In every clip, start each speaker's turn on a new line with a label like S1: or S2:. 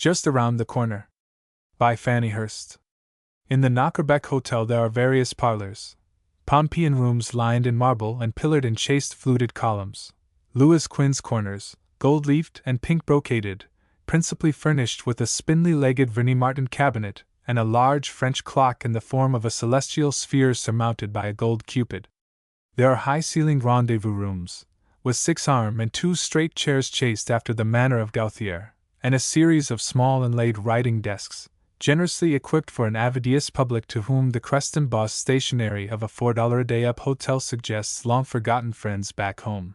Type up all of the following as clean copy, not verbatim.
S1: Just around the corner. By Fannie Hurst. In the Knockerbeck Hotel there are various parlors. Pompeian rooms lined in marble and pillared in chased fluted columns. Louis Quinze corners, gold-leafed and pink-brocaded, principally furnished with a spindly-legged Vernis Martin cabinet and a large French clock in the form of a celestial sphere surmounted by a gold cupid. There are high-ceilinged rendezvous rooms, with 6 arm and 2 straight chairs chased after the manner of Gauthier, and a series of small inlaid writing desks, generously equipped for an avidious public to whom the crest-embossed stationery of a $4-a-day-up hotel suggests long-forgotten friends back home.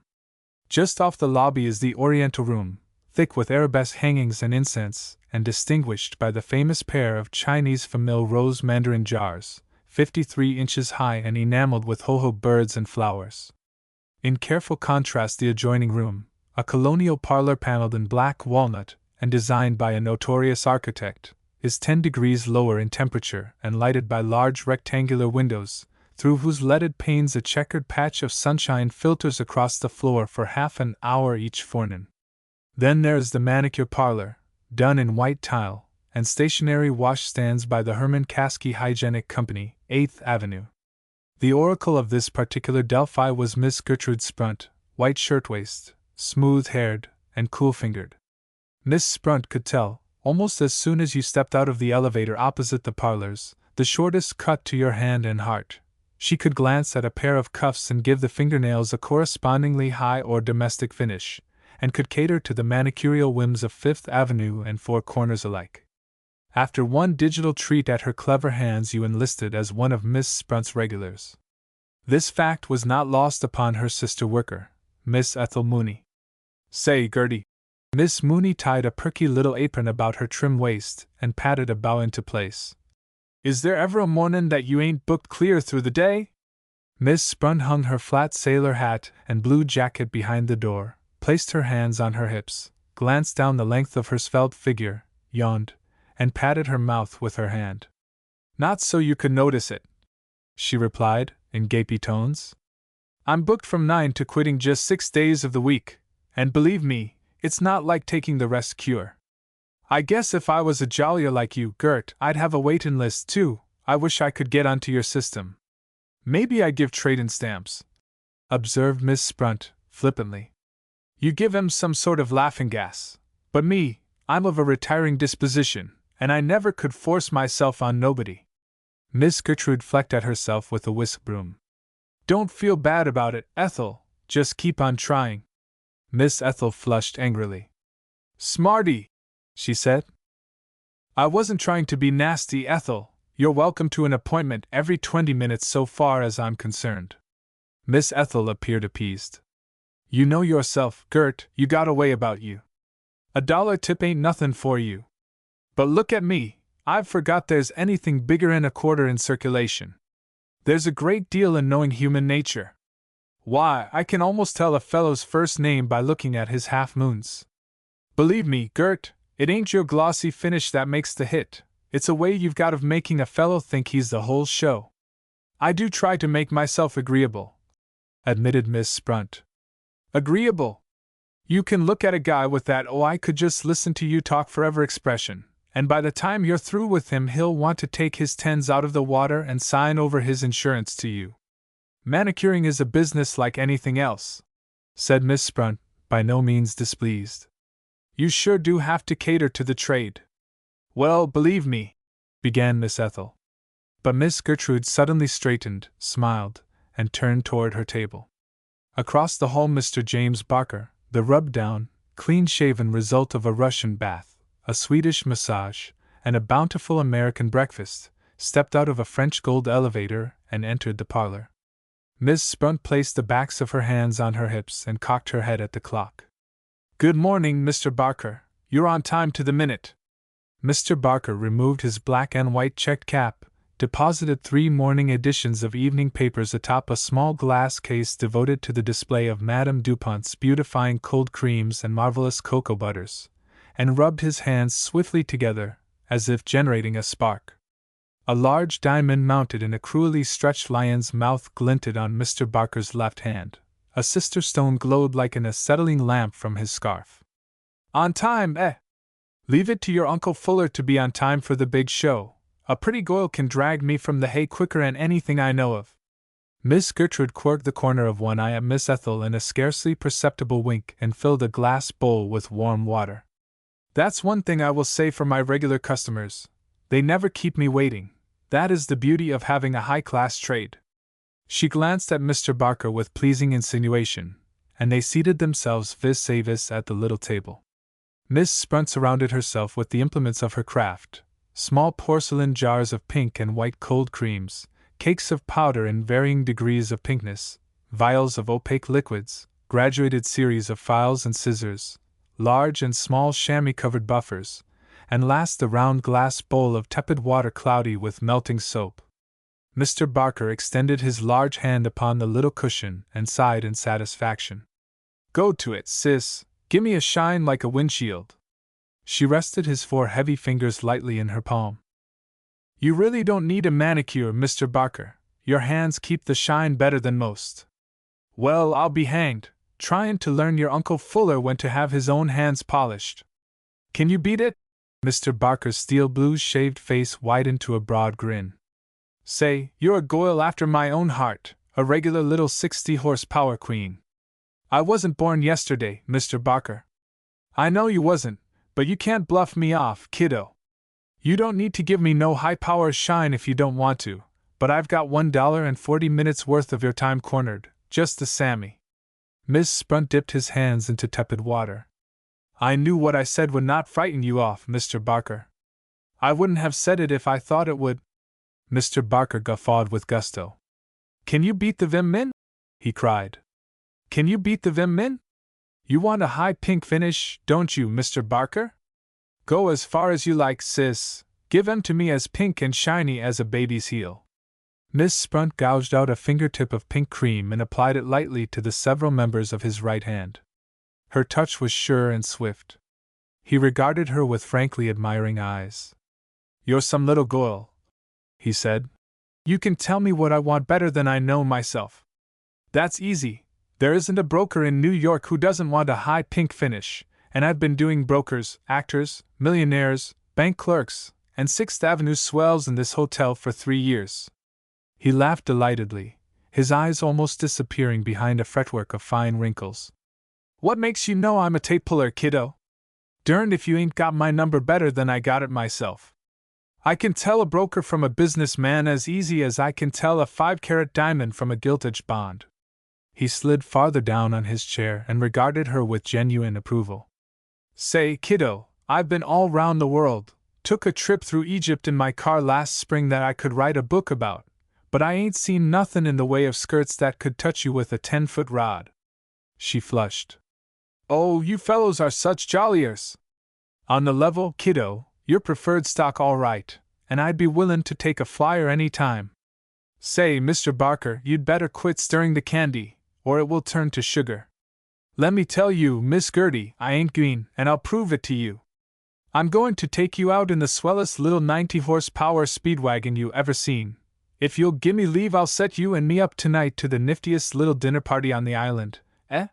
S1: Just off the lobby is the Oriental Room, thick with arabesque hangings and incense, and distinguished by the famous pair of Chinese famille rose mandarin jars, 53 inches high and enameled with jojoba birds and flowers. In careful contrast the adjoining room, a colonial parlor paneled in black walnut, and designed by a notorious architect, is 10 degrees lower in temperature and lighted by large rectangular windows, through whose leaded panes a checkered patch of sunshine filters across the floor for half an hour each forenoon. Then there is the manicure parlor, done in white tile, and stationary washstands by the Herman Kaski Hygienic Company, 8th Avenue. The oracle of this particular Delphi was Miss Gertrude Sprunt, white shirtwaist, smooth-haired, and cool-fingered. Miss Sprunt could tell, almost as soon as you stepped out of the elevator opposite the parlors, the shortest cut to your hand and heart. She could glance at a pair of cuffs and give the fingernails a correspondingly high or domestic finish, and could cater to the manicurial whims of Fifth Avenue and Four Corners alike. After one digital treat at her clever hands you enlisted as one of Miss Sprunt's regulars. This fact was not lost upon her sister worker, Miss Ethel Mooney. "Say, Gertie." Miss Mooney tied a perky little apron about her trim waist and patted a bow into place. "Is there ever a mornin' that you ain't booked clear through the day?" Miss Sprunt hung her flat sailor hat and blue jacket behind the door, placed her hands on her hips, glanced down the length of her svelte figure, yawned, and patted her mouth with her hand. "Not so you could notice it," she replied, in gapy tones. "I'm booked from 9 to quitting just 6 days of the week, and believe me, it's not like taking the rest cure. I guess if I was a jollier like you, Gert, I'd have a waitin' list too. I wish I could get onto your system. Maybe I'd give trade-in stamps," observed Miss Sprunt, flippantly. "You give 'em some sort of laughing gas. But me, I'm of a retiring disposition, and I never could force myself on nobody." Miss Gertrude flecked at herself with a whisk broom. "Don't feel bad about it, Ethel. Just keep on trying." Miss Ethel flushed angrily. "Smarty!" she said. "I wasn't trying to be nasty, Ethel. You're welcome to an appointment every 20 minutes so far as I'm concerned." Miss Ethel appeared appeased. "You know yourself, Gert, you got a way about you. $1 tip ain't nothin' for you. But look at me, I've forgot there's anything bigger'n a quarter in circulation. There's a great deal in knowing human nature. Why, I can almost tell a fellow's first name by looking at his half-moons. Believe me, Gert, it ain't your glossy finish that makes the hit, it's a way you've got of making a fellow think he's the whole show." "I do try to make myself agreeable," admitted Miss Sprunt. "Agreeable? You can look at a guy with that I could just listen to you talk forever expression, and by the time you're through with him he'll want to take his tens out of the water and sign over his insurance to you. Manicuring is a business like anything else," said Miss Sprunt, by no means displeased. "You sure do have to cater to the trade." "Well, believe me," began Miss Ethel. But Miss Gertrude suddenly straightened, smiled, and turned toward her table. Across the hall Mr. James Barker, the rubbed-down, clean-shaven result of a Russian bath, a Swedish massage, and a bountiful American breakfast, stepped out of a French gold elevator and entered the parlor. Miss Sprunt placed the backs of her hands on her hips and cocked her head at the clock. "Good morning, Mr. Barker. You're on time to the minute." Mr. Barker removed his black and white checked cap, deposited 3 morning editions of evening papers atop a small glass case devoted to the display of Madame Dupont's beautifying cold creams and marvelous cocoa butters, and rubbed his hands swiftly together, as if generating a spark. A large diamond mounted in a cruelly stretched lion's mouth glinted on Mr. Barker's left hand. A sister stone glowed like an acetylene lamp from his scarf. "On time, eh?" Leave it to your Uncle Fuller to be on time for the big show. A pretty girl can drag me from the hay quicker'n anything I know of. Miss Gertrude quirked the corner of one eye at Miss Ethel in a scarcely perceptible wink and filled a glass bowl with warm water. That's one thing I will say for my regular customers. They never keep me waiting. That is the beauty of having a high-class trade. She glanced at Mr. Barker with pleasing insinuation, and they seated themselves vis-a-vis at the little table. Miss Sprunt surrounded herself with the implements of her craft, small porcelain jars of pink and white cold creams, cakes of powder in varying degrees of pinkness, vials of opaque liquids, graduated series of files and scissors, large and small chamois-covered buffers, and last the round glass bowl of tepid water cloudy with melting soap. Mr. Barker extended his large hand upon the little cushion and sighed in satisfaction. "Go to it, sis. Gimme a shine like a windshield." She rested his 4 heavy fingers lightly in her palm. "You really don't need a manicure, Mr. Barker. Your hands keep the shine better than most." "Well, I'll be hanged, tryin' to learn your Uncle Fuller when to have his own hands polished. Can you beat it?" Mr. Barker's steel-blue shaved face widened to a broad grin. "Say, you're a goil after my own heart, a regular little 60-horsepower queen. I wasn't born yesterday, Mr. Barker. I know you wasn't, but you can't bluff me off, kiddo. You don't need to give me no high-power shine if you don't want to, but I've got $1.40 worth of your time cornered, just the Sammy." Miss Sprunt dipped his hands into tepid water. "I knew what I said would not frighten you off, Mr. Barker. I wouldn't have said it if I thought it would." Mr. Barker guffawed with gusto. "Can you beat the Vim Min?" he cried. "Can you beat the Vim Min? You want a high pink finish, don't you, Mr. Barker? Go as far as you like, sis. Give 'em to me as pink and shiny as a baby's heel." Miss Sprunt gouged out a fingertip of pink cream and applied it lightly to the several members of his right hand. Her touch was sure and swift. He regarded her with frankly admiring eyes. "You're some little girl," he said. "You can tell me what I want better than I know myself. That's easy. There isn't a broker in New York who doesn't want a high pink finish, and I've been doing brokers, actors, millionaires, bank clerks, and 6th Avenue swells in this hotel for 3 years. He laughed delightedly, his eyes almost disappearing behind a fretwork of fine wrinkles. "What makes you know I'm a tape puller, kiddo? Derned if you ain't got my number better than I got it myself. I can tell a broker from a businessman as easy as I can tell a 5-carat diamond from a gilt-edged bond." He slid farther down on his chair and regarded her with genuine approval. "Say, kiddo, I've been all round the world, took a trip through Egypt in my car last spring that I could write a book about, but I ain't seen nothin' in the way of skirts that could touch you with a 10-foot rod." She flushed. "Oh, you fellows are such jolliers. On the level, kiddo, you're preferred stock all right, and I'd be willin' to take a flyer any time. Say, Mr. Barker, you'd better quit stirring the candy, or it will turn to sugar. Let me tell you, Miss Gertie, I ain't green, and I'll prove it to you. I'm going to take you out in the swellest little 90-horsepower speedwagon you ever seen. If you'll gimme leave, I'll set you and me up tonight to the niftiest little dinner party on the island, eh?"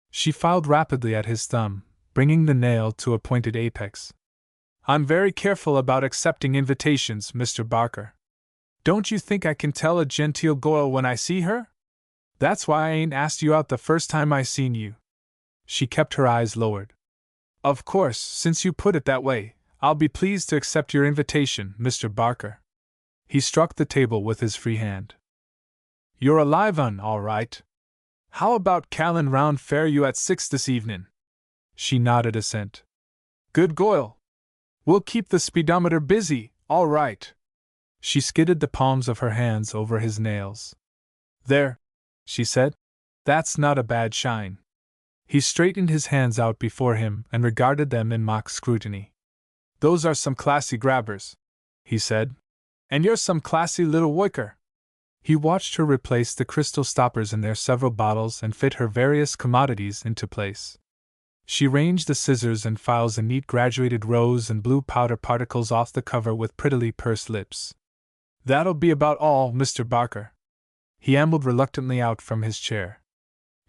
S1: She filed rapidly at his thumb, bringing the nail to a pointed apex. "I'm very careful about accepting invitations, Mr. Barker. Don't you think I can tell a genteel girl when I see her? That's why I ain't asked you out the first time I seen you." She kept her eyes lowered. "Of course, since you put it that way, I'll be pleased to accept your invitation, Mr. Barker." He struck the table with his free hand. "You're a live un, all right. How about callin' round fare you at 6 this evenin'?" She nodded assent. "Good girl. We'll keep the speedometer busy, all right." She skidded the palms of her hands over his nails. "There," she said. "That's not a bad shine." He straightened his hands out before him and regarded them in mock scrutiny. "Those are some classy grabbers," he said. "And you're some classy little worker." He watched her replace the crystal stoppers in their several bottles and fit her various commodities into place. She ranged the scissors and files in neat graduated rows and blew powder particles off the cover with prettily pursed lips. "That'll be about all, Mr. Barker." He ambled reluctantly out from his chair.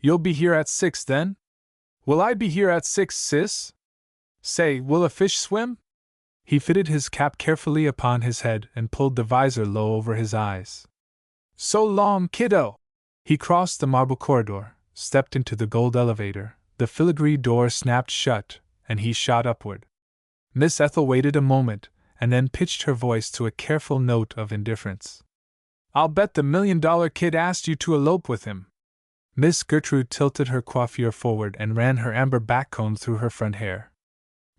S1: "You'll be here at 6, then?" "Will I be here at 6, sis?" Say, will a fish swim? He fitted his cap carefully upon his head and pulled the visor low over his eyes. So long, kiddo! He crossed the marble corridor, stepped into the gold elevator, the filigree door snapped shut, and he shot upward. Miss Ethel waited a moment, and then pitched her voice to a careful note of indifference. I'll bet the $1 million kid asked you to elope with him. Miss Gertrude tilted her coiffure forward and ran her amber backcomb through her front hair.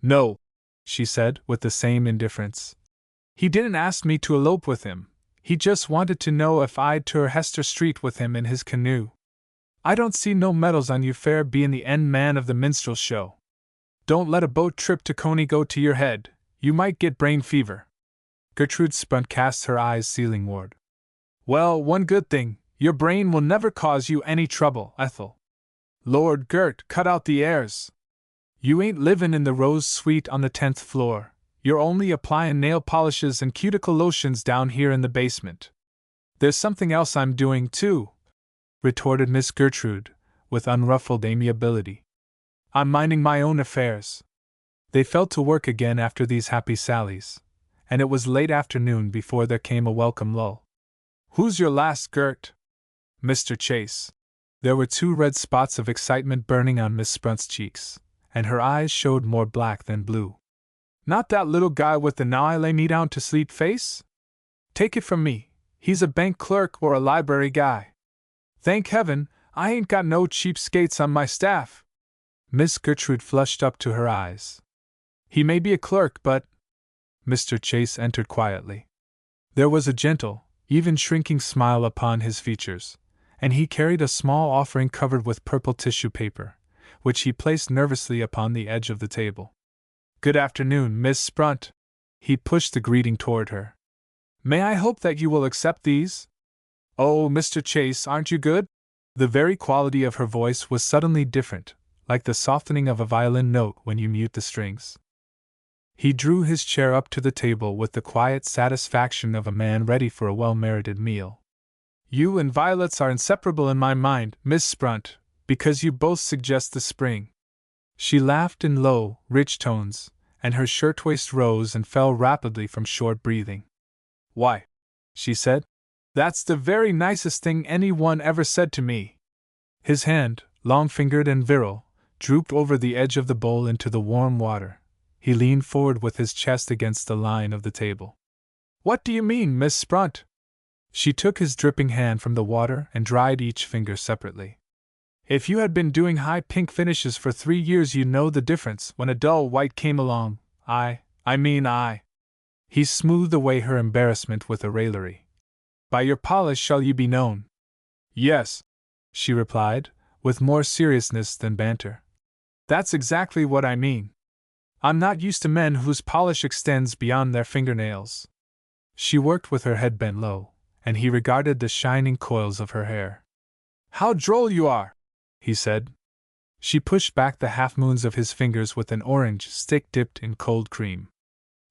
S1: No, she said, with the same indifference. He didn't ask me to elope with him. He just wanted to know if I'd tour Hester Street with him in his canoe. I don't see no medals on you fair being the end man of the minstrel show. Don't let a boat trip to Coney go to your head, you might get brain fever. Gertrude Spunt cast her eyes ceilingward. Well, one good thing, your brain will never cause you any trouble, Ethel. Lord Gert, cut out the airs. You ain't livin' in the Rose Suite on the 10th floor. You're only applyin' nail polishes and cuticle lotions down here in the basement. There's something else I'm doing, too, retorted Miss Gertrude, with unruffled amiability. I'm minding my own affairs. They fell to work again after these happy sallies, and it was late afternoon before there came a welcome lull. Who's your last, Gert? Mr. Chase. There were 2 red spots of excitement burning on Miss Spunt's cheeks, and her eyes showed more black than blue. Not that little guy with the now I lay me down to sleep face? Take it from me, he's a bank clerk or a library guy. Thank heaven, I ain't got no cheapskates on my staff. Miss Gertrude flushed up to her eyes. He may be a clerk, but… Mr. Chase entered quietly. There was a gentle, even shrinking smile upon his features, and he carried a small offering covered with purple tissue paper, which he placed nervously upon the edge of the table. Good afternoon, Miss Spunt. He pushed the greeting toward her. May I hope that you will accept these? Oh, Mr. Chase, aren't you good? The very quality of her voice was suddenly different, like the softening of a violin note when you mute the strings. He drew his chair up to the table with the quiet satisfaction of a man ready for a well-merited meal. You and violets are inseparable in my mind, Miss Spunt, because you both suggest the spring. She laughed in low, rich tones, and her shirtwaist rose and fell rapidly from short breathing. Why, she said, that's the very nicest thing anyone ever said to me. His hand, long-fingered and virile, drooped over the edge of the bowl into the warm water. He leaned forward with his chest against the line of the table. What do you mean, Miss Spunt? She took his dripping hand from the water and dried each finger separately. If you had been doing high pink finishes for 3 years, you know the difference when a dull white came along. I mean. He smoothed away her embarrassment with a raillery. By your polish shall you be known. Yes, she replied, with more seriousness than banter. That's exactly what I mean. I'm not used to men whose polish extends beyond their fingernails. She worked with her head bent low, and he regarded the shining coils of her hair. How droll you are, he said. She pushed back the half-moons of his fingers with an orange stick dipped in cold cream.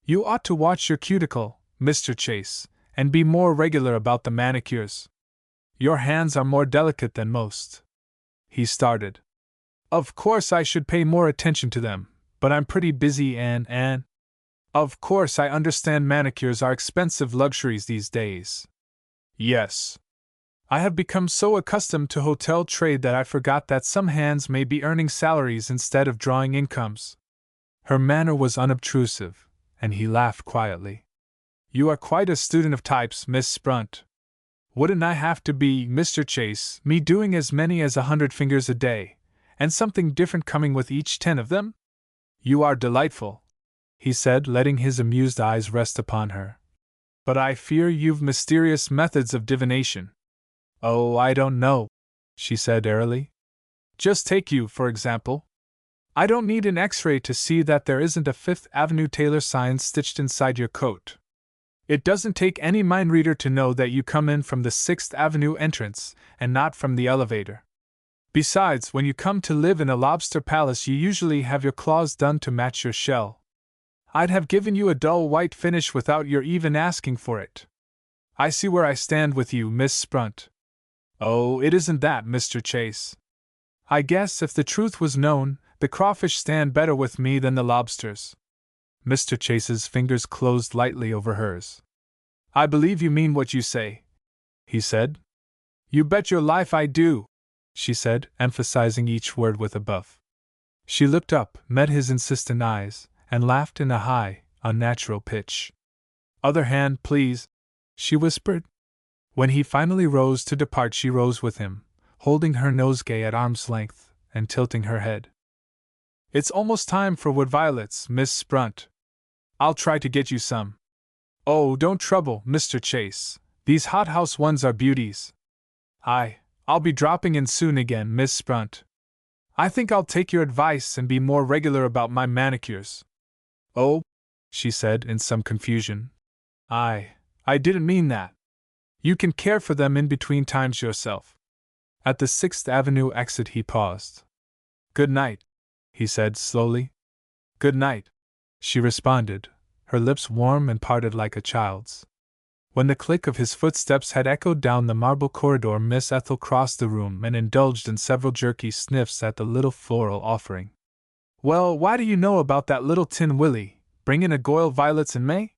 S1: You ought to watch your cuticle, Mr. Chase, and be more regular about the manicures. Your hands are more delicate than most. He started. Of course I should pay more attention to them, but I'm pretty busy and… Of course I understand manicures are expensive luxuries these days. Yes. I have become so accustomed to hotel trade that I forgot that some hands may be earning salaries instead of drawing incomes. Her manner was unobtrusive, and he laughed quietly. You are quite a student of types, Miss Spunt. Wouldn't I have to be, Mr. Chase, me doing as many as 100 fingers a day, and something different coming with each 10 of them? You are delightful, he said, letting his amused eyes rest upon her. But I fear you've mysterious methods of divination. Oh, I don't know, she said airily. Just take you, for example. I don't need an X-ray to see that there isn't a Fifth Avenue Taylor sign stitched inside your coat. It doesn't take any mind reader to know that you come in from the 6th Avenue entrance and not from the elevator. Besides, when you come to live in a lobster palace, you usually have your claws done to match your shell. I'd have given you a dull white finish without your even asking for it. I see where I stand with you, Miss Spunt. Oh, it isn't that, Mr. Chase. I guess if the truth was known, The crawfish stand better with me than the lobsters. Mr. Chase's fingers closed lightly over hers. I believe you mean what you say, he said. You bet your life I do, she said, emphasizing each word with a buff. She looked up, met his insistent eyes, and laughed in a high, unnatural pitch. Other hand, please, she whispered. When he finally rose to depart, she rose with him, holding her nosegay at arm's length and tilting her head. It's almost time for wood violets, Miss Sprunt. I'll try to get you some. Oh, don't trouble, Mr. Chase. These hothouse ones are beauties. I'll be dropping in soon again, Miss Sprunt. I think I'll take your advice and be more regular about my manicures. Oh, she said in some confusion. I didn't mean that. You can care for them in between times yourself. At the 6th Avenue exit he paused. Good night, he said slowly. Good night, she responded, her lips warm and parted like a child's. When the click of his footsteps had echoed down the marble corridor, Miss Ethel crossed the room and indulged in several jerky sniffs at the little floral offering. Well, why do you know about that little tin Willie, bringin' a goil violets in May?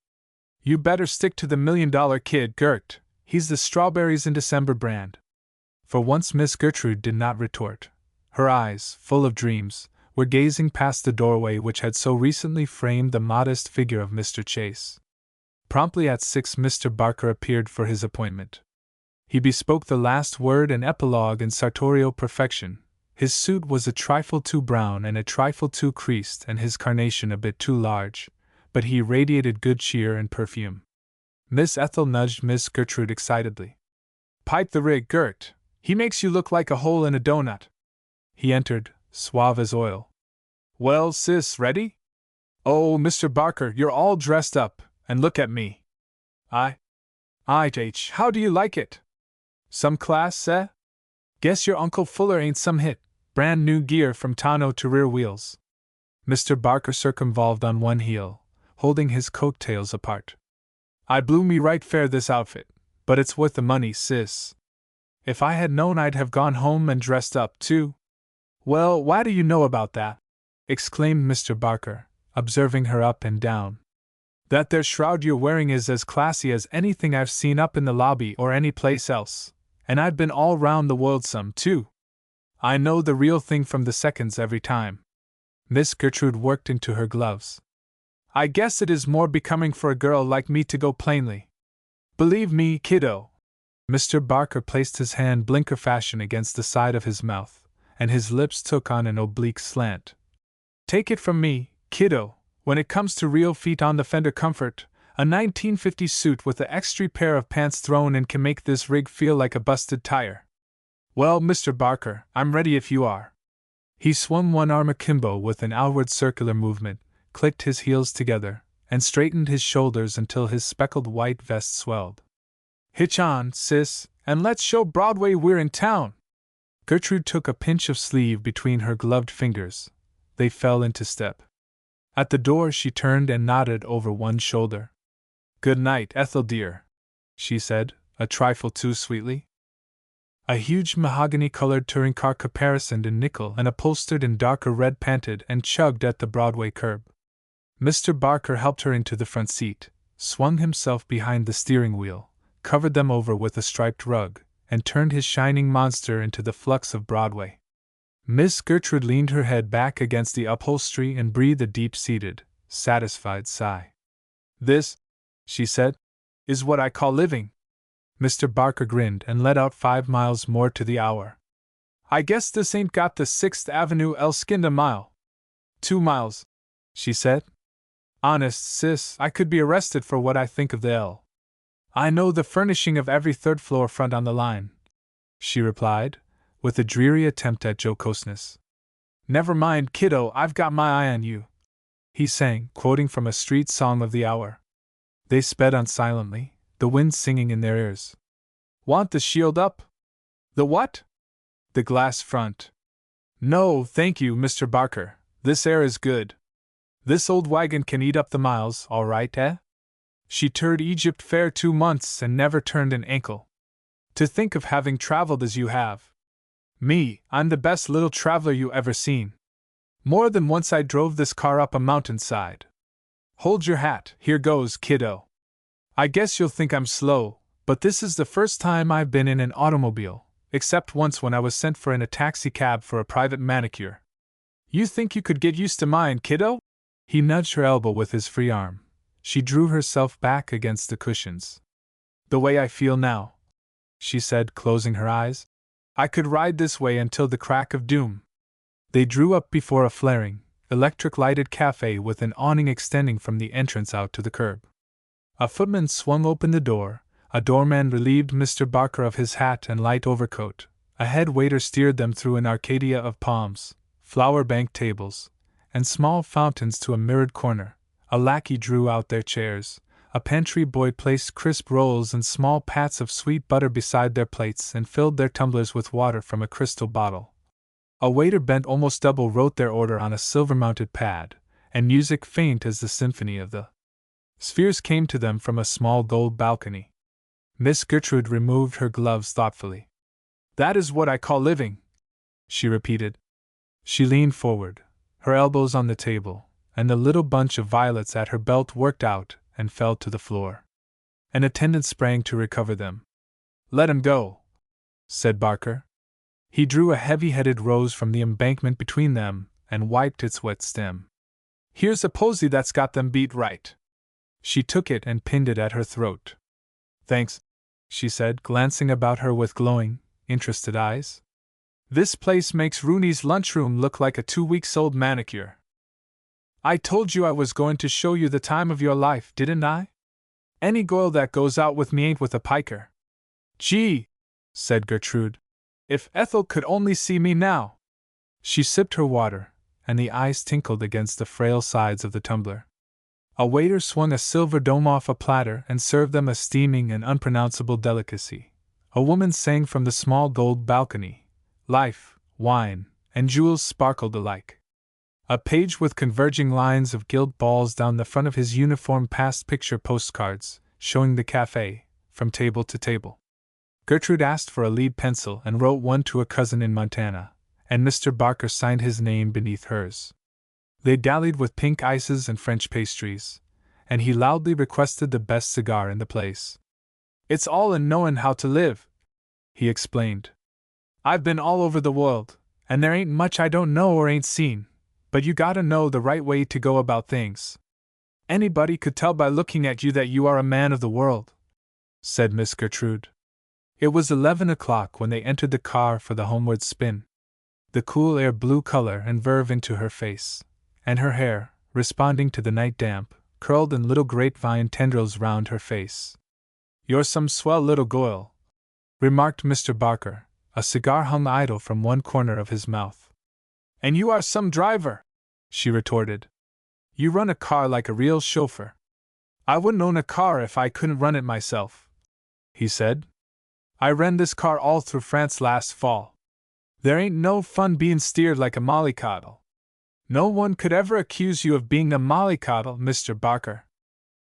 S1: You better stick to the $1 million kid, Gert. He's the strawberries in December brand. For once Miss Gertrude did not retort. Her eyes, full of dreams, were gazing past the doorway which had so recently framed the modest figure of Mr. Chase. Promptly at 6 Mr. Barker appeared for his appointment. He bespoke the last word and epilogue in sartorial perfection. His suit was a trifle too brown and a trifle too creased and his carnation a bit too large, but he radiated good cheer and perfume. Miss Ethel nudged Miss Gertrude excitedly. Pipe the rig, Gert. He makes you look like a hole in a doughnut. He entered, suave as oil. Well, sis, ready? Oh, Mr. Barker, you're all dressed up. And look at me. How do you like it? Some class, eh? Guess your Uncle Fuller ain't some hit. Brand new gear from tonneau to rear wheels. Mr. Barker circumvolved on one heel, holding his coat-tails apart. I blew me right fair this outfit, but it's worth the money, sis. If I had known I'd have gone home and dressed up, too. Well, why do you know about that? Exclaimed Mr. Barker, observing her up and down. That there shroud you're wearing is as classy as anything I've seen up in the lobby or any place else, and I've been all round the world some, too. I know the real thing from the seconds every time. Miss Gertrude worked into her gloves. I guess it is more becoming for a girl like me to go plainly. Believe me, kiddo. Mr. Barker placed his hand blinker fashion against the side of his mouth, and his lips took on an oblique slant. Take it from me, kiddo. When it comes to real feet on the fender comfort, a 1950 suit with an extra pair of pants thrown in can make this rig feel like a busted tire. Well, Mr. Barker, I'm ready if you are. He swung one arm akimbo with an outward circular movement, clicked his heels together, and straightened his shoulders until his speckled white vest swelled. Hitch on, sis, and let's show Broadway we're in town. Gertrude took a pinch of sleeve between her gloved fingers. They fell into step. At the door she turned and nodded over one shoulder. Good night, Ethel dear, she said, a trifle too sweetly. A huge mahogany-colored touring car caparisoned in nickel and upholstered in darker red panted and chugged at the Broadway curb. Mr. Barker helped her into the front seat, swung himself behind the steering wheel, covered them over with a striped rug, and turned his shining monster into the flux of Broadway. Miss Gertrude leaned her head back against the upholstery and breathed a deep-seated, satisfied sigh. This, she said, is what I call living. Mr. Barker grinned and let out 5 miles more to the hour. I guess this ain't got the 6th Avenue Elskind a mile. 2 miles, she said. Honest, sis, I could be arrested for what I think of the L. I know the furnishing of every third-floor front on the line, she replied, with a dreary attempt at jocoseness. Never mind, kiddo, I've got my eye on you, he sang, quoting from a street song of the hour. They sped on silently, the wind singing in their ears. Want the shield up? The what? The glass front. No, thank you, Mr. Barker, this air is good. This old wagon can eat up the miles, all right, eh? She toured Egypt fair 2 months and never turned an ankle. To think of having traveled as you have. Me, I'm the best little traveler you ever seen. More than once I drove this car up a mountainside. Hold your hat, here goes, kiddo. I guess you'll think I'm slow, but this is the first time I've been in an automobile, except once when I was sent for in a taxi cab for a private manicure. You think you could get used to mine, kiddo? He nudged her elbow with his free arm. She drew herself back against the cushions. The way I feel now, she said, closing her eyes. I could ride this way until the crack of doom. They drew up before a flaring, electric-lighted cafe with an awning extending from the entrance out to the curb. A footman swung open the door, a doorman relieved Mr. Barker of his hat and light overcoat, a head waiter steered them through an arcadia of palms, flower-banked tables, and small fountains to a mirrored corner. A lackey drew out their chairs, a pantry boy placed crisp rolls and small pats of sweet butter beside their plates and filled their tumblers with water from a crystal bottle. A waiter bent almost double wrote their order on a silver-mounted pad, and music faint as the symphony of the spheres came to them from a small gold balcony. Miss Gertrude removed her gloves thoughtfully. That is what I call living, she repeated. She leaned forward, her elbows on the table, and the little bunch of violets at her belt worked out and fell to the floor. An attendant sprang to recover them. Let him go, said Barker. He drew a heavy-headed rose from the embankment between them and wiped its wet stem. Here's a posy that's got them beat right. She took it and pinned it at her throat. Thanks, she said, glancing about her with glowing, interested eyes. This place makes Rooney's lunchroom look like a 2-week-old manicure. I told you I was going to show you the time of your life, didn't I? Any girl that goes out with me ain't with a piker. Gee, said Gertrude. If Ethel could only see me now! She sipped her water, and the ice tinkled against the frail sides of the tumbler. A waiter swung a silver dome off a platter and served them a steaming and unpronounceable delicacy. A woman sang from the small gold balcony. Life, wine, and jewels sparkled alike. A page with converging lines of gilt balls down the front of his uniform passed picture postcards, showing the cafe, from table to table. Gertrude asked for a lead pencil and wrote one to a cousin in Montana, and Mr. Barker signed his name beneath hers. They dallied with pink ices and French pastries, and he loudly requested the best cigar in the place. It's all in knowin' how to live, he explained. I've been all over the world, and there ain't much I don't know or ain't seen, but you gotta know the right way to go about things. Anybody could tell by looking at you that you are a man of the world, said Miss Gertrude. It was 11 o'clock when they entered the car for the homeward spin. The cool air blew color and verve into her face, and her hair, responding to the night damp, curled in little grapevine tendrils round her face. You're some swell little goil, remarked Mr. Barker. A cigar hung idle from one corner of his mouth. And you are some driver, she retorted. You run a car like a real chauffeur. I wouldn't own a car if I couldn't run it myself, he said. I ran this car all through France last fall. There ain't no fun being steered like a mollycoddle. No one could ever accuse you of being a mollycoddle, Mr. Barker.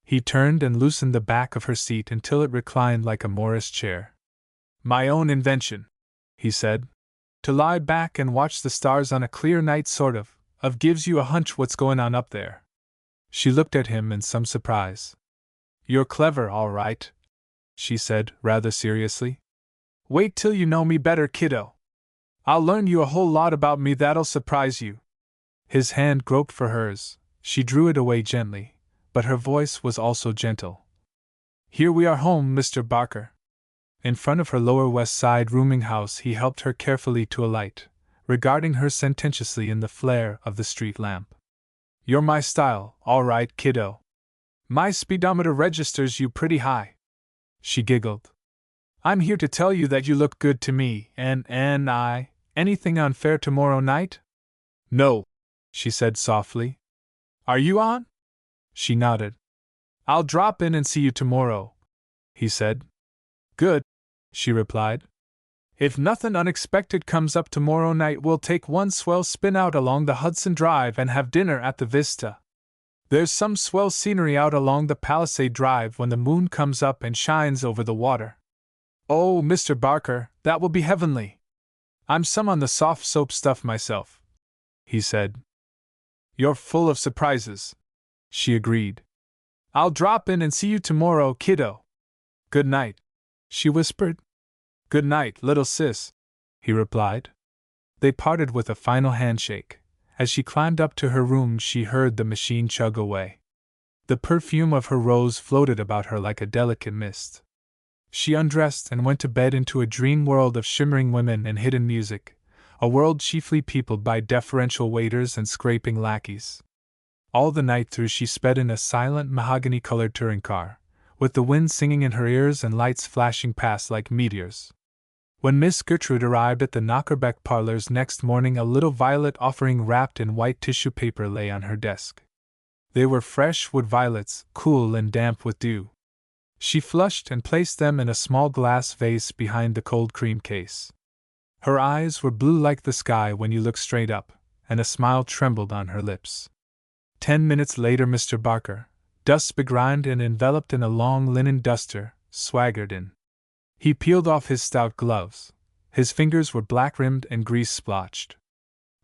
S1: He turned and loosened the back of her seat until it reclined like a Morris chair. My own invention, he said. To lie back and watch the stars on a clear night sort of gives you a hunch what's going on up there. She looked at him in some surprise. You're clever, all right, she said, rather seriously. Wait till you know me better, kiddo. I'll learn you a whole lot about me that'll surprise you. His hand groped for hers. She drew it away gently, but her voice was also gentle. Here we are home, Mr. Barker. In front of her Lower West Side rooming house he helped her carefully to alight, regarding her sententiously in the flare of the street lamp. You're my style, all right, kiddo. My speedometer registers you pretty high. She giggled. I'm here to tell you that you look good to me, and anything unfair tomorrow night? No, she said softly. Are you on? She nodded. I'll drop in and see you tomorrow, he said. Good, she replied. If nothing unexpected comes up tomorrow night, we'll take one swell spin out along the Hudson Drive and have dinner at the Vista. There's some swell scenery out along the Palisade Drive when the moon comes up and shines over the water. Oh, Mr. Barker, that will be heavenly. I'm some on the soft soap stuff myself, he said. You're full of surprises, she agreed. I'll drop in and see you tomorrow, kiddo. Good night, she whispered. Good night, little sis, he replied. They parted with a final handshake. As she climbed up to her room, she heard the machine chug away. The perfume of her rose floated about her like a delicate mist. She undressed and went to bed into a dream world of shimmering women and hidden music, a world chiefly peopled by deferential waiters and scraping lackeys. All the night through she sped in a silent mahogany-colored touring car, with the wind singing in her ears and lights flashing past like meteors. When Miss Gertrude arrived at the Knockerbeck parlors next morning, a little violet offering wrapped in white tissue paper lay on her desk. They were fresh wood violets, cool and damp with dew. She flushed and placed them in a small glass vase behind the cold cream case. Her eyes were blue like the sky when you looked straight up, and a smile trembled on her lips. 10 minutes later Mr. Barker, dust-begrimed and enveloped in a long linen duster, swaggered in. He peeled off his stout gloves. His fingers were black-rimmed and grease-splotched.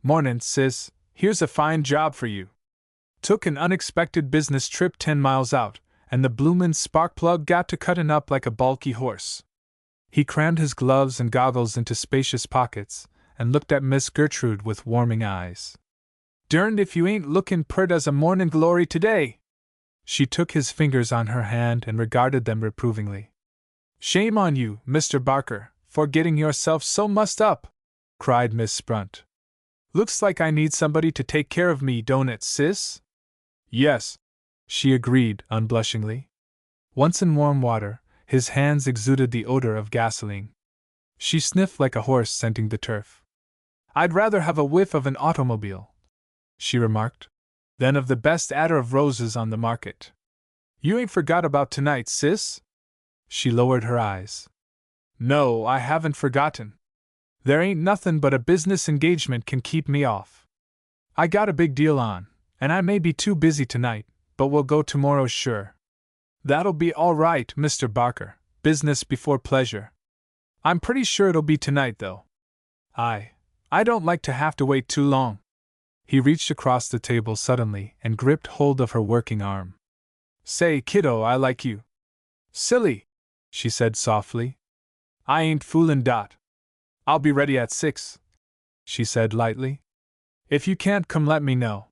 S1: "Mornin', sis, here's a fine job for you. Took an unexpected business trip 10 miles out, and the bloomin' spark plug got to cuttin' up like a balky horse." He crammed his gloves and goggles into spacious pockets, and looked at Miss Gertrude with warming eyes. "Derned if you ain't lookin' pert as a mornin' glory today!" She took his fingers on her hand and regarded them reprovingly. "Shame on you, Mr. Barker, for getting yourself so mussed up!" cried Miss Sprunt. "Looks like I need somebody to take care of me, don't it, sis?" "Yes," she agreed unblushingly. Once in warm water, his hands exuded the odor of gasoline. She sniffed like a horse scenting the turf. "I'd rather have a whiff of an automobile," she remarked, "than of the best attar of roses on the market. You ain't forgot about tonight, sis?" She lowered her eyes. "No, I haven't forgotten. There ain't nothin' but a business engagement can keep me off. I got a big deal on, and I may be too busy tonight, but we'll go tomorrow sure." "That'll be all right, Mr. Barker, business before pleasure. I'm pretty sure it'll be tonight, though. I don't like to have to wait too long." He reached across the table suddenly and gripped hold of her working arm. "Say, kiddo, I like you." "Silly," she said softly. "I ain't foolin' dot. I'll be ready at 6, she said lightly. "If you can't come, let me know.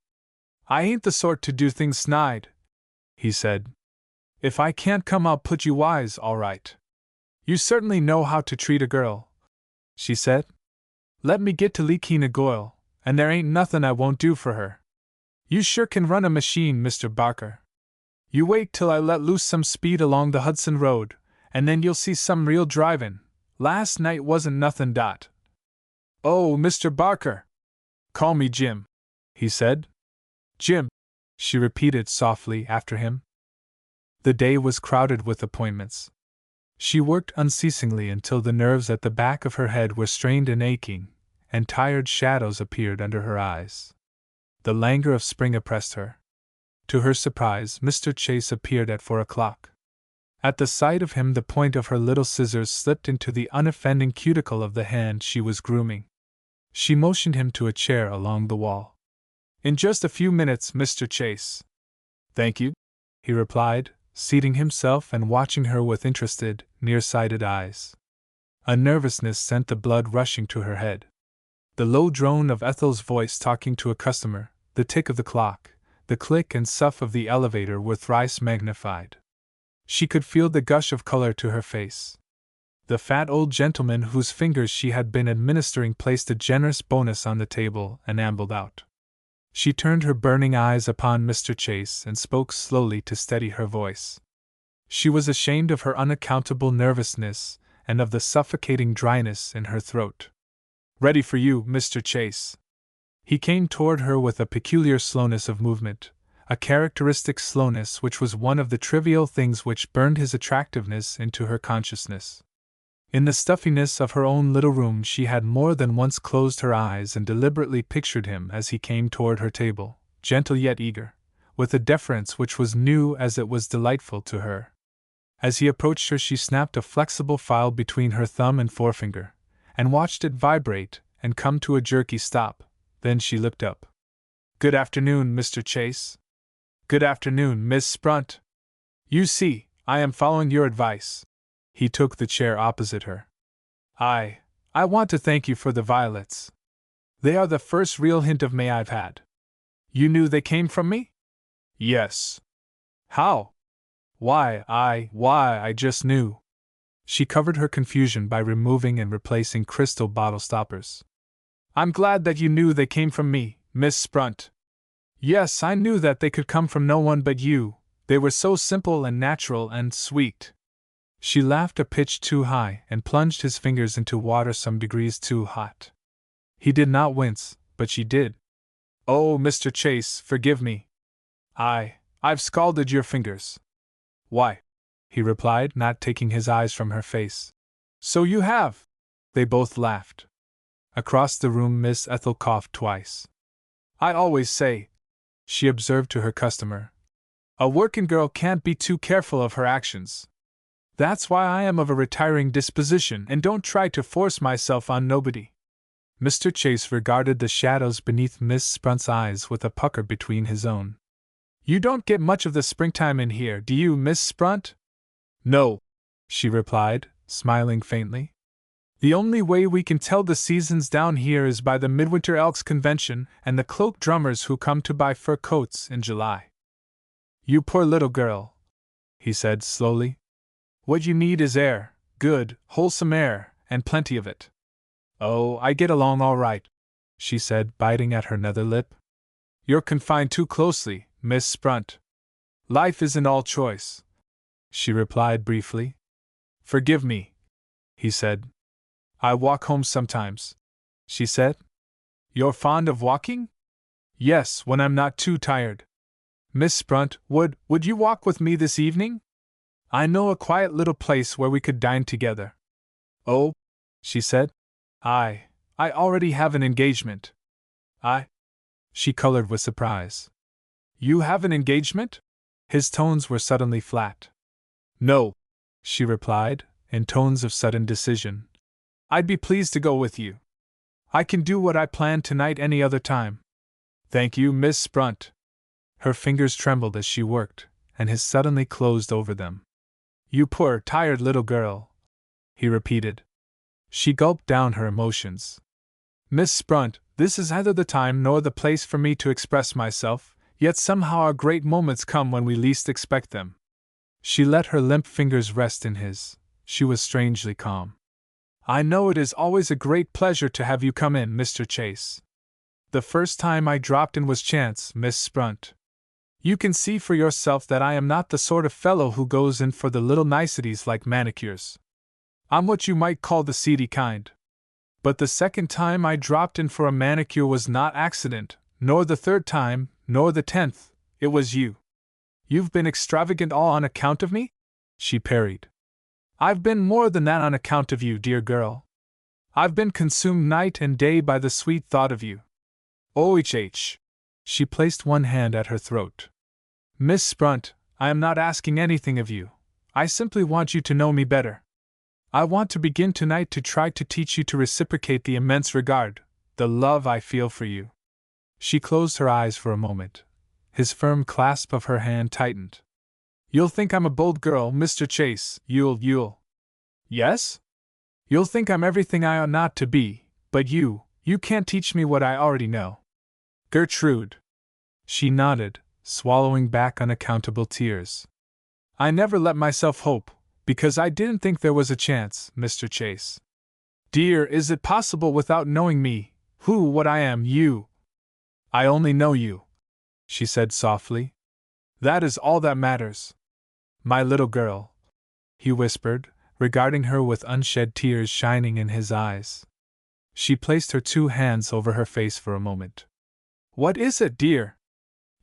S1: I ain't the sort to do things snide," he said. "If I can't come, I'll put you wise, all right. You certainly know how to treat a girl," she said. "Let me get to Leaky-na-Goyle, and there ain't nothin' I won't do for her. You sure can run a machine, Mr. Barker. You wait till I let loose some speed along the Hudson Road, and then you'll see some real drivin'. Last night wasn't nothin' dot." "Oh, Mr. Barker!" "Call me Jim," he said. "Jim," she repeated softly after him. The day was crowded with appointments. She worked unceasingly until the nerves at the back of her head were strained and aching, and tired shadows appeared under her eyes. The languor of spring oppressed her. To her surprise, Mr. Chase appeared at 4 o'clock. At the sight of him, the point of her little scissors slipped into the unoffending cuticle of the hand she was grooming. She motioned him to a chair along the wall. "In just a few minutes, Mr. Chase." "Thank you," he replied, seating himself and watching her with interested, nearsighted eyes. A nervousness sent the blood rushing to her head. The low drone of Ethel's voice talking to a customer, the tick of the clock, the click and sough of the elevator were thrice magnified. She could feel the gush of color to her face. The fat old gentleman whose fingers she had been administering placed a generous bonus on the table and ambled out. She turned her burning eyes upon Mr. Chase and spoke slowly to steady her voice. She was ashamed of her unaccountable nervousness and of the suffocating dryness in her throat. "Ready for you, Mr. Chase." He came toward her with a peculiar slowness of movement, a characteristic slowness which was one of the trivial things which burned his attractiveness into her consciousness. In the stuffiness of her own little room she had more than once closed her eyes and deliberately pictured him as he came toward her table, gentle yet eager, with a deference which was new as it was delightful to her. As he approached her she snapped a flexible file between her thumb and forefinger, and watched it vibrate and come to a jerky stop. Then she looked up. Good afternoon, Mr. Chase. Good afternoon, Miss Sprunt. You see, I am following your advice. He took the chair opposite her. I want to thank you for the violets. They are the first real hint of May I've had. You knew they came from me? Yes. How? Why, I just knew. She covered her confusion by removing and replacing crystal bottle stoppers. I'm glad that you knew they came from me, Miss Sprunt. Yes, I knew that they could come from no one but you. They were so simple and natural and sweet. She laughed a pitch too high and plunged his fingers into water some degrees too hot. He did not wince, but she did. Oh, Mr. Chase, forgive me. I've scalded your fingers. Why? He replied, not taking his eyes from her face. So you have. They both laughed. Across the room, Miss Ethel coughed twice. I always say, she observed to her customer, a working girl can't be too careful of her actions. That's why I am of a retiring disposition and don't try to force myself on nobody. Mr. Chase regarded the shadows beneath Miss Sprunt's eyes with a pucker between his own. You don't get much of the springtime in here, do you, Miss Sprunt? No, she replied, smiling faintly. The only way we can tell the seasons down here is by the Midwinter Elks Convention and the cloak drummers who come to buy fur coats in July. You poor little girl, he said slowly. What you need is air, good, wholesome air, and plenty of it. Oh, I get along all right, she said, biting at her nether lip. You're confined too closely, Miss Sprunt. Life isn't all choice, she replied briefly. Forgive me, he said. I walk home sometimes, she said. You're fond of walking? Yes, when I'm not too tired. Miss Sprunt, would you walk with me this evening? I know a quiet little place where we could dine together. Oh, she said. I already have an engagement. She colored with surprise. You have an engagement? His tones were suddenly flat. No, she replied, in tones of sudden decision. I'd be pleased to go with you. I can do what I planned tonight any other time. Thank you, Miss Sprunt. Her fingers trembled as she worked, and his suddenly closed over them. You poor, tired little girl, he repeated. She gulped down her emotions. Miss Sprunt, this is neither the time nor the place for me to express myself, yet somehow our great moments come when we least expect them. She let her limp fingers rest in his. She was strangely calm. I know it is always a great pleasure to have you come in, Mr. Chase. The first time I dropped in was chance, Miss Sprunt. You can see for yourself that I am not the sort of fellow who goes in for the little niceties like manicures. I'm what you might call the seedy kind. But the second time I dropped in for a manicure was not accident, nor the third time, nor the 10th, it was you. You've been extravagant all on account of me? She parried. I've been more than that on account of you, dear girl. I've been consumed night and day by the sweet thought of you. O.H.H. She placed one hand at her throat. Miss Sprunt, I am not asking anything of you. I simply want you to know me better. I want to begin tonight to try to teach you to reciprocate the immense regard, the love I feel for you. She closed her eyes for a moment. His firm clasp of her hand tightened. You'll think I'm a bold girl, Mr. Chase, you'll. Yes? You'll think I'm everything I ought not to be, but you can't teach me what I already know. Gertrude. She nodded, swallowing back unaccountable tears. I never let myself hope, because I didn't think there was a chance, Mr. Chase. Dear, is it possible without knowing me, what I am, you? I only know you, she said softly. That is all that matters. My little girl, he whispered, regarding her with unshed tears shining in his eyes. She placed her two hands over her face for a moment. What is it, dear?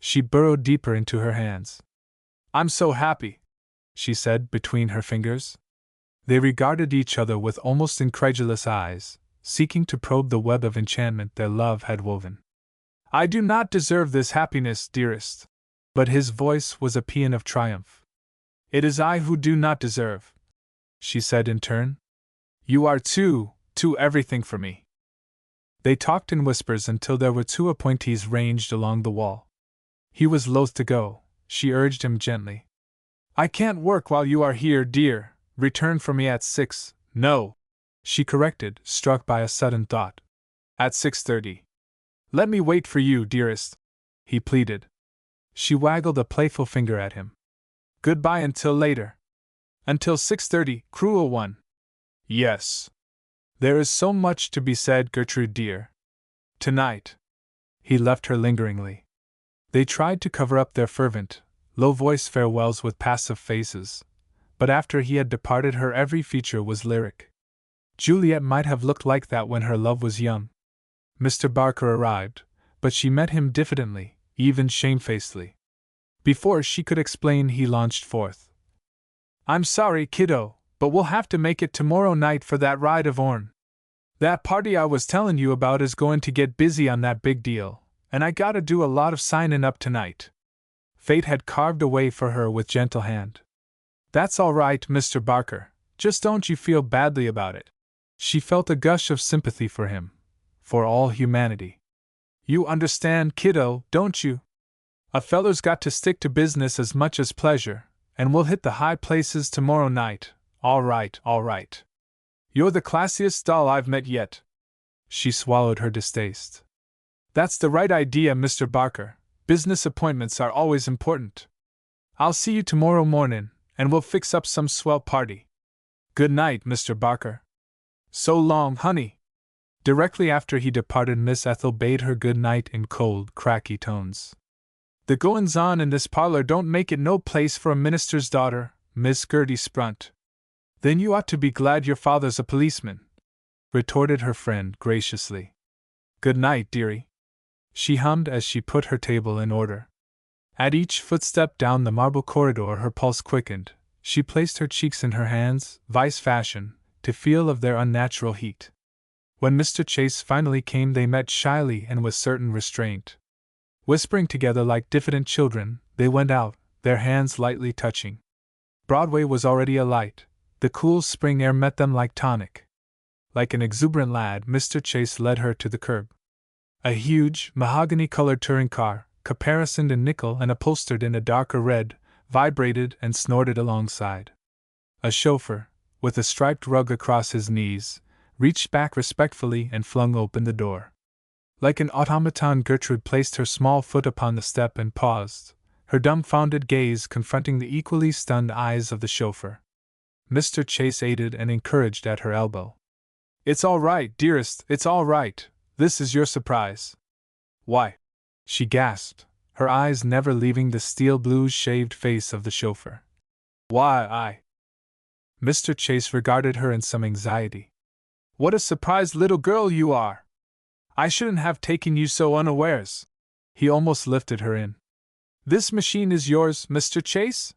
S1: She burrowed deeper into her hands. I'm so happy, she said between her fingers. They regarded each other with almost incredulous eyes, seeking to probe the web of enchantment their love had woven. I do not deserve this happiness, dearest. But his voice was a paean of triumph. It is I who do not deserve, she said in turn. You are too everything for me. They talked in whispers until there were two appointees ranged along the wall. He was loath to go. She urged him gently. I can't work while you are here, dear. Return for me at 6. No, she corrected, struck by a sudden thought. At 6:30. Let me wait for you, dearest, he pleaded. She waggled a playful finger at him. Goodbye until later. Until 6:30, cruel one. Yes. There is so much to be said, Gertrude dear. Tonight. He left her lingeringly. They tried to cover up their fervent, low-voiced farewells with passive faces, but after he had departed her every feature was lyric. Juliet might have looked like that when her love was young. Mr. Barker arrived, but she met him diffidently, even shamefacedly. Before she could explain, he launched forth. I'm sorry, kiddo, but we'll have to make it tomorrow night for that ride of Orne. That party I was telling you about is going to get busy on that big deal, and I gotta do a lot of signing up tonight. Fate had carved a way for her with gentle hand. That's all right, Mr. Barker, just don't you feel badly about it. She felt a gush of sympathy for him, for all humanity. You understand, kiddo, don't you? A feller's got to stick to business as much as pleasure, and we'll hit the high places tomorrow night. All right, all right. You're the classiest doll I've met yet. She swallowed her distaste. That's the right idea, Mr. Barker. Business appointments are always important. I'll see you tomorrow morning, and we'll fix up some swell party. Good night, Mr. Barker. So long, honey. Directly after he departed, Miss Ethel bade her good night in cold, cracky tones. The goings-on in this parlor don't make it no place for a minister's daughter, Miss Gertie Sprunt. Then you ought to be glad your father's a policeman, retorted her friend graciously. Good night, dearie, she hummed as she put her table in order. At each footstep down the marble corridor her pulse quickened. She placed her cheeks in her hands, vice fashion, to feel of their unnatural heat. When Mr. Chase finally came, they met shyly and with certain restraint. Whispering together like diffident children, they went out, their hands lightly touching. Broadway was already alight. The cool spring air met them like tonic. Like an exuberant lad, Mr. Chase led her to the curb. A huge, mahogany-colored touring car, caparisoned in nickel and upholstered in a darker red, vibrated and snorted alongside. A chauffeur, with a striped rug across his knees, reached back respectfully and flung open the door. Like an automaton, Gertrude placed her small foot upon the step and paused, her dumbfounded gaze confronting the equally stunned eyes of the chauffeur. Mr. Chase aided and encouraged at her elbow. It's all right, dearest, it's all right. This is your surprise. Why? She gasped, her eyes never leaving the steel-blue shaved face of the chauffeur. Why, Mr. Chase regarded her in some anxiety. What a surprised little girl you are! I shouldn't have taken you so unawares. He almost lifted her in. This machine is yours, Mr. Chase?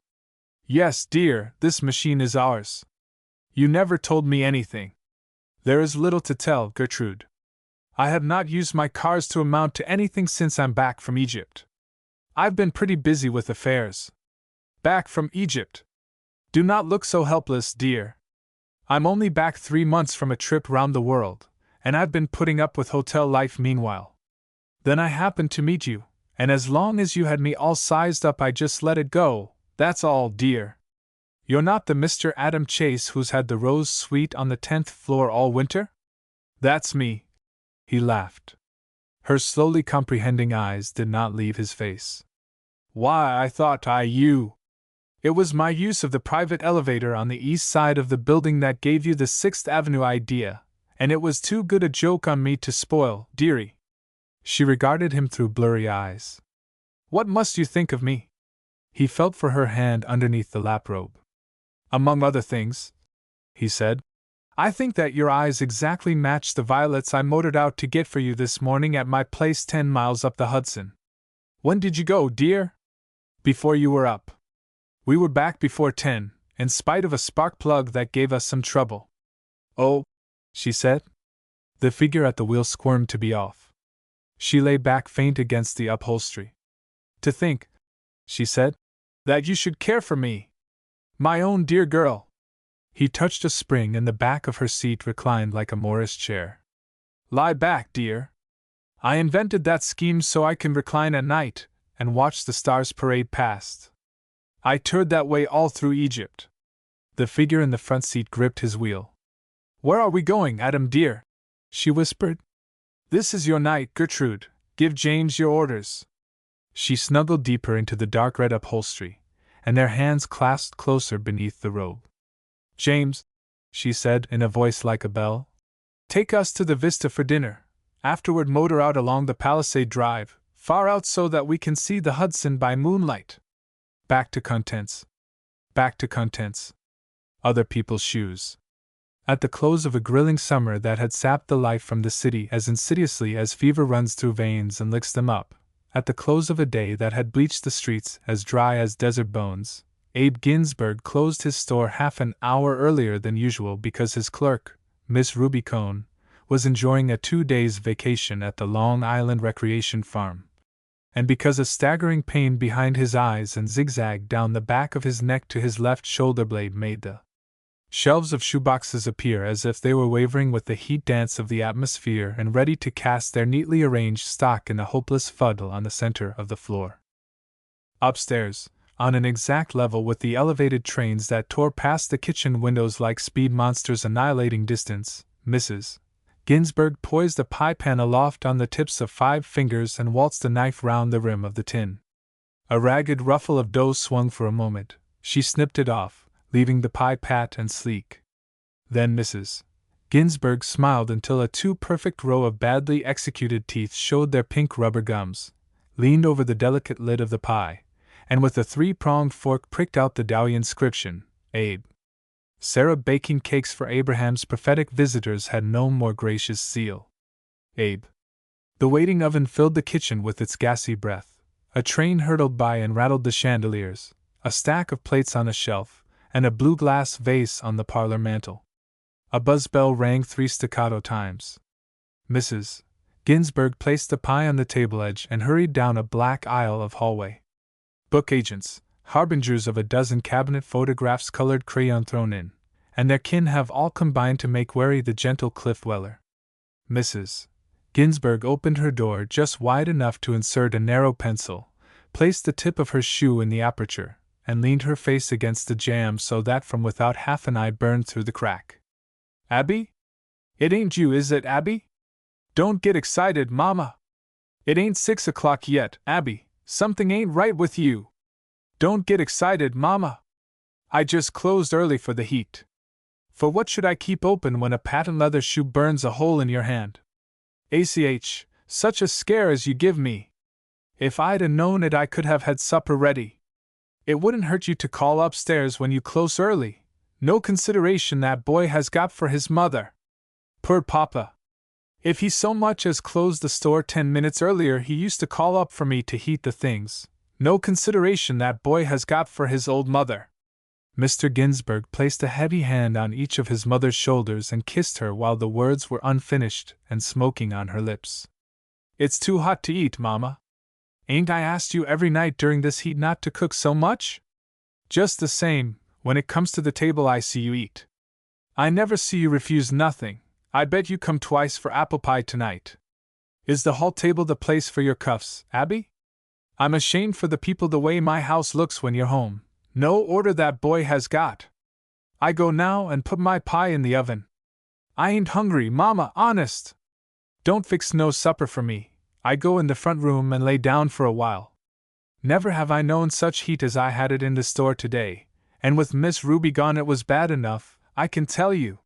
S1: Yes, dear, this machine is ours. You never told me anything. There is little to tell, Gertrude. I have not used my cars to amount to anything since I'm back from Egypt. I've been pretty busy with affairs. Back from Egypt? Do not look so helpless, dear. I'm only back 3 months from a trip round the world, and I've been putting up with hotel life meanwhile. Then I happened to meet you, and as long as you had me all sized up I just let it go, that's all, dear. You're not the Mr. Adam Chase who's had the Rose Suite on the 10th floor all winter? That's me. He laughed. Her slowly comprehending eyes did not leave his face. Why, I thought you. It was my use of the private elevator on the east side of the building that gave you the 6th Avenue idea, and it was too good a joke on me to spoil, dearie. She regarded him through blurry eyes. What must you think of me? He felt for her hand underneath the laprobe. Among other things, he said, I think that your eyes exactly match the violets I motored out to get for you this morning at my place 10 miles up the Hudson. When did you go, dear? Before you were up. We were back before 10, in spite of a spark plug that gave us some trouble. Oh, she said. The figure at the wheel squirmed to be off. She lay back faint against the upholstery. To think, she said, that you should care for me. My own dear girl. He touched a spring and the back of her seat reclined like a Morris chair. Lie back, dear. I invented that scheme so I can recline at night and watch the stars parade past. I toured that way all through Egypt. The figure in the front seat gripped his wheel. Where are we going, Adam dear? She whispered. This is your night, Gertrude. Give James your orders. She snuggled deeper into the dark red upholstery, and their hands clasped closer beneath the robe. James, she said in a voice like a bell, take us to the vista for dinner. Afterward motor out along the Palisade Drive, far out so that we can see the Hudson by moonlight. Back to contents. Back to contents. Other people's shoes. At the close of a grilling summer that had sapped the life from the city as insidiously as fever runs through veins and licks them up, at the close of a day that had bleached the streets as dry as desert bones, Abe Ginsberg closed his store half an hour earlier than usual because his clerk, Miss Ruby Cohn, was enjoying a 2-day vacation at the Long Island Recreation Farm, and because a staggering pain behind his eyes and zigzag down the back of his neck to his left shoulder blade made the shelves of shoeboxes appear as if they were wavering with the heat dance of the atmosphere and ready to cast their neatly arranged stock in a hopeless fuddle on the center of the floor. Upstairs, on an exact level with the elevated trains that tore past the kitchen windows like speed monsters annihilating distance, Mrs. Ginsberg poised a pie pan aloft on the tips of 5 fingers and waltzed a knife round the rim of the tin. A ragged ruffle of dough swung for a moment. She snipped it off, leaving the pie pat and sleek. Then Mrs. Ginsberg smiled until a too-perfect row of badly executed teeth showed their pink rubber gums, leaned over the delicate lid of the pie, and with a 3-pronged fork pricked out the doughy inscription, Abe. Sarah baking cakes for Abraham's prophetic visitors had no more gracious seal. Abe. The waiting oven filled the kitchen with its gassy breath. A train hurtled by and rattled the chandeliers, a stack of plates on a shelf, and a blue glass vase on the parlor mantel. A buzz bell rang 3 staccato times. Mrs. Ginsberg placed the pie on the table edge and hurried down a black aisle of hallway. Book agents, harbingers of a dozen cabinet photographs colored crayon thrown in, and their kin have all combined to make wary the gentle Cliff Weller. Mrs. Ginsberg opened her door just wide enough to insert a narrow pencil, placed the tip of her shoe in the aperture, and leaned her face against the jamb so that from without half an eye burned through the crack. Abby? It ain't you, is it, Abby? Don't get excited, Mama. It ain't 6 o'clock yet, Abby. Something ain't right with you. Don't get excited, Mama. I just closed early for the heat. For what should I keep open when a patent leather shoe burns a hole in your hand? ACH, such a scare as you give me. If I'd 'a known it, I could have had supper ready. It wouldn't hurt you to call upstairs when you close early. No consideration that boy has got for his mother. Poor Papa. If he so much as closed the store 10 minutes earlier, he used to call up for me to heat the things. No consideration that boy has got for his old mother. Mr. Ginsberg placed a heavy hand on each of his mother's shoulders and kissed her while the words were unfinished and smoking on her lips. It's too hot to eat, Mama. Ain't I asked you every night during this heat not to cook so much? Just the same, when it comes to the table I see you eat. I never see you refuse nothing. I bet you come twice for apple pie tonight. Is the hall table the place for your cuffs, Abby? I'm ashamed for the people the way my house looks when you're home. No order that boy has got. I go now and put my pie in the oven. I ain't hungry, Mama, honest. Don't fix no supper for me. I go in the front room and lay down for a while. Never have I known such heat as I had it in the store today, and with Miss Ruby gone it was bad enough, I can tell you.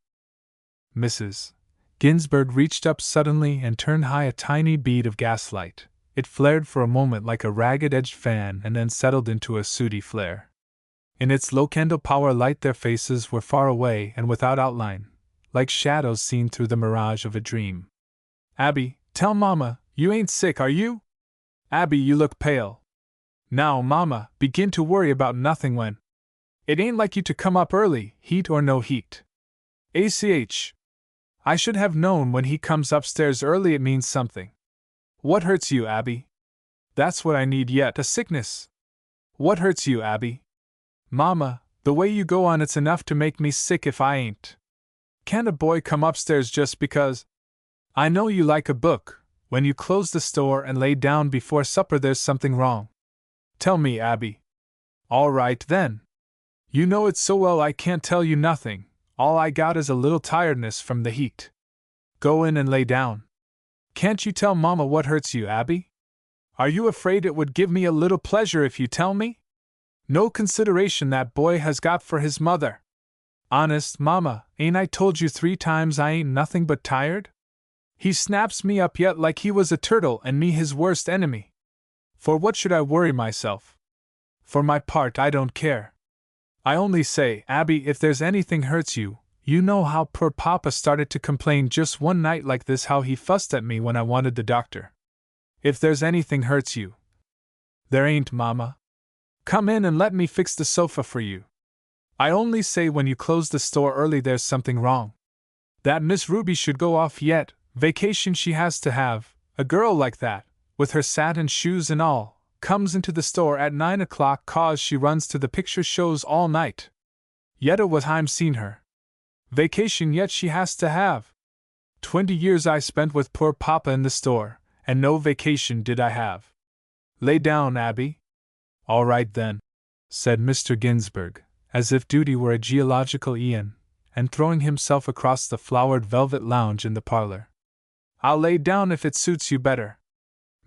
S1: Mrs. Ginsberg reached up suddenly and turned high a tiny bead of gaslight. It flared for a moment like a ragged-edged fan and then settled into a sooty flare. In its low candle power light their faces were far away and without outline, like shadows seen through the mirage of a dream. Abby, tell Mama, you ain't sick, are you? Abby, you look pale. Now, Mama, begin to worry about nothing when it ain't like you to come up early, heat or no heat. ACH. I should have known when he comes upstairs early it means something. What hurts you, Abby? That's what I need yet, a sickness. What hurts you, Abby? Mama, the way you go on it's enough to make me sick if I ain't. Can't a boy come upstairs just because? I know you like a book. When you close the store and lay down before supper, there's something wrong. Tell me, Abby. All right, then. You know it so well I can't tell you nothing. All I got is a little tiredness from the heat. Go in and lay down. Can't you tell Mama what hurts you, Abby? Are you afraid it would give me a little pleasure if you tell me? No consideration that boy has got for his mother. Honest, Mama, ain't I told you 3 times I ain't nothing but tired? He snaps me up yet like he was a turtle and me his worst enemy. For what should I worry myself? For my part, I don't care. I only say, Abby, if there's anything hurts you, you know how poor Papa started to complain just one night like this, how he fussed at me when I wanted the doctor. If there's anything hurts you. There ain't, Mama. Come in and let me fix the sofa for you. I only say when you close the store early there's something wrong. That Miss Ruby should go off yet, vacation she has to have, a girl like that, with her satin shoes and all, comes into the store at 9 o'clock 'cause she runs to the picture shows all night. Yet a what I'm seen her. Vacation yet she has to have. 20 years I spent with poor Papa in the store, and no vacation did I have. Lay down, Abby. All right then, said Mr. Ginsberg, as if duty were a geological eon, and throwing himself across the flowered velvet lounge in the parlor. I'll lay down if it suits you better.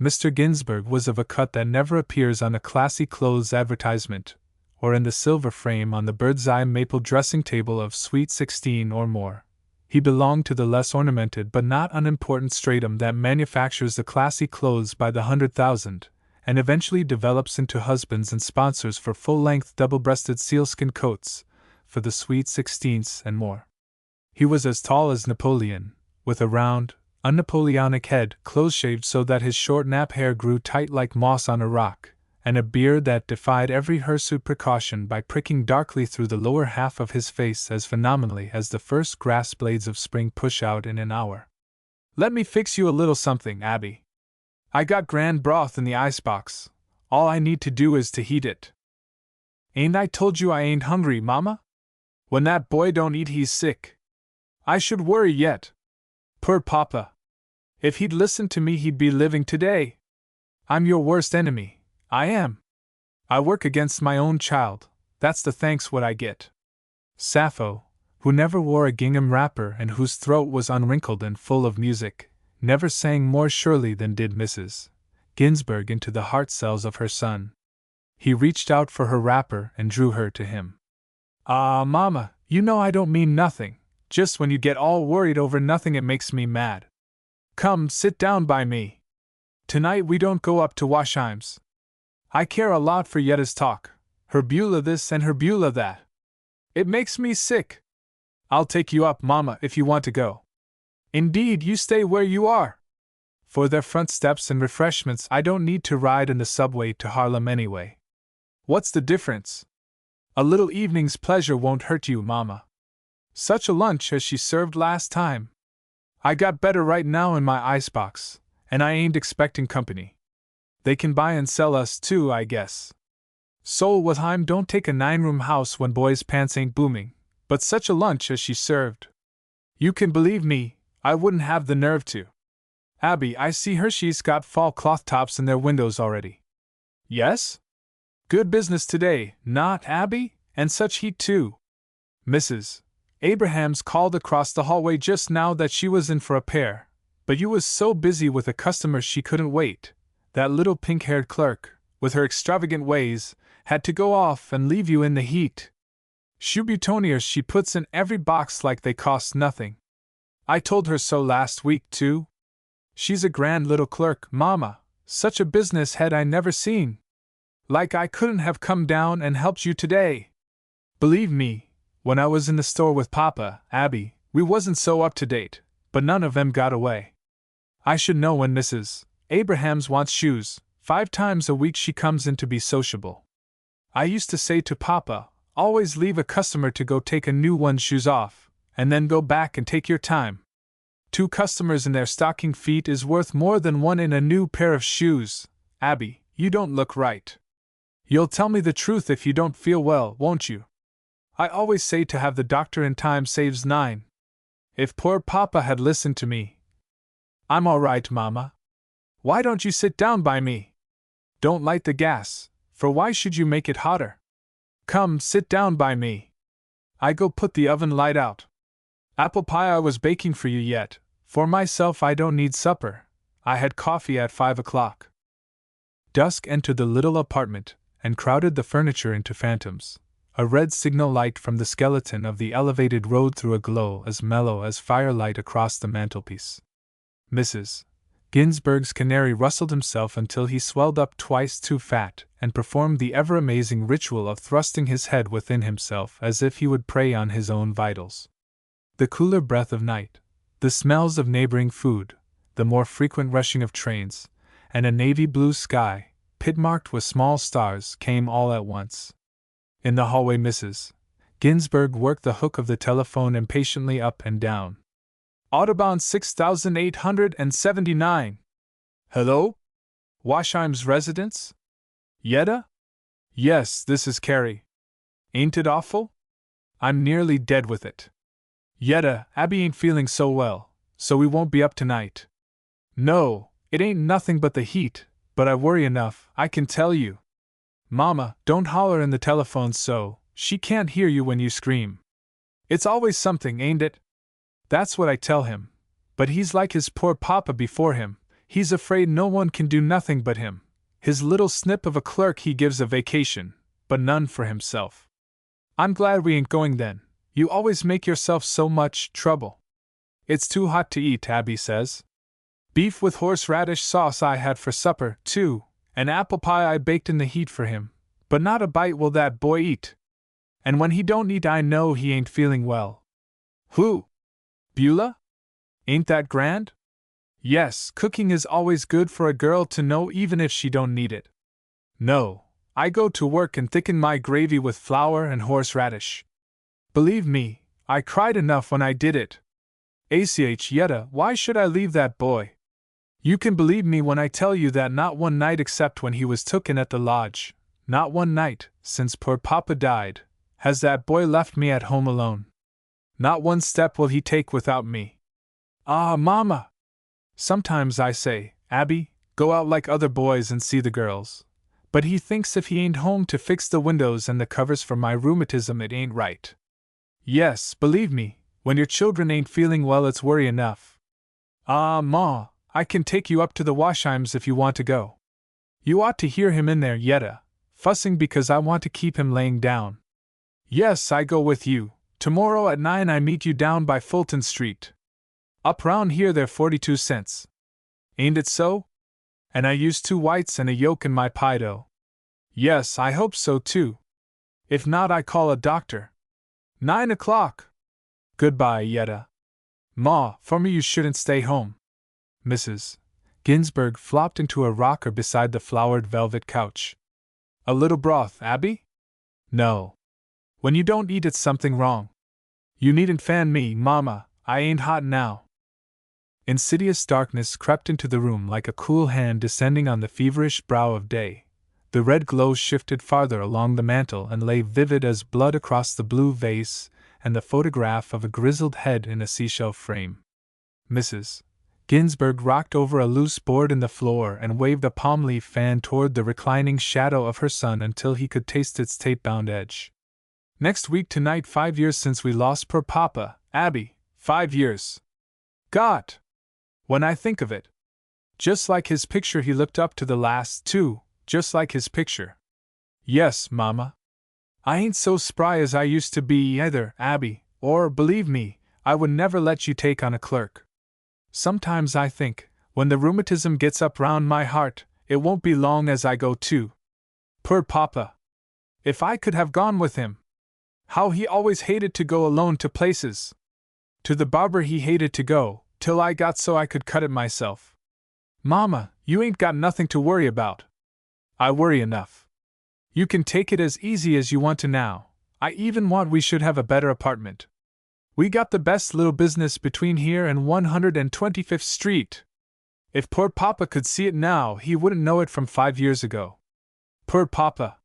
S1: Mr. Ginsberg was of a cut that never appears on a classy clothes advertisement, or in the silver frame on the bird's-eye maple dressing table of Suite 16 or more. He belonged to the less ornamented but not unimportant stratum that manufactures the classy clothes by the 100,000, and eventually develops into husbands and sponsors for full-length double-breasted sealskin coats, for the Sweet Sixteenths and more. He was as tall as Napoleon, with a round, un-Napoleonic head, close-shaved so that his short nap hair grew tight like moss on a rock, and a beard that defied every hirsute precaution by pricking darkly through the lower half of his face as phenomenally as the first grass blades of spring push out in an hour. Let me fix you a little something, Abby. I got grand broth in the icebox. All I need to do is to heat it. Ain't I told you I ain't hungry, Mama? When that boy don't eat he's sick. I should worry yet. Poor Papa. If he'd listened to me he'd be living today. I'm your worst enemy, I am. I work against my own child, that's the thanks what I get. Sappho, who never wore a gingham wrapper and whose throat was unwrinkled and full of music, never sang more surely than did Mrs. Ginsberg into the heart cells of her son. He reached out for her wrapper and drew her to him. Ah, Mama, you know I don't mean nothing. Just when you get all worried over nothing it makes me mad. Come, sit down by me. Tonight we don't go up to Washheim's. I care a lot for Yetta's talk, her Beulah this and her Beulah that. It makes me sick. I'll take you up, Mama, if you want to go. Indeed, you stay where you are. For their front steps and refreshments I don't need to ride in the subway to Harlem anyway. What's the difference? A little evening's pleasure won't hurt you, Mama. Such a lunch as she served last time. I got better right now in my icebox, and I ain't expecting company. They can buy and sell us too, I guess. Solwatheim don't take a 9-room house when boys' pants ain't booming, but such a lunch as she served. You can believe me, I wouldn't have the nerve to. Abby, I see Hershey's got fall cloth tops in their windows already. Yes? Good business today, not, Abby? And such heat too. Mrs. Abrahams called across the hallway just now that she was in for a pair, but you was so busy with a customer she couldn't wait. That little pink-haired clerk, with her extravagant ways, had to go off and leave you in the heat. Shoebutoniers she puts in every box like they cost nothing. I told her so last week, too. She's a grand little clerk, Mama, such a business head I never seen. Like I couldn't have come down and helped you today. Believe me, when I was in the store with Papa, Abby, we wasn't so up to date, but none of them got away. I should know when Mrs. Abrahams wants shoes. 5 times a week she comes in to be sociable. I used to say to Papa, always leave a customer to go take a new one's shoes off, and then go back and take your time. 2 customers in their stocking feet is worth more than 1 in a new pair of shoes. Abby, you don't look right. You'll tell me the truth if you don't feel well, won't you? I always say to have the doctor in time saves 9. If poor Papa had listened to me. I'm all right, Mama. Why don't you sit down by me? Don't light the gas, for why should you make it hotter? Come, sit down by me. I go put the oven light out. Apple pie I was baking for you yet. For myself I don't need supper. I had coffee at 5 o'clock. Dusk entered the little apartment, and crowded the furniture into phantoms. A red signal light from the skeleton of the elevated road threw a glow as mellow as firelight across the mantelpiece. Mrs. Ginsberg's canary rustled himself until he swelled up twice too fat, and performed the ever-amazing ritual of thrusting his head within himself as if he would prey on his own vitals. The cooler breath of night, the smells of neighboring food, the more frequent rushing of trains, and a navy blue sky, pit-marked with small stars, came all at once. In the hallway Mrs. Ginsberg worked the hook of the telephone impatiently up and down. Audiobook 6879. Hello? Washheim's residence? Yetta? Yes, this is Carrie. Ain't it awful? I'm nearly dead with it. Yetta, Abby ain't feeling so well, so we won't be up tonight. No, it ain't nothing but the heat, but I worry enough, I can tell you. Mama, don't holler in the telephone so, she can't hear you when you scream. It's always something, ain't it? That's what I tell him. But he's like his poor papa before him, he's afraid no one can do nothing but him. His little snip of a clerk he gives a vacation, but none for himself. I'm glad we ain't going then, you always make yourself so much trouble. It's too hot to eat, Abby says. Beef with horseradish sauce I had for supper, too, and apple pie I baked in the heat for him, but not a bite will that boy eat. And when he don't eat I know he ain't feeling well. Who? Beulah? Ain't that grand? Yes, cooking is always good for a girl to know even if she don't need it. No, I go to work and thicken my gravy with flour and horseradish. Believe me, I cried enough when I did it. ACH Yetta, why should I leave that boy? You can believe me when I tell you that not one night except when he was tooken at the lodge, not one night, since poor papa died, has that boy left me at home alone. Not one step will he take without me. Ah, Mama! Sometimes I say, Abby, go out like other boys and see the girls. But he thinks if he ain't home to fix the windows and the covers for my rheumatism it ain't right. Yes, believe me, when your children ain't feeling well it's worry enough. Ah, Ma, I can take you up to the Washheims if you want to go. You ought to hear him in there, Yetta, fussing because I want to keep him laying down. Yes, I go with you. Tomorrow at 9 I meet you down by Fulton Street. Up round here they're 42 cents. Ain't it so? And I use 2 whites and a yolk in my pie dough. Yes, I hope so too. If not I call a doctor. 9 o'clock. Goodbye, Yetta. Ma, for me you shouldn't stay home. Mrs. Ginsberg flopped into a rocker beside the flowered velvet couch. A little broth, Abby? No. When you don't eat it's something wrong. You needn't fan me, Mama, I ain't hot now. Insidious darkness crept into the room like a cool hand descending on the feverish brow of day. The red glow shifted farther along the mantel and lay vivid as blood across the blue vase and the photograph of a grizzled head in a seashell frame. Mrs. Ginsberg rocked over a loose board in the floor and waved a palm leaf fan toward the reclining shadow of her son until he could taste its tape-bound edge. Next week tonight 5 years since we lost poor Papa, Abby, 5 years. God! When I think of it. Just like his picture he looked up to the last, too, just like his picture. Yes, Mama. I ain't so spry as I used to be either, Abby, or, believe me, I would never let you take on a clerk. Sometimes I think, when the rheumatism gets up round my heart, it won't be long as I go too. Poor Papa! If I could have gone with him! How he always hated to go alone to places! To the barber he hated to go, till I got so I could cut it myself. Mama, you ain't got nothing to worry about. I worry enough. You can take it as easy as you want to now. I even want we should have a better apartment. We got the best little business between here and 125th Street. If poor Papa could see it now, he wouldn't know it from 5 years ago. Poor Papa!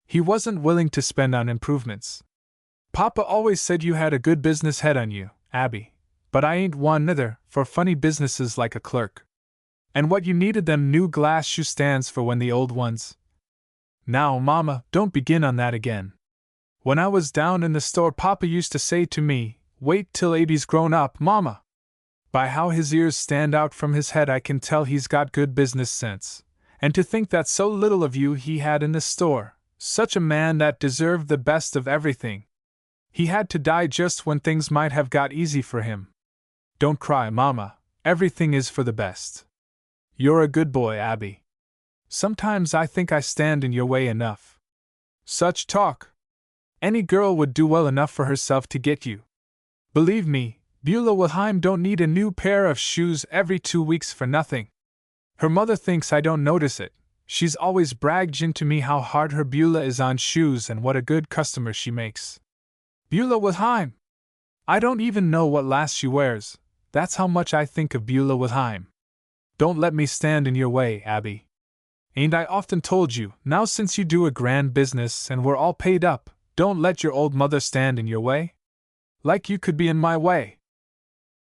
S1: He wasn't willing to spend on improvements. Papa always said you had a good business head on you, Abby. But I ain't one neither for funny businesses like a clerk. And what you needed them new glass shoe stands for when the old ones. Now, Mama, don't begin on that again. When I was down in the store, Papa used to say to me, "Wait till Abe's grown up, Mama." By how his ears stand out from his head, I can tell he's got good business sense. And to think that so little of you he had in the store, such a man that deserved the best of everything. He had to die just when things might have got easy for him. Don't cry, Mama, everything is for the best. You're a good boy, Abby. Sometimes I think I stand in your way enough. Such talk! Any girl would do well enough for herself to get you. Believe me, Beulah Wilhelm don't need a new pair of shoes every 2 weeks for nothing. Her mother thinks I don't notice it. She's always bragged into me how hard her Beulah is on shoes and what a good customer she makes. Beulah Wilhelm! I don't even know what last she wears. That's how much I think of Beulah Wilhelm. Don't let me stand in your way, Abby. Ain't I often told you, now since you do a grand business and we're all paid up, don't let your old mother stand in your way? Like you could be in my way.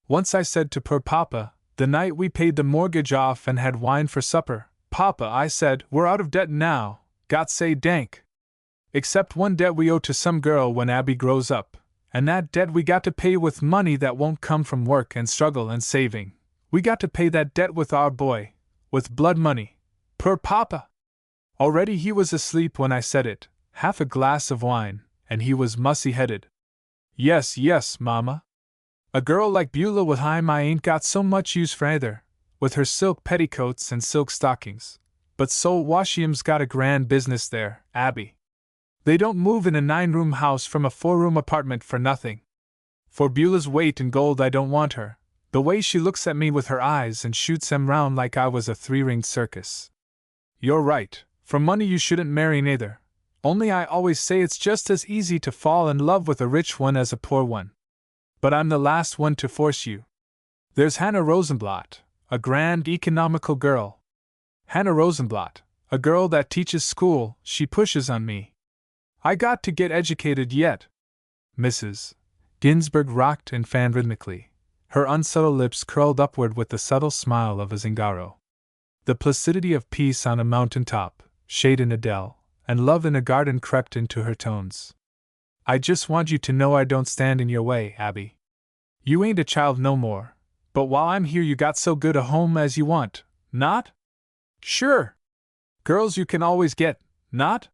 S1: Once I said to poor Papa, the night we paid the mortgage off and had wine for supper, "Papa," I said, "we're out of debt now, God say dank. Except one debt we owe to some girl when Abby grows up, and that debt we got to pay with money that won't come from work and struggle and saving. We got to pay that debt with our boy, with blood money. Poor Papa!" Already he was asleep when I said it, half a glass of wine, and he was mussy-headed. Yes, yes, Mama. A girl like Beulah Wilhelm I ain't got so much use for either, with her silk petticoats and silk stockings. But so Washiam's got a grand business there, Abby. They don't move in a 9-room house from a 4-room apartment for nothing. For Beulah's weight in gold I don't want her, the way she looks at me with her eyes and shoots them round like I was a 3-ringed circus. You're right, for money you shouldn't marry neither. Only I always say it's just as easy to fall in love with a rich one as a poor one. But I'm the last one to force you. There's Hannah Rosenblatt, a grand economical girl. Hannah Rosenblatt, a girl that teaches school, she pushes on me. I got to get educated yet. Mrs. Ginsburg rocked and fanned rhythmically, her unsubtle lips curled upward with the subtle smile of a Zingaro. The placidity of peace on a mountain top, shade in a dell, and love in a garden crept into her tones. I just want you to know I don't stand in your way, Abby. You ain't a child no more, but while I'm here you got so good a home as you want, not? Sure. Girls you can always get, not?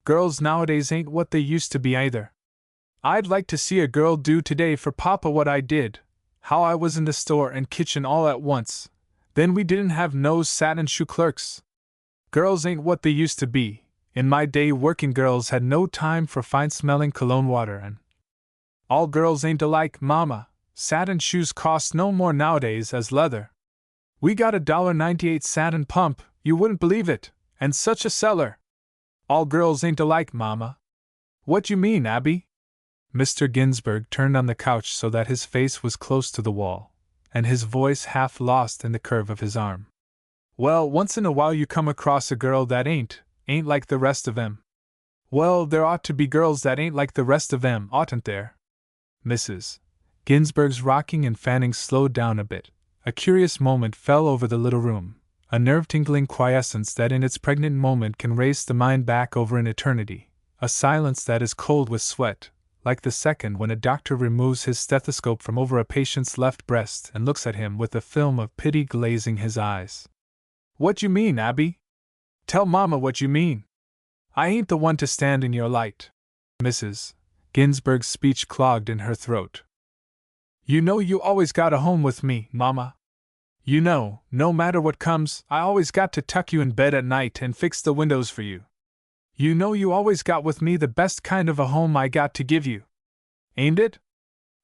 S1: Girls nowadays ain't what they used to be either. I'd like to see a girl do today for Papa what I did, how I was in the store and kitchen all at once. Then we didn't have no satin shoe clerks. Girls ain't what they used to be. In my day working girls had no time for fine-smelling cologne water and all girls ain't alike, Mama. Satin shoes cost no more nowadays as leather. We got $1.98 satin pump, you wouldn't believe it, and such a seller. All girls ain't alike, Mama. What you mean, Abby? Mr. Ginsburg turned on the couch so that his face was close to the wall, and his voice half lost in the curve of his arm. Well, once in a while you come across a girl that ain't like the rest of them. Well, there ought to be girls that ain't like the rest of them, oughtn't there? Mrs. Ginsburg's rocking and fanning slowed down a bit. A curious moment fell over the little room, a nerve-tingling quiescence that in its pregnant moment can race the mind back over an eternity, a silence that is cold with sweat, like the second when a doctor removes his stethoscope from over a patient's left breast and looks at him with a film of pity glazing his eyes. What you mean, Abby? Tell Mama what you mean. I ain't the one to stand in your light. Mrs. Ginsburg's speech clogged in her throat. You know you always got a home with me, Mama. You know, no matter what comes, I always got to tuck you in bed at night and fix the windows for you. You know you always got with me the best kind of a home I got to give you. Ain't it?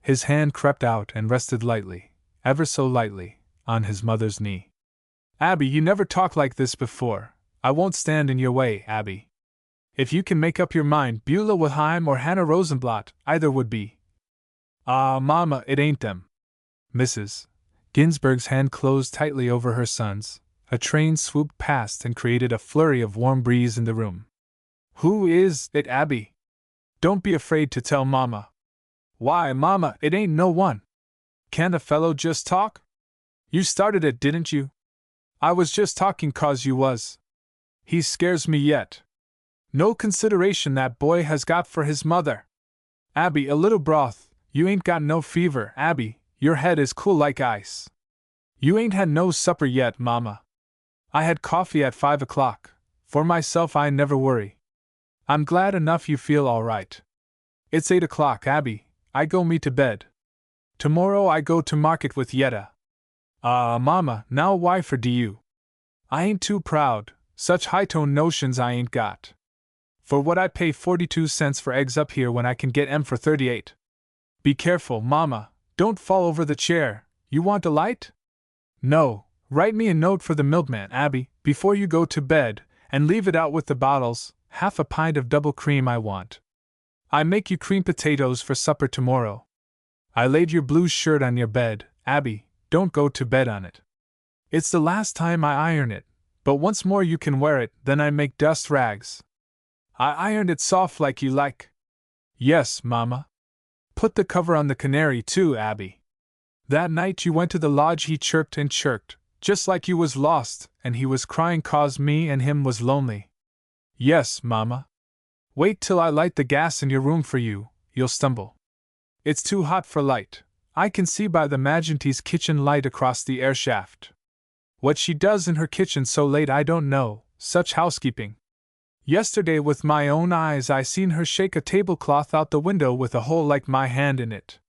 S1: His hand crept out and rested lightly, ever so lightly, on his mother's knee. Abby, you never talked like this before. I won't stand in your way, Abby. If you can make up your mind, Beulah Wilhelm or Hannah Rosenblatt, either would be. Ah, Mama, it ain't them. Mrs. Ginsburg's hand closed tightly over her son's. A train swooped past and created a flurry of warm breeze in the room. Who is it, Abby? Don't be afraid to tell Mama. Why, Mama, it ain't no one. Can't a fellow just talk? You started it, didn't you? I was just talking 'cause you was. He scares me yet. No consideration that boy has got for his mother. Abby, a little broth. You ain't got no fever, Abby. Your head is cool like ice. You ain't had no supper yet, Mama. I had coffee at 5 o'clock. For myself, I never worry. I'm glad enough you feel all right. It's 8 o'clock, Abby. I go me to bed. Tomorrow I go to market with Yetta. Mama, now why for do you? I ain't too proud, such high-toned notions I ain't got. For what I pay 42 cents for eggs up here when I can get 'em for 38. Be careful, Mama, don't fall over the chair. You want a light? No, write me a note for the milkman, Abby, before you go to bed, and leave it out with the bottles. Half a pint of double cream I want. I make you cream potatoes for supper tomorrow. I laid your blue shirt on your bed, Abby, don't go to bed on it. It's the last time I iron it, but once more you can wear it, then I make dust rags. I ironed it soft like you like. Yes, Mama. Put the cover on the canary too, Abby. That night you went to the lodge he chirped and chirped, just like you was lost, and he was crying 'cause me and him was lonely. Yes, Mama. Wait till I light the gas in your room for you, you'll stumble. It's too hot for light. I can see by the Magenty's kitchen light across the air shaft. What she does in her kitchen so late I don't know, such housekeeping. Yesterday with my own eyes I seen her shake a tablecloth out the window with a hole like my hand in it.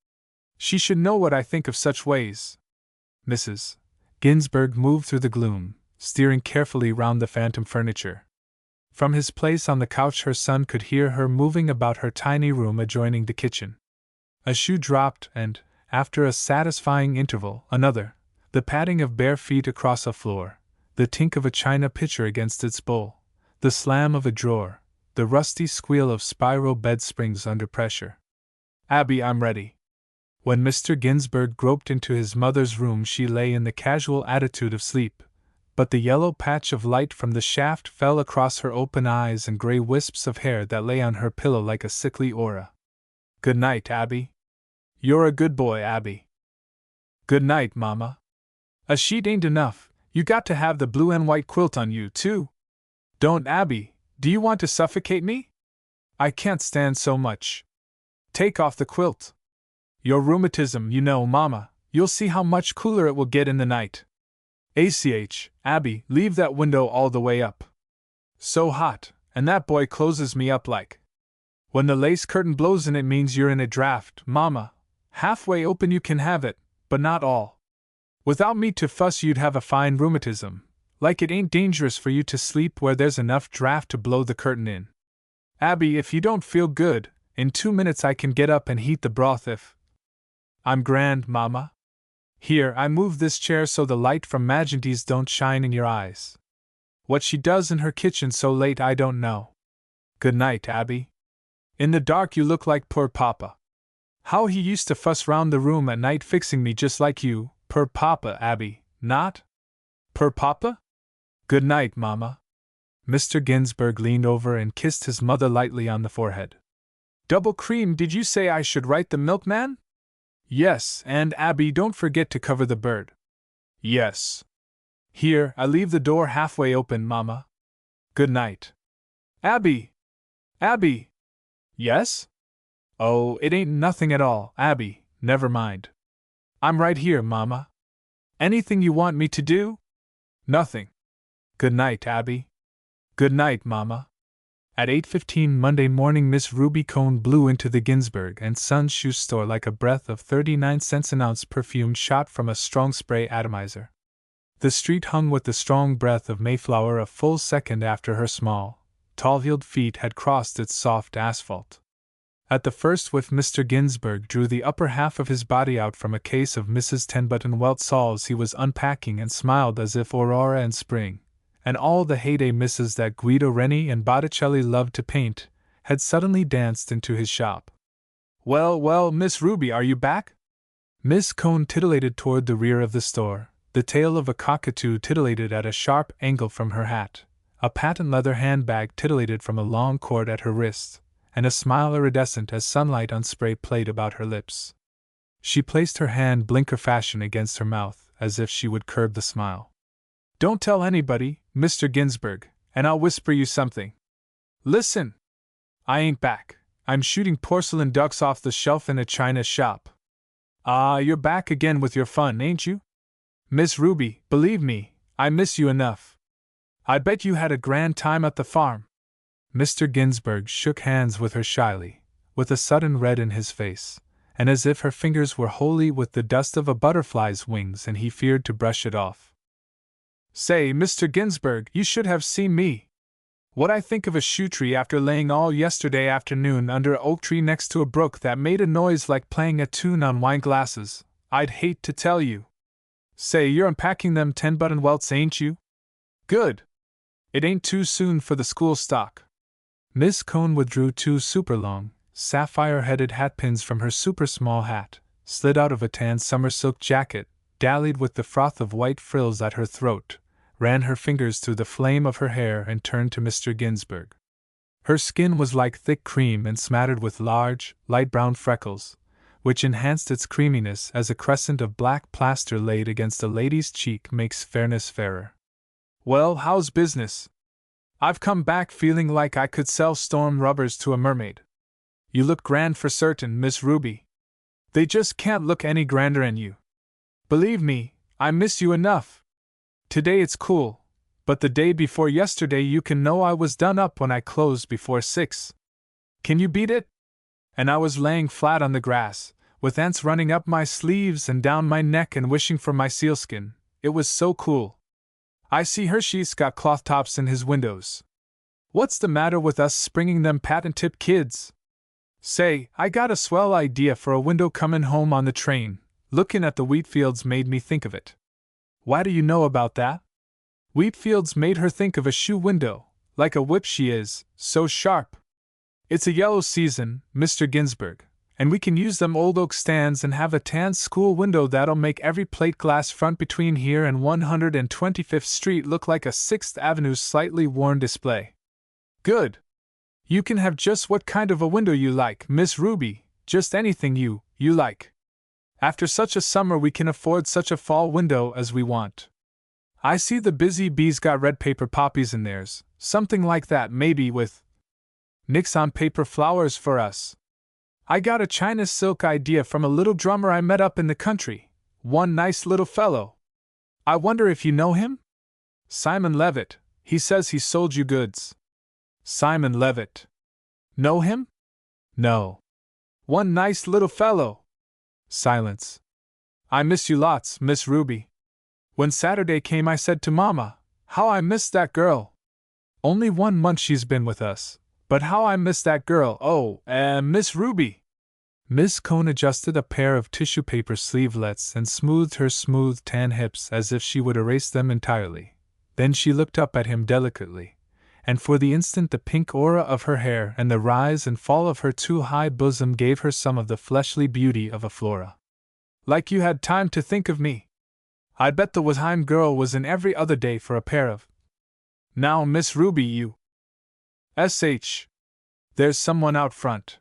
S1: She should know what I think of such ways. Mrs. Ginsburg moved through the gloom, steering carefully round the phantom furniture. From his place on the couch her son could hear her moving about her tiny room adjoining the kitchen. A shoe dropped and, after a satisfying interval, another, the padding of bare feet across a floor, the tink of a china pitcher against its bowl, the slam of a drawer, the rusty squeal of spiral bed springs under pressure. Abby, I'm ready. When Mr. Ginsburg groped into his mother's room she lay in the casual attitude of sleep, but the yellow patch of light from the shaft fell across her open eyes and gray wisps of hair that lay on her pillow like a sickly aura. Good night, Abby. You're a good boy, Abby. Good night, Mama. A sheet ain't enough, you got to have the blue and white quilt on you, too. Don't, Abby, do you want to suffocate me? I can't stand so much. Take off the quilt. Your rheumatism, you know, Mama, you'll see how much cooler it will get in the night. Abby, leave that window all the way up. So hot, and that boy closes me up like. When the lace curtain blows in it means you're in a draft, Mama. Halfway open you can have it, but not all. Without me to fuss you'd have a fine rheumatism, like it ain't dangerous for you to sleep where there's enough draft to blow the curtain in. Abby, if you don't feel good, in 2 minutes I can get up and heat the broth if. I'm grand, Mama. Here, I move this chair so the light from Magenty's don't shine in your eyes. What she does in her kitchen so late I don't know. Good night, Abby. In the dark you look like poor Papa. How he used to fuss round the room at night fixing me just like you, poor Papa, Abby, not? Poor Papa? Good night, Mama. Mr. Ginsburg leaned over and kissed his mother lightly on the forehead. Double cream, did you say I should write the milkman? Yes, and Abby, don't forget to cover the bird. Yes. Here, I leave the door halfway open, Mama. Good night. Abby! Abby! Yes? Oh, it ain't nothing at all, Abby, never mind. I'm right here, Mama. Anything you want me to do? Nothing. Good night, Abby. Good night, Mama. At 8:15 Monday morning Miss Ruby Cone blew into the Ginsburg and Sons shoe store like a breath of 39 cents an ounce perfume shot from a strong spray atomizer. The street hung with the strong breath of Mayflower a full second after her small, tall-heeled feet had crossed its soft asphalt. At the first whiff Mr. Ginsburg drew the upper half of his body out from a case of Mrs. Tenbutton Welt Sauls he was unpacking and smiled as if Aurora and Spring, and all the heyday misses that Guido Reni and Botticelli loved to paint, had suddenly danced into his shop. Well, Miss Ruby, are you back? Miss Cone titillated toward the rear of the store. The tail of a cockatoo titillated at a sharp angle from her hat. A patent leather handbag titillated from a long cord at her wrist, and a smile iridescent as sunlight on spray played about her lips. She placed her hand blinker fashion against her mouth, as if she would curb the smile. Don't tell anybody, Mr. Ginsburg, and I'll whisper you something. Listen! I ain't back. I'm shooting porcelain ducks off the shelf in a china shop. Ah, you're back again with your fun, ain't you? Miss Ruby, believe me, I miss you enough. I bet you had a grand time at the farm. Mr. Ginsburg shook hands with her shyly, with a sudden red in his face, and as if her fingers were wholly with the dust of a butterfly's wings and he feared to brush it off. Say, Mr. Ginsburg, you should have seen me. What I think of a shoe tree after laying all yesterday afternoon under an oak tree next to a brook that made a noise like playing a tune on wine glasses, I'd hate to tell you. Say, you're unpacking them 10-button welts, ain't you? Good. It ain't too soon for the school stock. Miss Cone withdrew 2 super-long, sapphire-headed hatpins from her super-small hat, slid out of a tan summer silk jacket, dallied with the froth of white frills at her throat, ran her fingers through the flame of her hair and turned to Mr. Ginsburg. Her skin was like thick cream and smattered with large, light brown freckles, which enhanced its creaminess as a crescent of black plaster laid against a lady's cheek makes fairness fairer. Well, how's business? I've come back feeling like I could sell storm rubbers to a mermaid. You look grand for certain, Miss Ruby. They just can't look any grander than you. Believe me, I miss you enough. Today it's cool, but the day before yesterday you can know I was done up when I closed before 6. Can you beat it? And I was laying flat on the grass, with ants running up my sleeves and down my neck and wishing for my sealskin. It was so cool. I see Hershey's got cloth tops in his windows. What's the matter with us springing them patent-tip kids? Say, I got a swell idea for a window comin' home on the train. Lookin' at the wheat fields made me think of it. Why do you know about that? Wheatfields made her think of a shoe window, like a whip she is, so sharp. It's a yellow season, Mr. Ginsburg, and we can use them old oak stands and have a tan school window that'll make every plate glass front between here and 125th Street look like a 6th Avenue slightly worn display. Good. You can have just what kind of a window you like, Miss Ruby, just anything you like. After such a summer we can afford such a fall window as we want. I see the busy bees got red paper poppies in theirs, something like that maybe with nix on paper flowers for us. I got a China silk idea from a little drummer I met up in the country, one nice little fellow. I wonder if you know him? Simon Levitt, he says he sold you goods. Simon Levitt. Know him? No. One nice little fellow. Silence. I miss you lots, Miss Ruby. When Saturday came I said to Mama, how I miss that girl. Only 1 month she's been with us, but how I miss that girl, oh, Miss Ruby. Miss Cone adjusted a pair of tissue paper sleevelets and smoothed her smooth tan hips as if she would erase them entirely. Then she looked up at him delicately, and for the instant the pink aura of her hair and the rise and fall of her too high bosom gave her some of the fleshly beauty of a flora. Like you had time to think of me. I'd bet the Washeim girl was in every other day for a pair of. Now, Miss Ruby, you. S.H. There's someone out front.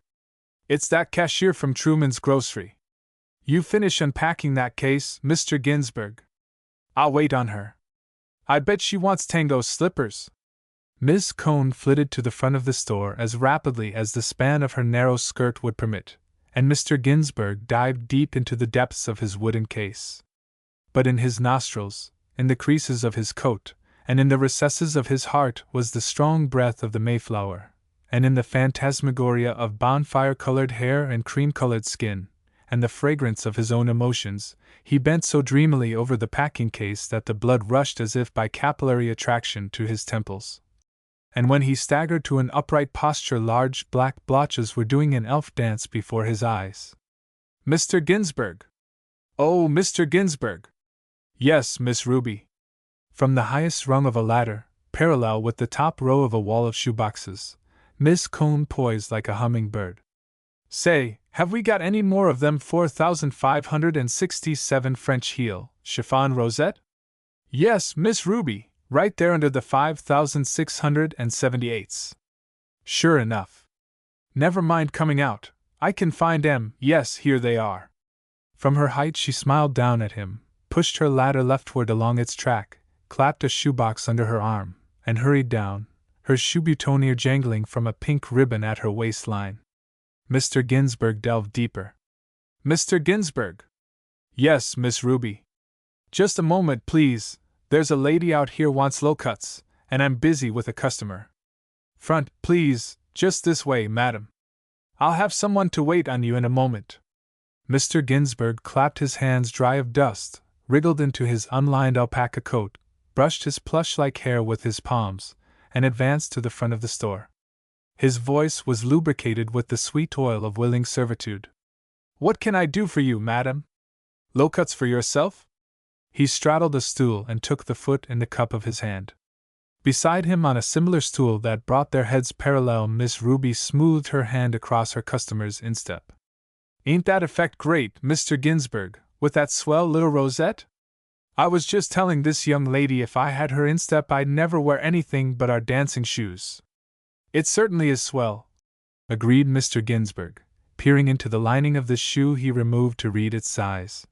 S1: It's that cashier from Truman's Grocery. You finish unpacking that case, Mr. Ginsburg. I'll wait on her. I bet she wants Tango's slippers. Miss Cone flitted to the front of the store as rapidly as the span of her narrow skirt would permit, and Mr. Ginsburg dived deep into the depths of his wooden case. But in his nostrils, in the creases of his coat, and in the recesses of his heart was the strong breath of the Mayflower, and in the phantasmagoria of bonfire-colored hair and cream-colored skin, and the fragrance of his own emotions, he bent so dreamily over the packing case that the blood rushed as if by capillary attraction to his temples. And when he staggered to an upright posture large black blotches were doing an elf dance before his eyes. Mr. Ginsburg! Oh, Mr. Ginsburg! Yes, Miss Ruby. From the highest rung of a ladder, parallel with the top row of a wall of shoeboxes, Miss Cone poised like a hummingbird. Say, have we got any more of them 4,567 French heel, chiffon rosette? Yes, Miss Ruby. Right there under the 5,678s. Sure enough. Never mind coming out, I can find 'em, yes, here they are. From her height she smiled down at him, pushed her ladder leftward along its track, clapped a shoebox under her arm, and hurried down, her shoe boutonniere jangling from a pink ribbon at her waistline. Mr. Ginsberg delved deeper. Mr. Ginsberg? Yes, Miss Ruby. Just a moment, please. There's a lady out here wants low cuts, and I'm busy with a customer. Front, please, just this way, madam. I'll have someone to wait on you in a moment. Mr. Ginsberg clapped his hands dry of dust, wriggled into his unlined alpaca coat, brushed his plush-like hair with his palms, and advanced to the front of the store. His voice was lubricated with the sweet oil of willing servitude. What can I do for you, madam? Low cuts for yourself? He straddled a stool and took the foot in the cup of his hand. Beside him on a similar stool that brought their heads parallel, Miss Ruby smoothed her hand across her customer's instep. Ain't that effect great, Mr. Ginsberg, with that swell little rosette? I was just telling this young lady if I had her instep I'd never wear anything but our dancing shoes. It certainly is swell, agreed Mr. Ginsberg, peering into the lining of the shoe he removed to read its size.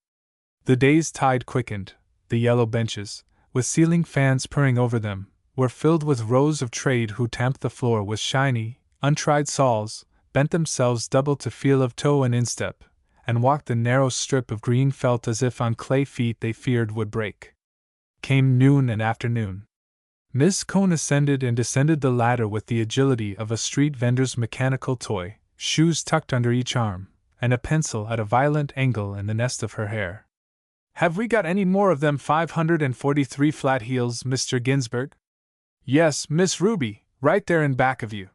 S1: The day's tide quickened. The yellow benches, with ceiling fans purring over them, were filled with rows of trade who tamped the floor with shiny, untried soles, bent themselves double to feel of toe and instep, and walked the narrow strip of green felt as if on clay feet they feared would break. Came noon and afternoon. Miss Cone ascended and descended the ladder with the agility of a street vendor's mechanical toy, shoes tucked under each arm, and a pencil at a violent angle in the nest of her hair. Have we got any more of them 543 flat heels, Mr. Ginsberg? Yes, Miss Ruby, right there in back of you.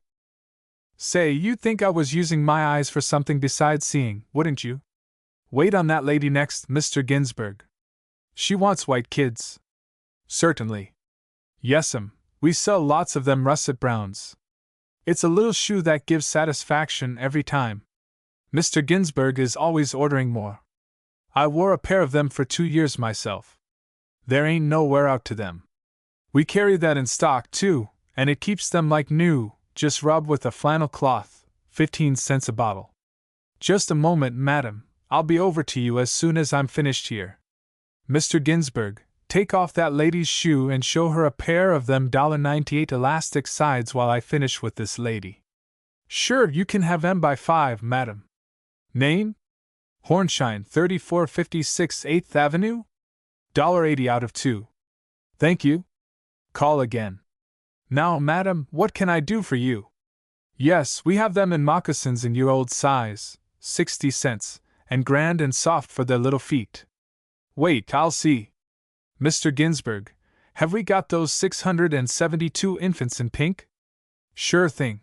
S1: Say, you'd think I was using my eyes for something besides seeing, wouldn't you? Wait on that lady next, Mr. Ginsberg. She wants white kids. Certainly. Yes'm, we sell lots of them russet browns. It's a little shoe that gives satisfaction every time. Mr. Ginsberg is always ordering more. I wore a pair of them for 2 years myself. There ain't no wear out to them. We carry that in stock, too, and it keeps them like new, just rubbed with a flannel cloth, 15 cents a bottle. Just a moment, madam, I'll be over to you as soon as I'm finished here. Mr. Ginsberg, take off that lady's shoe and show her a pair of them $1.98 elastic sides while I finish with this lady. Sure, you can have them by 5, madam. Name? Hornshine, 3456 8th Avenue? $1.80 out of 2. Thank you. Call again. Now, madam, what can I do for you? Yes, we have them in moccasins in your old size, 60 cents, and grand and soft for their little feet. Wait, I'll see. Mr. Ginsberg, have we got those 672 infants in pink? Sure thing.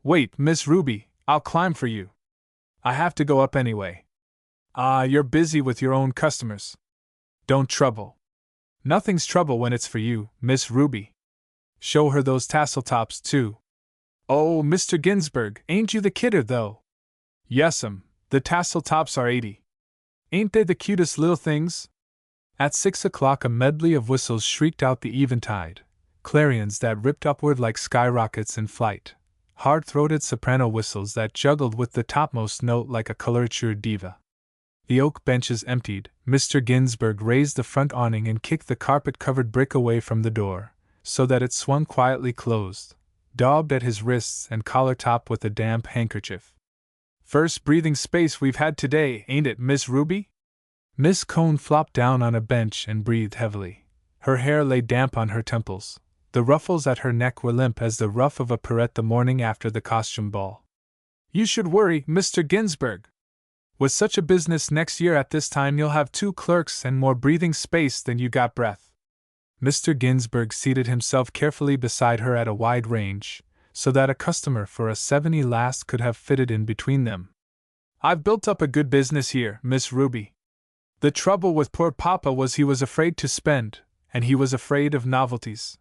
S1: Wait, Miss Ruby, I'll climb for you. I have to go up anyway. You're busy with your own customers. Don't trouble. Nothing's trouble when it's for you, Miss Ruby. Show her those tassel tops, too. Oh, Mr. Ginsberg, ain't you the kidder, though? Yes'm, the tassel tops are 80. Ain't they the cutest little things? At 6 o'clock a medley of whistles shrieked out the eventide, clarions that ripped upward like skyrockets in flight, hard-throated soprano whistles that juggled with the topmost note like a colorature diva. The oak benches emptied. Mr. Ginsberg raised the front awning and kicked the carpet-covered brick away from the door, so that it swung quietly closed, daubed at his wrists and collar top with a damp handkerchief. First breathing space we've had today, ain't it, Miss Ruby? Miss Cone flopped down on a bench and breathed heavily. Her hair lay damp on her temples. The ruffles at her neck were limp as the ruff of a parrot the morning after the costume ball. You should worry, Mr. Ginsberg. With such a business next year at this time you'll have 2 clerks and more breathing space than you got breath. Mr. Ginsberg seated himself carefully beside her at a wide range, so that a customer for a 70 last could have fitted in between them. I've built up a good business here, Miss Ruby. The trouble with poor Papa was he was afraid to spend, and he was afraid of novelties.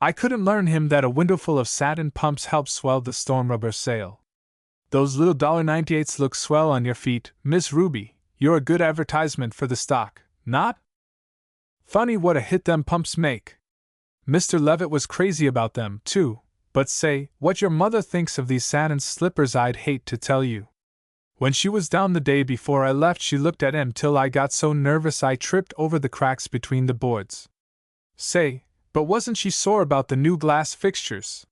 S1: I couldn't learn him that a windowful of satin pumps helps swell the storm rubber sail. Those little $1.98s look swell on your feet, Miss Ruby. You're a good advertisement for the stock, not? Funny what a hit them pumps make. Mr. Levitt was crazy about them, too, but say, what your mother thinks of these satin slippers I'd hate to tell you. When she was down the day before I left, she looked at him till I got so nervous I tripped over the cracks between the boards. Say, but wasn't she sore about the new glass fixtures?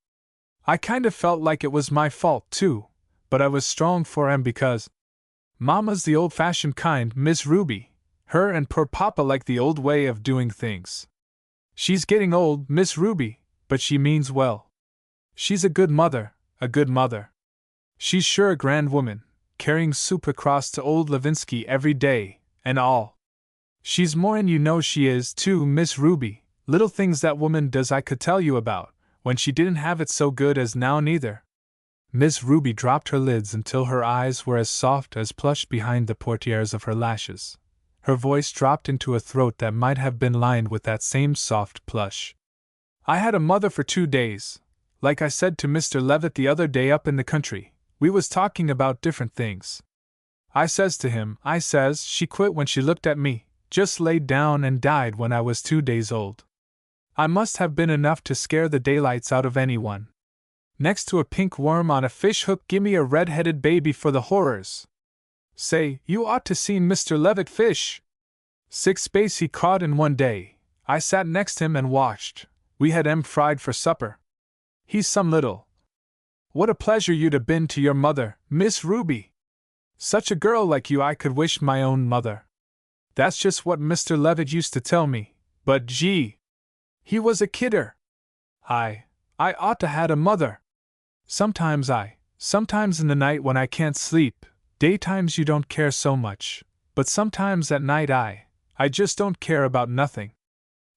S1: I kind of felt like it was my fault, too, but I was strong for him because Mama's the old-fashioned kind, Miss Ruby. Her and poor Papa like the old way of doing things. She's getting old, Miss Ruby, but she means well. She's a good mother, a good mother. She's sure a grand woman, carrying soup across to old Levinsky every day, and all. She's more'n you know she is, too, Miss Ruby. Little things that woman does I could tell you about, when she didn't have it so good as now neither. Miss Ruby dropped her lids until her eyes were as soft as plush behind the portieres of her lashes. Her voice dropped into a throat that might have been lined with that same soft plush. I had a mother for 2 days. Like I said to Mr. Levitt the other day up in the country, we was talking about different things. I says to him, I says, she quit when she looked at me, just laid down and died when I was 2 days old. I must have been enough to scare the daylights out of anyone. Next to a pink worm on a fish hook, gimme a red-headed baby for the horrors. Say, you ought to seen Mr. Levitt fish. 6 space he caught in one day. I sat next him and watched. We had 'em fried for supper. He's some little. What a pleasure you'd have been to your mother, Miss Ruby. Such a girl like you I could wish my own mother. That's just what Mr. Levitt used to tell me, but gee, he was a kidder. I ought to had a mother. Sometimes in the night when I can't sleep, daytimes you don't care so much, but sometimes at night I just don't care about nothing.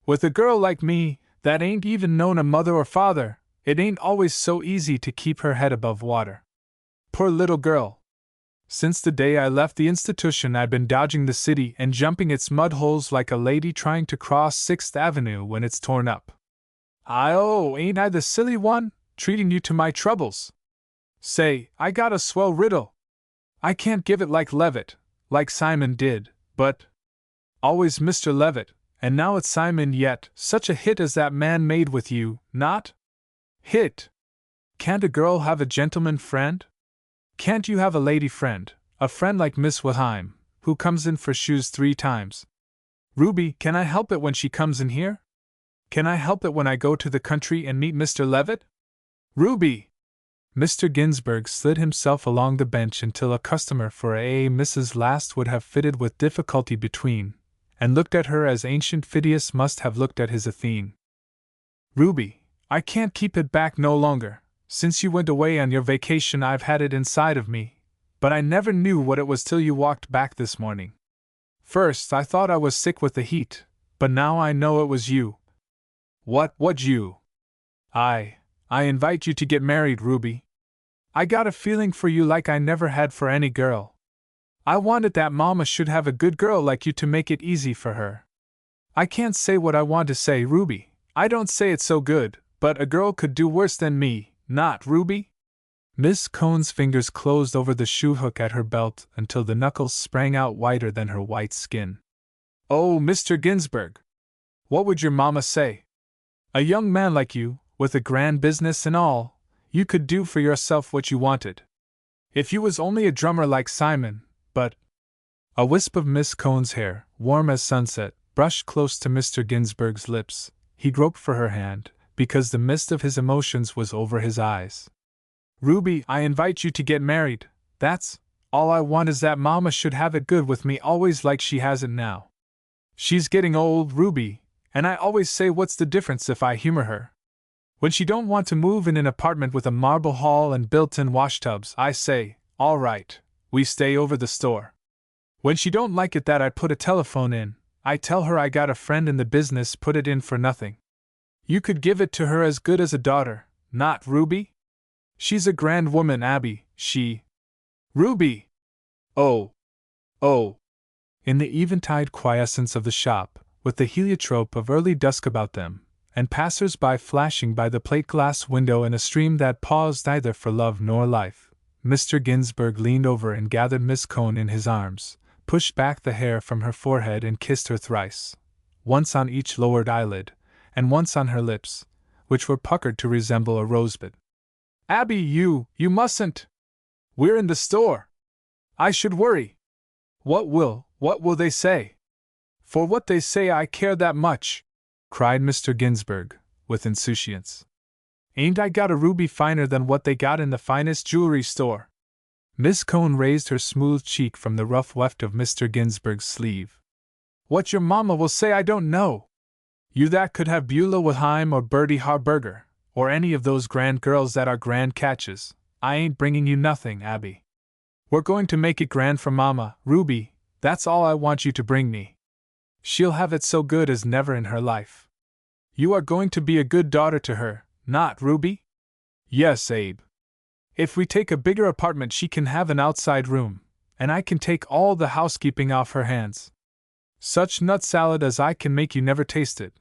S1: With a girl like me, that ain't even known a mother or father, it ain't always so easy to keep her head above water. Poor little girl. Since the day I left the institution I'd been dodging the city and jumping its mud holes like a lady trying to cross 6th Avenue when it's torn up. Ain't I the silly one, treating you to my troubles? Say, I got a swell riddle. I can't give it like Levitt, like Simon did, but always Mr. Levitt, and now it's Simon yet, such a hit as that man made with you, not? Hit. Can't a girl have a gentleman friend? Can't you have a lady friend, a friend like Miss Wilhelm, who comes in for shoes 3 times? Ruby, can I help it when she comes in here? Can I help it when I go to the country and meet Mr. Levitt? Ruby! Mr. Ginsberg slid himself along the bench until a customer for a Mrs. Last would have fitted with difficulty between, and looked at her as ancient Phidias must have looked at his Athene. Ruby, I can't keep it back no longer. Since you went away on your vacation I've had it inside of me, but I never knew what it was till you walked back this morning. First I thought I was sick with the heat, but now I know it was you. What you? I invite you to get married, Ruby. I got a feeling for you like I never had for any girl. I wanted that Mama should have a good girl like you to make it easy for her. I can't say what I want to say, Ruby. I don't say it's so good, but a girl could do worse than me. Not, Ruby? Miss Cohn's fingers closed over the shoe hook at her belt until the knuckles sprang out whiter than her white skin. Oh, Mr. Ginsberg! What would your mama say? A young man like you, with a grand business and all, you could do for yourself what you wanted. If you was only a drummer like Simon, but... A wisp of Miss Cohn's hair, warm as sunset, brushed close to Mr. Ginsberg's lips. He groped for her hand, because the mist of his emotions was over his eyes. Ruby, I invite you to get married. That's all I want is that Mama should have it good with me always like she has it now. She's getting old, Ruby, and I always say what's the difference if I humor her. When she don't want to move in an apartment with a marble hall and built-in washtubs, I say, all right, we stay over the store. When she don't like it that I put a telephone in, I tell her I got a friend in the business put it in for nothing. You could give it to her as good as a daughter, not, Ruby? She's a grand woman, Abby, she... Ruby! Oh! In the eventide quiescence of the shop, with the heliotrope of early dusk about them, and passers-by flashing by the plate-glass window in a stream that paused neither for love nor life, Mr. Ginsberg leaned over and gathered Miss Cohn in his arms, pushed back the hair from her forehead and kissed her thrice, once on each lowered eyelid, and once on her lips, which were puckered to resemble a rosebud. Abby, you mustn't! We're in the store! I should worry. What will they say? For what they say I care that much, cried Mr. Ginsburg, with insouciance. Ain't I got a ruby finer than what they got in the finest jewelry store? Miss Cohn raised her smooth cheek from the rough weft of Mr. Ginsburg's sleeve. What your mamma will say I don't know. You that could have Beulah Wilhelm or Bertie Harburger, or any of those grand girls that are grand catches. I ain't bringing you nothing, Abby. We're going to make it grand for Mama, Ruby, that's all I want you to bring me. She'll have it so good as never in her life. You are going to be a good daughter to her, not Ruby? Yes, Abe. If we take a bigger apartment she can have an outside room, and I can take all the housekeeping off her hands. Such nut salad as I can make you never taste it,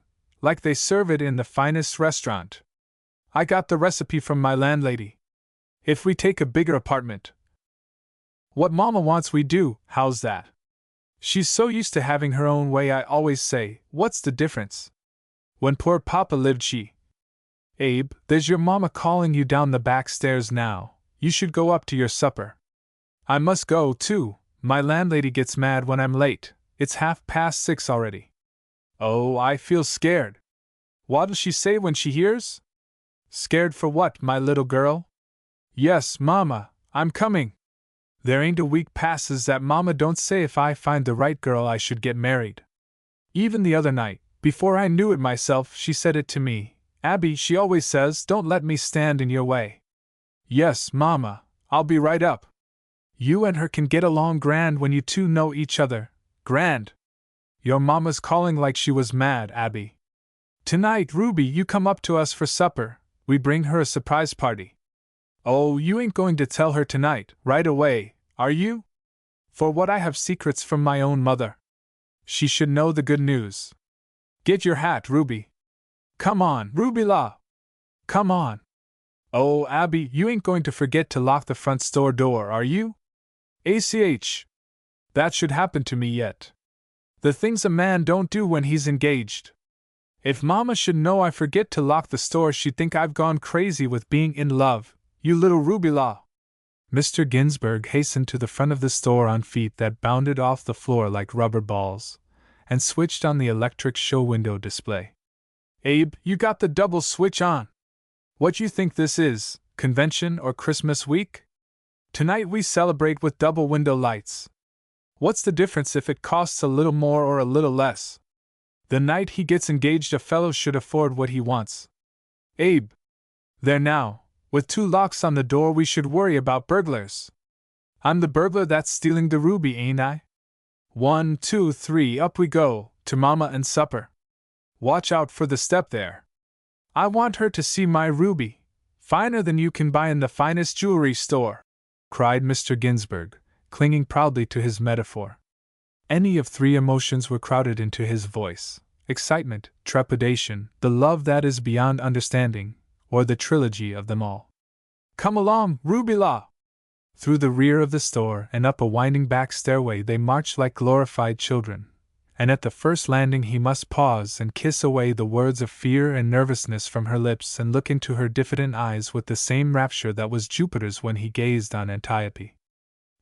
S1: like they serve it in the finest restaurant. I got the recipe from my landlady. If we take a bigger apartment, what Mama wants we do, how's that? She's so used to having her own way I always say, what's the difference? When poor Papa lived Abe, there's your Mama calling you down the back stairs now, you should go up to your supper. I must go, too, my landlady gets mad when I'm late, it's 6:30 already. Oh, I feel scared. What'll she say when she hears? Scared for what, my little girl? Yes, Mama, I'm coming. There ain't a week passes that Mama don't say if I find the right girl I should get married. Even the other night, before I knew it myself, she said it to me. Abby, she always says, don't let me stand in your way. Yes, Mama, I'll be right up. You and her can get along grand when you two know each other. Grand. Your Mama's calling like she was mad, Abby. Tonight, Ruby, you come up to us for supper. We bring her a surprise party. Oh, you ain't going to tell her tonight, right away, are you? For what I have secrets from my own mother. She should know the good news. Get your hat, Ruby. Come on, Ruby La. Come on. Oh, Abby, you ain't going to forget to lock the front store door, are you? ACH. That should happen to me yet. The things a man don't do when he's engaged. If Mama should know I forget to lock the store, she'd think I've gone crazy with being in love, you little Ruby La. Mr. Ginsburg hastened to the front of the store on feet that bounded off the floor like rubber balls, and switched on the electric show window display. Abe, you got the double switch on. What you think this is, convention or Christmas week? Tonight we celebrate with double window lights. What's the difference if it costs a little more or a little less? The night he gets engaged, a fellow should afford what he wants. Abe. There now, with 2 locks on the door we should worry about burglars. I'm the burglar that's stealing the ruby, ain't I? 1, 2, 3, up we go, to Mama and supper. Watch out for the step there. I want her to see my ruby, finer than you can buy in the finest jewelry store, cried Mr. Ginsburg, clinging proudly to his metaphor. Any of 3 emotions were crowded into his voice: excitement, trepidation, the love that is beyond understanding, or the trilogy of them all. Come along, Ruby La! Through the rear of the store and up a winding back stairway they marched like glorified children, and at the first landing he must pause and kiss away the words of fear and nervousness from her lips and look into her diffident eyes with the same rapture that was Jupiter's when he gazed on Antiope.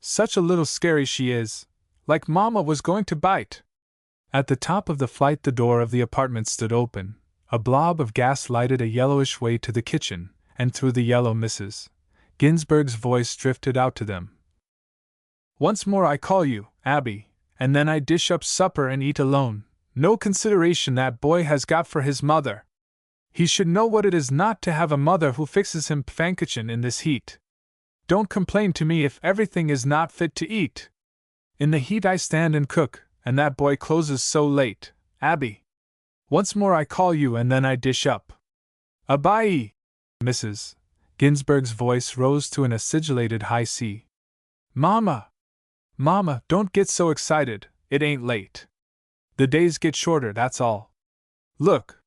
S1: Such a little scary she is, like Mama was going to bite. At the top of the flight the door of the apartment stood open, a blob of gas lighted a yellowish way to the kitchen, and through the yellow Mrs. Ginsburg's voice drifted out to them. Once more I call you, Abby, and then I dish up supper and eat alone. No consideration that boy has got for his mother. He should know what it is not to have a mother who fixes him pfankitchen in this heat. Don't complain to me if everything is not fit to eat. In the heat I stand and cook, and that boy closes so late, Abby. Once more I call you and then I dish up. Abai! Mrs. Ginsburg's voice rose to an acidulated high C. Mama! Mama, don't get so excited, it ain't late. The days get shorter, that's all. Look!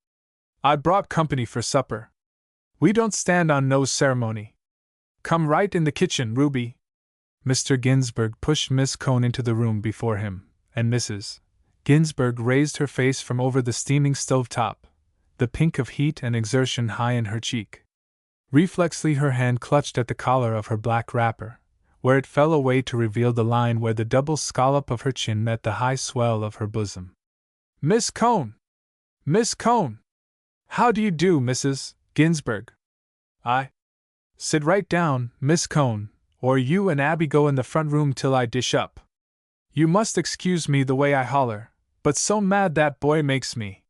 S1: I brought company for supper. We don't stand on no ceremony. Come right in the kitchen, Ruby. Mr. Ginsburg pushed Miss Cohn into the room before him, and Mrs. Ginsburg raised her face from over the steaming stove top, the pink of heat and exertion high in her cheek. Reflexly her hand clutched at the collar of her black wrapper, where it fell away to reveal the line where the double scallop of her chin met the high swell of her bosom. "Miss Cone! Miss Cone! How do you do, Mrs. Ginsburg? Sit right down, Miss Cone, or you and Abby go in the front room till I dish up. You must excuse me the way I holler, but so mad that boy makes me.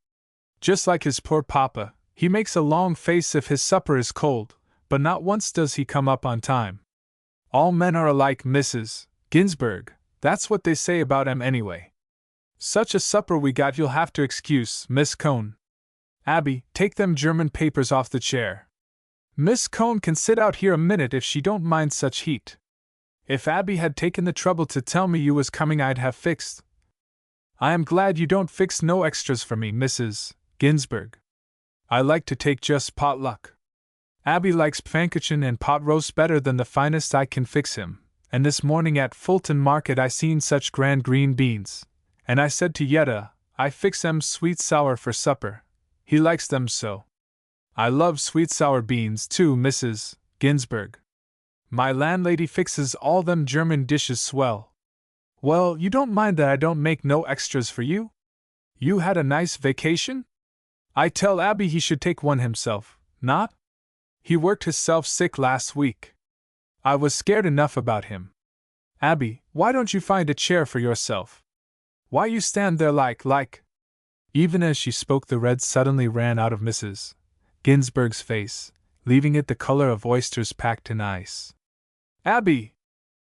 S1: Just like his poor papa, he makes a long face if his supper is cold, but not once does he come up on time. All men are alike, Mrs. Ginsburg, that's what they say about 'em anyway. Such a supper we got you'll have to excuse, Miss Cone. Abby, take them German papers off the chair. Miss Cone can sit out here a minute if she don't mind such heat. If Abby had taken the trouble to tell me you was coming I'd have fixed. I am glad you don't fix no extras for me, Mrs. Ginsburg. I like to take just potluck. Abby likes pfannkuchen and pot roast better than the finest I can fix him, and this morning at Fulton Market I seen such grand green beans, and I said to Yetta, I fix them sweet sour for supper. He likes them so. I love sweet sour beans too, Mrs. Ginsburg. My landlady fixes all them German dishes swell. Well, you don't mind that I don't make no extras for you? You had a nice vacation? I tell Abby he should take one himself, not? He worked hisself sick last week. I was scared enough about him. Abby, why don't you find a chair for yourself? Why you stand there like? Even as she spoke the red suddenly ran out of Mrs. Ginsburg's face, leaving it the color of oysters packed in ice. Abby!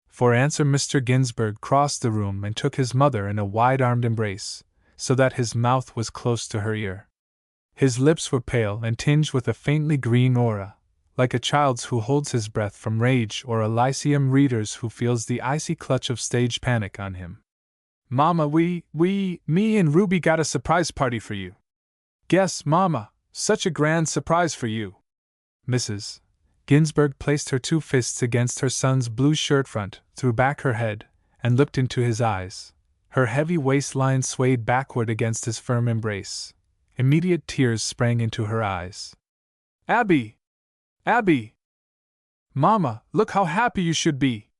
S1: For answer Mr. Ginsburg crossed the room and took his mother in a wide-armed embrace, so that his mouth was close to her ear. His lips were pale and tinged with a faintly green aura, like a child's who holds his breath from rage or a lyceum reader's who feels the icy clutch of stage panic on him. Mama, me and Ruby got a surprise party for you. Guess, Mama, such a grand surprise for you. Mrs. Ginsburg placed her two fists against her son's blue shirt front, threw back her head, and looked into his eyes. Her heavy waistline swayed backward against his firm embrace. Immediate tears sprang into her eyes. Abby! Abby! Mama, look how happy you should be!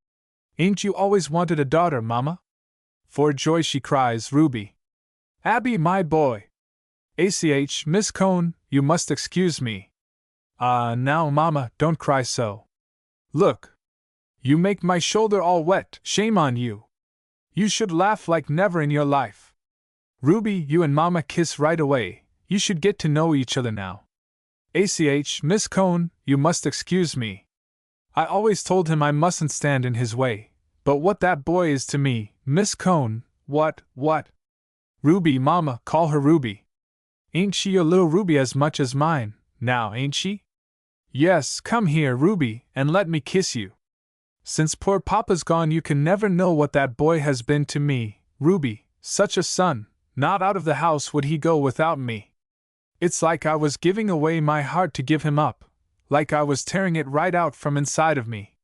S1: Ain't you always wanted a daughter, Mama? For joy she cries, Ruby. Abby, my boy! ACH, Miss Cone, you must excuse me. Now, Mama, don't cry so. Look! You make my shoulder all wet, shame on you! You should laugh like never in your life. Ruby, you and Mama kiss right away, you should get to know each other now. ACH, Miss Cone, you must excuse me. I always told him I mustn't stand in his way, but what that boy is to me, Miss Cone, what? Ruby, Mama, call her Ruby. Ain't she your little Ruby as much as mine, now ain't she? Yes, come here, Ruby, and let me kiss you. Since poor Papa's gone you can never know what that boy has been to me, Ruby, such a son, not out of the house would he go without me. It's like I was giving away my heart to give him up, like I was tearing it right out from inside of me.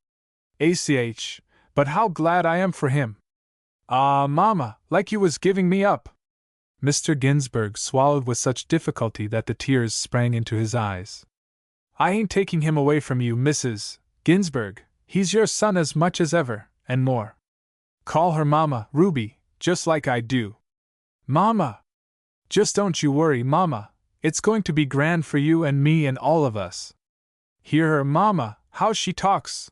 S1: ACH, but how glad I am for him. Mama, like you was giving me up. Mr. Ginsburg swallowed with such difficulty that the tears sprang into his eyes. I ain't taking him away from you, Mrs. Ginsburg, he's your son as much as ever, and more. Call her Mama, Ruby, just like I do. Mama! Just don't you worry, Mama, it's going to be grand for you and me and all of us. Hear her, Mama, how she talks.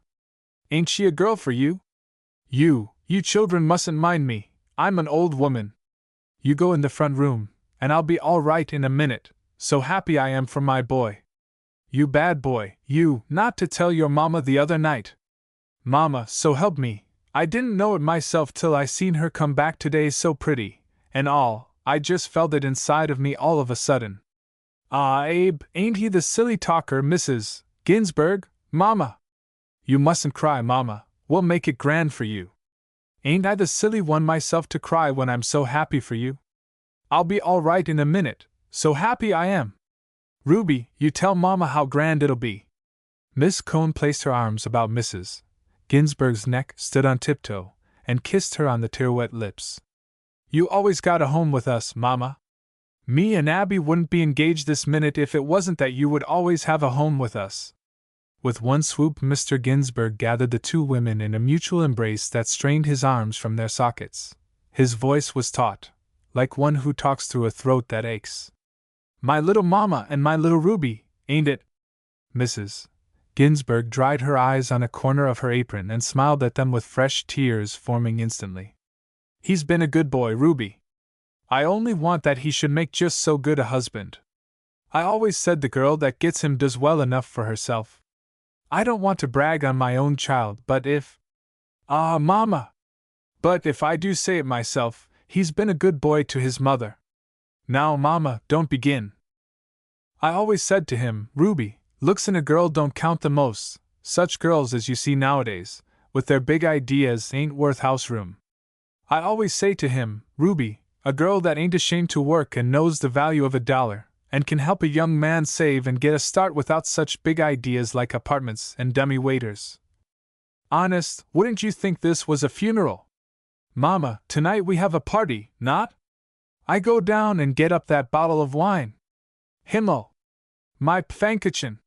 S1: Ain't she a girl for you? You children mustn't mind me, I'm an old woman. You go in the front room, and I'll be all right in a minute, so happy I am for my boy. You bad boy, you, not to tell your Mama the other night. Mama, so help me, I didn't know it myself till I seen her come back today so pretty, and I just felt it inside of me all of a sudden. Abe, ain't he the silly talker, Mrs. Ginsburg, Mama? You mustn't cry, Mama, we'll make it grand for you. Ain't I the silly one myself to cry when I'm so happy for you? I'll be all right in a minute, so happy I am. Ruby, you tell Mama how grand it'll be. Miss Cone placed her arms about Mrs. Ginsburg's neck, stood on tiptoe, and kissed her on the tear-wet lips. You always got a home with us, Mama. Me and Abby wouldn't be engaged this minute if it wasn't that you would always have a home with us. With one swoop, Mr. Ginsburg gathered the two women in a mutual embrace that strained his arms from their sockets. His voice was taut, like one who talks through a throat that aches. "My little mama and my little Ruby, ain't it?" Mrs. Ginsburg dried her eyes on a corner of her apron and smiled at them with fresh tears forming instantly. "He's been a good boy, Ruby. I only want that he should make just so good a husband. I always said the girl that gets him does well enough for herself. I don't want to brag on my own child, but if— Ah, Mama! But if I do say it myself, he's been a good boy to his mother. Now, Mama, don't begin. I always said to him, Ruby, looks in a girl don't count the most. Such girls as you see nowadays, with their big ideas, ain't worth house room. I always say to him, Ruby, a girl that ain't ashamed to work and knows the value of $1, and can help a young man save and get a start without such big ideas like apartments and dummy waiters. Honest, wouldn't you think this was a funeral? Mama, tonight we have a party, not? I go down and get up that bottle of wine. Himmel! My pfankchen!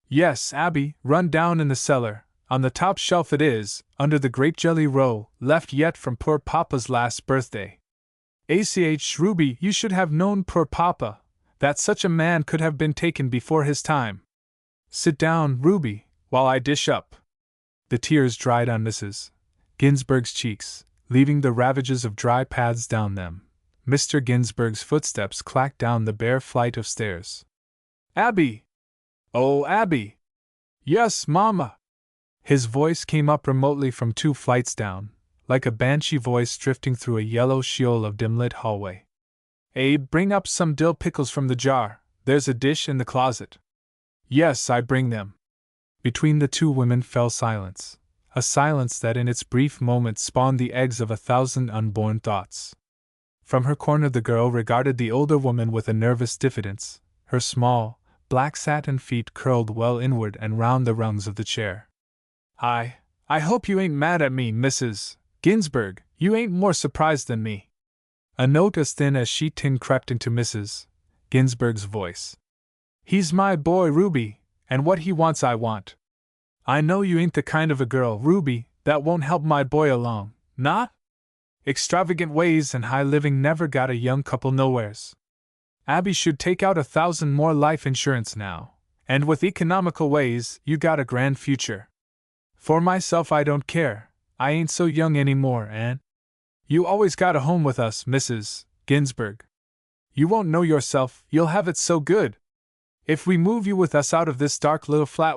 S1: Yes, Abby, run down in the cellar. On the top shelf it is, under the grape jelly roll, left yet from poor Papa's last birthday. ACH, Ruby, you should have known poor Papa, that such a man could have been taken before his time. Sit down, Ruby, while I dish up. The tears dried on Mrs. Ginsburg's cheeks, leaving the ravages of dry paths down them. Mr. Ginsburg's footsteps clacked down the bare flight of stairs. Abby! Oh, Abby! Yes, Mama! His voice came up remotely from 2 flights down, like a banshee voice drifting through a yellow sheol of dim-lit hallway. Abe, bring up some dill pickles from the jar. There's a dish in the closet. Yes, I bring them. Between the two women fell silence, a silence that in its brief moment spawned the eggs of 1,000 unborn thoughts. From her corner the girl regarded the older woman with a nervous diffidence, her small, black satin feet curled well inward and round the rungs of the chair. I hope you ain't mad at me, Mrs. Ginsburg, you ain't more surprised than me. A note as thin as sheet tin crept into Mrs. Ginsburg's voice. He's my boy, Ruby, and what he wants I want. I know you ain't the kind of a girl, Ruby, that won't help my boy along, not? Extravagant ways and high living never got a young couple nowheres. Abby should take out 1,000 more life insurance now, and with economical ways, you got a grand future. For myself, I don't care, I ain't so young anymore, and you always got a home with us, Mrs. Ginsburg. You won't know yourself, you'll have it so good. If we move you with us out of this dark little flat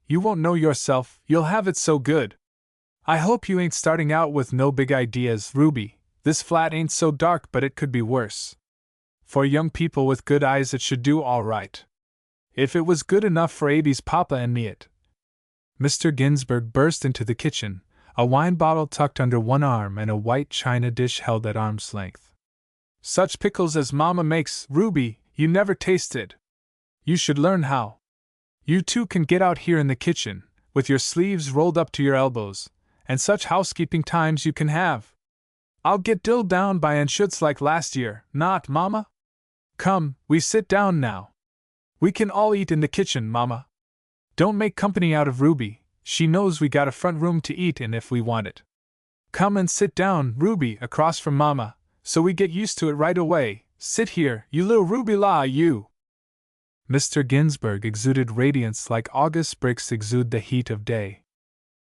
S1: you won't know yourself, you'll have it so good. I hope you ain't starting out with no big ideas, Ruby. This flat ain't so dark, but it could be worse. For young people with good eyes it should do all right. If it was good enough for Abby's papa and me it. Mr. Ginsburg burst into the kitchen, a wine bottle tucked under one arm and a white china dish held at arm's length. Such pickles as Mama makes, Ruby, you never tasted. You should learn how. You two can get out here in the kitchen, with your sleeves rolled up to your elbows, and such housekeeping times you can have. I'll get dilled down by Anschutz like last year, not, Mama? Come, we sit down now. We can all eat in the kitchen, Mama. Don't make company out of Ruby, she knows we got a front room to eat in if we want it. Come and sit down, Ruby, across from Mama, so we get used to it right away. Sit here, you little Ruby la, you. Mr. Ginsburg exuded radiance like August bricks exude the heat of day.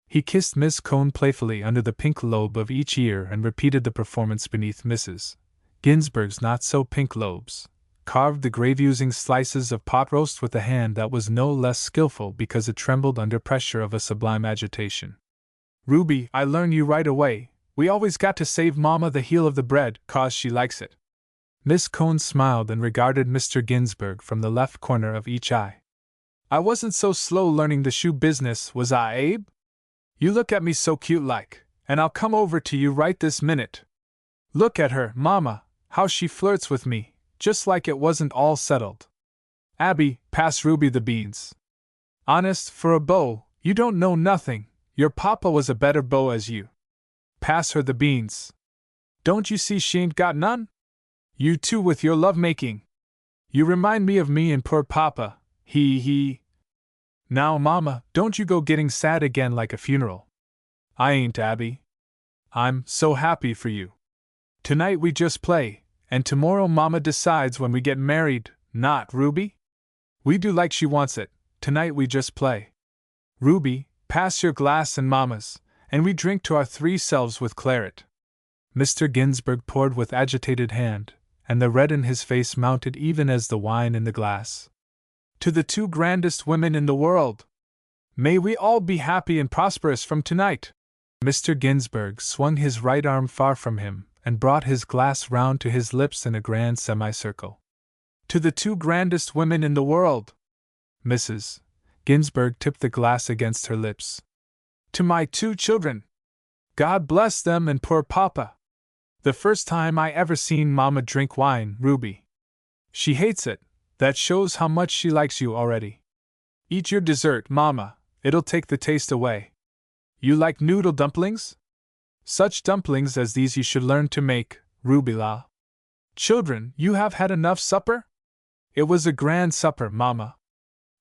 S1: He kissed Miss Cone playfully under the pink lobe of each ear and repeated the performance beneath Mrs. Ginsburg's not-so-pink lobes, carved the gravy-using slices of pot roast with a hand that was no less skillful because it trembled under pressure of a sublime agitation. Ruby, I learn you right away, we always got to save Mama the heel of the bread, 'cause she likes it. Miss Cone smiled and regarded Mr. Ginsburg from the left corner of each eye. I wasn't so slow learning the shoe business, was I, Abe? You look at me so cute-like, and I'll come over to you right this minute. Look at her, Mama, how she flirts with me, just like it wasn't all settled. Abby, pass Ruby the beans. Honest, for a beau, you don't know nothing, your papa was a better beau as you. Pass her the beans. Don't you see she ain't got none? You too with your love-making. You remind me of me and poor Papa, he. Now, Mama, don't you go getting sad again like a funeral. I ain't, Abby. I'm so happy for you. Tonight we just play, and tomorrow Mama decides when we get married, not, Ruby? We do like she wants it, tonight we just play. Ruby, pass your glass and Mama's, and we drink to our three selves with claret. Mr. Ginsberg poured with agitated hand, and the red in his face mounted even as the wine in the glass. To the two grandest women in the world! May we all be happy and prosperous from tonight! Mr. Ginsberg swung his right arm far from him and brought his glass round to his lips in a grand semicircle. To the two grandest women in the world! Mrs. Ginsberg tipped the glass against her lips. To my two children! God bless them and poor Papa! The first time I ever seen Mama drink wine, Ruby. She hates it. That shows how much she likes you already. Eat your dessert, Mama, it'll take the taste away. You like noodle dumplings? Such dumplings as these you should learn to make, Ruby-la. Children, you have had enough supper? It was a grand supper, Mama.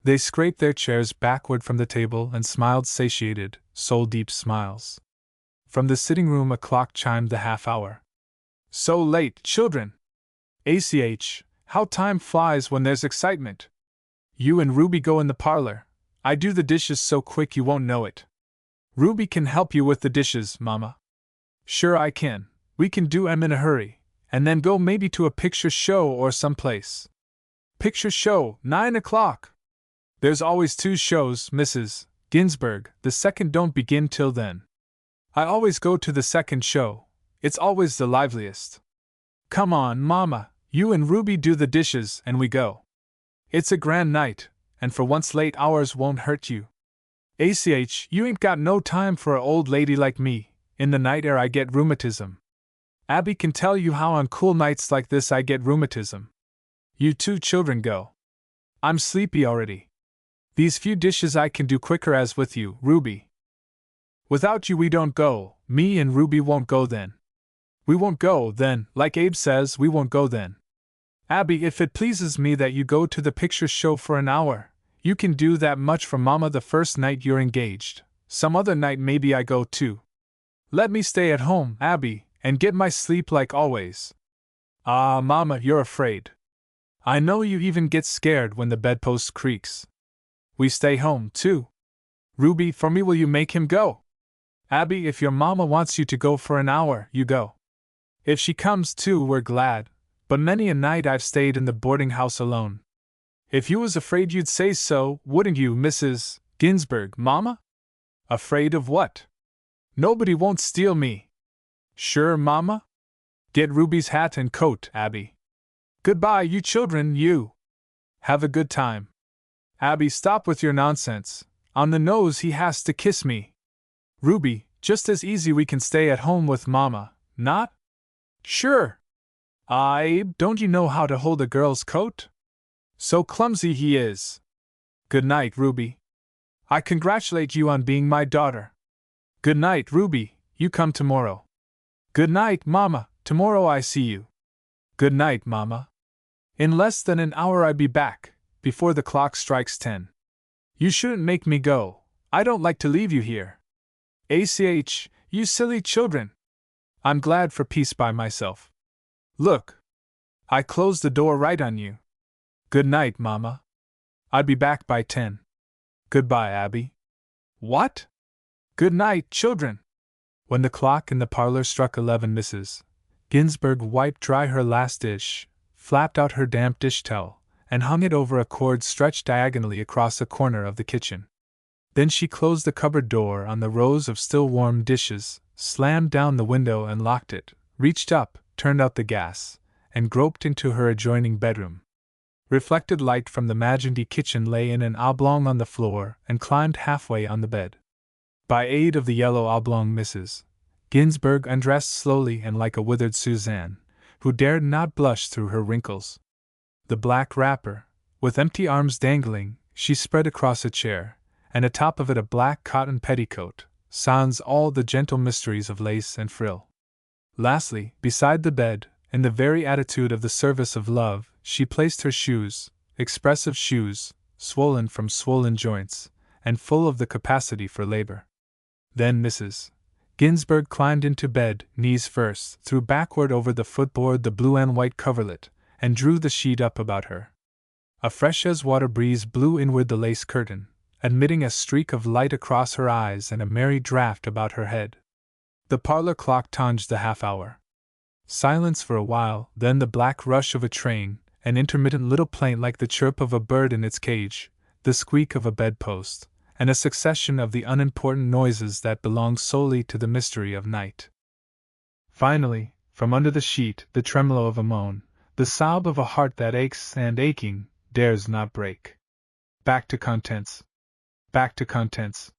S1: They scraped their chairs backward from the table and smiled satiated, soul-deep smiles. From the sitting room a clock chimed the half-hour. So late, children! ACH, how time flies when there's excitement. You and Ruby go in the parlor. I do the dishes so quick you won't know it. Ruby can help you with the dishes, Mama. Sure I can. We can do 'em in a hurry, and then go maybe to a picture show or someplace. Picture show, 9 o'clock. There's always two shows, Mrs. Ginsberg, the second don't begin till then. I always go to the second show. It's always the liveliest. Come on, Mama, you and Ruby do the dishes and we go. It's a grand night, and for once late hours won't hurt you. ACH, you ain't got no time for a old lady like me. In the night air I get rheumatism. Abby can tell you how on cool nights like this I get rheumatism. You two children go. I'm sleepy already. These few dishes I can do quicker as with you, Ruby. Without you we don't go, me and Ruby won't go then. We won't go then, like Abe says, we won't go then. Abby, if it pleases me that you go to the picture show for an hour, you can do that much for Mama the first night you're engaged. Some other night maybe I go too. Let me stay at home, Abby, and get my sleep like always. Ah, Mama, you're afraid. I know you even get scared when the bedpost creaks. We stay home, too. Ruby, for me will you make him go? Abby, if your Mama wants you to go for an hour, you go. If she comes too, we're glad, but many a night I've stayed in the boarding house alone. If you was afraid you'd say so, wouldn't you, Mrs. Ginsberg, Mama? Afraid of what? Nobody won't steal me. Sure, Mama? Get Ruby's hat and coat, Abby. Goodbye, you children, you. Have a good time. Abby, stop with your nonsense. On the nose he has to kiss me. Ruby, just as easy we can stay at home with Mama, not? Sure. Abe, don't you know how to hold a girl's coat? So clumsy he is. Good night, Ruby. I congratulate you on being my daughter. Good night, Ruby, you come tomorrow. Good night, Mama, tomorrow I see you. Good night, Mama. In less than an hour I be back, before the clock strikes 10. You shouldn't make me go, I don't like to leave you here. ACH, you silly children. I'm glad for peace by myself. Look. I closed the door right on you. Good night, Mama. I'll be back by 10. Goodbye, Abby. What? Good night, children. When the clock in the parlor struck 11, Mrs. Ginsberg wiped dry her last dish, flapped out her damp dish towel, and hung it over a cord stretched diagonally across a corner of the kitchen. Then she closed the cupboard door on the rows of still warm dishes, slammed down the window and locked it, reached up, turned out the gas, and groped into her adjoining bedroom. Reflected light from the Magendie kitchen lay in an oblong on the floor and climbed halfway on the bed. By aid of the yellow oblong, Mrs. Ginsberg undressed slowly and like a withered Suzanne, who dared not blush through her wrinkles. The black wrapper, with empty arms dangling, she spread across a chair, and atop of it a black cotton petticoat, sans all the gentle mysteries of lace and frill. Lastly, beside the bed, in the very attitude of the service of love, she placed her shoes, expressive shoes, swollen from swollen joints, and full of the capacity for labor. Then Mrs. Ginsburg climbed into bed, knees first, threw backward over the footboard the blue and white coverlet, and drew the sheet up about her. A fresh as water breeze blew inward the lace curtain, admitting a streak of light across her eyes and a merry draught about her head. The parlor clock tinged the half-hour. Silence for a while, then the black rush of a train, an intermittent little plaint like the chirp of a bird in its cage, the squeak of a bedpost, and a succession of the unimportant noises that belong solely to the mystery of night. Finally, from under the sheet, the tremolo of a moan, the sob of a heart that aches and, aching, dares not break. Back to contents. Back to contents.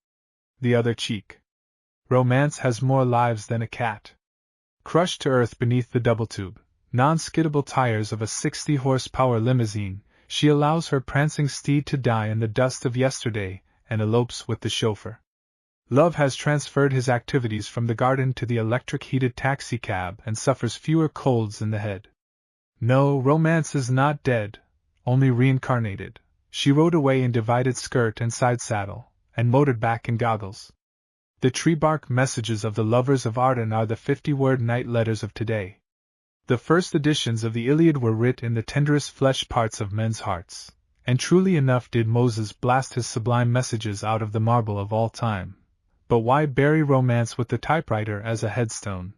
S1: The other cheek. Romance has more lives than a cat. Crushed to earth beneath the double-tube, non-skiddable tires of a 60-horsepower limousine, she allows her prancing steed to die in the dust of yesterday and elopes with the chauffeur. Love has transferred his activities from the garden to the electric-heated taxicab and suffers fewer colds in the head. No, romance is not dead, only reincarnated. She rode away in divided skirt and side saddle, and motored back in goggles. The tree-bark messages of the lovers of Arden are the 50-word night letters of today. The first editions of the Iliad were writ in the tenderest flesh parts of men's hearts, and truly enough did Moses blast his sublime messages out of the marble of all time. But why bury romance with the typewriter as a headstone?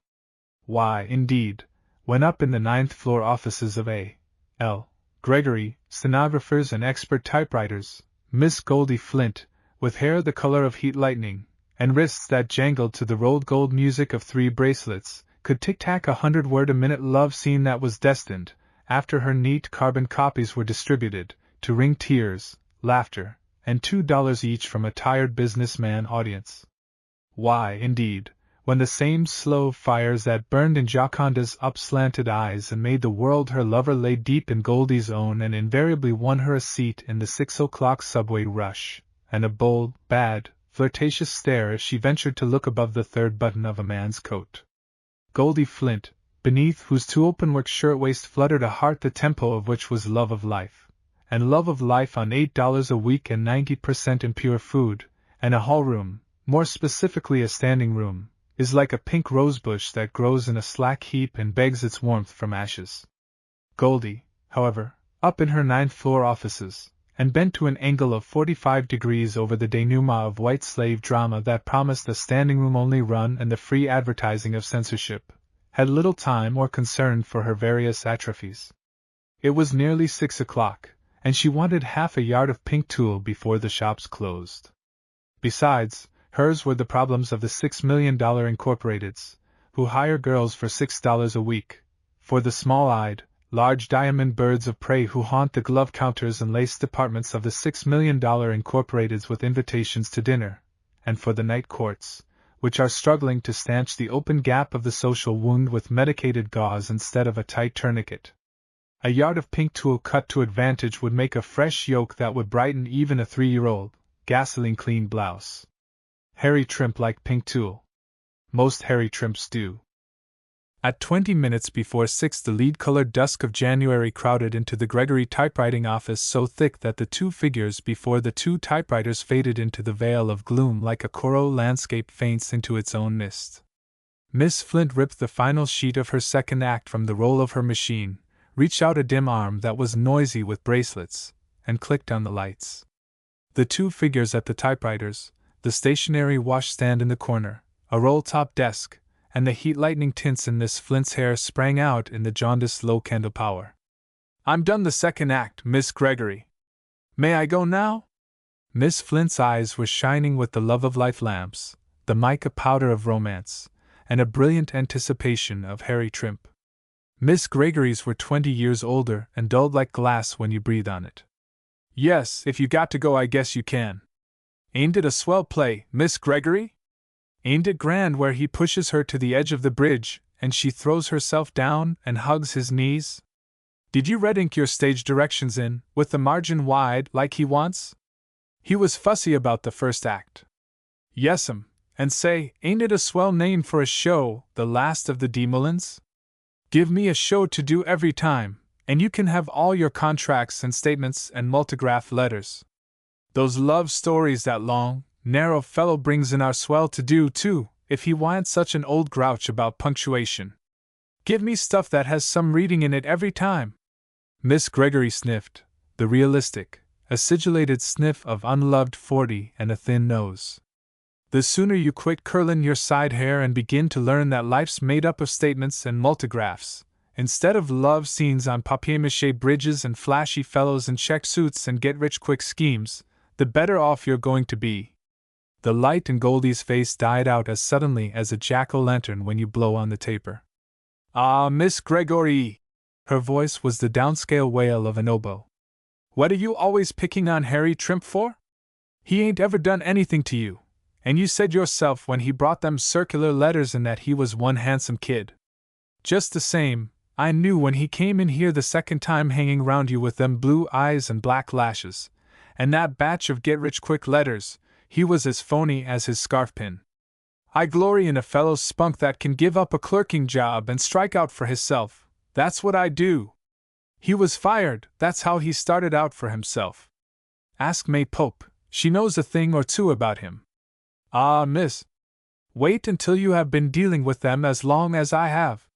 S1: Why, indeed, when up in the 9th-floor offices of A. L. Gregory, stenographers and expert typewriters, Miss Goldie Flint, with hair the color of heat lightning, and wrists that jangled to the rolled gold music of 3 bracelets, could tic-tac 100-word-a-minute love scene that was destined, after her neat carbon copies were distributed, to wring tears, laughter, and $2 each from a tired businessman audience. Why, indeed, when the same slow fires that burned in Gioconda's upslanted eyes and made the world her lover lay deep in Goldie's own and invariably won her a seat in the 6 o'clock subway rush, and a bold, bad, flirtatious stare as she ventured to look above the 3rd button of a man's coat. Goldie Flint, beneath whose too-open-work shirtwaist fluttered a heart the tempo of which was love of life, and love of life on $8 a week and 90% impure food, and a hall-room, more specifically a standing room, is like a pink rosebush that grows in a slack heap and begs its warmth from ashes. Goldie, however, up in her 9th-floor offices, and bent to an angle of 45 degrees over the denouement of white slave drama that promised the standing-room-only run and the free advertising of censorship, had little time or concern for her various atrophies. It was nearly 6 o'clock, and she wanted half a yard of pink tulle before the shops closed. Besides, hers were the problems of the $6 million incorporateds, who hire girls for $6 a week, for the small-eyed, large diamond birds of prey who haunt the glove counters and lace departments of the $6 million incorporateds with invitations to dinner, and for the night courts, which are struggling to stanch the open gap of the social wound with medicated gauze instead of a tight tourniquet. A yard of pink tulle cut to advantage would make a fresh yoke that would brighten even a 3-year-old, gasoline-clean blouse. Harry Trimp liked pink tulle. Most Harry Trimps do. At 20 minutes before 6 the lead-colored dusk of January crowded into the Gregory typewriting office so thick that the 2 figures before the 2 typewriters faded into the veil of gloom like a Corot landscape faints into its own mist. Miss Flint ripped the final sheet of her 2nd act from the roll of her machine, reached out a dim arm that was noisy with bracelets, and clicked on the lights. The 2 figures at the typewriters, the stationary washstand in the corner, a roll-top desk, and the heat-lightning tints in Miss Flint's hair sprang out in the jaundiced low candle power. "I'm done the 2nd act, Miss Gregory. May I go now?" Miss Flint's eyes were shining with the love-of-life lamps, the mica powder of romance, and a brilliant anticipation of Harry Trimp. Miss Gregory's were 20 years older and dulled like glass when you breathe on it. "Yes, if you got to go I guess you can. Ain't it a swell play, Miss Gregory? Ain't it grand where he pushes her to the edge of the bridge, and she throws herself down and hugs his knees? Did you red ink your stage directions in, with the margin wide, like he wants? He was fussy about the 1st act. Yes'm, and say, ain't it a swell name for a show, The Last of the Demoulins? Give me a show to do every time, and you can have all your contracts and statements and multigraph letters. Those love stories that long, narrow fellow brings in are swell to do, too, if he wa'n't such an old grouch about punctuation. Give me stuff that has some reading in it every time. Miss Gregory sniffed, the realistic, acidulated sniff of unloved 40 and a thin nose. The sooner you quit curlin' your side hair and begin to learn that life's made up of statements and multigraphs, instead of love scenes on papier-mâché bridges and flashy fellows in check suits and get-rich-quick schemes, the better off you're going to be. The light in Goldie's face died out as suddenly as a jack-o'-lantern when you blow on the taper. "Ah, Miss Gregory!" Her voice was the downscale wail of an oboe. "What are you always picking on Harry Trimp for? He ain't ever done anything to you, and you said yourself when he brought them circular letters in that he was one handsome kid. Just the same, I knew when he came in here the second time hanging round you with them blue eyes and black lashes, and that batch of get-rich-quick letters, he was as phony as his scarf-pin. I glory in a fellow's spunk that can give up a clerking job and strike out for hisself. That's what I do. He was fired, that's how he started out for himself. Ask May Pope, she knows a thing or two about him. Ah, miss. Wait until you have been dealing with them as long as I have.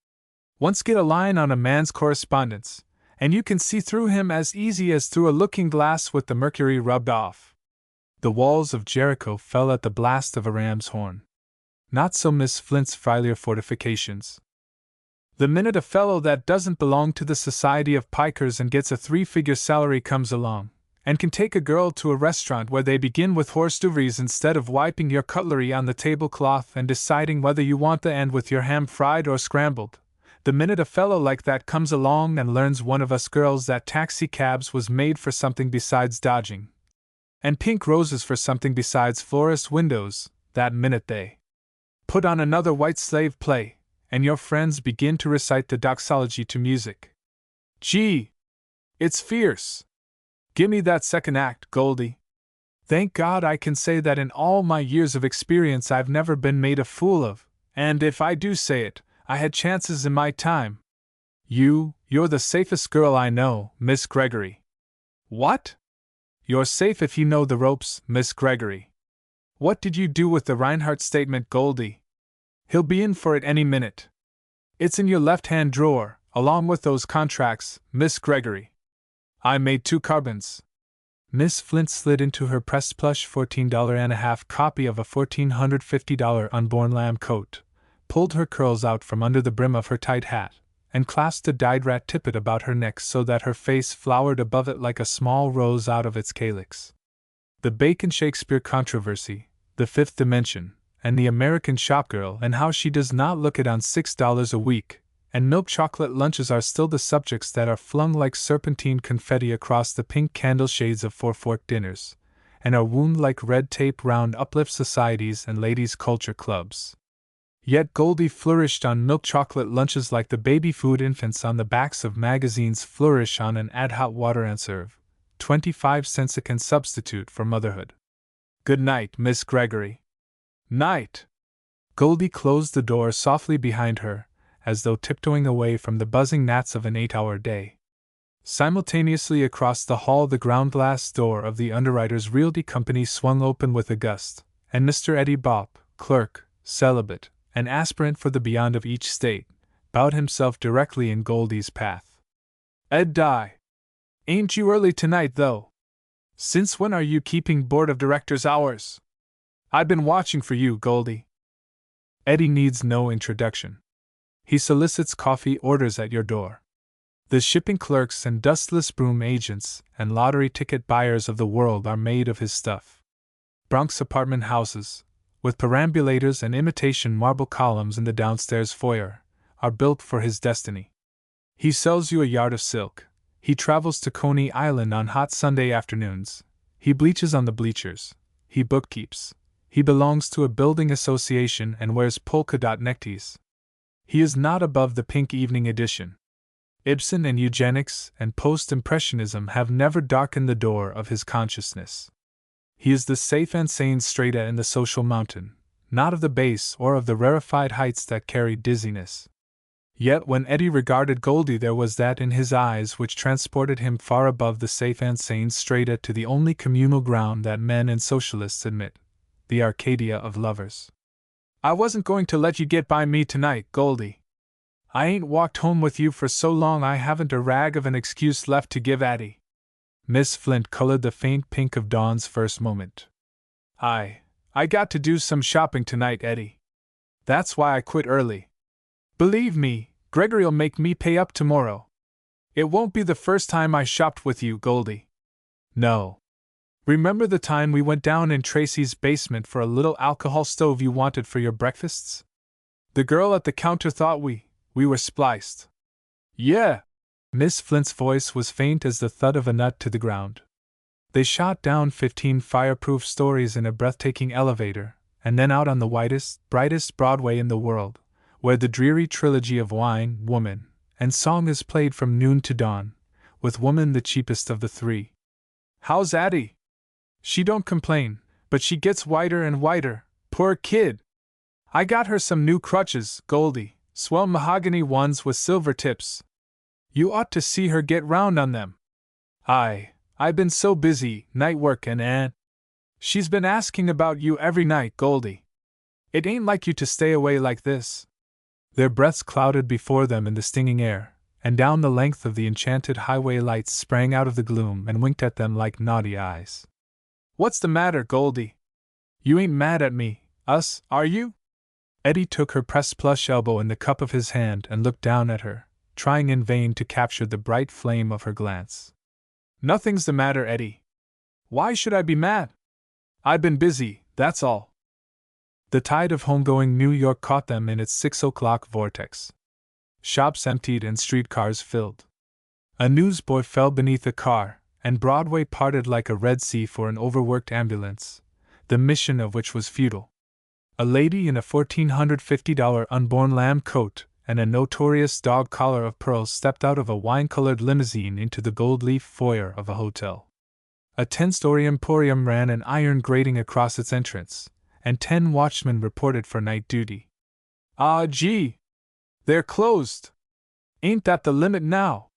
S1: Once get a line on a man's correspondence, and you can see through him as easy as through a looking-glass with the mercury rubbed off." The walls of Jericho fell at the blast of a ram's horn. Not so Miss Flint's Friar fortifications. The minute a fellow that doesn't belong to the Society of Pikers and gets a 3-figure salary comes along, and can take a girl to a restaurant where they begin with hors d'oeuvres instead of wiping your cutlery on the tablecloth and deciding whether you want the end with your ham fried or scrambled, the minute a fellow like that comes along and learns one of us girls that taxicabs was made for something besides dodging, and pink roses for something besides florist windows, that minute they put on another white slave play, and your friends begin to recite the doxology to music. Gee! It's fierce! Gimme that second act, Goldie. Thank God I can say that in all my years of experience I've never been made a fool of, and if I do say it, I had chances in my time. You're the safest girl I know, Miss Gregory. What? You're safe if you know the ropes, Miss Gregory. What did you do with the Reinhardt statement, Goldie? He'll be in for it any minute. It's in your left-hand drawer, along with those contracts, Miss Gregory. I made 2 carbons. Miss Flint slid into her pressed plush $14.50 copy of a $1,450 unborn lamb coat, pulled her curls out from under the brim of her tight hat, and clasped a dyed rat tippet about her neck so that her face flowered above it like a small rose out of its calyx. The Bacon-Shakespeare controversy, the Fifth Dimension, and the American shopgirl and how she does not look it on $6 a week, and milk chocolate lunches are still the subjects that are flung like serpentine confetti across the pink candle shades of four-fork dinners, and are wound like red tape round uplift societies and ladies' culture clubs. Yet Goldie flourished on milk chocolate lunches like the baby food infants on the backs of magazines flourish on an ad-hot water and serve, 25 cents a can substitute for motherhood. Good night, Miss Gregory. Night! Goldie closed the door softly behind her, as though tiptoeing away from the buzzing gnats of an 8-hour day. Simultaneously across the hall the ground-glass door of the Underwriters Realty Company swung open with a gust, and Mr. Eddie Bopp, clerk, celibate, and aspirant for the beyond of each state, bowed himself directly in Goldie's path. Ed die! Ain't you early tonight, though? Since when are you keeping board of directors hours? I've been watching for you, Goldie. Eddie needs no introduction. He solicits coffee orders at your door. The shipping clerks and dustless broom agents and lottery ticket buyers of the world are made of his stuff. Bronx apartment houses, with perambulators and imitation marble columns in the downstairs foyer, are built for his destiny. He sells you a yard of silk. He travels to Coney Island on hot Sunday afternoons. He bleaches on the bleachers. He bookkeeps. He belongs to a building association and wears polka-dot neckties. He is not above the pink evening edition. Ibsen and eugenics and post-impressionism have never darkened the door of his consciousness. He is the safe and sane strata in the social mountain, not of the base or of the rarefied heights that carry dizziness. Yet when Eddie regarded Goldie, there was that in his eyes which transported him far above the safe and sane strata to the only communal ground that men and socialists admit, the Arcadia of lovers. I wasn't going to let you get by me tonight, Goldie. I ain't walked home with you for so long I haven't a rag of an excuse left to give Addie. Miss Flint colored the faint pink of dawn's first moment. I got to do some shopping tonight, Eddie. That's why I quit early. Believe me, Gregory'll make me pay up tomorrow. It won't be the first time I shopped with you, Goldie. No. Remember the time we went down in Tracy's basement for a little alcohol stove you wanted for your breakfasts? The girl at the counter thought we were spliced. Yeah. Miss Flint's voice was faint as the thud of a nut to the ground. They shot down 15 fireproof stories in a breathtaking elevator, and then out on the widest, brightest Broadway in the world, where the dreary trilogy of wine, woman, and song is played from noon to dawn, with woman the cheapest of the three. How's Addie? She don't complain, but she gets whiter and whiter, poor kid. I got her some new crutches, Goldie, swell mahogany ones with silver tips. You ought to see her get round on them. I've been so busy, night work and she's been asking about you every night, Goldie. It ain't like you to stay away like this. Their breaths clouded before them in the stinging air, and down the length of the enchanted highway lights sprang out of the gloom and winked at them like naughty eyes. What's the matter, Goldie? You ain't mad at me, are you? Eddie took her pressed plush elbow in the cup of his hand and looked down at her, trying in vain to capture the bright flame of her glance. Nothing's the matter, Eddie. Why should I be mad? I've been busy, that's all. The tide of homegoing New York caught them in its 6 o'clock vortex. Shops emptied and streetcars filled. A newsboy fell beneath a car, and Broadway parted like a Red Sea for an overworked ambulance, the mission of which was futile. A lady in a $1,450 unborn lamb coat and a notorious dog collar of pearls stepped out of a wine-colored limousine into the gold-leaf foyer of a hotel. A 10-story emporium ran an iron grating across its entrance, and 10 watchmen reported for night duty. Ah, gee! They're closed! Ain't that the limit now?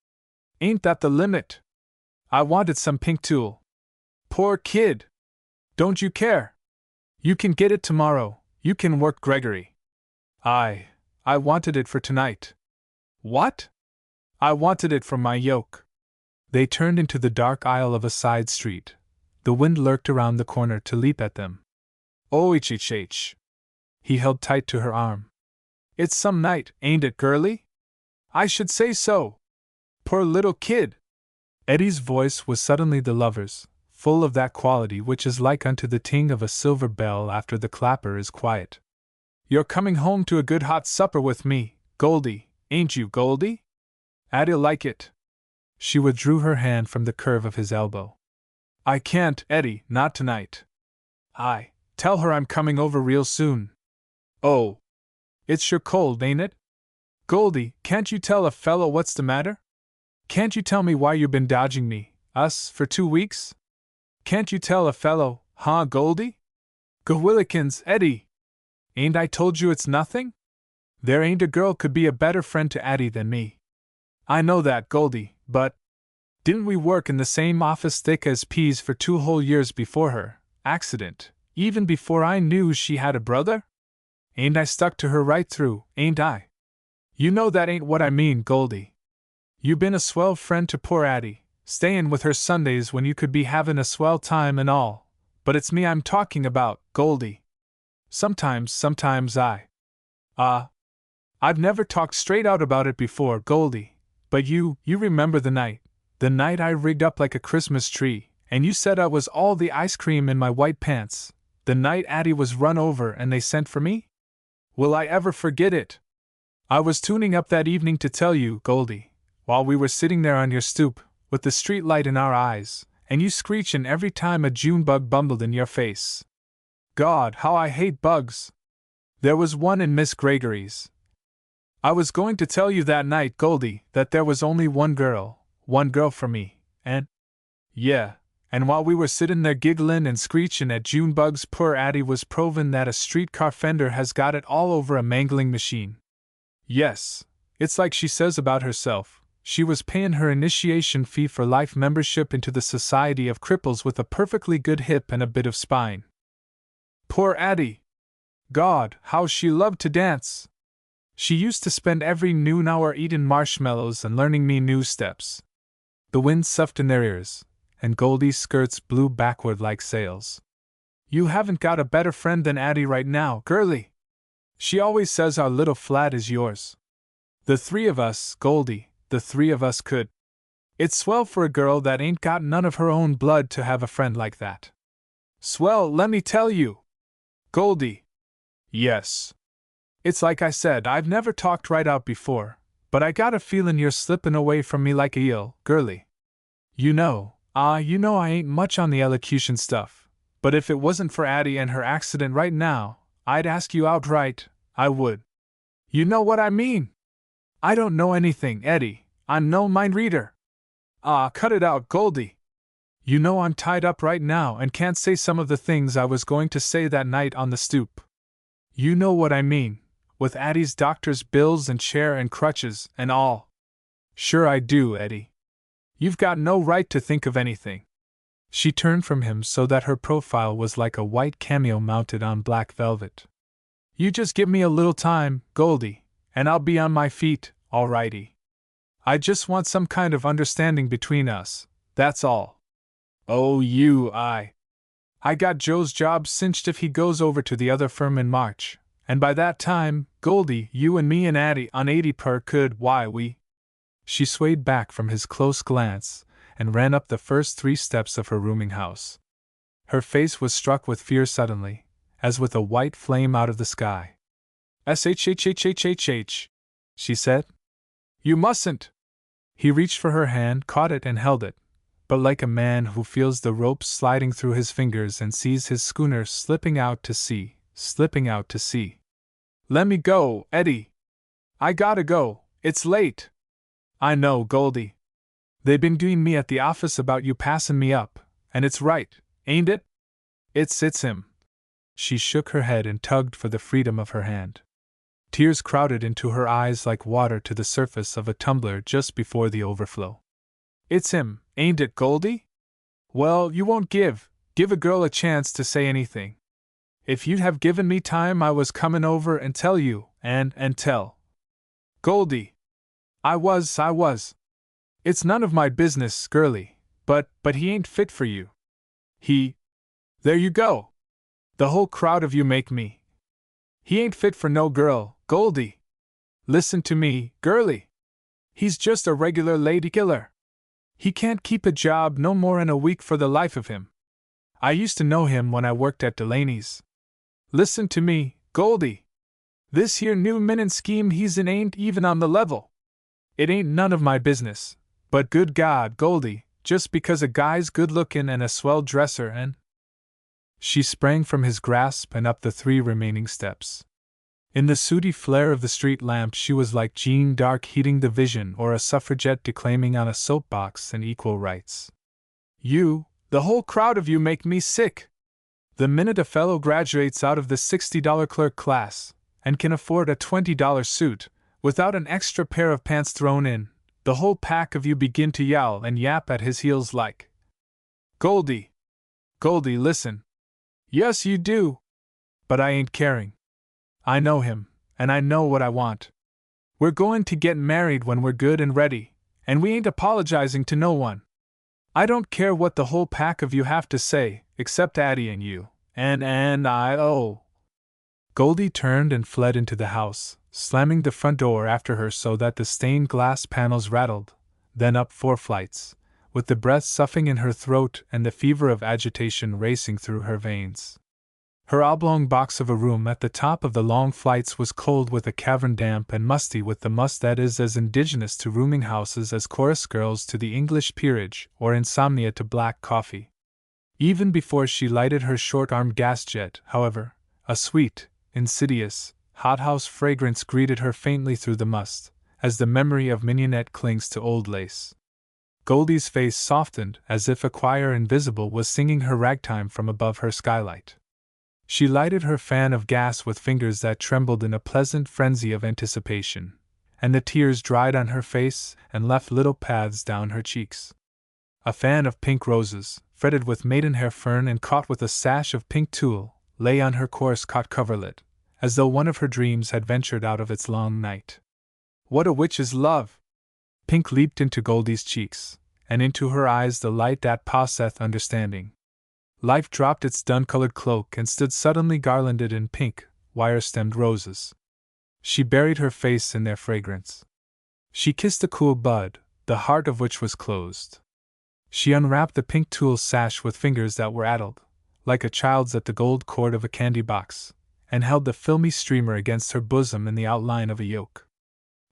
S1: Ain't that the limit? I wanted some pink tulle. Poor kid! Don't you care? You can get it tomorrow, you can work Gregory. I wanted it for tonight. What? I wanted it for my yoke. They turned into the dark aisle of a side street. The wind lurked around the corner to leap at them. Oh, H. He held tight to her arm. It's some night, ain't it, girlie? I should say so. Poor little kid. Eddie's voice was suddenly the lover's, full of that quality which is like unto the ting of a silver bell after the clapper is quiet. You're coming home to a good hot supper with me, Goldie, ain't you, Goldie? Addie'll like it. She withdrew her hand from the curve of his elbow. I can't, Eddie, not tonight. Tell her I'm coming over real soon. Oh. It's sure cold, ain't it? Goldie, can't you tell a fellow what's the matter? Can't you tell me why you've been dodging me, for 2 weeks? Can't you tell a fellow, huh, Goldie? Gewillikins, Eddie! Ain't I told you it's nothing? There ain't a girl could be a better friend to Addie than me. I know that, Goldie, but didn't we work in the same office thick as peas for 2 whole years before her accident, even before I knew she had a brother? Ain't I stuck to her right through, ain't I? You know that ain't what I mean, Goldie. You been a swell friend to poor Addie, stayin' with her Sundays when you could be havin' a swell time and all, but it's me I'm talking about, Goldie. Sometimes I've never talked straight out about it before, Goldie, but you remember the night I rigged up like a Christmas tree, and you said I was all the ice cream in my white pants, the night Addie was run over and they sent for me? Will I ever forget it? I was tuning up that evening to tell you, Goldie, while we were sitting there on your stoop, with the street light in our eyes, and you screechin' every time a June bug bumbled in your face. God, how I hate bugs! There was one in Miss Gregory's. I was going to tell you that night, Goldie, that there was only one girl for me, and while we were sittin' there gigglin' and screechin' at June bugs, poor Addie was provin' that a streetcar fender has got it all over a mangling machine. Yes, It's like she says about herself, she was paying her initiation fee for life membership into the Society of Cripples with a perfectly good hip and a bit of spine. Poor Addie! God, how she loved to dance! She used to spend every noon hour eating marshmallows and learning me new steps. The wind soughed in their ears, and Goldie's skirts blew backward like sails. You haven't got a better friend than Addie right now, girlie. She always says our little flat is yours. The three of us, Goldie, the three of us could. It's swell for a girl that ain't got none of her own blood to have a friend like that. Swell, let me tell you. Goldie. Yes. It's like I said, I've never talked right out before, but I got a feelin' you're slippin' away from me like a eel, girlie. You know I ain't much on the elocution stuff, but if it wasn't for Addie and her accident right now, I'd ask you outright, I would. You know what I mean? I don't know anything, Eddie, I'm no mind reader. Cut it out, Goldie. You know I'm tied up right now and can't say some of the things I was going to say that night on the stoop. You know what I mean. With Addie's doctor's bills and chair and crutches and all. Sure I do, Eddie. You've got no right to think of anything. She turned from him so that her profile was like a white cameo mounted on black velvet. You just give me a little time, Goldie, and I'll be on my feet, all righty. I just want some kind of understanding between us, that's all. Oh, I got Joe's job cinched if he goes over to the other firm in March. And by that time, Goldie, you and me and Addie on 80 per could, we. She swayed back from his close glance and ran up the first 3 steps of her rooming house. Her face was struck with fear suddenly, as with a white flame out of the sky. "Shhhhhhh," she said. "You mustn't." He reached for her hand, caught it and held it, but like a man who feels the ropes sliding through his fingers and sees his schooner slipping out to sea. Let me go, Eddie. I gotta go, it's late. I know, Goldie. They been doing me at the office about you passin' me up, and it's right, ain't it? It's him. She shook her head and tugged for the freedom of her hand. Tears crowded into her eyes like water to the surface of a tumbler just before the overflow. It's him, ain't it, Goldie? Well, you won't give a girl a chance to say anything. If you'd have given me time I was comin' over and tell you, and tell. Goldie. I was. It's none of my business, girlie, but he ain't fit for you. There you go. The whole crowd of you make me. He ain't fit for no girl, Goldie. Listen to me, girlie. He's just a regular lady killer. He can't keep a job no more'n a week for the life of him. I used to know him when I worked at Delaney's. Listen to me, Goldie. This here new minnin' scheme he's in ain't even on the level. It ain't none of my business, but good God, Goldie, just because a guy's good-lookin' and a swell dresser and… She sprang from his grasp and up the 3 remaining steps. In the sooty flare of the street lamp she was like Jeanne d'Arc heating the vision or a suffragette declaiming on a soapbox in equal rights. You, the whole crowd of you make me sick. The minute a fellow graduates out of the $60 clerk class, and can afford a $20 suit, without an extra pair of pants thrown in, the whole pack of you begin to yowl and yap at his heels like… Goldie, listen. Yes, you do. But I ain't caring. I know him, and I know what I want. We're going to get married when we're good and ready, and we ain't apologizing to no one. I don't care what the whole pack of you have to say, except Addie and you, and I. Goldie turned and fled into the house, slamming the front door after her so that the stained glass panels rattled, then up 4 flights, with the breath soughing in her throat and the fever of agitation racing through her veins. Her oblong box of a room at the top of the long flights was cold with a cavern, damp and musty with the must that is as indigenous to rooming houses as chorus girls to the English peerage or insomnia to black coffee. Even before she lighted her short-armed gas jet, however, a sweet, insidious, hothouse fragrance greeted her faintly through the must, as the memory of mignonette clings to old lace. Goldie's face softened as if a choir invisible was singing her ragtime from above her skylight. She lighted her fan of gas with fingers that trembled in a pleasant frenzy of anticipation, and the tears dried on her face and left little paths down her cheeks. A fan of pink roses, fretted with maidenhair fern and caught with a sash of pink tulle, lay on her coarse-cut coverlet, as though one of her dreams had ventured out of its long night. What a witch is love! Pink leaped into Goldie's cheeks, and into her eyes the light that passeth understanding. Life dropped its dun-colored cloak and stood suddenly garlanded in pink, wire-stemmed roses. She buried her face in their fragrance. She kissed the cool bud, the heart of which was closed. She unwrapped the pink tulle sash with fingers that were addled, like a child's at the gold cord of a candy box, and held the filmy streamer against her bosom in the outline of a yoke.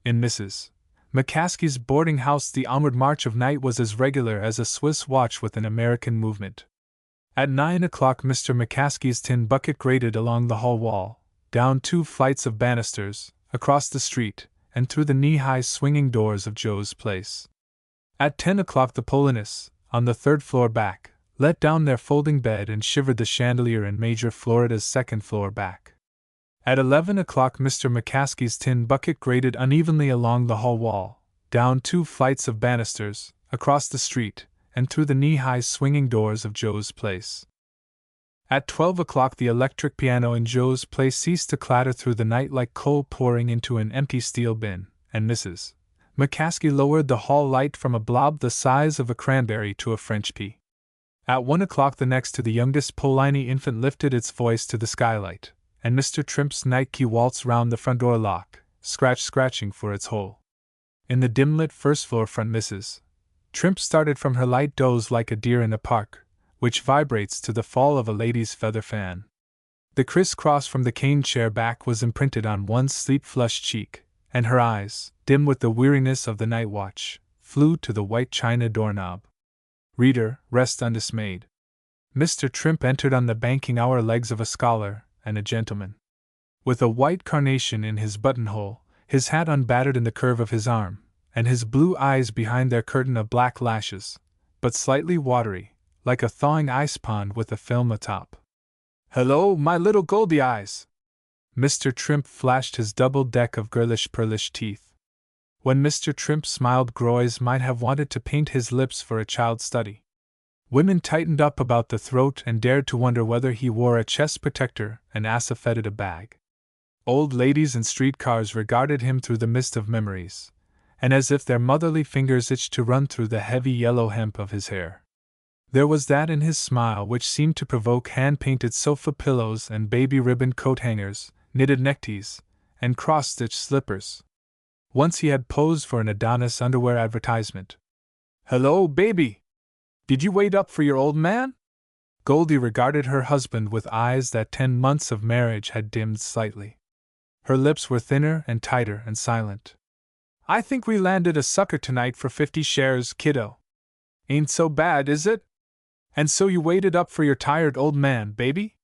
S1: In Mrs. McCaskey's boarding house the onward march of night was as regular as a Swiss watch with an American movement. At 9 o'clock Mr. McCaskey's tin bucket grated along the hall wall, down 2 flights of banisters, across the street, and through the knee-high swinging doors of Joe's place. At 10 o'clock the Polinus, on the 3rd floor back, let down their folding bed and shivered the chandelier in Major Florida's 2nd floor back. At 11 o'clock Mr. McCaskey's tin bucket grated unevenly along the hall wall, down 2 flights of banisters, across the street, and through the knee-high swinging doors of Joe's place. At 12 o'clock the electric piano in Joe's place ceased to clatter through the night like coal pouring into an empty steel bin, and Mrs. McCaskey lowered the hall light from a blob the size of a cranberry to a French pea. At 1 o'clock the next to the youngest Polini infant lifted its voice to the skylight, and Mr. Trimp's night key waltzed round the front door lock, scratching for its hole. In the dim-lit first-floor front Mrs. Trimp started from her light doze like a deer in a park, which vibrates to the fall of a lady's feather fan. The criss-cross from the cane chair back was imprinted on one's sleep-flushed cheek, and her eyes, dim with the weariness of the night watch, flew to the white china doorknob. Reader, rest undismayed. Mr. Trimp entered on the banking hour legs of a scholar and a gentleman. With a white carnation in his buttonhole, his hat unbattered in the curve of his arm, and his blue eyes behind their curtain of black lashes, but slightly watery, like a thawing ice pond with a film atop. "Hello, my little Goldie eyes!" Mr. Trimp flashed his double deck of girlish-pearlish teeth. When Mr. Trimp smiled, Groys might have wanted to paint his lips for a child's study. Women tightened up about the throat and dared to wonder whether he wore a chest protector and asafoetida bag. Old ladies in streetcars regarded him through the mist of memories, and as if their motherly fingers itched to run through the heavy yellow hemp of his hair. There was that in his smile which seemed to provoke hand-painted sofa pillows and baby-ribboned coat-hangers, knitted neckties, and cross-stitched slippers. Once he had posed for an Adonis underwear advertisement. "Hello, baby! Did you wait up for your old man?" Goldie regarded her husband with eyes that 10 months of marriage had dimmed slightly. Her lips were thinner and tighter and silent. "I think we landed a sucker tonight for 50 shares, kiddo. Ain't so bad, is it? And so you waited up for your tired old man, baby?"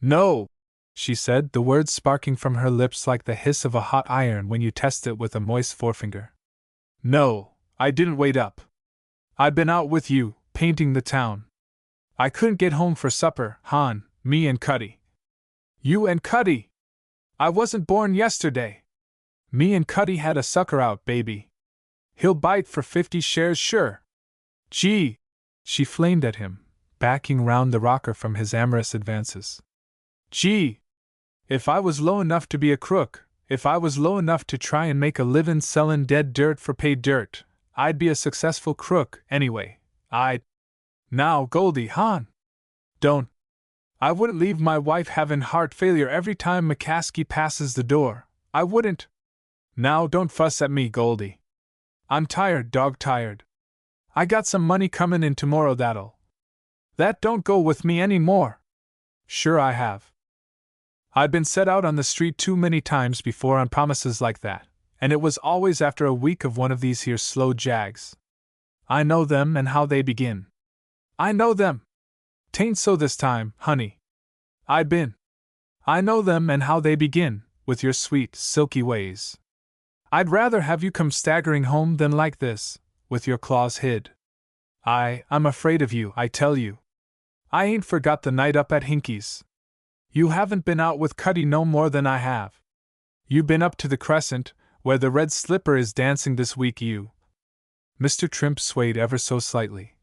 S1: "No," she said, the words sparking from her lips like the hiss of a hot iron when you test it with a moist forefinger. "No, I didn't wait up. I'd been out with you, painting the town. I couldn't get home for supper, hon, me and Cuddy." "You and Cuddy? I wasn't born yesterday. Me and Cuddy had a sucker out, baby. He'll bite for 50 shares sure." "Gee!" she flamed at him, backing round the rocker from his amorous advances. "Gee! If I was low enough to be a crook, if I was low enough to try and make a livin' sellin' dead dirt for paid dirt, I'd be a successful crook, anyway. Now, Goldie, hon! Don't. I wouldn't leave my wife havin' heart failure every time McCaskey passes the door. I wouldn't. Now, don't fuss at me, Goldie. I'm tired, dog tired. I got some money comin' in tomorrow that don't go with me any more. Sure I have. I'd been set out on the street too many times before on promises like that, and it was always after a week of one of these here slow jags. I know them and how they begin. I know them. 'Tain't so this time, honey. I know them and how they begin, with your sweet, silky ways. I'd rather have you come staggering home than like this, with your claws hid. I'm afraid of you, I tell you. I ain't forgot the night up at Hinkey's. You haven't been out with Cuddy no more than I have. You been up to the Crescent, Where the red slipper is dancing this week, you. Mr. Trimp swayed ever so slightly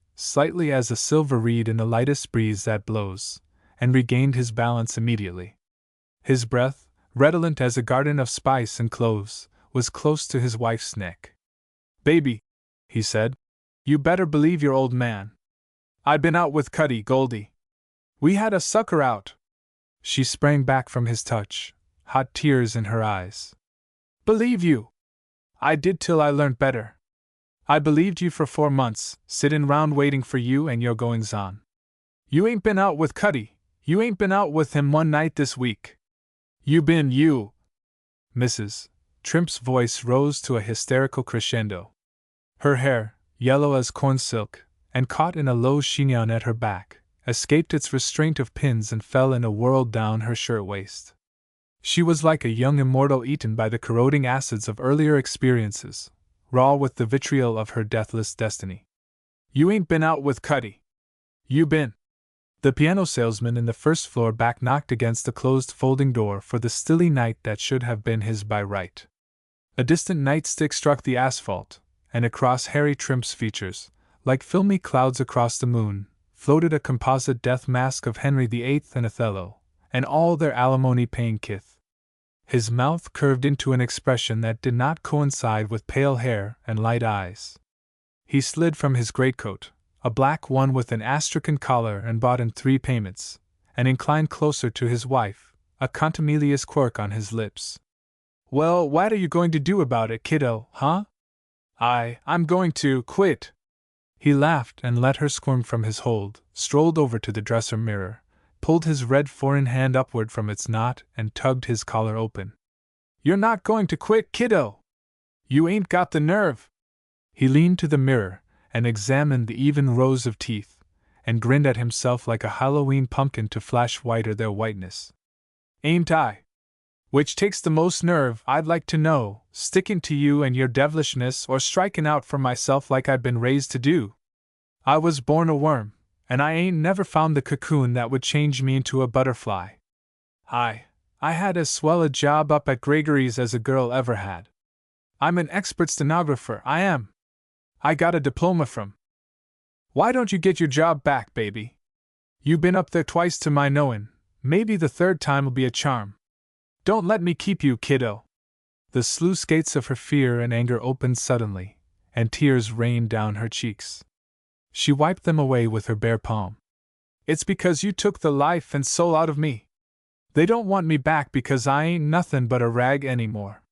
S1: as a silver reed in the lightest breeze that blows, and regained his balance immediately. His breath, redolent as a garden of spice and cloves, was close to his wife's neck. Baby, he said, you better believe your old man. I'd been out with Cuddy, Goldie. We had a sucker out. She sprang back from his touch, hot tears in her eyes. Believe you? I did till I learnt better. I believed you for 4 months, sittin' round waiting for you and your goings on. You ain't been out with Cuddy, you ain't been out with him one night this week. You been, you. Mrs. Trimp's voice rose to a hysterical crescendo. Her hair, yellow as corn silk, and caught in a low chignon at her back, escaped its restraint of pins and fell in a whirl down her shirt-waist. She was like a young immortal eaten by the corroding acids of earlier experiences, raw with the vitriol of her deathless destiny. You ain't been out with Cuddy. You been. The piano salesman in the first floor back knocked against the closed folding door for the stilly night that should have been his by right. A distant nightstick struck the asphalt, and across Harry Trimp's features, like filmy clouds across the moon, floated a composite death mask of Henry VIII and Othello, and all their alimony-paying kith. His mouth curved into an expression that did not coincide with pale hair and light eyes. He slid from his greatcoat, a black one with an astrakhan collar and bought in 3 payments, and inclined closer to his wife, a contumelious quirk on his lips. Well, what are you going to do about it, kiddo, huh? I'm going to quit. He laughed and let her squirm from his hold, strolled over to the dresser mirror, pulled his red foreign hand upward from its knot and tugged his collar open. You're not going to quit, kiddo! You ain't got the nerve! He leaned to the mirror and examined the even rows of teeth, and grinned at himself like a Halloween pumpkin to flash whiter their whiteness. Ain't I? Which takes the most nerve, I'd like to know, sticking to you and your devilishness or striking out for myself like I'd been raised to do? I was born a worm, and I ain't never found the cocoon that would change me into a butterfly. I had as swell a job up at Gregory's as a girl ever had. I'm an expert stenographer, I am. I got a diploma from. Why don't you get your job back, baby? You been up there twice to my knowin', maybe the 3rd time'll be a charm. Don't let me keep you, kiddo. The sluice gates of her fear and anger opened suddenly, and tears rained down her cheeks. She wiped them away with her bare palm. It's because you took the life and soul out of me. They don't want me back because I ain't nothing but a rag anymore.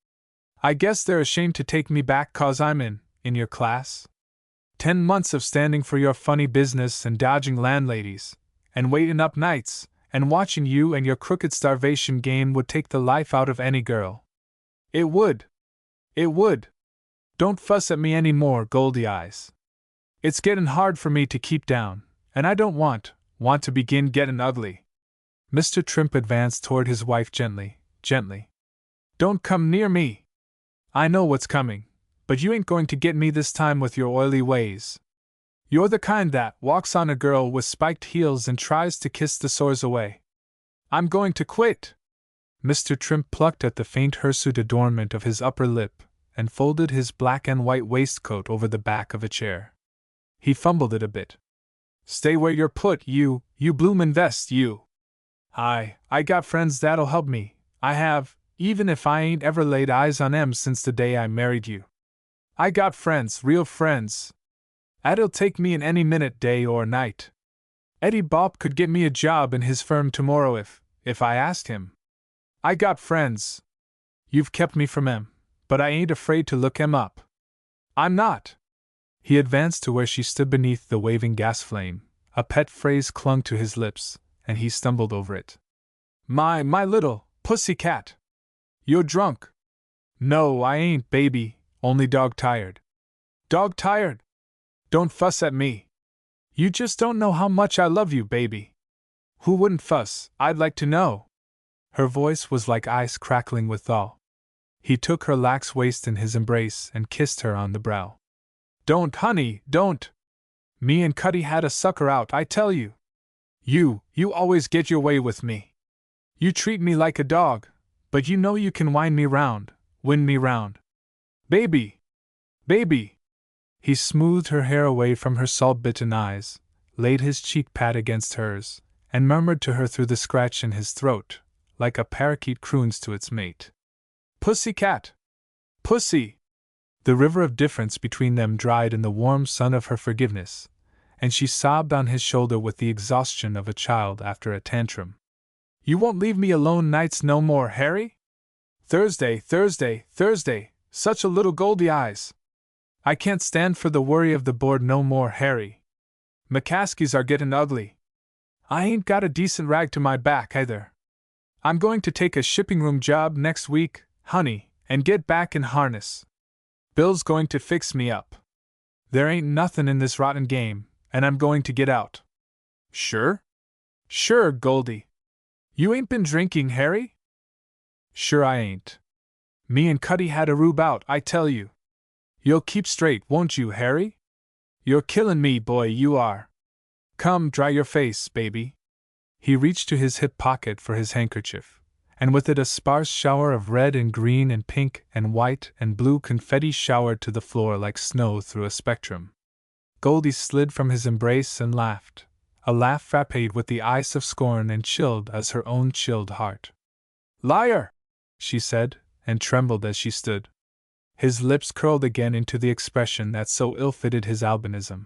S1: I guess they're ashamed to take me back 'cause I'm in your class. 10 months of standing for your funny business and dodging landladies, and waiting up nights, and watching you and your crooked starvation game would take the life out of any girl. It would. It would. Don't fuss at me any more, Goldie Eyes. It's getting hard for me to keep down, and I don't want to begin getting ugly. Mr. Trimp advanced toward his wife gently. Don't come near me. I know what's coming, but you ain't going to get me this time with your oily ways. You're the kind that walks on a girl with spiked heels and tries to kiss the sores away. I'm going to quit. Mr. Trimp plucked at the faint hirsute adornment of his upper lip and folded his black and white waistcoat over the back of a chair. He fumbled it a bit. Stay where you're put, you bloomin' vest, you. I got friends that'll help me, I have, even if I ain't ever laid eyes on 'em since the day I married you. I got friends, real friends. That'll take me in any minute, day or night. Eddie Bopp could get me a job in his firm tomorrow if I asked him. I got friends. You've kept me from 'em, but I ain't afraid to look 'em up. I'm not. He advanced to where she stood beneath the waving gas flame. A pet phrase clung to his lips, and he stumbled over it. My little pussy cat. You're drunk. No, I ain't, baby, only dog-tired. Dog-tired? Don't fuss at me. You just don't know how much I love you, baby. Who wouldn't fuss, I'd like to know? Her voice was like ice crackling with thaw. He took her lax waist in his embrace and kissed her on the brow. Don't, honey, don't. Me and Cuddy had a sucker out, I tell you. You always get your way with me. You treat me like a dog, but you know you can wind me round, win me round. Baby! Baby! He smoothed her hair away from her salt-bitten eyes, laid his cheek pat against hers, and murmured to her through the scratch in his throat, like a parakeet croons to its mate. Pussy cat! Pussy! The river of difference between them dried in the warm sun of her forgiveness, and she sobbed on his shoulder with the exhaustion of a child after a tantrum. You won't leave me alone nights no more, Harry? Thursday, Thursday, Thursday, such a little goldy eyes. I can't stand for the worry of the board no more, Harry. McCaskies are gettin' ugly. I ain't got a decent rag to my back either. I'm going to take a shipping room job next week, honey, and get back in harness. Bill's going to fix me up. There ain't nothin' in this rotten game, and I'm going to get out. Sure? Sure, Goldie. You ain't been drinking, Harry? Sure I ain't. Me and Cuddy had a rube out, I tell you. You'll keep straight, won't you, Harry? You're killin' me, boy, you are. Come, dry your face, baby. He reached to his hip pocket for his handkerchief, and with it a sparse shower of red and green and pink and white and blue confetti showered to the floor like snow through a spectrum. Goldie slid from his embrace and laughed, a laugh frapped with the ice of scorn and chilled as her own chilled heart. Liar! She said, and trembled as she stood. His lips curled again into the expression that so ill-fitted his albinism.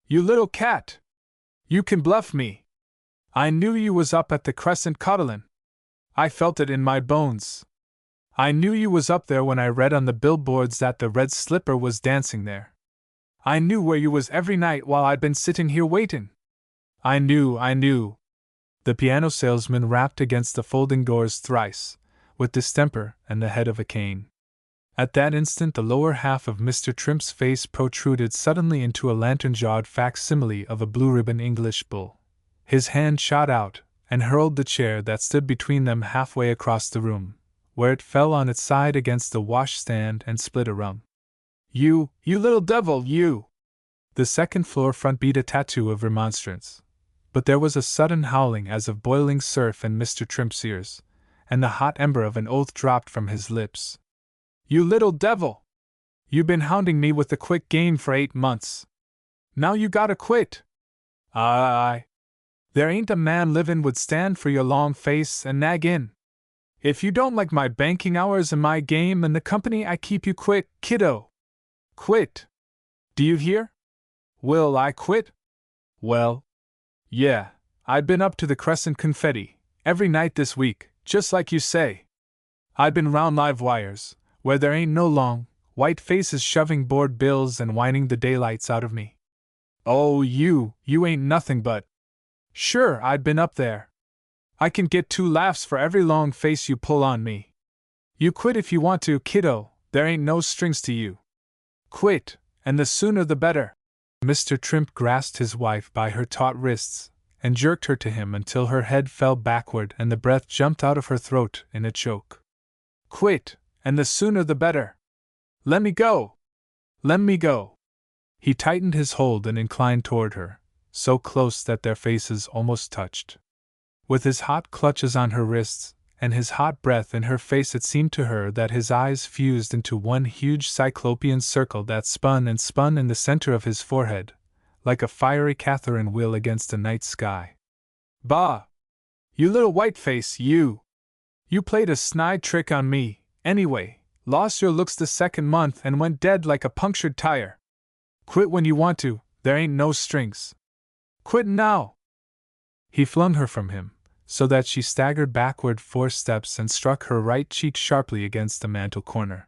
S1: You little cat! You can bluff me! I knew you was up at the Crescent coddlin'. I felt it in my bones. I knew you was up there when I read on the billboards that the Red Slipper was dancing there. I knew where you was every night while I'd been sitting here waitin'. I knew. The piano salesman rapped against the folding doors thrice, with distemper and the head of a cane. At that instant the lower half of Mr. Trimp's face protruded suddenly into a lantern-jawed facsimile of a blue-ribbon English bull. His hand shot out, and hurled the chair that stood between them halfway across the room, where it fell on its side against the washstand and split a rung. You little devil, you! The second-floor front beat a tattoo of remonstrance, but there was a sudden howling as of boiling surf in Mr. Trimp's ears, and the hot ember of an oath dropped from his lips. You little devil! You been hounding me with the quick game for 8 months. Now you gotta quit. Aye. There ain't a man livin' would stand for your long face and nag in. If you don't like my banking hours and my game and the company I keep, you quit, kiddo. Quit. Do you hear? Will I quit? Well, yeah, I'd been up to the Crescent Confetti every night this week, just like you say. I'd been round live wires, where there ain't no long, white faces shoving board bills and whining the daylights out of me. Oh, you ain't nothing but. Sure, I'd been up there. I can get 2 laughs for every long face you pull on me. You quit if you want to, kiddo, there ain't no strings to you. Quit, and the sooner the better. Mr. Trimp grasped his wife by her taut wrists, and jerked her to him until her head fell backward and the breath jumped out of her throat in a choke. Quit, and the sooner the better. Let me go! Let me go! He tightened his hold and inclined toward her, so close that their faces almost touched. With his hot clutches on her wrists, and his hot breath in her face, it seemed to her that his eyes fused into one huge cyclopean circle that spun and spun in the center of his forehead, like a fiery Catherine wheel against a night sky. Bah! You little whiteface, you! You played a snide trick on me, anyway, lost your looks the second month and went dead like a punctured tire. Quit when you want to, there ain't no strings. Quit now! He flung her from him, so that she staggered backward 4 steps and struck her right cheek sharply against the mantel corner.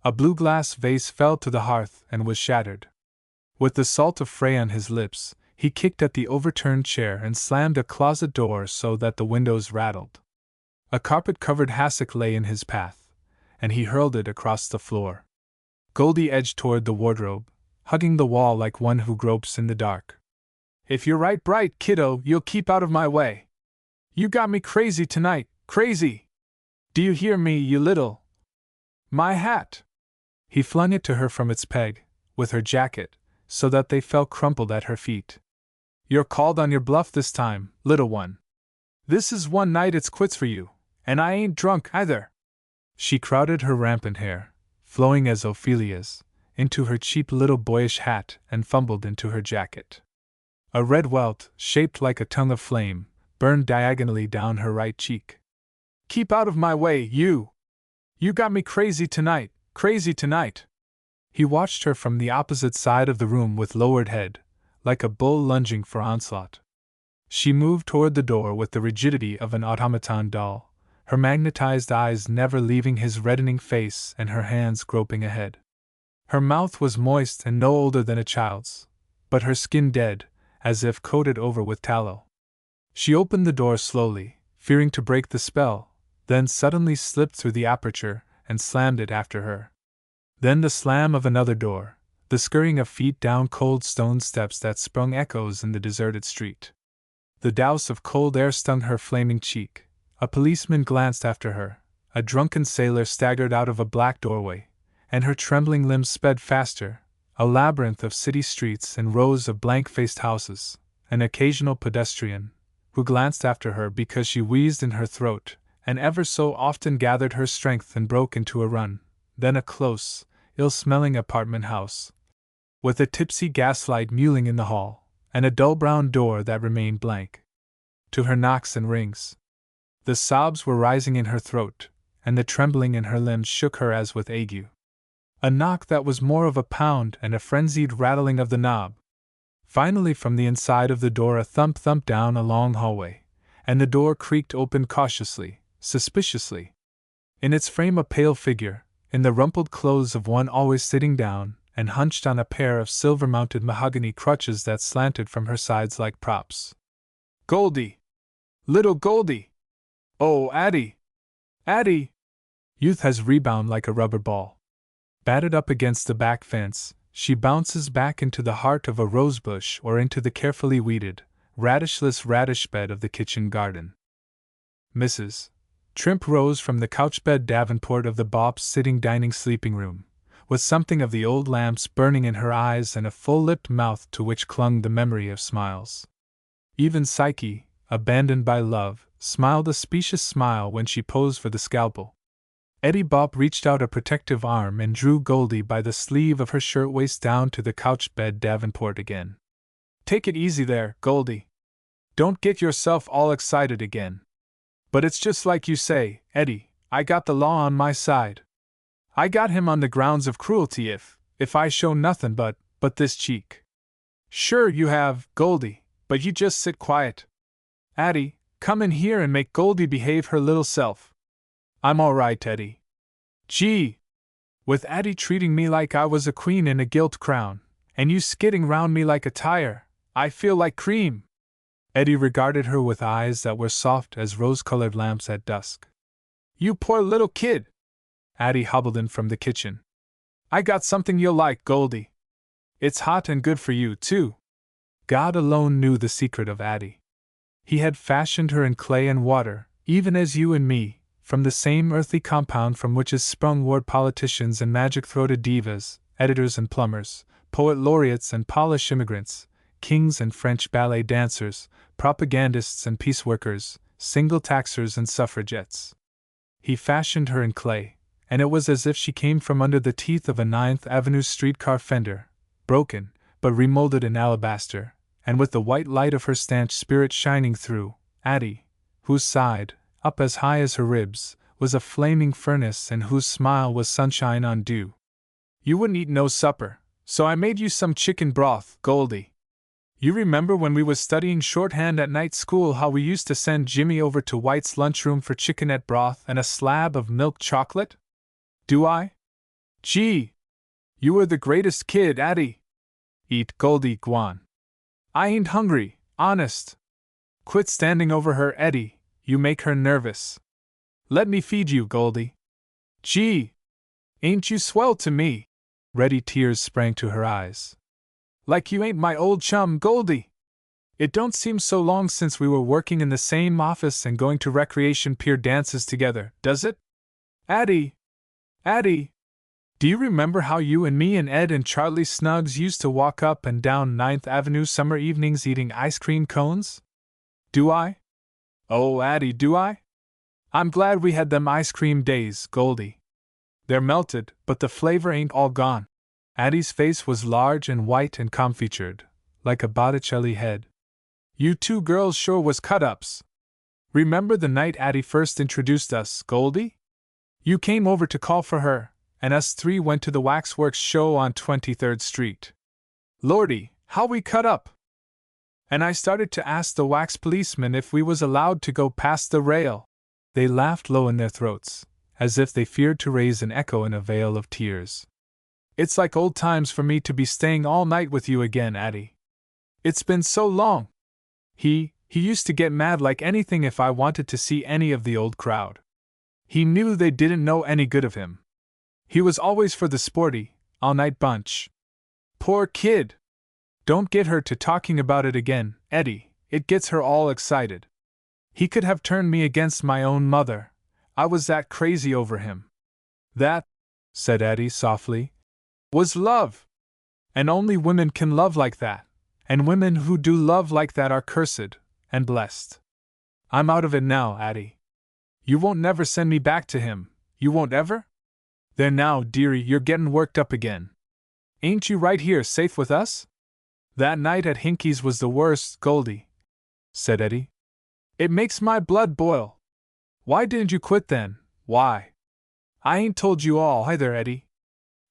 S1: A blue glass vase fell to the hearth and was shattered. With the salt of Frey on his lips, he kicked at the overturned chair and slammed a closet door so that the windows rattled. A carpet-covered hassock lay in his path, and he hurled it across the floor. Goldie edged toward the wardrobe, hugging the wall like one who gropes in the dark. If you're right bright, kiddo, you'll keep out of my way. You got me crazy tonight, crazy! Do you hear me, you little... My hat! He flung it to her from its peg, with her jacket, so that they fell crumpled at her feet. You're called on your bluff this time, little one. This is one night it's quits for you, and I ain't drunk either. She crowded her rampant hair, flowing as Ophelia's, into her cheap little boyish hat and fumbled into her jacket. A red welt, shaped like a tongue of flame, burned diagonally down her right cheek. "Keep out of my way, you! You got me crazy tonight, crazy tonight!" He watched her from the opposite side of the room with lowered head, like a bull lunging for onslaught. She moved toward the door with the rigidity of an automaton doll, her magnetized eyes never leaving his reddening face and her hands groping ahead. Her mouth was moist and no older than a child's, but her skin dead, as if coated over with tallow. She opened the door slowly, fearing to break the spell, then suddenly slipped through the aperture and slammed it after her. Then the slam of another door, the scurrying of feet down cold stone steps that sprung echoes in the deserted street. The douse of cold air stung her flaming cheek. A policeman glanced after her, a drunken sailor staggered out of a black doorway, and her trembling limbs sped faster, a labyrinth of city streets and rows of blank-faced houses, an occasional pedestrian, who glanced after her because she wheezed in her throat, and ever so often gathered her strength and broke into a run, then a close, ill-smelling apartment house, with a tipsy gaslight mewling in the hall, and a dull brown door that remained blank. To her knocks and rings. The sobs were rising in her throat, and the trembling in her limbs shook her as with ague. A knock that was more of a pound and a frenzied rattling of the knob. Finally, from the inside of the door, a thump down a long hallway, and the door creaked open cautiously, suspiciously. In its frame, a pale figure, in the rumpled clothes of one always sitting down, and hunched on a pair of silver-mounted mahogany crutches that slanted from her sides like props. "Goldie! Little Goldie! Oh, Addie! Addie!" Youth has rebound like a rubber ball. Batted up against the back fence, she bounces back into the heart of a rosebush or into the carefully weeded, radishless radish bed of the kitchen garden. Mrs. Trimp rose from the couch-bed davenport of the Bop's sitting dining sleeping room, with something of the old lamps burning in her eyes and a full-lipped mouth to which clung the memory of smiles. Even Psyche, abandoned by love, smiled a specious smile when she posed for the scalpel. Eddie Bop reached out a protective arm and drew Goldie by the sleeve of her shirtwaist down to the couch-bed davenport again. "Take it easy there, Goldie. Don't get yourself all excited again. But it's just like you say, Eddie, I got the law on my side. I got him on the grounds of cruelty if I show nothin' but this cheek. Sure you have, Goldie, but you just sit quiet. Addie, come in here and make Goldie behave her little self." "I'm all right, Eddie." "Gee! With Addie treating me like I was a queen in a gilt crown, and you skidding round me like a tire, I feel like cream." Eddie regarded her with eyes that were soft as rose-colored lamps at dusk. "You poor little kid!" Addie hobbled in from the kitchen. "I got something you'll like, Goldie. It's hot and good for you, too." God alone knew the secret of Addie. He had fashioned her in clay and water, even as you and me, from the same earthy compound from which is sprung word politicians and magic-throated divas, editors and plumbers, poet laureates and Polish immigrants, kings and French ballet dancers, propagandists and peace workers, single taxers and suffragettes. He fashioned her in clay, and it was as if she came from under the teeth of a Ninth Avenue streetcar fender, broken, but remolded in alabaster, and with the white light of her stanch spirit shining through. Addie, whose side, up as high as her ribs, was a flaming furnace and whose smile was sunshine on dew. "You wouldn't eat no supper, so I made you some chicken broth, Goldie. You remember when we was studying shorthand at night school how we used to send Jimmy over to White's lunchroom for chickenette broth and a slab of milk chocolate? Do I? Gee! You were the greatest kid, Addie." "Eat, Goldie, gwan. I ain't hungry, honest." "Quit standing over her, Eddie, you make her nervous. Let me feed you, Goldie." "Gee! Ain't you swell to me?" Ready tears sprang to her eyes. "Like you ain't my old chum, Goldie. It don't seem so long since we were working in the same office and going to recreation pier dances together, does it? Addie! Addie! Do you remember how you and me and Ed and Charlie Snuggs used to walk up and down 9th Avenue summer evenings eating ice cream cones? Do I? Oh, Addie, do I? I'm glad we had them ice cream days, Goldie." They're melted, but the flavor ain't all gone. Addie's face was large and white and calm-featured, like a Botticelli head. You two girls sure was cut-ups. Remember the night Addie first introduced us, Goldie? You came over to call for her, and us three went to the Waxworks show on 23rd Street. Lordy, how we cut up! And I started to ask the wax policeman if we was allowed to go past the rail. They laughed low in their throats, as if they feared to raise an echo in a veil of tears. It's like old times for me to be staying all night with you again, Addie. It's been so long. He used to get mad like anything if I wanted to see any of the old crowd. He knew they didn't know any good of him. He was always for the sporty, all-night bunch. Poor kid! Don't get her to talking about it again, Eddie, it gets her all excited. He could have turned me against my own mother. I was that crazy over him. That, said Eddie softly, was love. And only women can love like that, and women who do love like that are cursed and blessed. I'm out of it now, Addie. You won't never send me back to him, you won't ever? There now, dearie, you're gettin' worked up again. Ain't you right here safe with us? That night at Hinky's was the worst, Goldie, said Eddie. It makes my blood boil. Why didn't you quit then? Why? I ain't told you all either, Eddie.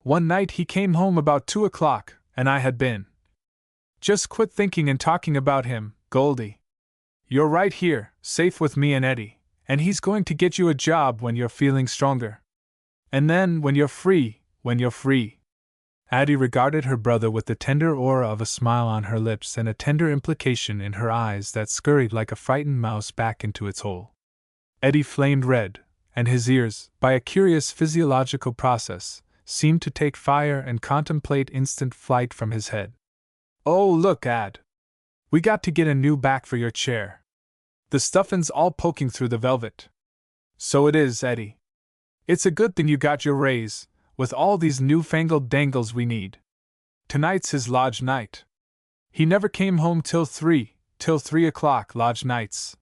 S1: One night he came home about 2 o'clock, and I had been. Just quit thinking and talking about him, Goldie. You're right here, safe with me and Eddie, and he's going to get you a job when you're feeling stronger. And then, when you're free. Addie regarded her brother with the tender aura of a smile on her lips and a tender implication in her eyes that scurried like a frightened mouse back into its hole. Eddie flamed red, and his ears, by a curious physiological process, seemed to take fire and contemplate instant flight from his head. Oh, look, Ad! We got to get a new back for your chair. The stuffin's all poking through the velvet. So it is, Eddie. It's a good thing you got your raise, with all these newfangled dangles we need. Tonight's his lodge night. He never came home till 3 o'clock lodge nights.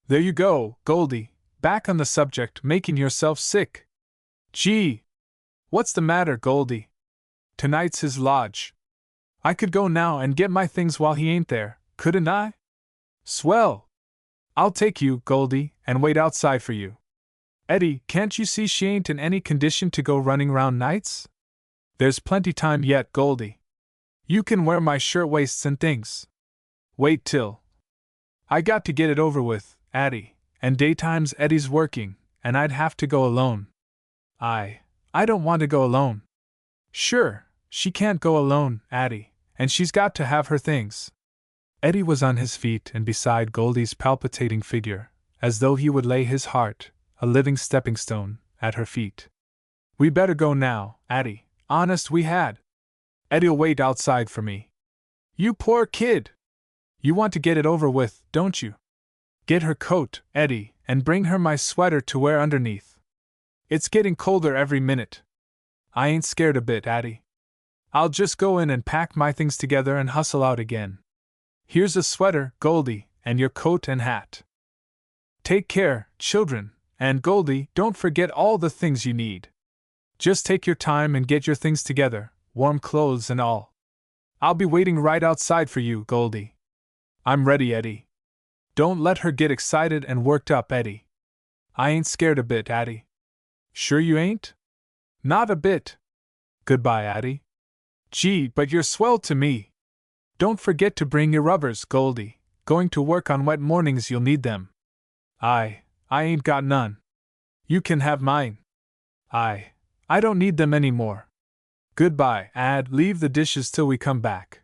S1: There you go, Goldie, back on the subject, making yourself sick. Gee! What's the matter, Goldie? Tonight's his lodge. I could go now and get my things while he ain't there, couldn't I? Swell! I'll take you, Goldie, and wait outside for you. Eddie, can't you see she ain't in any condition to go running round nights? There's plenty time yet, Goldie. You can wear my shirtwaists and things. Wait till. I got to get it over with, Addie, and daytimes Eddie's working, and I'd have to go alone. I don't want to go alone. Sure, she can't go alone, Addie, and she's got to have her things. Eddie was on his feet and beside Goldie's palpitating figure, as though he would lay his heart, a living stepping stone, at her feet. We better go now, Addie, honest we had. Eddie'll wait outside for me. You poor kid! You want to get it over with, don't you? Get her coat, Eddie, and bring her my sweater to wear underneath. It's getting colder every minute. I ain't scared a bit, Addie. I'll just go in and pack my things together and hustle out again. Here's a sweater, Goldie, and your coat and hat. Take care, children. And Goldie, don't forget all the things you need. Just take your time and get your things together, warm clothes and all. I'll be waiting right outside for you, Goldie. I'm ready, Eddie. Don't let her get excited and worked up, Eddie. I ain't scared a bit, Addie. Sure you ain't? Not a bit. Goodbye, Addie. Gee, but you're swell to me. Don't forget to bring your rubbers, Goldie. Going to work on wet mornings you'll need them. I ain't got none. You can have mine. I don't need them any more. Goodbye, Ad, leave the dishes till we come back.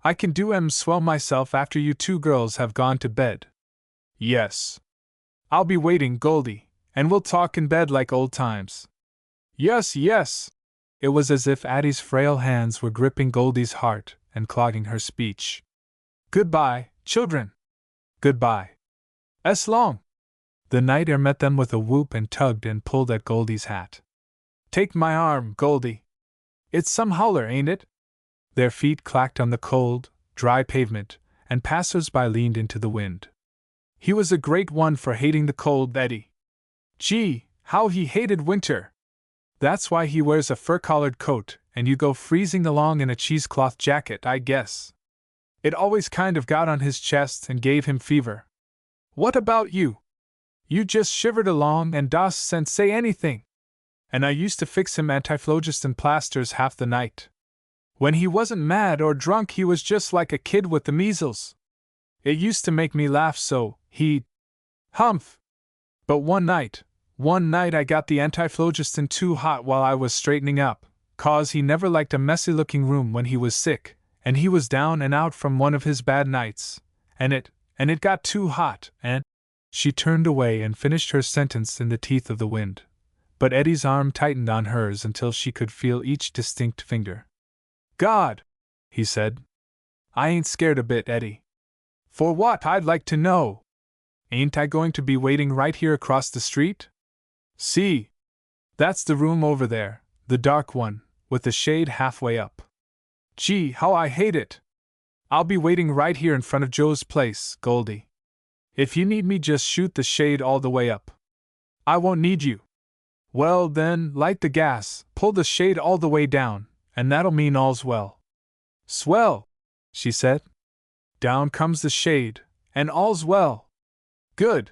S1: I can do 'em swell myself after you two girls have gone to bed. Yes. I'll be waiting, Goldie, and we'll talk in bed like old times. Yes. It was as if Addie's frail hands were gripping Goldie's heart and clogging her speech. Goodbye, children. Goodbye. S long. The night air met them with a whoop and tugged and pulled at Goldie's hat. Take my arm, Goldie. It's some howler, ain't it? Their feet clacked on the cold, dry pavement, and passers-by leaned into the wind. He was a great one for hating the cold, Eddie. Gee, how he hated winter! That's why he wears a fur-collared coat, and you go freezing along in a cheesecloth jacket, I guess. It always kind of got on his chest and gave him fever. What about you? You just shivered along and didn't say anything. And I used to fix him antiphlogiston plasters half the night. When he wasn't mad or drunk, he was just like a kid with the measles. It used to make me laugh so, he'd humph. But one night I got the antiphlogiston too hot while I was straightening up, 'cause he never liked a messy-looking room when he was sick, and he was down and out from one of his bad nights, and it got too hot, and... She turned away and finished her sentence in the teeth of the wind, but Eddie's arm tightened on hers until she could feel each distinct finger. God, he said. I ain't scared a bit, Eddie. For what, I'd like to know? Ain't I going to be waiting right here across the street? See? That's the room over there, the dark one, with the shade halfway up. Gee, how I hate it! I'll be waiting right here in front of Joe's place, Goldie. If you need me, just shoot the shade all the way up. I won't need you. Well then, light the gas, pull the shade all the way down, and that'll mean all's well. Swell, she said. Down comes the shade, and all's well. Good.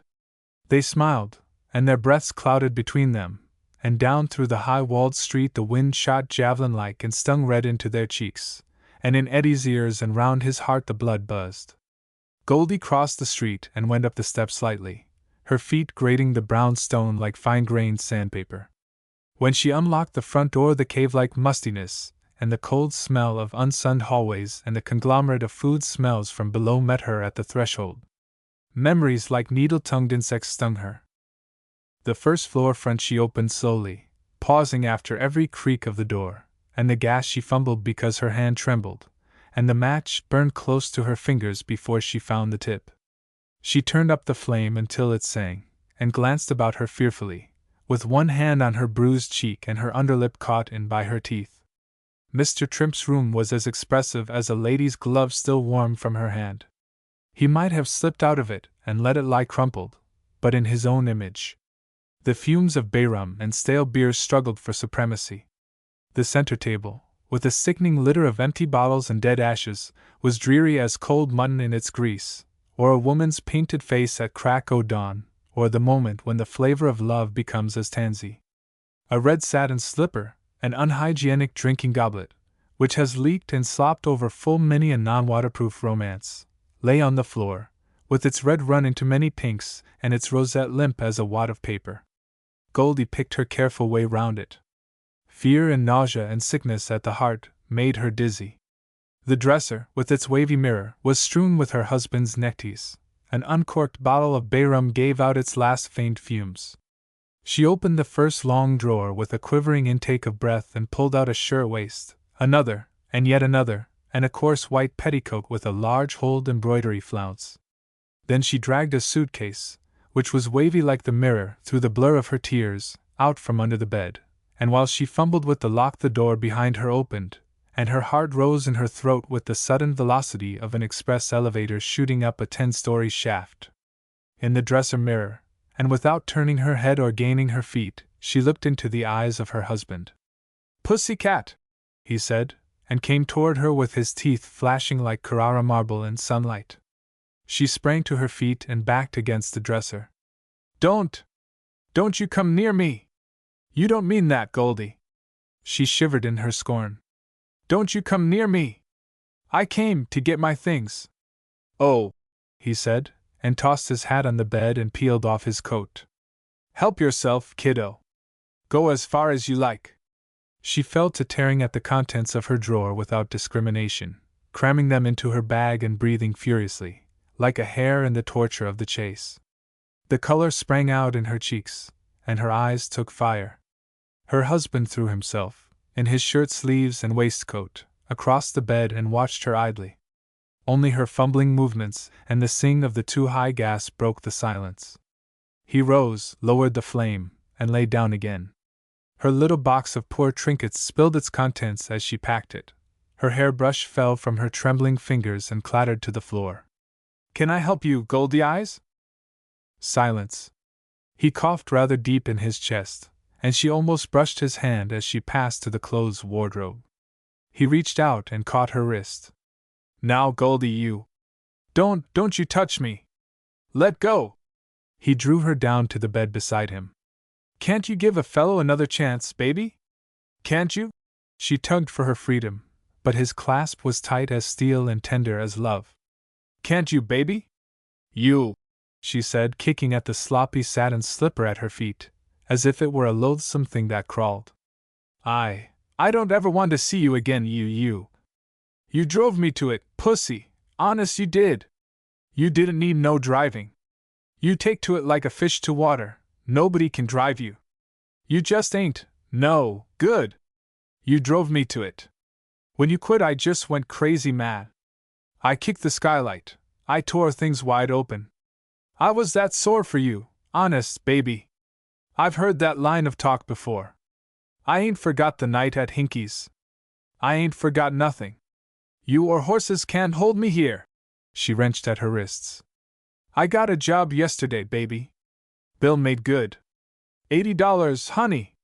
S1: They smiled, and their breaths clouded between them, and down through the high-walled street the wind shot javelin-like and stung red into their cheeks, and in Eddie's ears and round his heart the blood buzzed. Goldie crossed the street and went up the steps lightly, her feet grating the brown stone like fine-grained sandpaper. When she unlocked the front door, the cave-like mustiness, and the cold smell of unsunned hallways and the conglomerate of food smells from below met her at the threshold. Memories like needle-tongued insects stung her. The first floor front she opened slowly, pausing after every creak of the door, and the gas she fumbled because her hand trembled, and the match burned close to her fingers before she found the tip. She turned up the flame until it sang, and glanced about her fearfully, with one hand on her bruised cheek and her underlip caught in by her teeth. Mr. Trimp's room was as expressive as a lady's glove still warm from her hand. He might have slipped out of it and let it lie crumpled, but in his own image. The fumes of bay rum and stale beer struggled for supremacy. The center table, with a sickening litter of empty bottles and dead ashes, was dreary as cold mutton in its grease, or a woman's painted face at crack o' dawn, or the moment when the flavor of love becomes as tansy. A red satin slipper, an unhygienic drinking goblet, which has leaked and slopped over full many a non-waterproof romance, lay on the floor, with its red run into many pinks and its rosette limp as a wad of paper. Goldie picked her careful way round it. Fear and nausea and sickness at the heart made her dizzy. The dresser, with its wavy mirror, was strewn with her husband's neckties. An uncorked bottle of bay rum gave out its last faint fumes. She opened the first long drawer with a quivering intake of breath and pulled out a shirt-waist, another, and yet another, and a coarse white petticoat with a large holed embroidery flounce. Then she dragged a suitcase, which was wavy like the mirror through the blur of her tears, out from under the bed, and while she fumbled with the lock the door behind her opened, and her heart rose in her throat with the sudden velocity of an express elevator shooting up a 10-story shaft. In the dresser mirror, and without turning her head or gaining her feet, she looked into the eyes of her husband. "Pussy-cat," he said, and came toward her with his teeth flashing like Carrara marble in sunlight. She sprang to her feet and backed against the dresser. Don't you come near me! You don't mean that, Goldie!" She shivered in her scorn. "Don't you come near me! I came to get my things." "Oh," he said, and tossed his hat on the bed and peeled off his coat. "Help yourself, kiddo. Go as far as you like." She fell to tearing at the contents of her drawer without discrimination, cramming them into her bag and breathing furiously, like a hare in the torture of the chase. The color sprang out in her cheeks, and her eyes took fire. Her husband threw himself, in his shirt sleeves and waistcoat, across the bed and watched her idly. Only her fumbling movements and the sing of the too-high gas broke the silence. He rose, lowered the flame, and lay down again. Her little box of poor trinkets spilled its contents as she packed it. Her hairbrush fell from her trembling fingers and clattered to the floor. "Can I help you, Goldie Eyes?" Silence. He coughed rather deep in his chest, and she almost brushed his hand as she passed to the clothes wardrobe. He reached out and caught her wrist. Now, Goldie, you. Don't you touch me. Let go. He drew her down to the bed beside him. Can't you give a fellow another chance, baby? Can't you? She tugged for her freedom, but his clasp was tight as steel and tender as love. Can't you, baby? You, she said, kicking at the sloppy satin slipper at her feet, as if it were a loathsome thing that crawled. I don't ever want to see you again, you. You drove me to it, pussy, honest you did. You didn't need no driving. You take to it like a fish to water, nobody can drive you. You just ain't, no, good. You drove me to it. When you quit I just went crazy mad. I kicked the skylight, I tore things wide open. I was that sore for you, honest, baby. I've heard that line of talk before. I ain't forgot the night at Hinky's. I ain't forgot nothing. You or horses can't hold me here. She wrenched at her wrists. I got a job yesterday, baby. Bill made good. $80, honey.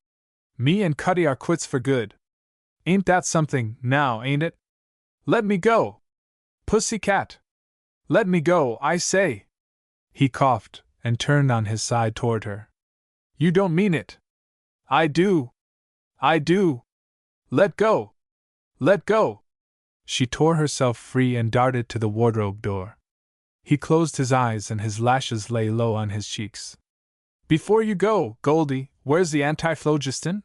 S1: Me and Cuddy are quits for good. Ain't that something, now, ain't it? Let me go. Pussycat. Let me go, I say. He coughed and turned on his side toward her. You don't mean it. I do. I do. Let go. Let go. She tore herself free and darted to the wardrobe door. He closed his eyes and his lashes lay low on his cheeks. Before you go, Goldie, where's the anti-phlogiston?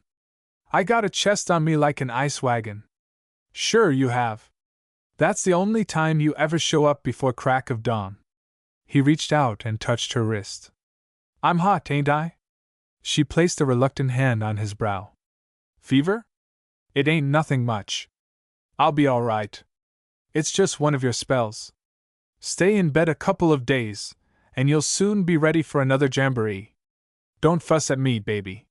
S1: I got a chest on me like an ice wagon. Sure you have. That's the only time you ever show up before crack of dawn. He reached out and touched her wrist. I'm hot, ain't I? She placed a reluctant hand on his brow. Fever? It ain't nothing much. I'll be all right. It's just one of your spells. Stay in bed a couple of days, and you'll soon be ready for another jamboree. Don't fuss at me, baby.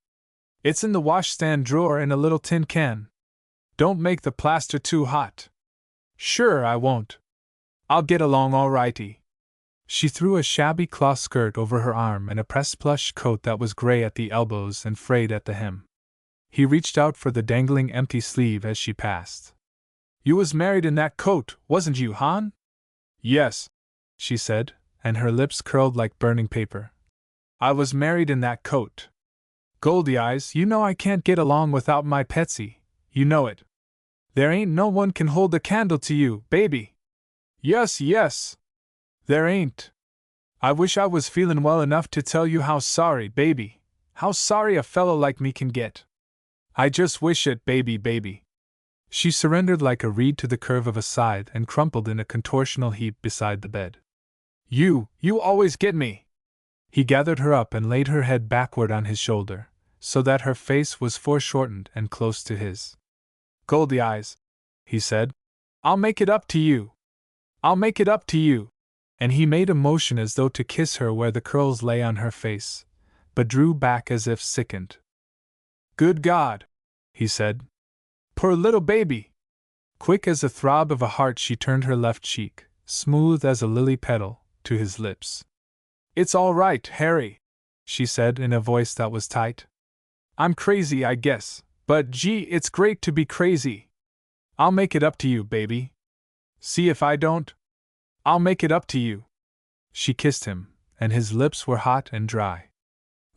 S1: It's in the washstand drawer in a little tin can. Don't make the plaster too hot. Sure, I won't. I'll get along all righty. She threw a shabby cloth skirt over her arm and a pressed plush coat that was gray at the elbows and frayed at the hem. He reached out for the dangling empty sleeve as she passed. You was married in that coat, wasn't you, hon? Yes, she said, and her lips curled like burning paper. I was married in that coat. Goldie Eyes, you know I can't get along without my Petsy, you know it. There ain't no one can hold a candle to you, baby. Yes. There ain't. I wish I was feeling well enough to tell you how sorry, baby, how sorry a fellow like me can get. I just wish it, baby. She surrendered like a reed to the curve of a scythe and crumpled in a contortional heap beside the bed. You always get me. He gathered her up and laid her head backward on his shoulder, so that her face was foreshortened and close to his. Goldie Eyes, he said, I'll make it up to you. I'll make it up to you. And he made a motion as though to kiss her where the curls lay on her face, but drew back as if sickened. Good God, he said. Poor little baby! Quick as the throb of a heart she turned her left cheek, smooth as a lily petal, to his lips. It's all right, Harry, she said in a voice that was tight. I'm crazy, I guess, but gee, it's great to be crazy. I'll make it up to you, baby. See if I don't? I'll make it up to you. She kissed him, and his lips were hot and dry.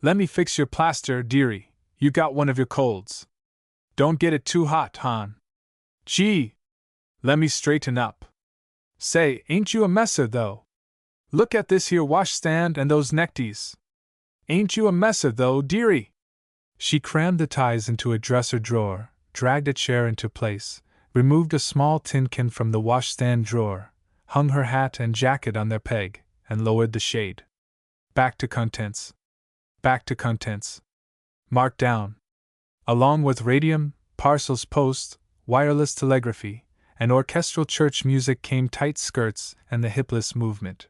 S1: Let me fix your plaster, dearie. You got one of your colds. Don't get it too hot, hon. Gee! Let me straighten up. Say, ain't you a messer, though? Look at this here washstand and those neckties. Ain't you a messer, though, dearie? She crammed the ties into a dresser drawer, dragged a chair into place, removed a small tin can from the washstand drawer, hung her hat and jacket on their peg, and lowered the shade. Back to contents. Marked down. Along with radium, parcels post, wireless telegraphy, and orchestral church music came tight skirts and the hipless movement.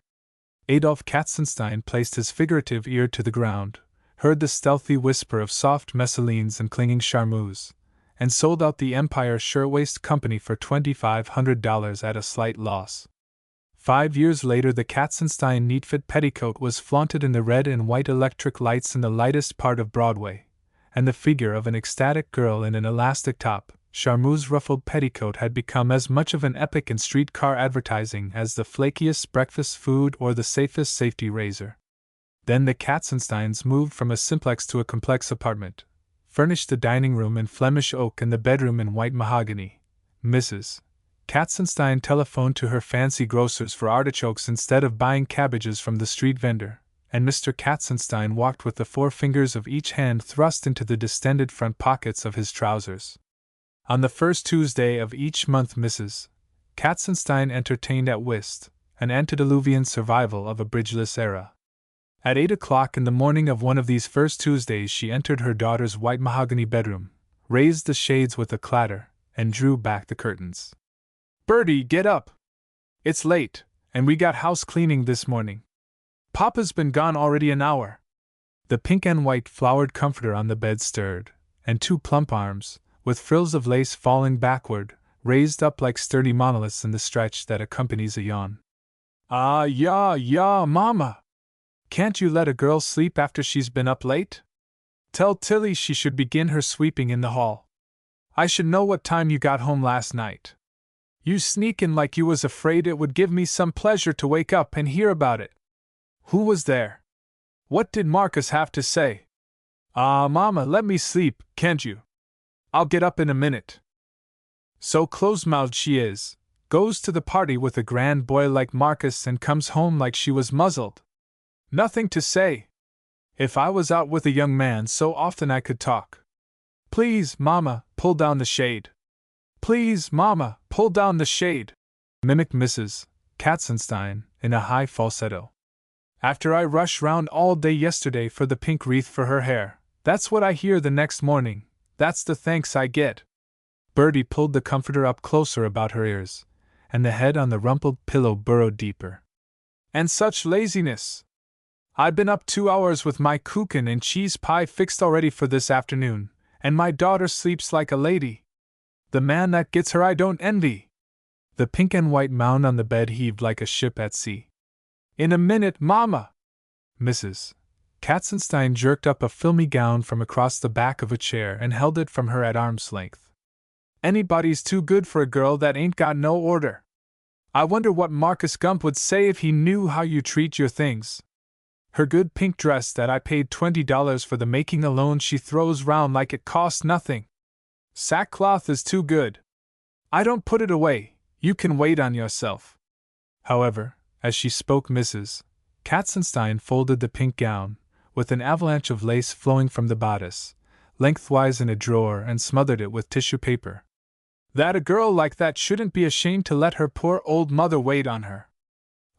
S1: Adolf Katzenstein placed his figurative ear to the ground, heard the stealthy whisper of soft messellines and clinging charmeuse, and sold out the Empire Shirtwaist Company for $2,500 at a slight loss. 5 years later the Katzenstein neat-fit petticoat was flaunted in the red and white electric lights in the lightest part of Broadway, and the figure of an ecstatic girl in an elastic top, charmeuse ruffled petticoat had become as much of an epic in streetcar advertising as the flakiest breakfast food or the safest safety razor. Then the Katzensteins moved from a simplex to a complex apartment, furnished the dining room in Flemish oak and the bedroom in white mahogany. Mrs. Katzenstein telephoned to her fancy grocer's for artichokes instead of buying cabbages from the street vendor, and Mr. Katzenstein walked with the four fingers of each hand thrust into the distended front pockets of his trousers. On the first Tuesday of each month Mrs. Katzenstein entertained at whist, an antediluvian survival of a bridgeless era. At 8 o'clock in the morning of one of these first Tuesdays she entered her daughter's white mahogany bedroom, raised the shades with a clatter, and drew back the curtains. "Bertie, get up! It's late, and we got house cleaning this morning. Papa's been gone already an hour." The pink and white flowered comforter on the bed stirred, and two plump arms, with frills of lace falling backward, raised up like sturdy monoliths in the stretch that accompanies a yawn. "Ah, yeah, Mama! Can't you let a girl sleep after she's been up late? Tell Tilly she should begin her sweeping in the hall. I should know what time you got home last night. You sneak in like you was afraid it would give me some pleasure to wake up and hear about it. Who was there? What did Marcus have to say? Ah, Mama, let me sleep, can't you? I'll get up in a minute." So close-mouthed she is, goes to the party with a grand boy like Marcus and comes home like she was muzzled. Nothing to say. If I was out with a young man so often I could talk. "Please, Mama, pull down the shade. Please, Mama, pull down the shade," mimicked Mrs. Katzenstein in a high falsetto. "After I rushed round all day yesterday for the pink wreath for her hair, that's what I hear the next morning, that's the thanks I get." Bertie pulled the comforter up closer about her ears, and the head on the rumpled pillow burrowed deeper. "And such laziness! I've been up 2 hours with my kuchen and cheese pie fixed already for this afternoon, and my daughter sleeps like a lady. The man that gets her I don't envy." The pink and white mound on the bed heaved like a ship at sea. "In a minute, Mama!" Mrs. Katzenstein jerked up a filmy gown from across the back of a chair and held it from her at arm's length. "Anybody's too good for a girl that ain't got no order. I wonder what Marcus Gump would say if he knew how you treat your things. Her good pink dress that I paid $20 for the making alone she throws round like it cost nothing. Sackcloth is too good. I don't put it away, you can wait on yourself." However, as she spoke Mrs. Katzenstein folded the pink gown, with an avalanche of lace flowing from the bodice, lengthwise in a drawer and smothered it with tissue paper. "That a girl like that shouldn't be ashamed to let her poor old mother wait on her.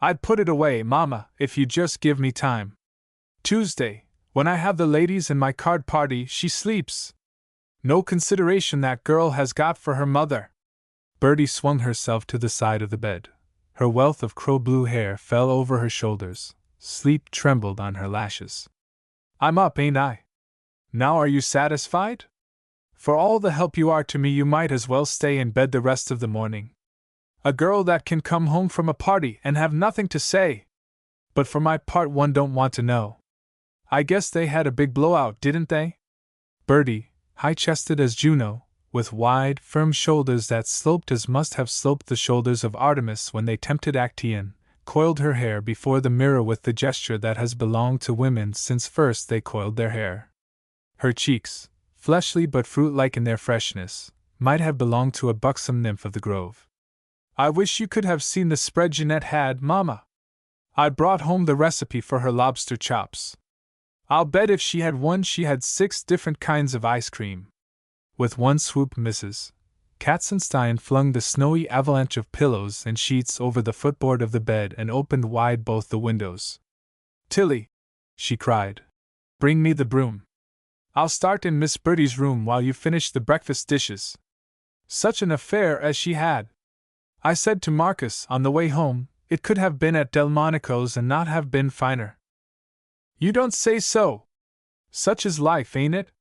S1: I'd put it away, Mama, if you'd just give me time. Tuesday, when I have the ladies and my card party, she sleeps. No consideration that girl has got for her mother." Bertie swung herself to the side of the bed. Her wealth of crow-blue hair fell over her shoulders. Sleep trembled on her lashes. "I'm up, ain't I? Now are you satisfied? For all the help you are to me you might as well stay in bed the rest of the morning. A girl that can come home from a party and have nothing to say. But for my part one don't want to know. I guess they had a big blowout, didn't they?" Bertie, high-chested as Juno, with wide, firm shoulders that sloped as must have sloped the shoulders of Artemis when they tempted Actaeon, coiled her hair before the mirror with the gesture that has belonged to women since first they coiled their hair. Her cheeks, fleshly but fruit-like in their freshness, might have belonged to a buxom nymph of the grove. "I wish you could have seen the spread Jeanette had, Mama. I brought home the recipe for her lobster chops. I'll bet if she had one she had 6 different kinds of ice cream." With one swoop Mrs. Katzenstein flung the snowy avalanche of pillows and sheets over the footboard of the bed and opened wide both the windows. "Tilly," she cried, "bring me the broom. I'll start in Miss Bertie's room while you finish the breakfast dishes." Such an affair as she had! I said to Marcus on the way home, it could have been at Delmonico's and not have been finer. "You don't say so! Such is life, ain't it?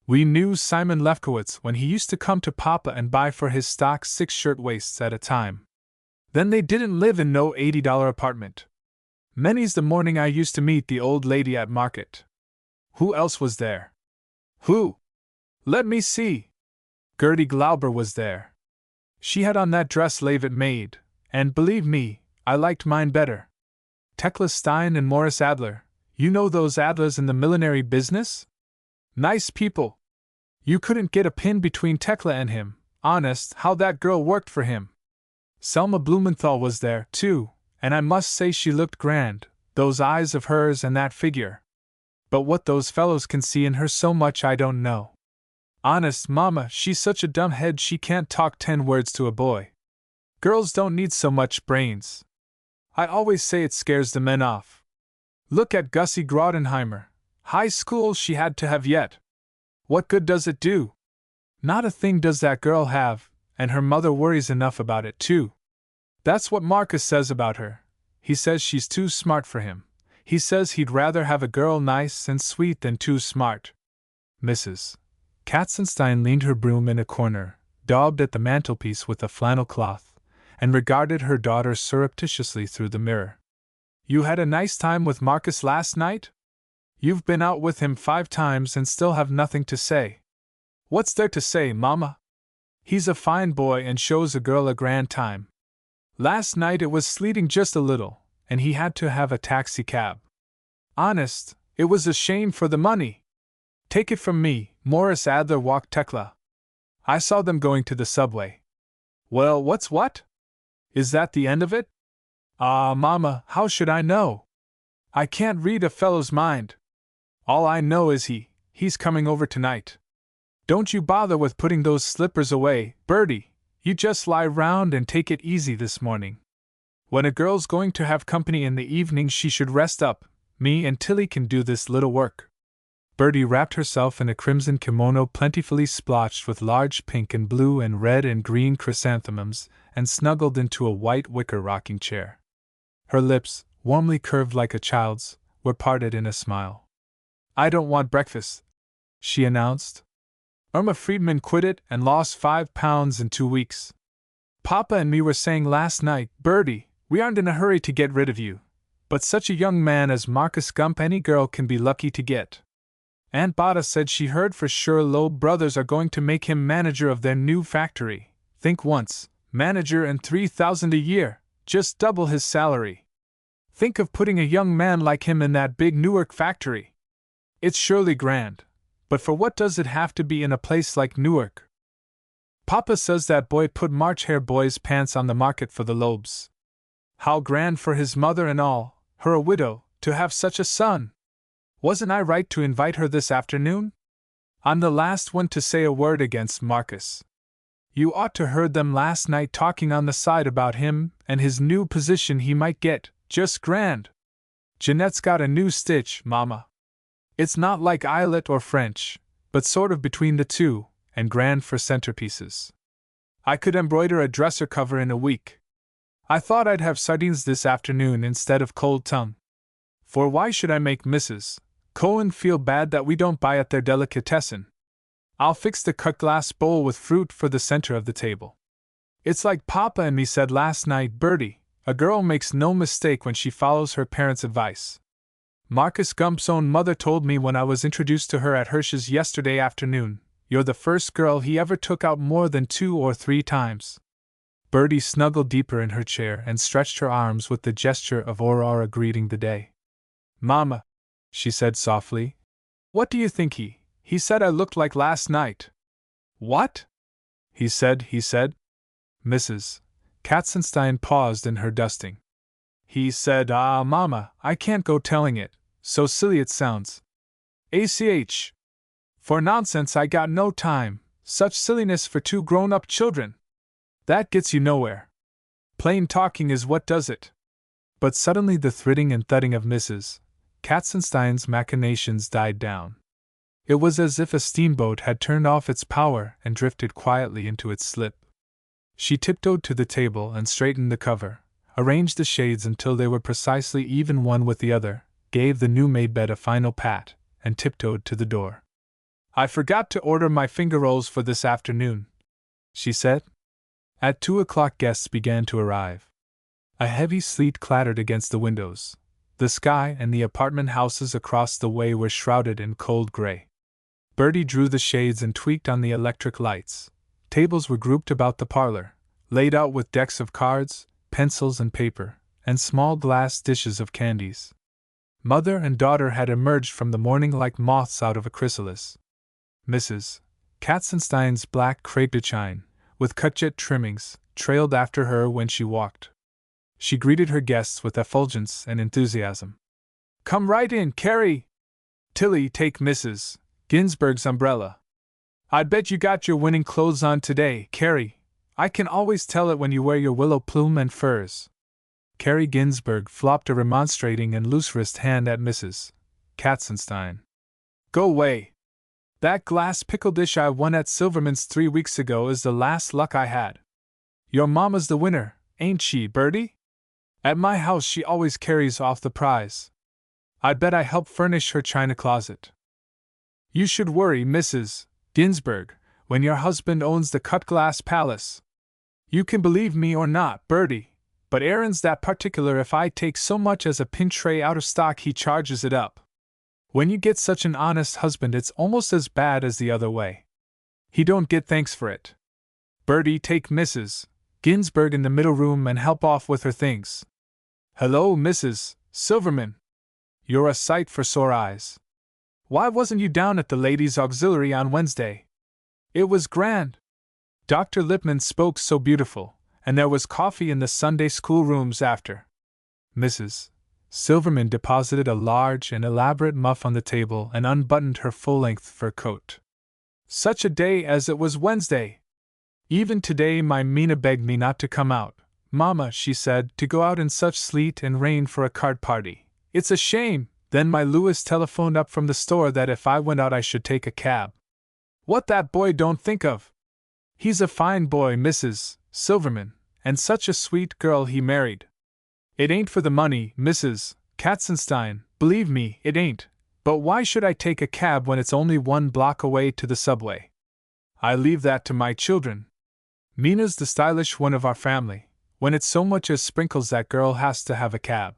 S1: We knew Simon Lefkowitz when he used to come to Papa and buy for his stock 6 shirt-waists at a time. Then they didn't live in no $80 apartment. Many's the morning I used to meet the old lady at market. Who else was there? Who? Let me see. Gertie Glauber was there. She had on that dress Leavitt made, and believe me, I liked mine better. Tekla Stein and Morris Adler, you know those Adlers in the millinery business? Nice people. You couldn't get a pin between Tekla and him, honest, how that girl worked for him. Selma Blumenthal was there, too, and I must say she looked grand, those eyes of hers and that figure. But what those fellows can see in her so much I don't know. Honest, Mama, she's such a dumb head she can't talk 10 words to a boy. Girls don't need so much brains. I always say it scares the men off. Look at Gussie Grodenheimer. High school she had to have yet. What good does it do? Not a thing does that girl have, and her mother worries enough about it, too. That's what Marcus says about her. He says she's too smart for him. He says he'd rather have a girl nice and sweet than too smart. Mrs. Katzenstein leaned her broom in a corner, daubed at the mantelpiece with a flannel cloth, and regarded her daughter surreptitiously through the mirror. You had a nice time with Marcus last night? You've been out with him 5 times and still have nothing to say. What's there to say, Mama? He's a fine boy and shows a girl a grand time. Last night it was sleeting just a little, and he had to have a taxi cab. Honest, it was a shame for the money. Take it from me, Morris Adler walked Tekla. I saw them going to the subway. Well, what's what? Is that the end of it? Ah, Mama, how should I know? I can't read a fellow's mind. All I know is he's coming over tonight. Don't you bother with putting those slippers away, Bertie. You just lie round and take it easy this morning. When a girl's going to have company in the evening she should rest up. Me and Tilly can do this little work. Bertie wrapped herself in a crimson kimono plentifully splotched with large pink and blue and red and green chrysanthemums, and snuggled into a white wicker rocking chair. Her lips, warmly curved like a child's, were parted in a smile. I don't want breakfast, she announced. Irma Friedman quit it and lost 5 pounds in 2 weeks. Papa and me were saying last night, Bertie, we aren't in a hurry to get rid of you, but such a young man as Marcus Gump any girl can be lucky to get. Aunt Bada said she heard for sure Loeb Brothers are going to make him manager of their new factory. Think once, manager and $3,000 a year, just double his salary. Think of putting a young man like him in that big Newark factory. It's surely grand, but for what does it have to be in a place like Newark? Papa says that boy put March Hare Boy's pants on the market for the Loebs. How grand for his mother and all, her a widow, to have such a son! Wasn't I right to invite her this afternoon? I'm the last one to say a word against Marcus. You ought to heard them last night talking on the side about him and his new position he might get, just grand. Jeanette's got a new stitch, Mama. It's not like eyelet or French, but sort of between the two, and grand for centerpieces. I could embroider a dresser cover in a week. I thought I'd have sardines this afternoon instead of cold tongue. For why should I make Mrs. Cohen feel bad that we don't buy at their delicatessen? I'll fix the cut glass bowl with fruit for the center of the table. It's like Papa and me said last night, Bertie, a girl makes no mistake when she follows her parents' advice. Marcus Gump's own mother told me when I was introduced to her at Hirsch's yesterday afternoon, you're the first girl he ever took out more than 2 or 3 times. Bertie snuggled deeper in her chair and stretched her arms with the gesture of Aurora greeting the day. Mama, she said softly, what do you think he said I looked like last night? What? He said. Mrs. Katzenstein paused in her dusting. He said, Mama, I can't go telling it, so silly it sounds. ACH. For nonsense I got no time, such silliness for 2 grown-up children. That gets you nowhere. Plain talking is what does it. But suddenly the thridding and thudding of Mrs. Katzenstein's machinations died down. It was as if a steamboat had turned off its power and drifted quietly into its slip. She tiptoed to the table and straightened the cover, arranged the shades until they were precisely even one with the other, gave the new-made bed a final pat, and tiptoed to the door. I forgot to order my finger rolls for this afternoon, she said. At 2 o'clock guests began to arrive. A heavy sleet clattered against the windows. The sky and the apartment houses across the way were shrouded in cold gray. Bertie drew the shades and tweaked on the electric lights. Tables were grouped about the parlor, laid out with decks of cards, pencils and paper, and small glass dishes of candies. Mother and daughter had emerged from the morning like moths out of a chrysalis. Mrs. Katzenstein's black crepe de chine, with cut-jet trimmings, trailed after her when she walked. She greeted her guests with effulgence and enthusiasm. "Come right in, Carrie! Tilly, take Mrs. Ginsburg's umbrella. I'd bet you got your winning clothes on today, Carrie. I can always tell it when you wear your willow plume and furs." Carrie Ginsburg flopped a remonstrating and loose-wrist hand at Mrs. Katzenstein. "Go away! That glass pickle dish I won at Silverman's 3 weeks ago is the last luck I had. Your mama's the winner, ain't she, Bertie? At my house she always carries off the prize. I'd bet I help furnish her china closet. You should worry, Mrs. Ginsburg, when your husband owns the cut-glass palace. You can believe me or not, Bertie, but Aaron's that particular if I take so much as a pin tray out of stock he charges it up. When you get such an honest husband it's almost as bad as the other way. He don't get thanks for it. Bertie, take Mrs. Ginsburg in the middle room and help off with her things. Hello, Mrs. Silverman. You're a sight for sore eyes. Why wasn't you down at the ladies' auxiliary on Wednesday? It was grand. Dr. Lippman spoke so beautiful, and there was coffee in the Sunday school rooms after." Mrs. Silverman deposited a large and elaborate muff on the table and unbuttoned her full-length fur coat. "Such a day as it was Wednesday! Even today my Mina begged me not to come out. Mama, she said, to go out in such sleet and rain for a card party. It's a shame. Then my Louis telephoned up from the store that if I went out I should take a cab. What that boy don't think of! He's a fine boy, Mrs. Silverman, and such a sweet girl he married. It ain't for the money, Mrs. Katzenstein, believe me, it ain't, but why should I take a cab when it's only 1 block away to the subway? I leave that to my children. Mina's the stylish one of our family. When it's so much as sprinkles that girl has to have a cab.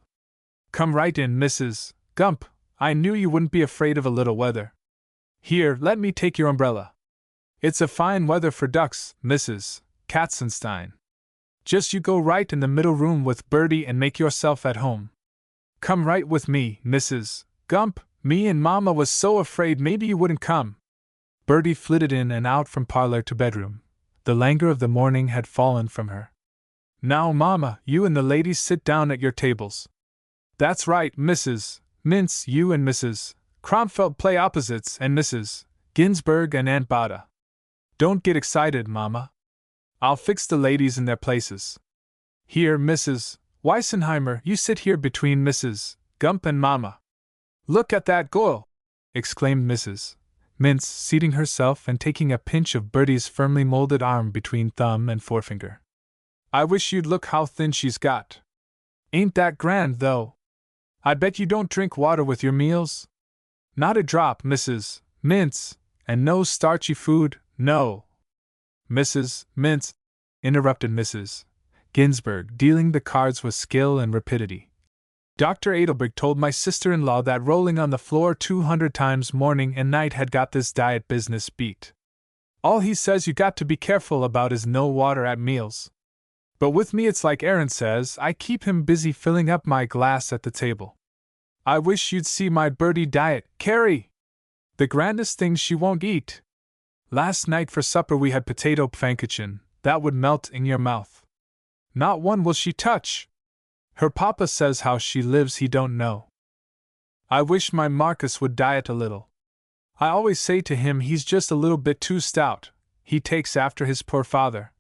S1: Come right in, Mrs. Gump, I knew you wouldn't be afraid of a little weather. Here, let me take your umbrella. It's a fine weather for ducks, Mrs. Katzenstein. Just you go right in the middle room with Bertie and make yourself at home. Come right with me, Mrs. Gump, me and Mama was so afraid maybe you wouldn't come." Bertie flitted in and out from parlor to bedroom. The languor of the morning had fallen from her. "Now, Mama, you and the ladies sit down at your tables. That's right, Mrs. Mintz, you and Mrs. Cromfeld play opposites, and Mrs. Ginsburg and Aunt Bada. Don't get excited, Mama. I'll fix the ladies in their places. Here, Mrs. Weissenheimer, you sit here between Mrs. Gump and Mama. Look at that girl!" exclaimed Mrs. Mintz, seating herself and taking a pinch of Bertie's firmly molded arm between thumb and forefinger. "I wish you'd look how thin she's got. Ain't that grand, though? I bet you don't drink water with your meals? Not a drop, Mrs. Mintz, and no starchy food, no." "Mrs. Mintz," interrupted Mrs. Ginsburg, dealing the cards with skill and rapidity. "Dr. Adelberg told my sister-in-law that rolling on the floor 200 times morning and night had got this diet business beat. All he says you got to be careful about is no water at meals. But with me it's like Aaron says, I keep him busy filling up my glass at the table. I wish you'd see my Bertie diet, Carrie! The grandest things she won't eat. Last night for supper we had potato pfannkuchen, that would melt in your mouth. Not one will she touch. Her papa says how she lives he don't know. I wish my Marcus would diet a little. I always say to him he's just a little bit too stout, he takes after his poor father,"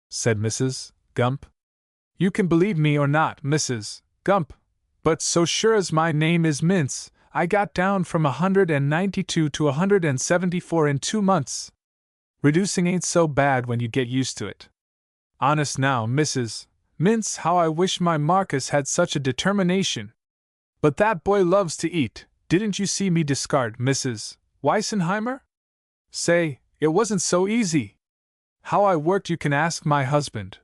S1: said Mrs. Gump. "You can believe me or not, Mrs. Gump, but so sure as my name is Mintz, I got down from 192 to 174 in 2 months. Reducing ain't so bad when you get used to it. Honest now, Mrs. Mintz, how I wish my Marcus had such a determination. But that boy loves to eat. Didn't you see me discard Mrs. Weissenheimer? Say, it wasn't so easy. How I worked you can ask my husband.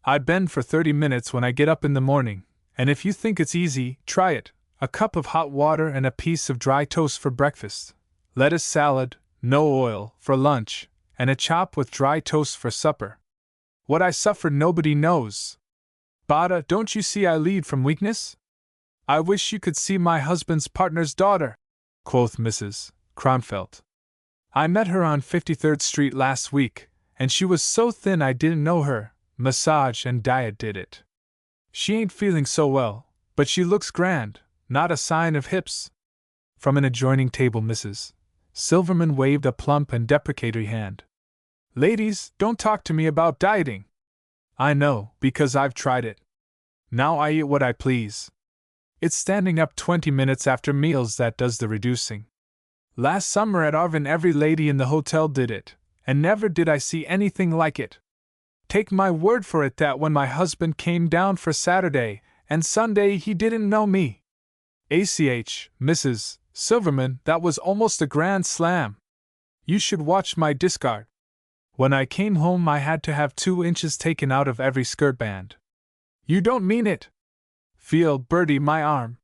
S1: I bend for 30 minutes when I get up in the morning, and if you think it's easy, try it. A cup of hot water and a piece of dry toast for breakfast. Lettuce salad, no oil, for lunch, and a chop with dry toast for supper. What I suffered nobody knows. Bada, don't you see I lead from weakness? I wish you could see my husband's partner's daughter, quoth Mrs. Kronfeldt. I met her on 53rd Street last week, and she was so thin I didn't know her. Massage and diet did it. She ain't feeling so well, but she looks grand, not a sign of hips. From an adjoining table Mrs. Silverman waved a plump and deprecatory hand. Ladies, don't talk to me about dieting. I know, because I've tried it. Now I eat what I please. It's standing up 20 minutes after meals that does the reducing. Last summer at Arvin every lady in the hotel did it, and never did I see anything like it. Take my word for it that when my husband came down for Saturday and Sunday he didn't know me. ACH, Mrs. Silverman, that was almost a grand slam. You should watch my discard. When I came home I had to have 2 inches taken out of every skirt band. You don't mean it? Feel, Bertie, my arm.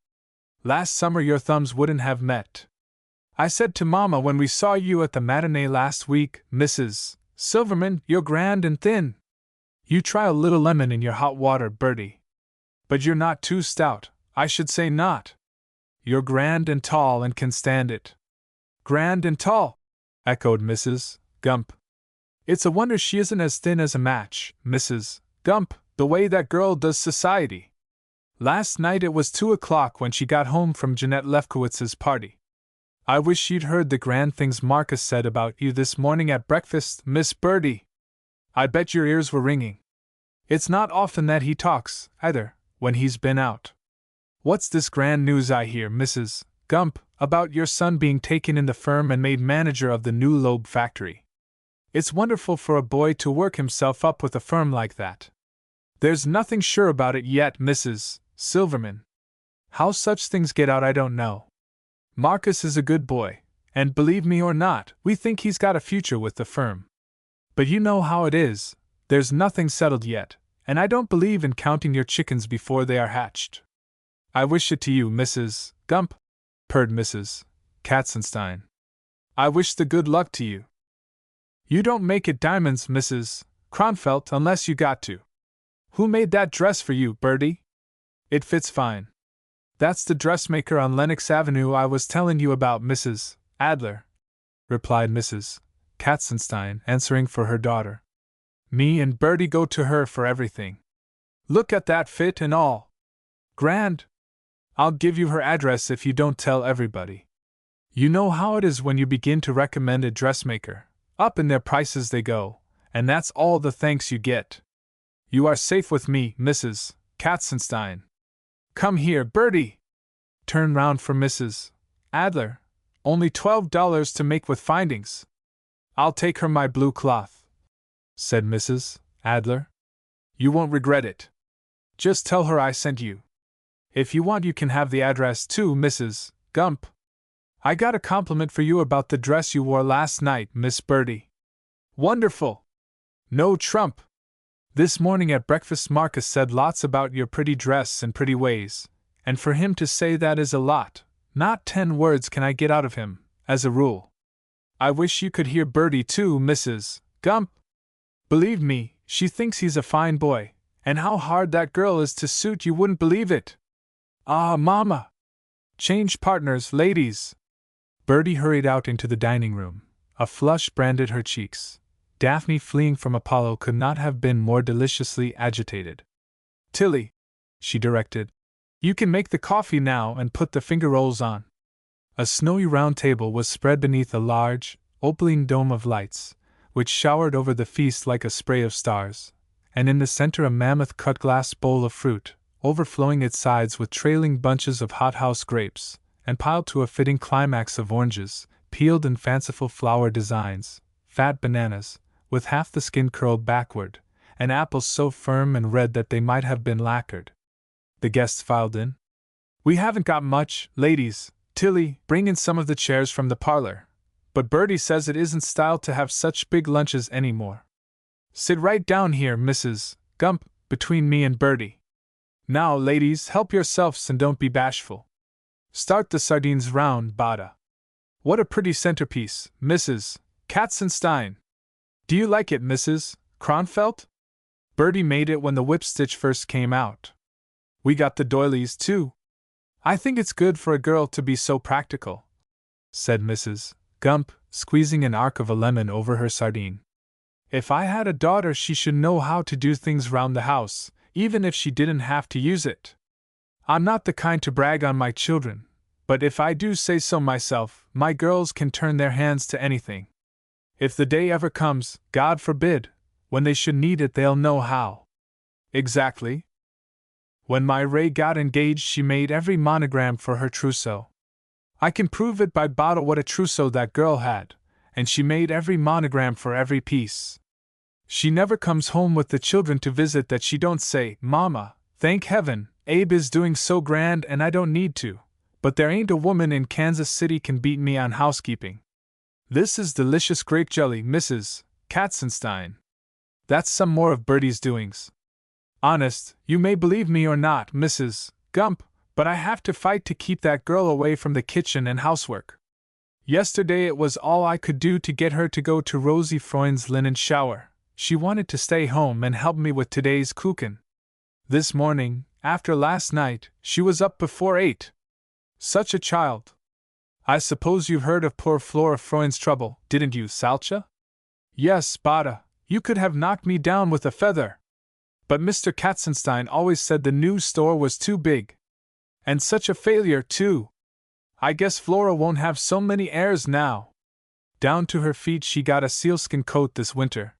S1: Last summer your thumbs wouldn't have met. I said to Mama when we saw you at the matinee last week, Mrs. Silverman, you're grand and thin. You try a little lemon in your hot water, Bertie. But you're not too stout, I should say not. You're grand and tall and can stand it. Grand and tall, echoed Mrs. Gump. It's a wonder she isn't as thin as a match, Mrs. Gump, the way that girl does society. Last night it was 2 o'clock when she got home from Jeanette Lefkowitz's party. I wish she'd heard the grand things Marcus said about you this morning at breakfast, Miss Bertie. I bet your ears were ringing. It's not often that he talks, either, when he's been out. What's this grand news I hear, Mrs. Gump, about your son being taken in the firm and made manager of the new Loeb factory? It's wonderful for a boy to work himself up with a firm like that. There's nothing sure about it yet, Mrs. Silverman. How such things get out I don't know. Marcus is a good boy, and believe me or not, we think he's got a future with the firm. But you know how it is, there's nothing settled yet, and I don't believe in counting your chickens before they are hatched. I wish it to you, Mrs. Gump, purred Mrs. Katzenstein. I wish the good luck to you. You don't make it diamonds, Mrs. Kronfeldt, unless you got to. Who made that dress for you, Bertie? It fits fine. That's the dressmaker on Lenox Avenue I was telling you about, Mrs. Adler, replied Mrs. Katzenstein, answering for her daughter. Me and Bertie go to her for everything. Look at that fit and all. Grand. I'll give you her address if you don't tell everybody. You know how it is when you begin to recommend a dressmaker. Up in their prices they go, and that's all the thanks you get. You are safe with me, Mrs. Katzenstein. Come here, Bertie. Turn round for Mrs. Adler. Only $12 to make with findings. I'll take her my blue cloth, said Mrs. Adler. You won't regret it. Just tell her I sent you. If you want you can have the address too, Mrs. Gump. I got a compliment for you about the dress you wore last night, Miss Bertie. Wonderful. No trump. This morning at breakfast Marcus said lots about your pretty dress and pretty ways, and for him to say that is a lot. Not 10 words can I get out of him, as a rule. I wish you could hear Bertie too, Mrs. Gump. Believe me, she thinks he's a fine boy, and how hard that girl is to suit you wouldn't believe it. Ah, Mama! Change partners, ladies! Bertie hurried out into the dining room. A flush branded her cheeks. Daphne, fleeing from Apollo, could not have been more deliciously agitated. Tilly, she directed, you can make the coffee now and put the finger rolls on. A snowy round table was spread beneath a large, opaline dome of lights, which showered over the feast like a spray of stars, and in the center a mammoth cut-glass bowl of fruit, overflowing its sides with trailing bunches of hothouse grapes, and piled to a fitting climax of oranges, peeled in fanciful flower designs, fat bananas, with half the skin curled backward, and apples so firm and red that they might have been lacquered. The guests filed in. We haven't got much, ladies. Tilly, bring in some of the chairs from the parlor. But Bertie says it isn't style to have such big lunches any more. Sit right down here, Mrs. Gump, between me and Bertie. Now, ladies, help yourselves and don't be bashful. Start the sardines round, Bada. What a pretty centerpiece, Mrs. Katzenstein. Do you like it, Mrs. Kronfeld? Bertie made it when the whipstitch first came out. We got the doilies, too. I think it's good for a girl to be so practical, said Mrs. Gump, squeezing an arc of a lemon over her sardine. If I had a daughter, she should know how to do things round the house, even if she didn't have to use it. I'm not the kind to brag on my children, but if I do say so myself, my girls can turn their hands to anything. If the day ever comes, God forbid, when they should need it, they'll know how. Exactly. When my Ray got engaged, she made every monogram for her trousseau. I can prove it by bottle what a trousseau that girl had, and she made every monogram for every piece. She never comes home with the children to visit that she don't say, Mama, thank heaven, Abe is doing so grand and I don't need to, but there ain't a woman in Kansas City can beat me on housekeeping. This is delicious grape jelly, Mrs. Katzenstein. That's some more of Bertie's doings. Honest, you may believe me or not, Mrs. Gump, but I have to fight to keep that girl away from the kitchen and housework. Yesterday it was all I could do to get her to go to Rosie Freund's linen shower. She wanted to stay home and help me with today's kuchen. This morning, after last night, she was up before 8. Such a child. I suppose you've heard of poor Flora Freund's trouble, didn't you, Salcha? Yes, Bada, you could have knocked me down with a feather. But Mr. Katzenstein always said the new store was too big. And such a failure, too. I guess Flora won't have so many heirs now. Down to her feet she got a sealskin coat this winter.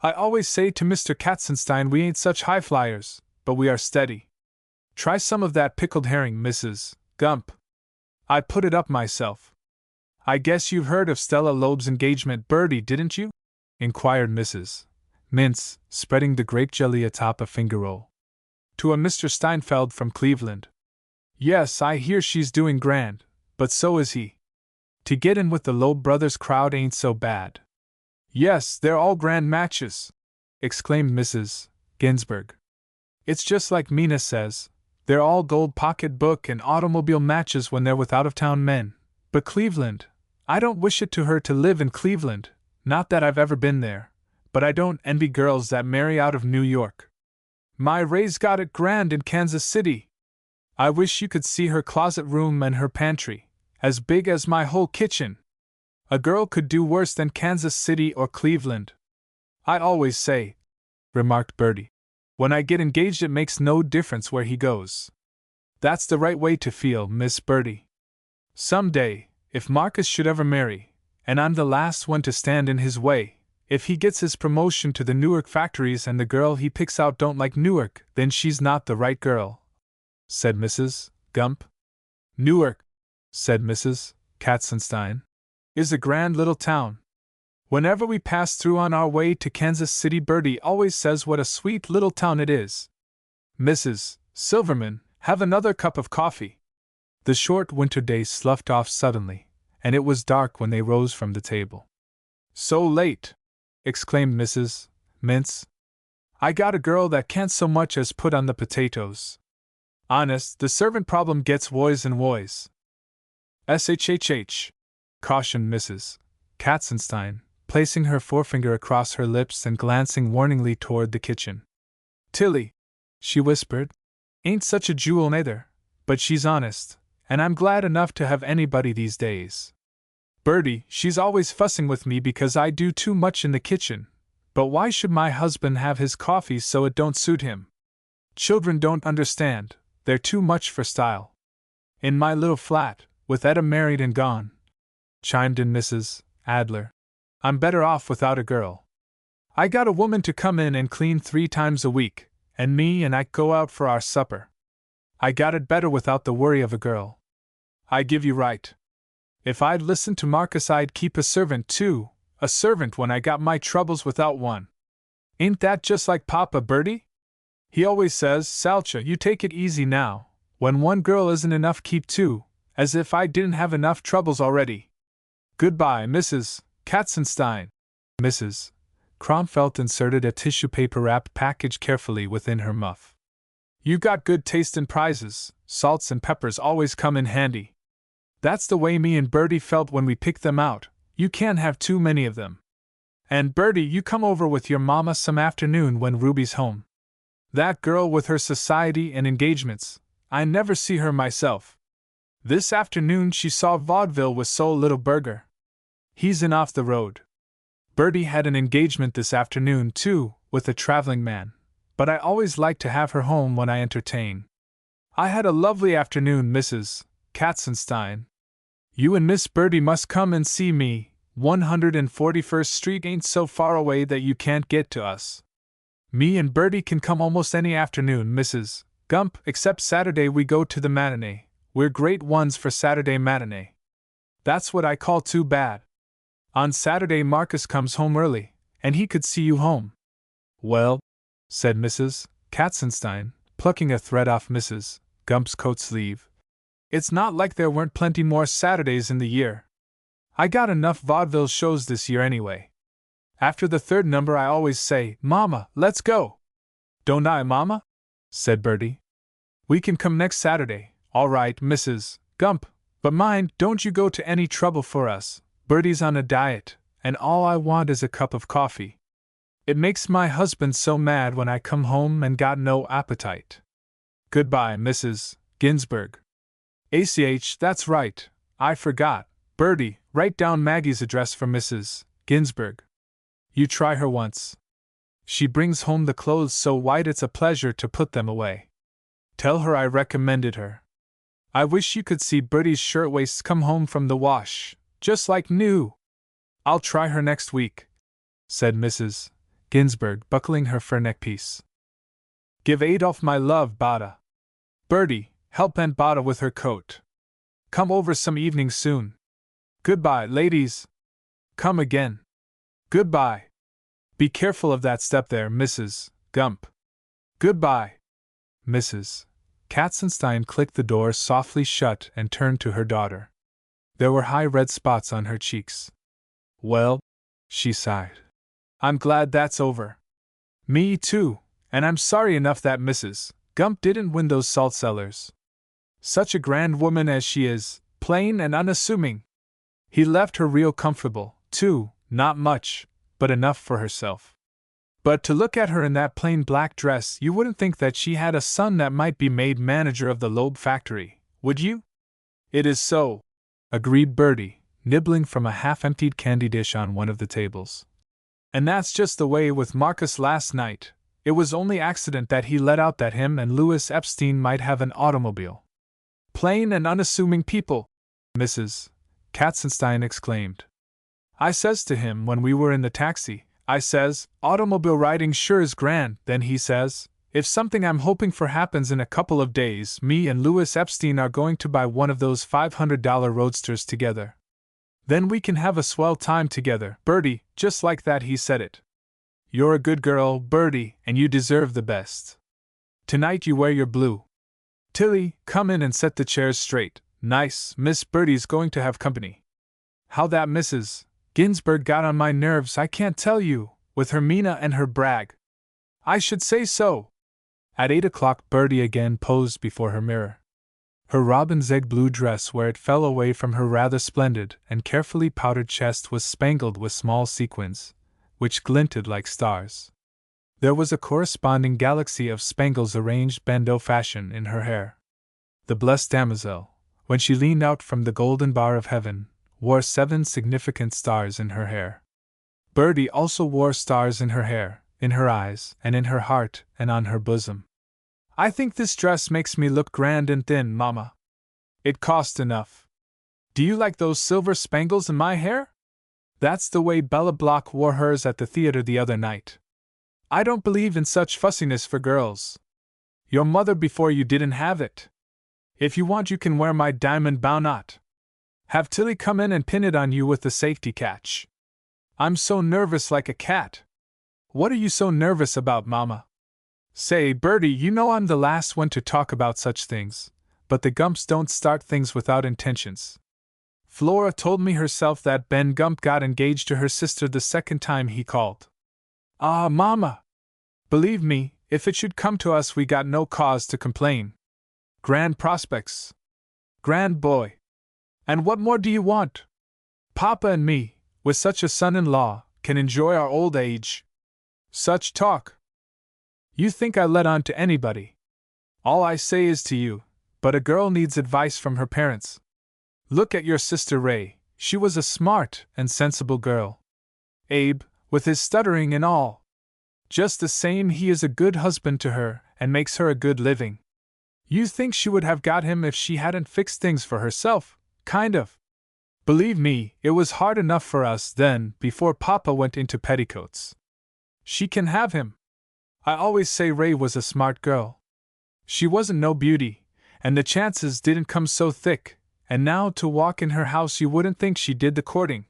S1: I always say to Mr. Katzenstein we ain't such high flyers, but we are steady. Try some of that pickled herring, Mrs. Gump. I put it up myself. I guess you've heard of Stella Loeb's engagement, Bertie, didn't you? Inquired Mrs. Mintz, spreading the grape jelly atop a finger roll. To a Mr. Steinfeld from Cleveland. Yes, I hear she's doing grand, but so is he. To get in with the Loeb brothers crowd ain't so bad. Yes, they're all grand matches, exclaimed Mrs. Ginsburg. It's just like Mina says, they're all gold pocketbook and automobile matches when they're with out-of-town men. But Cleveland, I don't wish it to her to live in Cleveland, not that I've ever been there. But I don't envy girls that marry out of New York. My Ray's got it grand in Kansas City. I wish you could see her closet room and her pantry, as big as my whole kitchen. A girl could do worse than Kansas City or Cleveland. I always say, remarked Bertie, when I get engaged it makes no difference where he goes. That's the right way to feel, Miss Bertie. Some day, if Marcus should ever marry, and I'm the last one to stand in his way, if he gets his promotion to the Newark factories and the girl he picks out don't like Newark, then she's not the right girl, said Mrs. Gump. Newark, said Mrs. Katzenstein, is a grand little town. Whenever we pass through on our way to Kansas City, Bertie always says what a sweet little town it is. Mrs. Silverman, have another cup of coffee. The short winter day sloughed off suddenly, and it was dark when they rose from the table. So late! Exclaimed Mrs. Mintz. I got a girl that can't so much as put on the potatoes. Honest, the servant problem gets woys and woys. SHHH, cautioned Mrs. Katzenstein, placing her forefinger across her lips and glancing warningly toward the kitchen. Tilly, she whispered, ain't such a jewel neither, but she's honest, and I'm glad enough to have anybody these days. Bertie, she's always fussing with me because I do too much in the kitchen, but why should my husband have his coffee so it don't suit him? Children don't understand, they're too much for style. In my little flat, with Etta married and gone, chimed in Mrs. Adler, I'm better off without a girl. I got a woman to come in and clean 3 times a week, and me and Ike go out for our supper. I got it better without the worry of a girl. I give you right. If I'd listened to Marcus, I'd keep a servant too, a servant when I got my troubles without one. Ain't that just like Papa, Bertie? He always says, Salcha, you take it easy now, when one girl isn't enough, keep 2, as if I didn't have enough troubles already. Goodbye, Mrs. Katzenstein. Mrs. Kronfeld inserted a tissue paper wrapped package carefully within her muff. You got good taste in prizes, salts and peppers always come in handy. That's the way me and Bertie felt when we picked them out. You can't have too many of them. And Bertie, you come over with your mama some afternoon when Ruby's home. That girl with her society and engagements, I never see her myself. This afternoon she saw vaudeville with Sol Littleberger. He's in off the road. Bertie had an engagement this afternoon, too, with a traveling man, but I always like to have her home when I entertain. I had a lovely afternoon, Mrs. Katzenstein. You and Miss Bertie must come and see me. 141st Street ain't so far away that you can't get to us. Me and Bertie can come almost any afternoon, Mrs. Gump, except Saturday we go to the matinee. We're great ones for Saturday matinee. That's what I call too bad. On Saturday Marcus comes home early, and he could see you home. Well, said Mrs. Katzenstein, plucking a thread off Mrs. Gump's coat sleeve, it's not like there weren't plenty more Saturdays in the year. I got enough vaudeville shows this year anyway. After the third number I always say, Mama, let's go. Don't I, Mama? Said Bertie. We can come next Saturday. All right, Mrs. Gump, but mind, don't you go to any trouble for us. Bertie's on a diet, and all I want is a cup of coffee. It makes my husband so mad when I come home and got no appetite. Goodbye, Mrs. Ginsburg. That's right, I forgot. Bertie, write down Maggie's address for Mrs. Ginsburg. You try her once. She brings home the clothes so white it's a pleasure to put them away. Tell her I recommended her. I wish you could see Bertie's shirtwaists come home from the wash, just like new. I'll try her next week, said Mrs. Ginsburg, buckling her fur neckpiece. Give Adolph my love, Bada. Bertie, help Aunt Bada with her coat. Come over some evening soon. Goodbye, ladies. Come again. Goodbye. Be careful of that step there, Mrs. Gump. Goodbye. Mrs. Katzenstein clicked the door softly shut and turned to her daughter. There were high red spots on her cheeks. Well, she sighed. I'm glad that's over. Me too, and I'm sorry enough that Mrs. Gump didn't win those salt cellars. Such a grand woman as she is, plain and unassuming. He left her real comfortable, too, not much, but enough for herself. But to look at her in that plain black dress, you wouldn't think that she had a son that might be made manager of the Loeb factory, would you? It is so, agreed Bertie, nibbling from a half-emptied candy dish on one of the tables. And that's just the way with Marcus last night. It was only accident that he let out that him and Louis Epstein might have an automobile. Plain and unassuming people, Mrs. Katzenstein exclaimed. I says to him when we were in the taxi, I says, automobile riding sure is grand. Then he says, if something I'm hoping for happens in a couple of days, me and Louis Epstein are going to buy one of those $500 roadsters together. Then we can have a swell time together, Bertie, just like that he said it. You're a good girl, Bertie, and you deserve the best. Tonight you wear your blue. Tilly, come in and set the chairs straight. Nice, Miss Bertie's going to have company. How that Mrs. Ginsburg got on my nerves I can't tell you, with her Mina and her brag. I should say so. At 8 o'clock Bertie again posed before her mirror. Her robin's egg blue dress where it fell away from her rather splendid and carefully powdered chest was spangled with small sequins, which glinted like stars. There was a corresponding galaxy of spangles arranged bandeau fashion in her hair. The blessed damozel, when she leaned out from the golden bar of heaven, wore 7 significant stars in her hair. Bertie also wore stars in her hair, in her eyes, and in her heart, and on her bosom. I think this dress makes me look grand and thin, Mama. It cost enough. Do you like those silver spangles in my hair? That's the way Bella Block wore hers at the theater the other night. I don't believe in such fussiness for girls. Your mother before you didn't have it. If you want you can wear my diamond bow knot. Have Tilly come in and pin it on you with the safety catch. I'm so nervous like a cat. What are you so nervous about, Mama? Say, Bertie, you know I'm the last one to talk about such things, but the Gumps don't start things without intentions. Flora told me herself that Ben Gump got engaged to her sister the second time he called. Ah, Mama! Believe me, if it should come to us we got no cause to complain. Grand prospects. Grand boy. And what more do you want? Papa and me, with such a son-in-law, can enjoy our old age. Such talk! You think I let on to anybody. All I say is to you, but a girl needs advice from her parents. Look at your sister Ray, she was a smart and sensible girl. Abe, with his stuttering and all. Just the same, he is a good husband to her and makes her a good living. You think she would have got him if she hadn't fixed things for herself, kind of. Believe me, it was hard enough for us then, before Papa went into petticoats. She can have him. I always say Ray was a smart girl. She wasn't no beauty, and the chances didn't come so thick, and now to walk in her house you wouldn't think she did the courting.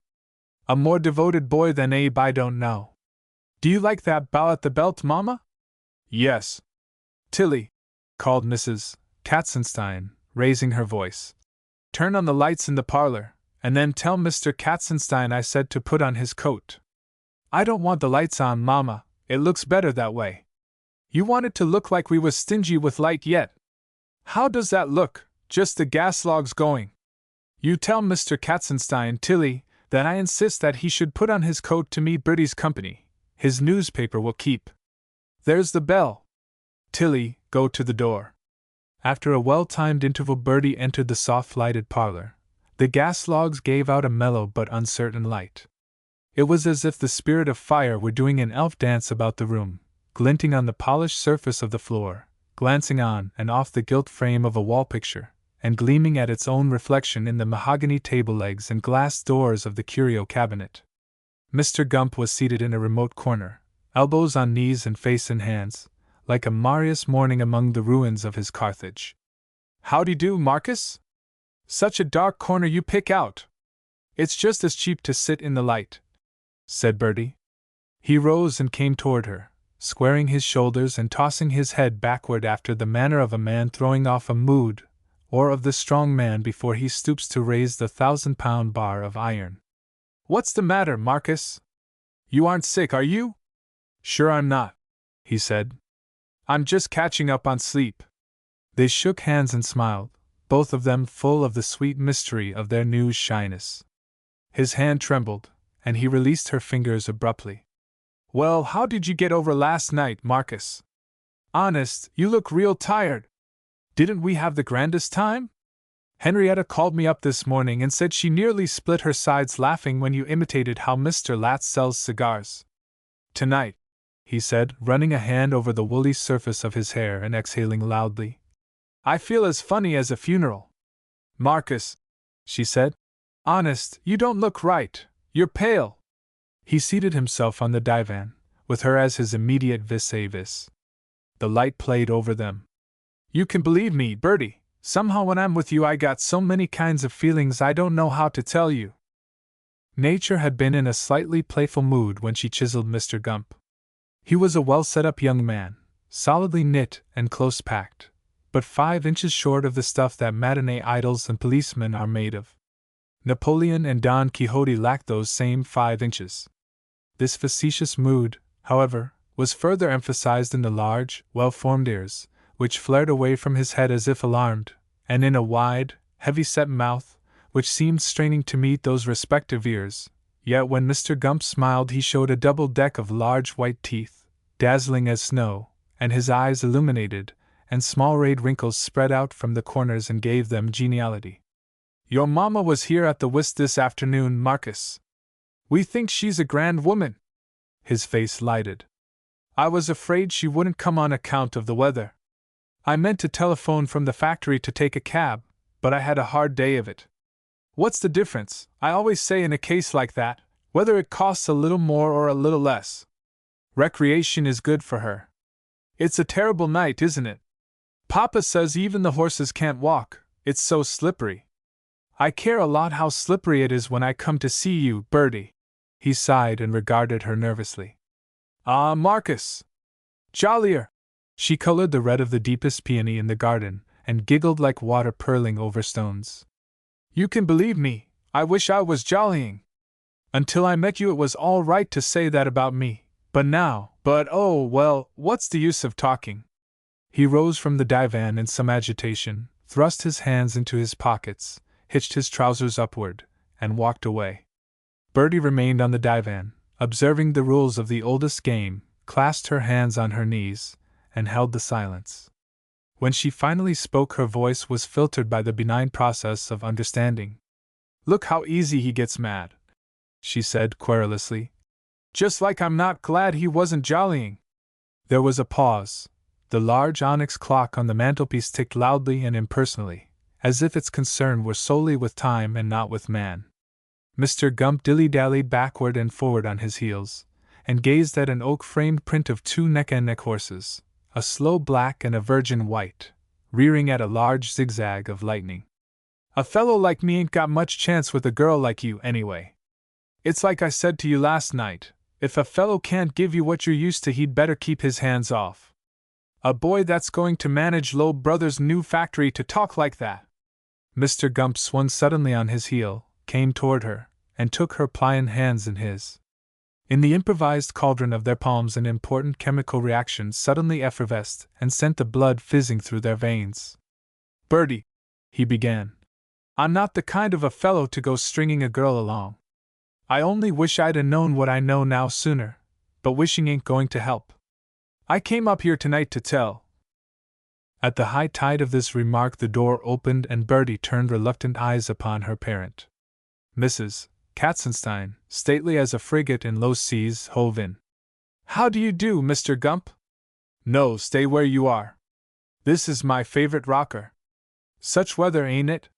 S1: A more devoted boy than Abe I don't know. Do you like that bow at the belt, Mama? Yes. Tilly, called Mrs. Katzenstein, raising her voice. Turn on the lights in the parlor, and then tell Mr. Katzenstein I said to put on his coat. I don't want the lights on, Mama, it looks better that way. You want it to look like we was stingy with light yet. How does that look, just the gas logs going? You tell Mr. Katzenstein, Tilly, that I insist that he should put on his coat to meet Bertie's company. His newspaper will keep. There's the bell. Tilly, go to the door. After a well-timed interval, Bertie entered the soft-lighted parlor. The gas logs gave out a mellow but uncertain light. It was as if the spirit of fire were doing an elf dance about the room, glinting on the polished surface of the floor, glancing on and off the gilt frame of a wall picture, and gleaming at its own reflection in the mahogany table legs and glass doors of the curio cabinet. Mr. Gump was seated in a remote corner, elbows on knees and face in hands, like a Marius mourning among the ruins of his Carthage. Howdy do, Marcus? Such a dark corner you pick out. It's just as cheap to sit in the light, said Bertie. He rose and came toward her, squaring his shoulders and tossing his head backward after the manner of a man throwing off a mood, or of the strong man before he stoops to raise the 1,000-pound bar of iron. What's the matter, Marcus? You aren't sick, are you? Sure I'm not, he said. I'm just catching up on sleep. They shook hands and smiled, both of them full of the sweet mystery of their new shyness. His hand trembled, and he released her fingers abruptly. Well, how did you get over last night, Marcus? Honest, you look real tired. Didn't we have the grandest time? Henrietta called me up this morning and said she nearly split her sides laughing when you imitated how Mr. Latz sells cigars. Tonight, he said, running a hand over the woolly surface of his hair and exhaling loudly. I feel as funny as a funeral. Marcus, she said. Honest, you don't look right. You're pale. He seated himself on the divan, with her as his immediate vis-a-vis. The light played over them. You can believe me, Bertie. Somehow when I'm with you I got so many kinds of feelings I don't know how to tell you. Nature had been in a slightly playful mood when she chiseled Mr. Gump. He was a well-set-up young man, solidly knit and close-packed, but 5 inches short of the stuff that matinee idols and policemen are made of. Napoleon and Don Quixote lacked those same 5 inches. This facetious mood, however, was further emphasized in the large, well-formed ears, which flared away from his head as if alarmed, and in a wide, heavy-set mouth, which seemed straining to meet those respective ears, yet when Mr. Gump smiled he showed a double deck of large white teeth, dazzling as snow, and his eyes illuminated, and small rayed wrinkles spread out from the corners and gave them geniality. Your mamma was here at the whist this afternoon, Marcus. We think she's a grand woman. His face lighted. I was afraid she wouldn't come on account of the weather. I meant to telephone from the factory to take a cab, but I had a hard day of it. What's the difference, I always say in a case like that, whether it costs a little more or a little less? Recreation is good for her. It's a terrible night, isn't it? Papa says even the horses can't walk, it's so slippery. I care a lot how slippery it is when I come to see you, Bertie. He sighed and regarded her nervously. Ah, Marcus! Jollier! She colored the red of the deepest peony in the garden, and giggled like water purling over stones. You can believe me, I wish I was jollying. Until I met you it was all right to say that about me, but oh well, what's the use of talking? He rose from the divan in some agitation, thrust his hands into his pockets, hitched his trousers upward, and walked away. Bertie remained on the divan, observing the rules of the oldest game, clasped her hands on her knees, and held the silence. When she finally spoke, her voice was filtered by the benign process of understanding. "Look how easy he gets mad," she said querulously. "Just like I'm not glad he wasn't jollying." There was a pause. The large onyx clock on the mantelpiece ticked loudly and impersonally, as if its concern were solely with time and not with man. Mr. Gump dilly-dallied backward and forward on his heels, and gazed at an oak-framed print of two neck-and-neck horses, a slow black and a virgin white, rearing at a large zigzag of lightning. "A fellow like me ain't got much chance with a girl like you, anyway. It's like I said to you last night, if a fellow can't give you what you're used to, he'd better keep his hands off. A boy that's going to manage Loeb Brothers' new factory to talk like that." Mr. Gump swung suddenly on his heel, came toward her, and took her pliant hands in his. In the improvised cauldron of their palms an important chemical reaction suddenly effervesced and sent the blood fizzing through their veins. "Bertie," he began, "I'm not the kind of a fellow to go stringing a girl along. I only wish I'd 'a' known what I know now sooner, but wishing ain't going to help. I came up here tonight to tell." At the high tide of this remark the door opened and Bertie turned reluctant eyes upon her parent. Mrs. Katzenstein, stately as a frigate in low seas, hove in. "How do you do, Mr. Gump?" "No, stay where you are. This is my favorite rocker. Such weather, ain't it?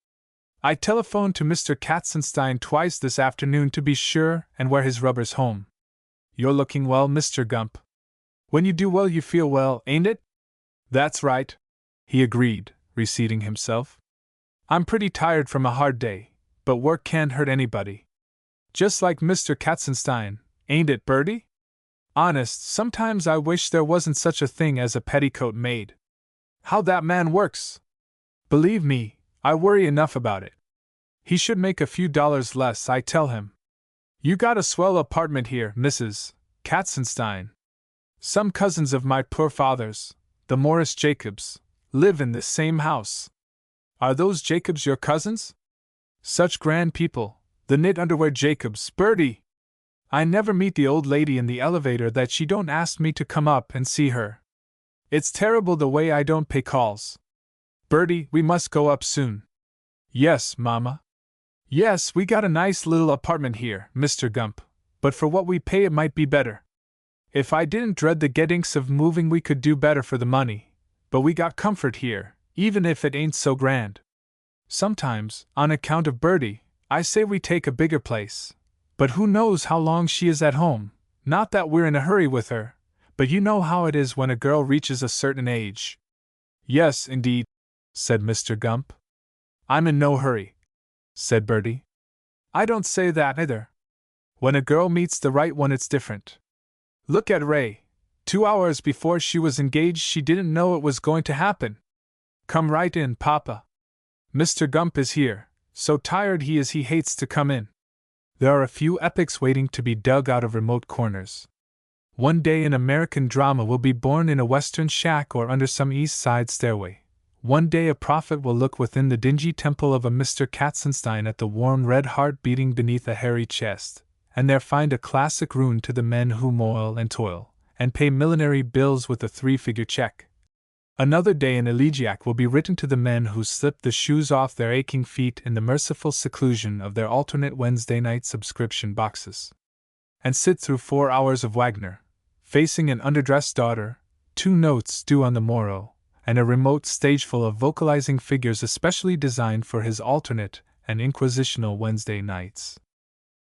S1: I telephoned to Mr. Katzenstein twice this afternoon to be sure and wear his rubbers home. You're looking well, Mr. Gump. When you do well, you feel well, ain't it?" "That's right," he agreed, reseating himself. "I'm pretty tired from a hard day, but work can't hurt anybody. Just like Mr. Katzenstein, ain't it, Bertie? Honest, sometimes I wish there wasn't such a thing as a petticoat maid. How that man works! Believe me, I worry enough about it. He should make a few dollars less, I tell him. You got a swell apartment here, Mrs. Katzenstein. Some cousins of my poor father's, the Morris Jacobs, live in this same house. Are those Jacobs your cousins? Such grand people, the knit underwear Jacobs, Bertie! I never meet the old lady in the elevator that she don't ask me to come up and see her. It's terrible the way I don't pay calls. Bertie, we must go up soon." "Yes, Mama. Yes, we got a nice little apartment here, Mr. Gump, but for what we pay it might be better. If I didn't dread the geddinks of moving we could do better for the money, but we got comfort here, even if it ain't so grand. Sometimes, on account of Bertie, I say we take a bigger place, but who knows how long she is at home, not that we're in a hurry with her, but you know how it is when a girl reaches a certain age." "Yes, indeed," said Mr. Gump. "I'm in no hurry," said Bertie. "I don't say that either. When a girl meets the right one it's different. Look at Ray. 2 hours before she was engaged she didn't know it was going to happen. Come right in, Papa. Mr. Gump is here. So tired he is he hates to come in." There are a few epics waiting to be dug out of remote corners. One day an American drama will be born in a western shack or under some east side stairway. One day a prophet will look within the dingy temple of a Mr. Katzenstein at the warm red heart beating beneath a hairy chest, and there find a classic rune to the men who moil and toil, and pay millinery bills with a 3-figure check. Another day an elegiac will be written to the men who slip the shoes off their aching feet in the merciful seclusion of their alternate Wednesday night subscription boxes, and sit through 4 hours of Wagner, facing an underdressed daughter, 2 notes due on the morrow, and a remote stage full of vocalizing figures especially designed for his alternate and inquisitional Wednesday nights.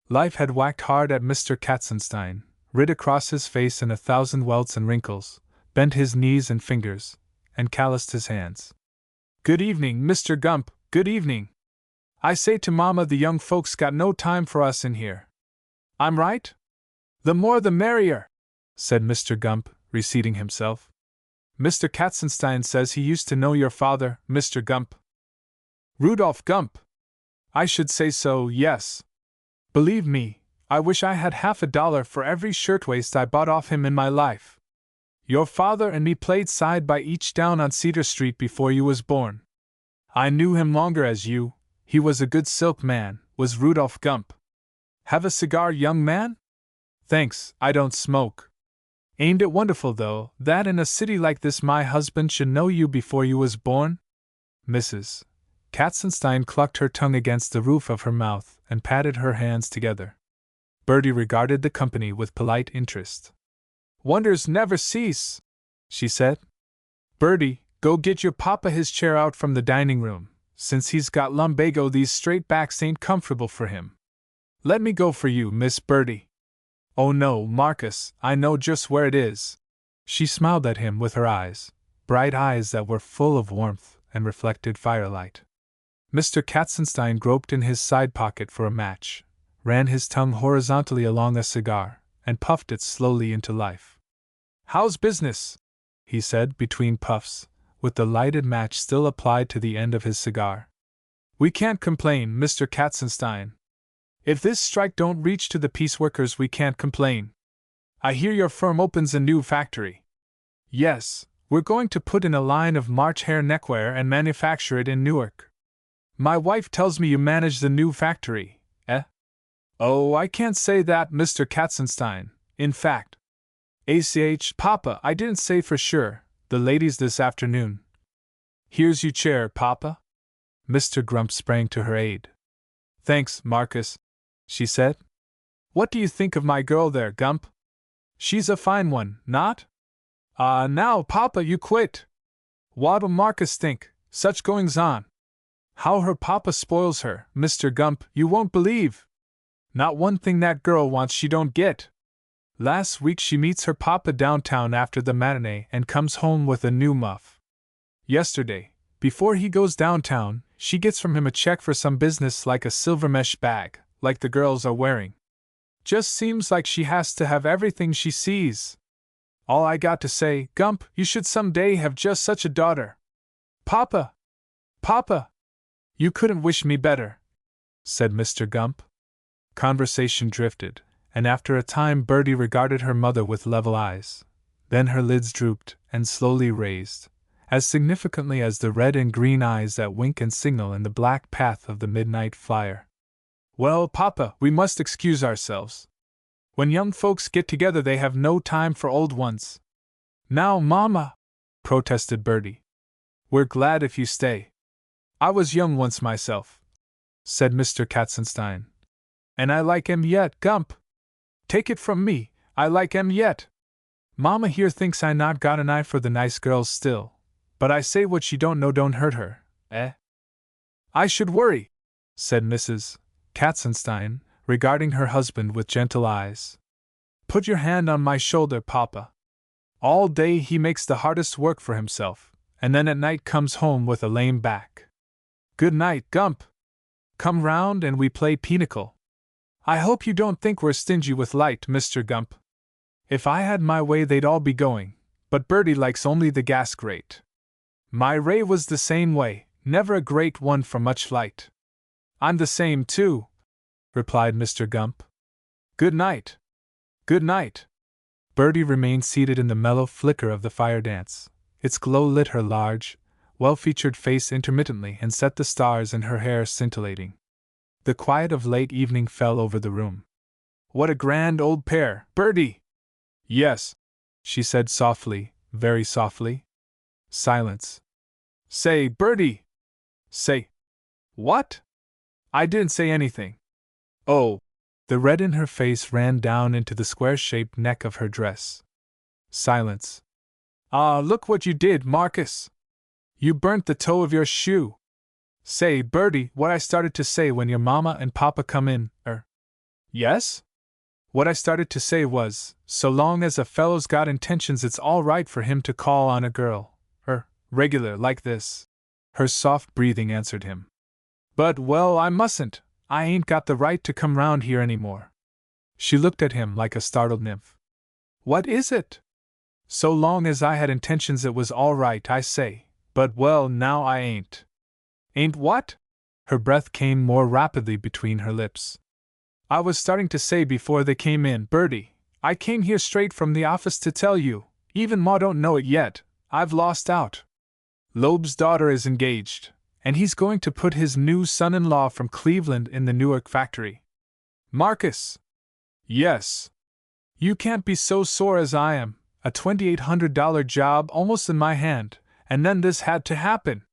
S1: Life had whacked hard at Mr. Katzenstein, writ across his face in 1,000 welts and wrinkles, bent his knees and fingers, and calloused his hands. "Good evening, Mr. Gump, good evening. I say to Mama the young folks got no time for us in here. I'm right?" "The more the merrier," said Mr. Gump, reseating himself. "Mr. Katzenstein says he used to know your father, Mr. Gump." "Rudolph Gump?" "I should say so, yes. Believe me, I wish I had $50 for every shirtwaist I bought off him in my life. Your father and me played side by each down on Cedar Street before you was born. I knew him longer as you, He was a good silk man, was Rudolph Gump. Have a cigar, young man? Thanks, I don't smoke. Ain't it wonderful, though, that in a city like this my husband should know you before you was born? Mrs. Katzenstein clucked her tongue against the roof of her mouth and patted her hands together. Bertie regarded the company with polite interest. Wonders never cease, she said. Bertie, go get your papa his chair out from the dining room. Since he's got lumbago, these straight backs ain't comfortable for him. Let me go for you, Miss Bertie. Oh no, Marcus, I know just where it is. She smiled at him with her eyes, bright eyes that were full of warmth and reflected firelight. Mr. Katzenstein groped in his side pocket for a match, ran his tongue horizontally along a cigar, and puffed it slowly into life. How's business? He said between puffs, with the lighted match still applied to the end of his cigar. We can't complain, Mr. Katzenstein. If this strike don't reach to the pieceworkers, we can't complain. I hear your firm opens a new factory. Yes, we're going to put in a line of March hair neckwear and manufacture it in Newark. My wife tells me you manage the new factory, eh? Oh, I can't say that, Mr. Katzenstein. In fact, Papa, I didn't say for sure. The ladies this afternoon. Here's your chair, Papa. Mr. Grump sprang to her aid. Thanks, Marcus, she said. What do you think of my girl there, Gump? She's a fine one, not? Now, Papa, you quit. What'll Marcus think, such goings on? How her papa spoils her, Mr. Gump, you won't believe. Not one thing that girl wants she don't get. Last week she meets her papa downtown after the matinee and comes home with a new muff. Yesterday, before he goes downtown, she gets from him a check for some business like a silver mesh bag, like the girls are wearing. Just seems like she has to have everything she sees. All I got to say, Gump, you should someday have just such a daughter. Papa! Papa! You couldn't wish me better, said Mr. Gump. Conversation drifted, and after a time Bertie regarded her mother with level eyes. Then her lids drooped and slowly raised, as significantly as the red and green eyes that wink and signal in the black path of the midnight flyer. Well, Papa, we must excuse ourselves. When young folks get together they have no time for old ones. Now, Mama, protested Bertie. We're glad if you stay. I was young once myself, said Mr. Katzenstein. And I like 'em yet, Gump. Take it from me, I like 'em yet. Mama here thinks I not got an eye for the nice girls still, but I say what she don't know don't hurt her, eh? I should worry, said Mrs. Katzenstein, regarding her husband with gentle eyes. Put your hand on my shoulder, Papa. All day he makes the hardest work for himself, and then at night comes home with a lame back. Good night, Gump. Come round and we play pinochle. I hope you don't think we're stingy with light, Mr. Gump. If I had my way they'd all be going, but Bertie likes only the gas grate. My Ray was the same way, never a great one for much light. I'm the same too, replied Mr. Gump. Good night. Good night. Bertie remained seated in the mellow flicker of the fire dance. Its glow lit her large, well-featured face intermittently and set the stars in her hair scintillating. The quiet of late evening fell over the room. What a grand old pair, Bertie! Yes, she said softly, very softly. Silence. Say, Bertie! Say. What? I didn't say anything. Oh. The red in her face ran down into the square-shaped neck of her dress. Silence. Ah, look what you did, Marcus! You burnt the toe of your shoe. Say, Bertie, what I started to say when your mama and papa come in, Yes? What I started to say was, so long as a fellow's got intentions it's all right for him to call on a girl, regular like this. Her soft breathing answered him. But, well, I mustn't. I ain't got the right to come round here any more. She looked at him like a startled nymph. What is it? So long as I had intentions it was all right, I say, but well, now I ain't. Ain't what? Her breath came more rapidly between her lips. I was starting to say before they came in, Bertie, I came here straight from the office to tell you, even Ma don't know it yet, I've lost out. Loeb's daughter is engaged, and he's going to put his new son-in-law from Cleveland in the Newark factory. Marcus! Yes. You can't be so sore as I am, a $2,800 job almost in my hand, and then this had to happen.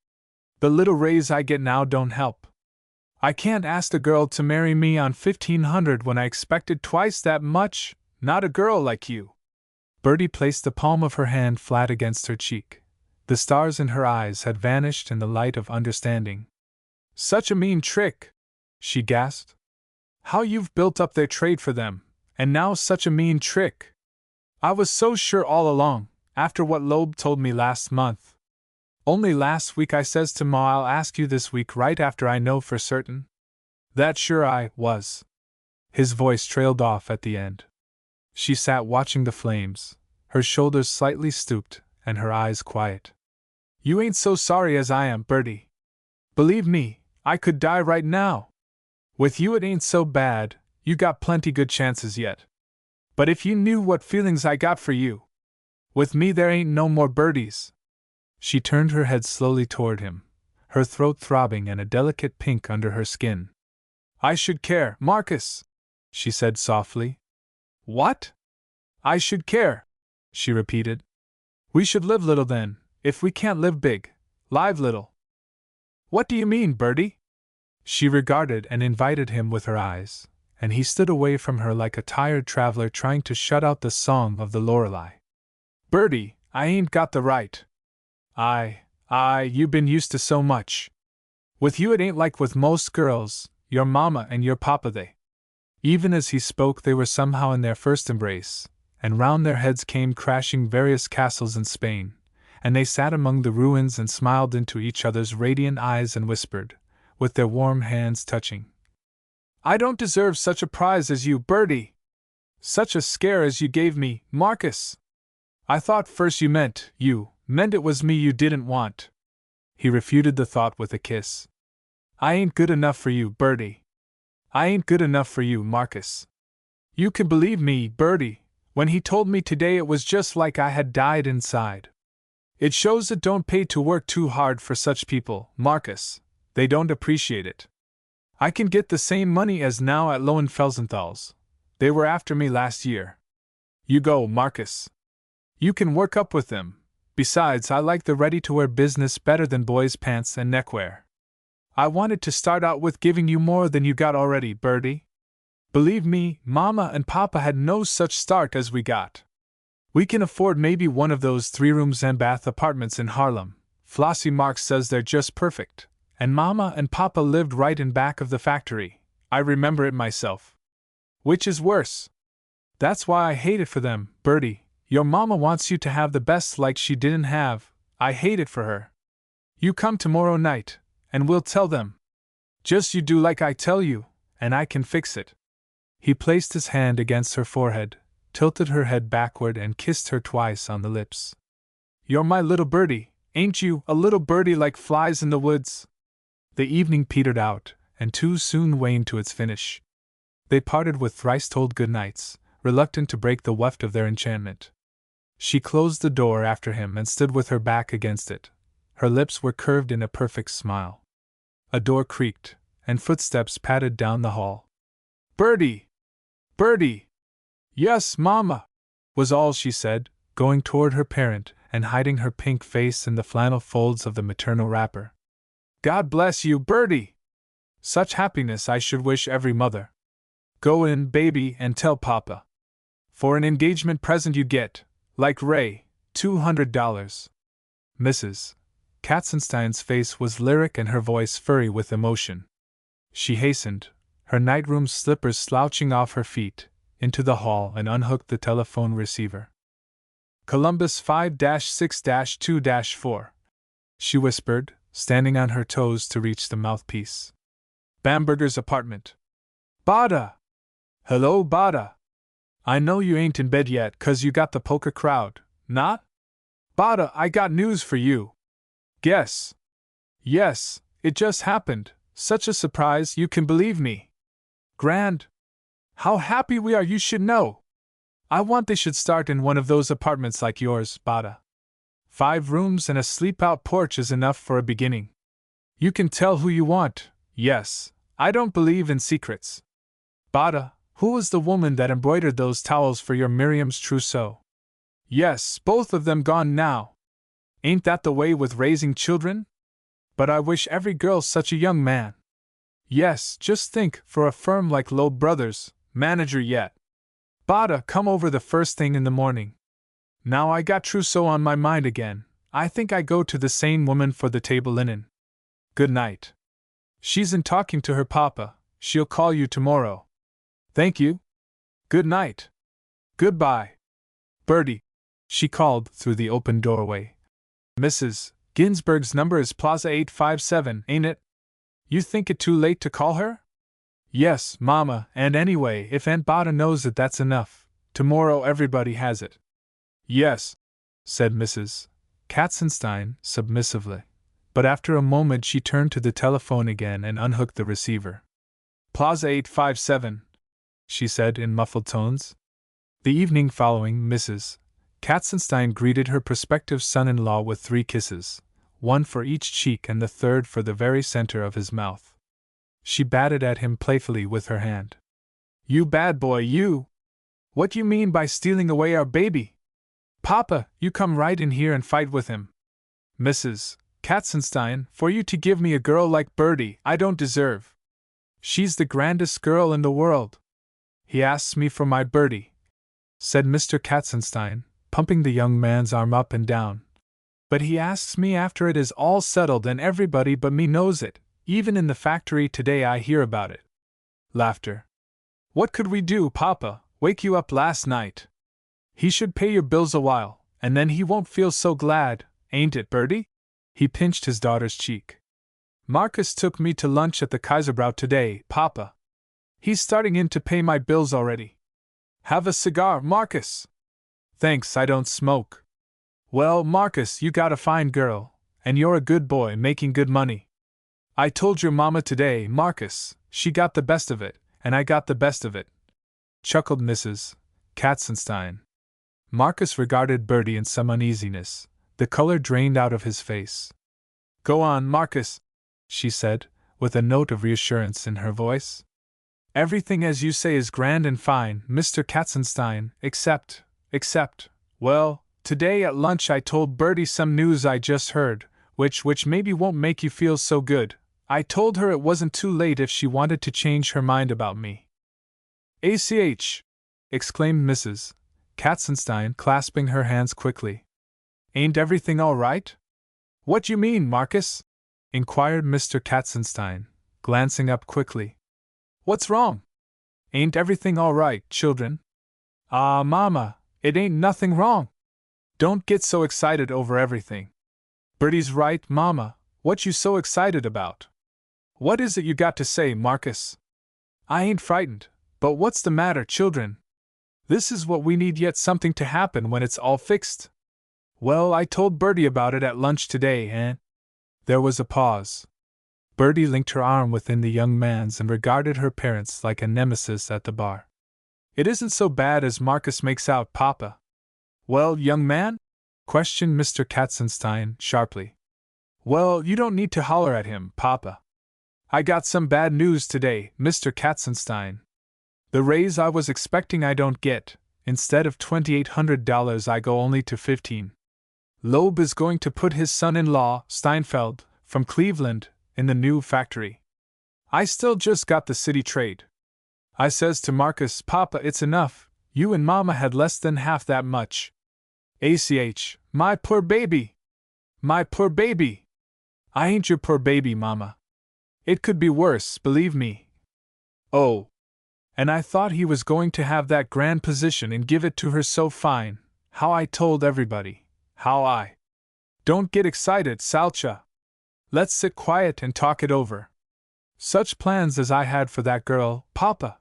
S1: The little raise I get now don't help. I can't ask a girl to marry me on $1,500 when I expected twice that much, not a girl like you. Bertie placed the palm of her hand flat against her cheek. The stars in her eyes had vanished in the light of understanding. Such a mean trick, she gasped. How you've built up their trade for them, and now such a mean trick. I was so sure all along, after what Loeb told me last month. Only last week I says to Ma I'll ask you this week right after I know for certain. That sure I was. His voice trailed off at the end. She sat watching the flames, her shoulders slightly stooped, and her eyes quiet. You ain't so sorry as I am, Bertie. Believe me, I could die right now. With you it ain't so bad, you got plenty good chances yet. But if you knew what feelings I got for you. With me there ain't no more Berties. She turned her head slowly toward him, her throat throbbing and a delicate pink under her skin. I should care, Marcus, she said softly. What? I should care, she repeated. We should live little then, if we can't live big, live little. What do you mean, Bertie? She regarded and invited him with her eyes, and he stood away from her like a tired traveler trying to shut out the song of the Lorelei. Bertie, I ain't got the right. You been used to so much. With you it ain't like with most girls, your mama and your papa they. Even as he spoke they were somehow in their first embrace, and round their heads came crashing various castles in Spain, and they sat among the ruins and smiled into each other's radiant eyes and whispered, with their warm hands touching. I don't deserve such a prize as you, Bertie. Such a scare as you gave me, Marcus. I thought first you meant it was me you didn't want. He refuted the thought with a kiss. I ain't good enough for you, Bertie. I ain't good enough for you, Marcus. You can believe me, Bertie, when he told me today it was just like I had died inside. It shows it don't pay to work too hard for such people, Marcus. They don't appreciate it. I can get the same money as now at Lowenfelsenthal's. They were after me last year. You go, Marcus. You can work up with them. Besides, I like the ready-to-wear business better than boys' pants and neckwear. I wanted to start out with giving you more than you got already, Bertie. Believe me, Mama and Papa had no such start as we got. We can afford maybe one of those 3-rooms and bath apartments in Harlem. Flossie Marks says they're just perfect. And Mama and Papa lived right in back of the factory. I remember it myself. Which is worse? That's why I hate it for them, Bertie. Your Mama wants you to have the best like she didn't have. I hate it for her. You come tomorrow night, and we'll tell them. Just you do like I tell you, and I can fix it. He placed his hand against her forehead, tilted her head backward and kissed her twice on the lips. You're my little Bertie, ain't you, a little birdie like flies in the woods? The evening petered out, and too soon waned to its finish. They parted with thrice-told good nights, reluctant to break the weft of their enchantment. She closed the door after him and stood with her back against it. Her lips were curved in a perfect smile. A door creaked, and footsteps padded down the hall. Bertie! Bertie! Yes, Mama! Was all she said, going toward her parent and hiding her pink face in the flannel folds of the maternal wrapper. God bless you, Bertie! Such happiness I should wish every mother. Go in, baby, and tell Papa. For an engagement present you get, like Ray, $200. Mrs. Katzenstein's face was lyric and her voice furry with emotion. She hastened, her nightroom slippers slouching off her feet, into the hall and unhooked the telephone receiver. Columbus 5-6-2-4, she whispered, standing on her toes to reach the mouthpiece. Bamberger's apartment. Bada! Hello, Bada. I know you ain't in bed yet 'cause you got the poker crowd, not? Bada, I got news for you. Guess. Yes, it just happened. Such a surprise, you can believe me. Grand. How happy we are you should know. I want they should start in one of those apartments like yours, Bada. 5 rooms and a sleep-out porch is enough for a beginning. You can tell who you want, yes, I don't believe in secrets. Bada, who was the woman that embroidered those towels for your Miriam's trousseau? Yes, both of them gone now. Ain't that the way with raising children? But I wish every girl such a young man. Yes, just think, for a firm like Loeb Brothers, manager yet. Bada, come over the first thing in the morning. Now I got trousseau on my mind again, I think I go to the same woman for the table linen. Good night. She's in talking to her papa, she'll call you tomorrow. Thank you. Good night. Goodbye. Bertie, she called through the open doorway. Mrs. Ginsburg's number is Plaza 857, ain't it? You think it too late to call her? Yes, Mama, and anyway, if Aunt Bada knows it, that's enough. Tomorrow everybody has it. Yes, said Mrs. Katzenstein submissively. But after a moment she turned to the telephone again and unhooked the receiver. Plaza 857, she said in muffled tones. The evening following, Mrs. Katzenstein greeted her prospective son-in-law with 3 kisses, one for each cheek and the third for the very center of his mouth. She batted at him playfully with her hand. You bad boy, you! What you mean by stealing away our baby? Papa, you come right in here and fight with him. Mrs. Katzenstein, for you to give me a girl like Bertie, I don't deserve. She's the grandest girl in the world. He asks me for my Bertie, said Mr. Katzenstein, pumping the young man's arm up and down. But he asks me after it is all settled and everybody but me knows it. Even in the factory today I hear about it. Laughter. What could we do, Papa? Wake you up last night. He should pay your bills a while, and then he won't feel so glad, ain't it, Bertie? He pinched his daughter's cheek. Marcus took me to lunch at the Kaiserbrau today, Papa. He's starting in to pay my bills already. Have a cigar, Marcus? Thanks, I don't smoke. Well, Marcus, you got a fine girl, and you're a good boy making good money. I told your mama today, Marcus, she got the best of it, and I got the best of it, chuckled Mrs. Katzenstein. Marcus regarded Bertie in some uneasiness. The color drained out of his face. Go on, Marcus, she said, with a note of reassurance in her voice. Everything as you say is grand and fine, Mr. Katzenstein, except, well, today at lunch I told Bertie some news I just heard, which maybe won't make you feel so good. I told her it wasn't too late if she wanted to change her mind about me. ACH! Exclaimed Mrs. Katzenstein, clasping her hands quickly. Ain't everything all right? What you mean, Marcus? Inquired Mr. Katzenstein, glancing up quickly. What's wrong? Ain't everything all right, children? Ah, Mama, it ain't nothing wrong. Don't get so excited over everything. Bertie's right, Mama, what you so excited about? What is it you got to say, Marcus? I ain't frightened, but what's the matter, children? This is what we need, yet something to happen when it's all fixed. Well, I told Bertie about it at lunch today, and… There was a pause. Bertie linked her arm within the young man's and regarded her parents like a nemesis at the bar. It isn't so bad as Marcus makes out, Papa. Well, young man? Questioned Mr. Katzenstein sharply. Well, you don't need to holler at him, Papa. I got some bad news today, Mr. Katzenstein. The raise I was expecting I don't get. Instead of $2,800 I go only to $15. Loeb is going to put his son-in-law, Steinfeld, from Cleveland, in the new factory. I still just got the city trade. I says to Marcus, Papa, it's enough, you and Mama had less than half that much. ACH, my poor baby! My poor baby! I ain't your poor baby, Mama. It could be worse, believe me. Oh! And I thought he was going to have that grand position and give it to her so fine, how I told everybody. How I… Don't get excited, Salcha. Let's sit quiet and talk it over. Such plans as I had for that girl, Papa.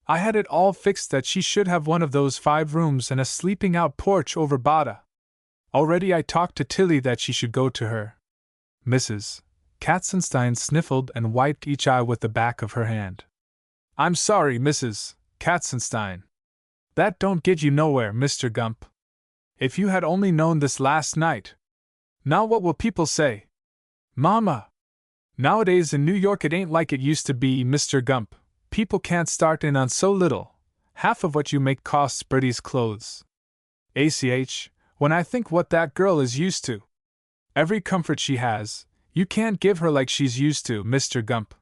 S1: I had it all fixed that she should have one of those 5 rooms and a sleeping-out porch over Bada. Already I talked to Tilly that she should go to her. Mrs. Katzenstein sniffled and wiped each eye with the back of her hand. I'm sorry, Mrs. Katzenstein. That don't get you nowhere, Mr. Gump. If you had only known this last night. Now what will people say? Mama! Nowadays in New York it ain't like it used to be, Mr. Gump. People can't start in on so little. Half of what you make costs Bertie's clothes. When I think what that girl is used to. Every comfort she has, you can't give her like she's used to, Mr. Gump.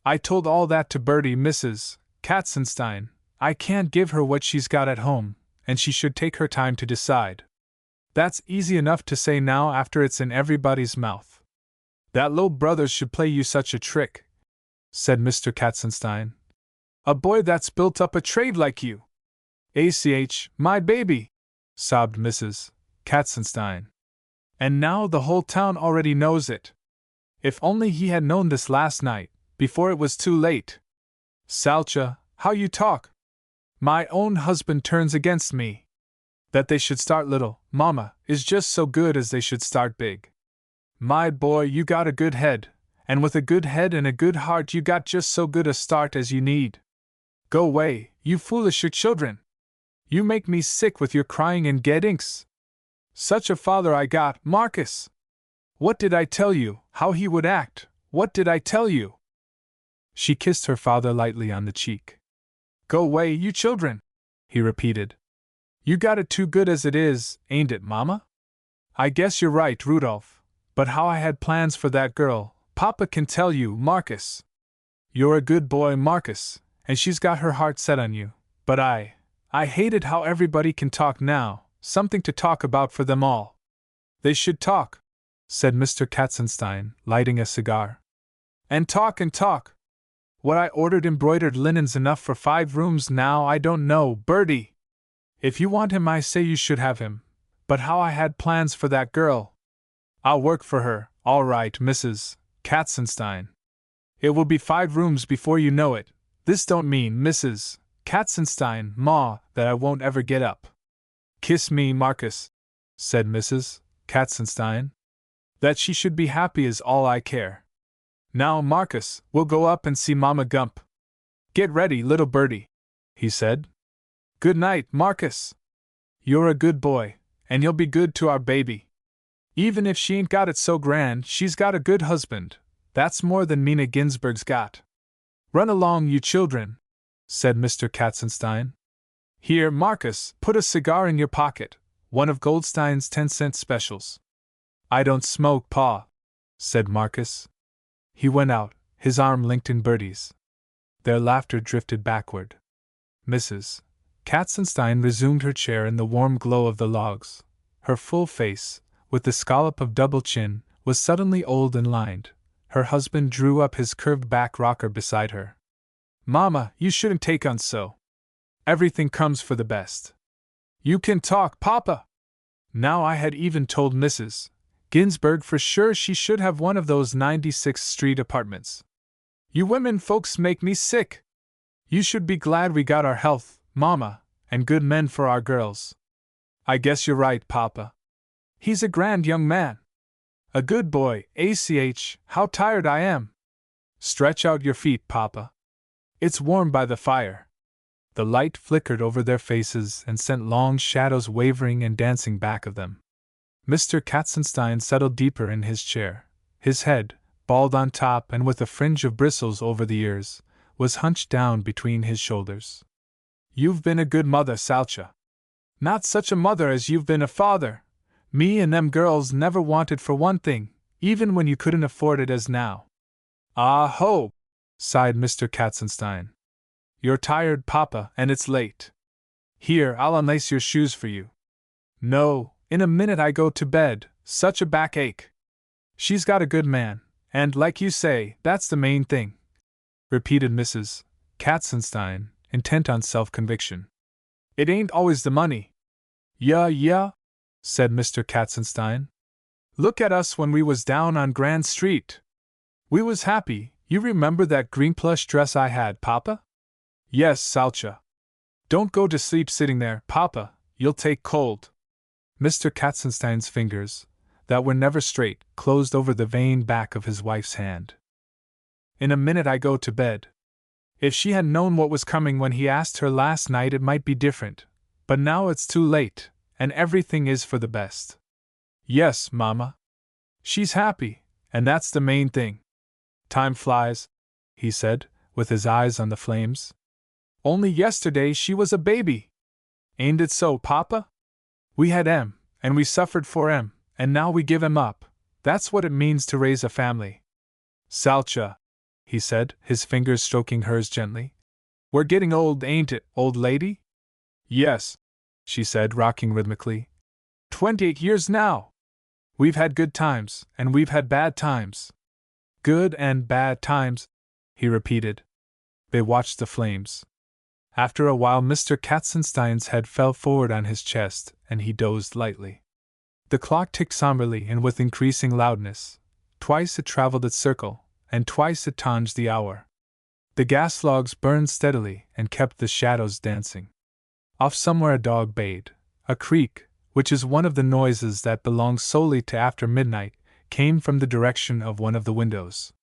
S1: I told all that to Bertie, Mrs. Katzenstein. I can't give her what she's got at home, and she should take her time to decide. That's easy enough to say now after it's in everybody's mouth. That low brothers should play you such a trick, said Mr. Katzenstein. A boy that's built up a trade like you. My baby, sobbed Mrs. Katzenstein. And now the whole town already knows it. If only he had known this last night, before it was too late. Salcha, how you talk! My own husband turns against me. That they should start little, Mama, is just so good as they should start big. My boy, you got a good head, and with a good head and a good heart you got just so good a start as you need. Go away, you foolish children! You make me sick with your crying and geddinks. Such a father I got, Marcus! What did I tell you, how he would act? What did I tell you? She kissed her father lightly on the cheek. Go away, you children, he repeated. You got it too good as it is, ain't it, Mama? I guess you're right, Rudolph, but how I had plans for that girl, Papa can tell you, Marcus. You're a good boy, Marcus, and she's got her heart set on you, but I hated how everybody can talk now, something to talk about for them all. They should talk, said Mr. Katzenstein, lighting a cigar. And talk and talk. What I ordered embroidered linen's enough for 5 rooms now, I don't know, Bertie. If you want him I say you should have him, but how I had plans for that girl. I'll work for her, all right, Mrs. Katzenstein. It will be 5 rooms before you know it. This don't mean, Mrs. Katzenstein, Ma, that I won't ever get up. Kiss me, Marcus, said Mrs. Katzenstein. That she should be happy is all I care. Now, Marcus, we'll go up and see Mama Gump. Get ready, little Bertie, he said. Good night, Marcus. You're a good boy, and you'll be good to our baby. Even if she ain't got it so grand, she's got a good husband. That's more than Mina Ginsberg's got. Run along, you children, said Mr. Katzenstein. Here, Marcus, put a cigar in your pocket, one of Goldstein's 10-cent specials. I don't smoke, Pa, said Marcus. He went out, his arm linked in Bertie's. Their laughter drifted backward. Mrs. Katzenstein resumed her chair in the warm glow of the logs. Her full face, with the scallop of double chin, was suddenly old and lined. Her husband drew up his curved back rocker beside her. Mama, you shouldn't take on so. Everything comes for the best. You can talk, Papa. Now I had even told Mrs. Ginsberg for sure she should have one of those 96th Street apartments. You women folks make me sick. You should be glad we got our health, Mama, and good men for our girls. I guess you're right, Papa. He's a grand young man. A good boy, how tired I am. Stretch out your feet, Papa. It's warm by the fire. The light flickered over their faces and sent long shadows wavering and dancing back of them. Mr. Katzenstein settled deeper in his chair. His head, bald on top and with a fringe of bristles over the ears, was hunched down between his shoulders. You've been a good mother, Salcha. Not such a mother as you've been a father. Me and them girls never wanted for one thing, even when you couldn't afford it as now. Ah ho! Sighed Mr. Katzenstein. You're tired, Papa, and it's late. Here, I'll unlace your shoes for you. No, in a minute I go to bed, such a backache. She's got a good man, and like you say, that's the main thing, repeated Mrs. Katzenstein, intent on self-conviction. It ain't always the money. Yeah, said Mr. Katzenstein. Look at us when we was down on Grand Street. We was happy. You remember that green plush dress I had, Papa? Yes, Salcha. Don't go to sleep sitting there, Papa, you'll take cold. Mr. Katzenstein's fingers, that were never straight, closed over the vein back of his wife's hand. In a minute I go to bed. If she had known what was coming when he asked her last night it might be different, but now it's too late, and everything is for the best. Yes, Mama. She's happy, and that's the main thing. Time flies, he said, with his eyes on the flames. Only yesterday she was a baby. Ain't it so, Papa? We had M, and we suffered for M, and now we give M up. That's what it means to raise a family. Salcha, he said, his fingers stroking hers gently. We're getting old, ain't it, old lady? Yes, she said, rocking rhythmically. 28 years now. We've had good times, and we've had bad times. Good and bad times, he repeated. They watched the flames. After a while, Mr. Katzenstein's head fell forward on his chest, and he dozed lightly. The clock ticked somberly and with increasing loudness. Twice it traveled its circle, and twice it tanged the hour. The gas logs burned steadily and kept the shadows dancing. Off somewhere a dog bayed. A creak, which is one of the noises that belongs solely to after midnight, came from the direction of one of the windows.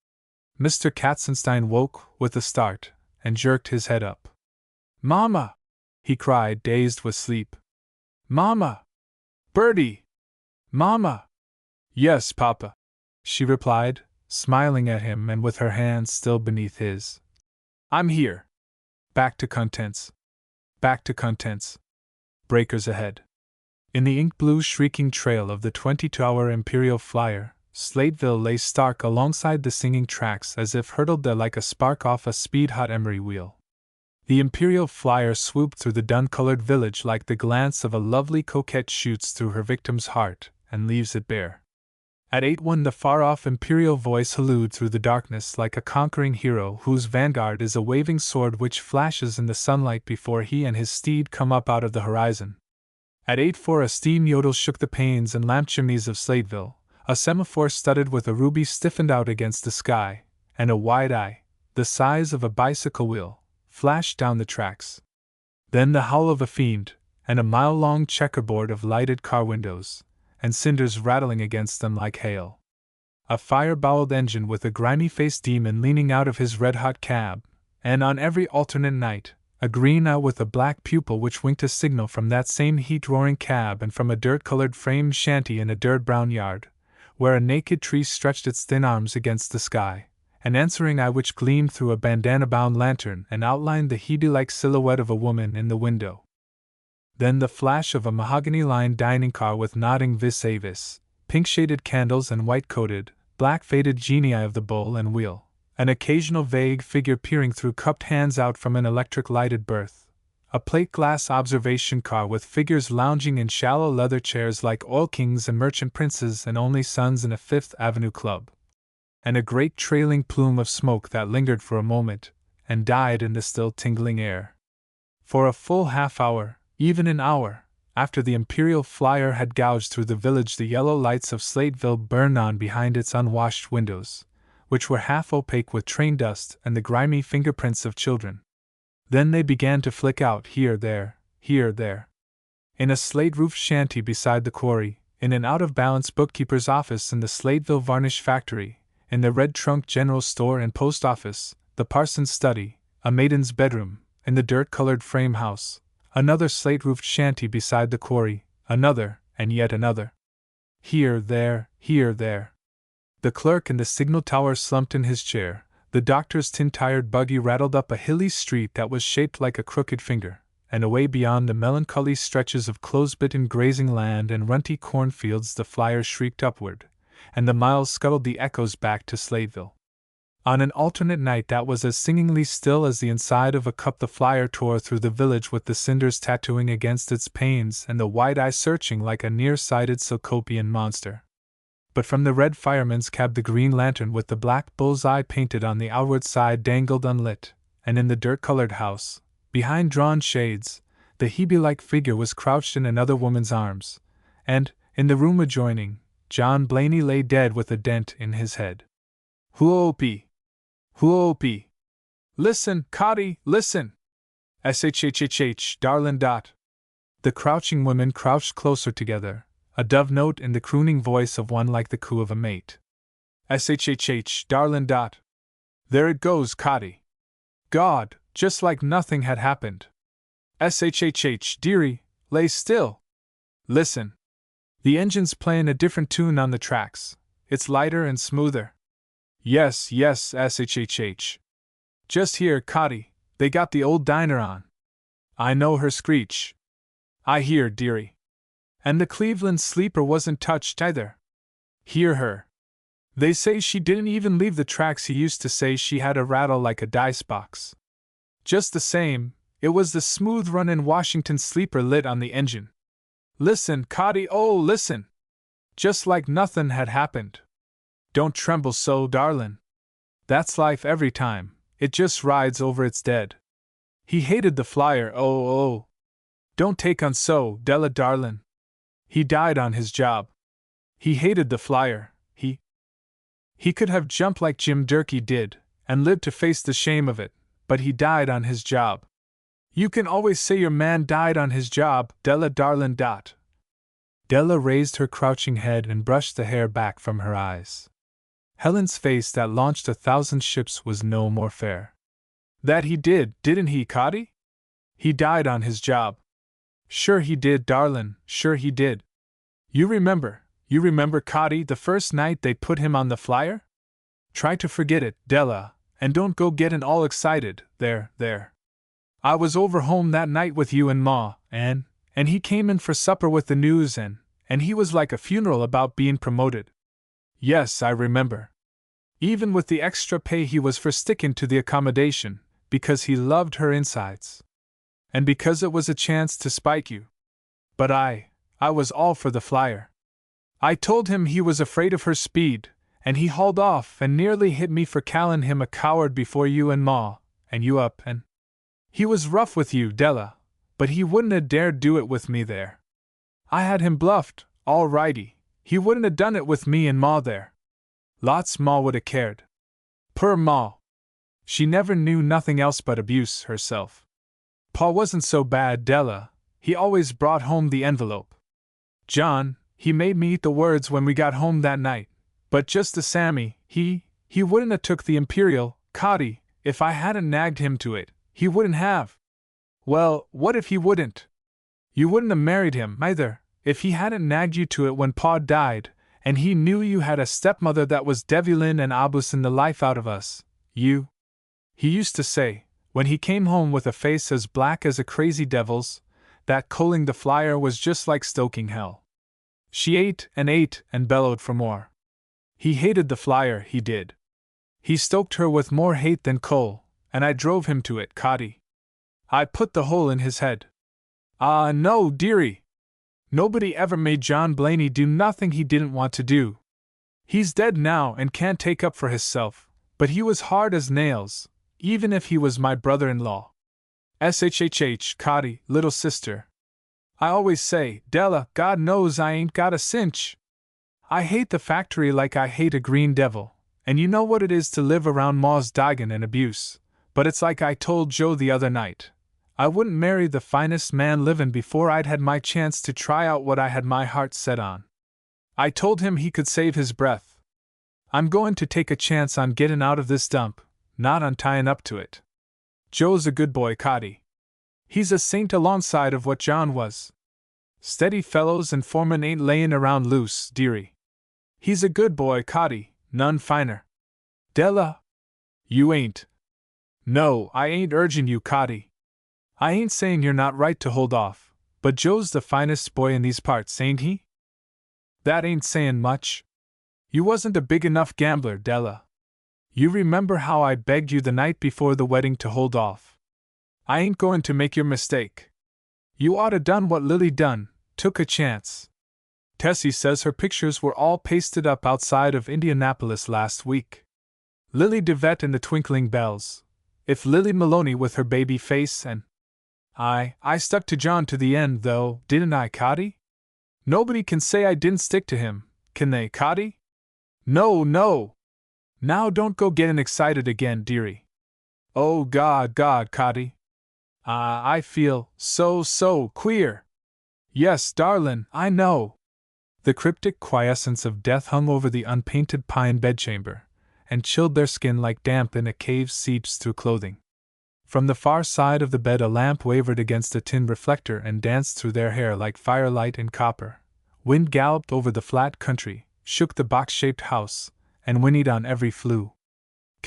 S1: Mr. Katzenstein woke with a start and jerked his head up. Mama! He cried, dazed with sleep. Mama! Bertie! Mama! Yes, Papa, she replied, smiling at him and with her hands still beneath his. I'm here. Back to contents. Back to contents. Breakers ahead. In the ink-blue shrieking trail of the 22-hour Imperial Flyer, Slateville lay stark alongside the singing tracks as if hurtled there like a spark off a speed-hot emery wheel. The Imperial Flyer swooped through the dun-colored village like the glance of a lovely coquette shoots through her victim's heart and leaves it bare. At 8:01 the far-off Imperial voice hallooed through the darkness like a conquering hero whose vanguard is a waving sword which flashes in the sunlight before he and his steed come up out of the horizon. At 8:04 a steam yodel shook the panes and lamp chimneys of Slateville, a semaphore studded with a ruby stiffened out against the sky, and a wide eye, the size of a bicycle wheel, flashed down the tracks. Then the howl of a fiend, and a mile-long checkerboard of lighted car windows, and cinders rattling against them like hail. A fire-bowled engine with a grimy-faced demon leaning out of his red-hot cab, and on every alternate night, a green eye with a black pupil which winked a signal from that same heat-roaring cab and from a dirt-colored frame shanty in a dirt-brown yard, where a naked tree stretched its thin arms against the sky, an answering eye which gleamed through a bandana-bound lantern and outlined the Hebe-like silhouette of a woman in the window. Then the flash of a mahogany-lined dining car with nodding vis-a-vis, pink-shaded candles and white-coated, black-faded genii of the bull and wheel, an occasional vague figure peering through cupped hands out from an electric-lighted berth, a plate-glass observation car with figures lounging in shallow leather chairs like oil kings and merchant princes and only sons in a Fifth Avenue club, and a great trailing plume of smoke that lingered for a moment and died in the still tingling air. For a full half-hour, even an hour, after the Imperial Flyer had gouged through the village, the yellow lights of Slateville burned on behind its unwashed windows, which were half opaque with train dust and the grimy fingerprints of children. Then they began to flick out here, there. In a slate-roofed shanty beside the quarry, in an out-of-balance bookkeeper's office in the Slateville varnish factory, in the Red Trunk general store and post office, the parson's study, a maiden's bedroom, in the dirt-colored frame house, another slate-roofed shanty beside the quarry, another, and yet another. Here, there. The clerk in the signal tower slumped in his chair, the doctor's tin-tired buggy rattled up a hilly street that was shaped like a crooked finger, and away beyond the melancholy stretches of close-bitten grazing land and runty cornfields the Flyer shrieked upward, and the miles scuttled the echoes back to Slateville. On an alternate night that was as singingly still as the inside of a cup, the Flyer tore through the village with the cinders tattooing against its panes and the wide eye searching like a near-sighted Cyclopean monster. But from the red fireman's cab the green lantern with the black bull's eye painted on the outward side dangled unlit, and in the dirt-colored house, behind drawn shades, the Hebe-like figure was crouched in another woman's arms, and, in the room adjoining, John Blaney lay dead with a dent in his head. Huopi! Listen, Cotty, listen! Shhhh, darlin' dot. The crouching women crouched closer together, a dove note in the crooning voice of one like the coo of a mate. Shhh, darlin' dot. There it goes, Cotty. God, just like nothing had happened. Shhh, dearie, lay still. Listen. The engine's playin' a different tune on the tracks. It's lighter and smoother. Yes, yes, shhh. Just here, Cotty, they got the old diner on. I know her screech. I hear, dearie. And the Cleveland sleeper wasn't touched either. Hear her. They say she didn't even leave the tracks. He used to say she had a rattle like a dice box. Just the same, it was the smooth run-in Washington sleeper lit on the engine. Listen, Cotty, oh, listen! Just like nothing had happened. Don't tremble so, darlin'. That's life every time, it just rides over its dead. He hated the flyer, oh. Don't take on so, Della darlin'. He died on his job. He hated the flyer, he could have jumped like Jim Durkee did, and lived to face the shame of it, but he died on his job. You can always say your man died on his job, Della darlin'. Della raised her crouching head and brushed the hair back from her eyes. Helen's face that launched 1,000 ships was no more fair. That he did, didn't he, Cotty? He died on his job. Sure he did, darlin', sure he did. You remember, Cotty, the first night they put him on the flyer? Try to forget it, Della, and don't go gettin' all excited, there. I was over home that night with you and Ma, and he came in for supper with the news, and he was like a funeral about being promoted. Yes, I remember. Even with the extra pay he was for stickin' to the accommodation, because he loved her insides. And because it was a chance to spike you. But I was all for the flyer. I told him he was afraid of her speed, and he hauled off and nearly hit me for callin' him a coward before you and Ma, and you up, and he was rough with you, Della, but he wouldn't have dared do it with me there. I had him bluffed, all righty, he wouldn't have done it with me and Ma there. Lots Ma would have cared. Poor Ma. She never knew nothing else but abuse herself. Pa wasn't so bad, Della, he always brought home the envelope. John, he made me eat the words when we got home that night, but just the Sammy, he wouldn't have took the Imperial, Cotty, if I hadn't nagged him to it, he wouldn't have. Well, what if he wouldn't? You wouldn't have married him, either, if he hadn't nagged you to it when Pa died, and he knew you had a stepmother that was devilin' and oblusin' the life out of us, he used to say, when he came home with a face as black as a crazy devil's, that culling the flyer was just like stoking hell. She ate and bellowed for more. He hated the flyer, he did. He stoked her with more hate than coal, and I drove him to it, Cotty. I put the hole in his head. Ah, no, dearie. Nobody ever made John Blaney do nothing he didn't want to do. He's dead now and can't take up for hisself, but he was hard as nails, even if he was my brother-in-law. Shhh, Cotty, little sister. I always say, Della, God knows I ain't got a cinch. I hate the factory like I hate a green devil, and you know what it is to live around Ma's doggin' and abuse, but it's like I told Joe the other night. I wouldn't marry the finest man livin' before I'd had my chance to try out what I had my heart set on. I told him he could save his breath. I'm going to take a chance on gettin' out of this dump, not on tyin' up to it. Joe's a good boy, Cotty. He's a saint alongside of what John was. Steady fellows and foremen ain't layin' around loose, dearie. He's a good boy, Cotty, none finer. Della? You ain't. No, I ain't urgin' you, Cotty. I ain't saying you're not right to hold off, but Joe's the finest boy in these parts, ain't he? That ain't sayin' much. You wasn't a big enough gambler, Della. You remember how I begged you the night before the wedding to hold off. I ain't going to make your mistake. You oughta done what Lily done, took a chance. Tessie says her pictures were all pasted up outside of Indianapolis last week. Lily DeVette and the Twinkling Bells. If Lily Maloney with her baby face and... I stuck to John to the end, though, didn't I, Cotty? Nobody can say I didn't stick to him, can they, Cotty? No. Now don't go gettin' excited again, dearie. Oh God, Cotty. I feel so queer. Yes, darlin', I know. The cryptic quiescence of death hung over the unpainted pine bedchamber, and chilled their skin like damp in a cave seeps through clothing. From the far side of the bed a lamp wavered against a tin reflector and danced through their hair like firelight in copper. Wind galloped over the flat country, shook the box-shaped house, and whinnied on every flue.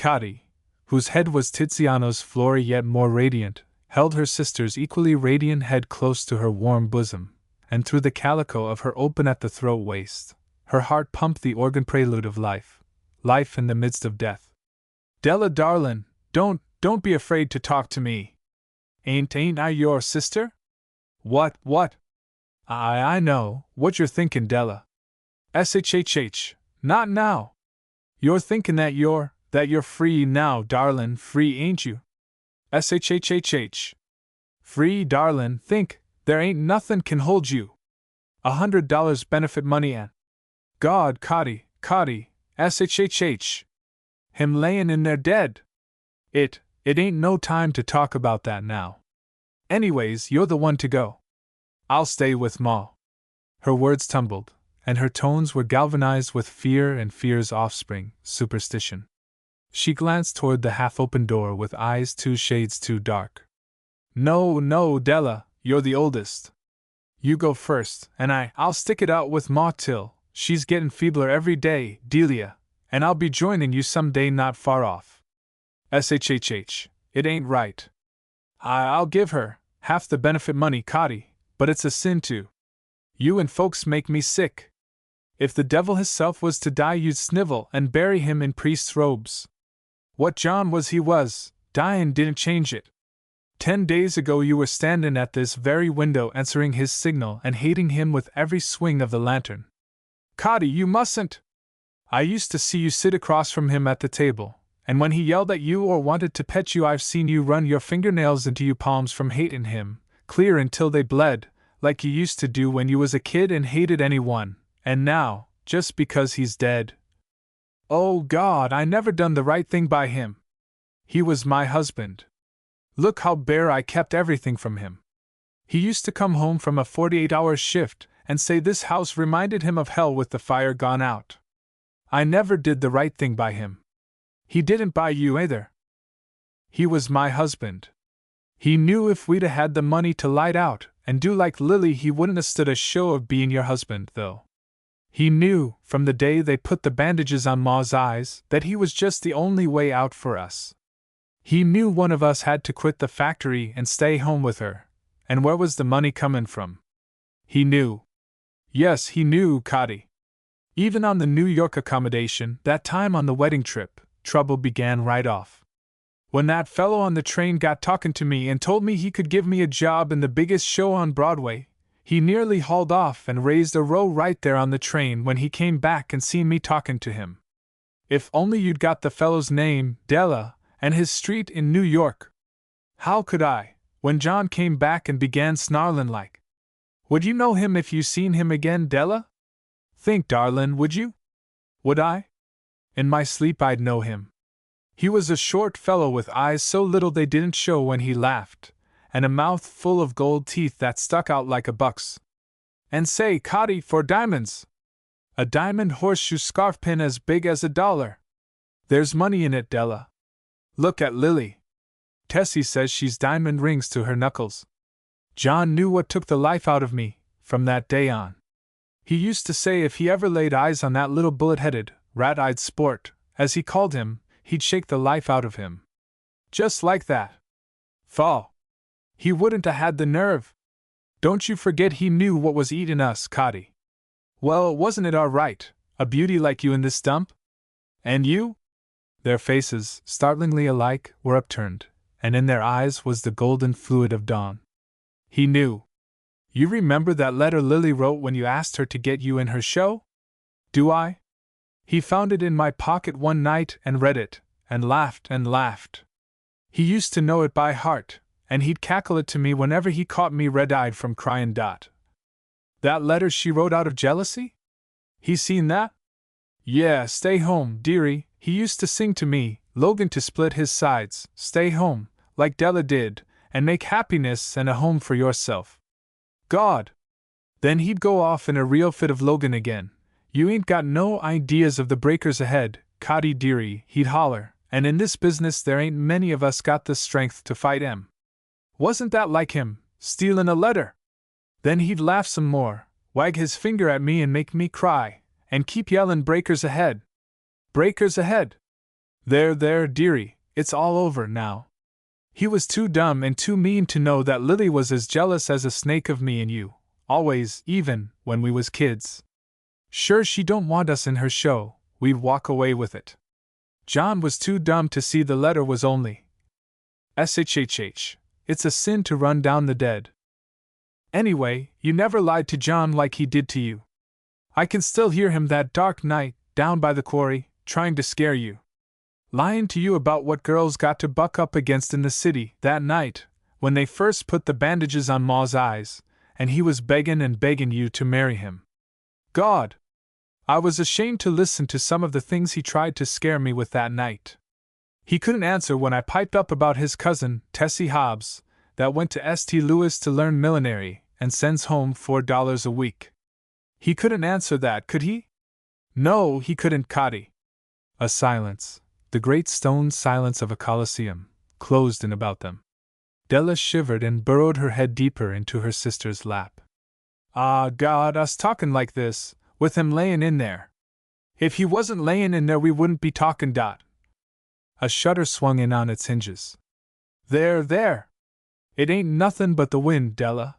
S1: Cotty, whose head was Tiziano's flory yet more radiant, held her sister's equally radiant head close to her warm bosom, and through the calico of her open at the throat waist, her heart pumped the organ prelude of life, life in the midst of death. Della darlin', don't be afraid to talk to me. Ain't I your sister? What? I know what you're thinking, Della. SHHH, not now. You're thinking that you're free now, darlin', free ain't you? SHHHH. Free, darlin', think, there ain't nothin' can hold you. $100 benefit money and God, Cotty, SHHH. Him layin' in there dead. It ain't no time to talk about that now. Anyways, you're the one to go. I'll stay with Ma. Her words tumbled, and her tones were galvanized with fear and fear's offspring, superstition. She glanced toward the half-open door with eyes 2 shades too dark. No, Della, you're the oldest. You go first, and I'll stick it out with Ma till she's gettin' feebler every day, Delia, and I'll be joining you some day not far off. SHHH, it ain't right. I'll give her half the benefit money, Cotty, but it's a sin to. You and folks make me sick. If the devil hisself was to die, you'd snivel and bury him in priest's robes. What John was, he was, dyin' didn't change it. 10 days ago you were standin' at this very window answering his signal and hating him with every swing of the lantern. Cotty, you mustn't! I used to see you sit across from him at the table, and when he yelled at you or wanted to pet you, I've seen you run your fingernails into your palms from hatin' him, clear until they bled, like you used to do when you was a kid and hated anyone, and now, just because he's dead. Oh God, I never done the right thing by him. He was my husband. Look how bare I kept everything from him. He used to come home from a 48-hour shift and say this house reminded him of hell with the fire gone out. I never did the right thing by him. He didn't by you either. He was my husband. He knew if we'd had the money to light out and do like Lily, he wouldn't have stood a show of being your husband, though. He knew, from the day they put the bandages on Ma's eyes, that he was just the only way out for us. He knew one of us had to quit the factory and stay home with her, and where was the money comin' from? He knew. Yes, he knew, Cotty. Even on the New York accommodation, that time on the wedding trip, trouble began right off. When that fellow on the train got talking to me and told me he could give me a job in the biggest show on Broadway, he nearly hauled off and raised a row right there on the train when he came back and seen me talking to him. If only you'd got the fellow's name, Della, and his street in New York. How could I, when John came back and began snarlin' like? Would you know him if you seen him again, Della? Think, darlin', would you? Would I? In my sleep I'd know him. He was a short fellow with eyes so little they didn't show when he laughed, and a mouth full of gold teeth that stuck out like a buck's. And say, Cotty, for diamonds! A diamond horseshoe scarf pin as big as $1. There's money in it, Della. Look at Lily. Tessie says she's diamond rings to her knuckles. John knew what took the life out of me, from that day on. He used to say if he ever laid eyes on that little bullet-headed, rat-eyed sport, as he called him, he'd shake the life out of him. Just like that. Fall. He wouldn't have had the nerve. Don't you forget he knew what was eatin' us, Cotty. Well, wasn't it all right, a beauty like you in this dump? And you? Their faces, startlingly alike, were upturned, and in their eyes was the golden fluid of dawn. He knew. You remember that letter Lily wrote when you asked her to get you in her show? Do I? He found it in my pocket one night and read it, and laughed and laughed. He used to know it by heart, and he'd cackle it to me whenever he caught me red-eyed from cryin'. That letter she wrote out of jealousy? He seen that? Yeah, stay home, dearie, he used to sing to me, Logan to split his sides, stay home, like Della did, and make happiness and a home for yourself. God! Then he'd go off in a real fit of Logan again. You ain't got no ideas of the breakers ahead, Cotty dearie, he'd holler, and in this business there ain't many of us got the strength to fight 'em. Wasn't that like him, stealin' a letter? Then he'd laugh some more, wag his finger at me and make me cry, and keep yellin' breakers ahead. Breakers ahead! There, dearie, it's all over now. He was too dumb and too mean to know that Lily was as jealous as a snake of me and you, always, even when we was kids. Sure she don't want us in her show, we'd walk away with it. John was too dumb to see the letter was only SHHH. It's a sin to run down the dead. Anyway, you never lied to John like he did to you. I can still hear him that dark night, down by the quarry, trying to scare you. Lying to you about what girls got to buck up against in the city that night, when they first put the bandages on Ma's eyes, and he was begging and begging you to marry him. God! I was ashamed to listen to some of the things he tried to scare me with that night. He couldn't answer when I piped up about his cousin, Tessie Hobbs, that went to St. Louis to learn millinery and sends home $4 a week. He couldn't answer that, could he? No, he couldn't, Cotty. A silence, the great stone silence of a coliseum, closed in about them. Della shivered and burrowed her head deeper into her sister's lap. Ah, God, us talkin' like this, with him layin' in there. If he wasn't layin' in there, we wouldn't be talkin'. A shutter swung in on its hinges. There! It ain't nothin' but the wind, Della.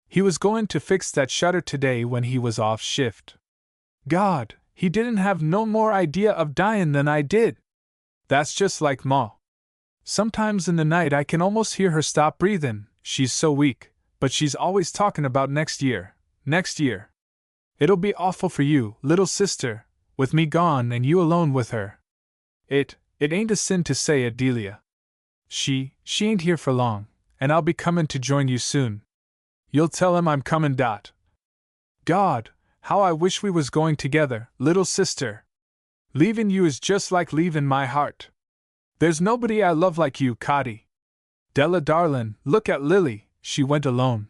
S1: He was goin' to fix that shutter today when he was off shift. God, he didn't have no more idea of dyin' than I did. That's just like Ma. Sometimes in the night I can almost hear her stop breathin', she's so weak, but she's always talkin' about next year. It'll be awful for you, little sister, with me gone and you alone with her. It ain't a sin to say it, Delia. She ain't here for long, and I'll be comin' to join you soon. You'll tell him I'm comin'. God, how I wish we was going together, little sister. Leavin' you is just like leavin' my heart. There's nobody I love like you, Cotty. Della darlin', look at Lily, she went alone.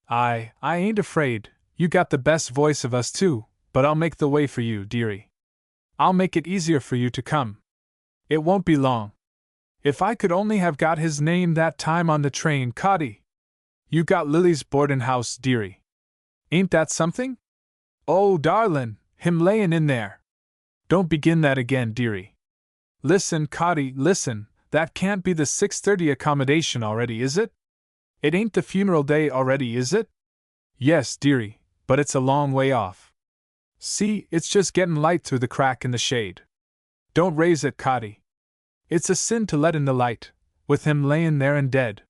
S1: I ain't afraid, you got the best voice of us two, but I'll make the way for you, dearie. I'll make it easier for you to come. It won't be long. If I could only have got his name that time on the train, Cotty. You got Lily's boardin' house, dearie. Ain't that something? Oh, darlin', him layin' in there. Don't begin that again, dearie. Listen, Cotty, listen, that can't be the 6:30 accommodation already, is it? It ain't the funeral day already, is it? Yes, dearie, but it's a long way off. See, it's just gettin' light through the crack in the shade. Don't raise it, Cotty. It's a sin to let in the light, with him layin' there and dead.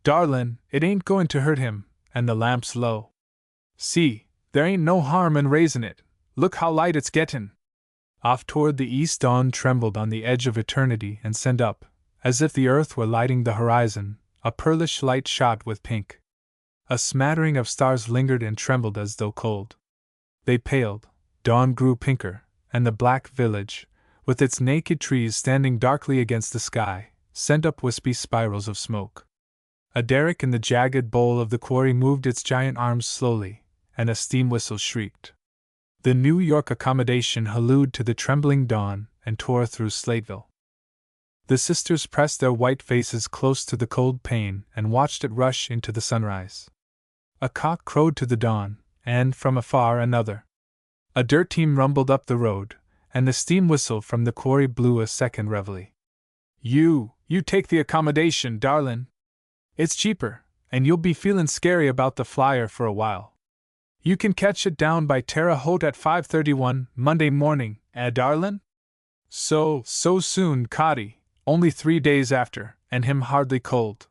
S1: Darlin', it ain't goin' to hurt him, and the lamp's low. See, there ain't no harm in raisin' it, look how light it's gettin'. Off toward the east dawn trembled on the edge of eternity and sent up, as if the earth were lighting the horizon, a pearlish light shot with pink. A smattering of stars lingered and trembled as though cold. They paled, dawn grew pinker, and the black village, with its naked trees standing darkly against the sky, sent up wispy spirals of smoke. A derrick in the jagged bowl of the quarry moved its giant arms slowly, and a steam whistle shrieked. The New York accommodation hallooed to the trembling dawn and tore through Slateville. The sisters pressed their white faces close to the cold pane and watched it rush into the sunrise. A cock crowed to the dawn, and from afar another. A dirt team rumbled up the road, and the steam whistle from the quarry blew a second reveille. You take the accommodation, darlin'. It's cheaper, and you'll be feelin' scary about the flyer for a while. You can catch it down by Terre Haute at 5:31 Monday morning, darlin'? So soon, Cotty, only 3 days after, and him hardly cold.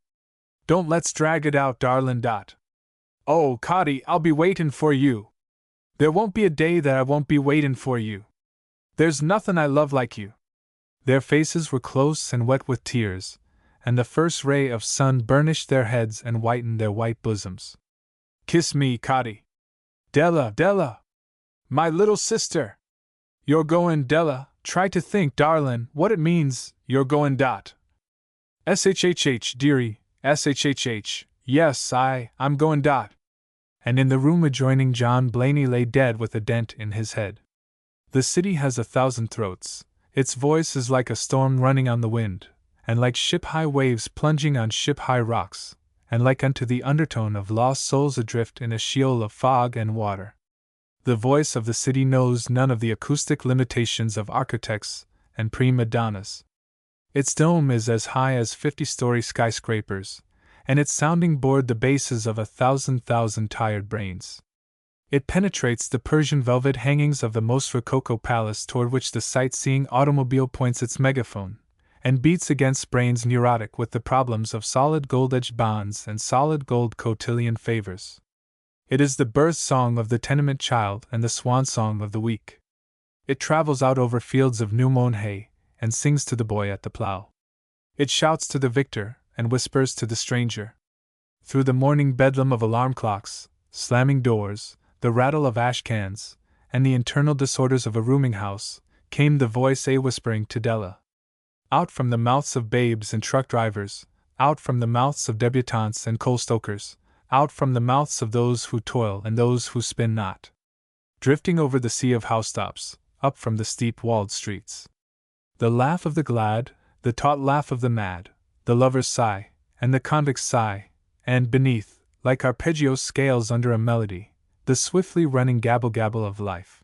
S1: Don't let's drag it out, darlin'. Oh, Cotty, I'll be waitin' for you. There won't be a day that I won't be waitin' for you. There's nothin' I love like you. Their faces were close and wet with tears, and the first ray of sun burnished their heads and whitened their white bosoms. Kiss me, Cotty. Della! My little sister! You're goin', Della, try to think, darlin', what it means, you're goin'. SHHH, dearie, SHHH, yes, I'm goin'. And in the room adjoining, John Blaney lay dead with a dent in his head. The city has 1,000 throats, its voice is like a storm running on the wind, and like ship-high waves plunging on ship-high rocks, and like unto the undertone of lost souls adrift in a sheol of fog and water. The voice of the city knows none of the acoustic limitations of architects and prima donnas. Its dome is as high as 50-story skyscrapers, and its sounding board the bases of 1,000 tired brains. It penetrates the Persian velvet hangings of the most rococo palace toward which the sightseeing automobile points its megaphone, and beats against brains neurotic with the problems of solid gold-edged bonds and solid gold cotillion favors. It is the birth song of the tenement child and the swan song of the weak. It travels out over fields of new-mown hay, and sings to the boy at the plow. It shouts to the victor, and whispers to the stranger. Through the morning bedlam of alarm clocks, slamming doors, the rattle of ash cans, and the internal disorders of a rooming house, came the voice whispering to Della. Out from the mouths of babes and truck drivers, out from the mouths of debutantes and coal stokers, out from the mouths of those who toil and those who spin not. Drifting over the sea of housetops, up from the steep-walled streets. The laugh of the glad, the taut laugh of the mad, the lover's sigh, and the convict's sigh, and beneath, like arpeggio scales under a melody, the swiftly running gabble-gabble of life.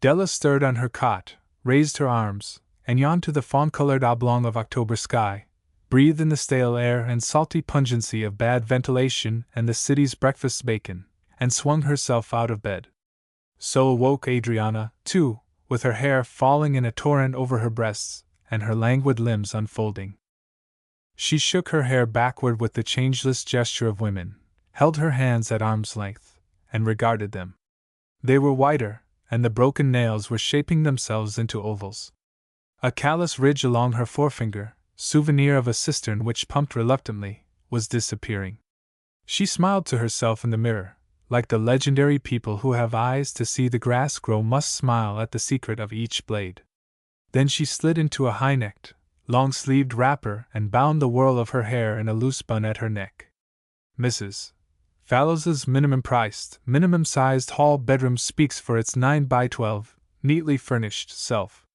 S1: Della stirred on her cot, raised her arms, and yawned to the fawn-colored oblong of October sky, breathed in the stale air and salty pungency of bad ventilation and the city's breakfast bacon, and swung herself out of bed. So awoke Adriana, too, with her hair falling in a torrent over her breasts, and her languid limbs unfolding. She shook her hair backward with the changeless gesture of women, held her hands at arm's length, and regarded them. They were whiter, and the broken nails were shaping themselves into ovals. A callous ridge along her forefinger, souvenir of a cistern which pumped reluctantly, was disappearing. She smiled to herself in the mirror, like the legendary people who have eyes to see the grass grow must smile at the secret of each blade. Then she slid into a high-necked, long-sleeved wrapper and bound the whirl of her hair in a loose bun at her neck. Mrs. Fallows's minimum-priced, minimum-sized hall bedroom speaks for its 9x12, neatly furnished self.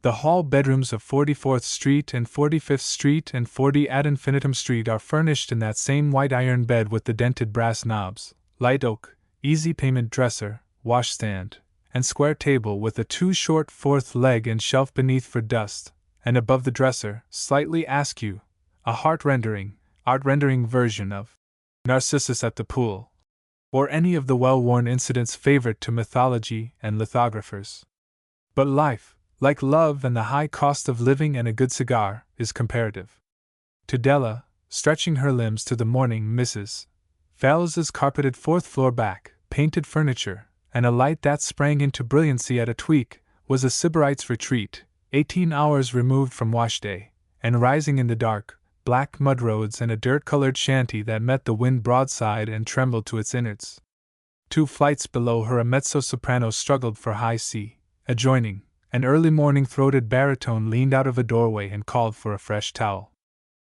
S1: The hall bedrooms of 44th Street and 45th Street and 40 ad infinitum Street are furnished in that same white iron bed with the dented brass knobs, light oak, easy payment dresser, washstand, and square table with a too-short fourth leg and shelf beneath for dust, and above the dresser, slightly askew, a art-rendering version of Narcissus at the Pool, or any of the well-worn incidents favourite to mythology and lithographers. But life, like love and the high cost of living and a good cigar, is comparative. To Della, stretching her limbs to the morning Mrs. Fallows's carpeted fourth-floor back, painted furniture, and a light that sprang into brilliancy at a tweak, was a Sybarite's retreat, 18 hours removed from wash-day, and rising in the dark, black mud roads and a dirt-colored shanty that met the wind broadside and trembled to its innards. 2 flights below her a mezzo-soprano struggled for high C. Adjoining, an early morning-throated baritone leaned out of a doorway and called for a fresh towel.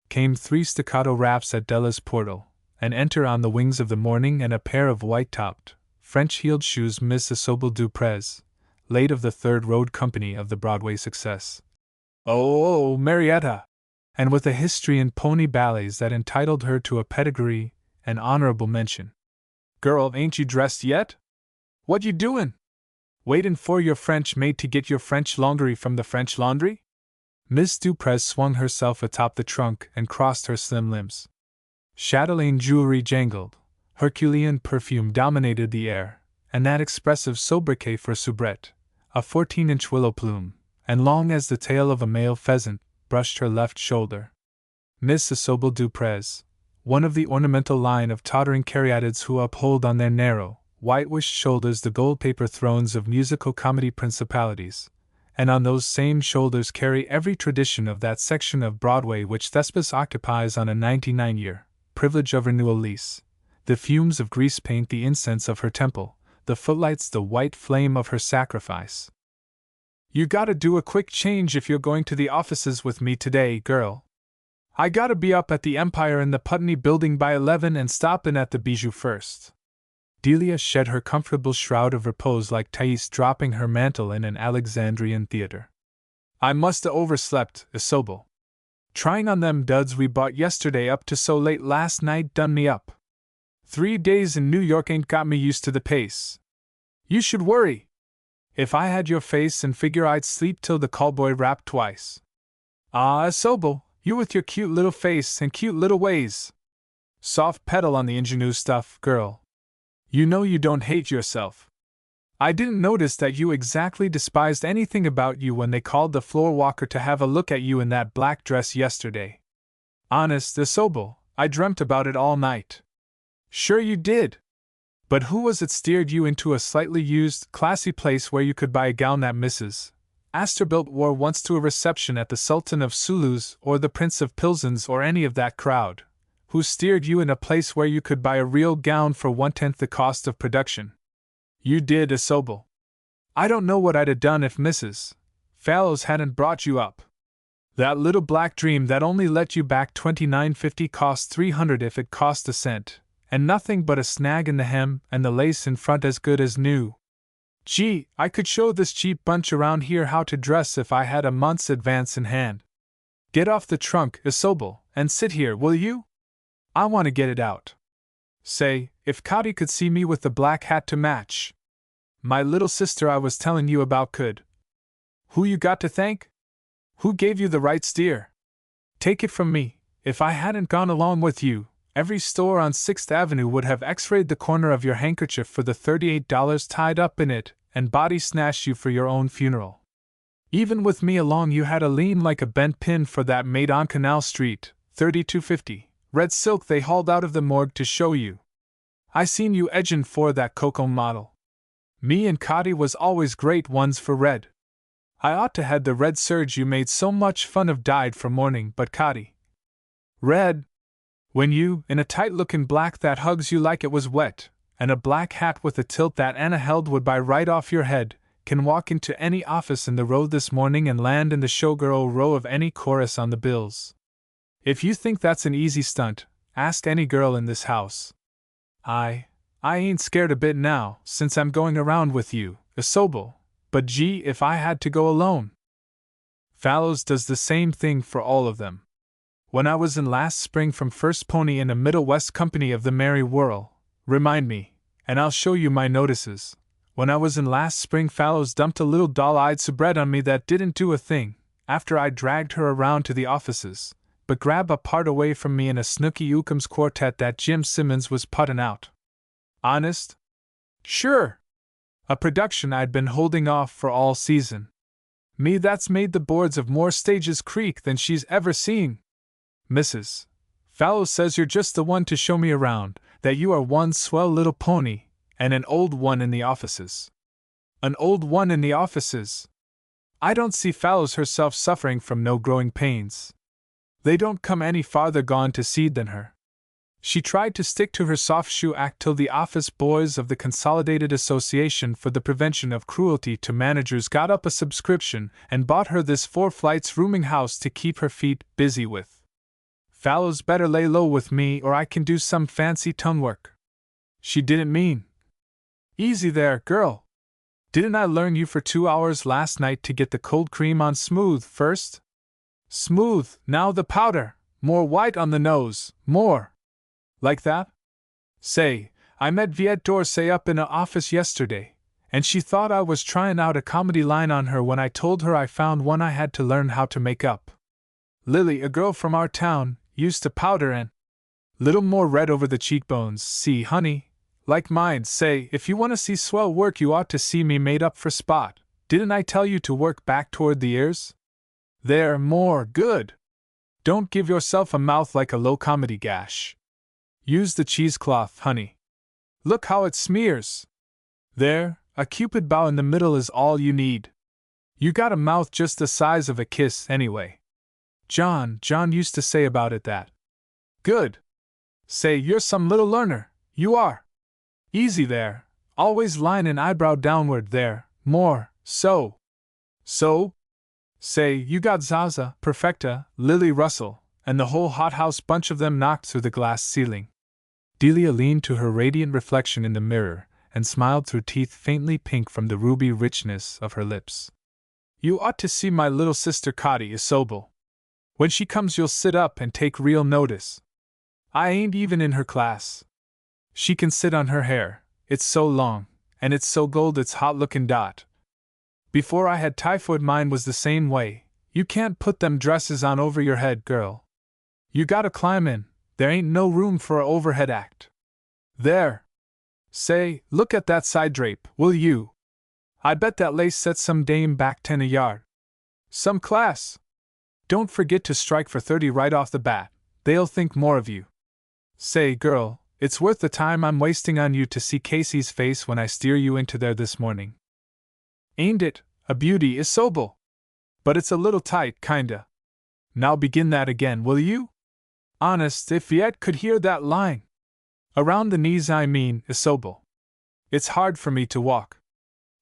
S1: Came 3 staccato raps at Della's portal, and enter on the wings of the morning and a pair of white-topped, French-heeled shoes Miss Isobel Duprez, late of the Third Road Company of the Broadway Success. Oh, Marietta! And with a history in pony ballets that entitled her to a pedigree and honorable mention. Girl, ain't you dressed yet? What you doin'? Waitin' for your French maid to get your French laundry from the French laundry? Miss Duprez swung herself atop the trunk and crossed her slim limbs. Chatelaine jewelry jangled, Herculean perfume dominated the air, and that expressive sobriquet for soubrette, a 14-inch willow plume, and long as the tail of a male pheasant, brushed her left shoulder. Miss Isobel Duprez, one of the ornamental line of tottering caryatids who uphold on their narrow, white-wished shoulders the gold-paper thrones of musical comedy principalities, and on those same shoulders carry every tradition of that section of Broadway which Thespis occupies on a 99-year, privilege of renewal lease, the fumes of grease paint the incense of her temple, the footlights the white flame of her sacrifice. You gotta do a quick change if you're going to the offices with me today, girl. I gotta be up at the Empire in the Putney Building by 11 and stoppin' at the Bijou first. Delia shed her comfortable shroud of repose like Thais dropping her mantle in an Alexandrian theater. I musta overslept, Isobel. Trying on them duds we bought yesterday up to so late last night done me up. 3 days in New York ain't got me used to the pace. You should worry. If I had your face and figure I'd sleep till the callboy rapped twice. Ah, Isobel, you with your cute little face and cute little ways. Soft pedal on the ingenue stuff, girl. You know you don't hate yourself. I didn't notice that you exactly despised anything about you when they called the floor walker to have a look at you in that black dress yesterday. Honest, Isobel, I dreamt about it all night. Sure you did. But who was it steered you into a slightly used, classy place where you could buy a gown that Mrs. Astorbilt wore once to a reception at the Sultan of Sulu's or the Prince of Pilsen's or any of that crowd? Who steered you in a place where you could buy a real gown for 1/10 the cost of production? You did, Isobel. I don't know what I'd have done if Mrs. Fallows hadn't brought you up. That little black dream that only let you back $29.50 cost $300 if it cost a cent, and nothing but a snag in the hem and the lace in front as good as new. Gee, I could show this cheap bunch around here how to dress if I had a month's advance in hand. Get off the trunk, Isobel, and sit here, will you? I want to get it out. Say, if Cotty could see me with the black hat to match. My little sister I was telling you about could. Who you got to thank? Who gave you the right steer? Take it from me, if I hadn't gone along with you, every store on 6th Avenue would have x-rayed the corner of your handkerchief for the $38 tied up in it and body snatched you for your own funeral. Even with me along you had to lean like a bent pin for that maid on Canal Street, $32.50, red silk they hauled out of the morgue to show you. I seen you edgin' for that cocoa model. Me and Cotty was always great ones for red. I ought to had the red serge you made so much fun of dyed for mourning, but Cotty. Red. When you, in a tight-looking black that hugs you like it was wet, and a black hat with a tilt that Anna held would buy right off your head, can walk into any office in the row this morning and land in the showgirl row of any chorus on the bills. If you think that's an easy stunt, ask any girl in this house. I ain't scared a bit now, since I'm going around with you, Isobel, but gee if I had to go alone. Fallows does the same thing for all of them. When I was in last spring from first pony in a Middle West company of the Merry Whirl, remind me, and I'll show you my notices. When I was in last spring Fallows dumped a little doll-eyed soubrette on me that didn't do a thing, after I dragged her around to the offices, but grab a part away from me in a Snooky Ookums quartet that Jim Simmons was puttin' out. Honest? Sure. A production I'd been holding off for all season. Me that's made the boards of more stages creak than she's ever seen. Mrs. Fallows says you're just the one to show me around, that you are one swell little pony, and an old one in the offices. An old one in the offices? I don't see Fallows herself suffering from no growing pains. They don't come any farther gone to seed than her. She tried to stick to her soft shoe act till the office boys of the Consolidated Association for the Prevention of Cruelty to Managers got up a subscription and bought her this 4 flights rooming house to keep her feet busy with. Fallows better lay low with me or I can do some fancy tongue work. She didn't mean. Easy there, girl. Didn't I learn you for 2 hours last night to get the cold cream on smooth first? Smooth, now the powder, more white on the nose, more. Like that? Say, I met Viet Dorsey up in a office yesterday, and she thought I was trying out a comedy line on her when I told her I found one I had to learn how to make up. Lily, a girl from our town, used to powder and little more red over the cheekbones, see, honey, like mine. Say, if you want to see swell work you ought to see me made up for spot. Didn't I tell you to work back toward the ears? There, more, good. Don't give yourself a mouth like a low comedy gash. Use the cheesecloth, honey. Look how it smears. There, a cupid bow in the middle is all you need. You got a mouth just the size of a kiss anyway. John used to say about it that. Good. Say, you're some little learner, you are. Easy there, always line an eyebrow downward there, more, so. So? Say, you got Zaza, Perfecta, Lily Russell, and the whole hothouse bunch of them knocked through the glass ceiling. Delia leaned to her radiant reflection in the mirror and smiled through teeth faintly pink from the ruby richness of her lips. You ought to see my little sister Cotty, Isobel. When she comes you'll sit up and take real notice. I ain't even in her class. She can sit on her hair, it's so long, and it's so gold it's hot looking dot. Before I had typhoid mine was the same way. You can't put them dresses on over your head, girl. You gotta climb in, there ain't no room for a overhead act. There! Say, look at that side drape, will you? I bet that lace sets some dame back 10 a yard. Some class! Don't forget to strike for 30 right off the bat, they'll think more of you. Say, girl, it's worth the time I'm wasting on you to see Casey's face when I steer you into there this morning. Ain't it a beauty, Isobel? But it's a little tight, kinda. Now begin that again, will you? Honest, if Viet could hear that line. Around the knees, I mean, Isobel. It's hard for me to walk.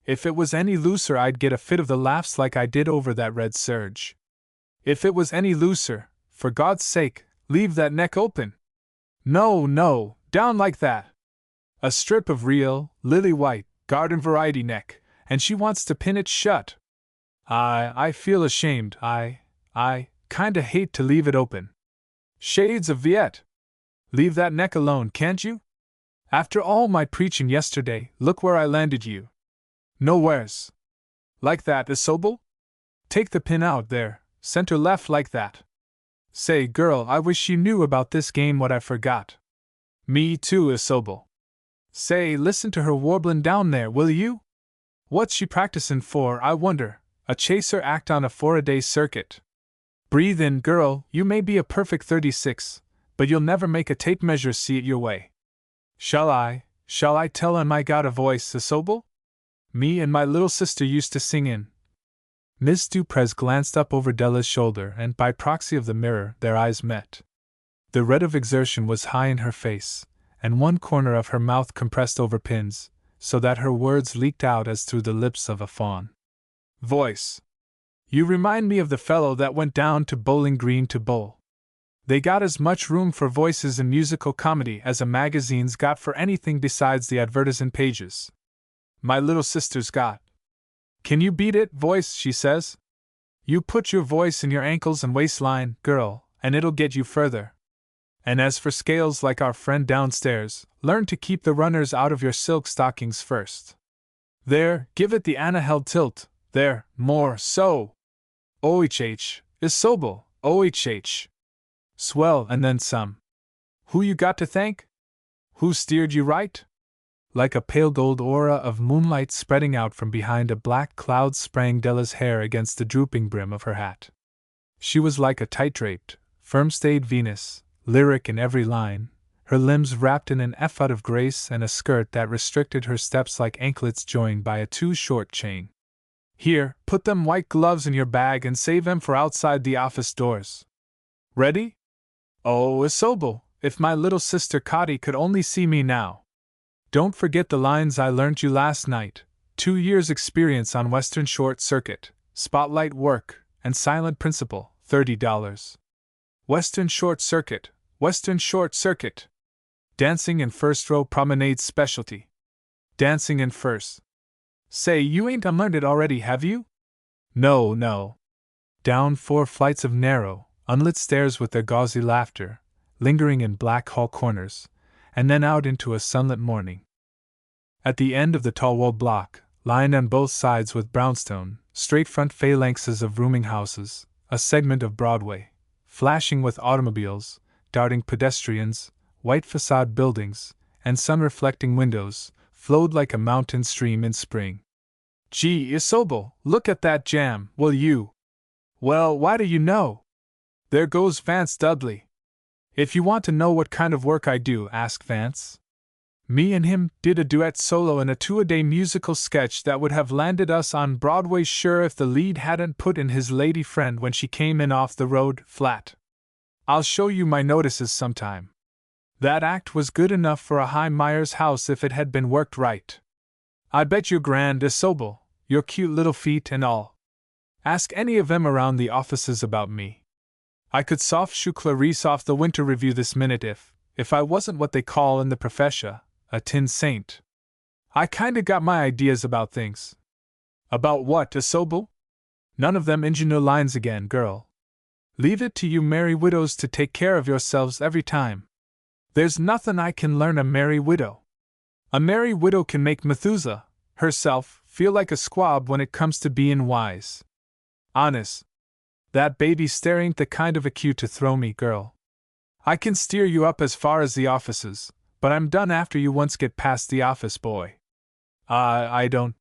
S1: If it was any looser, I'd get a fit of the laughs like I did over that red serge. If it was any looser, for God's sake, leave that neck open. No, down like that. A strip of real, lily-white, garden variety neck, and she wants to pin it shut. I feel ashamed. I kinda hate to leave it open. Shades of Viet! Leave that neck alone, can't you? After all my preaching yesterday, look where I landed you. Nowheres. Like that, Isobel? Take the pin out there, center left like that. Say, girl, I wish you knew about this game what I forgot. Me too, Isobel. Say, listen to her warblin' down there, will you? What's she practicin' for, I wonder? A chaser act on a 4-a-day circuit. Breathe in, girl, you may be a perfect 36, but you'll never make a tape measure see it your way. Shall I tell 'em I got a voice, Isobel? Me and my little sister used to sing in. Miss Duprez glanced up over Della's shoulder, and by proxy of the mirror, their eyes met. The red of exertion was high in her face, and one corner of her mouth compressed over pins, so that her words leaked out as through the lips of a fawn. Voice. You remind me of the fellow that went down to Bowling Green to bowl. They got as much room for voices in musical comedy as a magazine's got for anything besides the advertising pages. My little sister's got. Can you beat it, voice, she says. You put your voice in your ankles and waistline, girl, and it'll get you further. And as for scales like our friend downstairs, learn to keep the runners out of your silk stockings first. There, give it the Anna held tilt, there, more, so. OHH, Isobel, OHH. Swell, and then some. Who you got to thank? Who steered you right? Like a pale gold aura of moonlight spreading out from behind a black cloud sprang Della's hair against the drooping brim of her hat. She was like a tight-draped, firm-stayed Venus, lyric in every line, her limbs wrapped in an effort of grace and a skirt that restricted her steps like anklets joined by a too-short chain. Here, put them white gloves in your bag and save them for outside the office doors. Ready? Oh, Isobel, if my little sister Cotty could only see me now. Don't forget the lines I learnt you last night. 2 years' experience on Western Short Circuit, spotlight work, and silent principal, $30. Western Short Circuit, Western Short Circuit. Dancing in first row promenade specialty. Dancing in first. Say, you ain't unlearned it already, have you? No. Down 4 flights of narrow, unlit stairs with their gauzy laughter, lingering in black hall corners, and then out into a sunlit morning. At the end of the tall walled block, lined on both sides with brownstone, straight front phalanxes of rooming houses, a segment of Broadway, flashing with automobiles, darting pedestrians, white facade buildings, and sun-reflecting windows, flowed like a mountain stream in spring. Gee, Isobel, look at that jam, will you? Well, why do you know? There goes Vance Dudley. If you want to know what kind of work I do, ask Vance. Me and him did a duet solo in a 2-a-day musical sketch that would have landed us on Broadway sure if the lead hadn't put in his lady friend when she came in off the road, flat. I'll show you my notices sometime. That act was good enough for a high Myers house if it had been worked right. I bet you're grand, Isobel, your cute little feet and all. Ask any of them around the offices about me. I could soft shoe Clarice off the Winter Review this minute if I wasn't what they call in the profession a tin saint. I kinda got my ideas about things. About what, Isobel? None of them ingenuous lines again, girl. Leave it to you merry widows to take care of yourselves every time. There's nothin' I can learn a merry widow. A merry widow can make Methuselah, herself, feel like a squab when it comes to bein' wise. Honest. That baby stare ain't the kind of a cue to throw me, girl. I can steer you up as far as the offices, but I'm done after you once get past the office boy. I don't.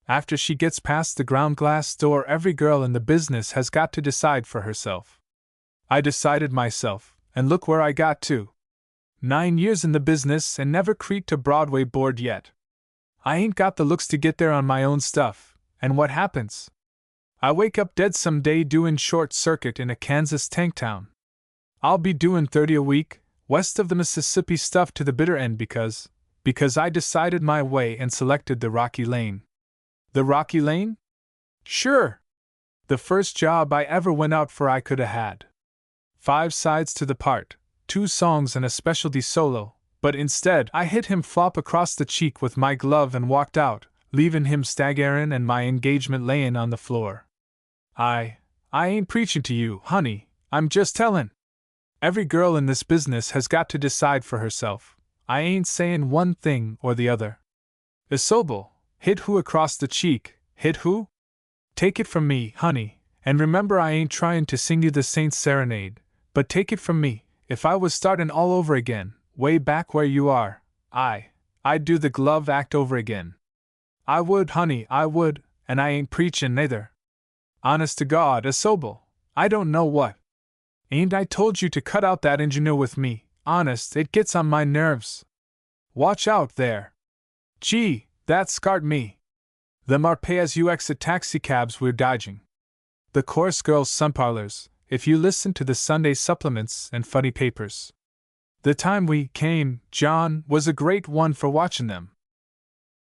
S1: After she gets past the ground glass door, every girl in the business has got to decide for herself. I decided myself, and look where I got to. 9 years in the business and never creaked a Broadway board yet. I ain't got the looks to get there on my own stuff, and what happens? I wake up dead some day doin' short circuit in a Kansas tank town. I'll be doin' 30 a week, west of the Mississippi stuff to the bitter end because I decided my way and selected the Rocky Lane. The Rocky Lane? Sure. The first job I ever went out for I coulda had 5 sides to the part, 2 songs and a specialty solo, but instead I hit him flop across the cheek with my glove and walked out, leavin' him staggerin' and my engagement layin' on the floor. I ain't preachin' to you, honey, I'm just tellin'. Every girl in this business has got to decide for herself. I ain't sayin' one thing or the other. Isobel, hit who across the cheek, hit who? Take it from me, honey, and remember I ain't tryin' to sing you the Saint's Serenade, but take it from me, if I was startin' all over again, way back where you are, I'd do the glove act over again. I would, honey, I would, and I ain't preachin' neither. Honest to God, Isobel, I don't know what. Ain't I told you to cut out that ingenue with me? Honest, it gets on my nerves. Watch out there. Gee, that scarred me. Them are pay-as-you-exit taxicabs we're dodging. The chorus girls' sun parlors, if you listen to the Sunday supplements and funny papers. The time we came, John, was a great one for watching them.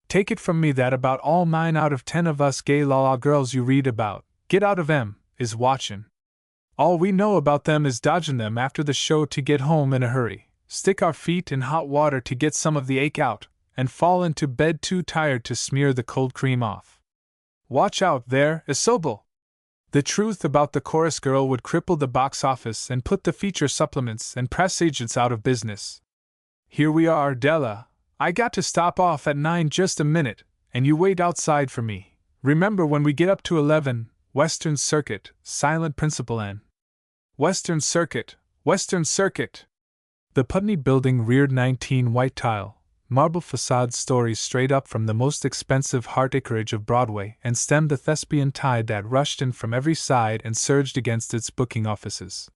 S1: Take it from me that about all 9 out of 10 of us gay la-la girls you read about, get out of 'em, is watchin'. All we know about them is dodging them after the show to get home in a hurry, stick our feet in hot water to get some of the ache out, and fall into bed too tired to smear the cold cream off. Watch out there, Isobel! The truth about the chorus girl would cripple the box office and put the feature supplements and press agents out of business. Here we are, Della. I got to stop off at 9 just a minute, and you wait outside for me. Remember when we get up to 11, Western Circuit, silent principal N. Western Circuit, Western Circuit! The Putney building reared 19 white tile, marble facade stories straight up from the most expensive heart acreage of Broadway and stemmed the thespian tide that rushed in from every side and surged against its booking offices.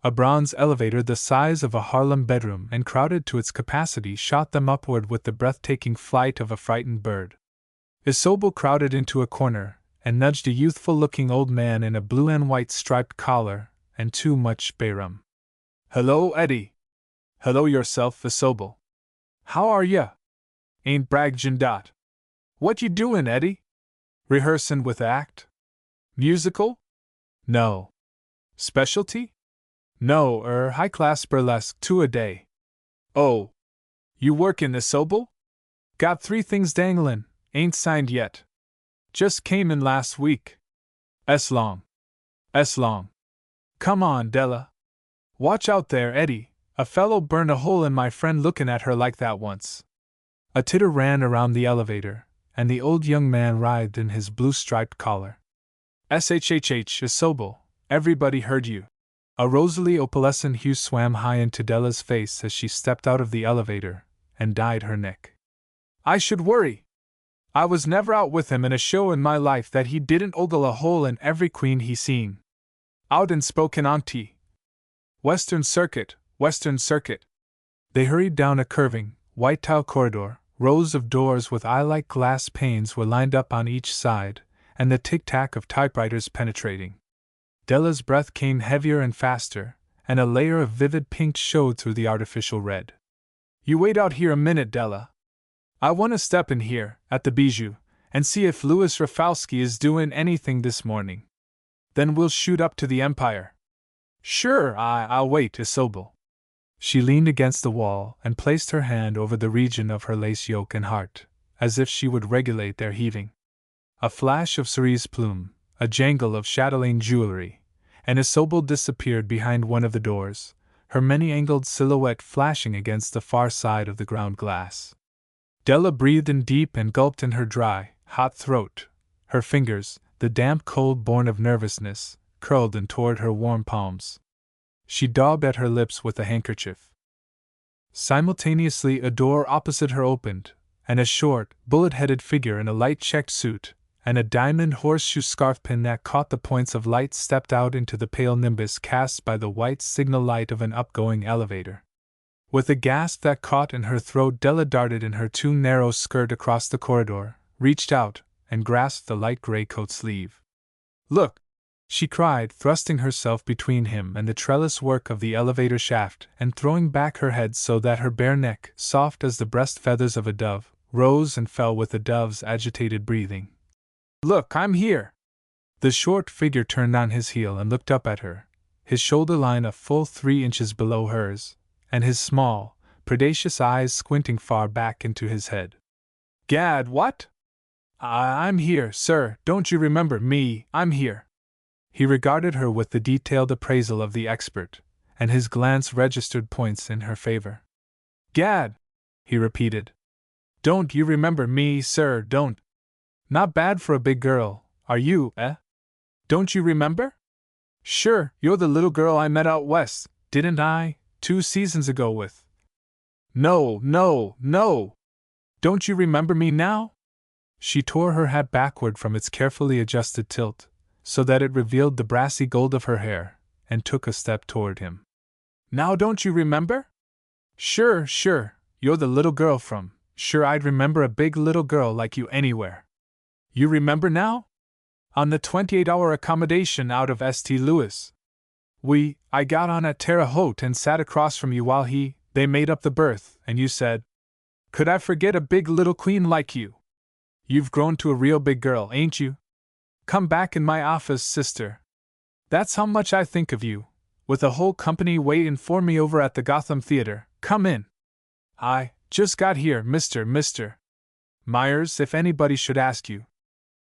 S1: A bronze elevator the size of a Harlem bedroom and crowded to its capacity shot them upward with the breathtaking flight of a frightened bird. Isobel crowded into a corner and nudged a youthful-looking old man in a blue and white striped collar and too much bayrum. Hello, Eddie. Hello yourself, Isobel. How are ya? Ain't braggin' dot. What you doin', Eddie? Rehearsin' with act? Musical? No. Specialty? No, high-class burlesque 2 a day. Oh. You workin', Isobel? Got 3 things danglin', ain't signed yet. Just came in last week. S-long. S-long. Come on, Della. Watch out there, Eddie. A fellow burned a hole in my friend lookin' at her like that once. A titter ran around the elevator, and the old young man writhed in his blue-striped collar. SHHH, Isobel, everybody heard you. A rosily opalescent hue swam high into Della's face as she stepped out of the elevator and dyed her neck. I should worry. I was never out with him in a show in my life that he didn't ogle a hole in every queen he seen. Out and spoken auntie. Western Circuit, Western Circuit. They hurried down a curving, white tile corridor. Rows of doors with eye-like glass panes were lined up on each side, and the tic-tac of typewriters penetrating. Della's breath came heavier and faster, and a layer of vivid pink showed through the artificial red. You wait out here a minute, Della. I want to step in here, at the Bijou, and see if Louis Rafalski is doing anything this morning. Then we'll shoot up to the Empire. Sure, I'll wait, Isobel. She leaned against the wall and placed her hand over the region of her lace yoke and heart, as if she would regulate their heaving. A flash of cerise plume, a jangle of chatelaine jewelry, and Isobel disappeared behind one of the doors, her many-angled silhouette flashing against the far side of the ground glass. Della breathed in deep and gulped in her dry, hot throat. Her fingers, the damp cold born of nervousness, curled in toward her warm palms. She daubed at her lips with a handkerchief. Simultaneously, a door opposite her opened, and a short, bullet-headed figure in a light checked suit and a diamond horseshoe scarfpin that caught the points of light stepped out into the pale nimbus cast by the white signal light of an upgoing elevator. With a gasp that caught in her throat, Della darted in her too narrow skirt across the corridor, reached out, and grasped the light gray coat sleeve. "Look!" she cried, thrusting herself between him and the trellis work of the elevator shaft and throwing back her head so that her bare neck, soft as the breast feathers of a dove, rose and fell with the dove's agitated breathing. "Look, I'm here!" The short figure turned on his heel and looked up at her, his shoulder line a full 3 inches below hers, and his small, predacious eyes squinting far back into his head. "Gad, what?" I'm here, sir, don't you remember me? I'm here." He regarded her with the detailed appraisal of the expert, and his glance registered points in her favor. "Gad!" he repeated. "Don't you remember me, sir, don't? Not bad for a big girl, are you, eh? Don't you remember? Sure, you're the little girl I met out west, didn't I, 2 seasons ago with. No. Don't you remember me now?" She tore her hat backward from its carefully adjusted tilt, so that it revealed the brassy gold of her hair, and took a step toward him. "Now don't you remember? Sure, you're the little girl from, sure I'd remember a big little girl like you anywhere. You remember now? On the 28-hour accommodation out of St. Louis. I got on at Terre Haute and sat across from you while they made up the berth, and you said, 'Could I forget a big little queen like you? You've grown to a real big girl, ain't you? Come back in my office, sister. That's how much I think of you, with a whole company waitin' for me over at the Gotham Theater. Come in. I just got here, Mr. Myers, if anybody should ask you.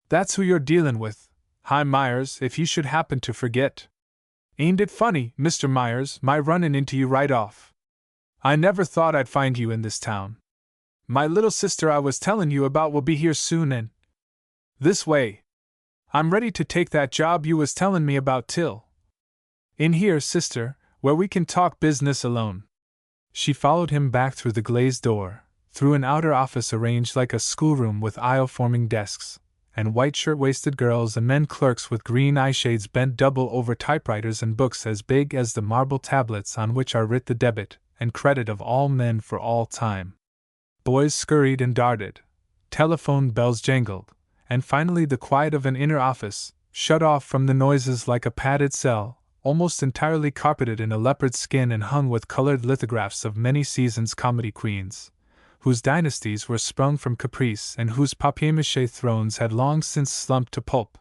S1: That's who you're dealin' with. Hi, Myers, if you should happen to forget. Ain't it funny, Mr. Myers, my runnin' into you right off? I never thought I'd find you in this town. My little sister I was tellin' you about will be here soon and… This way. I'm ready to take that job you was tellin' me about till. In here, sister, where we can talk business alone." She followed him back through the glazed door, through an outer office arranged like a schoolroom with aisle-forming desks, and white shirt-waisted girls and men clerks with green eyeshades bent double over typewriters and books as big as the marble tablets on which are writ the debit and credit of all men for all time. Boys scurried and darted, telephone bells jangled, and finally the quiet of an inner office, shut off from the noises like a padded cell, almost entirely carpeted in a leopard skin and hung with colored lithographs of many seasons comedy queens, whose dynasties were sprung from caprice and whose papier-mâché thrones had long since slumped to pulp.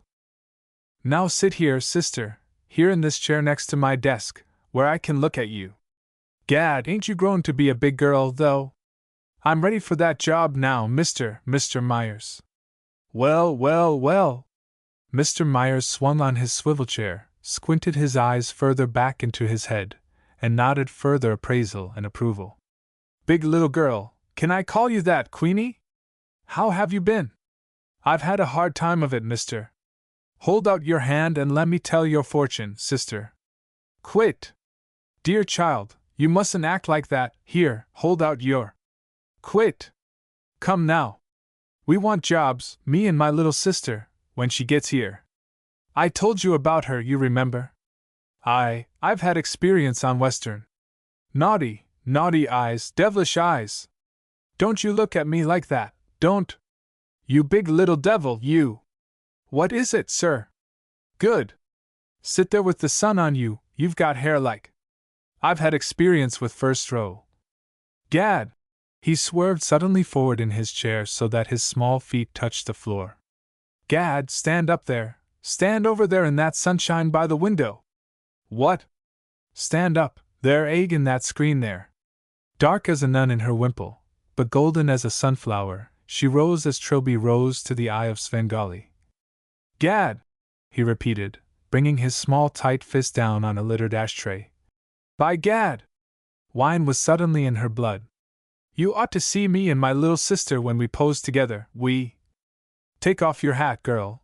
S1: "Now sit here, sister, here in this chair next to my desk, where I can look at you. Gad, ain't you grown to be a big girl, though? I'm ready for that job now, Mr. Myers." Well. Mr. Myers swung on his swivel chair, squinted his eyes further back into his head, and nodded further appraisal and approval. "Big little girl, can I call you that, Queenie? How have you been? I've had a hard time of it, mister. Hold out your hand and let me tell your fortune, sister. Quit! Dear child, you mustn't act like that. Here, hold out your… Quit! Come now. We want jobs, me and my little sister, when she gets here. I told you about her, you remember? I've had experience on Western. Naughty eyes, devilish eyes. Don't you look at me like that, don't. You big little devil, you. What is it, sir? Good. Sit there with the sun on you, you've got hair like. I've had experience with first row. Gad! He swerved suddenly forward in his chair so that his small feet touched the floor. Gad, stand up there. Stand over there in that sunshine by the window. What? Stand up, there, egg in that screen there. Dark as a nun in her wimple, but golden as a sunflower, she rose as Trilby rose to the eye of Svengali. Gad! He repeated, bringing his small tight fist down on a littered ashtray. By gad! Wine was suddenly in her blood. You ought to see me and my little sister when we pose together, Take off your hat, girl.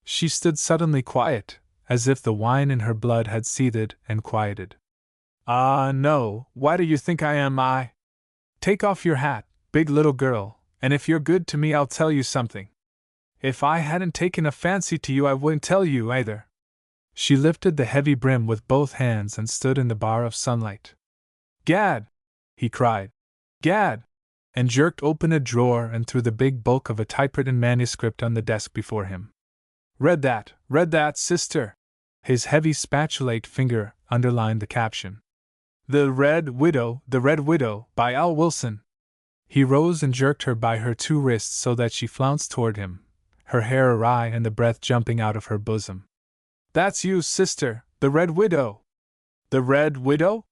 S1: She stood suddenly quiet, as if the wine in her blood had seethed and quieted. Ah, no, why do you think I am Take off your hat, big little girl, and if you're good to me I'll tell you something. If I hadn't taken a fancy to you I wouldn't tell you either. She lifted the heavy brim with both hands and stood in the bar of sunlight. Gad! He cried. Gad! And jerked open a drawer and threw the big bulk of a typewritten manuscript on the desk before him. Read that, sister! His heavy spatulate finger underlined the caption. The Red Widow, by Al Wilson. He rose and jerked her by her two wrists so that she flounced toward him, her hair awry and the breath jumping out of her bosom. That's you, sister, the Red Widow. The Red Widow?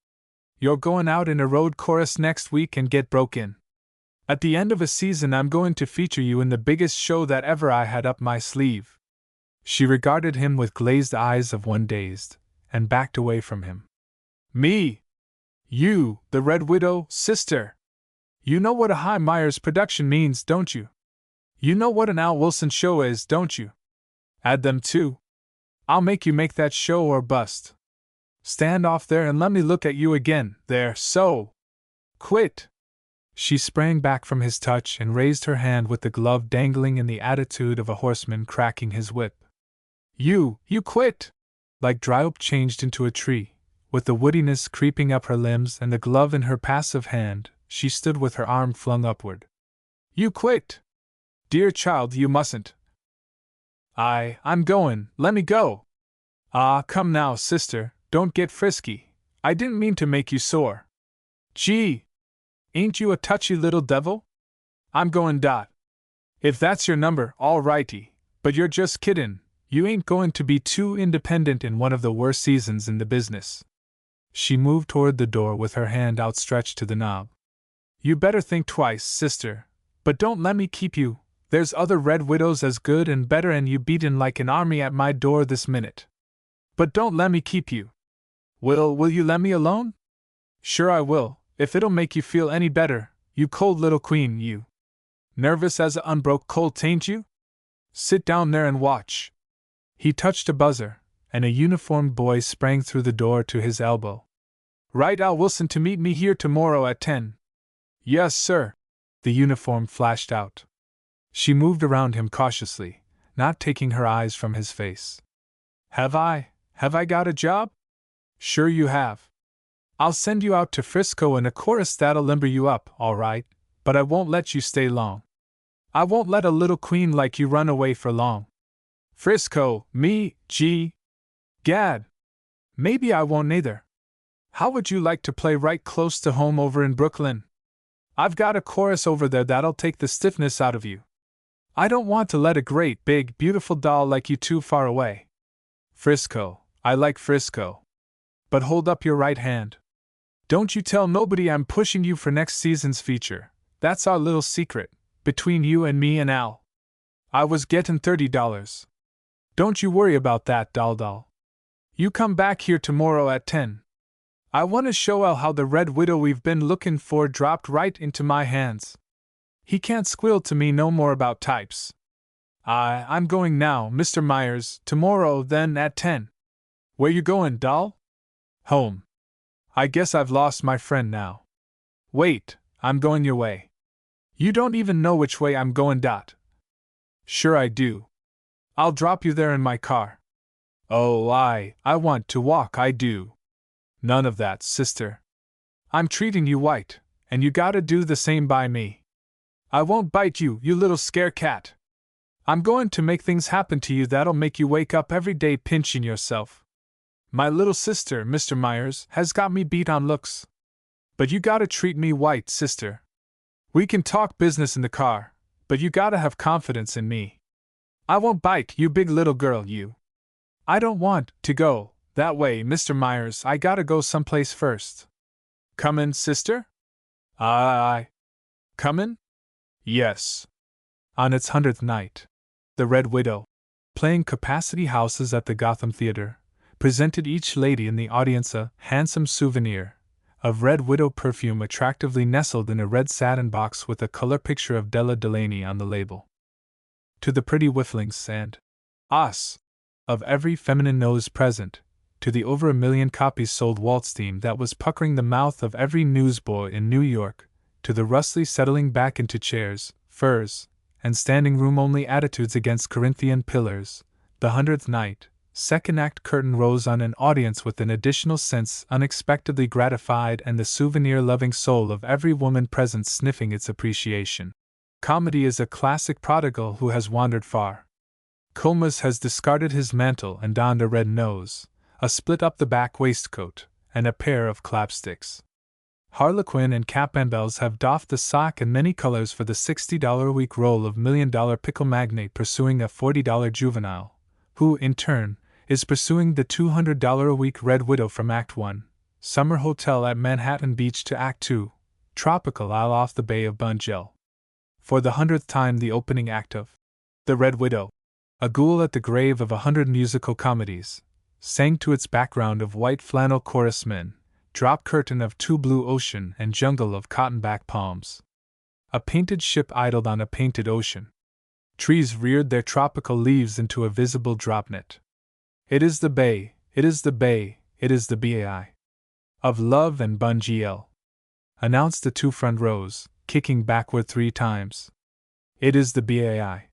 S1: You're going out in a road chorus next week and get broke in. At the end of a season I'm going to feature you in the biggest show that ever I had up my sleeve. She regarded him with glazed eyes of one dazed, and backed away from him. Me? You, the Red Widow, sister? You know what a High Myers production means, don't you? You know what an Al Wilson show is, don't you? Add them too. I'll make you make that show or bust. Stand off there and let me look at you again, there, so! Quit! She sprang back from his touch and raised her hand with the glove dangling in the attitude of a horseman cracking his whip. You quit! Like Dryope changed into a tree, with the woodiness creeping up her limbs and the glove in her passive hand, she stood with her arm flung upward. You quit! Dear child, you mustn't. I'm going, let me go! Ah, come now, sister, don't get frisky, I didn't mean to make you sore. Gee! Ain't you a touchy little devil? I'm going. If that's your number, all righty, but you're just kiddin', you ain't going to be too independent in one of the worst seasons in the business. She moved toward the door with her hand outstretched to the knob. You better think twice, sister, but don't let me keep you. There's other Red Widows as good and better and you beaten like an army at my door this minute. But don't let me keep you. Will you let me alone? Sure I will, if it'll make you feel any better, you cold little queen, you. Nervous as a unbroke colt, ain't you? Sit down there and watch. He touched a buzzer, and a uniformed boy sprang through the door to his elbow. Write Al Wilson to meet me here tomorrow at 10. Yes, sir. The uniform flashed out. She moved around him cautiously, not taking her eyes from his face. Have I got a job? Sure you have. I'll send you out to Frisco in a chorus that'll limber you up, all right, but I won't let you stay long. I won't let a little queen like you run away for long. Frisco, me, gee. Gad. Maybe I won't neither. How would you like to play right close to home over in Brooklyn? I've got a chorus over there that'll take the stiffness out of you. I don't want to let a great, big, beautiful doll like you too far away. Frisco, I like Frisco. But hold up your right hand. Don't you tell nobody I'm pushing you for next season's feature. That's our little secret, between you and me and Al. I was getting $30. Don't you worry about that, doll. You come back here tomorrow at 10. I want to show Al how the Red Widow we've been looking for dropped right into my hands. He can't squeal to me no more about types. I'm going now, Mr. Myers, tomorrow then at 10. Where you going, doll? Home. I guess I've lost my friend now. Wait, I'm going your way. You don't even know which way I'm going. Sure I do. I'll drop you there in my car. Oh, I want to walk, I do. None of that, sister. I'm treating you white, and you gotta do the same by me. I won't bite you, you little scare cat. I'm going to make things happen to you that'll make you wake up every day pinching yourself. My little sister, Mr. Myers, has got me beat on looks. But you gotta treat me white, sister. We can talk business in the car, but you gotta have confidence in me. I won't bite, you big little girl, you. I don't want to go that way, Mr. Myers. I gotta go someplace first. Comin', sister? Aye. Comin'? Yes. On its 100th night, the Red Widow, playing capacity houses at the Gotham Theater, presented each lady in the audience a handsome souvenir of Red Widow perfume attractively nestled in a red satin box with a color picture of Della Delaney on the label. to the pretty whifflings and os of every feminine nose present, to the over 1,000,000 copies sold waltz theme that was puckering the mouth of every newsboy in New York, to the rustly settling back into chairs, furs, and standing room only attitudes against Corinthian pillars, the 100th night, second act curtain rose on an audience with an additional sense unexpectedly gratified and the souvenir-loving soul of every woman present sniffing its appreciation. Comedy is a classic prodigal who has wandered far. Comus has discarded his mantle and donned a red nose, a split-up-the-back waistcoat, and a pair of clapsticks. Harlequin and Campbells have doffed the sock in many colors for the $60-a-week role of $1,000,000 pickle magnate pursuing a $40 juvenile, who, in turn, is pursuing the $200-a-week Red Widow from Act 1, Summer Hotel at Manhattan Beach, to Act 2, Tropical Isle off the Bay of Bunjil. For the 100th time the opening act of The Red Widow, a ghoul at the grave of 100 musical comedies, sang to its background of white flannel chorus men, drop curtain of two blue ocean and jungle of cotton-back palms. A painted ship idled on a painted ocean. Trees reared their tropical leaves into a visible dropnet. It is the bay, it is the bay, it is the bai of love and Bunjil, announced the two front rows, kicking backward 3 times. It is the bai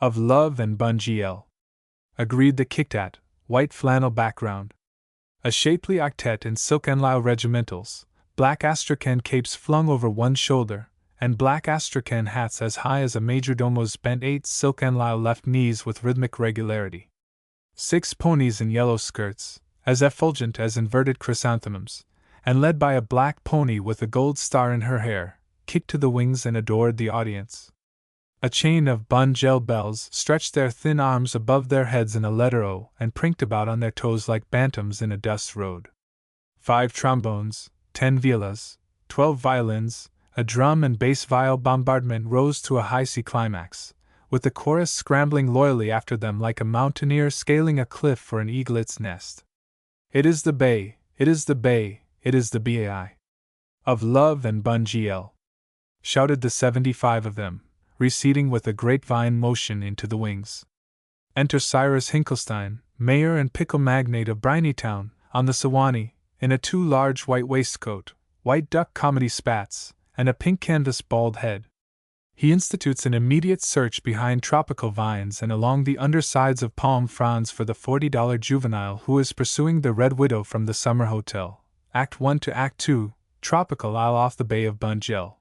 S1: of love and Bunjil, agreed the kicked-at, white flannel background. A shapely octet in silk and lisle regimentals, black astrakhan capes flung over one shoulder, and black astrakhan hats as high as a majordomo's bent 8 silk and lisle left knees with rhythmic regularity. 6 ponies in yellow skirts, as effulgent as inverted chrysanthemums, and led by a black pony with a gold star in her hair, kicked to the wings and adored the audience. A chain of Bunjil bells stretched their thin arms above their heads in a letter O and prinked about on their toes like bantams in a dust road. 5 trombones, 10 violas, 12 violins, a drum and bass viol bombardment rose to a high C climax, with the chorus scrambling loyally after them like a mountaineer scaling a cliff for an eaglet's nest. It is the bay, it is the bay, it is the bai of love and Bunjil, shouted the 75 of them, receding with a grapevine motion into the wings. Enter Cyrus Hinkelstein, mayor and pickle magnate of Briny-town, on the Sewanee, in a too large white waistcoat, white duck comedy spats, and a pink canvas bald head. He institutes an immediate search behind tropical vines and along the undersides of palm fronds for the $40 juvenile who is pursuing the Red Widow from the Summer Hotel, Act 1 to Act 2, Tropical Isle off the Bay of Bunjil.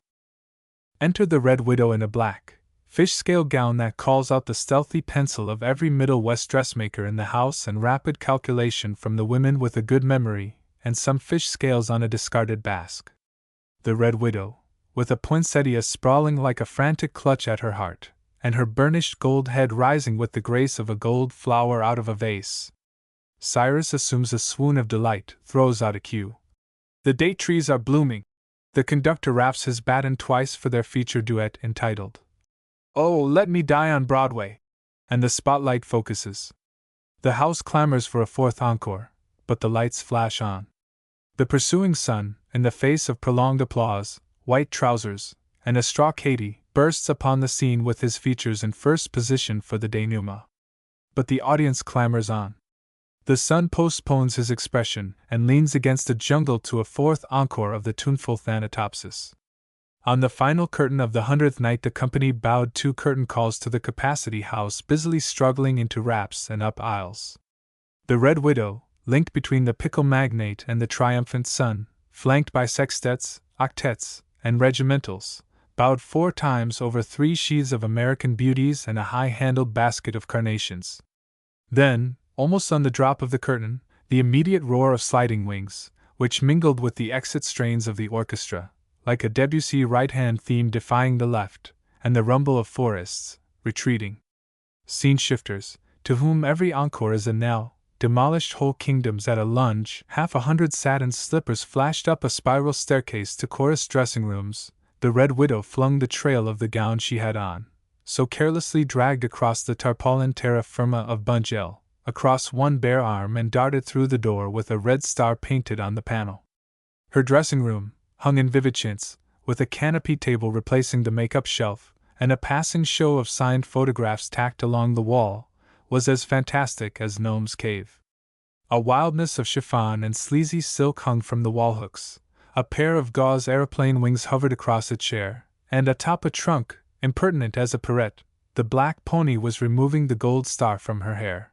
S1: Enter the Red Widow in a black, fish-scale gown that calls out the stealthy pencil of every Middle West dressmaker in the house and rapid calculation from the women with a good memory, and some fish scales on a discarded basque. The Red Widow, with a poinsettia sprawling like a frantic clutch at her heart, and her burnished gold head rising with the grace of a gold flower out of a vase. Cyrus assumes a swoon of delight, throws out a cue. The date trees are blooming. The conductor raps his baton twice for their feature duet entitled, "Oh, Let Me Die on Broadway," and the spotlight focuses. The house clamors for a 4th encore, but the lights flash on. The pursuing sun, in the face of prolonged applause, white trousers, and a straw caddy, bursts upon the scene with his features in first position for the denouement. But the audience clamors on. The sun postpones his expression and leans against a jungle to a 4th encore of the tuneful Thanatopsis. On the final curtain of the 100th night the company bowed 2 curtain calls to the Capacity House busily struggling into raps and up aisles. The Red Widow, linked between the pickle magnate and the triumphant sun, flanked by sextets, octets, and regimentals, bowed 4 times over 3 sheaths of American Beauties and a high-handled basket of carnations. Then, almost on the drop of the curtain, the immediate roar of sliding wings, which mingled with the exit strains of the orchestra, like a Debussy right-hand theme defying the left, and the rumble of forests, retreating. Scene shifters, to whom every encore is a knell, demolished whole kingdoms at a lunge. 100 satin slippers flashed up a spiral staircase to chorus dressing rooms. The Red Widow flung the trail of the gown she had on, so carelessly dragged across the tarpaulin terra firma of Bunjil, across one bare arm and darted through the door with a red star painted on the panel. Her dressing room, hung in vivid chintz, with a canopy table replacing the makeup shelf, and a passing show of signed photographs tacked along the wall, was as fantastic as Gnome's Cave. A wildness of chiffon and sleazy silk hung from the wall hooks. A pair of gauze aeroplane wings hovered across a chair, and atop a trunk, impertinent as a parrot, the black pony was removing the gold star from her hair.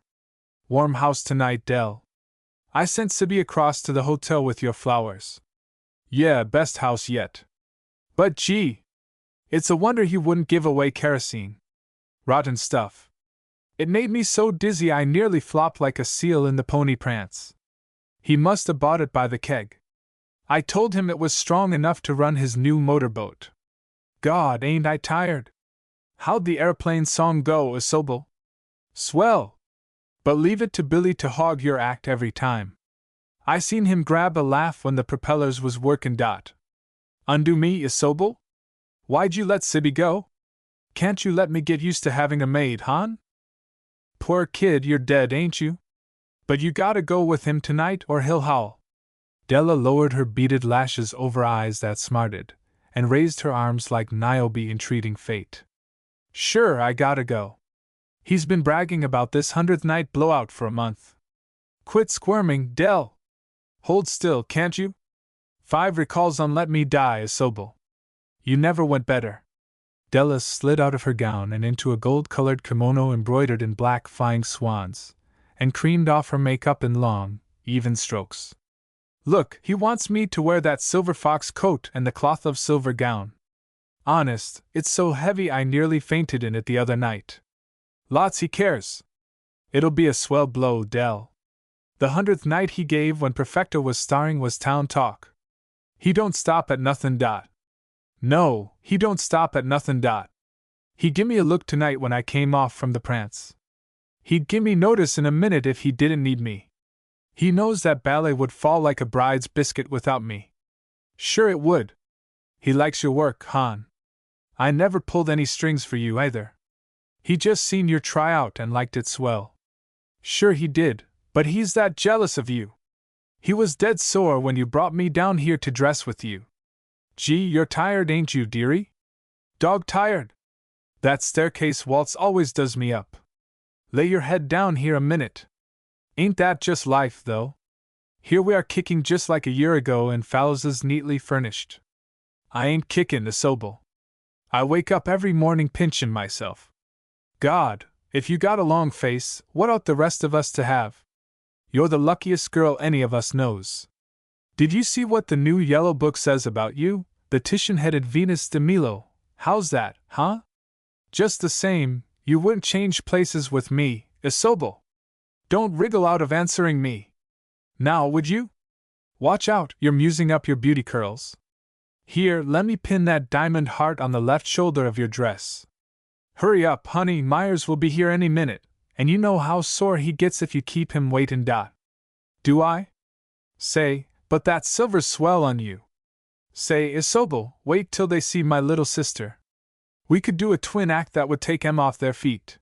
S1: Warm house tonight, Dell. I sent Sibby across to the hotel with your flowers. Yeah, best house yet. But gee! It's a wonder he wouldn't give away kerosene. Rotten stuff. It made me so dizzy I nearly flopped like a seal in the pony prance. He must have bought it by the keg. I told him it was strong enough to run his new motorboat. God, ain't I tired? How'd the airplane song go, Isobel? Swell! But leave it to Billy to hog your act every time. I seen him grab a laugh when the propellers was workin'. Undo me, Isobel? Why'd you let Sibby go? Can't you let me get used to having a maid, hon? Poor kid, you're dead, ain't you? But you gotta go with him tonight or he'll howl. Della lowered her beaded lashes over eyes that smarted, and raised her arms like Niobe entreating fate. Sure, I gotta go. He's been bragging about this 100th night blowout for a month. Quit squirming, Dell. Hold still, can't you? 5 recalls on Let Me Die, Isobel. You never went better. Della slid out of her gown and into a gold-colored kimono embroidered in black flying swans, and creamed off her makeup in long, even strokes. Look, he wants me to wear that silver fox coat and the cloth of silver gown. Honest, it's so heavy I nearly fainted in it the other night. Lots he cares. It'll be a swell blow, Dell. The 100th night he gave when Perfecto was starring was town talk. He don't stop at nothin'. No, he don't stop at nothin'. He gimme a look tonight when I came off from the prance. He'd gimme notice in a minute if he didn't need me. He knows that ballet would fall like a bride's biscuit without me. Sure it would. He likes your work, hon. I never pulled any strings for you either. He just seen your tryout and liked it swell. Sure he did, but he's that jealous of you. He was dead sore when you brought me down here to dress with you. Gee, you're tired, ain't you, dearie? Dog tired? That staircase waltz always does me up. Lay your head down here a minute. Ain't that just life, though? Here we are kicking just like a year ago in Fowles's neatly furnished. I ain't kickin', Isobel. I wake up every morning pinchin' myself. God, if you got a long face, what ought the rest of us to have? You're the luckiest girl any of us knows. Did you see what the new yellow book says about you, the Titian-headed Venus de Milo? How's that, huh? Just the same, you wouldn't change places with me, Isobel. Don't wriggle out of answering me. Now, would you? Watch out, you're musing up your beauty curls. Here, let me pin that diamond heart on the left shoulder of your dress. Hurry up, honey, Myers will be here any minute, and you know how sore he gets if you keep him waitin'. Do I? Say, but that silver's swell on you. Say, Isobel, wait till they see my little sister. We could do a twin act that would take 'em off their feet.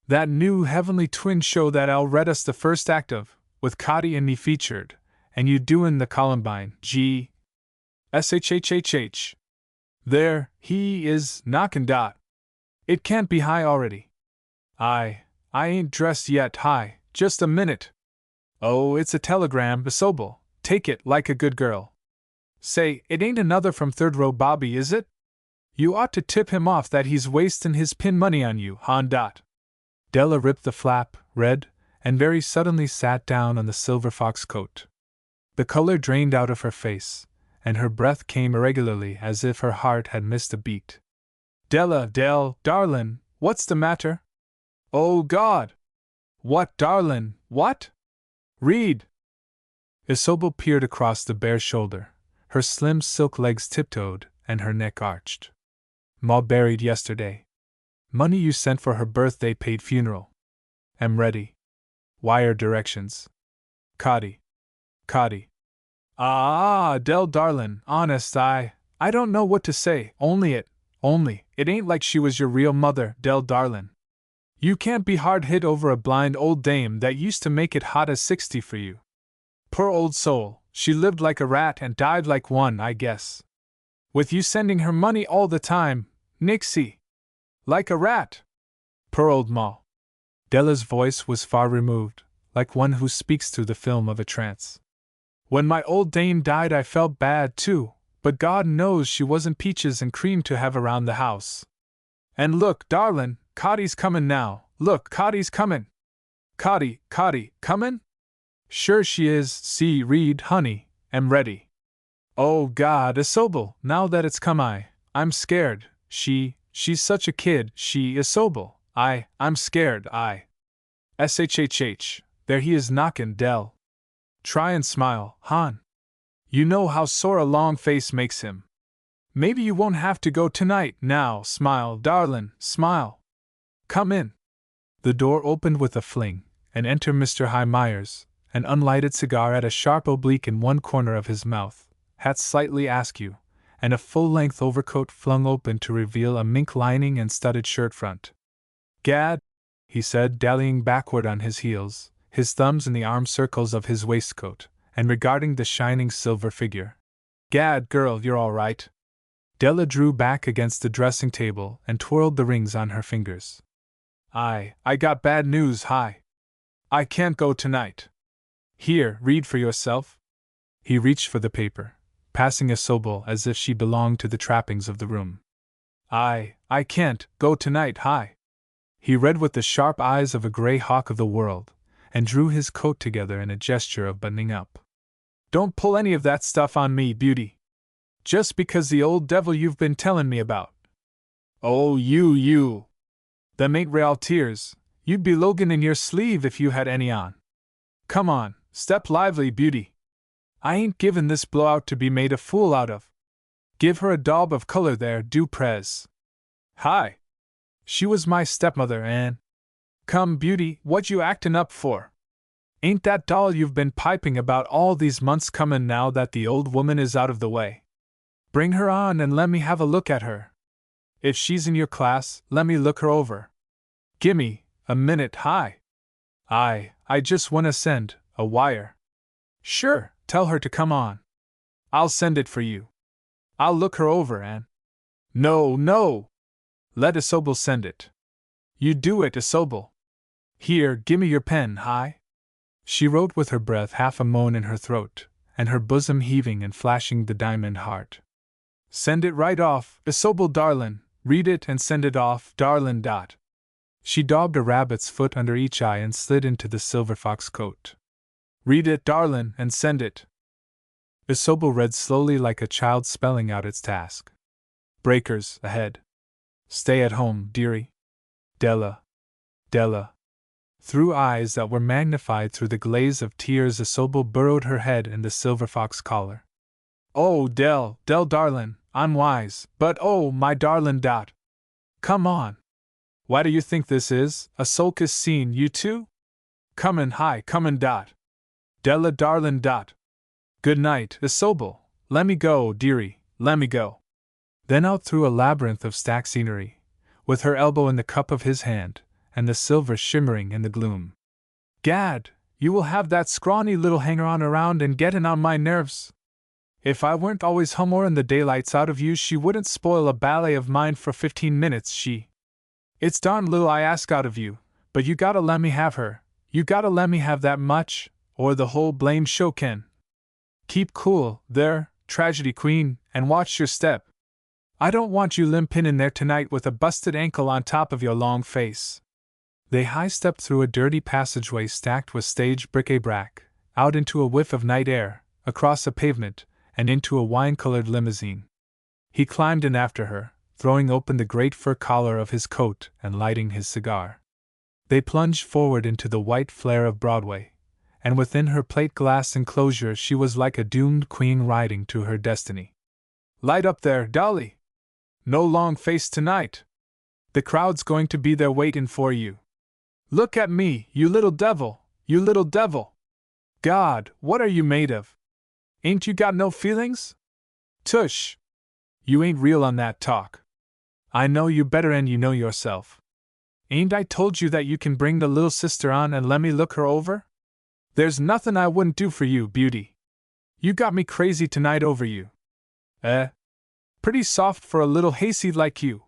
S1: That new Heavenly Twin show that Al read us the first act of, with Cotty and me featured, and you doin' the Columbine, G. SHHHH. There, he is, knockin'. It can't be high already. I ain't dressed yet, hi, just a minute. Oh, it's a telegram, Isobel, take it like a good girl. Say, it ain't another from third row Bobby, is it? You ought to tip him off that he's wastin' his pin money on you, hon. Della ripped the flap, read, and very suddenly sat down on the silver fox coat. The color drained out of her face, and her breath came irregularly as if her heart had missed a beat. Della, darlin', what's the matter? Oh, God! What, darlin', what? Read! Isobel peered across the bare shoulder. Her slim silk legs tiptoed, and her neck arched. Ma buried yesterday. Money you sent for her birthday paid funeral. Am ready. Wire directions. Cotty. Dell darlin', honest, I don't know what to say, only it ain't like she was your real mother, Dell darlin'. You can't be hard hit over a blind old dame that used to make it hot as 60 for you. Poor old soul, she lived like a rat and died like one, I guess. With you sending her money all the time, Nixie. Like a rat. Poor old Ma. Della's voice was far removed, like one who speaks through the film of a trance. When my old dame died I felt bad too, but God knows she wasn't peaches and cream to have around the house. And look, darlin', Cotty's comin' now, look, Cotty's comin'. Cotty, comin'? Sure she is, see, read, honey, am ready. Oh God, Isobel, now that it's come I'm scared, she's such a kid, she, Isobel, I'm scared, SHHH, there he is knockin', Dell. Try and smile, hon. You know how sore a long face makes him. Maybe you won't have to go tonight, now, smile, darlin', smile. Come in. The door opened with a fling, and enter Mr. High Myers, an unlighted cigar at a sharp oblique in one corner of his mouth, hat slightly askew, and a full-length overcoat flung open to reveal a mink lining and studded shirt front. Gad, he said, dallying backward on his heels, his thumbs in the arm circles of his waistcoat, and regarding the shining silver figure. Gad, girl, you're all right. Della drew back against the dressing table and twirled the rings on her fingers. I got bad news, Hi. I can't go tonight. Here, read for yourself. He reached for the paper, passing Isobel as if she belonged to the trappings of the room. I can't go tonight, Hi. He read with the sharp eyes of a gray hawk of the world, and drew his coat together in a gesture of buttoning up. Don't pull any of that stuff on me, beauty. Just because the old devil you've been telling me about. Oh, you. Them ain't real tears, you'd be Logan in your sleeve if you had any on. Come on, step lively, beauty. I ain't given this blowout to be made a fool out of. Give her a daub of color there, do prez. Hi. She was my stepmother, Anne. Come, beauty, what you actin' up for? Ain't that doll you've been piping about all these months comin' now that the old woman is out of the way? Bring her on and let me have a look at her. If she's in your class, let me look her over. Gimme a minute, Hi. I just wanna send a wire. Sure, tell her to come on. I'll send it for you. I'll look her over, Anne. No. Let Isobel send it. You do it, Isobel. Here, gimme your pen, Hi. She wrote with her breath half a moan in her throat, and her bosom heaving and flashing the diamond heart. Send it right off, Isobel darlin', read it and send it off, darlin'. She daubed a rabbit's foot under each eye and slid into the silver fox coat. Read it, darlin', and send it. Isobel read slowly like a child spelling out its task. Breakers ahead. Stay at home, dearie. Della. Through eyes that were magnified through the glaze of tears, Isobel burrowed her head in the silver fox collar. Oh, Dell darlin', I'm wise, but oh, my darlin'. Come on. Why do you think this is, a soul-kiss scene, you two? Comin', Hi, comin'. Della darlin'. Good night, Isobel. Lemme go, dearie, lemme go. Then out through a labyrinth of stacked scenery, with her elbow in the cup of his hand, and the silver shimmering in the gloom. Gad, you will have that scrawny little hanger-on around and gettin' on my nerves. If I weren't always humorin' the daylights out of you, she wouldn't spoil a ballet of mine for 15 minutes, she. It's darn little I ask out of you, but you gotta let me have her, you gotta let me have that much, or the whole blame show can. Keep cool, there, tragedy queen, and watch your step. I don't want you limpin' in there tonight with a busted ankle on top of your long face. They high-stepped through a dirty passageway stacked with stage bric-a-brac, out into a whiff of night air, across a pavement, and into a wine-colored limousine. He climbed in after her, throwing open the great fur collar of his coat and lighting his cigar. They plunged forward into the white flare of Broadway, and within her plate-glass enclosure she was like a doomed queen riding to her destiny. Light up there, Dolly! No long face tonight! The crowd's going to be there waitin' for you. Look at me, you little devil, you little devil! God, what are you made of? Ain't you got no feelings? Tush! You ain't real on that talk. I know you better and you know yourself. Ain't I told you that you can bring the little sister on and let me look her over? There's nothin' I wouldn't do for you, beauty. You got me crazy tonight over you. Pretty soft for a little hayseed like you.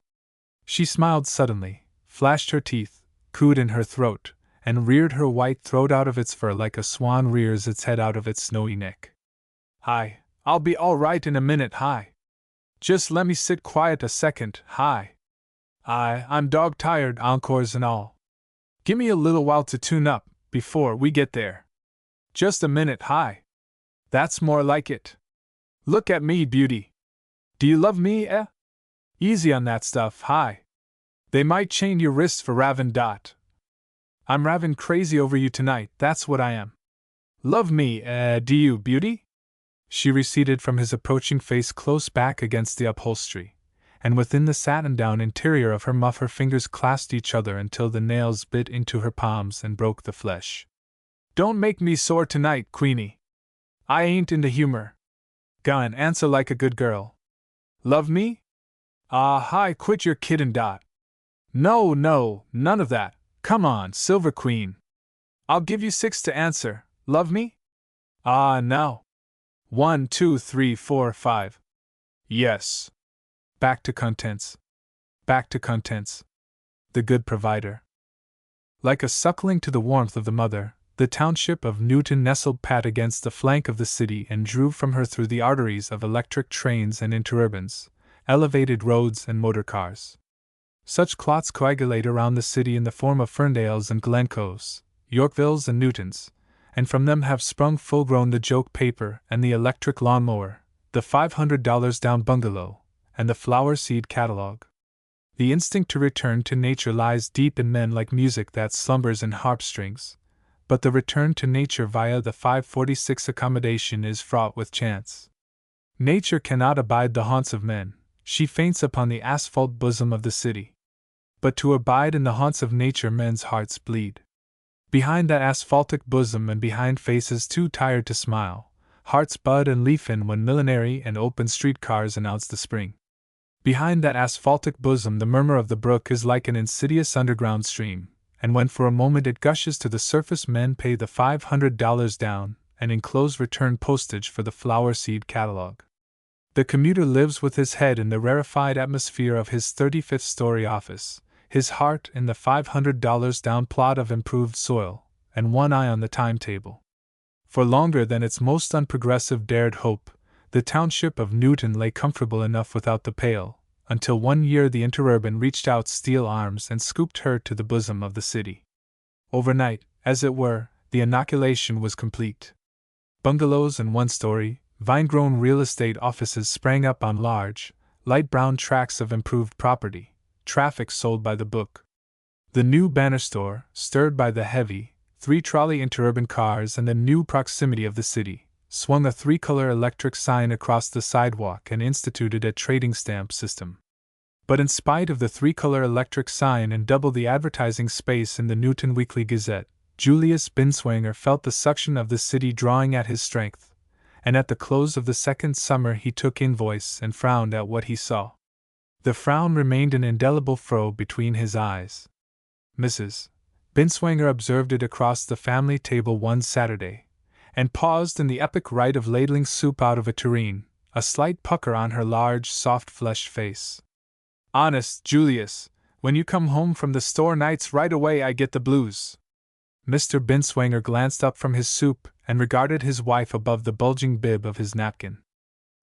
S1: She smiled suddenly, flashed her teeth, cooed in her throat, and reared her white throat out of its fur like a swan rears its head out of its snowy neck. Hi, I'll be all right in a minute, hi. Just let me sit quiet a second, hi. I'm dog tired, encores and all. Gimme a little while to tune up, before we get there. Just a minute, hi. That's more like it. Look at me, beauty. Do you love me, eh? Easy on that stuff, hi. They might chain your wrists for ravin' dot. I'm ravin' crazy over you tonight, that's what I am. Love me, do you, beauty? She receded from his approaching face close back against the upholstery, and within the satin-down interior of her muff her fingers clasped each other until the nails bit into her palms and broke the flesh. Don't make me sore tonight, Queenie. I ain't in the humor. Go and answer like a good girl. Love me? Hi, quit your kiddin' dot. No, none of that. Come on, Silver Queen. I'll give you 6 to answer. Love me? No. 1, 2, 3, 4, 5. Yes. Back to contents. Back to contents. The good provider. Like a suckling to the warmth of the mother, the township of Newton nestled pat against the flank of the city and drew from her through the arteries of electric trains and interurbans, elevated roads and motor cars. Such clots coagulate around the city in the form of Ferndales and Glencoes, Yorkvilles and Newtons, and from them have sprung full-grown the joke paper and the electric lawnmower, the $500 down bungalow, and the flower seed catalog. The instinct to return to nature lies deep in men like music that slumbers in harp strings, but the return to nature via the 546 accommodation is fraught with chance. Nature cannot abide the haunts of men, she faints upon the asphalt bosom of the city. But to abide in the haunts of nature men's hearts bleed. Behind that asphaltic bosom and behind faces too tired to smile, hearts bud and leafen when millinery and open streetcars announce the spring. Behind that asphaltic bosom the murmur of the brook is like an insidious underground stream, and when for a moment it gushes to the surface men pay the $500 down and enclose return postage for the flower seed catalog. The commuter lives with his head in the rarefied atmosphere of his 35th story office, his heart in the $500 down plot of improved soil, and one eye on the timetable. For longer than its most unprogressive dared hope, the township of Newton lay comfortable enough without the Pale, until one year the interurban reached out steel arms and scooped her to the bosom of the city. Overnight, as it were, the inoculation was complete. Bungalows and one-story, vine-grown real estate offices sprang up on large, light brown tracts of improved property. Traffic sold by the book. The new banner store, stirred by the heavy, 3-trolley interurban cars and the new proximity of the city, swung a 3-color electric sign across the sidewalk and instituted a trading stamp system. But in spite of the 3-color electric sign and double the advertising space in the Newton Weekly Gazette, Julius Binswanger felt the suction of the city drawing at his strength, and at the close of the second summer he took in voice and frowned at what he saw. The frown remained an indelible furrow between his eyes. Mrs. Binswanger observed it across the family table one Saturday, and paused in the epic rite of ladling soup out of a tureen, a slight pucker on her large, soft-fleshed face. Honest, Julius, when you come home from the store nights right away I get the blues. Mr. Binswanger glanced up from his soup and regarded his wife above the bulging bib of his napkin.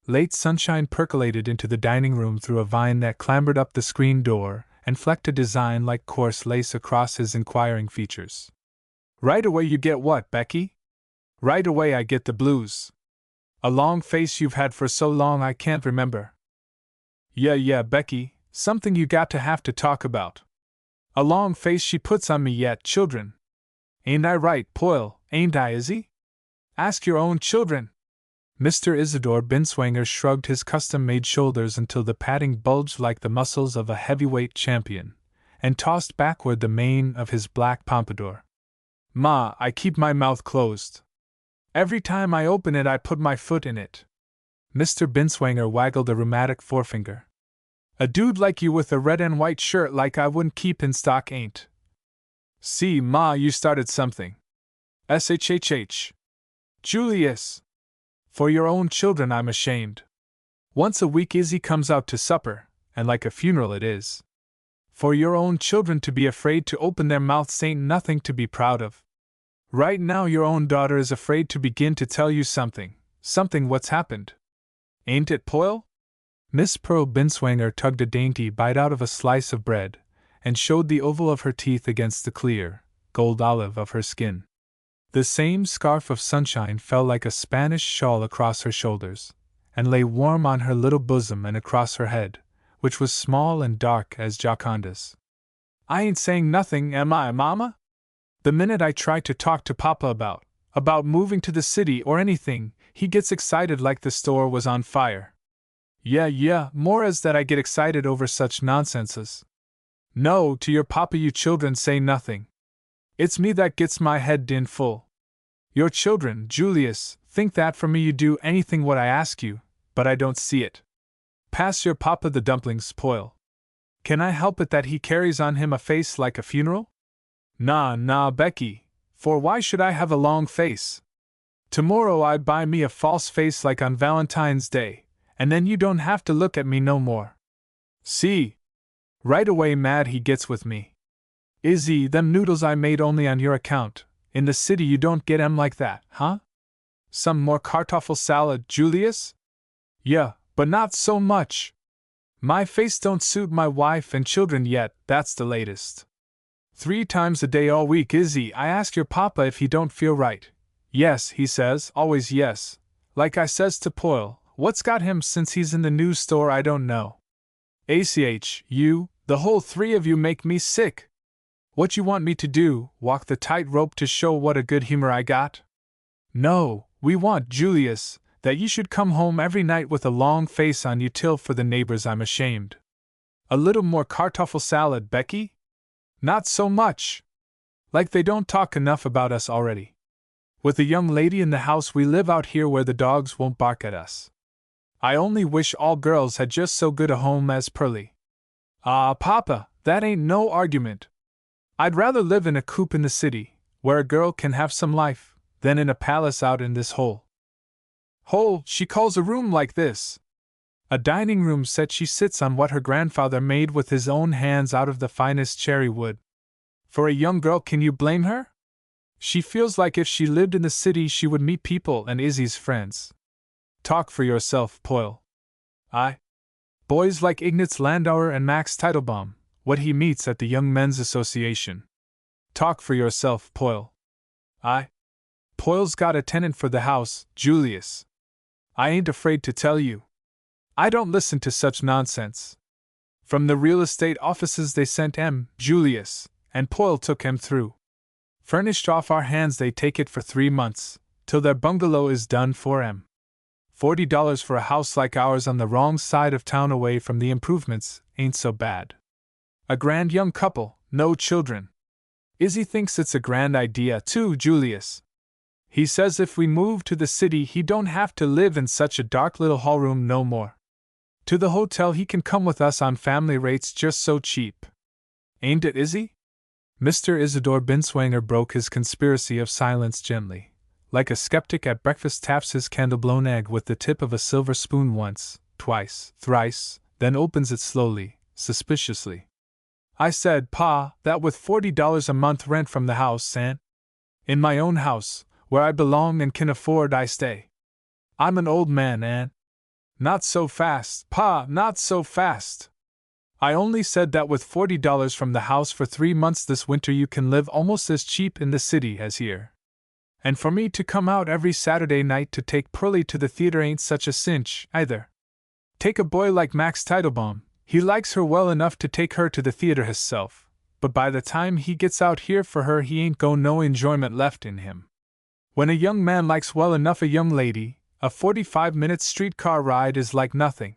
S1: Late sunshine percolated into the dining room through a vine that clambered up the screen door and flecked a design like coarse lace across his inquiring features. Right away you get what, Becky? Right away I get the blues. A long face you've had for so long I can't remember. Yeah, Becky, something you got to have to talk about. A long face she puts on me yet, children. Ain't I right, Poyle, ain't I, Izzy? Ask your own children. Mr. Isidore Binswanger shrugged his custom-made shoulders until the padding bulged like the muscles of a heavyweight champion, and tossed backward the mane of his black pompadour. Ma, I keep my mouth closed. Every time I open it I put my foot in it. Mr. Binswanger waggled a rheumatic forefinger. A dude like you with a red and white shirt like I wouldn't keep in stock ain't. See, Ma, you started something. SHHH. Julius. For your own children I'm ashamed. Once a week Izzy comes out to supper, and like a funeral it is. For your own children to be afraid to open their mouths ain't nothing to be proud of. Right now your own daughter is afraid to begin to tell you something what's happened. Ain't it, Poyle? Miss Pearl Binswanger tugged a dainty bite out of a slice of bread, and showed the oval of her teeth against the clear, gold olive of her skin. The same scarf of sunshine fell like a Spanish shawl across her shoulders, and lay warm on her little bosom and across her head, which was small and dark as Joconda's. I ain't saying nothing, am I, Mama? The minute I try to talk to Papa about moving to the city or anything, he gets excited like the store was on fire. Yeah, more as that I get excited over such nonsenses. No, to your papa you children say nothing. It's me that gets my head din full. Your children, Julius, think that for me you do anything what I ask you, but I don't see it. Pass your papa the dumplings, Poyle. Can I help it that he carries on him a face like a funeral? Nah, Becky, for why should I have a long face? Tomorrow I buy me a false face like on Valentine's Day, and then you don't have to look at me no more. See? Right away mad he gets with me. Izzy, them noodles I made only on your account. In the city you don't get 'em like that, huh? Some more kartoffel salad, Julius? Yeah, but not so much. My face don't suit my wife and children yet, that's the latest. 3 times a day all week, Izzy, I ask your papa if he don't feel right. Yes, he says, always yes. Like I says to Poyle, what's got him since he's in the news store I don't know. ACH, you, the whole 3 of you make me sick. What you want me to do, walk the tightrope to show what a good humor I got? No, we want, Julius, that you should come home every night with a long face on you till for the neighbors I'm ashamed. A little more kartoffel salad, Becky? Not so much. Like they don't talk enough about us already. With a young lady in the house we live out here where the dogs won't bark at us. I only wish all girls had just so good a home as Pearlie. Ah, Papa, that ain't no argument. I'd rather live in a coop in the city, where a girl can have some life, than in a palace out in this hole. Hole, she calls a room like this. A dining room set she sits on what her grandfather made with his own hands out of the finest cherry wood. For a young girl, can you blame her? She feels like if she lived in the city she would meet people and Izzy's friends. Talk for yourself, Poyle. Boys like Ignaz Landauer and Max Teitelbaum, what he meets at the Young Men's Association. Talk for yourself, Poyle. Poyle's got a tenant for the house, Julius. I ain't afraid to tell you. I don't listen to such nonsense. From the real estate offices they sent Julius, and Poyle took through. Furnished off our hands they take it for 3 months, till their bungalow is done for $40 for a house like ours on the wrong side of town away from the improvements ain't so bad. A grand young couple, no children. Izzy thinks it's a grand idea too, Julius. He says if we move to the city he don't have to live in such a dark little hallroom no more. To the hotel he can come with us on family rates just so cheap. Ain't it, Izzy? Mr. Isidore Binswanger broke his conspiracy of silence gently, like a skeptic at breakfast taps his candle-blown egg with the tip of a silver spoon once, twice, thrice, then opens it slowly, suspiciously. I said, Pa, that with $40 a month rent from the house and in my own house, where I belong and can afford I stay. I'm an old man and not so fast, Pa, not so fast. I only said that with $40 from the house for 3 months this winter you can live almost as cheap in the city as here. And for me to come out every Saturday night to take Pearlie to the theater ain't such a cinch, either. Take a boy like Max Teitelbaum, he likes her well enough to take her to the theater hisself, but by the time he gets out here for her he ain't got no enjoyment left in him. When a young man likes well enough a young lady, a 45-minute streetcar ride is like nothing.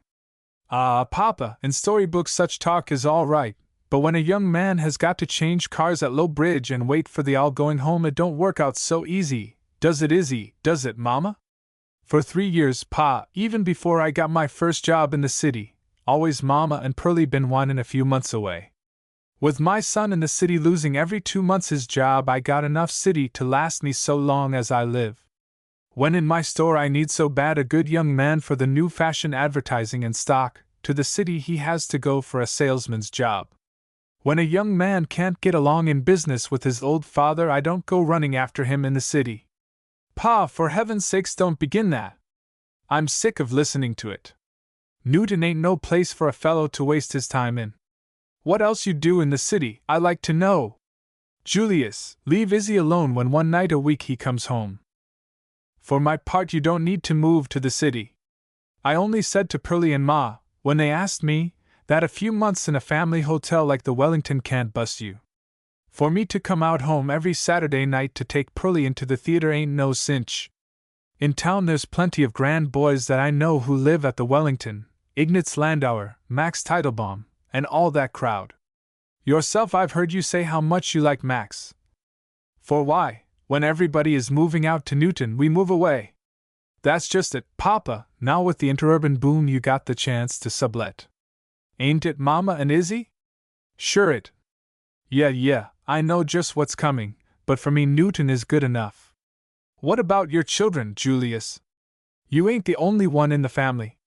S1: Papa, in storybooks such talk is all right, but when a young man has got to change cars at Low Bridge and wait for the all going home it don't work out so easy, does it, Izzy, does it, Mama? For 3 years, Pa, even before I got my first job in the city, always Mama and Pearlie been wanting a few months away. With my son in the city losing every 2 months his job I got enough city to last me so long as I live. When in my store I need so bad a good young man for the new fashion advertising and stock, to the city he has to go for a salesman's job. When a young man can't get along in business with his old father, I don't go running after him in the city. Pa, for heaven's sakes, don't begin that. I'm sick of listening to it. Newton ain't no place for a fellow to waste his time in. What else you do in the city, I like to know? Julius, leave Izzy alone when one night a week he comes home. For my part, you don't need to move to the city. I only said to Pearlie and Ma, when they asked me, that a few months in a family hotel like the Wellington can't bust you. For me to come out home every Saturday night to take Pearlie into the theater ain't no cinch. In town there's plenty of grand boys that I know who live at the Wellington, Ignaz Landauer, Max Teitelbaum, and all that crowd. Yourself, I've heard you say how much you like Max. For why, when everybody is moving out to Newton, we move away. That's just it, Papa, now with the interurban boom you got the chance to sublet. Ain't it, Mama and Izzy? Sure it. Yeah, I know just what's coming, but for me Newton is good enough. What about your children, Julius? You ain't the only one in the family.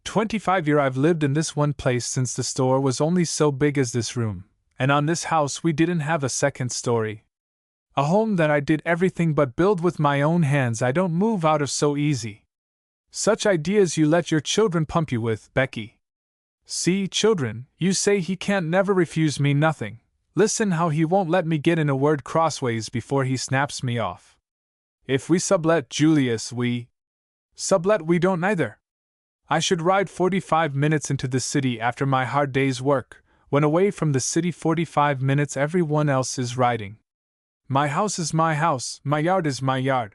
S1: 25 years I've lived in this one place since the store was only so big as this room, and on this house we didn't have a second story. A home that I did everything but build with my own hands. I don't move out of so easy. Such ideas you let your children pump you with, Becky. See, children, you say he can't never refuse me nothing. Listen how he won't let me get in a word crossways before he snaps me off. If we sublet, Julius, we don't neither. I should ride 45 minutes into the city after my hard day's work, when away from the city 45 minutes everyone else is riding. My house is my house, my yard is my yard.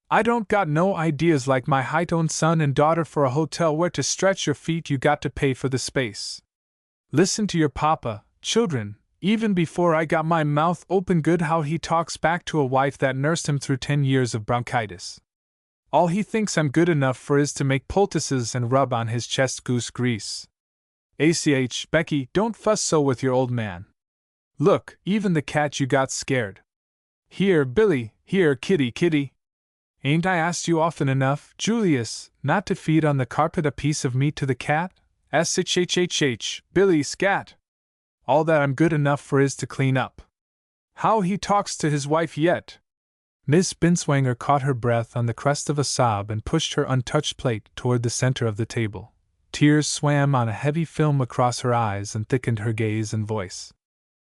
S1: I don't got no ideas like my height-own son and daughter for a hotel where to stretch your feet you got to pay for the space. Listen to your papa, children, even before I got my mouth open good how he talks back to a wife that nursed him through 10 years of bronchitis. All he thinks I'm good enough for is to make poultices and rub on his chest goose grease. ACH, Becky, don't fuss so with your old man. Look, even the cat you got scared. Here, Billy, here, kitty. Ain't I asked you often enough, Julius, not to feed on the carpet a piece of meat to the cat? SHHHH, Billy, scat. All that I'm good enough for is to clean up. How he talks to his wife yet. Miss Binswanger caught her breath on the crest of a sob and pushed her untouched plate toward the center of the table. Tears swam on a heavy film across her eyes and thickened her gaze and voice.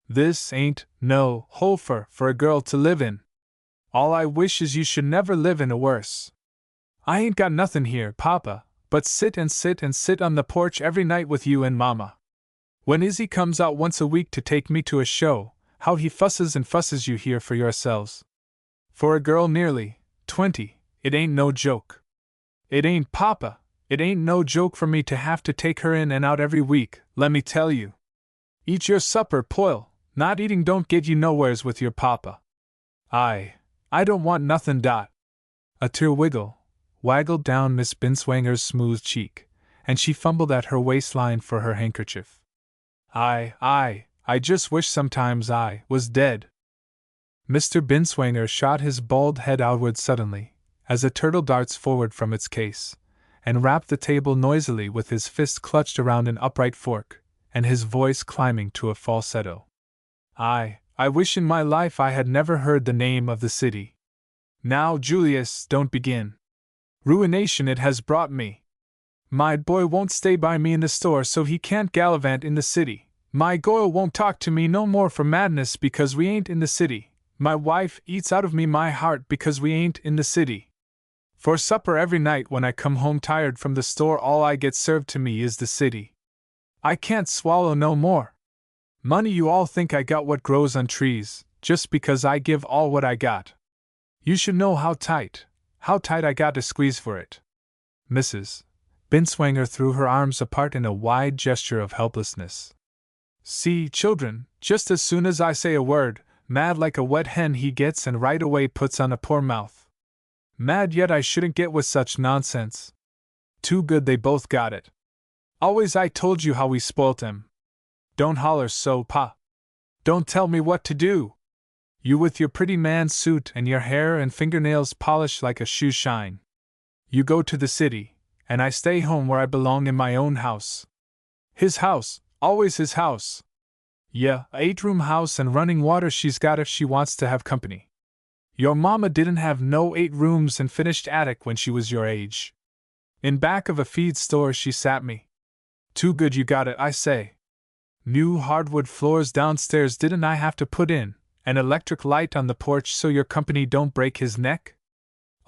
S1: This ain't no hole for a girl to live in. All I wish is you should never live in a worse. I ain't got nothin' here, Papa, but sit on the porch every night with you and Mama. When Izzy comes out once a week to take me to a show, how he fusses and fusses you here for yourselves. For a girl nearly 20, it ain't no joke. It ain't, Papa, it ain't no joke for me to have to take her in and out every week, let me tell you. Eat your supper, Poyle, not eating don't get you nowheres with your Papa. I don't want nothin'. A tear waggled down Miss Binswanger's smooth cheek, and she fumbled at her waistline for her handkerchief. I just wish sometimes I was dead. Mr. Binswanger shot his bald head outward suddenly, as a turtle darts forward from its case, and rapped the table noisily with his fist clutched around an upright fork, and his voice climbing to a falsetto. I wish in my life I had never heard the name of the city. Now, Julius, don't begin. Ruination it has brought me. My boy won't stay by me in the store so he can't gallivant in the city. My girl won't talk to me no more for madness because we ain't in the city. My wife eats out of me my heart because we ain't in the city. For supper every night when I come home tired from the store all I get served to me is the city. I can't swallow no more. Money you all think I got what grows on trees, just because I give all what I got. You should know how tight I got to squeeze for it. Mrs. Binswanger threw her arms apart in a wide gesture of helplessness. See, children, just as soon as I say a word, mad like a wet hen he gets and right away puts on a poor mouth. Mad yet I shouldn't get with such nonsense. Too good they both got it. Always I told you how we spoilt him. Don't holler so, Pa. Don't tell me what to do. You with your pretty man's suit and your hair and fingernails polished like a shoe shine. You go to the city, and I stay home where I belong in my own house. His house, always his house. Yeah, a 8-room house and running water she's got if she wants to have company. Your mama didn't have no 8 rooms and finished attic when she was your age. In back of a feed store she sat me. Too good you got it, I say. New hardwood floors downstairs didn't I have to put in, an electric light on the porch so your company don't break his neck?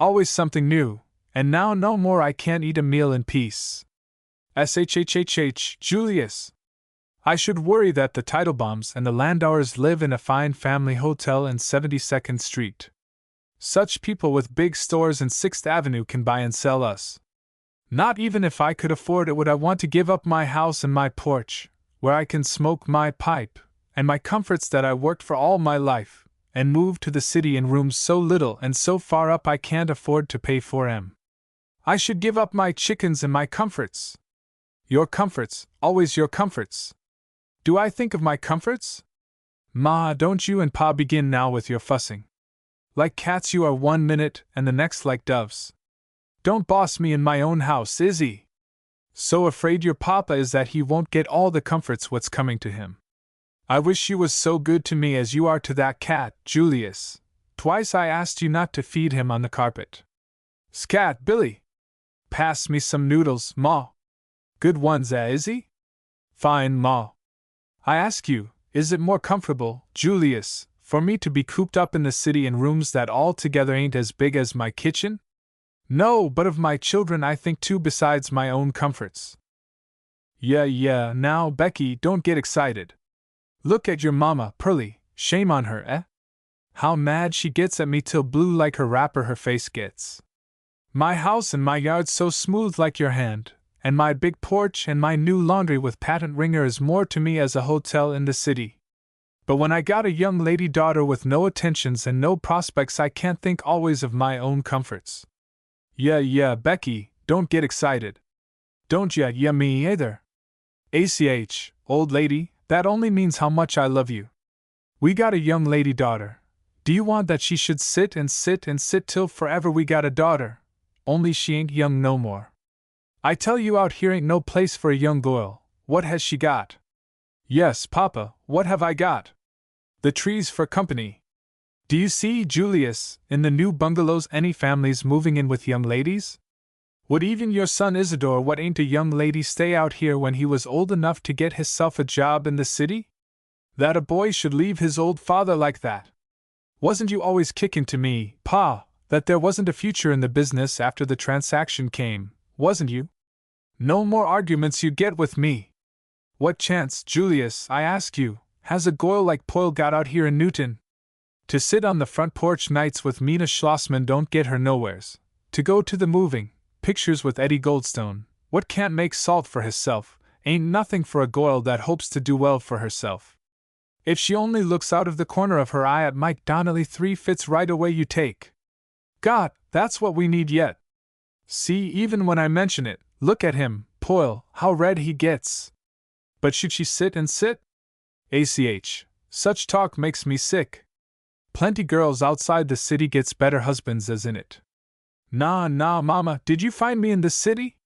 S1: Always something new, and now no more I can't eat a meal in peace. SHHHH, Julius. I should worry that the Teitelbaums and the Landauers live in a fine family hotel in 72nd Street. Such people with big stores in 6th Avenue can buy and sell us. Not even if I could afford it would I want to give up my house and my porch, where I can smoke my pipe, and my comforts that I worked for all my life, and move to the city in rooms so little and so far up I can't afford to pay for 'em. I should give up my chickens and my comforts. Your comforts, always your comforts. Do I think of my comforts? Ma, don't you and Pa begin now with your fussing. Like cats you are 1 minute and the next like doves. Don't boss me in my own house, is he? So afraid your papa is that he won't get all the comforts what's coming to him. I wish you was so good to me as you are to that cat, Julius. Twice I asked you not to feed him on the carpet. Scat, Billy! Pass me some noodles, Ma. Good ones, is he? Fine, Ma. I ask you, is it more comfortable, Julius, for me to be cooped up in the city in rooms that altogether ain't as big as my kitchen? No, but of my children I think too besides my own comforts. Yeah, now, Becky, don't get excited. Look at your mama, Pearlie, shame on her, eh? How mad she gets at me till blue like her wrapper her face gets. My house and my yard so smooth like your hand, and my big porch and my new laundry with patent wringer is more to me as a hotel in the city. But when I got a young lady daughter with no attentions and no prospects I can't think always of my own comforts. Yeah, Becky, don't get excited. Don't ya, me either. ACH, old lady, that only means how much I love you. We got a young lady daughter. Do you want that she should sit and sit and sit till forever we got a daughter? Only she ain't young no more. I tell you out here ain't no place for a young girl. What has she got? Yes, Papa, what have I got? The trees for company. Do you see, Julius, in the new bungalows any families moving in with young ladies? Would even your son Isidore what ain't a young lady stay out here when he was old enough to get hisself a job in the city? That a boy should leave his old father like that. Wasn't you always kicking to me, Pa, that there wasn't a future in the business after the transaction came, wasn't you? No more arguments you get with me. What chance, Julius, I ask you, has a girl like Poyle got out here in Newton? To sit on the front porch nights with Mina Schlossman don't get her nowheres. To go to the moving pictures with Eddie Goldstone, what can't make salt for hisself, ain't nothing for a girl that hopes to do well for herself. If she only looks out of the corner of her eye at Mike Donnelly 3 fits right away you take. God, that's what we need yet. See, even when I mention it, look at him, Poyle, how red he gets. But should she sit and sit? ACH, such talk makes me sick. Plenty girls outside the city gets better husbands as in it. Nah, mama, did you find me in the city?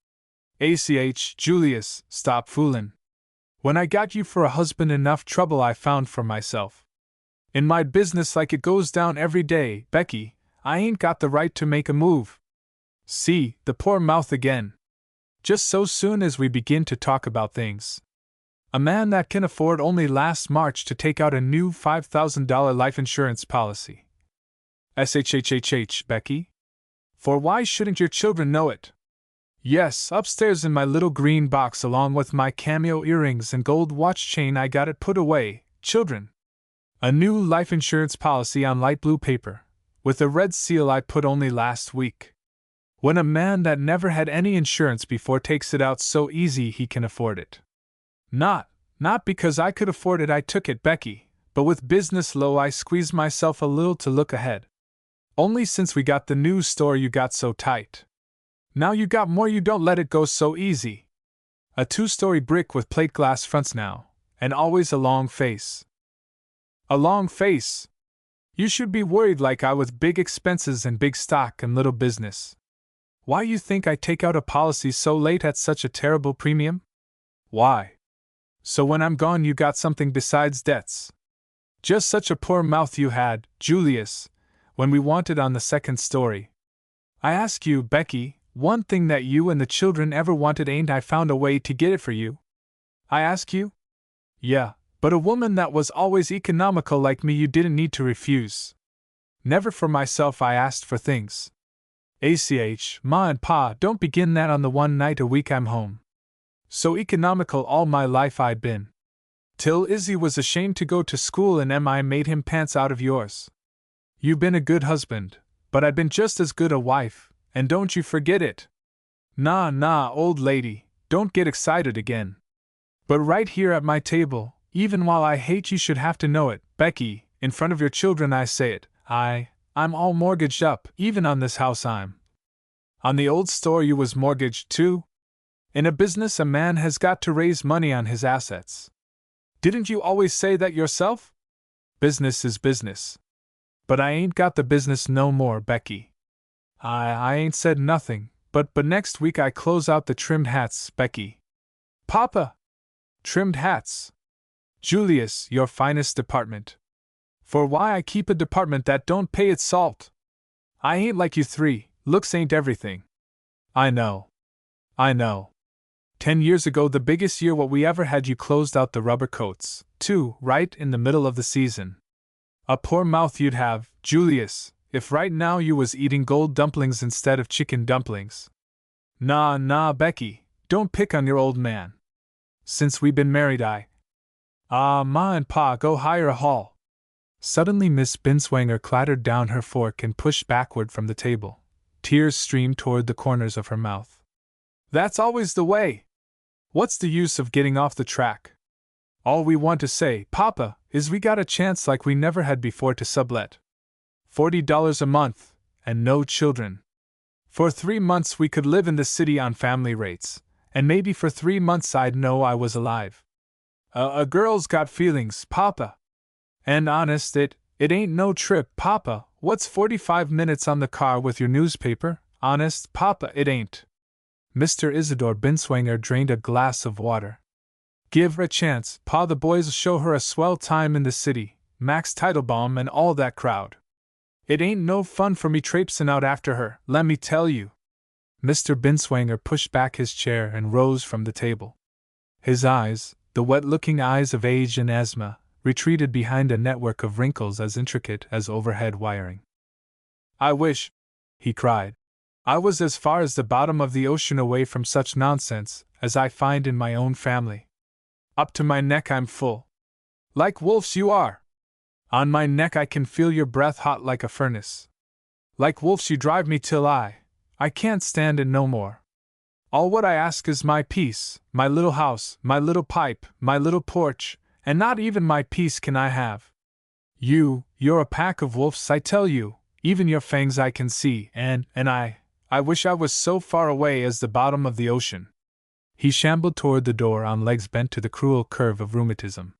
S1: ACH, Julius, stop foolin'. When I got you for a husband enough trouble I found for myself. In my business like it goes down every day, Becky, I ain't got the right to make a move. See, the poor mouth again. Just so soon as we begin to talk about things. A man that can afford only last March to take out a new $5,000 life insurance policy. SHHHH, Becky? For why shouldn't your children know it? Yes, upstairs in my little green box along with my cameo earrings and gold watch chain I got it put away, children. A new life insurance policy on light blue paper, with a red seal I put only last week. When a man that never had any insurance before takes it out so easy he can afford it. Not because I could afford it I took it, Becky, but with business low I squeezed myself a little to look ahead. Only since we got the new store you got so tight. Now you got more you don't let it go so easy. A 2-story brick with plate glass fronts now, and always a long face. A long face? You should be worried like I with big expenses and big stock and little business. Why you think I take out a policy so late at such a terrible premium? Why? So when I'm gone you got something besides debts. Just such a poor mouth you had, Julius, when we wanted on the second story. I ask you, Becky, one thing that you and the children ever wanted, ain't I found a way to get it for you? I ask you? Yeah, but a woman that was always economical like me you didn't need to refuse. Never for myself I asked for things. Ma and Pa, don't begin that on the one night a week I'm home. So economical all my life I been. Till Izzy was ashamed to go to school and I made him pants out of yours. You been a good husband, but I'd been just as good a wife, and don't you forget it. Nah, old lady, don't get excited again. But right here at my table, even while I hate you should have to know it, Becky, in front of your children I say it, I'm all mortgaged up, even on this house I'm. On the old store you was mortgaged too? In a business a man has got to raise money on his assets. Didn't you always say that yourself? Business is business. But I ain't got the business no more, Becky. I ain't said nothing, but next week I close out the trimmed hats, Becky. Papa! Trimmed hats. Julius, your finest department. For why I keep a department that don't pay its salt. I ain't like you three, looks ain't everything. I know. 10 years ago, the biggest year what we ever had, you closed out the rubber coats, too, right in the middle of the season. A poor mouth you'd have, Julius, if right now you was eating gold dumplings instead of chicken dumplings. Nah, Becky, don't pick on your old man. Since we been married Ma and Pa go hire a hall. Suddenly Miss Binswanger clattered down her fork and pushed backward from the table. Tears streamed toward the corners of her mouth. That's always the way. What's the use of getting off the track? All we want to say, Papa, is we got a chance like we never had before to sublet. $40 a month, and no children. For 3 months we could live in the city on family rates, and maybe for 3 months I'd know I was alive. A girl's got feelings, Papa. And honest, it ain't no trip, Papa. What's 45 minutes on the car with your newspaper? Honest, Papa, it ain't. Mr. Isidore Binswanger drained a glass of water. Give her a chance, Pa, the boys'll show her a swell time in the city, Max Teitelbaum and all that crowd. It ain't no fun for me traipsin' out after her, let me tell you. Mr. Binswanger pushed back his chair and rose from the table. His eyes, the wet-looking eyes of age and asthma, retreated behind a network of wrinkles as intricate as overhead wiring. I wish, he cried, I was as far as the bottom of the ocean away from such nonsense as I find in my own family. Up to my neck I'm full. Like wolves you are. On my neck I can feel your breath hot like a furnace. Like wolves you drive me till I can't stand it no more. All what I ask is my peace, my little house, my little pipe, my little porch, and not even my peace can I have. You're a pack of wolves, I tell you, even your fangs I can see, and I wish I was so far away as the bottom of the ocean. He shambled toward the door on legs bent to the cruel curve of rheumatism.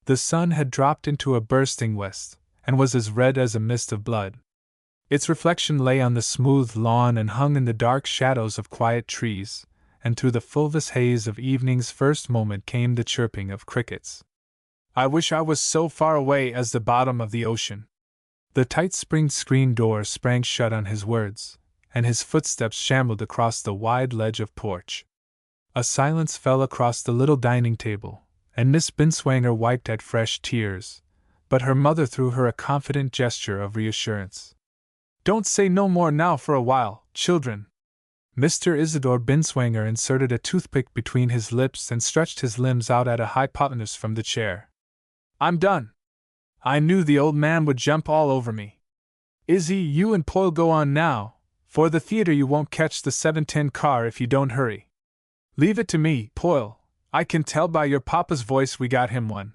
S1: The sun had dropped into a bursting west, and was as red as a mist of blood. Its reflection lay on the smooth lawn and hung in the dark shadows of quiet trees, and through the fulvous haze of evening's first moment came the chirping of crickets. I wish I was so far away as the bottom of the ocean. The tight springed screen door sprang shut on his words, and his footsteps shambled across the wide ledge of porch. A silence fell across the little dining table, and Miss Binswanger wiped at fresh tears, but her mother threw her a confident gesture of reassurance. Don't say no more now for a while, children. Mr. Isidore Binswanger inserted a toothpick between his lips and stretched his limbs out at a hypotenuse from the chair. I'm done. I knew the old man would jump all over me. Izzy, you and Poyle go on now. For the theater you won't catch the 7:10 car if you don't hurry. Leave it to me, Poyle. I can tell by your papa's voice we got him one.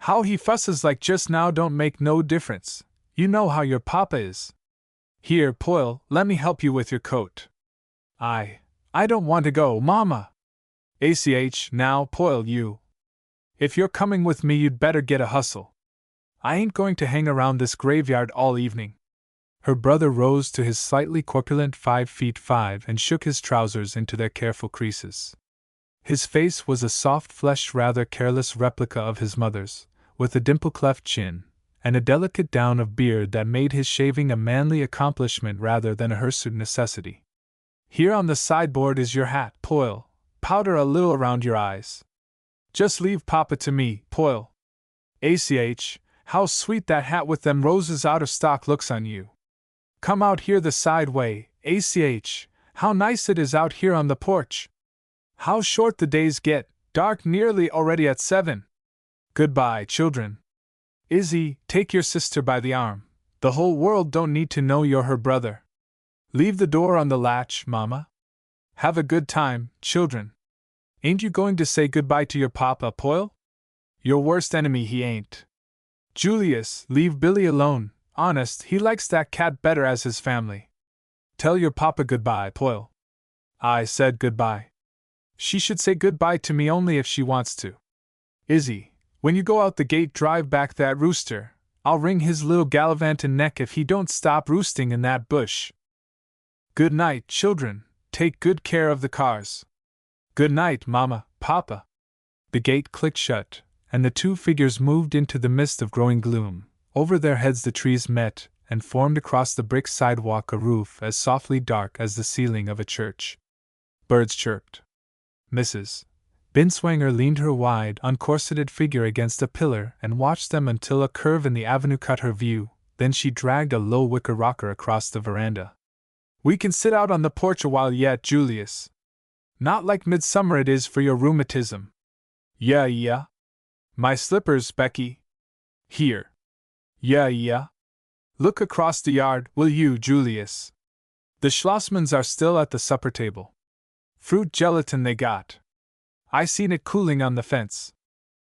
S1: How he fusses like just now don't make no difference. You know how your papa is. Here, Poyle, let me help you with your coat. I don't want to go, Mama. Now, Poyle, you. If you're coming with me you'd better get a hustle. I ain't going to hang around this graveyard all evening. Her brother rose to his slightly corpulent 5'5" and shook his trousers into their careful creases. His face was a soft-fleshed, rather careless replica of his mother's, with a dimple-cleft chin, and a delicate down of beard that made his shaving a manly accomplishment rather than a hirsute necessity. "Here on the sideboard is your hat, Poyle. Powder a little around your eyes. Just leave Papa to me, Poyle. ACH, how sweet that hat with them roses out of stock looks on you. Come out here the side way, ACH, how nice it is out here on the porch. How short the days get, dark nearly already at 7. Goodbye, children. Izzy, take your sister by the arm. The whole world don't need to know you're her brother. Leave the door on the latch, Mama. Have a good time, children. Ain't you going to say goodbye to your papa, Poyle? Your worst enemy he ain't. Julius, leave Billy alone, honest, he likes that cat better as his family. Tell your papa goodbye, Poyle." "I said goodbye. She should say goodbye to me only if she wants to. Izzy, when you go out the gate drive back that rooster, I'll wring his little gallivantin' neck if he don't stop roosting in that bush. Good night, children, take good care of the cars. Good night, Mama, Papa." The gate clicked shut, and the two figures moved into the mist of growing gloom. Over their heads the trees met, and formed across the brick sidewalk a roof as softly dark as the ceiling of a church. Birds chirped. Mrs. Binswanger leaned her wide, uncorseted figure against a pillar and watched them until a curve in the avenue cut her view, then she dragged a low wicker rocker across the veranda. "We can sit out on the porch a while yet, Julius. Not like midsummer it is for your rheumatism." Yeah. "My slippers, Becky." "Here." Yeah. "Look across the yard, will you, Julius? The Schlossmans are still at the supper table. Fruit gelatin they got. I seen it cooling on the fence.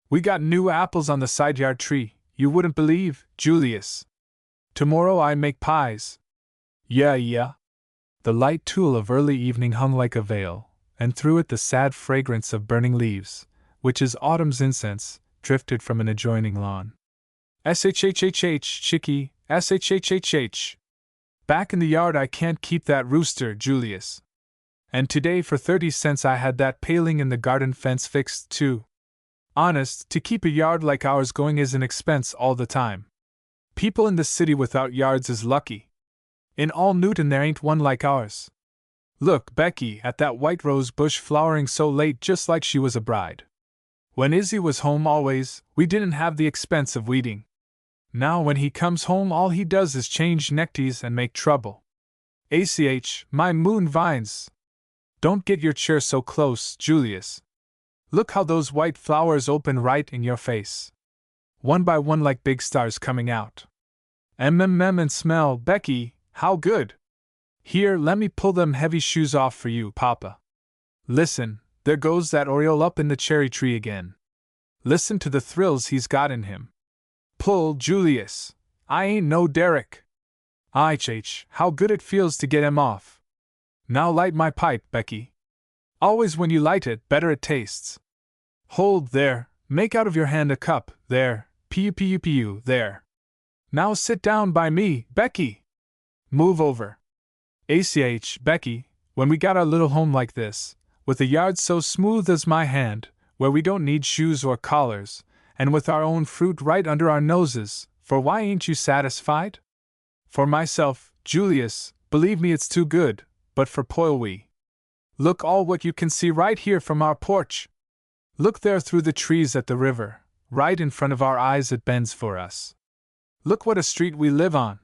S1: We got new apples on the side yard tree, you wouldn't believe, Julius. Tomorrow I make pies." Yeah. The light tulle of early evening hung like a veil, and through it the sad fragrance of burning leaves, which is autumn's incense, drifted from an adjoining lawn. "Shhhh, chickie, shhhh. Back in the yard I can't keep that rooster, Julius. And today for 30 cents I had that paling in the garden fence fixed, too. Honest, to keep a yard like ours going is an expense all the time. People in the city without yards is lucky. In all Newton there ain't one like ours. Look, Becky, at that white rose bush flowering so late just like she was a bride. When Izzy was home always, we didn't have the expense of weeding. Now when he comes home all he does is change neckties and make trouble. ACH, my moon vines. Don't get your chair so close, Julius. Look how those white flowers open right in your face. One by one like big stars coming out. And smell, Becky, how good. Here, let me pull them heavy shoes off for you, Papa. Listen, there goes that oriole up in the cherry tree again. Listen to the thrills he's got in him. Pull, Julius. I ain't no derrick. How good it feels to get him off. Now light my pipe, Becky. Always when you light it, better it tastes. Hold, there, make out of your hand a cup, there, pu, there. Now sit down by me, Becky. Move over. ACH, Becky, when we got our little home like this, with a yard so smooth as my hand, where we don't need shoes or collars, and with our own fruit right under our noses, for why ain't you satisfied? For myself, Julius, believe me it's too good, but for Poyle we. Look all what you can see right here from our porch. Look there through the trees at the river, right in front of our eyes it bends for us. Look what a street we live on.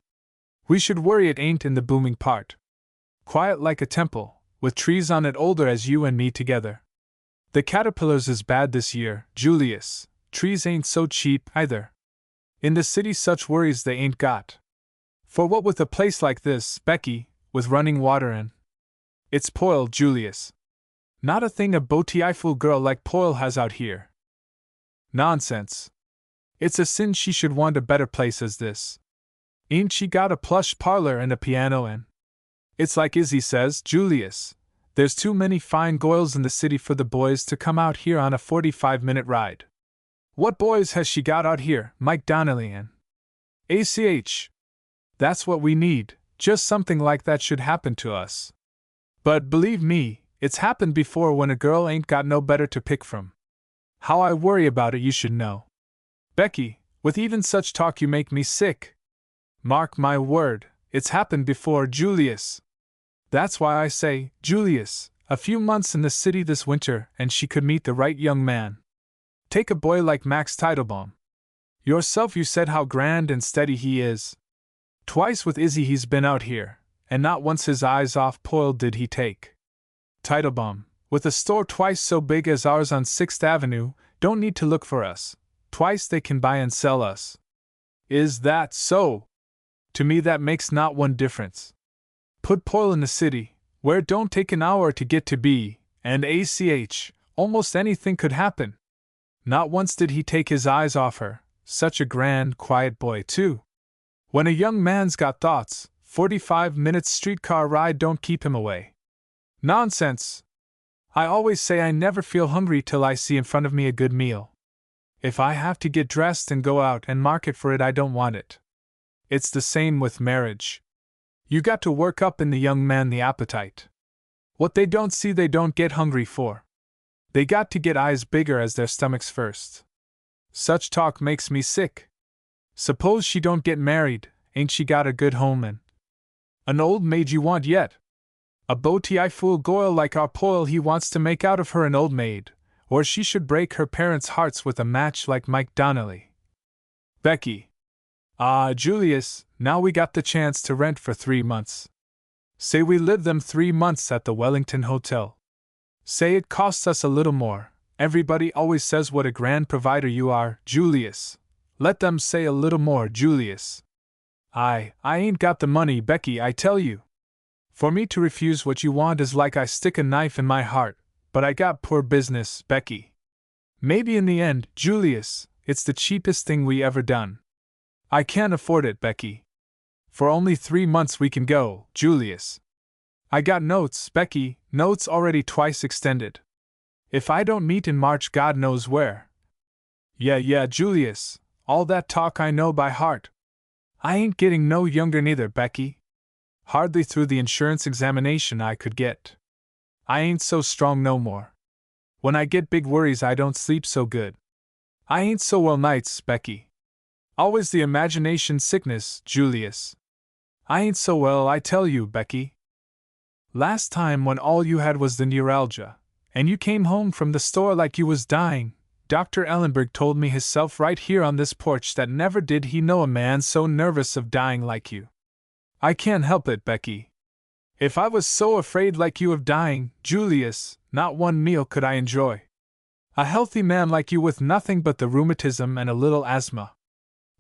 S1: We should worry it ain't in the booming part. Quiet like a temple, with trees on it older as you and me together. The caterpillars is bad this year, Julius. Trees ain't so cheap, either. In the city such worries they ain't got. For what with a place like this, Becky, with running water and... It's Poyle, Julius. Not a thing a beautiful girl like Poyle has out here. Nonsense. It's a sin she should want a better place as this. Ain't she got a plush parlor and a piano and... It's like Izzy says, Julius. There's too many fine girls in the city for the boys to come out here on a 45-minute ride. What boys has she got out here, Mike Donnelly and... ACH. That's what we need, just something like that should happen to us. But believe me, It's happened before when a girl ain't got no better to pick from. How I worry about it, you should know. Becky, with even such talk you make me sick. Mark my word, it's happened before, Julius. That's why I say, Julius, a few months in the city this winter and she could meet the right young man. Take a boy like Max Teitelbaum. Yourself you said how grand and steady he is. Twice with Izzy he's been out here, and not once his eyes off Poyle did he take. Teitelbaum, with a store twice so big as ours on 6th Avenue, don't need to look for us. Twice they can buy and sell us. Is that so? To me that makes not one difference. Put Poyle in the city, where it don't take an hour to get to B, and almost anything could happen. Not once did he take his eyes off her, such a grand, quiet boy too. When a young man's got thoughts, 45 minutes streetcar ride don't keep him away. Nonsense! I always say I never feel hungry till I see in front of me a good meal. If I have to get dressed and go out and market for it, I don't want it. It's the same with marriage. You got to work up in the young man the appetite. What they don't see they don't get hungry for. They got to get eyes bigger as their stomachs first. Such talk makes me sick. Suppose she don't get married, ain't she got a good home and an old maid you want yet? A boaty fool goyle like our Poyle he wants to make out of her an old maid, or she should break her parents' hearts with a match like Mike Donnelly. Becky. Ah, Julius, now we got the chance to rent for 3 months. Say we live them 3 months at the Wellington Hotel. Say it costs us a little more. Everybody always says what a grand provider you are, Julius. Let them say a little more, Julius. I ain't got the money, Becky, I tell you. For me to refuse what you want is like I stick a knife in my heart, but I got poor business, Becky. Maybe in the end, Julius, it's the cheapest thing we ever done. I can't afford it, Becky. For only 3 months we can go, Julius. I got notes, Becky, notes already twice extended. If I don't meet in March, God knows where. Yeah, Julius, all that talk I know by heart. I ain't getting no younger neither, Becky. Hardly through the insurance examination I could get. I ain't so strong no more. When I get big worries I don't sleep so good. I ain't so well nights, Becky. Always the imagination sickness, Julius. I ain't so well, I tell you, Becky. Last time when all you had was the neuralgia, and you came home from the store like you was dying, Dr. Ellenberg told me hisself right here on this porch that never did he know a man so nervous of dying like you. I can't help it, Becky. If I was so afraid like you of dying, Julius, not one meal could I enjoy. A healthy man like you with nothing but the rheumatism and a little asthma.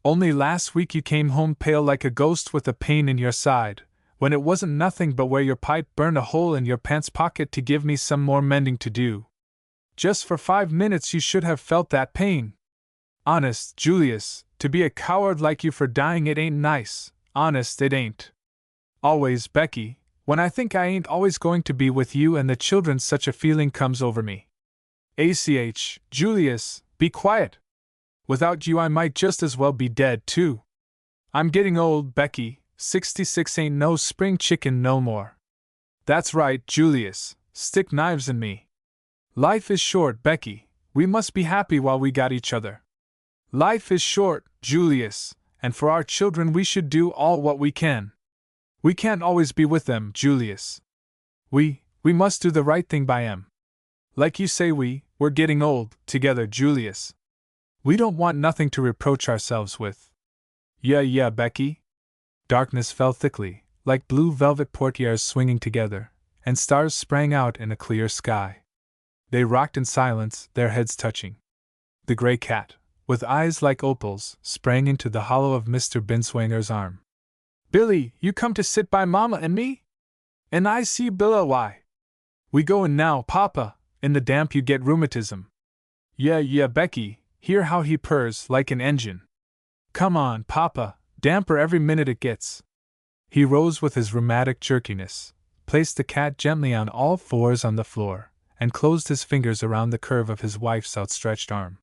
S1: Only last week you came home pale like a ghost with a pain in your side, when it wasn't nothing but where your pipe burned a hole in your pants pocket to give me some more mending to do. Just for 5 minutes you should have felt that pain. Honest, Julius, to be a coward like you for dying it ain't nice, honest it ain't. Always, Becky, when I think I ain't always going to be with you and the children such a feeling comes over me. Julius, be quiet. Without you I might just as well be dead too. I'm getting old, Becky, 66 ain't no spring chicken no more. That's right, Julius, stick knives in me. Life is short, Becky, we must be happy while we got each other. Life is short, Julius, and for our children we should do all what we can. We can't always be with them, Julius. We must do the right thing by 'em. Like you say we're getting old, together, Julius. We don't want nothing to reproach ourselves with. Yeah, Becky. Darkness fell thickly, like blue velvet portieres swinging together, and stars sprang out in a clear sky. They rocked in silence, their heads touching. The gray cat, with eyes like opals, sprang into the hollow of Mr. Binswanger's arm. Billy, you come to sit by Mama and me? And I see Billa why. We go in now, Papa, in the damp you get rheumatism. Yeah, Becky, hear how he purrs like an engine. Come on, Papa, damper every minute it gets. He rose with his rheumatic jerkiness, placed the cat gently on all fours on the floor, and closed his fingers around the curve of his wife's outstretched arm.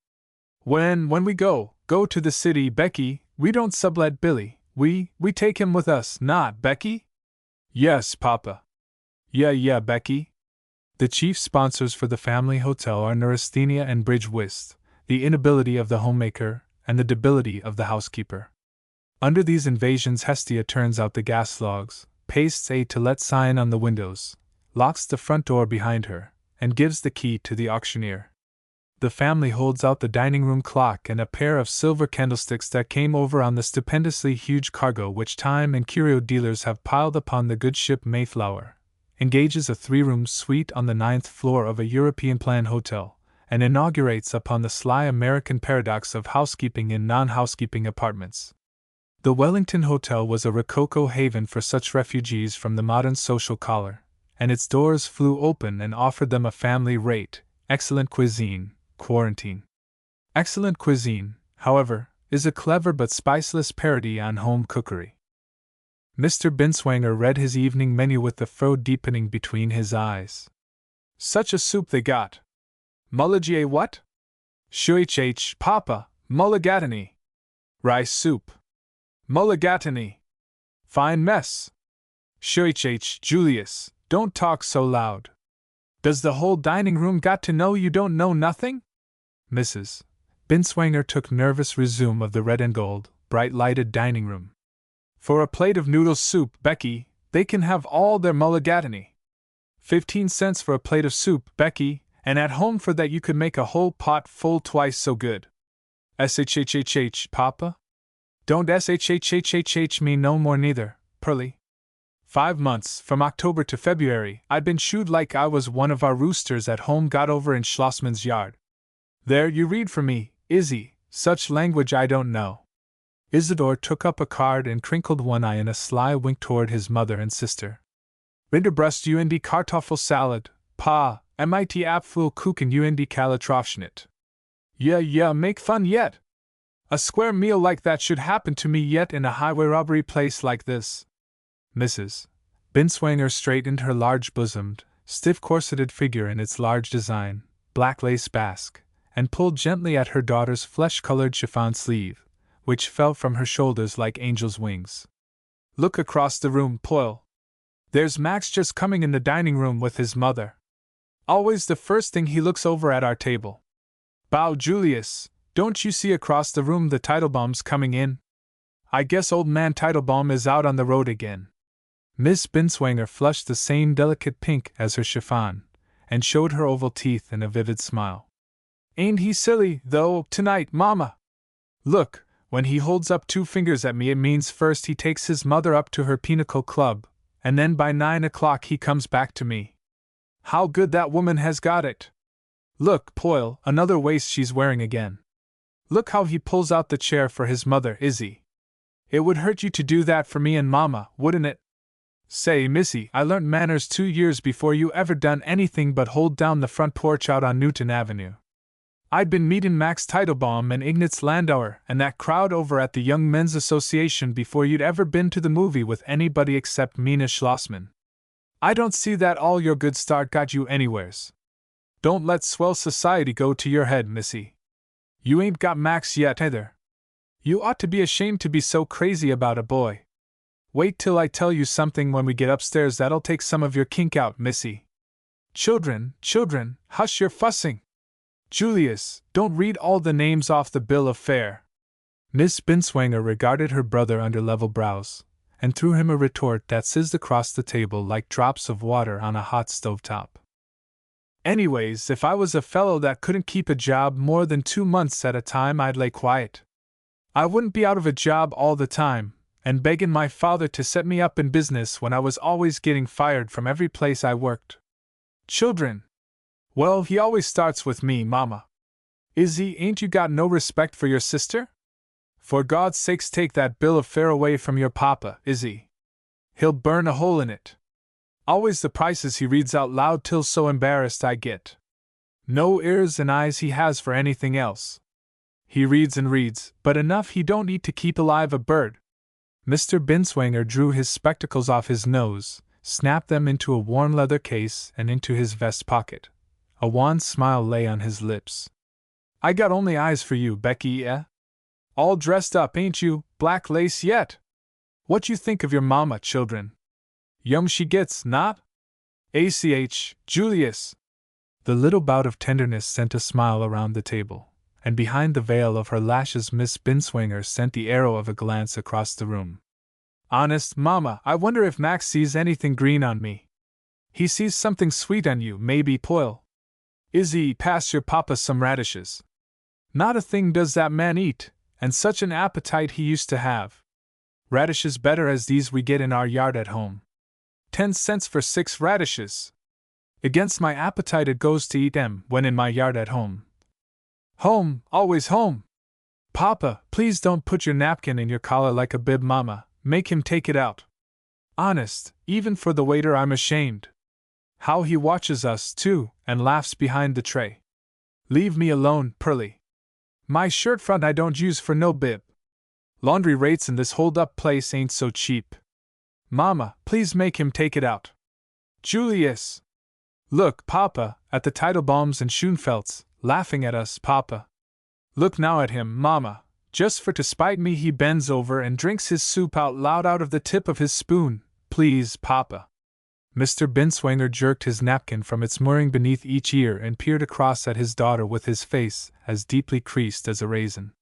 S1: When we go to the city, Becky, we don't sublet Billy, we take him with us, not, Becky? Yes, Papa. Yeah, Becky. The chief sponsors for the family hotel are neurasthenia and bridge whist, the inability of the homemaker, and the debility of the housekeeper. Under these invasions, Hestia turns out the gas logs, pastes a to let sign on the windows, locks the front door behind her, and gives the key to the auctioneer. The family holds out the dining room clock and a pair of silver candlesticks that came over on the stupendously huge cargo which time and curio dealers have piled upon the good ship Mayflower, engages a 3-room suite on the 9th floor of a European plan hotel, and inaugurates upon the sly American paradox of housekeeping in non-housekeeping apartments. The Wellington Hotel was a rococo haven for such refugees from the modern social collar, and its doors flew open and offered them a family rate, excellent cuisine, quarantine. Excellent cuisine, however, is a clever but spiceless parody on home cookery. Mr. Binswanger read his evening menu with the frown deepening between his eyes. Such a soup they got! Mulligatawny what? Shuich, Papa, mulligatawny. Rice soup. Mulligatawny. Fine mess. Shuich, Julius, don't talk so loud. Does the whole dining room got to know you don't know nothing? Mrs. Binswanger took nervous resume of the red and gold, bright-lighted dining room. For a plate of noodle soup, Becky, they can have all their mulligatawny. 15 cents for a plate of soup, Becky, and at home for that you could make a whole pot full twice so good. Shhhh, Papa? Don't shhhh me no more neither, Pearlie. 5 months, from October to February, I'd been shooed like I was one of our roosters at home got over in Schlossman's yard. There you read for me, Izzy, such language I don't know. Isidore took up a card and crinkled one eye in a sly wink toward his mother and sister. Rinderbrust und Kartoffel salad, Pa, mit Apfelkuchen und Kalatrofschnitt. Yeah, make fun yet. A square meal like that should happen to me yet in a highway robbery place like this. Mrs. Binswanger straightened her large-bosomed, stiff-corseted figure in its large design, black lace basque, and pulled gently at her daughter's flesh-colored chiffon sleeve, which fell from her shoulders like angel's wings. Look across the room, Poyle. There's Max just coming in the dining room with his mother. Always the first thing he looks over at our table. Bow, Julius, don't you see across the room the Teitelbaum's coming in? I guess old man Teitelbaum is out on the road again. Miss Binswanger flushed the same delicate pink as her chiffon, and showed her oval teeth in a vivid smile. Ain't he silly, though, tonight, Mama? Look, when he holds up 2 fingers at me it means first he takes his mother up to her pinnacle club, and then by 9 o'clock he comes back to me. How good that woman has got it! Look, Poyle, another waist she's wearing again. Look how he pulls out the chair for his mother, Izzy. It would hurt you to do that for me and Mama, wouldn't it? Say, Missy, I learnt manners 2 years before you ever done anything but hold down the front porch out on Newton Avenue. I'd been meetin' Max Teitelbaum and Ignaz Landauer and that crowd over at the Young Men's Association before you'd ever been to the movie with anybody except Mina Schlossman. I don't see that all your good start got you anywheres. Don't let swell society go to your head, Missy. You ain't got Max yet, either. You ought to be ashamed to be so crazy about a boy. Wait till I tell you something when we get upstairs that'll take some of your kink out, Missy. Children, hush your fussing. Julius, don't read all the names off the bill of fare. Miss Binswanger regarded her brother under level brows, and threw him a retort that sizzed across the table like drops of water on a hot stovetop. Anyways, if I was a fellow that couldn't keep a job more than 2 months at a time, I'd lay quiet. I wouldn't be out of a job all the time, and begging my father to set me up in business when I was always getting fired from every place I worked. Children! Well, he always starts with me, Mama. Izzy, ain't you got no respect for your sister? For God's sakes take that bill of fare away from your papa, Izzy. He'll burn a hole in it. Always the prices he reads out loud till so embarrassed I get. No ears and eyes he has for anything else. He reads and reads, but enough he don't eat to keep alive a bird. Mr. Binswanger drew his spectacles off his nose, snapped them into a warm leather case and into his vest pocket. A wan smile lay on his lips. I got only eyes for you, Becky, eh? All dressed up, ain't you, black lace yet? What you think of your mama, children? Yum she gets, not? ACH, Julius! The little bout of tenderness sent a smile around the table, and behind the veil of her lashes Miss Binswanger sent the arrow of a glance across the room. Honest, Mama, I wonder if Max sees anything green on me. He sees something sweet on you, maybe, Poyle. Izzy, pass your papa some radishes. Not a thing does that man eat, and such an appetite he used to have. Radishes better as these we get in our yard at home. 10 cents for 6 radishes. Against my appetite it goes to eat 'em when in my yard at home. Home, always home! Papa, please don't put your napkin in your collar like a bib, Mama. Make him take it out. Honest, even for the waiter I'm ashamed. How he watches us, too, and laughs behind the tray. Leave me alone, Pearlie. My shirt front I don't use for no bib. Laundry rates in this hold-up place ain't so cheap. Mama, please make him take it out. Julius! Look, Papa, at the Teitelbaums and Schoenfelds, laughing at us, Papa. Look now at him, Mama. Just for to spite me he bends over and drinks his soup out loud out of the tip of his spoon. Please, Papa. Mr. Binswanger jerked his napkin from its mooring beneath each ear and peered across at his daughter with his face as deeply creased as a raisin.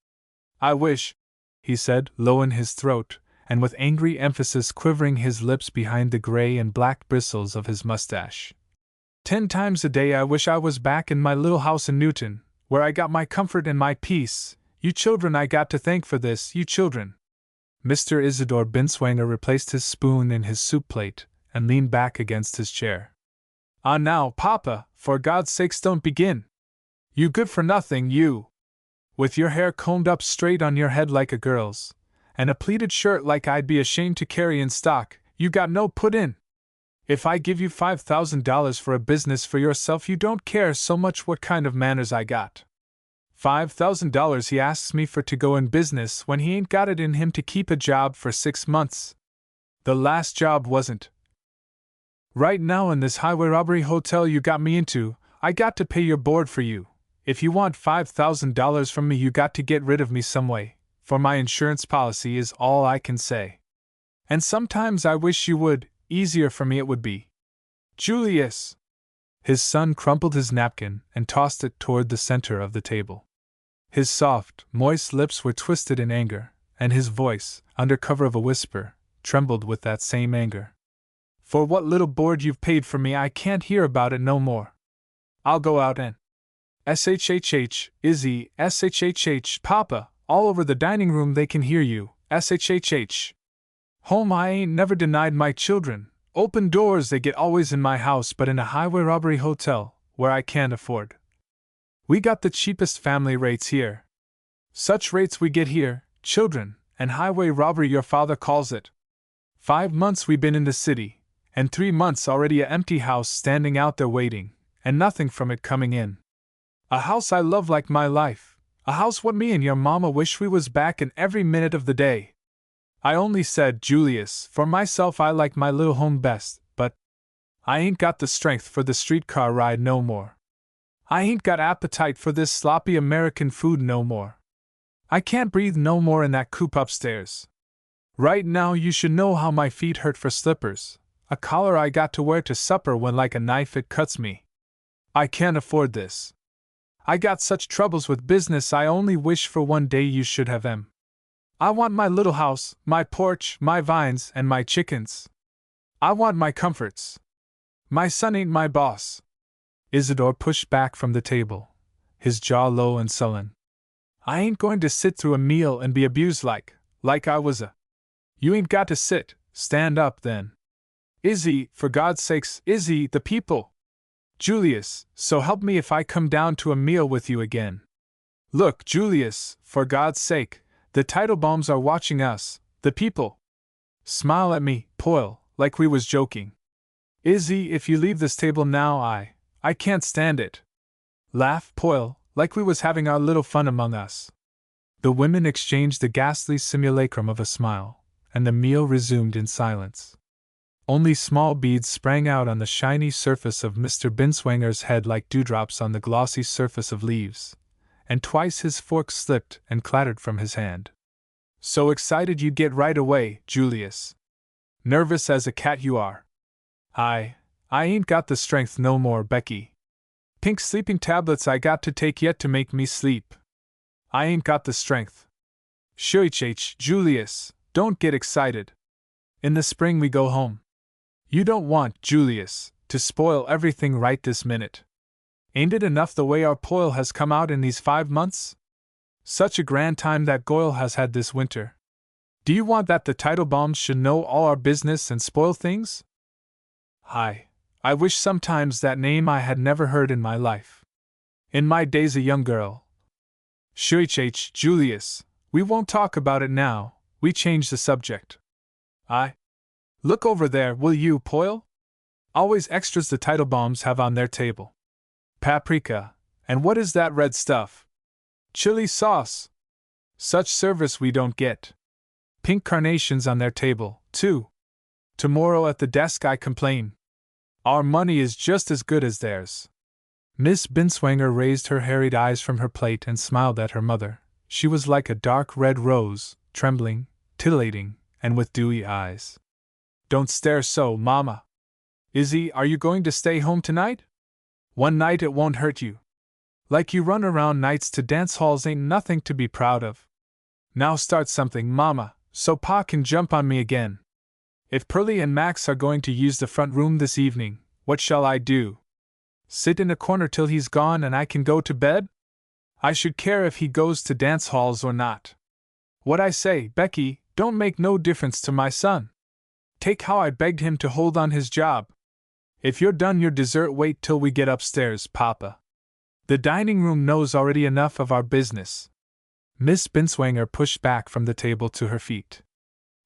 S1: I wish, he said, low in his throat, and with angry emphasis quivering his lips behind the gray and black bristles of his mustache. 10 times a day I wish I was back in my little house in Newton, where I got my comfort and my peace. You children I got to thank for this, you children. Mr. Isidore Binswanger replaced his spoon in his soup plate and leaned back against his chair. Ah now, Papa, for God's sakes don't begin. You good for nothing, you. With your hair combed up straight on your head like a girl's, and a pleated shirt like I'd be ashamed to carry in stock, you got no put in. If I give you $5,000 for a business for yourself you don't care so much what kind of manners I got. $5,000 he asks me for to go in business when he ain't got it in him to keep a job for 6 months. The last job wasn't. Right now in this highway robbery hotel you got me into, I got to pay your board for you. If you want $5,000 from me you got to get rid of me some way, for my insurance policy is all I can say. And sometimes I wish you would, easier for me it would be. Julius! His son crumpled his napkin and tossed it toward the center of the table. His soft, moist lips were twisted in anger, and his voice, under cover of a whisper, trembled with that same anger. For what little board you've paid for me I can't hear about it no more. I'll go out and SHHH, Izzy, SHHH, Papa, all over the dining room they can hear you, SHHH. Home I ain't never denied my children, open doors they get always in my house but in a highway robbery hotel, where I can't afford. We got the cheapest family rates here. Such rates we get here, children, and highway robbery your father calls it. 5 months we been in the city, and 3 months already a empty house standing out there waiting, and nothing from it coming in. A house I love like my life, a house what me and your mama wish we was back in every minute of the day. I only said, Julius, for myself I like my little home best, but I ain't got the strength for the streetcar ride no more. I ain't got appetite for this sloppy American food no more. I can't breathe no more in that coupe upstairs. Right now you should know how my feet hurt for slippers, a collar I got to wear to supper when like a knife it cuts me. I can't afford this. I got such troubles with business I only wish for one day you should have them. I want my little house, my porch, my vines, and my chickens. I want my comforts. My son ain't my boss. Isidore pushed back from the table, his jaw low and sullen. I ain't going to sit through a meal and be abused like I was a. You ain't got to sit, stand up then. Izzy, for God's sakes, Izzy, the people. Julius, so help me if I come down to a meal with you again. Look, Julius, for God's sake, the Teitelbaums are watching us, the people. Smile at me, Poyle, like we was joking. Izzy, if you leave this table now I can't stand it. Laugh, Poyle, like we was having our little fun among us. The women exchanged the ghastly simulacrum of a smile, and the meal resumed in silence. Only small beads sprang out on the shiny surface of Mr. Binswanger's head like dewdrops on the glossy surface of leaves, and twice his fork slipped and clattered from his hand. So excited you'd get right away, Julius. Nervous as a cat you are. I ain't got the strength no more, Becky. Pink sleeping tablets I got to take yet to make me sleep. I ain't got the strength. Shuich, Julius, don't get excited. In the spring we go home. You don't want, Julius, to spoil everything right this minute. Ain't it enough the way our poil has come out in these 5 months? Such a grand time that Goyle has had this winter. Do you want that the Teitelbaums should know all our business and spoil things? I wish sometimes that name I had never heard in my life. In my days a young girl. Shuich, Julius, we won't talk about it now, we change the subject. Look over there, will you, Poyle? Always extras the Teitelbaums have on their table. Paprika, and what is that red stuff? Chili sauce. Such service we don't get. Pink carnations on their table, too. Tomorrow at the desk I complain. Our money is just as good as theirs. Miss Binswanger raised her harried eyes from her plate and smiled at her mother. She was like a dark red rose, trembling, titillating, and with dewy eyes. Don't stare so, Mama. Izzy, are you going to stay home tonight? One night it won't hurt you. Like you run around nights to dance halls ain't nothing to be proud of. Now start something, Mama, so Pa can jump on me again. If Pearlie and Max are going to use the front room this evening, what shall I do? Sit in a corner till he's gone and I can go to bed? I should care if he goes to dance halls or not. What I say, Becky, don't make no difference to my son. Take how I begged him to hold on his job. If you're done your dessert, wait till we get upstairs, Papa. The dining room knows already enough of our business. Miss Binswanger pushed back from the table to her feet.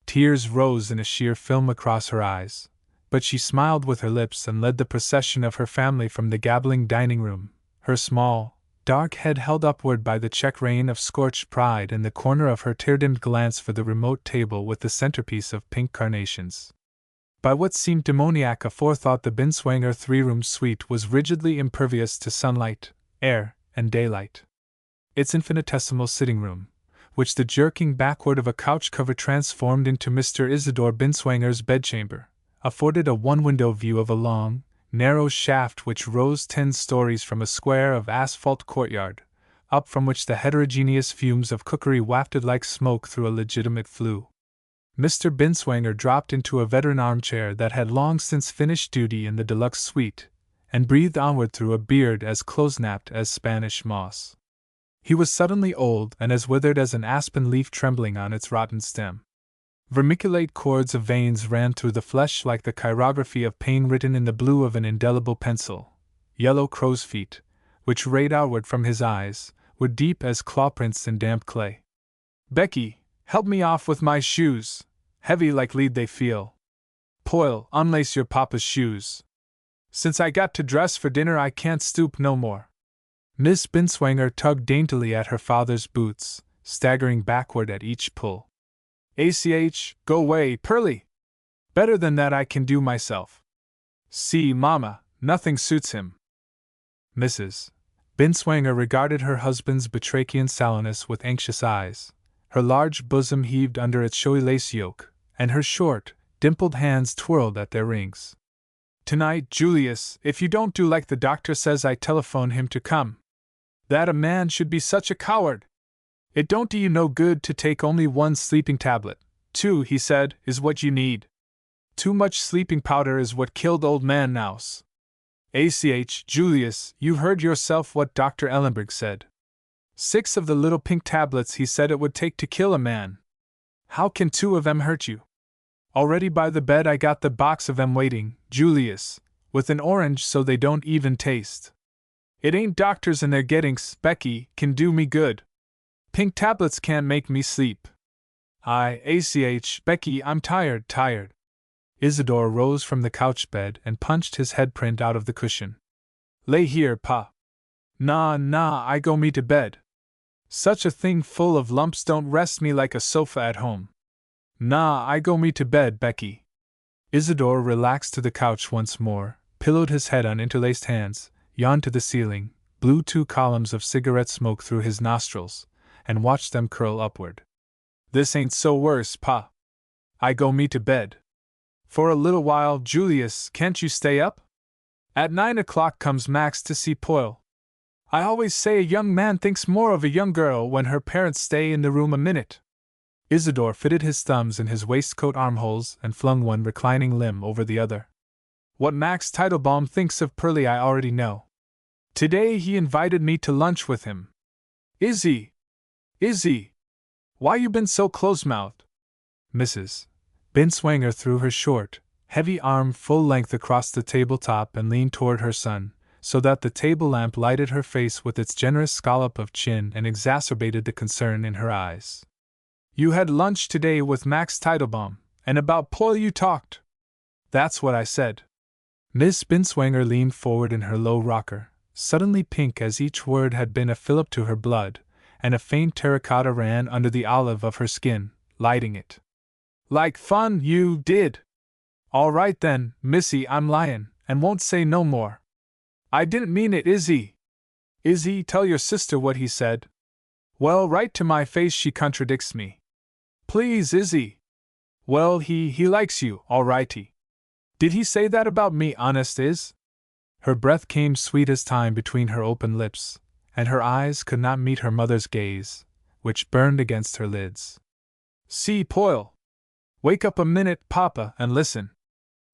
S1: Tears rose in a sheer film across her eyes, but she smiled with her lips and led the procession of her family from the gabbling dining room, her small, dark head held upward by the check rein of scorched pride and the corner of her tear-dimmed glance for the remote table with the centerpiece of pink carnations. By what seemed demoniac aforethought, the Binswanger three-room suite was rigidly impervious to sunlight, air, and daylight. Its infinitesimal sitting room, which the jerking backward of a couch cover transformed into Mr. Isidore Binswanger's bedchamber, afforded a one-window view of a long, narrow shaft which rose 10 stories from a square of asphalt courtyard, up from which the heterogeneous fumes of cookery wafted like smoke through a legitimate flue. Mr. Binswanger dropped into a veteran armchair that had long since finished duty in the deluxe suite, and breathed onward through a beard as close-napped as Spanish moss. He was suddenly old and as withered as an aspen leaf trembling on its rotten stem. Vermiculate cords of veins ran through the flesh like the chirography of pain written in the blue of an indelible pencil. Yellow crow's feet, which rayed outward from his eyes, were deep as clawprints in damp clay. Becky, help me off with my shoes. Heavy like lead they feel. Poyle, unlace your papa's shoes. Since I got to dress for dinner I can't stoop no more. Miss Binswanger tugged daintily at her father's boots, staggering backward at each pull. ACH, go way, Pearlie! Better than that I can do myself. See, Mama, nothing suits him. Mrs. Binswanger regarded her husband's batrachian sallowness with anxious eyes. Her large bosom heaved under its showy lace yoke, and her short, dimpled hands twirled at their rings. Tonight, Julius, if you don't do like the doctor says, I telephone him to come. That a man should be such a coward. It don't do you no good to take only 1 sleeping tablet. 2, he said, is what you need. Too much sleeping powder is what killed old man Nouse. ACH, Julius, you heard yourself what Dr. Ellenberg said. 6 of the little pink tablets he said it would take to kill a man. How can 2 of them hurt you? Already by the bed I got the box of them waiting, Julius, with an orange so they don't even taste. It ain't doctors and their gettings, Becky, can do me good. Pink tablets can't make me sleep. ACH, Becky, I'm tired. Isidore rose from the couch bed and punched his head print out of the cushion. Lay here, Pa. Nah, I go me to bed. Such a thing full of lumps don't rest me like a sofa at home. Nah, I go me to bed, Becky. Isidore relaxed to the couch once more, pillowed his head on interlaced hands, yawned to the ceiling, blew 2 columns of cigarette smoke through his nostrils, and watched them curl upward. This ain't so worse, Pa. I go me to bed. For a little while, Julius, can't you stay up? At 9 o'clock comes Max to see Poyle. I always say a young man thinks more of a young girl when her parents stay in the room a minute. Isidore fitted his thumbs in his waistcoat armholes and flung one reclining limb over the other. What Max Teitelbaum thinks of Pearlie I already know. Today he invited me to lunch with him. Izzy! Why you been so close-mouthed? Mrs. Binswanger threw her short, heavy arm full length across the tabletop and leaned toward her son, so that the table lamp lighted her face with its generous scallop of chin and exacerbated the concern in her eyes. You had lunch today with Max Teitelbaum, and about Poyle you talked. That's what I said. Miss Binswanger leaned forward in her low rocker, suddenly pink as each word had been a fillip to her blood, and a faint terracotta ran under the olive of her skin, lighting it. Like fun, you did. All right then, missy, I'm lyin', and won't say no more. I didn't mean it, Izzy. Izzy, tell your sister what he said. Well, right to my face she contradicts me. Please, Izzy. Well, he likes you, all righty. Did he say that about me, honest, Iz? Her breath came sweet as thyme between her open lips, and her eyes could not meet her mother's gaze, which burned against her lids. See, Poyle. Wake up a minute, Papa, and listen.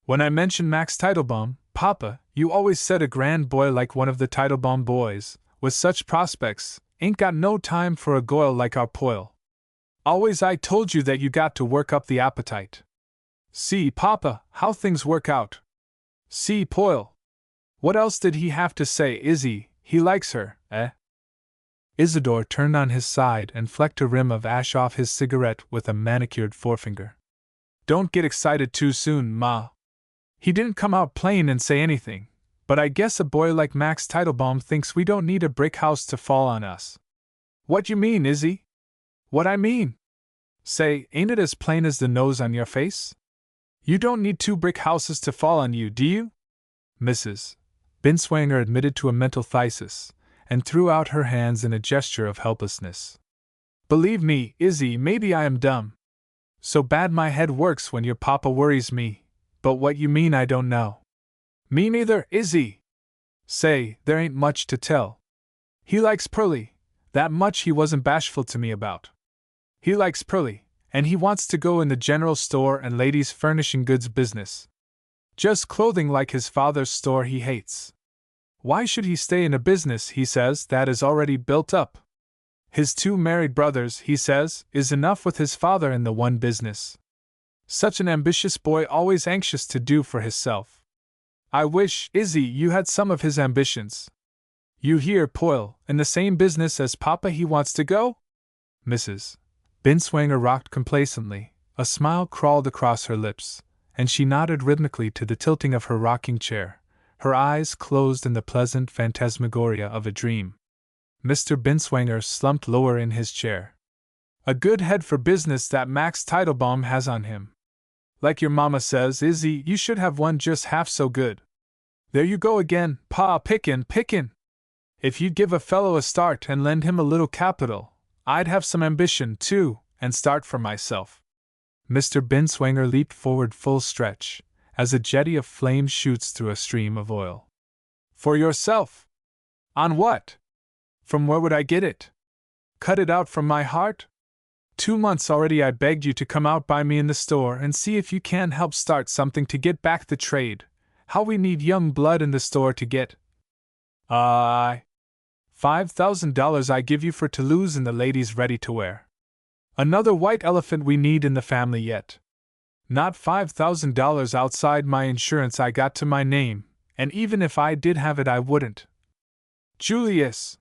S1: When I mentioned Max Teitelbaum, Papa, you always said a grand boy like one of the Teitelbaum boys, with such prospects, ain't got no time for a goil like our Poyle. Always I told you that you got to work up the appetite. See, Papa, how things work out. See, Poyle. What else did he have to say, Izzy? He likes her, eh? Isidore turned on his side and flecked a rim of ash off his cigarette with a manicured forefinger. Don't get excited too soon, Ma. He didn't come out plain and say anything, but I guess a boy like Max Teitelbaum thinks we don't need a brick house to fall on us. What you mean, Izzy? What I mean? Say, ain't it as plain as the nose on your face? You don't need 2 brick houses to fall on you, do you? Mrs. Binswanger admitted to a mental phthisis, and threw out her hands in a gesture of helplessness. Believe me, Izzy, maybe I am dumb. So bad my head works when your papa worries me, but what you mean I don't know. Me neither, Izzy. Say, there ain't much to tell. He likes Pearlie, that much he wasn't bashful to me about. He likes Pearlie, and he wants to go in the general store and ladies' furnishing goods business. Just clothing like his father's store he hates. Why should he stay in a business, he says, that is already built up? His 2 married brothers, he says, is enough with his father in the one business. Such an ambitious boy, always anxious to do for hisself. I wish, Izzy, you had some of his ambitions. You hear, Poyle, in the same business as Papa he wants to go? Mrs. Binswanger rocked complacently, a smile crawled across her lips, and she nodded rhythmically to the tilting of her rocking chair, her eyes closed in the pleasant phantasmagoria of a dream. Mr. Binswanger slumped lower in his chair. A good head for business that Max Teitelbaum has on him. Like your mama says, Izzy, you should have one just half so good. There you go again, Pa, pickin'. If you'd give a fellow a start and lend him a little capital, I'd have some ambition, too, and start for myself. Mr. Binswanger leaped forward full stretch, as a jetty of flame shoots through a stream of oil. For yourself? On what? From where would I get it? Cut it out from my heart? 2 months already I begged you to come out by me in the store and see if you can help start something to get back the trade. How we need young blood in the store to get. $5,000 I give you for to lose in the ladies' ready-to-wear. Another white elephant we need in the family yet. Not $5,000 outside my insurance I got to my name, and even if I did have it I wouldn't. Julius!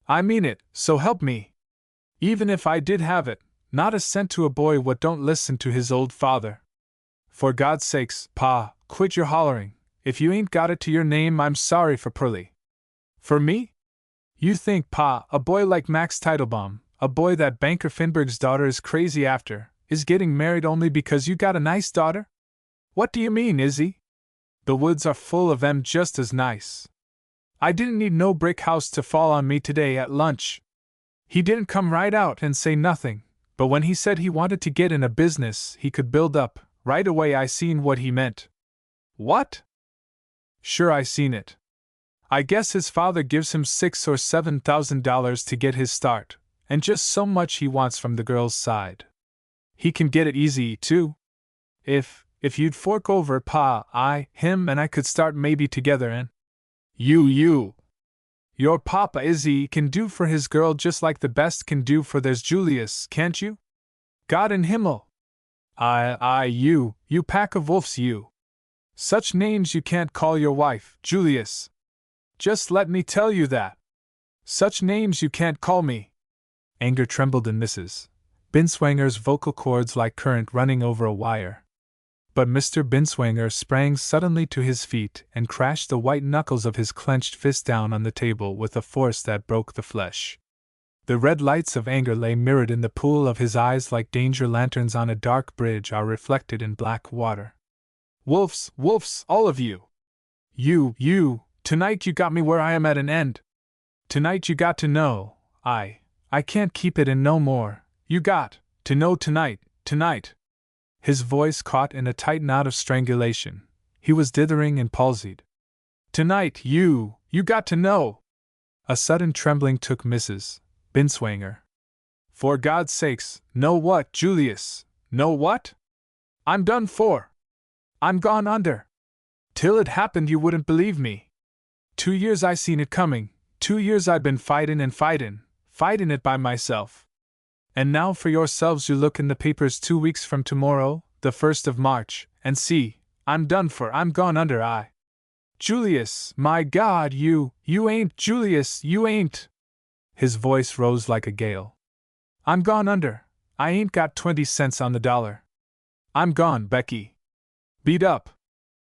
S1: I mean it, so help me. Even if I did have it, not a cent to a boy what don't listen to his old father. For God's sakes, Pa, quit your hollering. If you ain't got it to your name, I'm sorry for Pearlie. For me? You think, Pa, a boy like Max Teitelbaum, a boy that Banker Finberg's daughter is crazy after, is getting married only because you got a nice daughter? What do you mean, Izzy? The woods are full of 'em just as nice. I didn't need no brick house to fall on me today at lunch. He didn't come right out and say nothing, but when he said he wanted to get in a business he could build up, right away I seen what he meant. What? Sure, I seen it. I guess his father gives him $6,000 or $7,000 to get his start, and just so much he wants from the girl's side. He can get it easy, too. If you'd fork over Pa, him and I could start maybe together and… Your papa Izzy can do for his girl just like the best can do for theirs Julius, can't you? God in Himmel! You pack of wolves, you. Such names you can't call your wife, Julius. Just let me tell you that. Such names you can't call me. Anger trembled in Mrs. Binswanger's vocal cords like current running over a wire. But Mr. Binswanger sprang suddenly to his feet and crashed the white knuckles of his clenched fist down on the table with a force that broke the flesh. The red lights of anger lay mirrored in the pool of his eyes like danger lanterns on a dark bridge are reflected in black water. Wolves, all of you! You, tonight you got me where I am at an end. Tonight you got to know, I can't keep it in no more, you got to know tonight. His voice caught in a tight knot of strangulation. He was dithering and palsied. Tonight, you got to know! A sudden trembling took Mrs. Binswanger. For God's sakes, know what, Julius? Know what? I'm done for. I'm gone under. Till it happened you wouldn't believe me. 2 years I seen it coming, 2 years I'd been fightin' it by myself. And now for yourselves you look in the papers 2 weeks from tomorrow, the 1st of March, and see, I'm done for, I'm gone under, Julius, my God, you ain't, Julius, you ain't. His voice rose like a gale. I'm gone under, I ain't got 20 cents on the dollar. I'm gone, Becky. Beat up.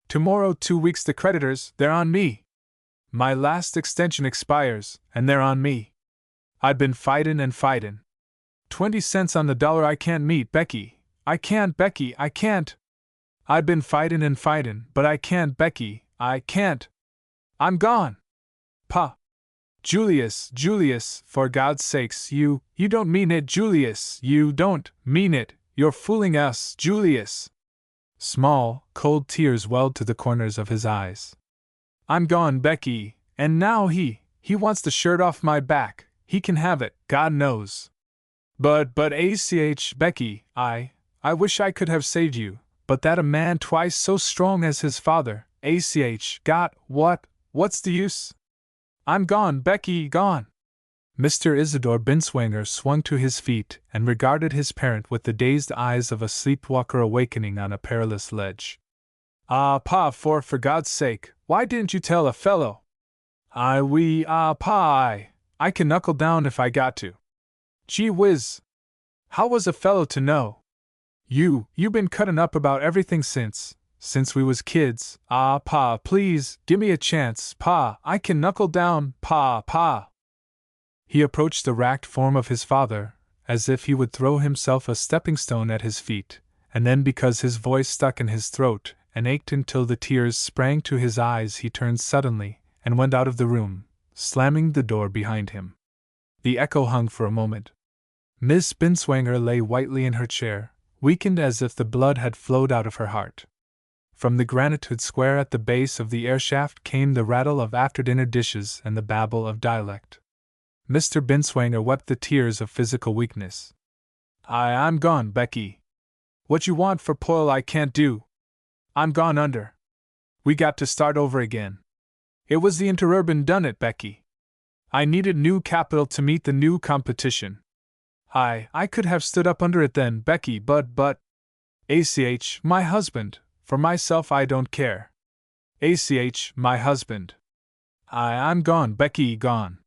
S1: Tomorrow 2 weeks the creditors, they're on me. My last extension expires, and they're on me. I'd been fightin'. 20 cents on the dollar I can't meet, Becky. I can't, Becky, I can't. I've been fightin', but I can't, Becky, I can't. I'm gone. Pa. Julius, for God's sakes, you don't mean it, Julius, you don't mean it, you're fooling us, Julius. Small, cold tears welled to the corners of his eyes. I'm gone, Becky, and now he wants the shirt off my back, he can have it, God knows. But Becky, I wish I could have saved you, but that a man twice so strong as his father, got, what's the use? I'm gone, Becky, gone. Mr. Isidore Binswanger swung to his feet and regarded his parent with the dazed eyes of a sleepwalker awakening on a perilous ledge. Pa, for God's sake, why didn't you tell a fellow? Pa, I can knuckle down if I got to. Gee whiz! How was a fellow to know? You been cuttin' up about everything since we was kids. Pa, please, gimme a chance, Pa, I can knuckle down, Pa. He approached the racked form of his father, as if he would throw himself a stepping stone at his feet, and then because his voice stuck in his throat and ached until the tears sprang to his eyes he turned suddenly and went out of the room, slamming the door behind him. The echo hung for a moment. Miss Binswanger lay whitely in her chair, weakened as if the blood had flowed out of her heart. From the granite square at the base of the airshaft came the rattle of after-dinner dishes and the babble of dialect. Mr. Binswanger wept the tears of physical weakness. I'm gone, Becky. What you want for Poyle I can't do. I'm gone under. We got to start over again. It was the interurban done it, Becky. I needed new capital to meet the new competition. I could have stood up under it then, Becky, but… my husband, for myself I don't care. My husband. I'm gone, Becky, gone.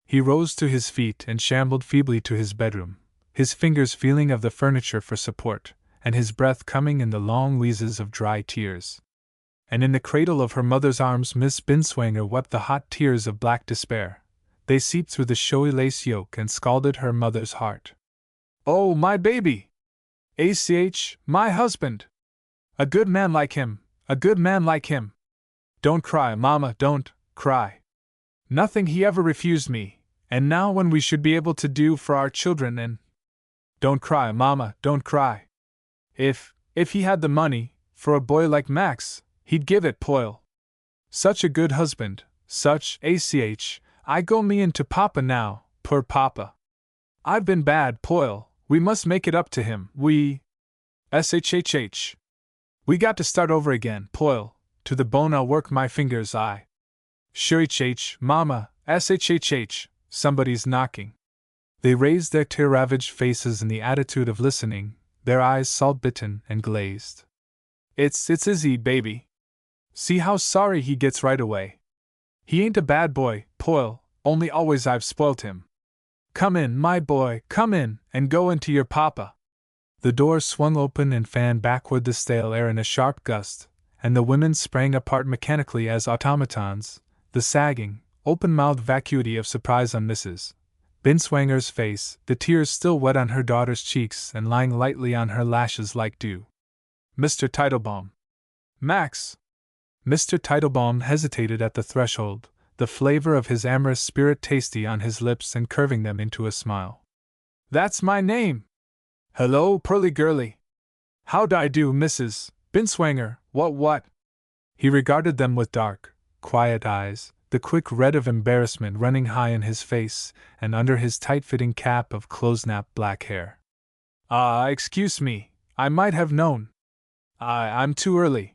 S1: He rose to his feet and shambled feebly to his bedroom, his fingers feeling of the furniture for support, and his breath coming in the long wheezes of dry tears. And in the cradle of her mother's arms Miss Binswanger wept the hot tears of black despair. They seeped through the showy lace yoke and scalded her mother's heart. Oh, my baby! My husband! A good man like him! Don't cry, Mama, don't cry. Nothing he ever refused me, and now when we should be able to do for our children and… Don't cry, Mama, don't cry. If he had the money, for a boy like Max, he'd give it Poyle. Such a good husband, such, I go me into Papa now, poor Papa. I've been bad, Poyle, we must make it up to him, we. SHHH. We got to start over again, Poyle, to the bone I'll work my fingers, I. Sure, Mama, SHHH, somebody's knocking. They raised their tear-ravaged faces in the attitude of listening, their eyes salt-bitten and glazed. It's Izzy, baby. See how sorry he gets right away. He ain't a bad boy, Poyle, only always I've spoilt him. Come in, my boy, come in, and go into your papa. The door swung open and fanned backward the stale air in a sharp gust, and the women sprang apart mechanically as automatons, the sagging, open-mouthed vacuity of surprise on Mrs. Binswanger's face, the tears still wet on her daughter's cheeks and lying lightly on her lashes like dew. Mr. Teitelbaum. Max. Mr. Teitelbaum hesitated at the threshold, the flavor of his amorous spirit tasty on his lips and curving them into a smile. That's my name. Hello, Pearly Girlie. How'd I do, Mrs. Binswanger, what? He regarded them with dark, quiet eyes, the quick red of embarrassment running high in his face and under his tight-fitting cap of close-napped black hair. Excuse me, I might have known. I'm too early.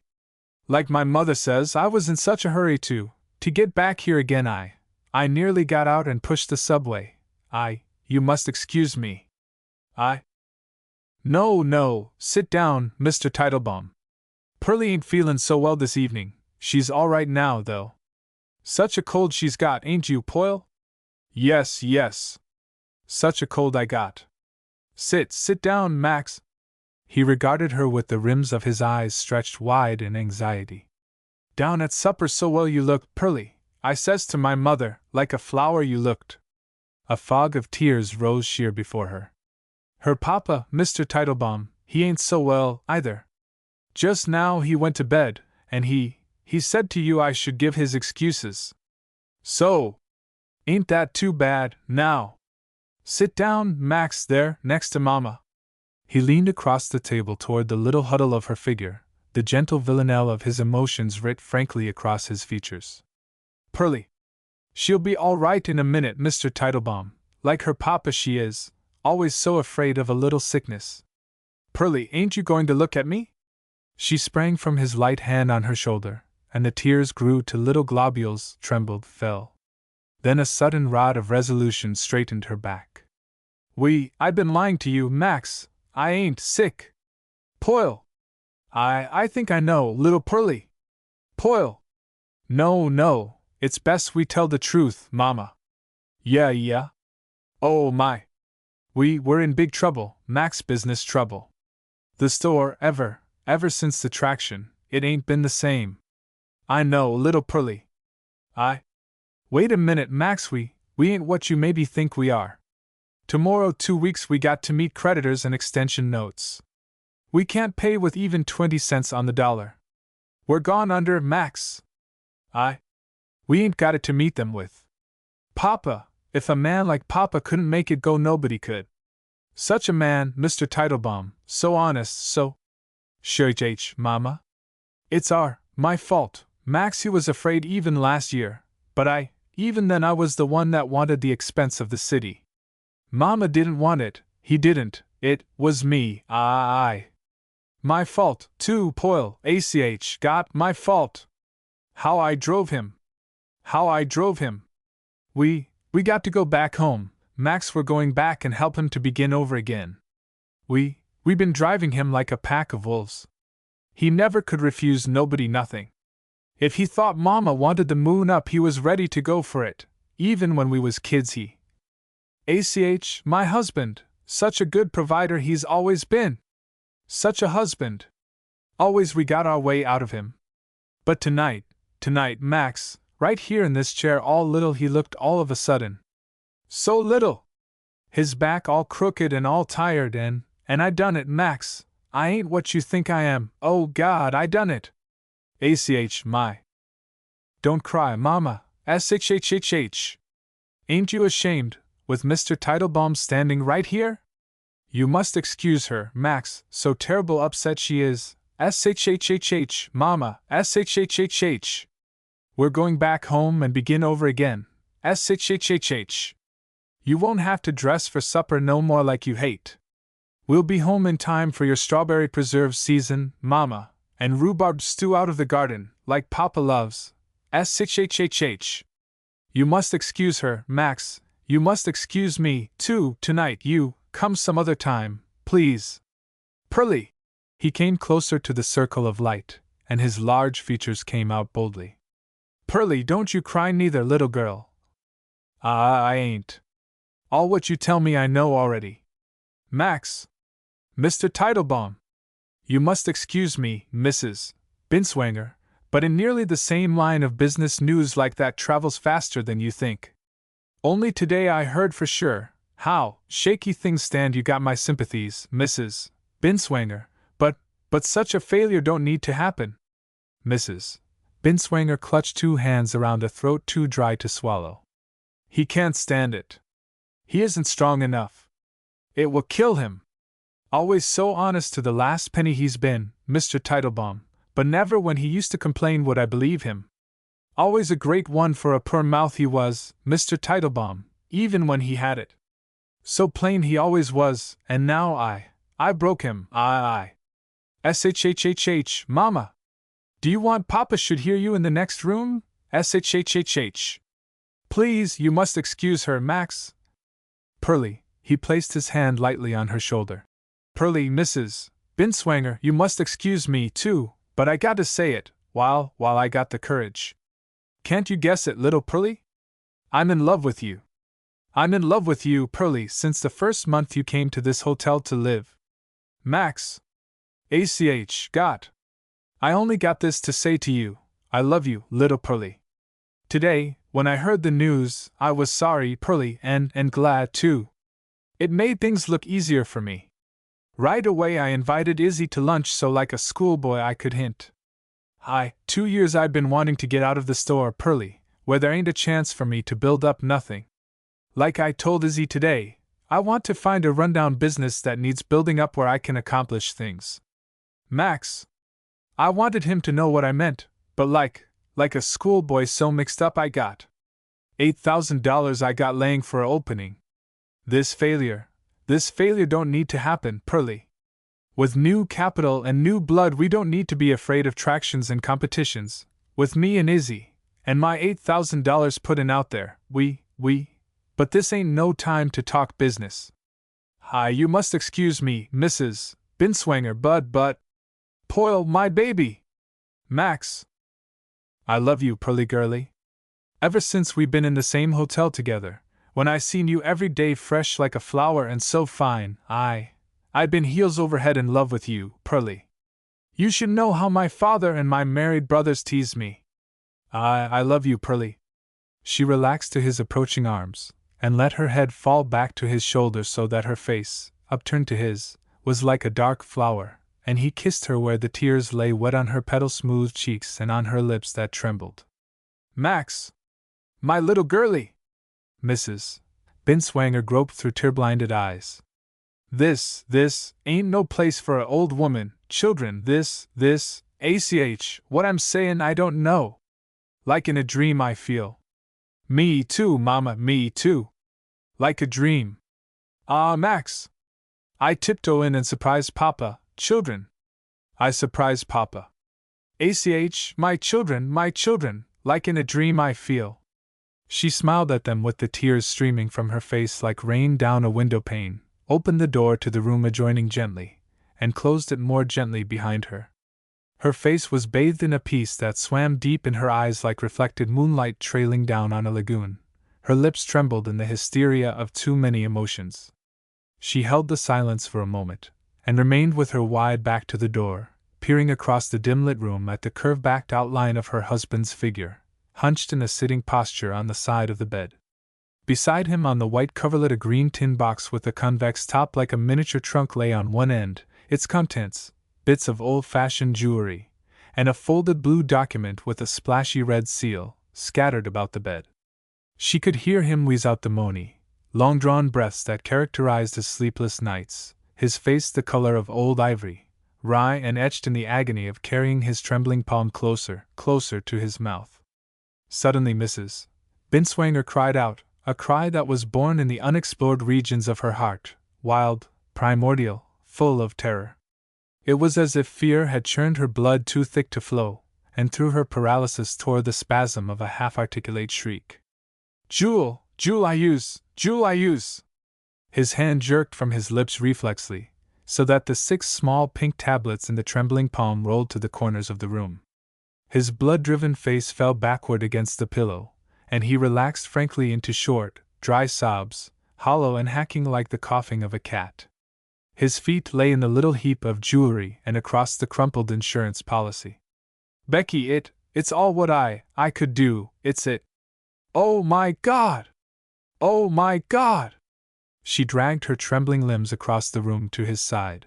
S1: Like my mother says, I was in such a hurry to get back here again. I nearly got out and pushed the subway. You must excuse me. No, sit down, Mr. Teitelbaum. Pearly ain't feelin' so well this evening. She's all right now, though. Such a cold she's got, ain't you, Poyle? Yes. Such a cold I got. Sit down, Max. He regarded her with the rims of his eyes stretched wide in anxiety. Down at supper so well you looked, Pearly. I says to my mother, like a flower you looked. A fog of tears rose sheer before her. Her papa, Mr. Teitelbaum, he ain't so well, either. Just now he went to bed, and he said to you I should give his excuses. So? Ain't that too bad, now? Sit down, Max, there, next to Mama. He leaned across the table toward the little huddle of her figure, the gentle villanelle of his emotions writ frankly across his features. Pearly. She'll be all right in a minute, Mr. Teitelbaum, like her papa she is, always so afraid of a little sickness. Pearly, ain't you going to look at me? She sprang from his light hand on her shoulder, and the tears grew to little globules, trembled, fell. Then a sudden rod of resolution straightened her back. I've been lying to you, Max. I ain't sick. Poyle. I think I know, little Pearly. Poyle. No, it's best we tell the truth, Mama. Yeah. Oh my. We're in big trouble, Max, business trouble. The store, ever since the traction, it ain't been the same. I know, little Pearly. Wait a minute, Max, we ain't what you maybe think we are. Tomorrow 2 weeks we got to meet creditors and extension notes. We can't pay with even 20 cents on the dollar. We're gone under, Max. We ain't got it to meet them with. Papa, if a man like Papa couldn't make it go, nobody could. Such a man, Mr. Teitelbaum, so honest, so. Sure, Mama. It's my fault, Max. He was afraid even last year, but even then I was the one that wanted the expense of the city. Mama didn't want it, he didn't, it was me, My fault, too, Poyle, got my fault. How I drove him. We got to go back home, Max. We're going back and help him to begin over again. We've been driving him like a pack of wolves. He never could refuse nobody nothing. If he thought Mama wanted the moon up, he was ready to go for it, even when we was kids. My husband, such a good provider he's always been. Such a husband. Always we got our way out of him. But tonight, Max, right here in this chair, all little he looked all of a sudden. So little. His back all crooked and all tired and I done it, Max. I ain't what you think I am. Oh God, I done it. My. Don't cry, Mama. Ain't you ashamed, with Mr. Teitelbaum standing right here? You must excuse her, Max, so terrible upset she is. Mama, We're going back home and begin over again. SHHHH. You won't have to dress for supper no more like you hate. We'll be home in time for your strawberry preserve season, Mama, and rhubarb stew out of the garden, like Papa loves. SHHHH. You must excuse her, Max. You must excuse me, too, tonight. You, come some other time, please. Pearlie! He came closer to the circle of light, and his large features came out boldly. Pearlie, don't you cry neither, little girl. I ain't. All what you tell me I know already. Max! Mr. Teitelbaum! You must excuse me, Mrs. Binswanger, but in nearly the same line of business news like that travels faster than you think. Only today I heard for sure how shaky things stand. You got my sympathies, Mrs. Binswanger, but such a failure don't need to happen. Mrs. Binswanger clutched two hands around a throat too dry to swallow. He can't stand it. He isn't strong enough. It will kill him. Always so honest to the last penny he's been, Mr. Teitelbaum, but never when he used to complain would I believe him. Always a great one for a poor mouth he was, Mr. Teitelbaum, even when he had it. So plain he always was, and now I broke him, I. SHHHH, Mama! Do you want Papa should hear you in the next room? SHHHH. Please, you must excuse her, Max. Pearlie, he placed his hand lightly on her shoulder. Pearlie, Mrs. Binswanger, you must excuse me, too, but I got to say it, while I got the courage. Can't you guess it, little Pearlie? I'm in love with you. I'm in love with you, Pearlie, since the first month you came to this hotel to live. Max. got. I only got this to say to you, I love you, little Pearlie. Today, when I heard the news, I was sorry, Pearlie, and glad, too. It made things look easier for me. Right away I invited Izzy to lunch so like a schoolboy I could hint. 2 years I'd been wanting to get out of the store, Pearlie, where there ain't a chance for me to build up nothing. Like I told Izzy today, I want to find a rundown business that needs building up where I can accomplish things. Max. I wanted him to know what I meant, but like a schoolboy so mixed up I got. $8,000 I got laying for a opening. This failure don't need to happen, Pearlie. With new capital and new blood we don't need to be afraid of tractions and competitions. With me and Izzy, and my $8,000 put in out there, but this ain't no time to talk business. You must excuse me, Mrs. Binswanger, but... Poil, my baby! Max. I love you, Pearlie girlie. Ever since we been in the same hotel together, when I seen you every day fresh like a flower and so fine, I'd been heels over head in love with you, Pearlie. You should know how my father and my married brothers tease me. I love you, Pearlie. She relaxed to his approaching arms, and let her head fall back to his shoulder so that her face, upturned to his, was like a dark flower, and he kissed her where the tears lay wet on her petal-smooth cheeks and on her lips that trembled. Max! My little girlie! Mrs. Binswanger groped through tear-blinded eyes. This ain't no place for a old woman, children, this, what I'm sayin' I don't know. Like in a dream I feel. Me too, Mama, me too. Like a dream. Max! I tiptoe in and surprise Papa, children. I surprise Papa. My children, like in a dream I feel. She smiled at them with the tears streaming from her face like rain down a window pane, opened the door to the room adjoining gently, and closed it more gently behind her. Her face was bathed in a peace that swam deep in her eyes like reflected moonlight trailing down on a lagoon. Her lips trembled in the hysteria of too many emotions. She held the silence for a moment, and remained with her wide back to the door, peering across the dim-lit room at the curve-backed outline of her husband's figure, hunched in a sitting posture on the side of the bed. Beside him on the white coverlet a green tin box with a convex top like a miniature trunk lay on one end, its contents, bits of old-fashioned jewelry, and a folded blue document with a splashy red seal, scattered about the bed. She could hear him wheeze out the moany, long-drawn breaths that characterized his sleepless nights, his face the color of old ivory, wry and etched in the agony of carrying his trembling palm closer to his mouth. Suddenly Mrs. Binswanger cried out, a cry that was born in the unexplored regions of her heart, wild, primordial, full of terror. It was as if fear had churned her blood too thick to flow, and through her paralysis tore the spasm of a half-articulate shriek. Jewel! Jewel I use! Jewel I use! His hand jerked from his lips reflexly, so that the 6 small pink tablets in the trembling palm rolled to the corners of the room. His blood-driven face fell backward against the pillow, and he relaxed frankly into short, dry sobs, hollow and hacking like the coughing of a cat. His feet lay in the little heap of jewelry and across the crumpled insurance policy. Becky, it's all what I could do, it's it. Oh my God! Oh my God! She dragged her trembling limbs across the room to his side.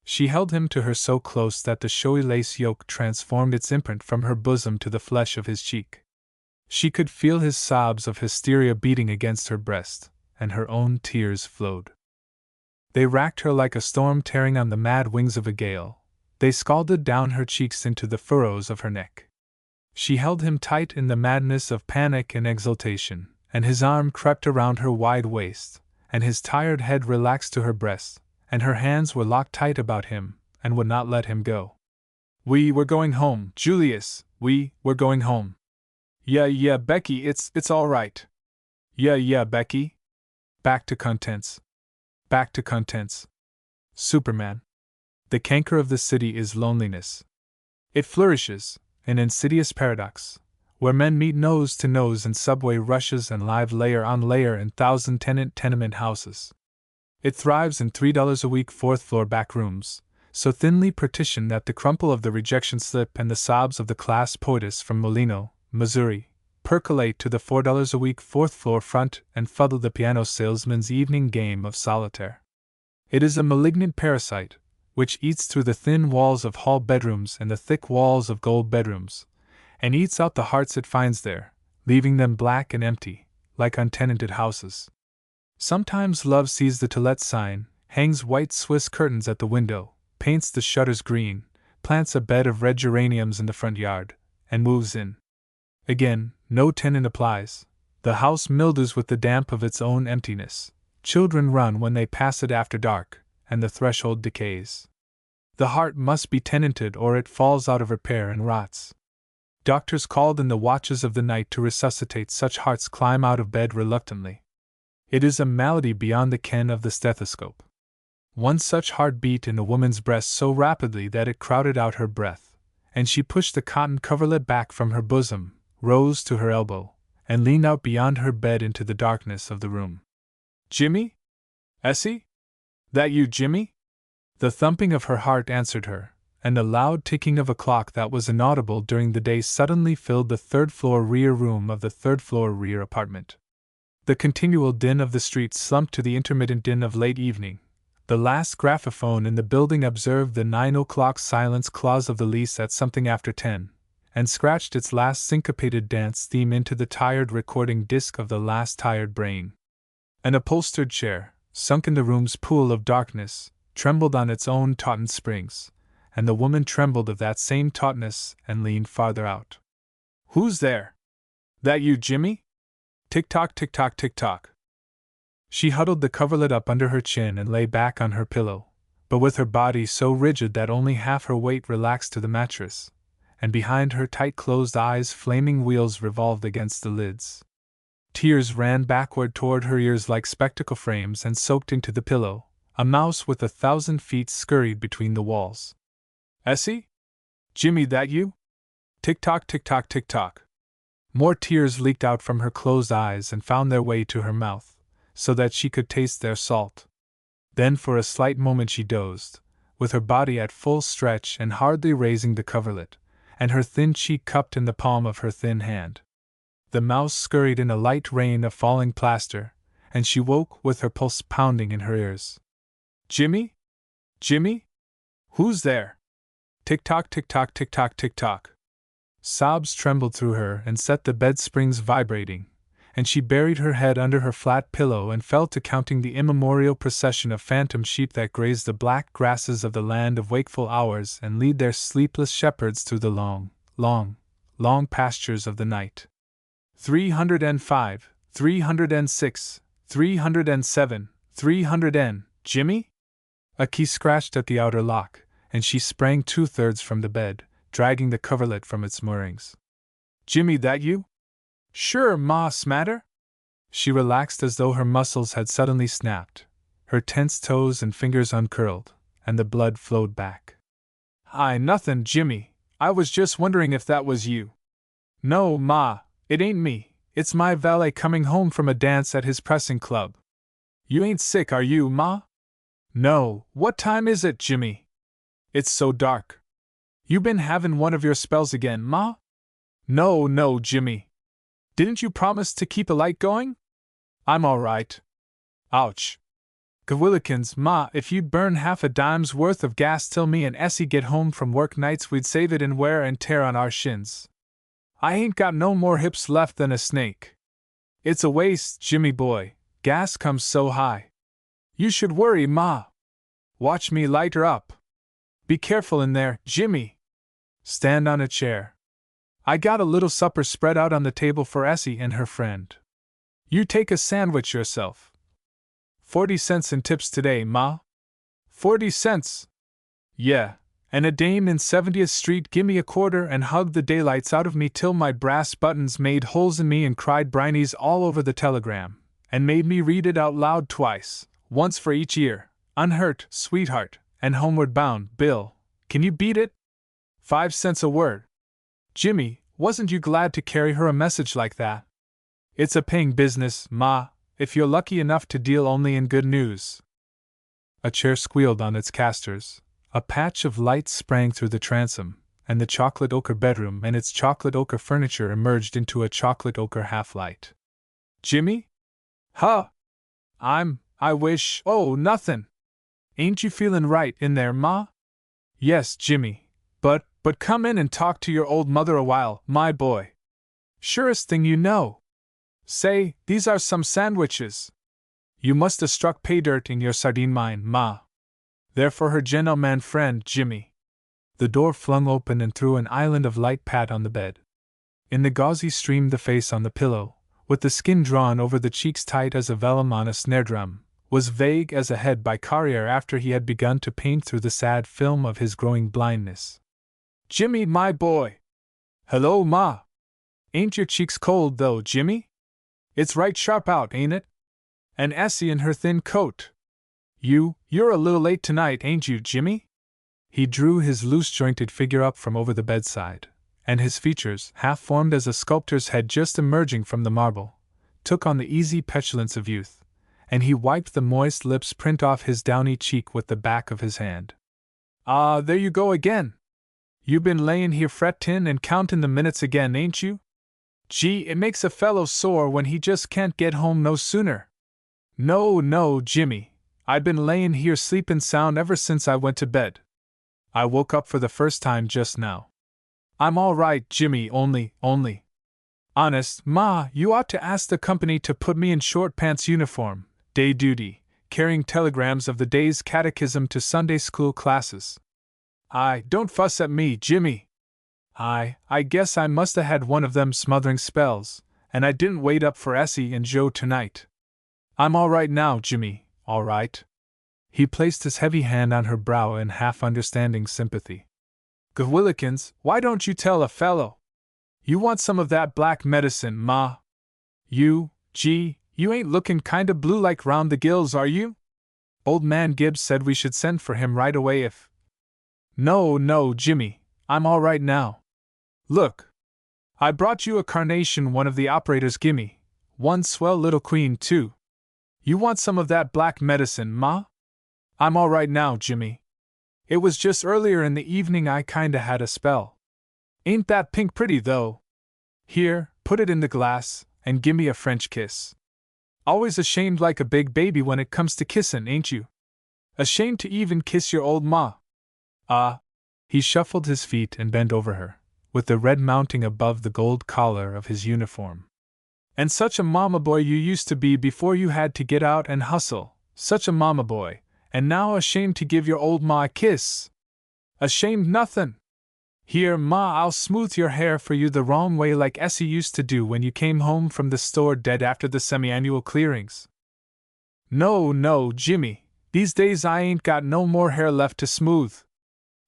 S1: She held him to her so close that the showy lace yoke transformed its imprint from her bosom to the flesh of his cheek. She could feel his sobs of hysteria beating against her breast, and her own tears flowed. They racked her like a storm tearing on the mad wings of a gale. They scalded down her cheeks into the furrows of her neck. She held him tight in the madness of panic and exultation, and his arm crept around her wide waist, and his tired head relaxed to her breast, and her hands were locked tight about him, and would not let him go. We were going home, Julius, we were going home. Yeah, Becky, it's all right. Yeah, Becky. Back to contents. Back to contents. Superman. The canker of the city is loneliness. It flourishes, an insidious paradox, where men meet nose to nose in subway rushes and live layer on layer in 1,000-tenant tenement houses. It thrives in $3 a week 4th-floor back rooms, so thinly partitioned that the crumple of the rejection slip and the sobs of the class poetess from Molino, Missouri, percolate to the $4 a week 4th-floor front and fuddle the piano salesman's evening game of solitaire. It is a malignant parasite, which eats through the thin walls of hall bedrooms and the thick walls of gold bedrooms, and eats out the hearts it finds there, leaving them black and empty, like untenanted houses. Sometimes love sees the to let sign, hangs white Swiss curtains at the window, paints the shutters green, plants a bed of red geraniums in the front yard, and moves in. Again, no tenant applies. The house mildews with the damp of its own emptiness. Children run when they pass it after dark, and the threshold decays. The heart must be tenanted or it falls out of repair and rots. Doctors called in the watches of the night to resuscitate such hearts climb out of bed reluctantly. It is a malady beyond the ken of the stethoscope. One such heart beat in a woman's breast so rapidly that it crowded out her breath, and she pushed the cotton coverlet back from her bosom, rose to her elbow, and leaned out beyond her bed into the darkness of the room. Jimmy? Essie? That you, Jimmy? The thumping of her heart answered her, and the loud ticking of a clock that was inaudible during the day suddenly filled the 3rd-floor rear room of the 3rd-floor rear apartment. The continual din of the street slumped to the intermittent din of late evening. The last graphophone in the building observed the 9 o'clock silence clause of the lease at something after 10, and scratched its last syncopated dance theme into the tired recording disc of the last tired brain. An upholstered chair, sunk in the room's pool of darkness, trembled on its own tautened springs, and the woman trembled of that same tautness and leaned farther out. Who's there? That you, Jimmy? Tick-tock, tick-tock, tick-tock. She huddled the coverlet up under her chin and lay back on her pillow, but with her body so rigid that only half her weight relaxed to the mattress, and behind her tight-closed eyes flaming wheels revolved against the lids. Tears ran backward toward her ears like spectacle frames and soaked into the pillow. A mouse with 1,000 feet scurried between the walls. Essie? Jimmy, that you? Tick-tock, tick-tock, tick-tock. More tears leaked out from her closed eyes and found their way to her mouth, so that she could taste their salt. Then for a slight moment she dozed, with her body at full stretch and hardly raising the coverlet, and her thin cheek cupped in the palm of her thin hand. The mouse scurried in a light rain of falling plaster, and she woke with her pulse pounding in her ears. Jimmy? Jimmy? Who's there? Tick-tock, tick-tock, tick-tock, tick-tock. Sobs trembled through her and set the bed springs vibrating, and she buried her head under her flat pillow and fell to counting the immemorial procession of phantom sheep that graze the black grasses of the land of wakeful hours and lead their sleepless shepherds through the long, long, long pastures of the night. 305, 306, 307, 300 Jimmy? A key scratched at the outer lock, and she sprang 2/3 from the bed, dragging the coverlet from its moorings. Jimmy, that you? Sure, Ma, smatter? She relaxed as though her muscles had suddenly snapped, her tense toes and fingers uncurled, and the blood flowed back. Aye, nothin', Jimmy. I was just wondering if that was you. No, Ma, it ain't me. It's my valet coming home from a dance at his pressing club. You ain't sick, are you, Ma? No, what time is it, Jimmy? It's so dark. You been havin' one of your spells again, Ma? No, Jimmy. Didn't you promise to keep a light going? I'm all right. Ouch. Gewillikins, Ma, if you'd burn half a dime's worth of gas till me and Essie get home from work nights, we'd save it in wear and tear on our shins. I ain't got no more hips left than a snake. It's a waste, Jimmy boy, gas comes so high. You should worry, Ma. Watch me light her up. Be careful in there, Jimmy. Stand on a chair. I got a little supper spread out on the table for Essie and her friend. You take a sandwich yourself. 40 cents in tips today, Ma. 40 cents? Yeah, and a dame in 70th Street gimme a quarter and hugged the daylights out of me till my brass buttons made holes in me and cried brinies all over the telegram, and made me read it out loud twice, once for each ear, unhurt, sweetheart, and homeward bound, Bill. Can you beat it? 5 cents a word. Jimmy, wasn't you glad to carry her a message like that? It's a paying business, Ma, if you're lucky enough to deal only in good news. A chair squealed on its casters, a patch of light sprang through the transom, and the chocolate ochre bedroom and its chocolate ochre furniture emerged into a chocolate ochre half-light. Jimmy? Huh? I wish, oh, nothin'. Ain't you feelin' right in there, Ma? Yes, Jimmy, but come in and talk to your old mother a while, my boy. Surest thing you know. Say, these are some sandwiches. You must have struck pay dirt in your sardine mine, Ma. They're for her gentleman friend, Jimmy. The door flung open and threw an island of light pat on the bed. In the gauzy streamed the face on the pillow, with the skin drawn over the cheeks tight as a vellum on a snare drum, was vague as a head by Carrier after he had begun to paint through the sad film of his growing blindness. Jimmy, my boy! Hello, Ma! Ain't your cheeks cold, though, Jimmy? It's right sharp out, ain't it? And Essie in her thin coat. You're a little late tonight, ain't you, Jimmy? He drew his loose-jointed figure up from over the bedside, and his features, half-formed as a sculptor's head just emerging from the marble, took on the easy petulance of youth, and he wiped the moist lips print off his downy cheek with the back of his hand. Ah, there you go again! You been layin' here frettin' and countin' the minutes again, ain't you? Gee, it makes a fellow sore when he just can't get home no sooner. No, Jimmy, I've been layin' here sleepin' sound ever since I went to bed. I woke up for the first time just now. I'm all right, Jimmy, only. Honest, Ma, you ought to ask the company to put me in short pants uniform, day duty, carrying telegrams of the day's catechism to Sunday school classes. Don't fuss at me, Jimmy. I guess I must have had one of them smothering spells, and I didn't wait up for Essie and Joe tonight. I'm all right now, Jimmy, all right. He placed his heavy hand on her brow in half-understanding sympathy. Gewillikins, why don't you tell a fellow? You want some of that black medicine, Ma? You ain't lookin' kinda blue like round the gills, are you? Old man Gibbs said we should send for him right away if... No, Jimmy, I'm all right now. Look. I brought you a carnation one of the operators gimme, one swell little queen, too. You want some of that black medicine, Ma? I'm all right now, Jimmy. It was just earlier in the evening I kinda had a spell. Ain't that pink pretty, though? Here, put it in the glass, and gimme a French kiss. Always ashamed like a big baby when it comes to kissin', ain't you? Ashamed to even kiss your old ma. He shuffled his feet and bent over her, with the red mounting above the gold collar of his uniform. And such a mama boy you used to be before you had to get out and hustle, such a mama boy, and now ashamed to give your old ma a kiss. Ashamed nothin'. Here, Ma, I'll smooth your hair for you the wrong way like Essie used to do when you came home from the store dead after the semi-annual clearings. No, no, Jimmy, these days I ain't got no more hair left to smooth.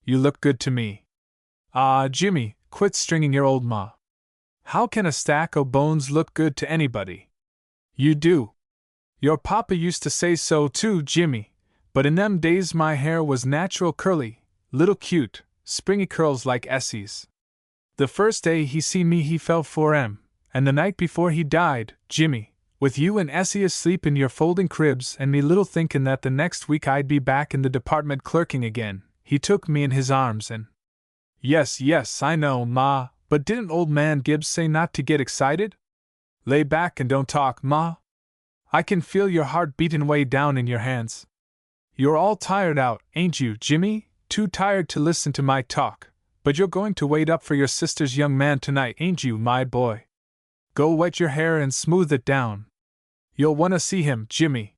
S1: You look good to me. Ah, Jimmy, quit stringing your old ma. How can a stack o' bones look good to anybody? You do. Your papa used to say so too, Jimmy, but in them days my hair was natural curly, little cute, springy curls like Essie's. The first day he seen me he fell for 'em, and the night before he died, Jimmy, with you and Essie asleep in your folding cribs and me little thinkin' that the next week I'd be back in the department clerking again, he took me in his arms and… Yes, yes, I know, Ma, but didn't old man Gibbs say not to get excited? Lay back and don't talk, Ma. I can feel your heart beatin' way down in your hands. You're all tired out, ain't you, Jimmy? Too tired to listen to my talk, but you're going to wait up for your sister's young man tonight, ain't you, my boy? Go wet your hair and smooth it down. You'll want to see him, Jimmy.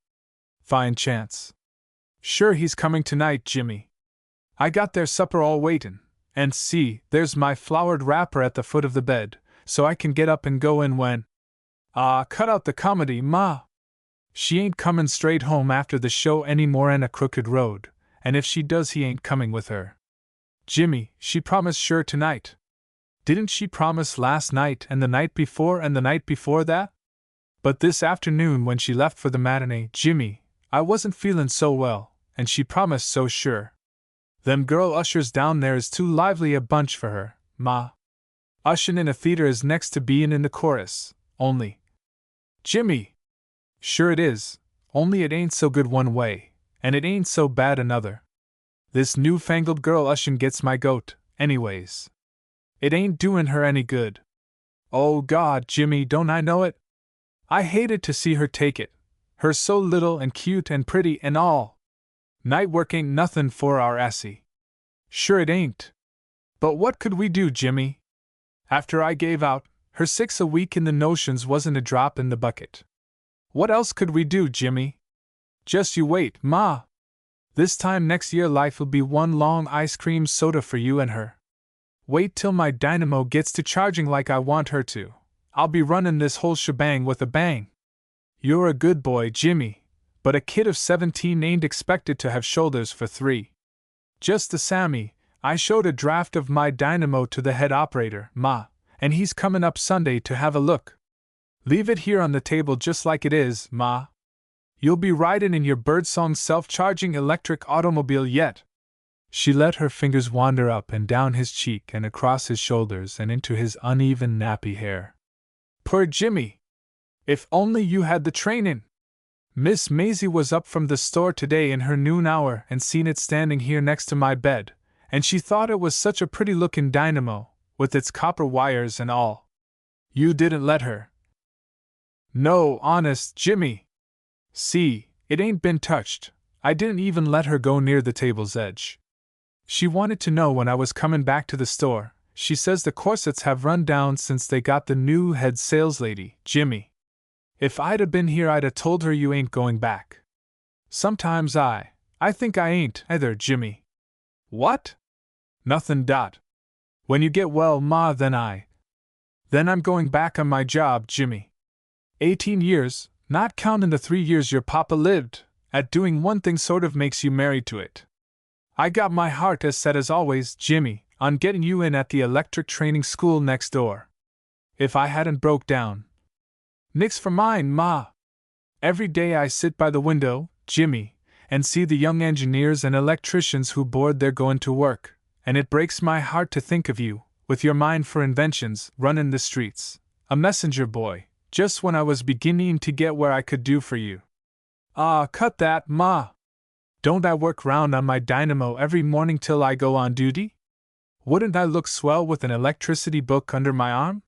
S1: Fine chance. Sure he's coming tonight, Jimmy. I got their supper all waitin', and see, there's my flowered wrapper at the foot of the bed, so I can get up and go in when… Ah, cut out the comedy, Ma. She ain't comin' straight home after the show any more and a crooked road, and if she does he ain't coming with her. Jimmy, she promised sure tonight. Didn't she promise last night and the night before and the night before that? But this afternoon when she left for the matinee, Jimmy, I wasn't feelin' so well, and she promised so sure. Them girl ushers down there is too lively a bunch for her, Ma. Ushin' in a theater is next to bein' in the chorus, only… Jimmy! Sure it is, only it ain't so good one way, and it ain't so bad another. This newfangled girl ushin' gets my goat, anyways. It ain't doin' her any good. Oh God, Jimmy, don't I know it? I hated to see her take it, her so little and cute and pretty and all. Night work ain't nothin' for our Essie. Sure it ain't. But what could we do, Jimmy? After I gave out, her 6 a week in the notions wasn't a drop in the bucket. What else could we do, Jimmy? Just you wait, Ma. This time next year life'll be one long ice cream soda for you and her. Wait till my dynamo gets to charging like I want her to. I'll be runnin' this whole shebang with a bang. You're a good boy, Jimmy, but a kid of 17 ain't expected to have shoulders for 3. Just the Sammy, I showed a draft of my dynamo to the head operator, Ma, and he's comin' up Sunday to have a look. Leave it here on the table just like it is, Ma. You'll be ridin' in your birdsong self-charging electric automobile yet. She let her fingers wander up and down his cheek and across his shoulders and into his uneven nappy hair. Poor Jimmy! If only you had the trainin'! Miss Maisie was up from the store today in her noon hour and seen it standing here next to my bed, and she thought it was such a pretty-looking dynamo, with its copper wires and all. You didn't let her. No, honest, Jimmy. See, it ain't been touched. I didn't even let her go near the table's edge. She wanted to know when I was comin' back to the store. She says the corsets have run down since they got the new head saleslady, Jimmy. If I'd 'a been here I'd 'a told her you ain't going back. Sometimes I think I ain't either, Jimmy. What? Nothin', Dot. When you get well, Ma, then I'm going back on my job, Jimmy. 18 years, not countin' the 3 years your papa lived, at doing one thing sort of makes you married to it. I got my heart as set as always, Jimmy, on getting you in at the electric training school next door. If I hadn't broke down. Nix for mine, Ma. Every day I sit by the window, Jimmy, and see the young engineers and electricians who board there goin' to work, and it breaks my heart to think of you, with your mind for inventions, runnin' the streets, a messenger boy, just when I was beginning to get where I could do for you. Ah, cut that, Ma! Don't I work round on my dynamo every morning till I go on duty? Wouldn't I look swell with an electricity book under my arm?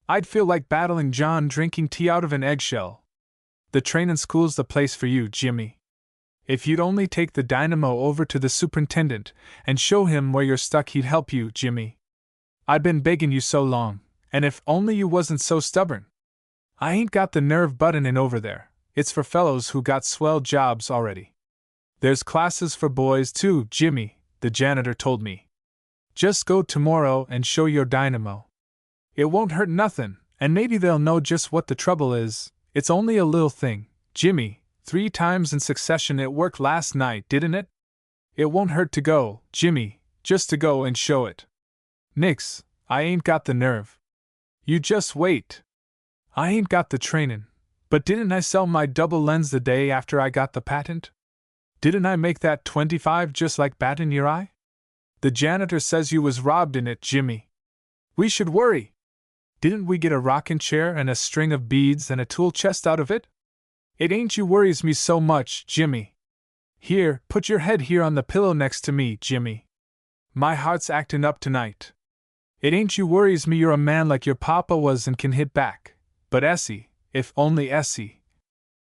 S1: I'd feel like battling John drinking tea out of an eggshell. The trainin' school's the place for you, Jimmy. If you'd only take the dynamo over to the superintendent and show him where you're stuck, he'd help you, Jimmy. I'd been beggin' you so long, and if only you wasn't so stubborn. I ain't got the nerve buttonin' over there. It's for fellows who got swell jobs already. There's classes for boys too, Jimmy, the janitor told me. Just go tomorrow and show your dynamo. It won't hurt nothin', and maybe they'll know just what the trouble is. It's only a little thing, Jimmy. 3 times in succession it worked last night, didn't it? It won't hurt to go, Jimmy, just to go and show it. Nix, I ain't got the nerve. You just wait. I ain't got the trainin'. But didn't I sell my double lens the day after I got the patent? Didn't I make that 25 just like bat in your eye? The janitor says you was robbed in it, Jimmy. We should worry. Didn't we get a rockin' chair and a string of beads and a tool chest out of it? It ain't you worries me so much, Jimmy. Here, put your head here on the pillow next to me, Jimmy. My heart's actin' up tonight. It ain't you worries me, you're a man like your papa was and can hit back. But Essie, if only Essie.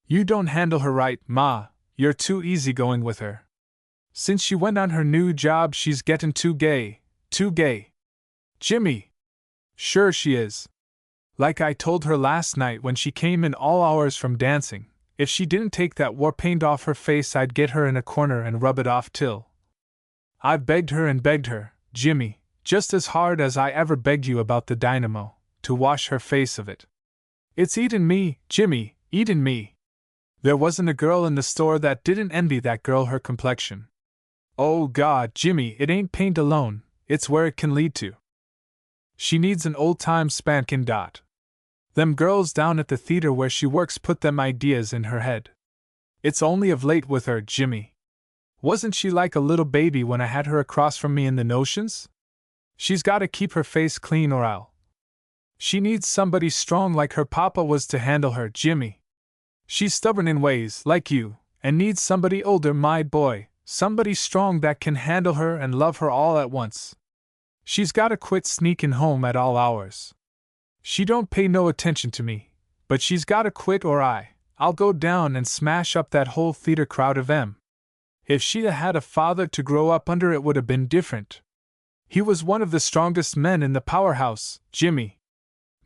S1: You don't handle her right, Ma, you're too easygoing with her. Since she went on her new job she's gettin' too gay. Jimmy! Sure she is. Like I told her last night when she came in all hours from dancing, if she didn't take that war paint off her face I'd get her in a corner and rub it off till. I've begged her, Jimmy, just as hard as I ever begged you about the dynamo, to wash her face of it. It's eatin' me, Jimmy, eatin' me. There wasn't a girl in the store that didn't envy that girl her complexion. Oh God, Jimmy, it ain't paint alone, it's where it can lead to. She needs an old-time spankin' dot. Them girls down at the theater where she works put them ideas in her head. It's only of late with her, Jimmy. Wasn't she like a little baby when I had her across from me in the notions? She's gotta keep her face clean or I'll. She needs somebody strong like her papa was to handle her, Jimmy. She's stubborn in ways, like you, and needs somebody older, my boy, somebody strong that can handle her and love her all at once. She's gotta quit sneakin' home at all hours. She don't pay no attention to me, but she's gotta quit or I'll go down and smash up that whole theater crowd of 'em. If she'd had a father to grow up under it would have been different. He was one of the strongest men in the powerhouse, Jimmy.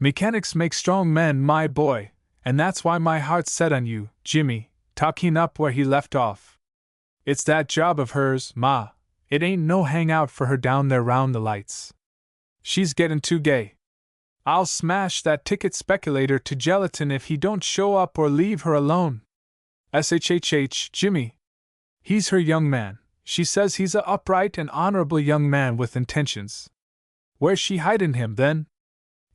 S1: Mechanics make strong men, my boy, and that's why my heart's set on you, Jimmy, talking up where he left off. It's that job of hers, Ma. It ain't no hangout for her down there round the lights. She's gettin' too gay. I'll smash that ticket speculator to gelatin if he don't show up or leave her alone. SHHH, Jimmy. He's her young man. She says he's a upright and honorable young man with intentions. Where's she hidin' him, then?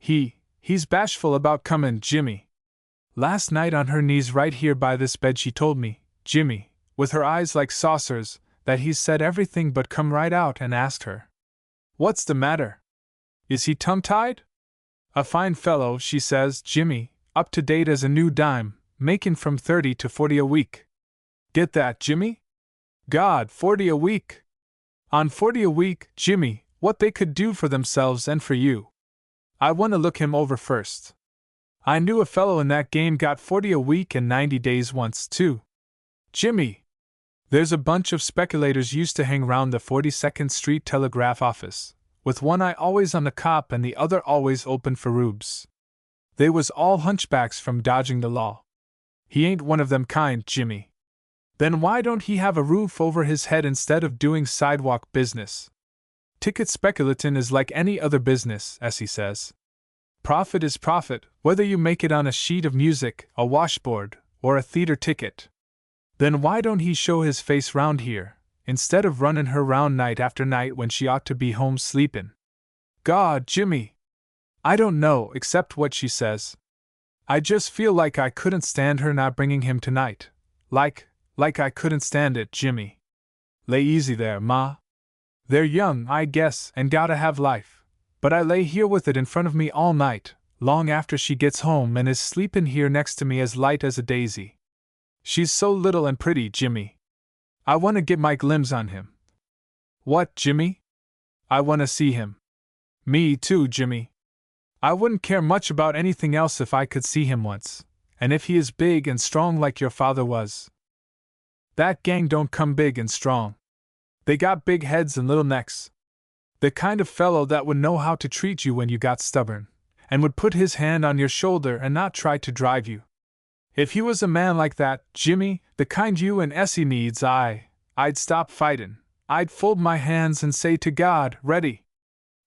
S1: He's bashful about comin', Jimmy. Last night on her knees right here by this bed she told me, Jimmy, with her eyes like saucers, that he's said everything but come right out and asked her. What's the matter? Is he tongue-tied? A fine fellow, she says, Jimmy, up to date as a new dime, making from 30 to 40 a week. Get that, Jimmy? God, 40 a week! On 40 a week, Jimmy, what they could do for themselves and for you. I want to look him over first. I knew a fellow in that game got 40 a week and 90 days once, too. Jimmy! There's a bunch of speculators used to hang round the 42nd Street telegraph office, with one eye always on the cop and the other always open for rubes. They was all hunchbacks from dodging the law. He ain't one of them kind, Jimmy. Then why don't he have a roof over his head instead of doing sidewalk business? Ticket speculatin' is like any other business, as he says. Profit is profit, whether you make it on a sheet of music, a washboard, or a theater ticket. Then why don't he show his face round here, instead of runnin' her round night after night when she ought to be home sleepin'? God, Jimmy! I don't know, except what she says. I just feel like I couldn't stand her not bringing him tonight. Like I couldn't stand it, Jimmy. Lay easy there, Ma. They're young, I guess, and gotta have life. But I lay here with it in front of me all night, long after she gets home and is sleepin' here next to me as light as a daisy. She's so little and pretty, Jimmy. I want to get my glimpse on him. What, Jimmy? I want to see him. Me too, Jimmy. I wouldn't care much about anything else if I could see him once, and if he is big and strong like your father was. That gang don't come big and strong. They got big heads and little necks. The kind of fellow that would know how to treat you when you got stubborn, and would put his hand on your shoulder and not try to drive you. If he was a man like that, Jimmy, the kind you and Essie needs, I'd stop fightin'. I'd fold my hands and say to God, ready.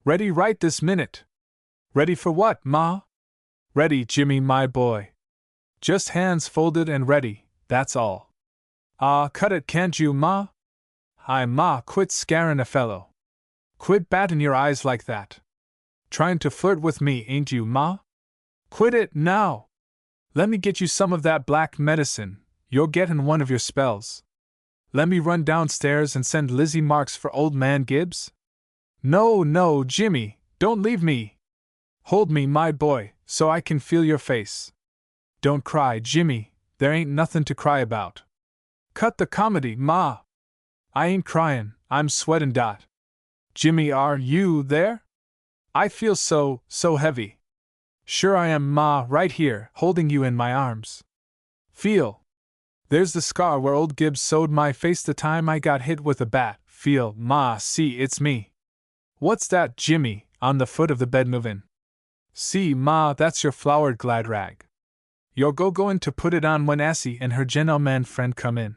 S1: Ready right this minute. Ready for what, Ma? Ready, Jimmy, my boy. Just hands folded and ready, that's all. Ah, cut it, can't you, Ma? Hi, Ma, quit scarin' a fellow. Quit battin' your eyes like that. Tryin' to flirt with me, ain't you, Ma? Quit it, now! Let me get you some of that black medicine, you're gettin' one of your spells. Let me run downstairs and send Lizzie Marks for old man Gibbs? No, no, Jimmy, don't leave me! Hold me, my boy, so I can feel your face. Don't cry, Jimmy, there ain't nothin' to cry about. Cut the comedy, Ma! I ain't cryin', I'm sweatin'. Jimmy, are you there? I feel so heavy. Sure I am, Ma, right here, holding you in my arms. Feel. There's the scar where old Gibbs sewed my face the time I got hit with a bat. Feel, Ma, see, it's me. What's that, Jimmy, on the foot of the bed movin'? See, Ma, that's your flowered glad rag. You're goin' to put it on when Essie and her gentleman friend come in.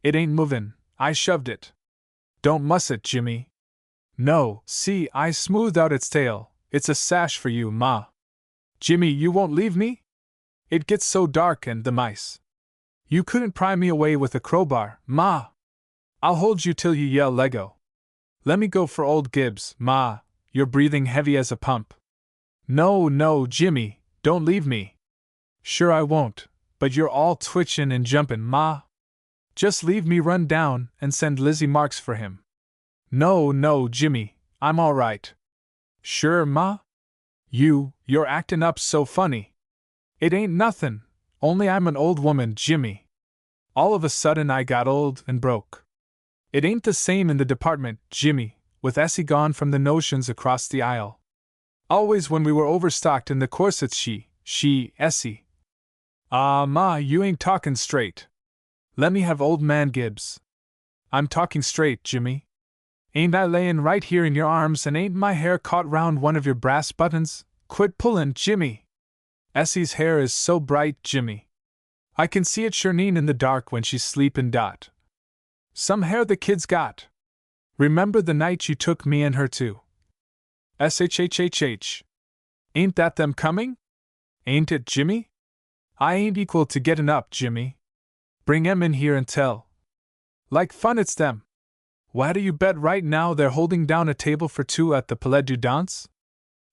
S1: It ain't movin', I shoved it. Don't muss it, Jimmy. No, see, I smoothed out its tail, it's a sash for you, Ma. Jimmy, you won't leave me? It gets so dark and the mice. You couldn't pry me away with a crowbar, Ma. I'll hold you till you yell Lego. Let me go for old Gibbs, Ma, you're breathing heavy as a pump. No, no, Jimmy, don't leave me. Sure I won't, but you're all twitchin' and jumpin', Ma. Just leave me run down and send Lizzie Marks for him. No, no, Jimmy, I'm all right. Sure, Ma? You're actin' up so funny. It ain't nothin', only I'm an old woman, Jimmy. All of a sudden I got old and broke. It ain't the same in the department, Jimmy, with Essie gone from the notions across the aisle. Always when we were overstocked in the corsets Essie. Ah, Ma, you ain't talkin' straight. Let me have old man Gibbs. I'm talking straight, Jimmy. Ain't I layin' right here in your arms and ain't my hair caught round one of your brass buttons? Quit pullin', Jimmy. Essie's hair is so bright, Jimmy. I can see it shireen in the dark when she's sleepin'. Some hair the kid's got. Remember the night you took me and her to SHHHH. Ain't that them coming? Ain't it, Jimmy? I ain't equal to gettin' up, Jimmy. Bring 'em in here and tell. Like fun it's them. Why do you bet right now they're holding down a table for two at the Palais du Dance?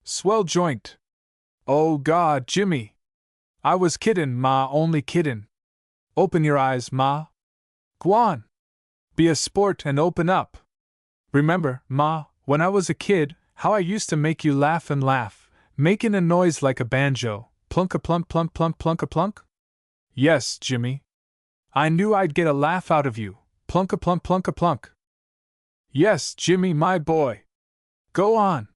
S1: Swell joint. Oh God, Jimmy. I was kiddin', Ma, only kiddin'. Open your eyes, Ma. G'wan. Be a sport and open up. Remember, Ma, when I was a kid, how I used to make you laugh and laugh, makin' a noise like a banjo, plunk-a-plunk plunk plunk plunk-a-plunk? Yes, Jimmy. I knew I'd get a laugh out of you, plunk-a-plunk plunk-a-plunk. Yes, Jimmy, my boy. Go on.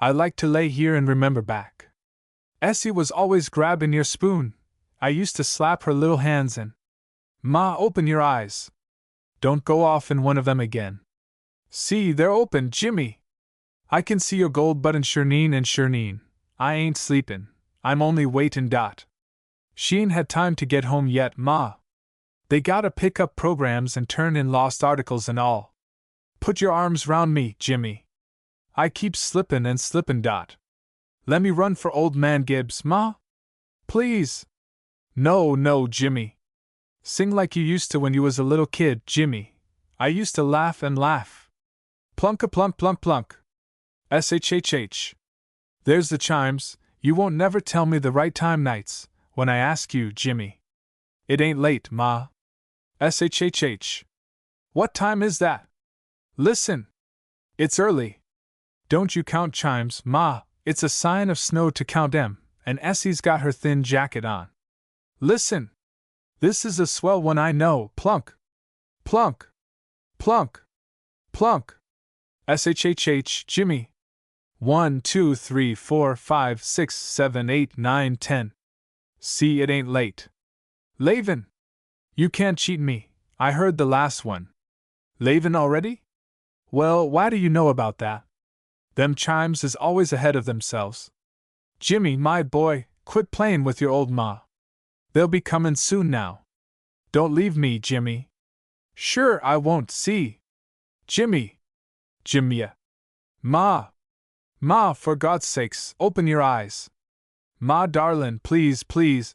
S1: I like to lay here and remember back. Essie was always grabbin' your spoon. I used to slap her little hands and… Ma, open your eyes. Don't go off in one of them again. See, they're open, Jimmy. I can see your gold button shireen. I ain't sleepin', I'm only waitin'. She ain't had time to get home yet, Ma. They gotta pick up programs and turn in lost articles and all. Put your arms round me, Jimmy. I keep slippin' and slippin'. Let me run for old man Gibbs, Ma? Please. No, no, Jimmy. Sing like you used to when you was a little kid, Jimmy. I used to laugh and laugh. Plunk-a-plunk plunk plunk. SHHH. There's the chimes. You won't never tell me the right time nights, when I ask you, Jimmy. It ain't late, Ma. SHHH. What time is that? Listen. It's early. Don't you count chimes, Ma, it's a sign of snow to count 'em, and Essie's got her thin jacket on. Listen. This is a swell one I know, plunk. Plunk. Plunk. Plunk. SHHH, Jimmy. 1, 2, 3, 4, 5, 6, 7, 8, 9, 10. See, it ain't late. Laven. You can't cheat me, I heard the last one. Laven already? Well, why do you know about that? Them chimes is always ahead of themselves. Jimmy, my boy, quit playin' with your old Ma. They'll be comin' soon now. Don't leave me, Jimmy. Sure I won't, see. Jimmy. Jimmy. Ma. Ma, for God's sakes, open your eyes. Ma darlin', please, please.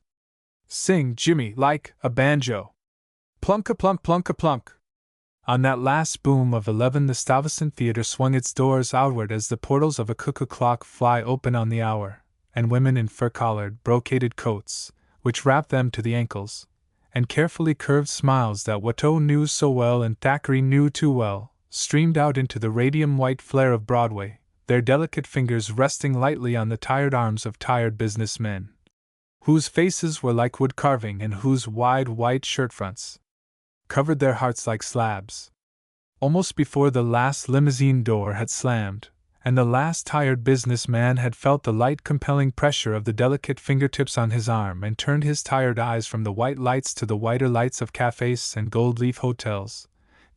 S1: Sing, Jimmy, like a banjo. Plunk-a-plunk, plunk-a-plunk. On that last boom of 11 the Stuyvesant Theatre swung its doors outward as the portals of a cuckoo clock fly open on the hour, and women in fur-collared, brocaded coats, which wrapped them to the ankles, and carefully curved smiles that Watteau knew so well and Thackeray knew too well, streamed out into the radium-white flare of Broadway, their delicate fingers resting lightly on the tired arms of tired businessmen, whose faces were like wood carving and whose wide white shirt-fronts covered their hearts like slabs. Almost before the last limousine door had slammed, and the last tired businessman had felt the light compelling pressure of the delicate fingertips on his arm and turned his tired eyes from the white lights to the whiter lights of cafes and gold-leaf hotels,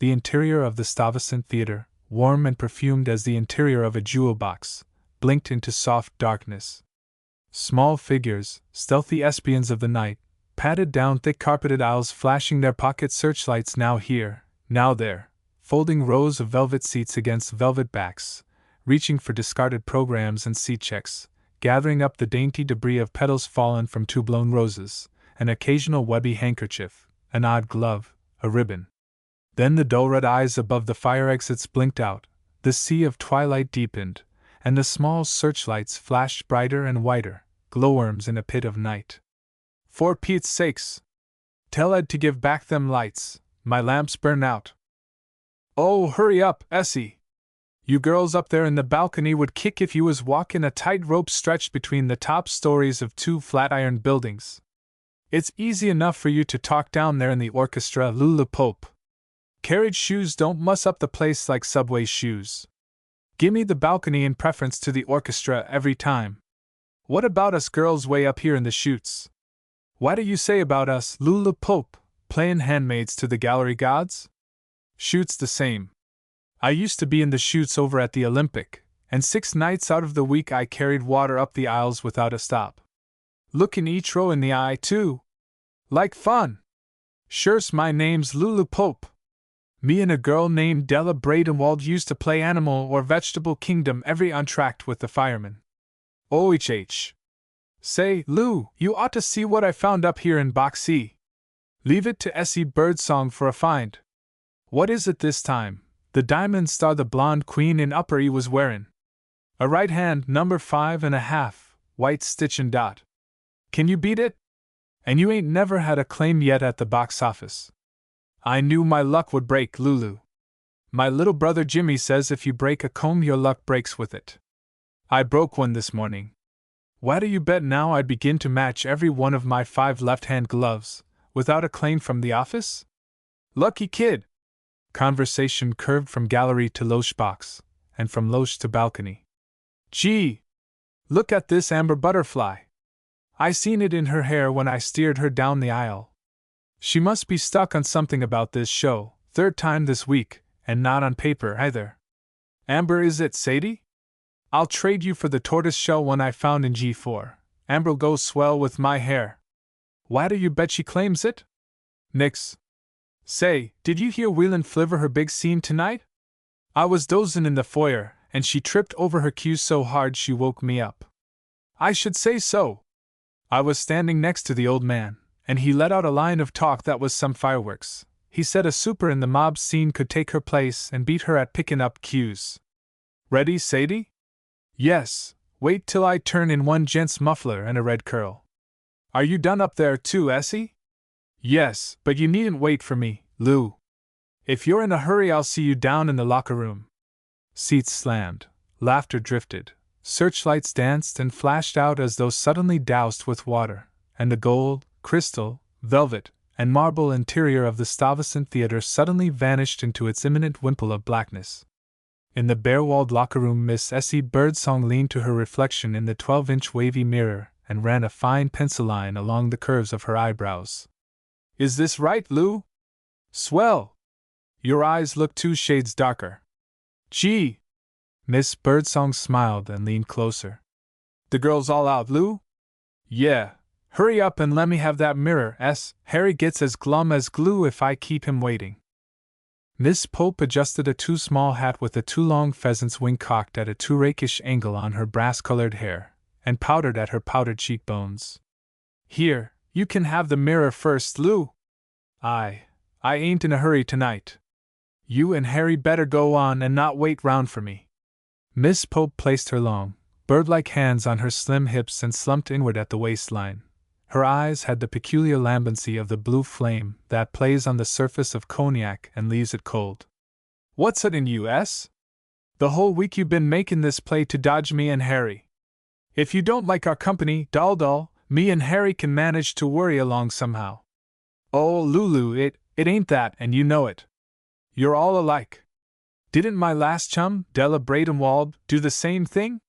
S1: the interior of the Stuyvesant Theatre, warm and perfumed as the interior of a jewel box, blinked into soft darkness. Small figures, stealthy espions of the night, padded down thick carpeted aisles flashing their pocket searchlights now here, now there, folding rows of velvet seats against velvet backs, reaching for discarded programs and seat checks, gathering up the dainty debris of petals fallen from two blown roses, an occasional webby handkerchief, an odd glove, a ribbon. Then the dull red eyes above the fire exits blinked out, the sea of twilight deepened, and the small searchlights flashed brighter and whiter, glowworms in a pit of night. For Pete's sakes! Tell Ed to give back them lights, my lamps burn out. Oh, hurry up, Essie! You girls up there in the balcony would kick if you was walking a tight rope stretched between the top stories of two flat-iron buildings. It's easy enough for you to talk down there in the orchestra, Lulu Pope. Carriage shoes don't muss up the place like subway shoes. Gimme the balcony in preference to the orchestra every time. What about us girls way up here in the chutes? What do you say about us, Lulu Pope, playin' handmaids to the gallery gods? Chutes the same. I used to be in the chutes over at the Olympic, and 6 nights out of the week I carried water up the aisles without a stop. Lookin' each row in the eye, too. Like fun. Sure's my name's Lulu Pope. Me and a girl named Della Bradenwald used to play Animal or Vegetable Kingdom every entr'acte with the firemen. OHH. Say, Lou, you ought to see what I found up here in Box C. Leave it to Essie Birdsong for a find. What is it this time? The diamond star the blonde queen in upper E was wearin'. A right hand number 5.5, white stitch and dot. Can you beat it? And you ain't never had a claim yet at the box office. I knew my luck would break, Lulu. My little brother Jimmy says if you break a comb your luck breaks with it. I broke one this morning. Why do you bet now I'd begin to match every one of my 5 left-hand gloves, without a claim from the office? Lucky kid! Conversation curved from gallery to loge box, and from loge to balcony. Gee! Look at this amber butterfly! I seen it in her hair when I steered her down the aisle. She must be stuck on something about this show, 3rd time this week, and not on paper either. Amber is it, Sadie? I'll trade you for the tortoise-shell one I found in G4. Amber'll go swell with my hair. Why do you bet she claims it? Nix. Say, did you hear Whelan Flivver her big scene tonight? I was dozin' in the foyer, and she tripped over her cues so hard she woke me up. I should say so. I was standing next to the old man, and he let out a line of talk that was some fireworks. He said a super in the mob scene could take her place and beat her at pickin' up cues. Ready, Sadie? Yes, wait till I turn in one gent's muffler and a red curl. Are you done up there too, Essie? Yes, but you needn't wait for me, Lou. If you're in a hurry I'll see you down in the locker room. Seats slammed, laughter drifted, searchlights danced and flashed out as though suddenly doused with water, and the gold, crystal, velvet, and marble interior of the Stuyvesant Theatre suddenly vanished into its imminent wimple of blackness. In the bare-walled locker room Miss Essie Birdsong leaned to her reflection in the 12-inch wavy mirror and ran a fine pencil line along the curves of her eyebrows. Is this right, Lou? Swell! Your eyes look 2 shades darker. Gee! Miss Birdsong smiled and leaned closer. The girl's all out, Lou? Yeah. Hurry up and let me have that mirror, Harry gets as glum as glue if I keep him waiting. Miss Pope adjusted a too small hat with a too long pheasant's wing cocked at a too rakish angle on her brass-colored hair, and powdered at her powdered cheekbones. Here, you can have the mirror first, Lou. I ain't in a hurry tonight. You and Harry better go on and not wait round for me. Miss Pope placed her long, bird-like hands on her slim hips and slumped inward at the waistline. Her eyes had the peculiar lambency of the blue flame that plays on the surface of cognac and leaves it cold. What's it in you, S? The whole week you've been making this play to dodge me and Harry. If you don't like our company, dull, me and Harry can manage to worry along somehow. Oh, Lulu, it ain't that, and you know it. You're all alike. Didn't my last chum, Della Bradenwald, do the same thing?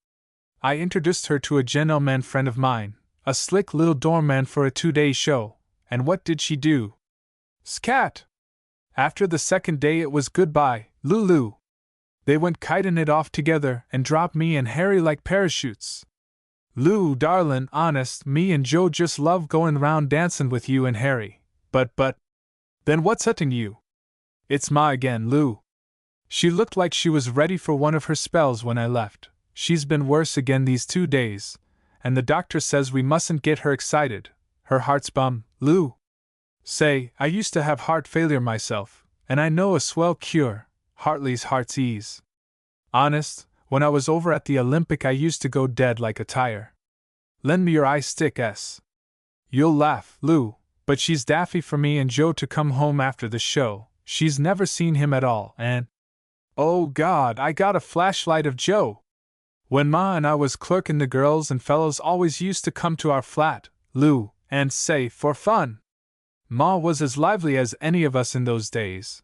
S1: I introduced her to a gentleman friend of mine, a slick little doorman for a 2-day show, and what did she do? Scat! After the second day it was goodbye, Lulu. They went kiting it off together and dropped me and Harry like parachutes. Lou, darlin', honest, me and Joe just love going round dancin' with you and Harry. But, then what's utting you? It's Ma again, Lou. She looked like she was ready for one of her spells when I left. She's been worse again these 2 days, and the doctor says we mustn't get her excited. Her heart's bum, Lou. Say, I used to have heart failure myself, and I know a swell cure, Hartley's Heart's Ease. Honest, when I was over at the Olympic I used to go dead like a tire. Lend me your eye stick, S. You'll laugh, Lou, but she's daffy for me and Joe to come home after the show. She's never seen him at all, and… Oh God, I got a flashlight of Joe! When Ma and I was clerkin' the girls and fellows always used to come to our flat, Lou, and say, for fun. Ma was as lively as any of us in those days,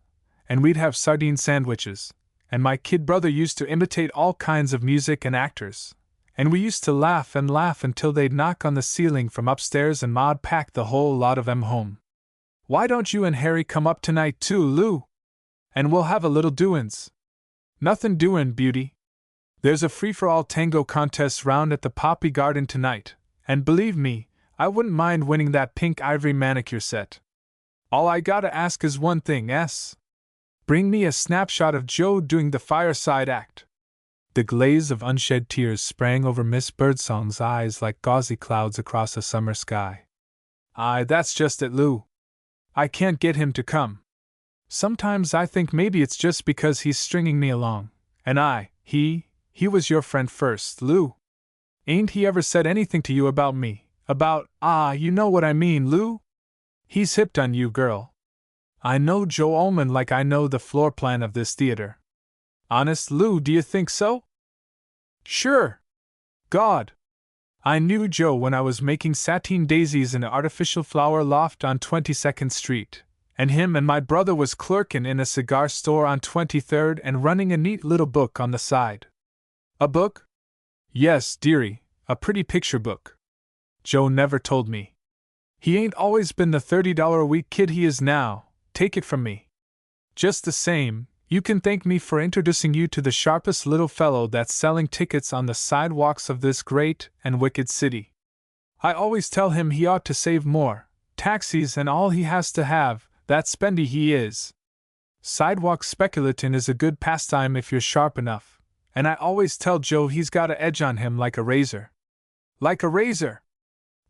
S1: and we'd have sardine sandwiches, and my kid brother used to imitate all kinds of music and actors, and we used to laugh and laugh until they'd knock on the ceiling from upstairs and Ma'd pack the whole lot of 'em home. Why don't you and Harry come up tonight too, Lou? And we'll have a little doin's. Nothin' doin', beauty. There's a free-for-all tango contest round at the Poppy Garden tonight, and believe me, I wouldn't mind winning that pink ivory manicure set. All I gotta ask is one thing, S. Bring me a snapshot of Joe doing the fireside act. The glaze of unshed tears sprang over Miss Birdsong's eyes like gauzy clouds across a summer sky. Aye, that's just it, Lou. I can't get him to come. Sometimes I think maybe it's just because he's stringing me along, and he was your friend first, Lou. Ain't he ever said anything to you about me, you know what I mean, Lou? He's hipped on you, girl. I know Joe Ullman like I know the floor plan of this theater. Honest, Lou, do you think so? Sure. God. I knew Joe when I was making sateen daisies in an artificial flower loft on 22nd Street, and him and my brother was clerkin' in a cigar store on 23rd and running a neat little book on the side. A book? Yes, dearie, a pretty picture book. Joe never told me. He ain't always been the $30 a week kid he is now, take it from me. Just the same, you can thank me for introducing you to the sharpest little fellow that's selling tickets on the sidewalks of this great and wicked city. I always tell him he ought to save more, taxis and all he has to have, that spendy he is. Sidewalk speculatin' is a good pastime if you're sharp enough, and I always tell Joe he's got a edge on him like a razor. Like a razor?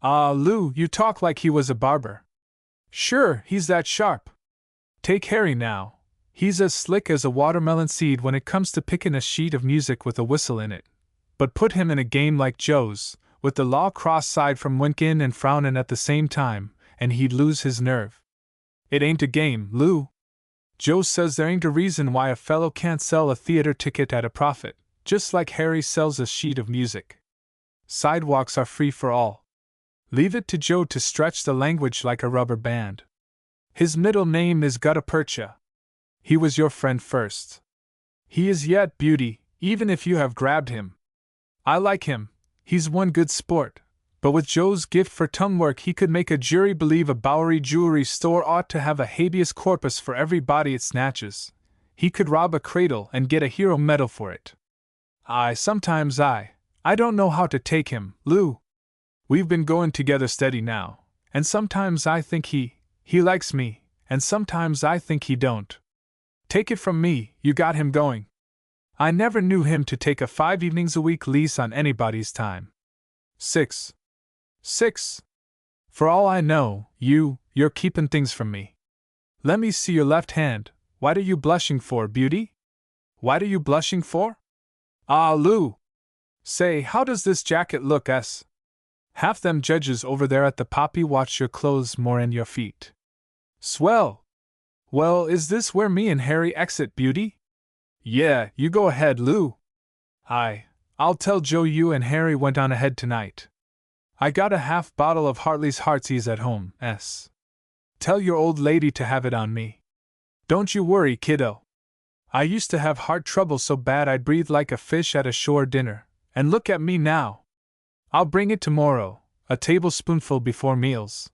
S1: Ah, Lou, you talk like he was a barber. Sure, he's that sharp. Take Harry now. He's as slick as a watermelon seed when it comes to picking a sheet of music with a whistle in it. But put him in a game like Joe's, with the law cross-side from winkin' and frownin' at the same time, and he'd lose his nerve. It ain't a game, Lou. Joe says there ain't a reason why a fellow can't sell a theater ticket at a profit, just like Harry sells a sheet of music. Sidewalks are free for all. Leave it to Joe to stretch the language like a rubber band. His middle name is Gutta Percha. He was your friend first. He is yet, beauty, even if you have grabbed him. I like him, he's one good sport, but with Joe's gift for tongue work he could make a jury believe a Bowery jewelry store ought to have a habeas corpus for every body it snatches. He could rob a cradle and get a hero medal for it. Sometimes I don't know how to take him, Lou. We've been going together steady now, and sometimes I think he likes me, and sometimes I think he don't. Take it from me, you got him going. I never knew him to take a 5 evenings a week lease on anybody's time. 6. 6. For all I know, you're keeping things from me. Let me see your left hand. What are you blushing for, beauty? What are you blushing for? Ah, Lou! Say, how does this jacket look, S? Half them judges over there at the poppy watch your clothes more'n your feet. Swell! Well, is this where me and Harry exit, beauty? Yeah, you go ahead, Lou. I'll tell Joe you and Harry went on ahead tonight. I got a half bottle of Hartley's Heartsease at home, S. Tell your old lady to have it on me. Don't you worry, kiddo. I used to have heart trouble so bad I'd breathe like a fish at a shore dinner, and look at me now. I'll bring it tomorrow, a tablespoonful before meals.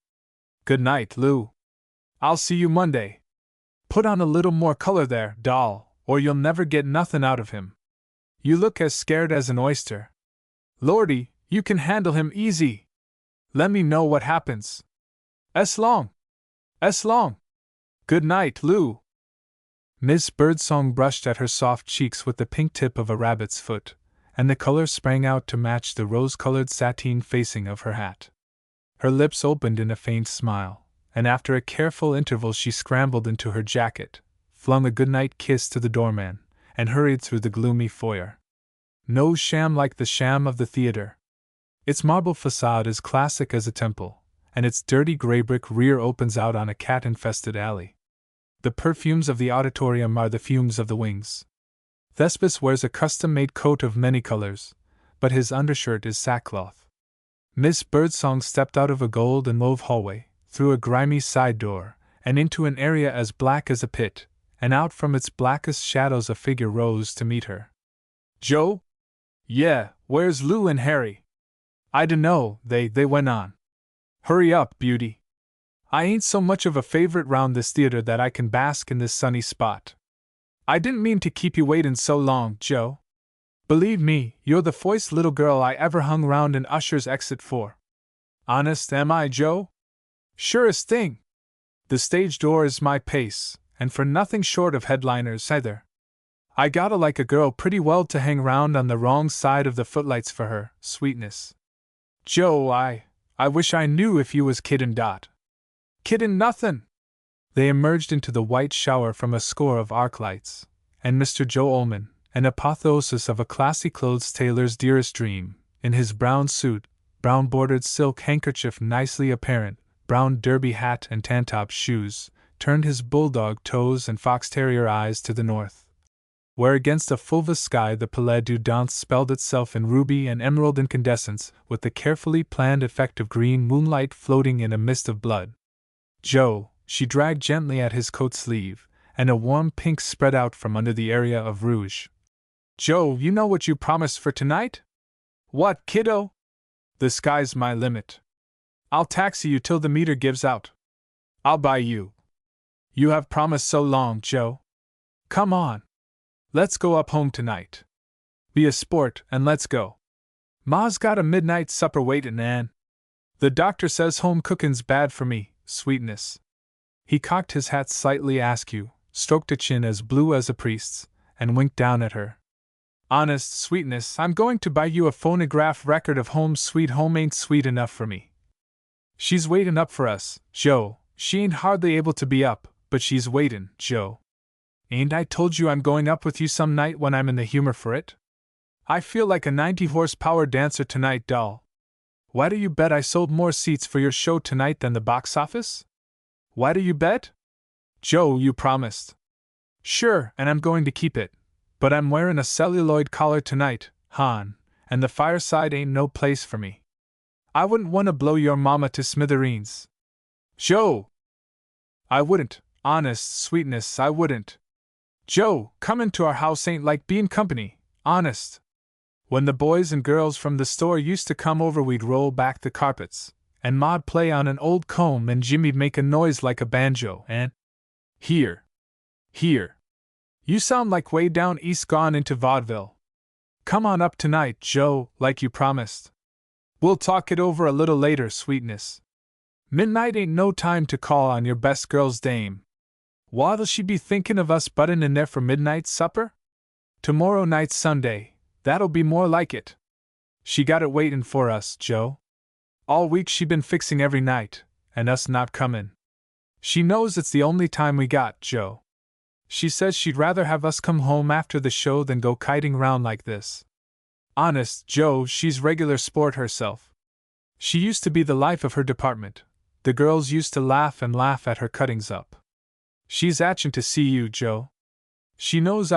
S1: Good night, Lou. I'll see you Monday. Put on a little more color there, doll, or you'll never get nothing out of him. You look as scared as an oyster. Lordy, you can handle him easy. Let me know what happens. S long. S long. Good night, Lou. Miss Birdsong brushed at her soft cheeks with the pink tip of a rabbit's foot, and the color sprang out to match the rose-colored sateen facing of her hat. Her lips opened in a faint smile, and after a careful interval she scrambled into her jacket, flung a goodnight kiss to the doorman, and hurried through the gloomy foyer. No sham like the sham of the theater. Its marble facade is classic as a temple, and its dirty gray brick rear opens out on a cat-infested alley. The perfumes of the auditorium are the fumes of the wings. Thespis wears a custom-made coat of many colors, but his undershirt is sackcloth. Miss Birdsong stepped out of a gold and mauve hallway, through a grimy side door, and into an area as black as a pit, and out from its blackest shadows a figure rose to meet her. Joe? Yeah, where's Lou and Harry? I dunno, they went on. Hurry up, beauty. I ain't so much of a favorite round this theater that I can bask in this sunny spot. I didn't mean to keep you waitin' so long, Joe. Believe me, you're the foist little girl I ever hung round an usher's exit for. Honest, am I, Joe? Surest thing. The stage door is my pace, and for nothing short of headliners either. I gotta like a girl pretty well to hang round on the wrong side of the footlights for her, sweetness. Joe, I wish I knew if you was kiddin' Dot. Kiddin' nothin'! They emerged into the white shower from a score of arc lights, and Mr. Joe Ullman, an apotheosis of a classy-clothes tailor's dearest dream, in his brown suit, brown bordered silk handkerchief nicely apparent, brown derby hat and tan-top shoes, turned his bulldog toes and fox-terrier eyes to the north, where against a fulvous sky the Palais du Dance spelled itself in ruby and emerald incandescence, with the carefully planned effect of green moonlight floating in a mist of blood. Joe, she dragged gently at his coat sleeve, and a warm pink spread out from under the area of rouge. Joe, you know what you promised for tonight? What, kiddo? The sky's my limit. I'll taxi you till the meter gives out. I'll buy you. You have promised so long, Joe. Come on. Let's go up home tonight. Be a sport, and let's go. Ma's got a midnight supper waitin', and the doctor says home cookin's bad for me, sweetness. He cocked his hat slightly askew, stroked a chin as blue as a priest's, and winked down at her. Honest, sweetness, I'm going to buy you a phonograph record of Home Sweet Home ain't sweet enough for me. She's waitin' up for us, Joe. She ain't hardly able to be up, but she's waitin', Joe. Ain't I told you I'm going up with you some night when I'm in the humor for it? I feel like a 90-horsepower dancer tonight, doll. Why do you bet I sold more seats for your show tonight than the box office? Why do you bet? Joe, you promised. Sure, and I'm going to keep it. But I'm wearing a celluloid collar tonight, hon, and the fireside ain't no place for me. I wouldn't want to blow your mama to smithereens. Joe! I wouldn't, honest, sweetness, I wouldn't. Joe, comin' to our house ain't like bein' company, honest. When the boys and girls from the store used to come over, we'd roll back the carpets, and Ma'd play on an old comb, and Jimmy'd make a noise like a banjo, and Here. You sound like way down east gone into vaudeville. Come on up tonight, Joe, like you promised. We'll talk it over a little later, sweetness. Midnight ain't no time to call on your best girl's dame. What'll she be thinking of us buttin' in there for midnight supper? Tomorrow night's Sunday, that'll be more like it. She got it waitin' for us, Joe. All week she been fixing every night, and us not comin'. She knows it's the only time we got, Joe. She says she'd rather have us come home after the show than go kiting round like this. Honest, Joe, she's regular sport herself. She used to be the life of her department. The girls used to laugh and laugh at her cuttings up. She's atchin' to see you, Joe. She knows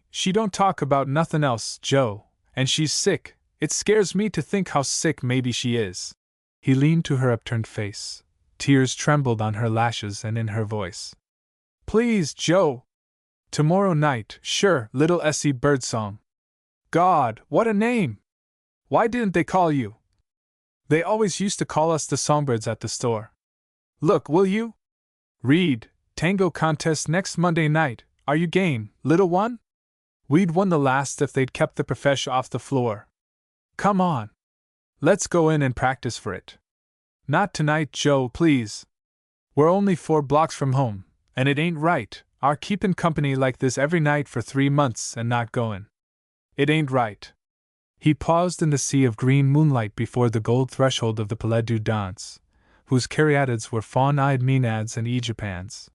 S1: she don't talk about nothin' else, Joe, and she's sick. It scares me to think how sick maybe she is. He leaned to her upturned face. Tears trembled on her lashes and in her voice. Please, Joe. Tomorrow night, sure, little Essie Birdsong. God, what a name! Why didn't they call you? They always used to call us the songbirds at the store. Look, will you? Read, tango contest next Monday night. Are you game, little one? We'd won the last if they'd kept the profesh off the floor. Come on. Let's go in and practice for it. Not tonight, Joe, please. We're only 4 blocks from home, and it ain't right, our keepin' company like this every night for 3 months and not goin'. It ain't right. He paused in the sea of green moonlight before the gold threshold of the Palais du Dance, whose caryatids were fawn-eyed Maenads and Egyptians.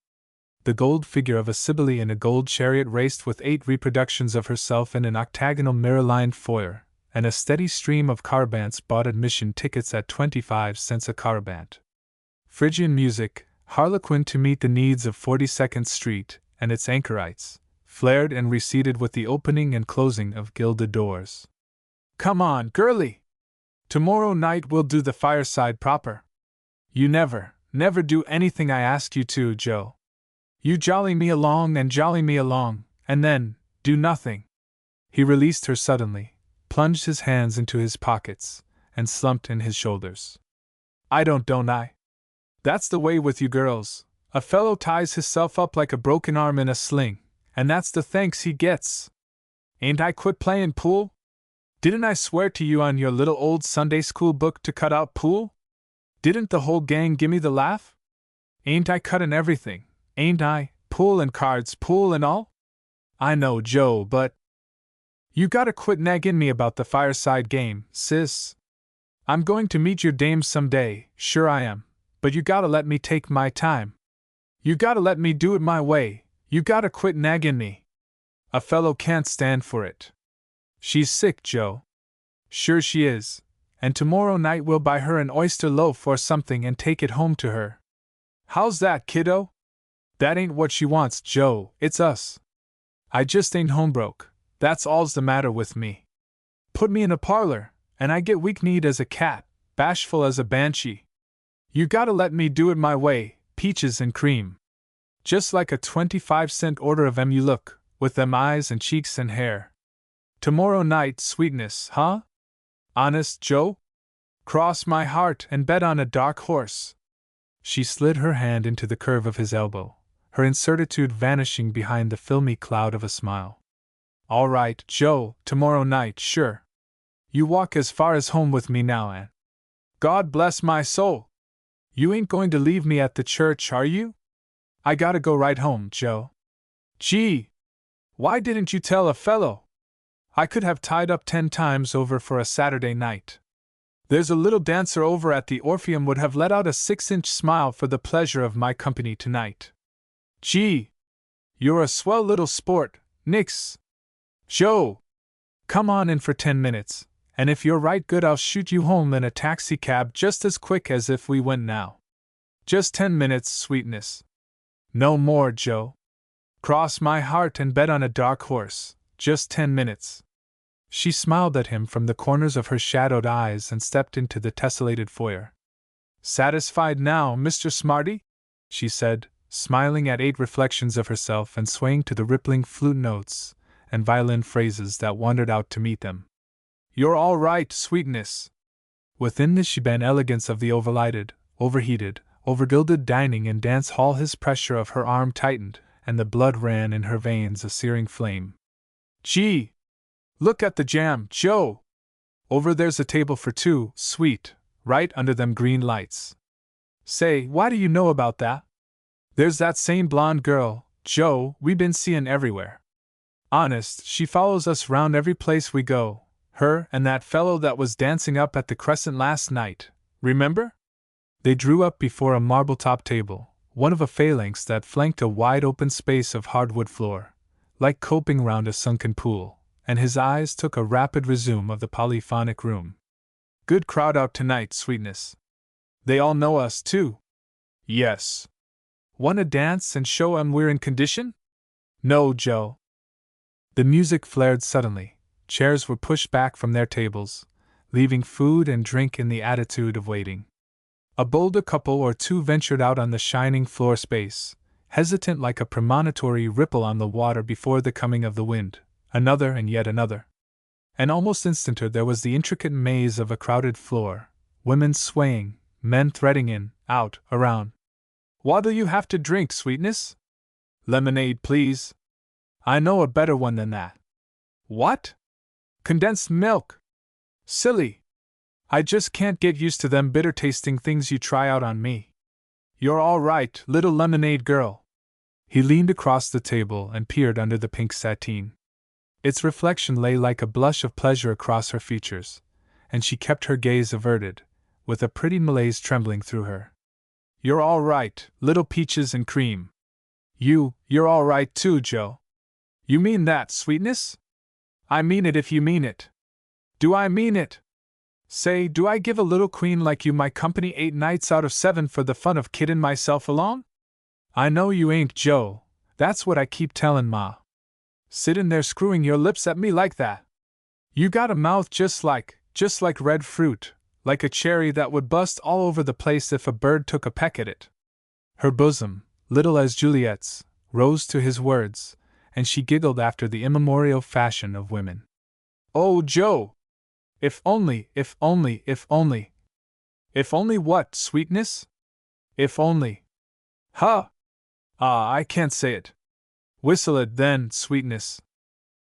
S1: The gold figure of a Sibylle in a gold chariot raced with 8 reproductions of herself in an octagonal mirror-lined foyer, and a steady stream of carabants bought admission tickets at 25 cents a carabant. Phrygian music, harlequin to meet the needs of 42nd Street and its anchorites, flared and receded with the opening and closing of gilded doors. Come on, girlie! Tomorrow night we'll do the fireside proper. You never do anything I ask you to, Joe. You jolly me along, and then, do nothing. He released her suddenly, plunged his hands into his pockets, and slumped in his shoulders. I don't I? That's the way with you girls. A fellow ties hisself up like a broken arm in a sling, and that's the thanks he gets. Ain't I quit playin' pool? Didn't I swear to you on your little old Sunday school book to cut out pool? Didn't the whole gang gimme the laugh? Ain't I cuttin' everything, ain't I, pool and cards, pool and all? I know, Joe, but… You gotta quit naggin' me about the fireside game, sis. I'm going to meet your dame some day, sure I am, but you gotta let me take my time. You gotta let me do it my way, you gotta quit naggin' me. A fellow can't stand for it. She's sick, Joe. Sure she is, and tomorrow night we'll buy her an oyster loaf or something and take it home to her. How's that, kiddo? That ain't what she wants, Joe, it's us. I just ain't home broke, that's all's the matter with me. Put me in a parlor, and I get weak-kneed as a cat, bashful as a banshee. You gotta let me do it my way, peaches and cream. Just like a 25-cent order of 'em you look, with them eyes and cheeks and hair. Tomorrow night, sweetness, huh? Honest, Joe? Cross my heart and bet on a dark horse. She slid her hand into the curve of his elbow, her incertitude vanishing behind the filmy cloud of a smile. All right, Joe, tomorrow night, sure. You walk as far as home with me now, and… God bless my soul! You ain't going to leave me at the church, are you? I gotta go right home, Joe. Gee! Why didn't you tell a fellow? I could have tied up 10 times over for a Saturday night. There's a little dancer over at the Orpheum would have let out a 6-inch smile for the pleasure of my company tonight. Gee! You're a swell little sport, Nix. Joe! Come on in for 10 minutes, and if you're right good I'll shoot you home in a taxicab just as quick as if we went now. Just 10 minutes, sweetness. No more, Joe. Cross my heart and bet on a dark horse, just 10 minutes. She smiled at him from the corners of her shadowed eyes and stepped into the tessellated foyer. Satisfied now, Mr. Smarty? She said, smiling at 8 reflections of herself and swaying to the rippling flute notes and violin phrases that wandered out to meet them. You're all right, sweetness. Within the shebang elegance of the overlighted, overheated, overgilded dining and dance hall his pressure of her arm tightened, and the blood ran in her veins a searing flame. Gee! Look at the jam, Joe! Over there's a table for 2, sweet, right under them green lights. Say, why do you know about that? There's that same blonde girl, Joe, we been seein' everywhere. Honest, she follows us round every place we go. Her and that fellow that was dancing up at the Crescent last night, remember? They drew up before a marble-top table, one of a phalanx that flanked a wide-open space of hardwood floor, like coping round a sunken pool, and his eyes took a rapid resume of the polyphonic room. Good crowd out tonight, sweetness. They all know us, too. Yes. Wanna dance and show 'em we're in condition? No, Joe. The music flared suddenly. Chairs were pushed back from their tables, leaving food and drink in the attitude of waiting. A bolder couple or two ventured out on the shining floor space, hesitant like a premonitory ripple on the water before the coming of the wind, another and yet another. And almost instanter there was the intricate maze of a crowded floor, women swaying, men threading in, out, around. What'll you have to drink, sweetness? Lemonade, please. I know a better one than that. What? Condensed milk. Silly. I just can't get used to them bitter-tasting things you try out on me. You're all right, little lemonade girl. He leaned across the table and peered under the pink sateen. Its reflection lay like a blush of pleasure across her features, and she kept her gaze averted, with a pretty malaise trembling through her. You're all right, little peaches and cream. You're all right too, Joe. You mean that, sweetness? I mean it if you mean it. Do I mean it? Say, do I give a little queen like you my company 8 nights out of 7 for the fun of kiddin' myself along? I know you ain't, Joe. That's what I keep tellin' Ma. Sittin' there screwing your lips at me like that. You got a mouth just like red fruit, like a cherry that would bust all over the place if a bird took a peck at it. Her bosom, little as Juliet's, rose to his words, and she giggled after the immemorial fashion of women. Oh, Joe! If only. If only what, sweetness? If only. Huh! Ah, I can't say it. Whistle it then, sweetness.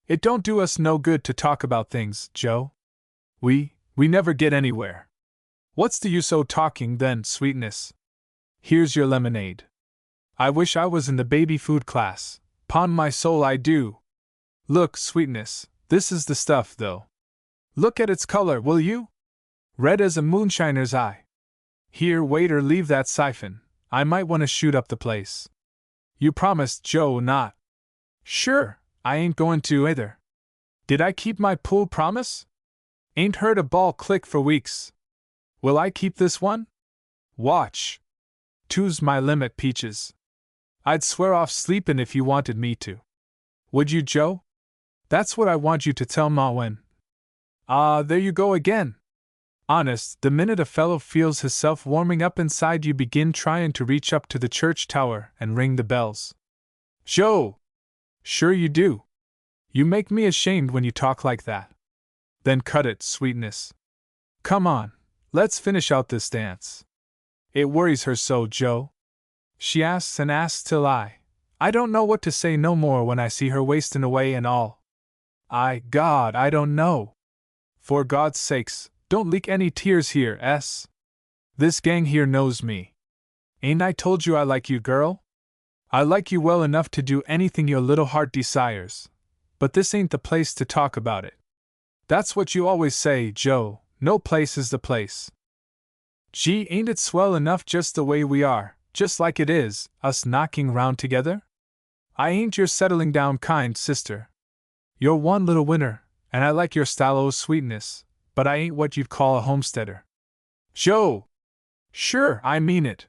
S1: It don't do us no good to talk about things, Joe. We never get anywhere. What's the use o' talking then, sweetness? Here's your lemonade. I wish I was in the baby food class, 'pon my soul I do. Look, sweetness, this is the stuff, though. Look at its color, will you? Red as a moonshiner's eye. Here, waiter, leave that siphon. I might want to shoot up the place. You promised, Joe, not? Sure, I ain't going to either. Did I keep my pool promise? Ain't heard a ball click for weeks. Will I keep this one? Watch. 2's my limit, peaches. I'd swear off sleepin' if you wanted me to. Would you, Joe? That's what I want you to tell Ma when. Ah, there you go again. Honest, the minute a fellow feels hisself warming up inside, you begin tryin' to reach up to the church tower and ring the bells. Joe! Sure you do. You make me ashamed when you talk like that. Then cut it, sweetness. Come on, let's finish out this dance. It worries her so, Joe. She asks and asks till I don't know what to say no more when I see her wastin' away and all. God, I don't know. For God's sakes, don't leak any tears here, S. This gang here knows me. Ain't I told you I like you, girl? I like you well enough to do anything your little heart desires, but this ain't the place to talk about it. That's what you always say, Joe, no place is the place. Gee, ain't it swell enough just the way we are, just like it is, us knocking round together? I ain't your settling down kind sister. You're one little winner, and I like your style o' sweetness, but I ain't what you'd call a homesteader. Joe! Sure, I mean it.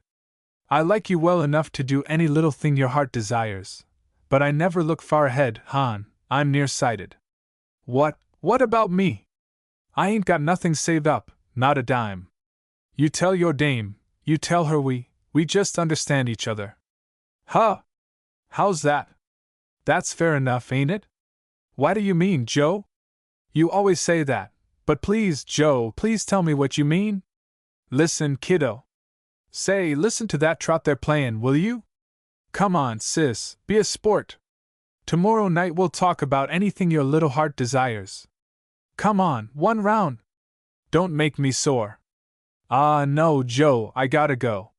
S1: I like you well enough to do any little thing your heart desires, but I never look far ahead, hon, I'm nearsighted. What about me? I ain't got nothing saved up, not a dime. You tell your dame, you tell her we just understand each other. Huh? How's that? That's fair enough, ain't it? What do you mean, Joe? You always say that, but please, Joe, please tell me what you mean. Listen, kiddo. Say, listen to that trot they're playin', will you? Come on, sis, be a sport. Tomorrow night we'll talk about anything your little heart desires. Come on, one round. Don't make me sore. Ah, no, Joe, I gotta go.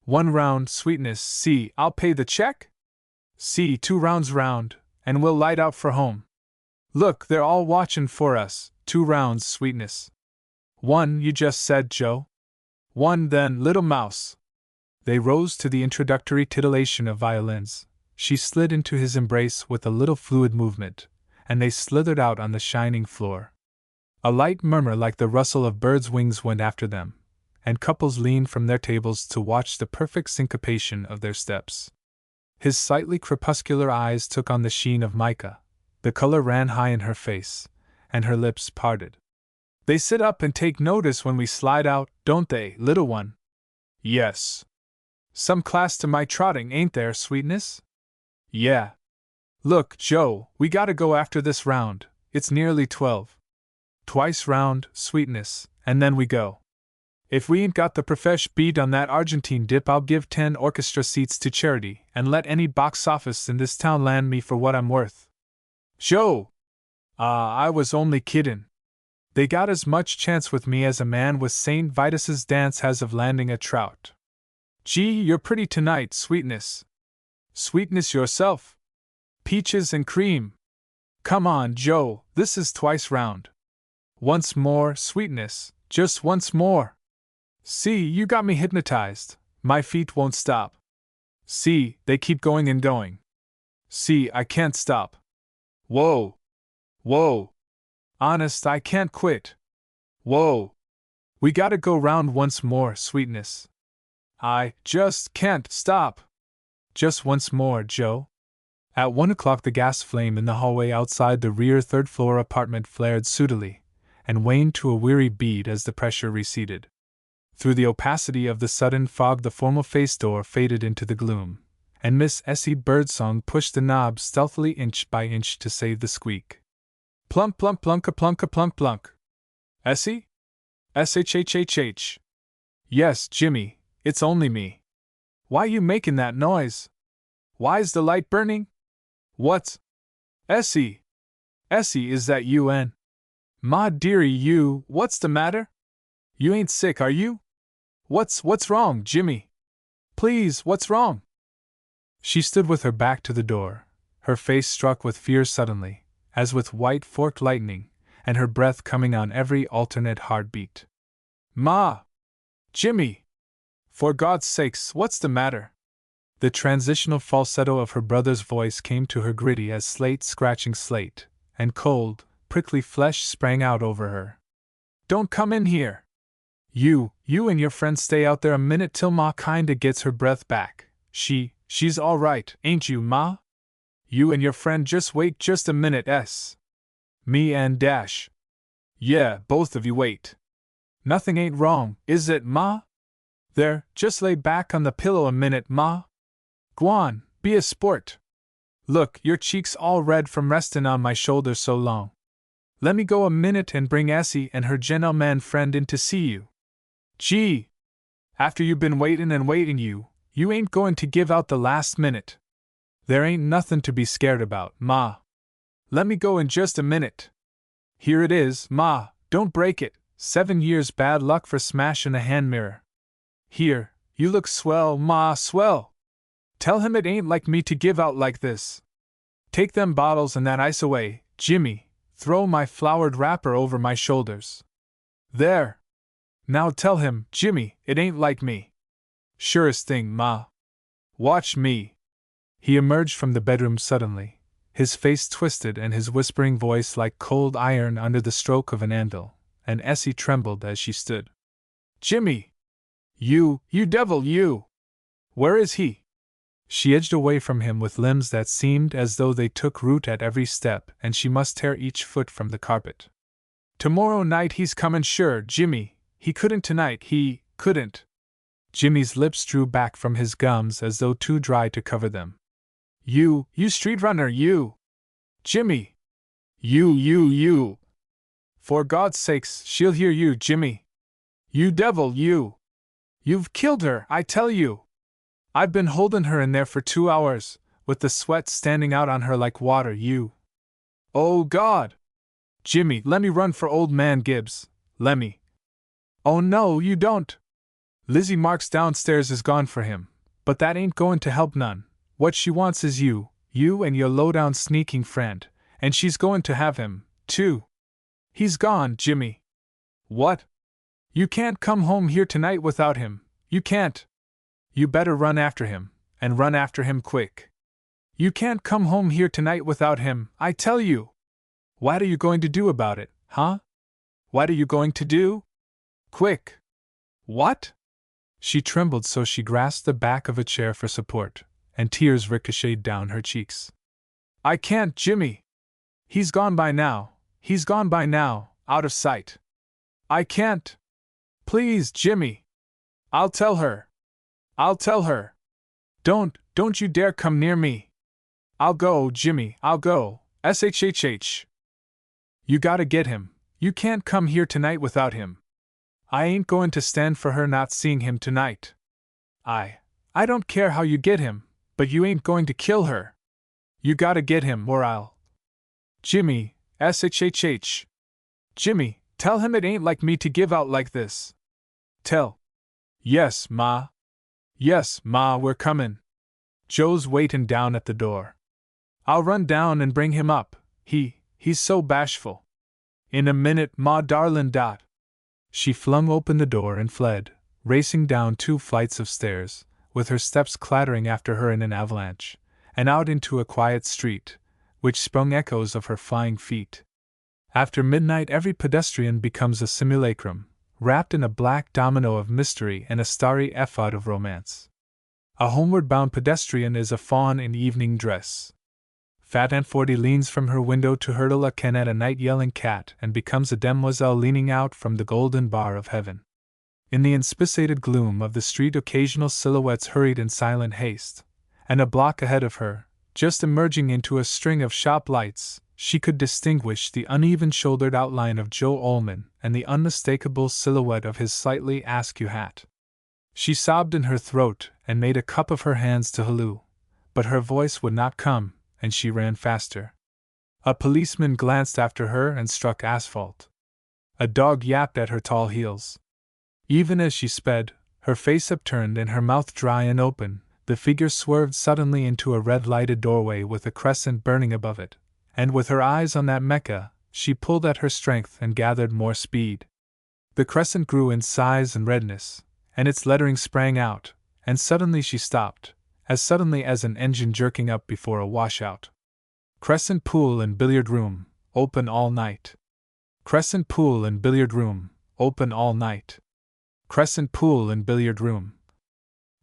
S1: One round, sweetness, see, I'll pay the check? See, 2 rounds round, and we'll light out for home. Look, they're all watchin' for us, 2 rounds, sweetness. 1, you just said, Joe? 1 then, little mouse. They rose to the introductory titillation of violins. She slid into his embrace with a little fluid movement, and they slithered out on the shining floor. A light murmur like the rustle of birds' wings went after them, and couples leaned from their tables to watch the perfect syncopation of their steps. His slightly crepuscular eyes took on the sheen of mica, the color ran high in her face, and her lips parted. They sit up and take notice when we slide out, don't they, little one? Yes. Some class to my trotting, ain't there, sweetness? Yeah. Look, Joe, we gotta go after this round, it's nearly 12. Twice round, sweetness, and then we go. If we ain't got the profesh beat on that Argentine dip, I'll give 10 orchestra seats to charity, and let any box office in this town land me for what I'm worth. Joe! I was only kiddin'. They got as much chance with me as a man with St. Vitus's dance has of landing a trout. Gee, you're pretty tonight, sweetness. Sweetness yourself. Peaches and cream. Come on, Joe, this is twice round. Once more, sweetness, just once more. See, you got me hypnotized, my feet won't stop. See, they keep going and going. See, I can't stop. Whoa! Whoa! Honest, I can't quit. Whoa! We gotta go round once more, sweetness. I just can't stop. Just once more, Joe. At 1 o'clock the gas flame in the hallway outside the rear third-floor apartment flared sootily, and waned to a weary bead as the pressure receded. Through the opacity of the sudden fog the formal face door faded into the gloom, and Miss Essie Birdsong pushed the knob stealthily inch by inch to save the squeak. Plunk plunk plunk-a-plunk a-plunk plunk. Essie? S-H-H-H-H. Yes, Jimmy, it's only me. Why you making that noise? Why's the light burning? What's... Essie? Essie, is that you, N? Ma dearie, you, what's the matter? You ain't sick, are you? What's wrong, Jimmy? Please, what's wrong? She stood with her back to the door, her face struck with fear suddenly, as with white forked lightning, and her breath coming on every alternate heartbeat. Ma! Jimmy! For God's sakes, what's the matter? The transitional falsetto of her brother's voice came to her gritty as slate scratching slate, and cold, prickly flesh sprang out over her. Don't come in here! You and your friend stay out there a minute till Ma kinda gets her breath back. She's all right, ain't you, Ma? You and your friend just wait just a minute, Me and Dash. Yeah, both of you wait. Nothing ain't wrong, is it, Ma? There, just lay back on the pillow a minute, Ma. G'wan, be a sport. Look, your cheeks all red from restin' on my shoulder so long. Let me go a minute and bring Essie and her gentleman friend in to see you. Gee! After you been waitin' and waitin', you ain't going to give out the last minute. There ain't nothin' to be scared about, Ma. Let me go in just a minute. Here it is, Ma, don't break it. 7 years bad luck for smashin' a hand mirror. Here, you look swell, Ma, swell. Tell him it ain't like me to give out like this. Take them bottles and that ice away, Jimmy. Throw my flowered wrapper over my shoulders. There. Now tell him, Jimmy, it ain't like me. Surest thing, Ma. Watch me. He emerged from the bedroom suddenly, his face twisted and his whispering voice like cold iron under the stroke of an anvil, and Essie trembled as she stood. Jimmy! You devil, you! Where is he? She edged away from him with limbs that seemed as though they took root at every step, and she must tear each foot from the carpet. Tomorrow night he's comin' sure, Jimmy. He couldn't tonight, he couldn't. Jimmy's lips drew back from his gums as though too dry to cover them. You street runner, you! Jimmy! You! For God's sakes, she'll hear you, Jimmy! You devil, you! You've killed her, I tell you! I've been holding her in there for 2 hours, with the sweat standing out on her like water, you! Oh, God! Jimmy, lemme run for old man Gibbs, lemme! Oh no, you don't! Lizzie Marks downstairs is gone for him, but that ain't going to help none. What she wants is you, You and your low-down sneaking friend, and she's going to have him, too. He's gone, Jimmy. What? You can't come home here tonight without him. You can't. You better run after him, and run after him quick. You can't come home here tonight without him, I tell you. What are you going to do about it, huh? What are you going to do? Quick. What? She trembled so she grasped the back of a chair for support, and tears ricocheted down her cheeks. I can't, Jimmy. He's gone by now. He's gone by now, out of sight. I can't. Please, Jimmy. I'll tell her. I'll tell her. Don't you dare come near me. I'll go, Jimmy, I'll go, SHHH. You gotta get him. You can't come here tonight without him. I ain't going to stand for her not seeing him tonight. I don't care how you get him, but you ain't going to kill her. You gotta get him or I'll. Jimmy, SHHH. Jimmy, tell him it ain't like me to give out like this. Tell. Yes, Ma. Yes, Ma, we're comin'. Joe's waitin' down at the door. I'll run down and bring him up. He's so bashful. In a minute, Ma darlin' dot. She flung open the door and fled, racing down 2 flights of stairs, with her steps clattering after her in an avalanche, and out into a quiet street, which sprung echoes of her flying feet. After midnight every pedestrian becomes a simulacrum, wrapped in a black domino of mystery and a starry ephod of romance. A homeward-bound pedestrian is a faun in evening dress. Fat Aunt Forty leans from her window to hurtle a can at a night-yelling cat and becomes a demoiselle leaning out from the golden bar of heaven. In the inspissated gloom of the street occasional silhouettes hurried in silent haste, and a block ahead of her, just emerging into a string of shop lights, she could distinguish the uneven-shouldered outline of Joe Ullman and the unmistakable silhouette of his slightly askew hat. She sobbed in her throat and made a cup of her hands to halloo, but her voice would not come, and she ran faster. A policeman glanced after her and struck asphalt. A dog yapped at her tall heels. Even as she sped, her face upturned and her mouth dry and open, the figure swerved suddenly into a red-lighted doorway with a crescent burning above it, and with her eyes on that Mecca, she pulled at her strength and gathered more speed. The crescent grew in size and redness, and its lettering sprang out, and suddenly she stopped, as suddenly as an engine jerking up before a washout. Crescent Pool and Billiard Room, open all night. Crescent Pool and Billiard Room, open all night. Crescent Pool and Billiard Room,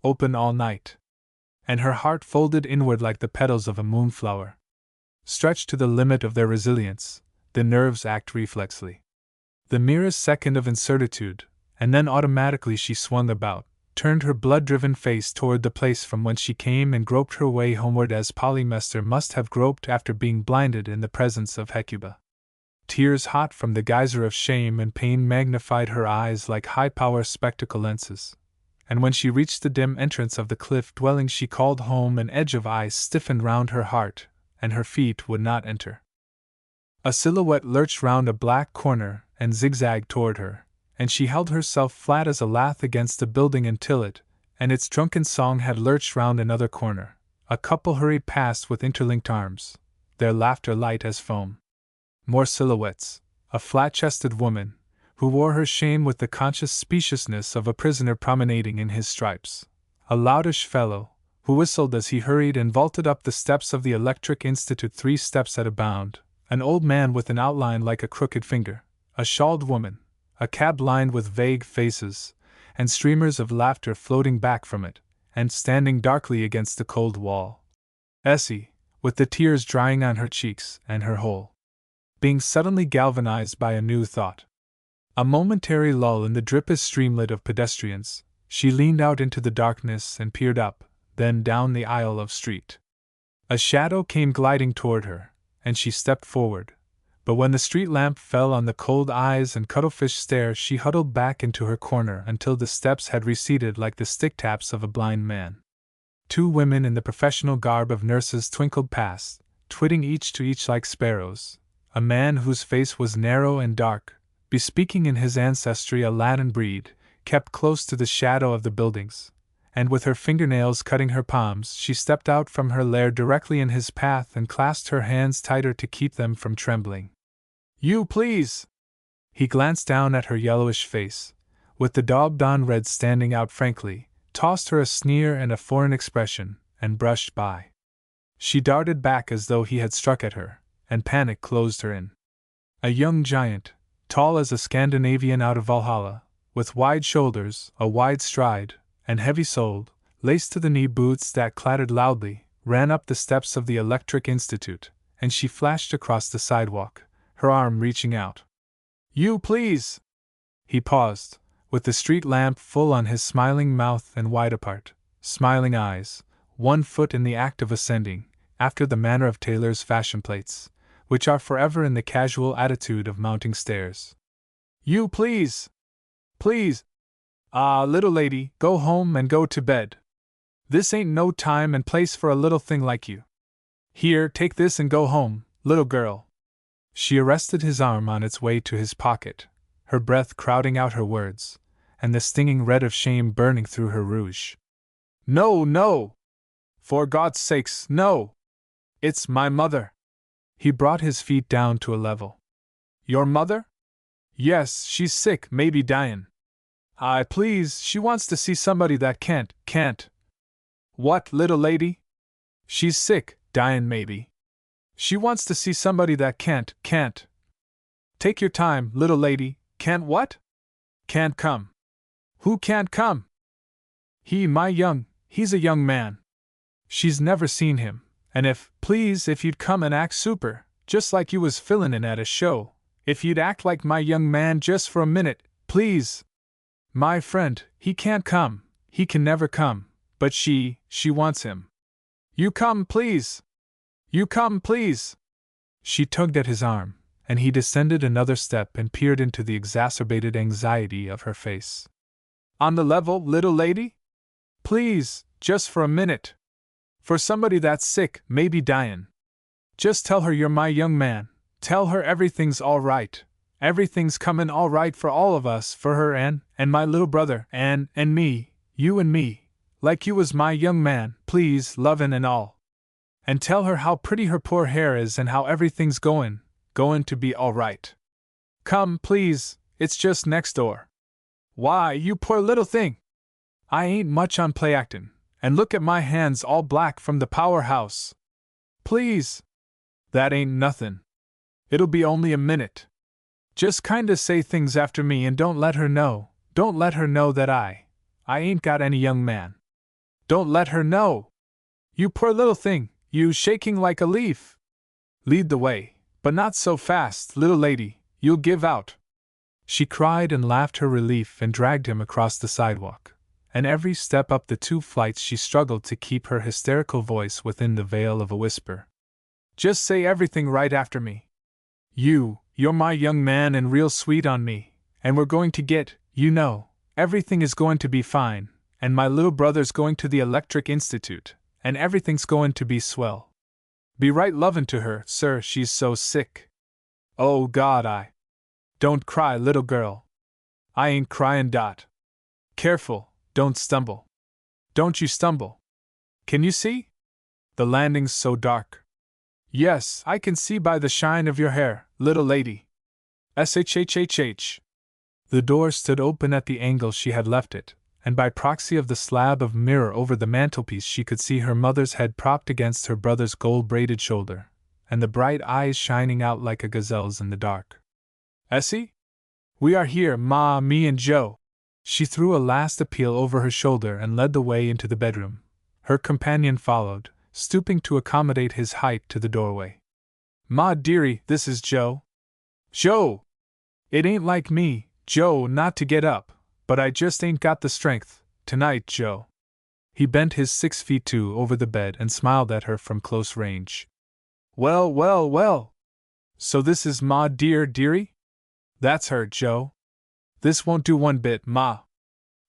S1: open all night. And her heart folded inward like the petals of a moonflower. Stretched to the limit of their resilience, the nerves act reflexly. The merest second of incertitude, and then automatically she swung about, turned her blood-driven face toward the place from whence she came and groped her way homeward as Polymester must have groped after being blinded in the presence of Hecuba. Tears hot from the geyser of shame and pain magnified her eyes like high-power spectacle lenses, and when she reached the dim entrance of the cliff dwelling she called home an edge of ice stiffened round her heart, and her feet would not enter. A silhouette lurched round a black corner and zigzagged toward her, and she held herself flat as a lath against a building until it, and its drunken song had lurched round another corner. A couple hurried past with interlinked arms, their laughter light as foam. More silhouettes, a flat-chested woman, who wore her shame with the conscious speciousness of a prisoner promenading in his stripes, a loutish fellow, who whistled as he hurried and vaulted up the steps of the Electric Institute 3 steps at a bound, an old man with an outline like a crooked finger, a shawled woman, a cab lined with vague faces, and streamers of laughter floating back from it, and standing darkly against the cold wall. Essie, with the tears drying on her cheeks and her whole being suddenly galvanized by a new thought. A momentary lull in the drippous streamlet of pedestrians, she leaned out into the darkness and peered up, then down the aisle of street. A shadow came gliding toward her, and she stepped forward, but when the street lamp fell on the cold eyes and cuttlefish stare she huddled back into her corner until the steps had receded like the stick-taps of a blind man. 2 women in the professional garb of nurses twinkled past, twitting each to each like sparrows, a man whose face was narrow and dark, bespeaking in his ancestry a Latin breed, kept close to the shadow of the buildings, and with her fingernails cutting her palms, she stepped out from her lair directly in his path and clasped her hands tighter to keep them from trembling. "You please!" He glanced down at her yellowish face, with the daubed-on red standing out frankly, tossed her a sneer and a foreign expression, and brushed by. She darted back as though he had struck at her, and panic closed her in. A young giant, tall as a Scandinavian out of Valhalla, with wide shoulders, a wide stride, and heavy-soled, lace-to-the-knee boots that clattered loudly, ran up the steps of the Electric Institute, and she flashed across the sidewalk, her arm reaching out. "You please!" He paused, with the street lamp full on his smiling mouth and wide-apart, smiling eyes, one foot in the act of ascending, after the manner of tailors' fashion plates, which are forever in the casual attitude of mounting stairs. "You please! Please! Ah, little lady, go home and go to bed. This ain't no time and place for a little thing like you. Here, take this and go home, little girl." She arrested his arm on its way to his pocket, her breath crowding out her words, and the stinging red of shame burning through her rouge. "No, no! For God's sakes, no! It's my mother." He brought his feet down to a level. "Your mother?" "Yes, she's sick, maybe dyin'. Aye, please, she wants to see somebody that can't. What, little lady? She's sick, dyin' maybe. She wants to see somebody that can't. Take your time, little lady, can't what? Can't come. Who can't come?" He's a young man. She's never seen him, and if you'd come and act super, just like you was fillin' in at a show, if you'd act like my young man just for a minute, please. My friend, he can't come, he can never come, but she wants him. You come, please! You come, please! She tugged at his arm, and he descended another step and peered into the exacerbated anxiety of her face. "On the level, little lady? Please, just for a minute. For somebody that's sick, maybe dyin'. Just tell her you're my young man, tell her everything's all right. Everything's comin' all right for all of us, for her and my little brother and me, you and me, like you was my young man, please, lovin' and all. And tell her how pretty her poor hair is and how everything's goin' to be all right. Come, please, it's just next door. Why, you poor little thing! I ain't much on play actin', and look at my hands all black from the powerhouse. Please! That ain't nothin'. It'll be only a minute. Just kinda say things after me and don't let her know that I ain't got any young man. Don't let her know! You poor little thing, you shaking like a leaf! Lead the way, but not so fast, little lady, you'll give out!" She cried and laughed her relief and dragged him across the sidewalk, and every step up the 2 flights she struggled to keep her hysterical voice within the veil of a whisper. "Just say everything right after me. You're my young man and real sweet on me, and we're going to get, everything is going to be fine, and my little brother's going to the Electric Institute, and everything's going to be swell. Be right lovin' to her, sir, she's so sick. Oh God, Don't cry, little girl. I ain't cryin', Dot. Careful, don't stumble. Don't you stumble. Can you see? The landing's so dark." "Yes, I can see by the shine of your hair, little lady. Shhhhh." The door stood open at the angle she had left it, and by proxy of the slab of mirror over the mantelpiece she could see her mother's head propped against her brother's gold-braided shoulder, and the bright eyes shining out like a gazelle's in the dark. "Essie? We are here, Ma, me and Joe." She threw a last appeal over her shoulder and led the way into the bedroom. Her companion followed, stooping to accommodate his height to the doorway. "Ma dearie, this is Joe." "Joe! It ain't like me, Joe, not to get up, but I just ain't got the strength, tonight, Joe." He bent his 6'2" over the bed and smiled at her from close range. Well. So this is Ma dearie? That's her, Joe. This won't do one bit, Ma.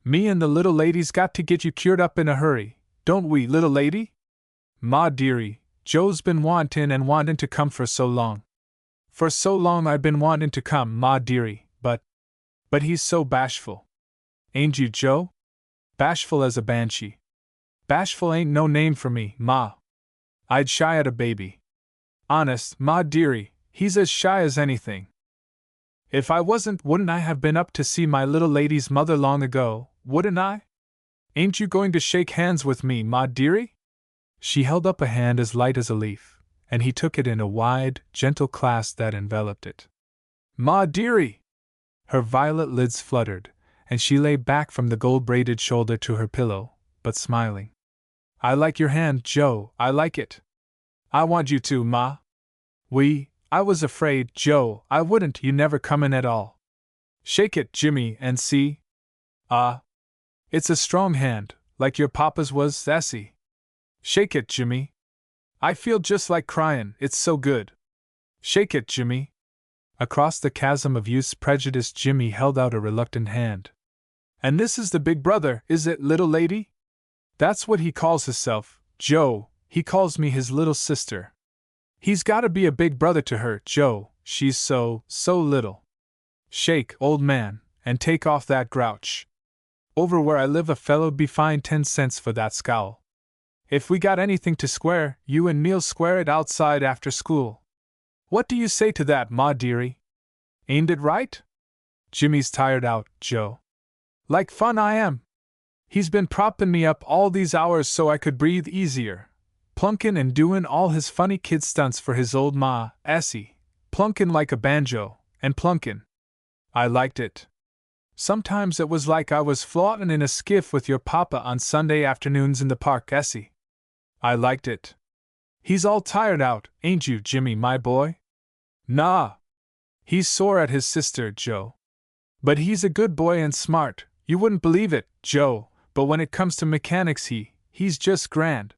S1: Me and the little lady's got to get you cured up in a hurry, don't we, little lady? Ma dearie, Joe's been wantin' to come for so long. For so long I've been wantin' to come, Ma dearie, but he's so bashful. Ain't you, Joe? bashful as a banshee. Bashful ain't no name for me, Ma. I'd shy at a baby. Honest, Ma dearie, he's as shy as anything. If I wasn't, wouldn't I have been up to see my little lady's mother long ago, wouldn't I? Ain't you going to shake hands with me, Ma dearie? She held up a hand as light as a leaf, and he took it in a wide, gentle clasp that enveloped it. Ma dearie! Her violet lids fluttered, and she lay back from the gold-braided shoulder to her pillow, but smiling. I like your hand, Joe, I like it. I want you to, Ma. I was afraid, Joe, I wouldn't, you never come in at all. Shake it, Jimmy, and see. It's a strong hand, like your papa's was, Essie. Shake it, Jimmy. I feel just like cryin', it's so good. Shake it, Jimmy. Across the chasm of youth's prejudice, Jimmy held out a reluctant hand. And this is the big brother, is it, little lady? That's what he calls hisself, Joe, he calls me his little sister. He's gotta be a big brother to her, Joe, she's so little. Shake, old man, and take off that grouch. Over where I live a fellow'd be fined 10 cents for that scowl. If we got anything to square, you and me'll square it outside after school. What do you say to that, Ma dearie? Ain't it right? Jimmy's tired out, Joe. Like fun I am. He's been proppin' me up all these hours so I could breathe easier. Plunkin' and doin' all his funny kid stunts for his old ma, Essie. Plunkin' like a banjo, and plunkin'. I liked it. Sometimes it was like I was floatin' in a skiff with your papa on Sunday afternoons in the park, Essie. I liked it. He's all tired out, ain't you, Jimmy, my boy? Nah. He's sore at his sister, Joe. But he's a good boy and smart, you wouldn't believe it, Joe, but when it comes to mechanics he's just grand.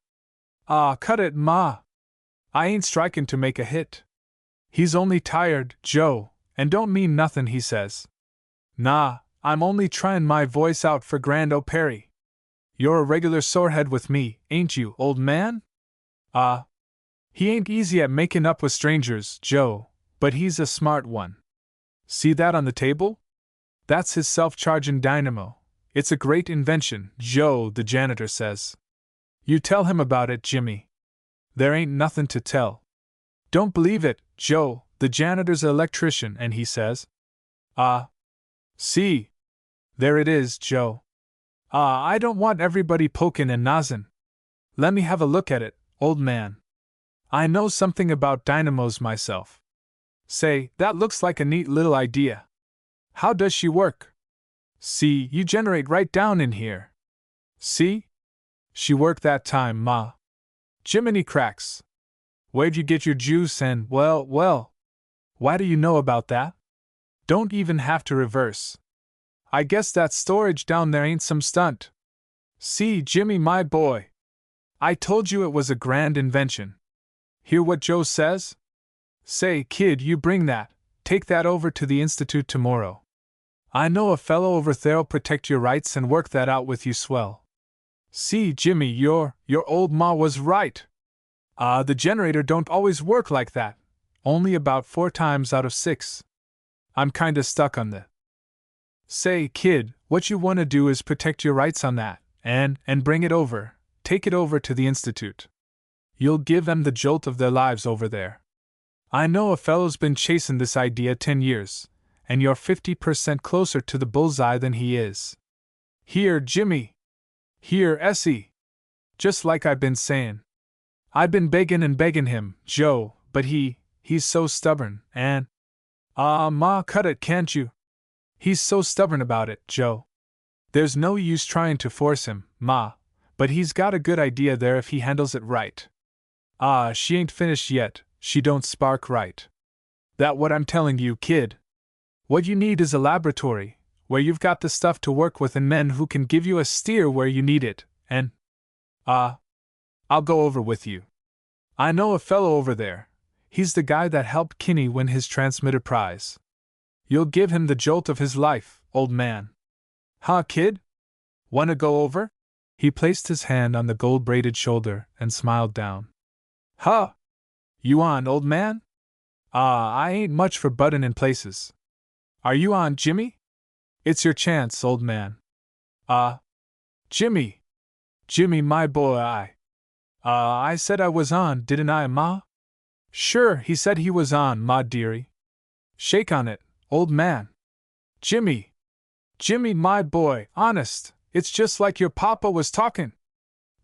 S1: Cut it, Ma. I ain't strikin' to make a hit. He's only tired, Joe, and don't mean nothin' he says. Nah, I'm only tryin' my voice out for Grand O'Perry. You're a regular sorehead with me, ain't you, old man? He ain't easy at makin' up with strangers, Joe, but he's a smart one. See that on the table? That's his self-chargin' dynamo. It's a great invention, Joe, the janitor says. You tell him about it, Jimmy. There ain't nothin' to tell. Don't believe it, Joe, the janitor's an electrician and he says. See. There it is, Joe. I don't want everybody pokin' and nozzin'. Let me have a look at it, old man. I know something about dynamos myself. Say, that looks like a neat little idea. How does she work? See, you generate right down in here. See? She worked that time, Ma. Jiminy cracks. Where'd you get your juice and, well, why do you know about that? Don't even have to reverse. I guess that storage down there ain't some stunt. See, Jimmy, my boy. I told you it was a grand invention. Hear what Joe says? Say, kid, you bring that, take that over to the Institute tomorrow. I know a fellow over there'll protect your rights and work that out with you swell. See, Jimmy, your old ma was right. The generator don't always work like that, only about 4 times out of 6. I'm kinda stuck on the. Say, kid, what you wanna do is protect your rights on that, and bring it over, take it over to the Institute. You'll give them the jolt of their lives over there. I know a fellow's been chasin' this idea 10 years, and you're 50% closer to the bullseye than he is. Here, Jimmy. Here, Essie. Just like I've been sayin'. I've been beggin' him, Joe, but he's so stubborn, and… Ma, cut it, can't you? He's so stubborn about it, Joe. There's no use tryin' to force him, Ma, but he's got a good idea there if he handles it right. She ain't finished yet, she don't spark right. That what I'm telling you, kid. What you need is a laboratory, where you've got the stuff to work with and men who can give you a steer where you need it, and… I'll go over with you. I know a fellow over there. He's the guy that helped Kinney win his transmitter prize. You'll give him the jolt of his life, old man. Kid? Wanna go over? He placed his hand on the gold-braided shoulder and smiled down. You on, old man? I ain't much for buttin' in places. Are you on, Jimmy? It's your chance, old man. Jimmy! Jimmy, my boy, I said I was on, didn't I, Ma? Sure, he said he was on, Ma dearie. Shake on it, old man. Jimmy! Jimmy, my boy, honest, it's just like your papa was talking.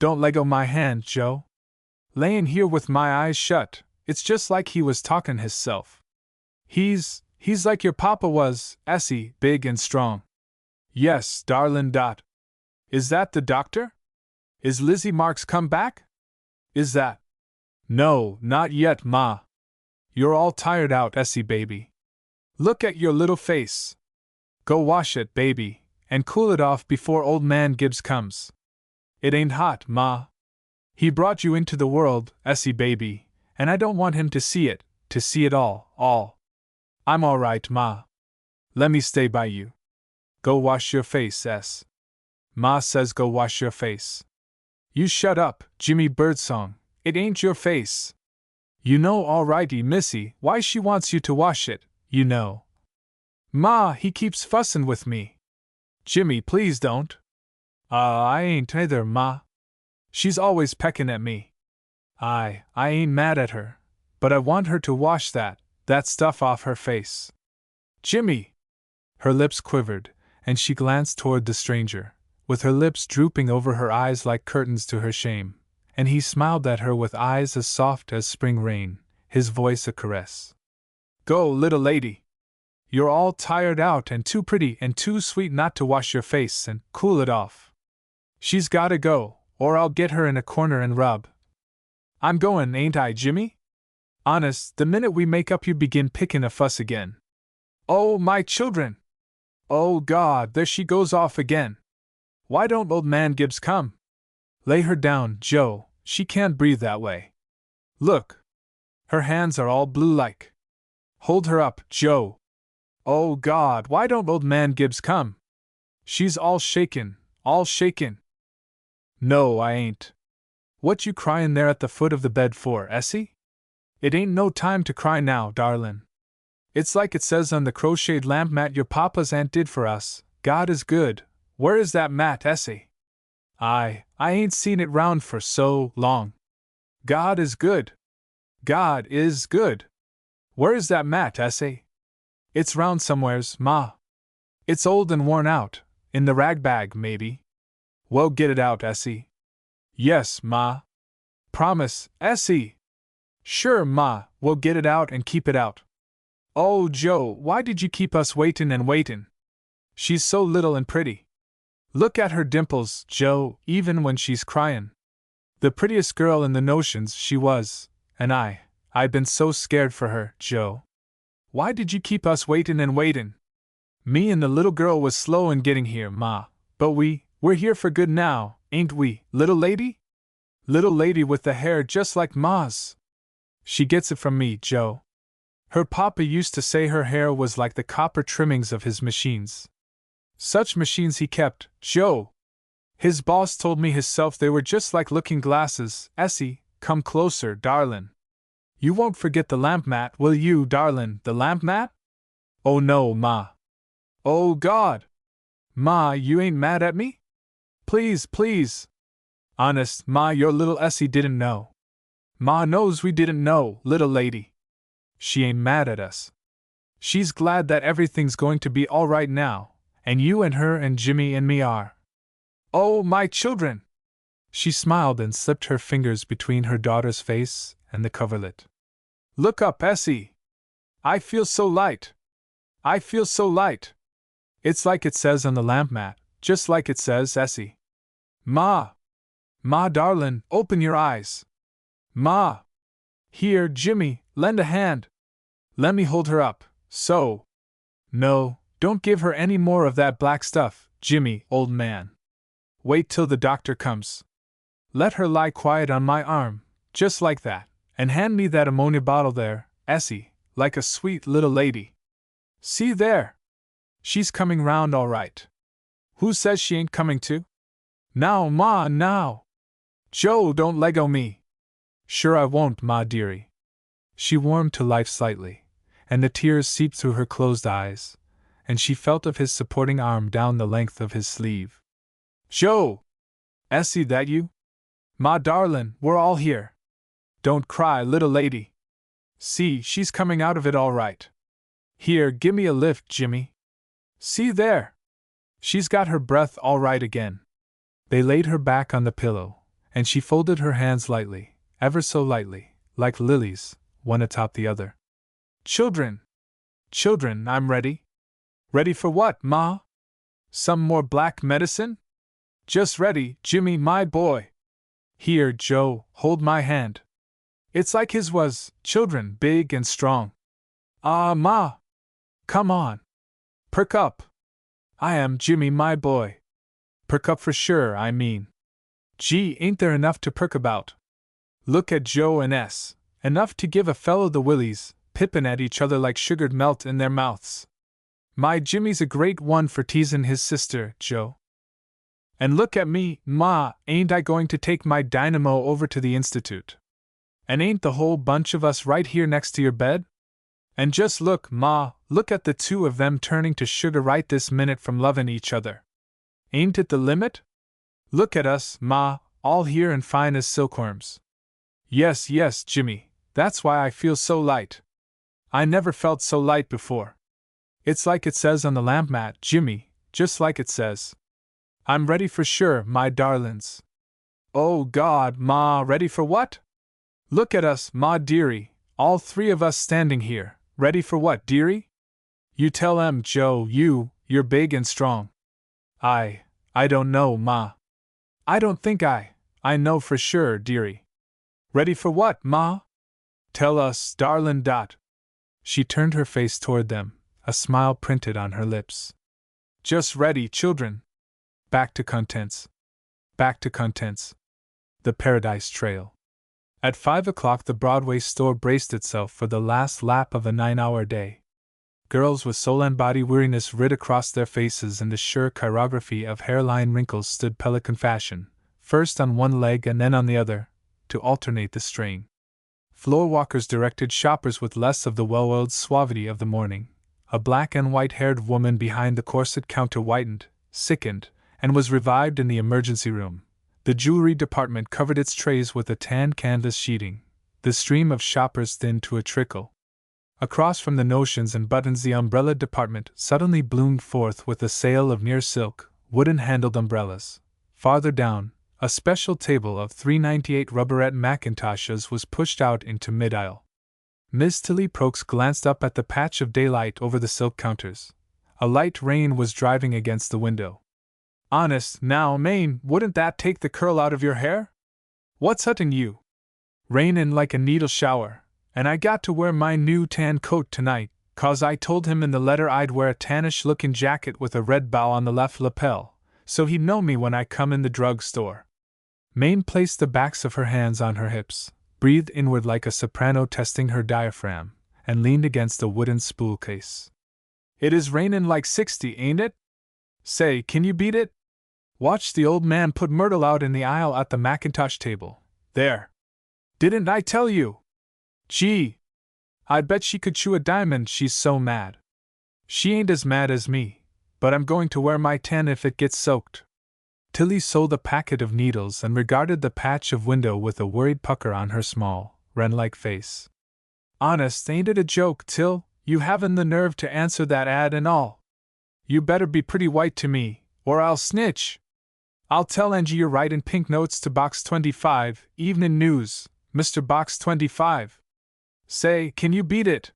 S1: Don't leggo my hand, Joe. Layin' here with my eyes shut, it's just like he was talkin' hisself. He's like your papa was, Essie, big and strong. Yes, darlin' Dot. Is that the doctor? Is Lizzie Marks come back? Is that? No, not yet, Ma. You're all tired out, Essie baby. Look at your little face. Go wash it, baby, and cool it off before old man Gibbs comes. It ain't hot, Ma. He brought you into the world, Essie baby, and I don't want him to see it all. I'm all right, Ma. Let me stay by you. Go wash your face, S. Ma says go wash your face. You shut up, Jimmy Birdsong, it ain't your face. You know alrighty, missy, why she wants you to wash it, you know. Ma, he keeps fussin' with me. Jimmy, please don't. I ain't either, Ma. She's always peckin' at me. I ain't mad at her, but I want her to wash that stuff off her face. Jimmy! Her lips quivered, and she glanced toward the stranger, with her lips drooping over her eyes like curtains to her shame, and he smiled at her with eyes as soft as spring rain, his voice a caress. Go, little lady! You're all tired out and too pretty and too sweet not to wash your face and cool it off. She's gotta go, or I'll get her in a corner and rub. I'm goin', ain't I, Jimmy? Honest, the minute we make up you begin pickin' a fuss again. Oh, my children! Oh, God, there she goes off again. Why don't old man Gibbs come? Lay her down, Joe, she can't breathe that way. Look! Her hands are all blue like. Hold her up, Joe. Oh, God, why don't old man Gibbs come? She's all shakin', all shakin'. No, I ain't. What you cryin' there at the foot of the bed for, Essie? It ain't no time to cry now, darlin'. It's like it says on the crocheted lamp mat your papa's aunt did for us, God is good. Where is that mat, Essie? I ain't seen it round for so long. God is good. God is good. Where is that mat, Essie? It's round somewheres, Ma. It's old and worn out, in the rag bag, maybe. Well, get it out, Essie. Yes, Ma. Promise, Essie. Sure, Ma, we'll get it out and keep it out. Oh, Joe, why did you keep us waitin' and waitin'? She's so little and pretty. Look at her dimples, Joe, even when she's cryin'. The prettiest girl in the notions she was, and I'd been so scared for her, Joe. Why did you keep us waitin' and waitin'? Me and the little girl was slow in getting here, Ma, but we're here for good now, ain't we, little lady? Little lady with the hair just like Ma's. She gets it from me, Joe. Her papa used to say her hair was like the copper trimmings of his machines. Such machines he kept, Joe. His boss told me hisself they were just like looking glasses. Essie, come closer, darlin'. You won't forget the lamp mat, will you, darlin', the lamp mat? Oh no, Ma. Oh God! Ma, you ain't mad at me? Please, please. Honest, Ma, your little Essie didn't know. Ma knows we didn't know, little lady. She ain't mad at us. She's glad that everything's going to be all right now, and you and her and Jimmy and me are. Oh, my children! She smiled and slipped her fingers between her daughter's face and the coverlet. Look up, Essie! I feel so light! I feel so light! It's like it says on the lamp mat, just like it says, Essie. Ma! Ma, darlin', open your eyes! Ma! Here, Jimmy, lend a hand. Let me hold her up, so. No, don't give her any more of that black stuff, Jimmy, old man. Wait till the doctor comes. Let her lie quiet on my arm, just like that, and hand me that ammonia bottle there, Essie, like a sweet little lady. See there! She's coming round all right. Who says she ain't coming to? Now, Ma, now! Joe, don't leggo me. Sure I won't, Ma dearie. She warmed to life slightly, and the tears seeped through her closed eyes, and she felt of his supporting arm down the length of his sleeve. Joe! Essie, that you? Ma darlin', we're all here. Don't cry, little lady. See, she's coming out of it all right. Here, gimme a lift, Jimmy. See there! She's got her breath all right again. They laid her back on the pillow, and she folded her hands lightly, ever so lightly, like lilies, one atop the other. Children! Children, I'm ready. Ready for what, Ma? Some more black medicine? Just ready, Jimmy, my boy. Here, Joe, hold my hand. It's like his was, children, big and strong. Ah, Ma! Come on. Perk up. I am Jimmy, my boy. Perk up for sure, I mean. Gee, ain't there enough to perk about? Look at Joe and S. Enough to give a fellow the willies, pippin' at each other like sugared melt in their mouths. My Jimmy's a great one for teasin' his sister, Joe. And look at me, Ma, ain't I going to take my dynamo over to the Institute? And ain't the whole bunch of us right here next to your bed? And just look, Ma, look at the two of them turning to sugar right this minute from lovin' each other. Ain't it the limit? Look at us, Ma, all here and fine as silkworms. Yes, yes, Jimmy, that's why I feel so light. I never felt so light before. It's like it says on the lamp mat, Jimmy, just like it says. I'm ready for sure, my darlings. Oh God, Ma, ready for what? Look at us, Ma dearie, all three of us standing here, ready for what, dearie? You tell 'em, Joe, you're big and strong. I don't know, Ma. I don't think I know for sure, dearie. Ready for what, Ma? Tell us, darlin' Dot. She turned her face toward them, a smile printed on her lips. Just ready, children. Back to contents. Back to contents. The Paradise Trail. At 5 o'clock the Broadway store braced itself for the last lap of a 9-hour day. Girls with soul and body weariness writ across their faces, and the sure chirography of hairline wrinkles stood pelican fashion, first on one leg and then on the other, to alternate the strain. Floor walkers directed shoppers with less of the well-oiled suavity of the morning. A black and white-haired woman behind the corset counter whitened, sickened, and was revived in the emergency room. The jewelry department covered its trays with a tan canvas sheeting. The stream of shoppers thinned to a trickle. Across from the notions and buttons the umbrella department suddenly bloomed forth with a sale of near silk, wooden-handled umbrellas. Farther down, a special table of 398 rubberette Macintoshes was pushed out into mid-aisle. Miss Tilly Prokes glanced up at the patch of daylight over the silk counters. A light rain was driving against the window. Honest, now, Mame, wouldn't that take the curl out of your hair? What's hutting you? Rainin' like a needle shower, and I got to wear my new tan coat tonight, 'cause I told him in the letter I'd wear a tannish-lookin' jacket with a red bow on the left lapel, so he'd know me when I come in the drug store. Mame placed the backs of her hands on her hips, breathed inward like a soprano testing her diaphragm, and leaned against a wooden spool case. It is rainin' like 60, ain't it? Say, can you beat it? Watch the old man put Myrtle out in the aisle at the Macintosh table. There. Didn't I tell you? Gee! I'd bet she could chew a diamond, she's so mad. She ain't as mad as me, but I'm going to wear my tan if it gets soaked. Tilly sold a packet of needles and regarded the patch of window with a worried pucker on her small, wren-like face. Honest, ain't it a joke, Till, you haven't the nerve to answer that ad and all? You better be pretty white to me, or I'll snitch. I'll tell Angie you're writin' pink notes to Box 25, Evening News, Mr. Box 25. Say, can you beat it?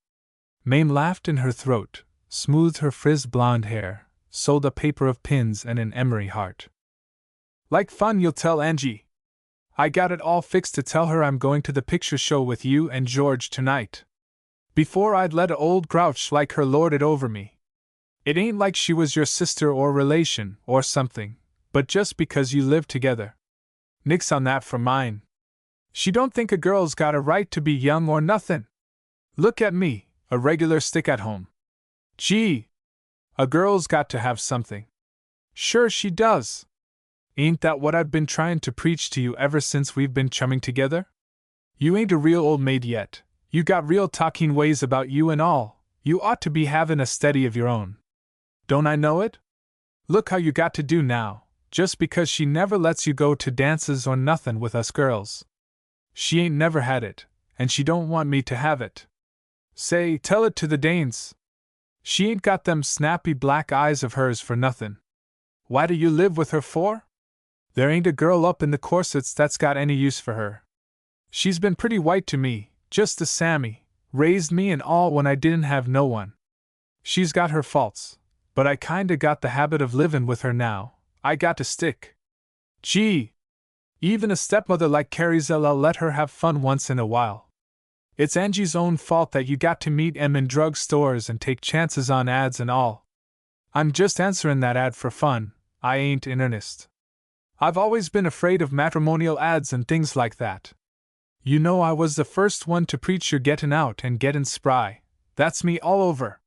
S1: Mame laughed in her throat, smoothed her frizzed blonde hair, sold a paper of pins and an emery heart. Like fun, you'll tell Angie. I got it all fixed to tell her I'm going to the picture show with you and George tonight. Before I'd let a old grouch like her lord it over me. It ain't like she was your sister or relation or something, but just because you live together. Nix on that for mine. She don't think a girl's got a right to be young or nothin'. Look at me, a regular stick-at-home. Gee! A girl's got to have something. Sure she does. Ain't that what I've been tryin' to preach to you ever since we've been chumming together? You ain't a real old maid yet. You got real talking ways about you and all. You ought to be havin' a steady of your own. Don't I know it? Look how you got to do now. just because she never lets you go to dances or nothin' with us girls. She ain't never had it, and she don't want me to have it. Say, tell it to the Danes. She ain't got them snappy black eyes of hers for nothin'. Why do you live with her for? There ain't a girl up in the corsets that's got any use for her. She's been pretty white to me, just as Sammy, raised me and all when I didn't have no one. She's got her faults, but I kinda got the habit of livin' with her now. I got to stick. Gee! Even a stepmother like Carrie'll let her have fun once in a while. It's Angie's own fault that you got to meet 'em in drug stores and take chances on ads and all. I'm just answerin' that ad for fun, I ain't in earnest. I've always been afraid of matrimonial ads and things like that. You know I was the first one to preach your gettin' out and gettin' spry. That's me all over.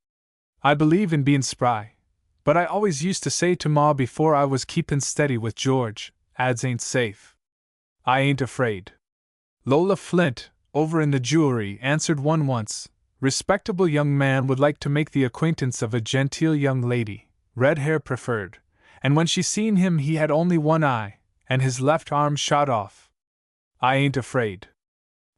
S1: I believe in bein' spry, but I always used to say to Ma before I was keepin' steady with George, ads ain't safe. I ain't afraid. Lola Flint, over in the jewelry, answered one once. Respectable young man would like to make the acquaintance of a genteel young lady, red hair preferred, and when she seen him he had only one eye, and his left arm shot off. I ain't afraid.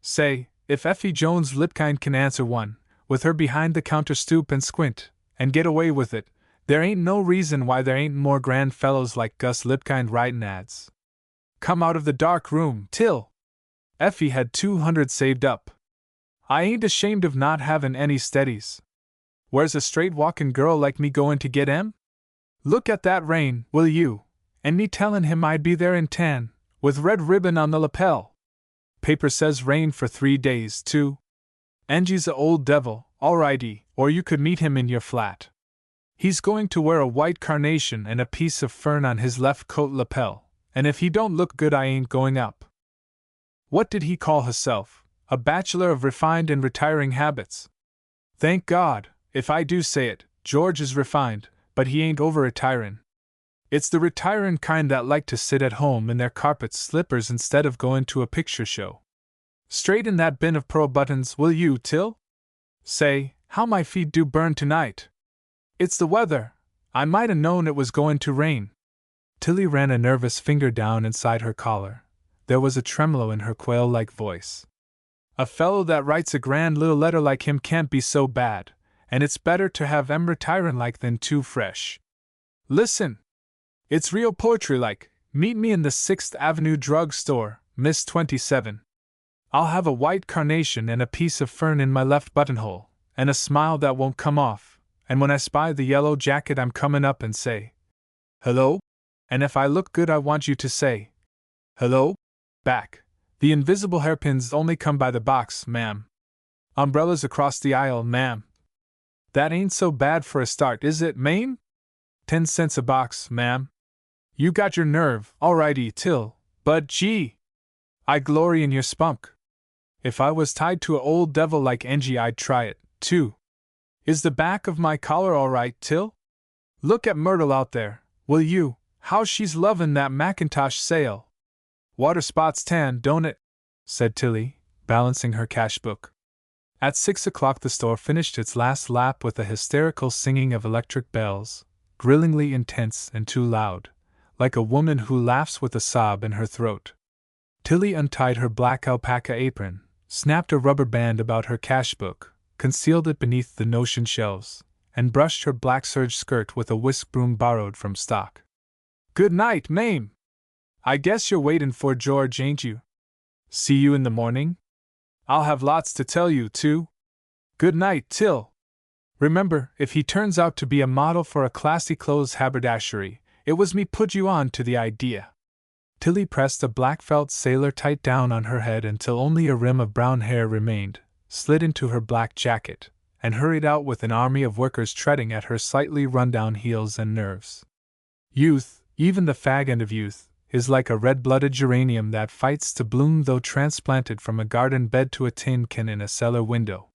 S1: Say, if Effie Jones Lipkind can answer one, with her behind-the-counter stoop and squint, and get away with it, there ain't no reason why there ain't more grand fellows like Gus Lipkind writin' ads. Come out of the dark room, Till! Effie had 200 saved up. I ain't ashamed of not havin' any steadies. Where's a straight-walkin' girl like me goin' to get 'em? Look at that Rain, will you? And me tellin' him I'd be there in tan, with red ribbon on the lapel. Paper says rain for 3 days, too. Angie's a old devil, alrighty, or you could meet him in your flat. He's going to wear a white carnation and a piece of fern on his left coat lapel, and if he don't look good I ain't going up. What did he call himself? A bachelor of refined and retiring habits. Thank God, if I do say it, George is refined, but he ain't over-retirin'. It's the retirin' kind that like to sit at home in their carpet slippers instead of goin' to a picture show. Straighten that bin of pearl buttons, will you, Till? Say, how my feet do burn tonight. It's the weather. I might 'a' known it was goin' to rain. Tilly ran a nervous finger down inside her collar. There was a tremolo in her quail-like voice. A fellow that writes a grand little letter like him can't be so bad, and it's better to have 'em retirin' like than too fresh. Listen! It's real poetry-like. Meet me in the 6th Avenue drug store, Miss 27. I'll have a white carnation and a piece of fern in my left buttonhole, and a smile that won't come off, and when I spy the yellow jacket I'm comin' up and say, "Hello?" And if I look good I want you to say, "Hello?" back. The invisible hairpins only come by the box, ma'am. Umbrellas across the aisle, ma'am. That ain't so bad for a start, is it, Mame? 10 cents a box, ma'am. You got your nerve, alrighty, Till, but gee! I glory in your spunk. If I was tied to a old devil like Angie I'd try it, too. Is the back of my collar all right, Till? Look at Myrtle out there, will you? How she's lovin' that Macintosh sale. Water spots tan, don't it? Said Tilly, balancing her cash book. At 6 o'clock the store finished its last lap with a hysterical singing of electric bells, grillingly intense and too loud, like a woman who laughs with a sob in her throat. Tilly untied her black alpaca apron, snapped a rubber band about her cash book, concealed it beneath the notion shelves, and brushed her black serge skirt with a whisk broom borrowed from stock. Good night, Mame! I guess you're waitin' for George, ain't you? See you in the morning? I'll have lots to tell you, too. Good night, Till. Remember, if he turns out to be a model for a classy clothes haberdashery, it was me put you on to the idea. Tilly pressed a black felt sailor tight down on her head until only a rim of brown hair remained, slid into her black jacket, and hurried out with an army of workers treading at her slightly run-down heels and nerves. Youth, even the fag end of youth, is like a red-blooded geranium that fights to bloom though transplanted from a garden bed to a tin can in a cellar window.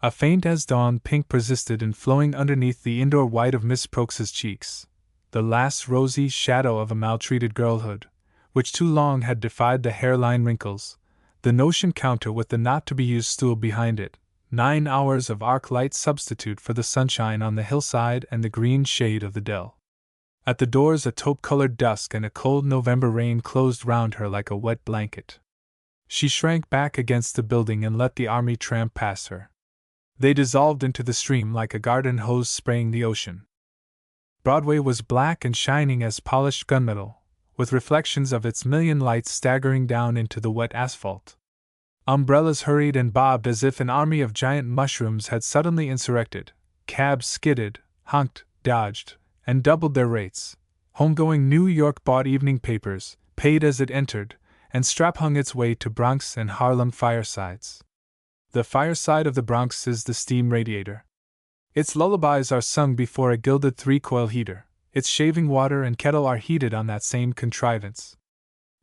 S1: A faint as dawn pink persisted in flowing underneath the indoor white of Miss Prokes's cheeks, the last rosy shadow of a maltreated girlhood, which too long had defied the hairline wrinkles, the notion counter with the not-to-be-used stool behind it, 9 hours of arc light substitute for the sunshine on the hillside and the green shade of the dell. At the doors a taupe-colored dusk and a cold November rain closed round her like a wet blanket. She shrank back against the building and let the army tramp past her. They dissolved into the stream like a garden hose spraying the ocean. Broadway was black and shining as polished gunmetal, with reflections of its million lights staggering down into the wet asphalt. Umbrellas hurried and bobbed as if an army of giant mushrooms had suddenly insurrected. Cabs skidded, honked, dodged, and doubled their rates. Homegoing New York bought evening papers, paid as it entered, and strap-hung its way to Bronx and Harlem firesides. The fireside of the Bronx is the steam radiator. Its lullabies are sung before a gilded three-coil heater. Its shaving water and kettle are heated on that same contrivance.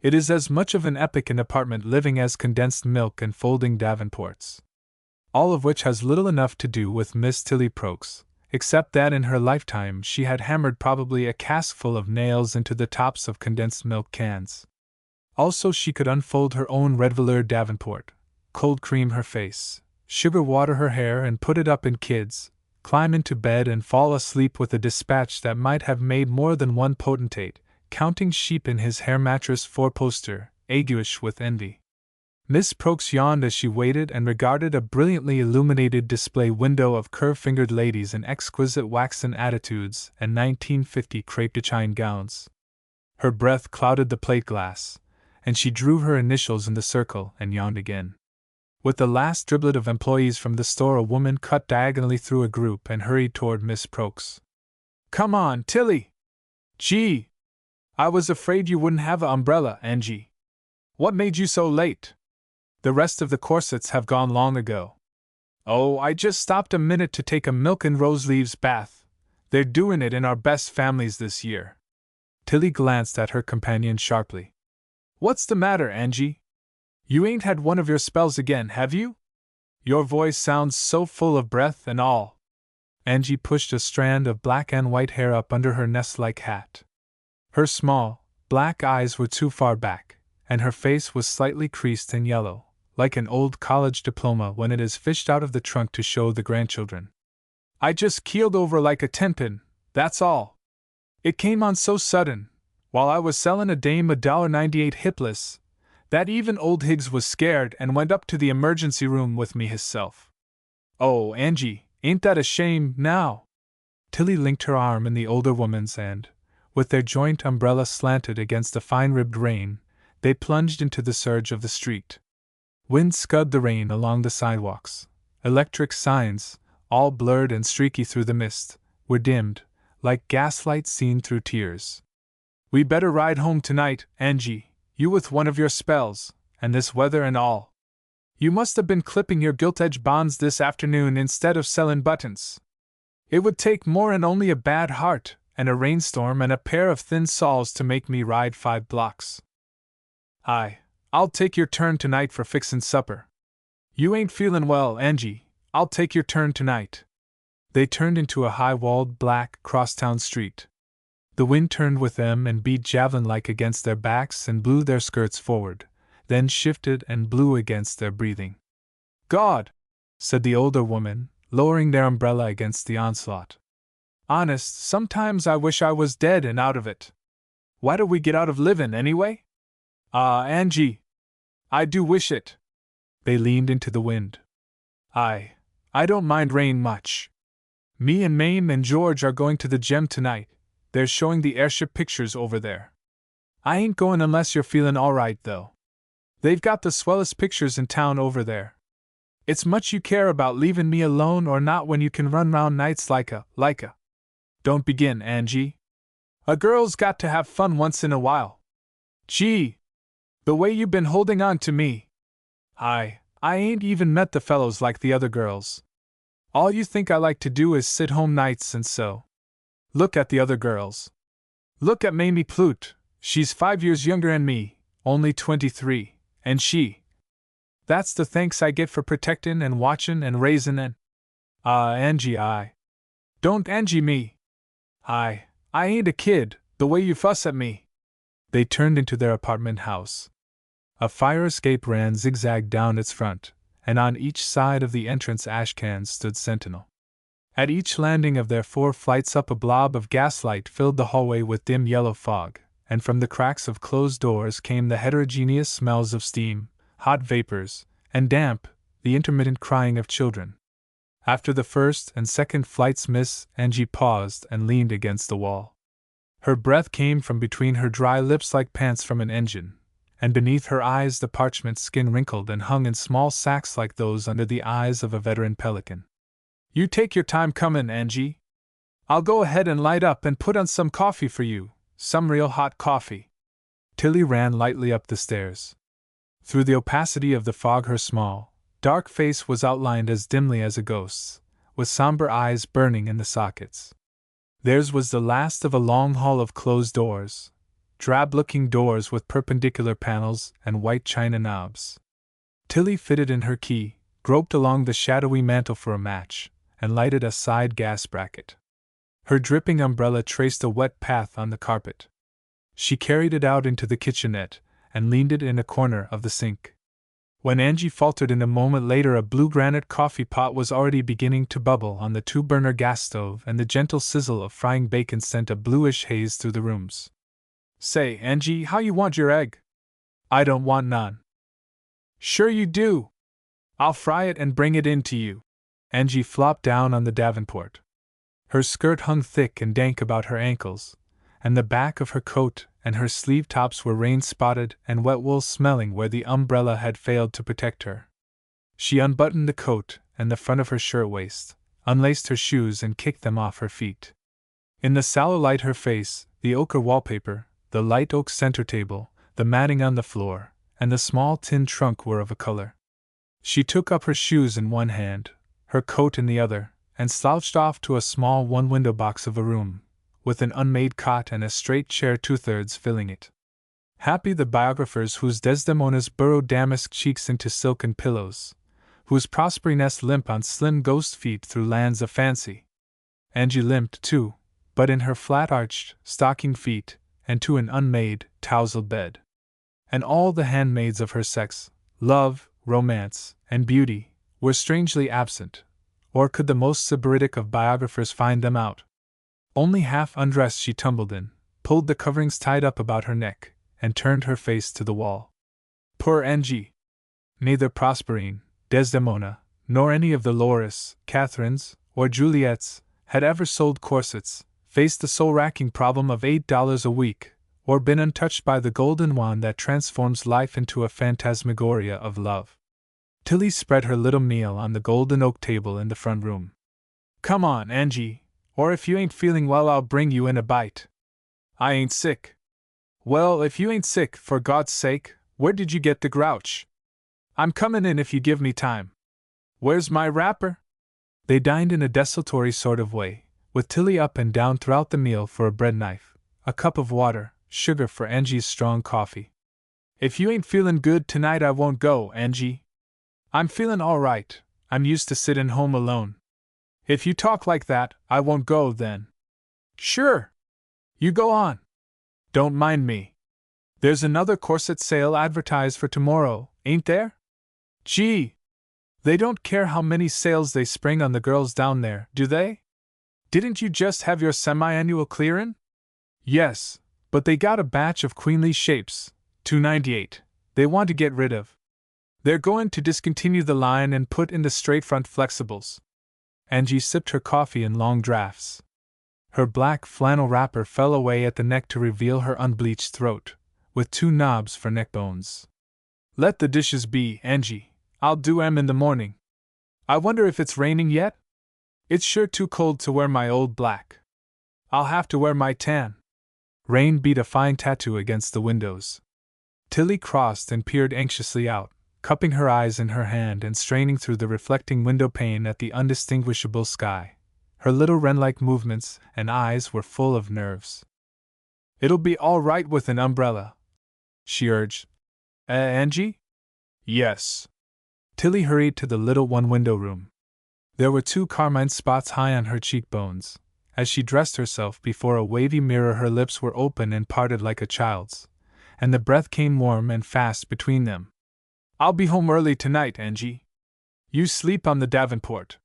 S1: It is as much of an epic in apartment living as condensed milk and folding davenports. All of which has little enough to do with Miss Tilly Prokes, except that in her lifetime she had hammered probably a caskful of nails into the tops of condensed milk cans. Also she could unfold her own red velour davenport, cold cream her face, sugar water her hair and put it up in kids, climb into bed and fall asleep with a dispatch that might have made more than one potentate, counting sheep in his hair mattress four-poster, aguish with envy. Miss Prokes yawned as she waited and regarded a brilliantly illuminated display window of curve-fingered ladies in exquisite waxen attitudes and 1950 crepe de chine gowns. Her breath clouded the plate glass, and she drew her initials in the circle and yawned again. With the last driblet of employees from the store, a woman cut diagonally through a group and hurried toward Miss Prokes. "Come on, Tilly!" "Gee! I was afraid you wouldn't have an umbrella, Angie. What made you so late?" "The rest of the corsets have gone long ago." "Oh, I just stopped a minute to take a milk and rose leaves bath. They're doing it in our best families this year." Tilly glanced at her companion sharply. "What's the matter, Angie? You ain't had one of your spells again, have you? Your voice sounds so full of breath and all." Angie pushed a strand of black and white hair up under her nest-like hat. Her small, black eyes were too far back, and her face was slightly creased and yellow, like an old college diploma when it is fished out of the trunk to show the grandchildren. "I just keeled over like a tenpin, that's all. It came on so sudden, while I was sellin' a dame $1.98 hipless, that even old Higgs was scared and went up to the emergency room with me hisself." "Oh, Angie, ain't that a shame, now?" Tilly linked her arm in the older woman's and, with their joint umbrella slanted against the fine-ribbed rain, they plunged into the surge of the street. Wind scud the rain along the sidewalks. Electric signs, all blurred and streaky through the mist, were dimmed, like gaslight seen through tears. "We better ride home tonight, Angie. You with one of your spells, and this weather and all. You must have been clipping your gilt-edged bonds this afternoon instead of sellin' buttons. It would take more'n only a bad heart, and a rainstorm and a pair of thin soles to make me ride 5 blocks. I'll take your turn tonight for fixin' supper. You ain't feelin' well, Angie. I'll take your turn tonight." They turned into a high-walled, black, crosstown street. The wind turned with them and beat javelin-like against their backs and blew their skirts forward, then shifted and blew against their breathing. "God!" said the older woman, lowering their umbrella against the onslaught. "Honest, sometimes I wish I was dead and out of it. Why do we get out of livin', anyway? Angie, I do wish it." They leaned into the wind. I don't mind rain much. Me and Mame and George are going to the Gem tonight. They're showing the airship pictures over there. I ain't going unless you're feelin' all right, though. They've got the swellest pictures in town over there. It's much you care about leavin' me alone or not when you can run round nights like a. Don't begin, Angie. A girl's got to have fun once in a while. Gee! The way you been holding on to me. I ain't even met the fellows like the other girls. All you think I like to do is sit home nights and sew. Look at the other girls. Look at Mamie Plute, she's 5 years younger than me, only 23, and she. That's the thanks I get for protectin' and watchin' and raisin' and. Angie, don't Angie me. I ain't a kid, the way you fuss at me." They turned into their apartment house. A fire escape ran zigzag down its front, and on each side of the entrance ash cans stood sentinel. At each landing of their 4 flights up, a blob of gaslight filled the hallway with dim yellow fog, and from the cracks of closed doors came the heterogeneous smells of steam, hot vapors, and damp, the intermittent crying of children. After the first and second flights, Miss Angie paused and leaned against the wall. Her breath came from between her dry lips like pants from an engine, and beneath her eyes the parchment skin wrinkled and hung in small sacs like those under the eyes of a veteran pelican. "You take your time comin', Angie. I'll go ahead and light up and put on some coffee for you, some real hot coffee." Tilly ran lightly up the stairs. Through the opacity of the fog her small, dark face was outlined as dimly as a ghost's, with somber eyes burning in the sockets. Theirs was the last of a long hall of closed doors, drab-looking doors with perpendicular panels and white china knobs. Tilly fitted in her key, groped along the shadowy mantel for a match, and lighted a side gas bracket. Her dripping umbrella traced a wet path on the carpet. She carried it out into the kitchenette and leaned it in a corner of the sink. When Angie faltered in a moment later, a blue granite coffee pot was already beginning to bubble on the 2-burner gas stove, and the gentle sizzle of frying bacon sent a bluish haze through the rooms. "Say, Angie, how you want your egg?" "I don't want none." "Sure you do. I'll fry it and bring it in to you." Angie flopped down on the davenport. Her skirt hung thick and dank about her ankles, and the back of her coat and her sleeve tops were rain-spotted and wet wool smelling where the umbrella had failed to protect her. She unbuttoned the coat and the front of her shirt-waist, unlaced her shoes and kicked them off her feet. In the sallow light her face, the ochre wallpaper, the light oak center table, the matting on the floor, and the small tin trunk were of a color. She took up her shoes in one hand, her coat in the other, and slouched off to a small one-window box of a room, with an unmade cot and a straight chair 2/3 filling it. Happy the biographers whose Desdemonas burrowed damask cheeks into silken pillows, whose Prosperines limp on slim ghost feet through lands of fancy. Angie limped, too, but in her flat-arched, stocking feet, and to an unmade, tousled bed. And all the handmaids of her sex, love, romance, and beauty, were strangely absent, or could the most sybaritic of biographers find them out? Only half undressed she tumbled in, pulled the coverings tight up about her neck, and turned her face to the wall. Poor Angie! Neither Prosperine, Desdemona, nor any of the Loris, Catherines, or Juliets had ever sold corsets, faced the soul-racking problem of $8 a week, or been untouched by the golden wand that transforms life into a phantasmagoria of love. Tilly spread her little meal on the golden oak table in the front room. "Come on, Angie, or if you ain't feeling well I'll bring you in a bite." "I ain't sick." "Well, if you ain't sick, for God's sake, where did you get the grouch?" "I'm comin' in if you give me time." "Where's my wrapper?" They dined in a desultory sort of way, with Tilly up and down throughout the meal for a bread knife, a cup of water, sugar for Angie's strong coffee. "If you ain't feelin' good tonight I won't go, Angie." "I'm feelin' all right, I'm used to sittin' home alone." "If you talk like that, I won't go then." "Sure. You go on. Don't mind me. There's another corset sale advertised for tomorrow, ain't there?" "Gee! They don't care how many sales they spring on the girls down there, do they? Didn't you just have your semi-annual clearin'?" "Yes, but they got a batch of queenly shapes, $2.98, they want to get rid of. They're going to discontinue the line and put in the straight-front flexibles." Angie sipped her coffee in long draughts. Her black flannel wrapper fell away at the neck to reveal her unbleached throat, with 2 knobs for neck bones. "Let the dishes be, Angie. I'll do 'em in the morning. I wonder if it's raining yet? It's sure too cold to wear my old black. I'll have to wear my tan." Rain beat a fine tattoo against the windows. Tilly crossed and peered anxiously out, cupping her eyes in her hand and straining through the reflecting window pane at the undistinguishable sky. Her little wren-like movements and eyes were full of nerves. "It'll be all right with an umbrella," she urged. Angie?" "Yes." Tilly hurried to the little one-window room. There were 2 carmine spots high on her cheekbones. As she dressed herself before a wavy mirror her lips were open and parted like a child's, and the breath came warm and fast between them. "I'll be home early tonight, Angie. You sleep on the davenport."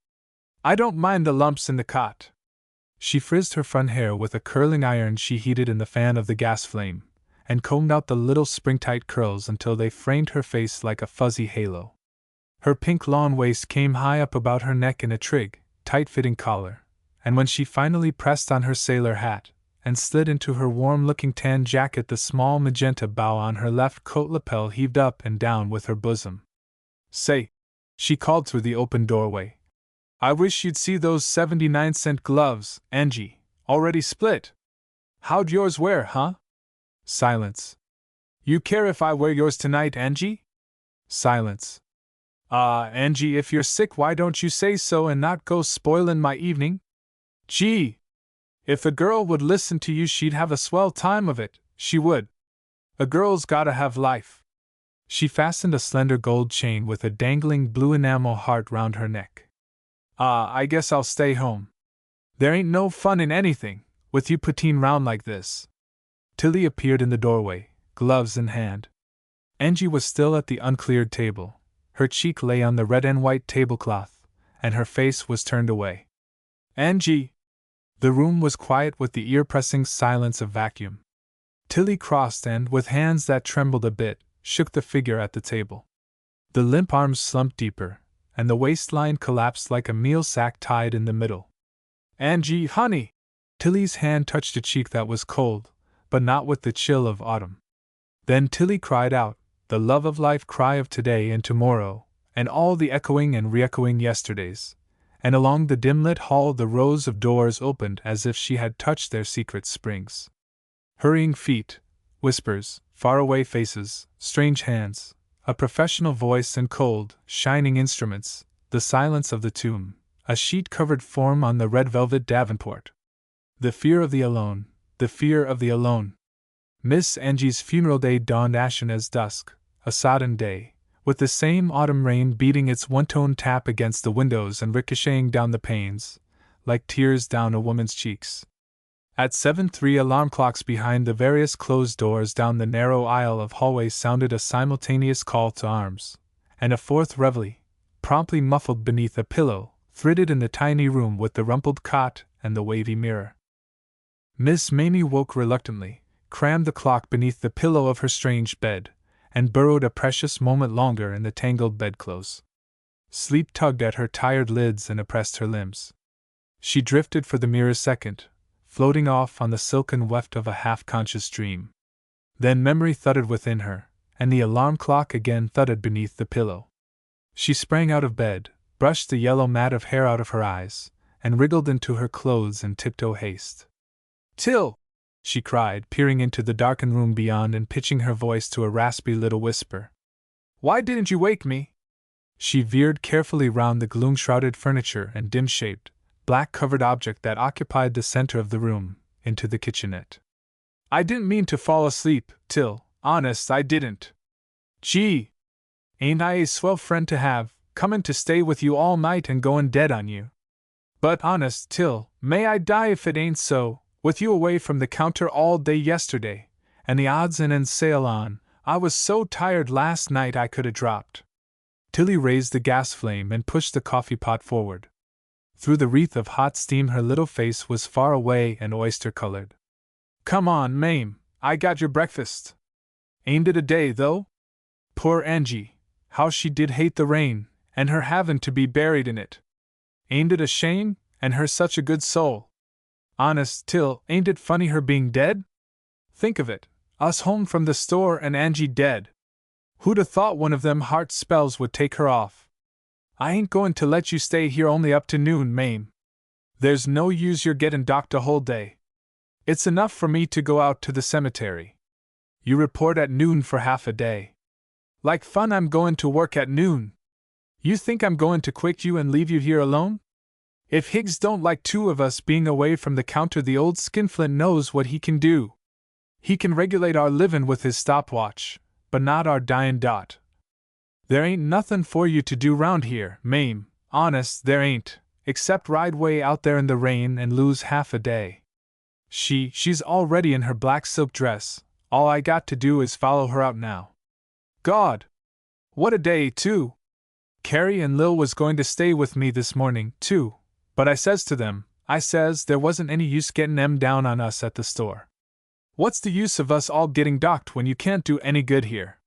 S1: I don't mind the lumps in the cot. She frizzed her front hair with a curling iron she heated in the fan of the gas flame, and combed out the little spring-tight curls until they framed her face like a fuzzy halo. Her pink lawn waist came high up about her neck in a trig, tight-fitting collar, and when she finally pressed on her sailor hat, and slid into her warm-looking tan jacket, the small magenta bow on her left coat lapel heaved up and down with her bosom. Say, she called through the open doorway, I wish you'd see those 79-cent gloves, Angie, already split. How'd yours wear, huh? Silence. You care if I wear yours tonight, Angie? Silence. Angie, if you're sick, why don't you say so and not go spoilin' my evening? Gee! If a girl would listen to you, she'd have a swell time of it, she would. A girl's gotta have life. She fastened a slender gold chain with a dangling blue enamel heart round her neck. I guess I'll stay home. There ain't no fun in anything, with you putteen round like this. Tilly appeared in the doorway, gloves in hand. Angie was still at the uncleared table. Her cheek lay on the red and white tablecloth, and her face was turned away. Angie! The room was quiet with the ear-pressing silence of vacuum. Tilly crossed and, with hands that trembled a bit, shook the figure at the table. The limp arms slumped deeper, and the waistline collapsed like a meal sack tied in the middle. Angie, honey! Tilly's hand touched a cheek that was cold, but not with the chill of autumn. Then Tilly cried out, the love of life cry of today and tomorrow, and all the echoing and re-echoing yesterdays, and along the dim-lit hall the rows of doors opened as if she had touched their secret springs. Hurrying feet, whispers, faraway faces, strange hands, a professional voice and cold, shining instruments, the silence of the tomb, a sheet-covered form on the red velvet davenport. The fear of the alone, the fear of the alone. Miss Angie's funeral day dawned ashen as dusk, a sodden day, with the same autumn rain beating its one-tone tap against the windows and ricocheting down the panes, like tears down a woman's cheeks. At 7:03 alarm clocks behind the various closed doors down the narrow aisle of hallways sounded a simultaneous call to arms, and a fourth reveille, promptly muffled beneath a pillow, thridded in the tiny room with the rumpled cot and the wavy mirror. Miss Mamie woke reluctantly, crammed the clock beneath the pillow of her strange bed, and burrowed a precious moment longer in the tangled bedclothes. Sleep tugged at her tired lids and oppressed her limbs. She drifted for the merest second, floating off on the silken weft of a half-conscious dream. Then memory thudded within her, and the alarm clock again thudded beneath the pillow. She sprang out of bed, brushed the yellow mat of hair out of her eyes, and wriggled into her clothes in tiptoe haste. Till! She cried, peering into the darkened room beyond and pitching her voice to a raspy little whisper. Why didn't you wake me? She veered carefully round the gloom-shrouded furniture and dim-shaped, black-covered object that occupied the center of the room, into the kitchenette. I didn't mean to fall asleep, Till, honest I didn't. Gee! Ain't I a swell friend to have, comin' to stay with you all night and goin' dead on you? But honest, Till, may I die if it ain't so, with you away from the counter all day yesterday, and the odds and ends sale on, I was so tired last night I could 'a' dropped. Tilly raised the gas flame and pushed the coffee pot forward. Through the wreath of hot steam her little face was far away and oyster-colored. Come on, Mame, I got your breakfast. Ain't it a day, though? Poor Angie, how she did hate the rain, and her havin' to be buried in it. Ain't it a shame, and her such a good soul? Honest, Till, ain't it funny her being dead? Think of it, us home from the store and Angie dead. Who'd 'a' thought one of them heart spells would take her off? I ain't goin' to let you stay here only up to noon, Mame. There's no use your gettin' docked a whole day. It's enough for me to go out to the cemetery. You report at noon for half a day. Like fun I'm goin' to work at noon. You think I'm goin' to quit you and leave you here alone? If Higgs don't like two of us being away from the counter, the old skinflint knows what he can do. He can regulate our livin' with his stopwatch, but not our dyin' dot. There ain't nothin' for you to do round here, Mame, honest there ain't, except ride way out there in the rain and lose half a day. She's already in her black silk dress, all I got to do is follow her out now. God! What a day, too! Carrie and Lil was going to stay with me this morning, too, But I says to them, I says there wasn't any use getting 'em down on us at the store. What's the use of us all getting docked when you can't do any good here?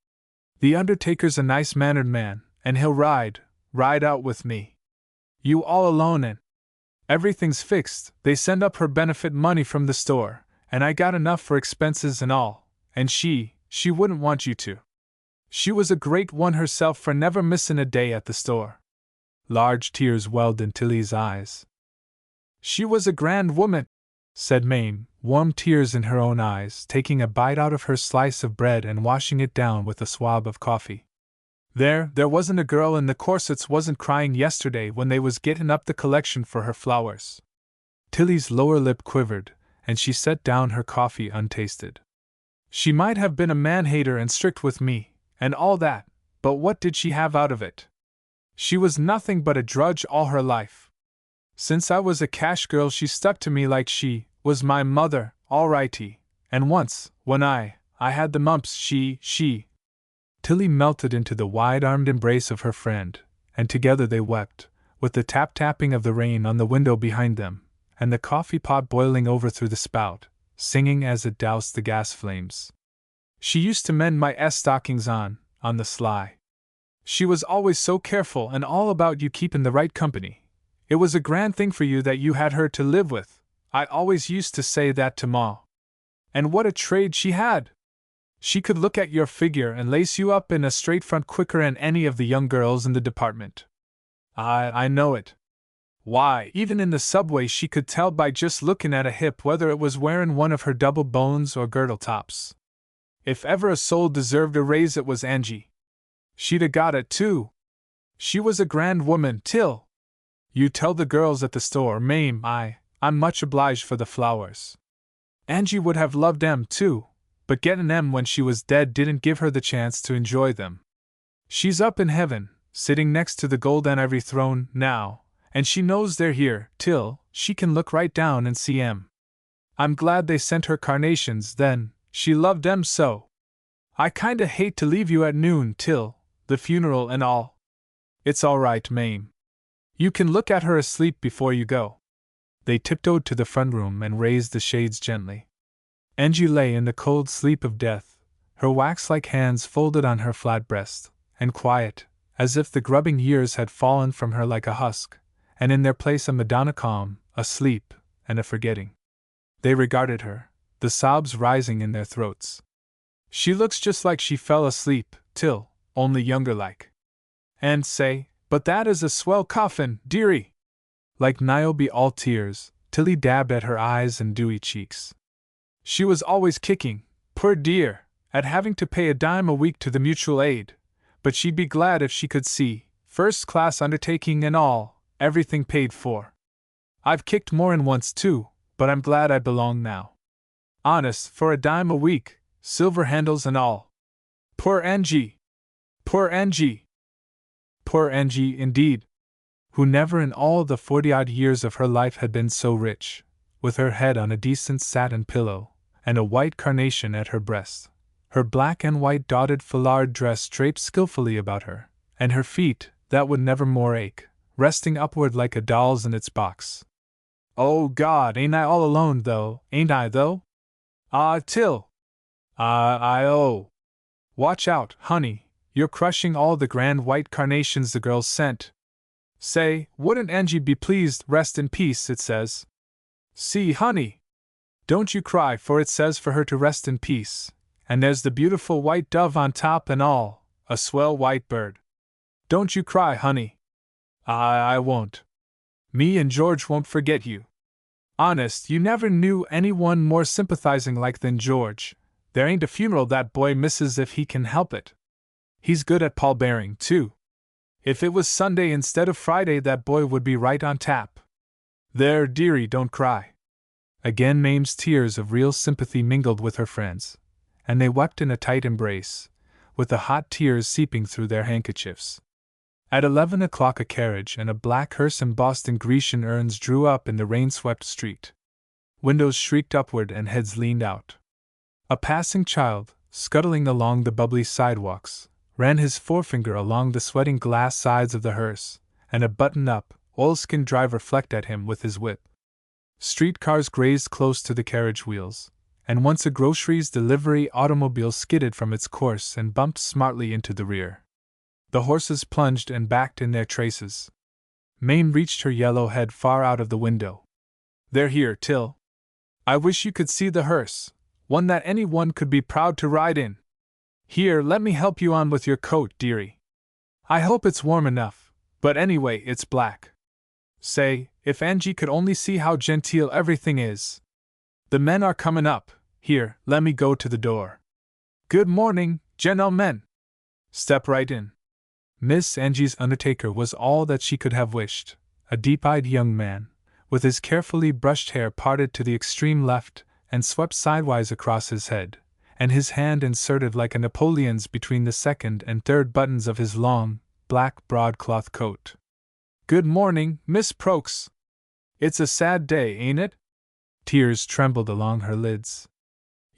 S1: The undertaker's a nice-mannered man, and he'll ride out with me. You all alone and everything's fixed. They send up her benefit money from the store, and I got enough for expenses and all, and she wouldn't want you to. She was a great one herself for never missin' a day at the store. Large tears welled in Tilly's eyes. She was a grand woman, said Mame, warm tears in her own eyes, taking a bite out of her slice of bread and washing it down with a swab of coffee. There wasn't a girl in the corsets wasn't crying yesterday when they was gettin' up the collection for her flowers. Tilly's lower lip quivered, and she set down her coffee untasted. She might have been a man-hater and strict with me, and all that, but what did she have out of it? She was nothing but a drudge all her life. Since I was a cash girl she stuck to me like she was my mother, all righty, and once, when I had the mumps she… Tilly melted into the wide-armed embrace of her friend, and together they wept, with the tap-tapping of the rain on the window behind them, and the coffee pot boiling over through the spout, singing as it doused the gas flames. She used to mend my stockings on the sly. She was always so careful and all about you keepin' the right company. It was a grand thing for you that you had her to live with. I always used to say that to Ma. And what a trade she had! She could look at your figure and lace you up in a straight front quicker'n any of the young girls in the department. I know it. Why, even in the subway she could tell by just lookin' at a hip whether it was wearin' one of her double bones or girdle tops. If ever a soul deserved a raise it was Angie. She'd a got it too. She was a grand woman, Till. You tell the girls at the store, Mame, I'm much obliged for the flowers. Angie would have loved 'em too, but gettin' 'em when she was dead didn't give her the chance to enjoy them. She's up in heaven, sitting next to the gold and ivory throne now, and she knows they're here, Till she can look right down and see 'em. I'm glad they sent her carnations then, she loved 'em so. I kinda hate to leave you at noon, Till, the funeral and all. It's all right, Mame. You can look at her asleep before you go. They tiptoed to the front room and raised the shades gently. Angie lay in the cold sleep of death, her wax-like hands folded on her flat breast, and quiet, as if the grubbing years had fallen from her like a husk, and in their place a Madonna calm, asleep, and a forgetting. They regarded her, the sobs rising in their throats. She looks just like she fell asleep, Till, only younger like. And say, but that is a swell coffin, dearie! Like Niobe all tears, Tilly dabbed at her eyes and dewy cheeks. She was always kicking, poor dear, at having to pay a dime a week to the mutual aid, but she'd be glad if she could see, first-class undertaking and all, everything paid for. I've kicked more'n once too, but I'm glad I belong now. Honest, for a dime a week, silver handles and all. Poor Angie! Poor Angie! Poor Angie, indeed, who never in all the 40-odd years of her life had been so rich, with her head on a decent satin pillow, and a white carnation at her breast, her black and white dotted foulard dress draped skillfully about her, and her feet, that would never more ache, resting upward like a doll's in its box. Oh God, ain't I all alone though, ain't I though? Ah, Till! Oh! Watch out, honey, you're crushing all the grand white carnations the girls sent. Say, wouldn't Angie be pleased, rest in peace, it says. See, honey! Don't you cry, for it says for her to rest in peace, and there's the beautiful white dove on top and all, a swell white bird. Don't you cry, honey. I won't. Me and George won't forget you. Honest, you never knew anyone more sympathizing like than George. There ain't a funeral that boy misses if he can help it. He's good at pallbearing, too. If it was Sunday instead of Friday, that boy would be right on tap. There, dearie, don't cry. Again Mame's tears of real sympathy mingled with her friends, and they wept in a tight embrace, with the hot tears seeping through their handkerchiefs. At 11 o'clock a carriage and a black hearse embossed in Grecian urns drew up in the rain-swept street. Windows shrieked upward and heads leaned out. A passing child, scuttling along the bubbly sidewalks, ran his forefinger along the sweating glass sides of the hearse, and a button-up, oilskin driver flecked at him with his whip. Streetcars grazed close to the carriage wheels, and once a groceries delivery automobile skidded from its course and bumped smartly into the rear. The horses plunged and backed in their traces. Mame reached her yellow head far out of the window. "They're here, Till. I wish you could see the hearse, one that anyone could be proud to ride in. Here, let me help you on with your coat, dearie. I hope it's warm enough, but anyway, it's black. Say, if Angie could only see how genteel everything is. The men are coming up. Here, let me go to the door. Good morning, gentlemen. Step right in." Miss Angie's undertaker was all that she could have wished, a deep-eyed young man, with his carefully brushed hair parted to the extreme left and swept sidewise across his head, and his hand inserted like a Napoleon's between the second and third buttons of his long, black broadcloth coat. "Good morning, Miss Prokes. It's a sad day, ain't it?" Tears trembled along her lids.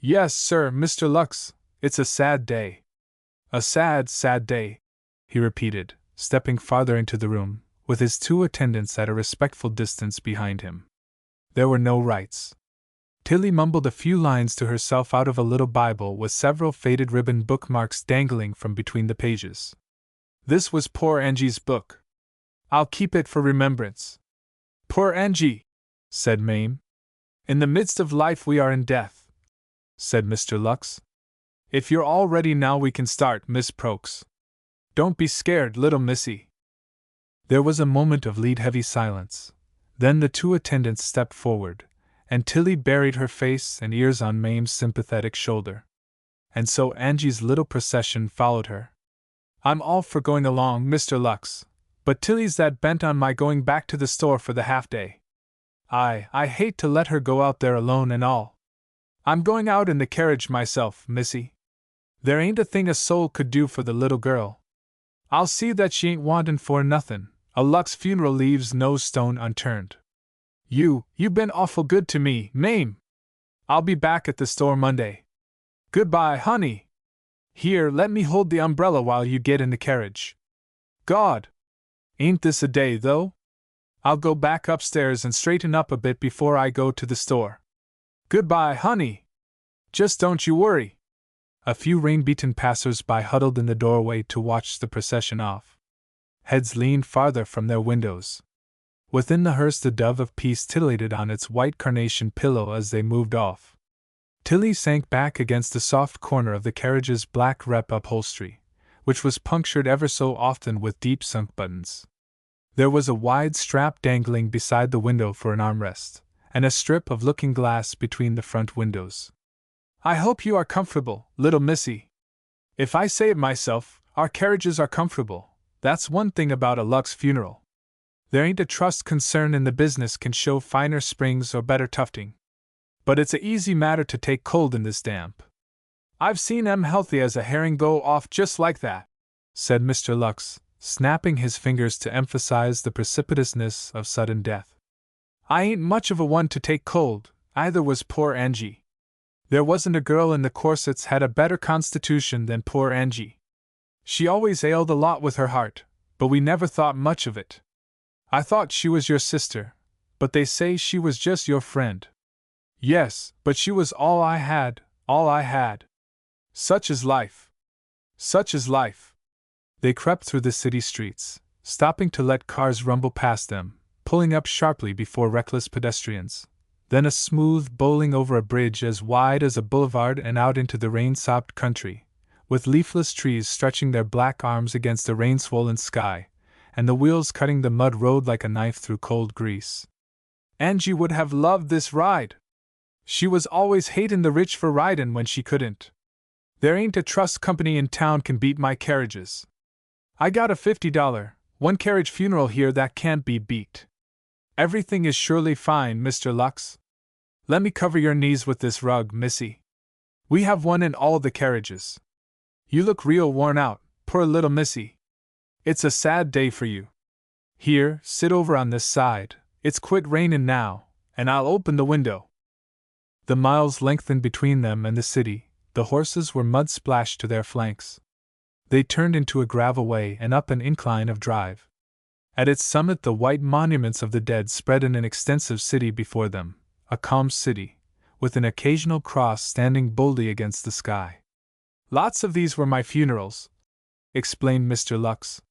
S1: "Yes, sir, Mr. Lux, it's a sad day. A sad, sad day," he repeated, stepping farther into the room, with his two attendants at a respectful distance behind him. There were no rights. Tilly mumbled a few lines to herself out of a little Bible with several faded ribbon bookmarks dangling from between the pages. This was poor Angie's book. "I'll keep it for remembrance." "Poor Angie," said Mame. "In the midst of life we are in death," said Mr. Lux. "If you're all ready now we can start, Miss Prokes. Don't be scared, little missy." There was a moment of lead-heavy silence. Then the two attendants stepped forward, and Tilly buried her face and ears on Mame's sympathetic shoulder. And so Angie's little procession followed her. "I'm all for going along, Mr. Lux, but Tilly's that bent on my going back to the store for the half-day. I hate to let her go out there alone and all. I'm going out in the carriage myself, missy. There ain't a thing a soul could do for the little girl. I'll see that she ain't wantin' for nothin'. A Lux funeral leaves no stone unturned. You been awful good to me, Mame. I'll be back at the store Monday. Goodbye, honey. Here, let me hold the umbrella while you get in the carriage. God! Ain't this a day, though? I'll go back upstairs and straighten up a bit before I go to the store. Goodbye, honey. Just don't you worry." A few rain-beaten passers-by huddled in the doorway to watch the procession off. Heads leaned farther from their windows. Within the hearse the dove of peace titillated on its white carnation pillow as they moved off. Tilly sank back against the soft corner of the carriage's black rep upholstery, which was punctured ever so often with deep-sunk buttons. There was a wide strap dangling beside the window for an armrest, and a strip of looking-glass between the front windows. "I hope you are comfortable, little missy. If I say it myself, our carriages are comfortable. That's one thing about a Lux funeral. There ain't a trust concern in the business can show finer springs or better tufting. But it's a easy matter to take cold in this damp. I've seen 'em healthy as a herring go off just like that," said Mr. Lux, snapping his fingers to emphasize the precipitousness of sudden death. "I ain't much of a one to take cold, either was poor Angie. There wasn't a girl in the corsets had a better constitution than poor Angie. She always ailed a lot with her heart, but we never thought much of it. I thought she was your sister, but they say she was just your friend. Yes, but she was all I had, all I had. Such is life. Such is life." They crept through the city streets, stopping to let cars rumble past them, pulling up sharply before reckless pedestrians, then a smooth bowling over a bridge as wide as a boulevard and out into the rain-sopped country, with leafless trees stretching their black arms against the rain-swollen sky, and the wheels cutting the mud road like a knife through cold grease. "Angie would have loved this ride. She was always hatin' the rich for ridin' when she couldn't. There ain't a trust company in town can beat my carriages. I got a $50, one-carriage funeral here that can't be beat. Everything is surely fine, Mr. Lux. Let me cover your knees with this rug, missy. We have one in all the carriages. You look real worn out, poor little missy. It's a sad day for you. Here, sit over on this side, it's quit rainin' now, and I'll open the window." The miles lengthened between them and the city, the horses were mud-splashed to their flanks. They turned into a gravel way and up an incline of drive. At its summit, the white monuments of the dead spread in an extensive city before them, a calm city, with an occasional cross standing boldly against the sky. Lots of these were my funerals, explained Mr. Lux.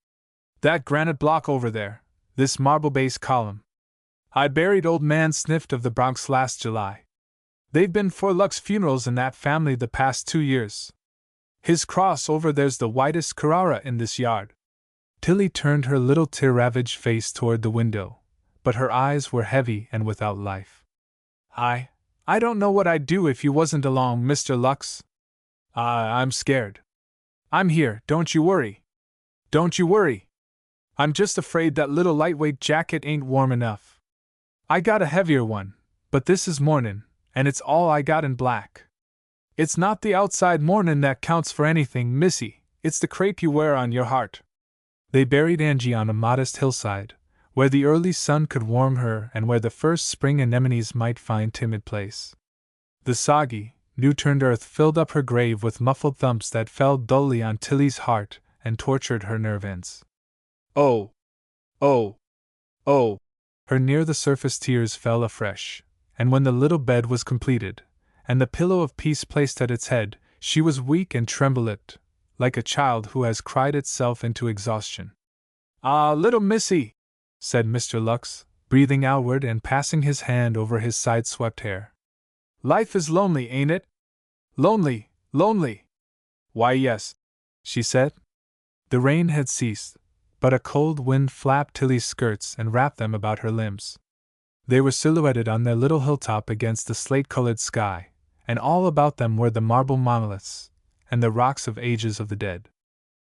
S1: That granite block over there, this marble-based column. I buried old man Snift of the Bronx last July. They've been 4 Lux funerals in that family the past 2 years. His cross over there's the whitest Carrara in this yard. Tilly turned her little tear-ravaged face toward the window, but her eyes were heavy and without life. I don't know what I'd do if you wasn't along, Mr. Lux. I'm scared. I'm here, don't you worry. Don't you worry. I'm just afraid that little lightweight jacket ain't warm enough. I got a heavier one, but this is mornin', and it's all I got in black. It's not the outside mournin' that counts for anything, missy, it's the crape you wear on your heart. They buried Angie on a modest hillside, where the early sun could warm her and where the first spring anemones might find timid place. The soggy, new-turned earth filled up her grave with muffled thumps that fell dully on Tilly's heart and tortured her nerve ends. Oh! Oh! Oh! Her near-the-surface tears fell afresh, and when the little bed was completed, and the pillow of peace placed at its head, she was weak and tremble-lipped, like a child who has cried itself into exhaustion. Ah, little missy, said Mr. Lux, breathing outward and passing his hand over his side-swept hair. Life is lonely, ain't it? Lonely, lonely. Why, yes, she said. The rain had ceased, but a cold wind flapped Tilly's skirts and wrapped them about her limbs. They were silhouetted on their little hilltop against the slate-colored sky, and all about them were the marble monoliths and the rocks of ages of the dead.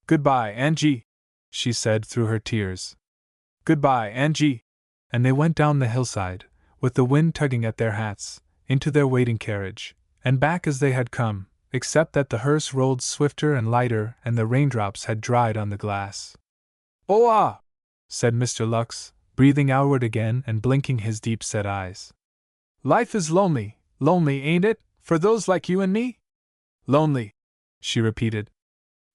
S1: Goodbye, Angie, she said through her tears. Goodbye, Angie. And they went down the hillside, with the wind tugging at their hats, into their waiting carriage, and back as they had come, except that the hearse rolled swifter and lighter and the raindrops had dried on the glass. Oh ah! said Mr. Lux, breathing outward again and blinking his deep-set eyes. Life is lonely, lonely, ain't it, for those like you and me? Lonely, she repeated.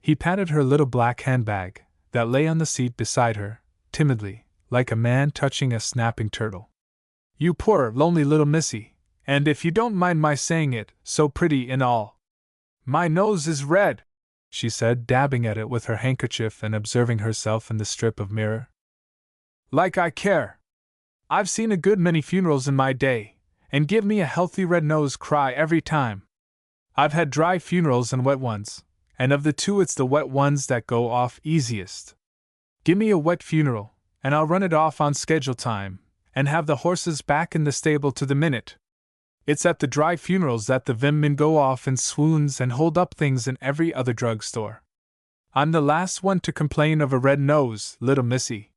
S1: He patted her little black handbag, that lay on the seat beside her, timidly, like a man touching a snapping turtle. You poor, lonely little missy, and if you don't mind my saying it, so pretty in all. My nose is red, she said, dabbing at it with her handkerchief and observing herself in the strip of mirror. Like I care. I've seen a good many funerals in my day, and give me a healthy red nose cry every time. I've had dry funerals and wet ones, and of the two it's the wet ones that go off easiest. Give me a wet funeral, and I'll run it off on schedule time, and have the horses back in the stable to the minute. It's at the dry funerals that the women go off in swoons and hold up things in every other drugstore. I'm the last one to complain of a red nose, little missy.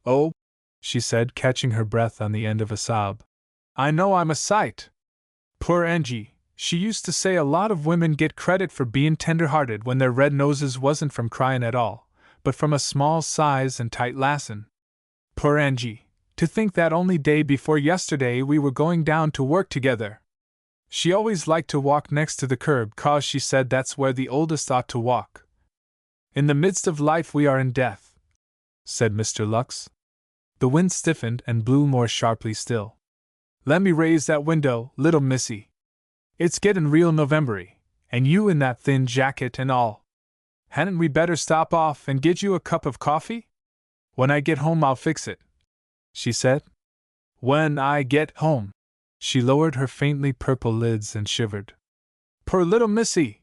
S1: Oh, she said, catching her breath on the end of a sob. I know I'm a sight. Poor Angie, she used to say a lot of women get credit for being tender-hearted when their red noses wasn't from crying at all, but from a small size and tight lassin'. Poor Angie, to think that only day before yesterday we were going down to work together. She always liked to walk next to the curb 'cause she said that's where the oldest ought to walk. In the midst of life we are in death, said Mr. Lux. The wind stiffened and blew more sharply still. Let me raise that window, little missy. It's gettin' real Novembery, and you in that thin jacket and all. Hadn't we better stop off and get you a cup of coffee? When I get home I'll fix it, she said. When I get home. She lowered her faintly purple lids and shivered. Poor little missy!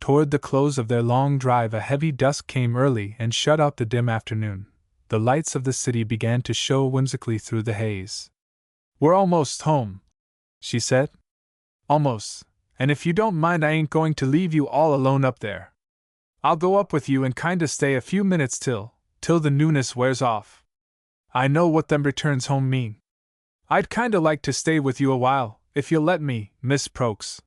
S1: Toward the close of their long drive a heavy dusk came early and shut out the dim afternoon. The lights of the city began to show whimsically through the haze. We're almost home, she said. Almost, and if you don't mind I ain't going to leave you all alone up there. I'll go up with you and kinda stay a few minutes till the newness wears off. I know what them returns home mean. I'd kinda like to stay with you a while, if you'll let me, Miss Prokes.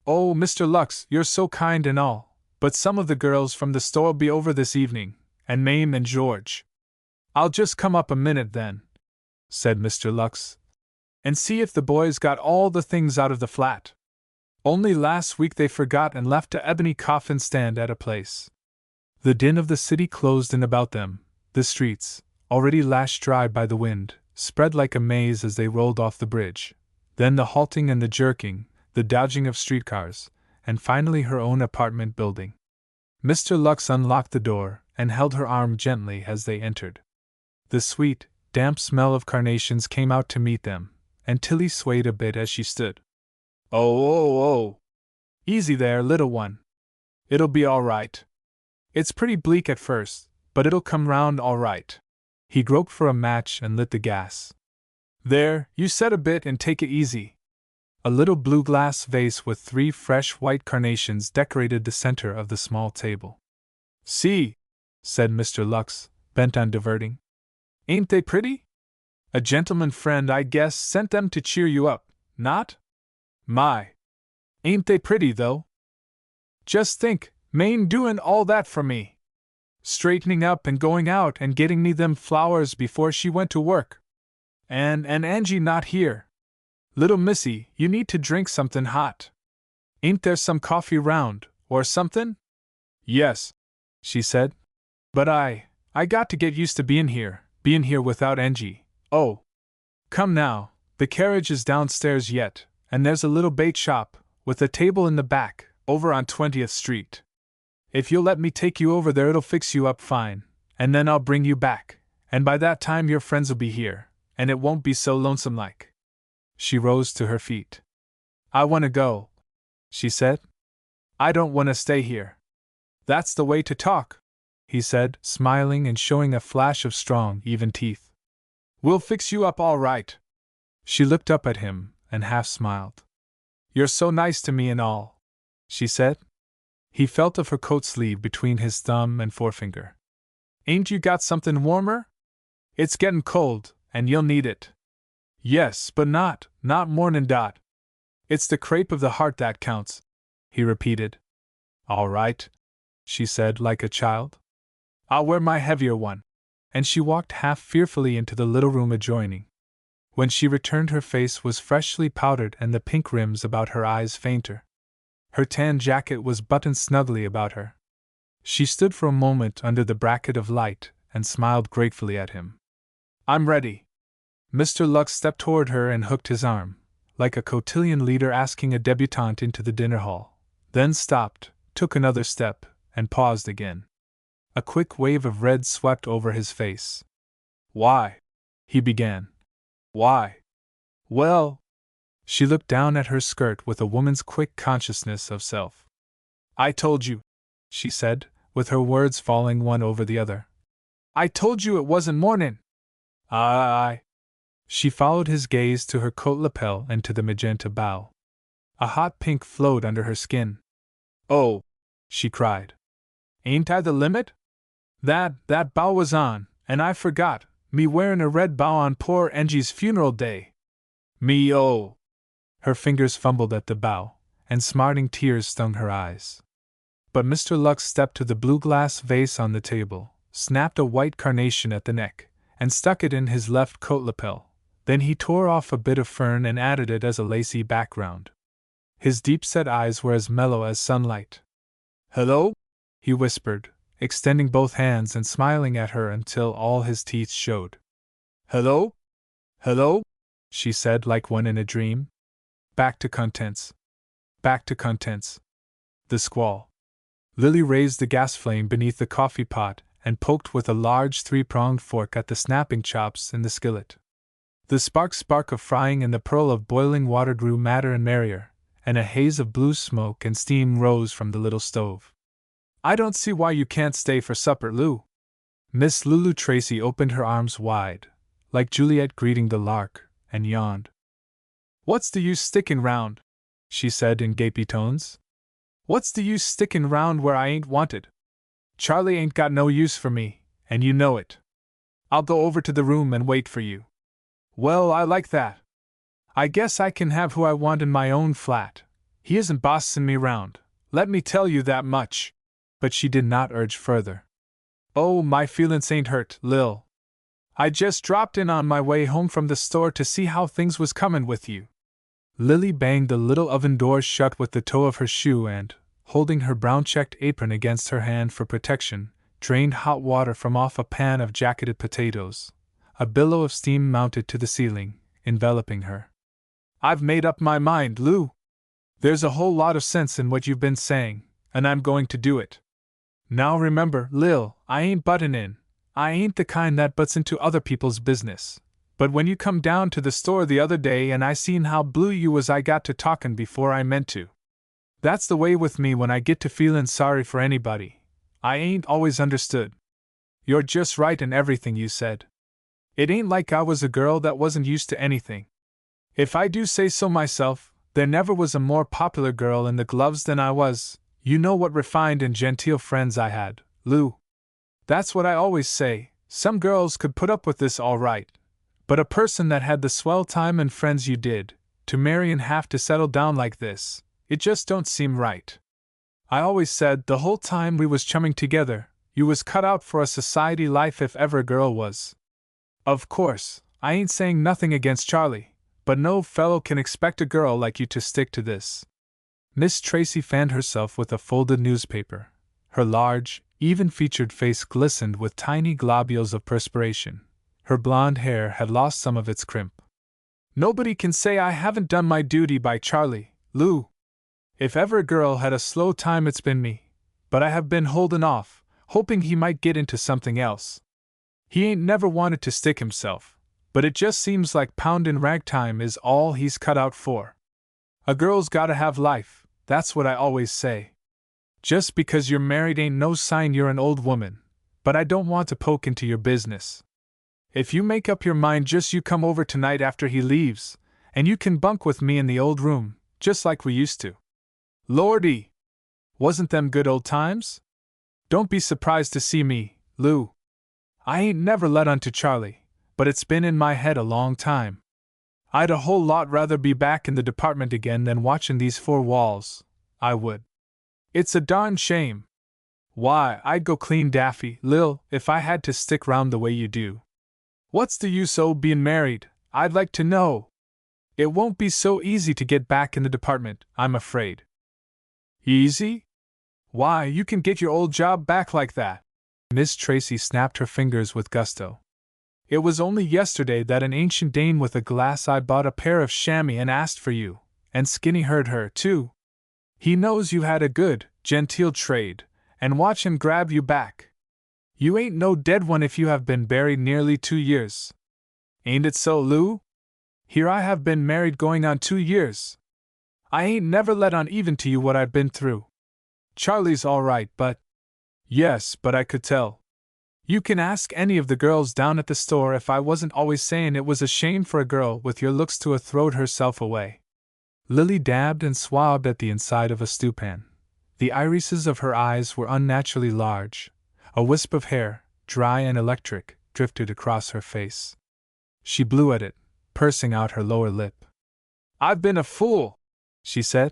S1: Oh, Mr. Lux, you're so kind and all, but some of the girls from the store'll be over this evening, and Mame and George. I'll just come up a minute then, said Mr. Lux, and see if the boys got all the things out of the flat. Only last week they forgot and left a ebony coffin stand at a place. The din of the city closed in about them, the streets, already lashed dry by the wind, spread like a maze as they rolled off the bridge. Then the halting and the jerking, the dodging of streetcars, and finally her own apartment building. Mr. Lux unlocked the door and held her arm gently as they entered. The sweet, damp smell of carnations came out to meet them, and Tilly swayed a bit as she stood. Oh! Easy there, little one. It'll be all right. It's pretty bleak at first, but it'll come round all right. He groped for a match and lit the gas. There, you set a bit and take it easy. A little blue glass vase with 3 fresh white carnations decorated the center of the small table. See, said Mr. Lux, bent on diverting. Ain't they pretty? A gentleman friend, I guess, sent them to cheer you up, not? My! Ain't they pretty, though? Just think, Maine doin' all that for me. Straightening up and going out and getting me them flowers before she went to work. And Angie not here. Little missy, you need to drink something hot. Ain't there some coffee round, or something? Yes, she said. But I got to get used to bein' here without Angie. Oh. Come now, the carriage is downstairs yet, and there's a little bake shop, with a table in the back, over on 20th Street. If you'll let me take you over there, it'll fix you up fine, and then I'll bring you back, and by that time your friends'll be here, and it won't be so lonesome like. She rose to her feet. I want to go, she said. I don't want to stay here. That's the way to talk, he said, smiling and showing a flash of strong, even teeth. We'll fix you up all right. She looked up at him and half smiled. You're so nice to me and all, she said. He felt of her coat sleeve between his thumb and forefinger. Ain't you got something warmer? It's getting cold, and you'll need it. Yes, but not mornin' dot. It's the crepe of the heart that counts, he repeated. All right, she said like a child. I'll wear my heavier one. And she walked half fearfully into the little room adjoining. When she returned, her face was freshly powdered and the pink rims about her eyes fainter. Her tan jacket was buttoned snugly about her. She stood for a moment under the bracket of light and smiled gratefully at him. I'm ready. Mr. Lux stepped toward her and hooked his arm, like a cotillion leader asking a debutante into the dinner hall, then stopped, took another step, and paused again. A quick wave of red swept over his face. Why? He began. Why? Well. She looked down at her skirt with a woman's quick consciousness of self. I told you, she said, with her words falling one over the other. I told you it wasn't mornin'. I. She followed his gaze to her coat lapel and to the magenta bow. A hot pink flowed under her skin. Oh, she cried. Ain't I the limit? That bow was on, and I forgot, me wearin' a red bow on poor Angie's funeral day. Me oh. Her fingers fumbled at the bow, and smarting tears stung her eyes. But Mr. Lux stepped to the blue glass vase on the table, snapped a white carnation at the neck, and stuck it in his left coat lapel. Then he tore off a bit of fern and added it as a lacy background. His deep-set eyes were as mellow as sunlight. Hello? He whispered, extending both hands and smiling at her until all his teeth showed. Hello? Hello? She said like one in a dream. Back to contents. Back to contents. The squall. Lily raised the gas flame beneath the coffee pot and poked with a large 3-pronged fork at the snapping chops in the skillet. The spark of frying and the purl of boiling water grew madder and merrier, and a haze of blue smoke and steam rose from the little stove. I don't see why you can't stay for supper, Lou. Miss Lulu Tracy opened her arms wide, like Juliet greeting the lark, and yawned. What's the use stickin' round? She said in gapey tones. What's the use stickin' round where I ain't wanted? Charlie ain't got no use for me, and you know it. I'll go over to the room and wait for you. Well, I like that. I guess I can have who I want in my own flat. He isn't bossing me round, let me tell you that much. But she did not urge further. Oh, my feelin's ain't hurt, Lil. I just dropped in on my way home from the store to see how things was comin' with you. Lily banged the little oven door shut with the toe of her shoe and, holding her brown checked apron against her hand for protection, drained hot water from off a pan of jacketed potatoes. A billow of steam mounted to the ceiling, enveloping her. I've made up my mind, Lou. There's a whole lot of sense in what you've been saying, and I'm going to do it. Now remember, Lil, I ain't buttin' in. I ain't the kind that butts into other people's business. But when you come down to the store the other day and I seen how blue you was, I got to talkin' before I meant to. That's the way with me when I get to feelin' sorry for anybody. I ain't always understood. You're just right in everything you said. It ain't like I was a girl that wasn't used to anything. If I do say so myself, there never was a more popular girl in the gloves than I was. You know what refined and genteel friends I had, Lou. That's what I always say, some girls could put up with this all right. But a person that had the swell time and friends you did, to marry and have to settle down like this, it just don't seem right. I always said the whole time we was chumming together, you was cut out for a society life if ever a girl was. Of course, I ain't saying nothing against Charlie, but no fellow can expect a girl like you to stick to this. Miss Tracy fanned herself with a folded newspaper. Her large, even-featured face glistened with tiny globules of perspiration. Her blonde hair had lost some of its crimp. Nobody can say I haven't done my duty by Charlie, Lou. If ever a girl had a slow time, it's been me. But I have been holding off, hoping he might get into something else. He ain't never wanted to stick himself, but it just seems like poundin' ragtime is all he's cut out for. A girl's gotta have life, that's what I always say. Just because you're married ain't no sign you're an old woman, but I don't want to poke into your business. If you make up your mind, just you come over tonight after he leaves, and you can bunk with me in the old room, just like we used to. Lordy! Wasn't them good old times? Don't be surprised to see me, Lou. I ain't never let on to Charlie, but it's been in my head a long time. I'd a whole lot rather be back in the department again than watching these four walls, I would. It's a darn shame. Why, I'd go clean daffy, Lil, if I had to stick round the way you do. What's the use o' being married, I'd like to know? It won't be so easy to get back in the department, I'm afraid. Easy? Why, you can get your old job back like that. Miss Tracy snapped her fingers with gusto. It was only yesterday that an ancient dame with a glass eye bought a pair of chamois and asked for you, and Skinny heard her, too. He knows you had a good, genteel trade, and watch him grab you back. You ain't no dead one if you have been buried nearly 2 years. Ain't it so, Lou? Here I have been married going on 2 years. I ain't never let on even to you what I've been through. Charlie's all right, but... Yes, but I could tell. You can ask any of the girls down at the store if I wasn't always saying it was a shame for a girl with your looks to have throwed herself away. Lily dabbed and swabbed at the inside of a stewpan. The irises of her eyes were unnaturally large. A wisp of hair, dry and electric, drifted across her face. She blew at it, pursing out her lower lip. I've been a fool, she said.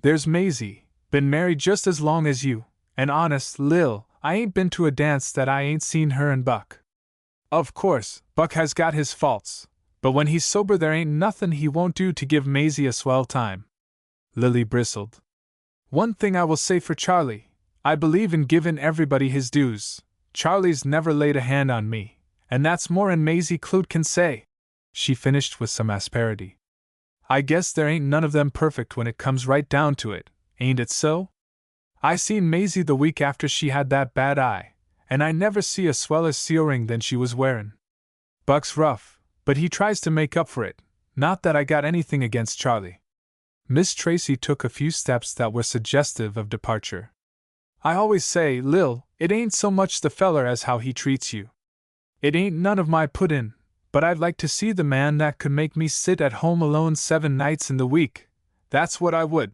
S1: There's Maisie, been married just as long as you, and honest, Lil, I ain't been to a dance that I ain't seen her and Buck. Of course, Buck has got his faults, but when he's sober there ain't nothin' he won't do to give Maisie a swell time. Lily bristled. One thing I will say for Charlie, I believe in givin' everybody his dues. Charlie's never laid a hand on me, and that's more'n Maisie Clute can say, she finished with some asperity. I guess there ain't none of them perfect when it comes right down to it, ain't it so? I seen Maisie the week after she had that bad eye, and I never see a sweller seal ring than she was wearin'. Buck's rough, but he tries to make up for it, not that I got anything against Charlie. Miss Tracy took a few steps that were suggestive of departure. I always say, Lil, it ain't so much the feller as how he treats you. It ain't none of my put in, but I'd like to see the man that could make me sit at home alone 7 nights in the week. That's what I would.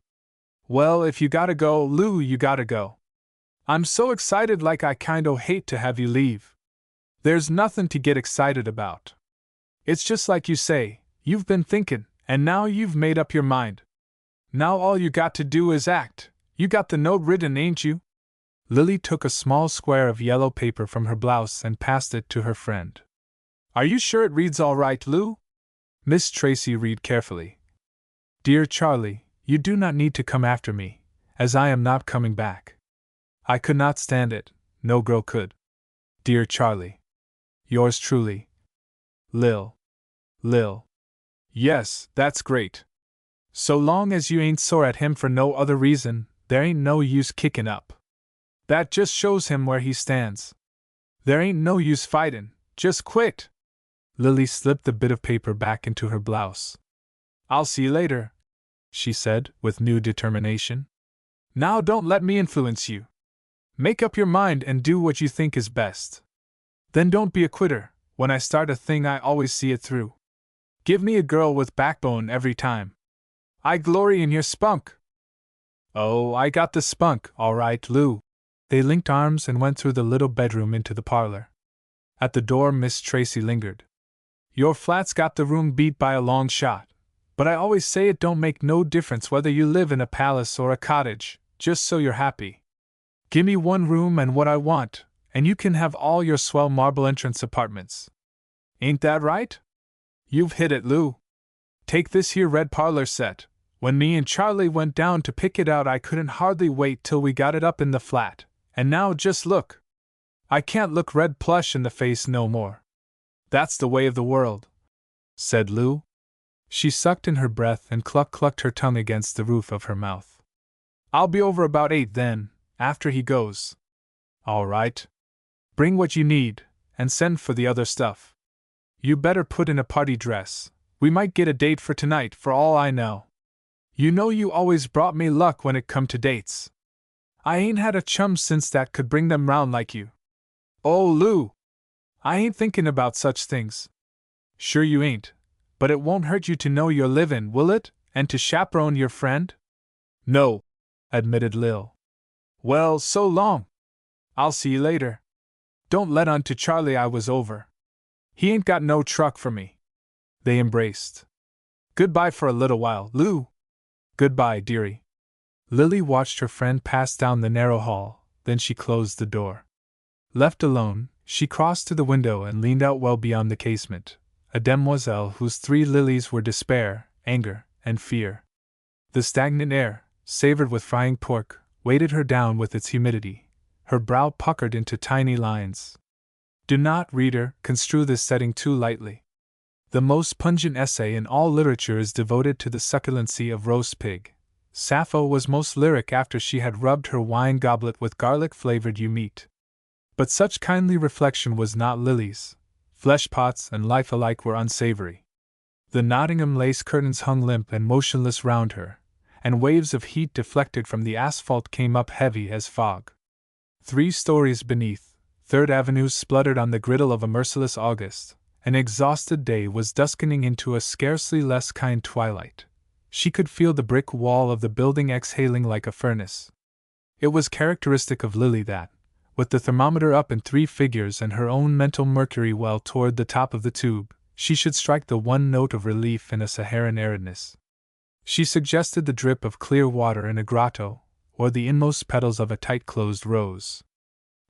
S1: Well, if you gotta go, Lou, you gotta go. I'm so excited like I kinda hate to have you leave. There's nothin' to get excited about. It's just like you say, you've been thinkin', and now you've made up your mind. Now all you got to do is act. You got the note written, ain't you? Lily took a small square of yellow paper from her blouse and passed it to her friend. Are you sure it reads all right, Lou? Miss Tracy read carefully. Dear Charlie, you do not need to come after me, as I am not coming back. I could not stand it, no girl could. Dear Charlie. Yours truly. Lil. Lil. Yes, that's great. So long as you ain't sore at him for no other reason, there ain't no use kickin' up. That just shows him where he stands. There ain't no use fightin', just quit. Lily slipped the bit of paper back into her blouse. I'll see you later, she said, with new determination. Now don't let me influence you. Make up your mind and do what you think is best. Then don't be a quitter. When I start a thing, I always see it through. Give me a girl with backbone every time. I glory in your spunk. Oh, I got the spunk, all right, Lou. They linked arms and went through the little bedroom into the parlor. At the door, Miss Tracy lingered. Your flat's got the room beat by a long shot, but I always say it don't make no difference whether you live in a palace or a cottage, just so you're happy. Gimme one room and what I want, and you can have all your swell marble entrance apartments. Ain't that right? You've hit it, Lou. Take this here red parlor set. When me and Charlie went down to pick it out, I couldn't hardly wait till we got it up in the flat, and now just look. I can't look red plush in the face no more. That's the way of the world, said Lou. She sucked in her breath and clucked her tongue against the roof of her mouth. I'll be over about 8 then, after he goes. All right. Bring what you need, and send for the other stuff. You better put in a party dress. We might get a date for tonight for all I know. You know you always brought me luck when it come to dates. I ain't had a chum since that could bring them round like you. Oh, Lou! I ain't thinking about such things. Sure you ain't, but it won't hurt you to know you're livin', will it, and to chaperone your friend? No, admitted Lil. Well, so long. I'll see you later. Don't let on to Charlie I was over. He ain't got no truck for me. They embraced. Goodbye for a little while, Lou. Goodbye, dearie. Lily watched her friend pass down the narrow hall, then she closed the door. Left alone, she crossed to the window and leaned out well beyond the casement, a demoiselle whose 3 lilies were despair, anger, and fear. The stagnant air, savored with frying pork, weighted her down with its humidity, her brow puckered into tiny lines. Do not, reader, construe this setting too lightly. The most pungent essay in all literature is devoted to the succulency of roast pig. Sappho was most lyric after she had rubbed her wine goblet with garlic-flavored ewe meat. But such kindly reflection was not Lily's. Flesh-pots and life alike were unsavory. The Nottingham lace curtains hung limp and motionless round her, and waves of heat deflected from the asphalt came up heavy as fog. 3 stories beneath, 3rd Avenue spluttered on the griddle of a merciless August. An exhausted day was duskening into a scarcely less kind twilight. She could feel the brick wall of the building exhaling like a furnace. It was characteristic of Lily that, with the thermometer up in 3 figures and her own mental mercury well toward the top of the tube, she should strike the one note of relief in a Saharan aridness. She suggested the drip of clear water in a grotto, or the inmost petals of a tight-closed rose.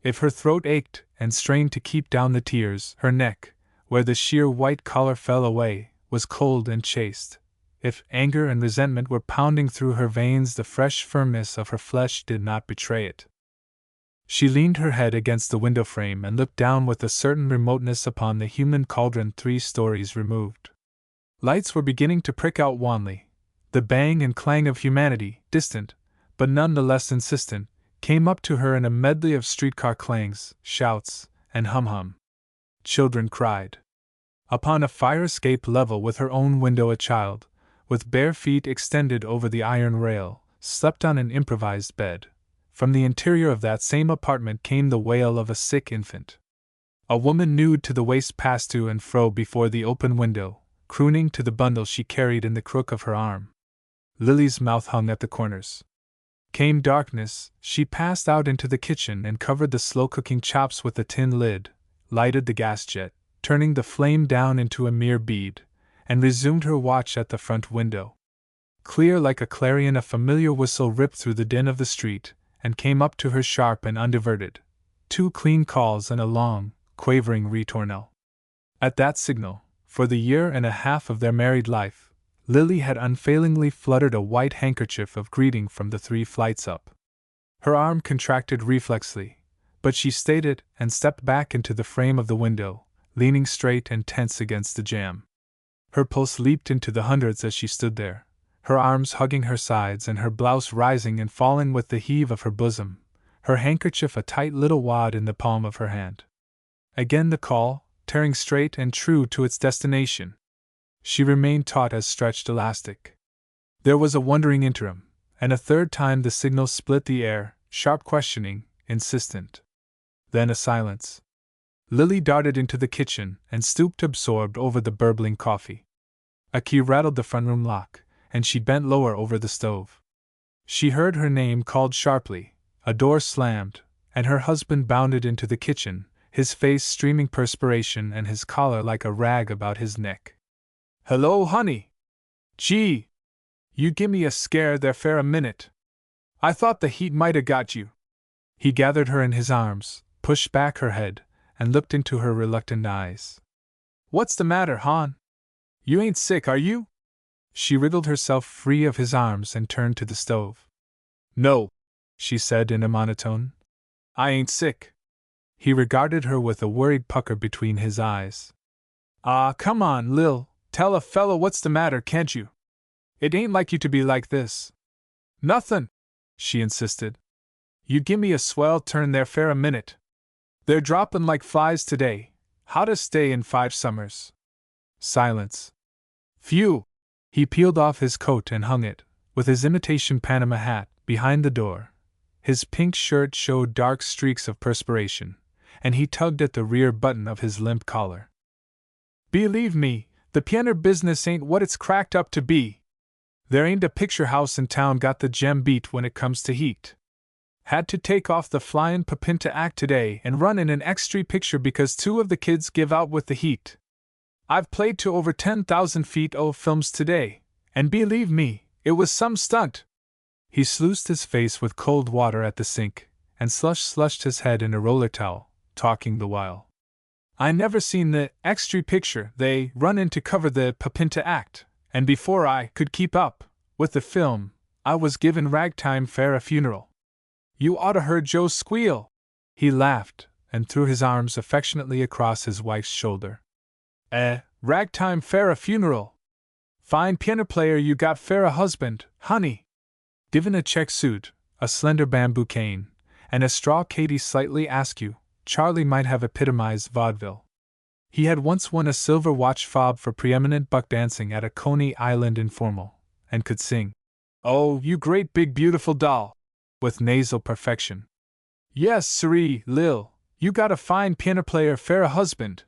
S1: If her throat ached and strained to keep down the tears, her neck, where the sheer white collar fell away, was cold and chaste. If anger and resentment were pounding through her veins, the fresh firmness of her flesh did not betray it. She leaned her head against the window frame and looked down with a certain remoteness upon the human cauldron 3 stories removed. Lights were beginning to prick out wanly. The bang and clang of humanity, distant, but none the less insistent, came up to her in a medley of streetcar clangs, shouts, and hum-hum. Children cried. Upon a fire escape level with her own window, a child, with bare feet extended over the iron rail, slept on an improvised bed. From the interior of that same apartment came the wail of a sick infant. A woman nude to the waist passed to and fro before the open window, crooning to the bundle she carried in the crook of her arm. Lily's mouth hung at the corners. Came darkness, she passed out into the kitchen and covered the slow-cooking chops with a tin lid, lighted the gas jet, turning the flame down into a mere bead, and resumed her watch at the front window. Clear like a clarion, a familiar whistle ripped through the din of the street, and came up to her sharp and undiverted. 2 clean calls and a long, quavering ritornell. At that signal, for the year and a half of their married life, Lily had unfailingly fluttered a white handkerchief of greeting from the 3 flights up. Her arm contracted reflexly, but she stayed it and stepped back into the frame of the window, leaning straight and tense against the jamb. Her pulse leaped into the hundreds as she stood there, her arms hugging her sides and her blouse rising and falling with the heave of her bosom, her handkerchief a tight little wad in the palm of her hand. Again the call, tearing straight and true to its destination. She remained taut as stretched elastic. There was a wondering interim, and a third time the signal split the air, sharp questioning, insistent. Then a silence. Lily darted into the kitchen and stooped absorbed over the burbling coffee. A key rattled the front room lock, and she bent lower over the stove. She heard her name called sharply, a door slammed, and her husband bounded into the kitchen, his face streaming perspiration and his collar like a rag about his neck. "Hello, honey! Gee! You gimme a scare there for a minute. I thought the heat might 'a' got you." He gathered her in his arms, pushed back her head, and looked into her reluctant eyes. "What's the matter, hon? You ain't sick, are you?" She wriggled herself free of his arms and turned to the stove. "No," she said in a monotone. "I ain't sick." He regarded her with a worried pucker between his eyes. "Ah, come on, Lil, tell a fellow what's the matter, can't you? It ain't like you to be like this." "Nothin'," she insisted. "You gimme a swell turn there for a minute. They're droppin' like flies today, hottest day in 5 summers." Silence. "Phew!" He peeled off his coat and hung it, with his imitation Panama hat, behind the door. His pink shirt showed dark streaks of perspiration, and he tugged at the rear button of his limp collar. "Believe me, the piano business ain't what it's cracked up to be. There ain't a picture house in town got the gem beat when it comes to heat. Had to take off the flyin' Papinta act today and run in an extra picture because 2 of the kids give out with the heat. I've played to over 10,000 feet o' films today, and believe me, it was some stunt." He sluiced his face with cold water at the sink, and slushed his head in a roller towel, talking the while. "I never seen the extra picture they run in to cover the Papinta act, and before I could keep up with the film, I was given ragtime for a funeral. You oughta heard Joe squeal." He laughed, and threw his arms affectionately across his wife's shoulder. Ragtime for a funeral. Fine piano player you got for a husband, honey." Given a check suit, a slender bamboo cane, and a straw caddy slightly askew, Charlie might have epitomized vaudeville. He had once won a silver watch fob for preeminent buck dancing at a Coney Island informal, and could sing, "Oh, you great big beautiful doll," with nasal perfection. "Yes, siree, Lil, you got a fine piano player for a husband."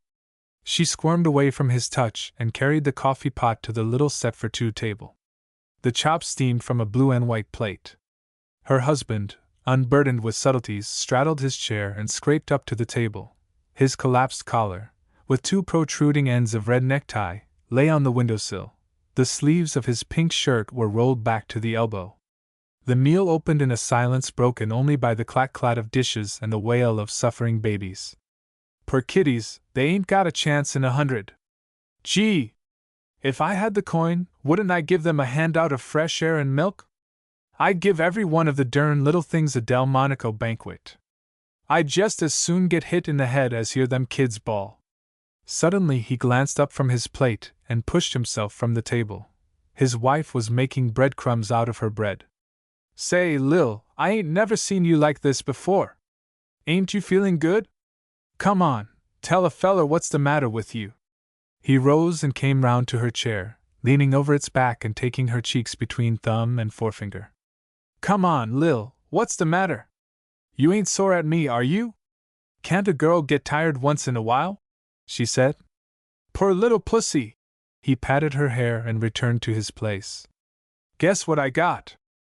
S1: She squirmed away from his touch and carried the coffee pot to the little set-for-2 table. The chops steamed from a blue and white plate. Her husband, unburdened with subtleties, straddled his chair and scraped up to the table. His collapsed collar, with 2 protruding ends of red necktie, lay on the windowsill. The sleeves of his pink shirt were rolled back to the elbow. The meal opened in a silence broken only by the clack-clack of dishes and the wail of suffering babies. "Poor kiddies, they ain't got a chance in 100. Gee! If I had the coin, wouldn't I give them a handout of fresh air and milk? I'd give every one of the dern little things a Delmonico banquet. I'd just as soon get hit in the head as hear them kids bawl." Suddenly he glanced up from his plate and pushed himself from the table. His wife was making breadcrumbs out of her bread. "Say, Lil, I ain't never seen you like this before. Ain't you feeling good? Come on, tell a feller what's the matter with you." He rose and came round to her chair, leaning over its back and taking her cheeks between thumb and forefinger. "Come on, Lil, what's the matter? You ain't sore at me, are you? Can't a girl get tired once in a while?" she said. "Poor little pussy." He patted her hair and returned to his place. "Guess what I got?"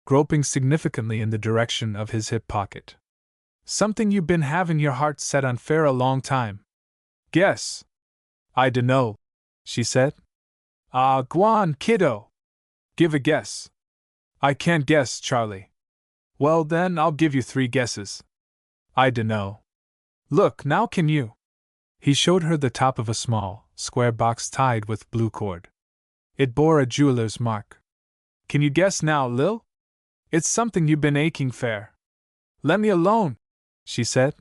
S1: groping significantly in the direction of his hip pocket. "Something you been having your heart set on for a long time." "Guess." "I dunno," she said. "Ah, g'wan, kiddo. Give a guess." "I can't guess, Charlie." "Well, then I'll give you 3 guesses." "I dunno." "Look, now can you?" He showed her the top of a small, square box tied with blue cord. It bore a jeweler's mark. "Can you guess now, Lil? It's something you've been aching for." "Let me alone," she said.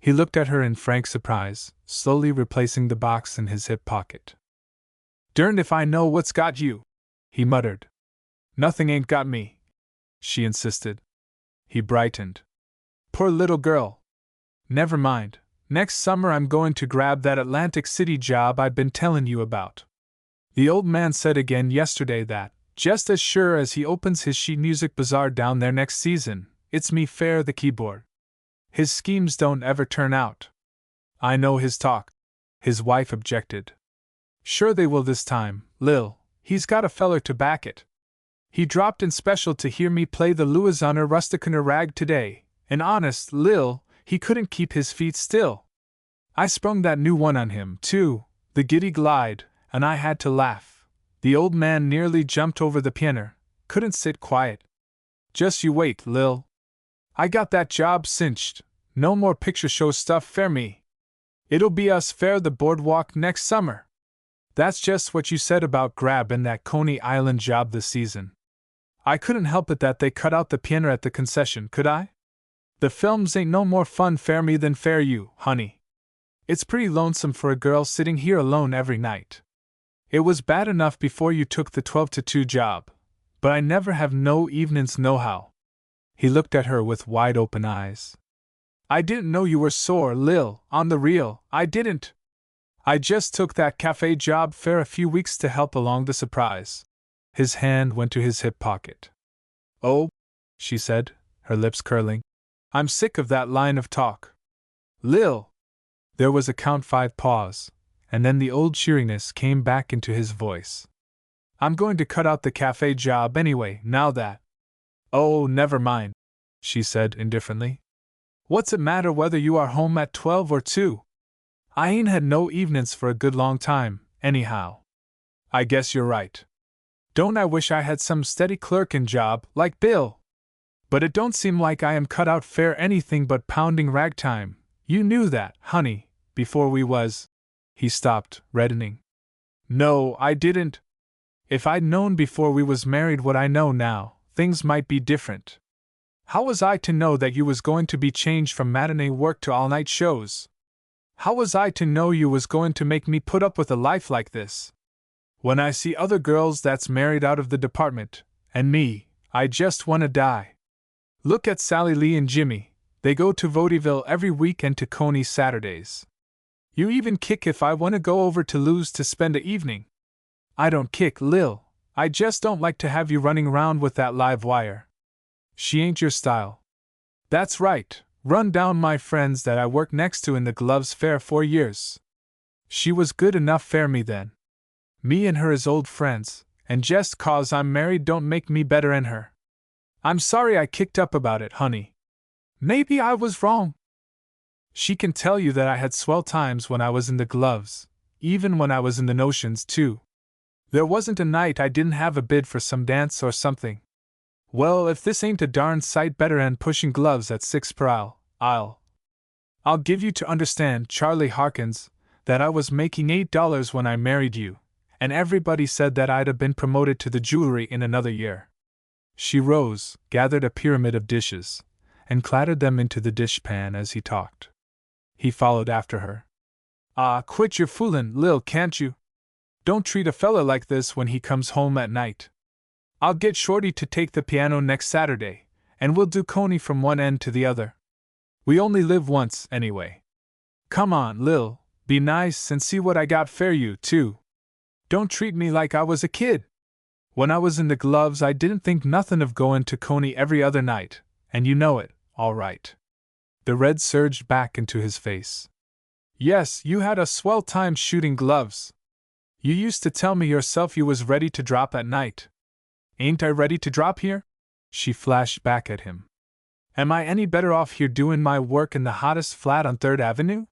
S1: He looked at her in frank surprise, slowly replacing the box in his hip pocket. "Derned if I know what's got you," he muttered. "Nothing ain't got me," she insisted. He brightened. "Poor little girl. Never mind. Next summer I'm going to grab that Atlantic City job I'd been telling you about. The old man said again yesterday that, just as sure as he opens his sheet music bazaar down there next season, it's me fair the keyboard. His schemes don't ever turn out." "I know his talk," his wife objected. "Sure they will this time, Lil. He's got a feller to back it. He dropped in special to hear me play the Louisiana Rusticaner rag today, and honest, Lil, he couldn't keep his feet still. I sprung that new one on him, too, the Giddy Glide, and I had to laugh. The old man nearly jumped over the piano, couldn't sit quiet. Just you wait, Lil. I got that job cinched. No more picture show stuff fair me. It'll be us fair the boardwalk next summer. That's just what you said about grabbing that Coney Island job this season. I couldn't help it that they cut out the piano at the concession, could I? The films ain't no more fun fair me than fair you, honey. It's pretty lonesome for a girl sitting here alone every night. It was bad enough before you took the 12 to 2 job, but I never have no evenings nohow." He looked at her with wide open eyes. "I didn't know you were sore, Lil, on the real, I didn't. I just took that cafe job fair a few weeks to help along the surprise." His hand went to his hip pocket. "Oh," she said, her lips curling, "I'm sick of that line of talk. Lil." There was a count 5 pause, and then the old cheeriness came back into his voice. "I'm going to cut out the cafe job anyway, now that—" "Oh, never mind," she said indifferently. "What's it matter whether you are home at 12 or 2? I ain't had no evenings for a good long time, anyhow." "I guess you're right. Don't I wish I had some steady clerkin' job, like Bill? But it don't seem like I am cut out fair anything but pounding ragtime. You knew that, honey, before we was—" He stopped, reddening. "No, I didn't. If I'd known before we was married what I know now, things might be different. How was I to know that you was going to be changed from matinee work to all-night shows? How was I to know you was going to make me put up with a life like this? When I see other girls that's married out of the department, and me, I just want to die. Look at Sally Lee and Jimmy, they go to Vaudeville every week and to Coney Saturdays. You even kick if I want to go over to Lou's to spend a evening. I don't kick, Lil, I just don't like to have you running around with that live wire. She ain't your style. That's right, run down my friends that I worked next to in the Gloves Fair 4 years. She was good enough fair me then. Me and her is old friends, and just 'cause I'm married don't make me better 'n her. I'm sorry I kicked up about it, honey. Maybe I was wrong. She can tell you that I had swell times when I was in the Gloves, even when I was in the Notions, too. There wasn't a night I didn't have a bid for some dance or something. Well, if this ain't a darn sight better 'n pushing gloves at 6 per aisle, I'll give you to understand, Charlie Harkins, that I was making $8 when I married you, and everybody said that I'd have been promoted to the jewelry in another year." She rose, gathered a pyramid of dishes, and clattered them into the dishpan as he talked. He followed after her. "Ah, quit your foolin', Lil, can't you? Don't treat a fella like this when he comes home at night. I'll get Shorty to take the piano next Saturday, and we'll do Coney from one end to the other. We only live once, anyway. Come on, Lil, be nice and see what I got for you, too. Don't treat me like I was a kid. When I was in the Gloves I didn't think nothin' of goin' to Coney every other night, and you know it, all right." The red surged back into his face. "Yes, you had a swell time shooting gloves. You used to tell me yourself you was ready to drop at night. Ain't I ready to drop here?" She flashed back at him. "Am I any better off here doing my work in the hottest flat on 3rd Avenue?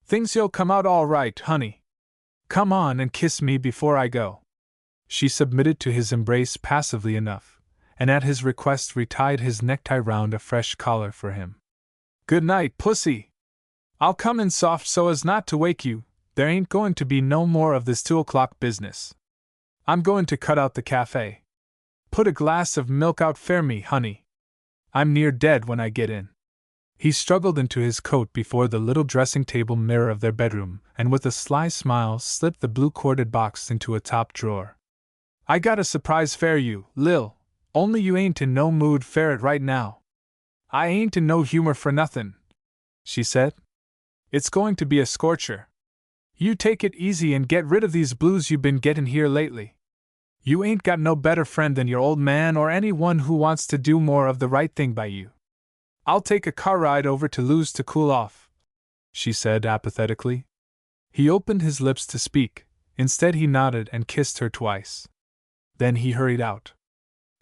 S1: Things'll come out all right, honey. Come on and kiss me before I go." She submitted to his embrace passively enough, and at his request retied his necktie round a fresh collar for him. "Good night, pussy. I'll come in soft so as not to wake you. There ain't going to be no more of this 2 o'clock business. I'm going to cut out the cafe. Put a glass of milk out for me, honey. I'm near dead when I get in." He struggled into his coat before the little dressing table mirror of their bedroom, and with a sly smile slipped the blue corded box into a top drawer. I got a surprise for you, Lil, only you ain't in no mood for it right now. I ain't in no humor for nothin', she said. It's going to be a scorcher. You take it easy and get rid of these blues you been gettin' here lately. You ain't got no better friend than your old man or anyone who wants to do more of the right thing by you. I'll take a car ride over to Lou's to cool off, she said apathetically. He opened his lips to speak. Instead, he nodded and kissed her twice. Then he hurried out.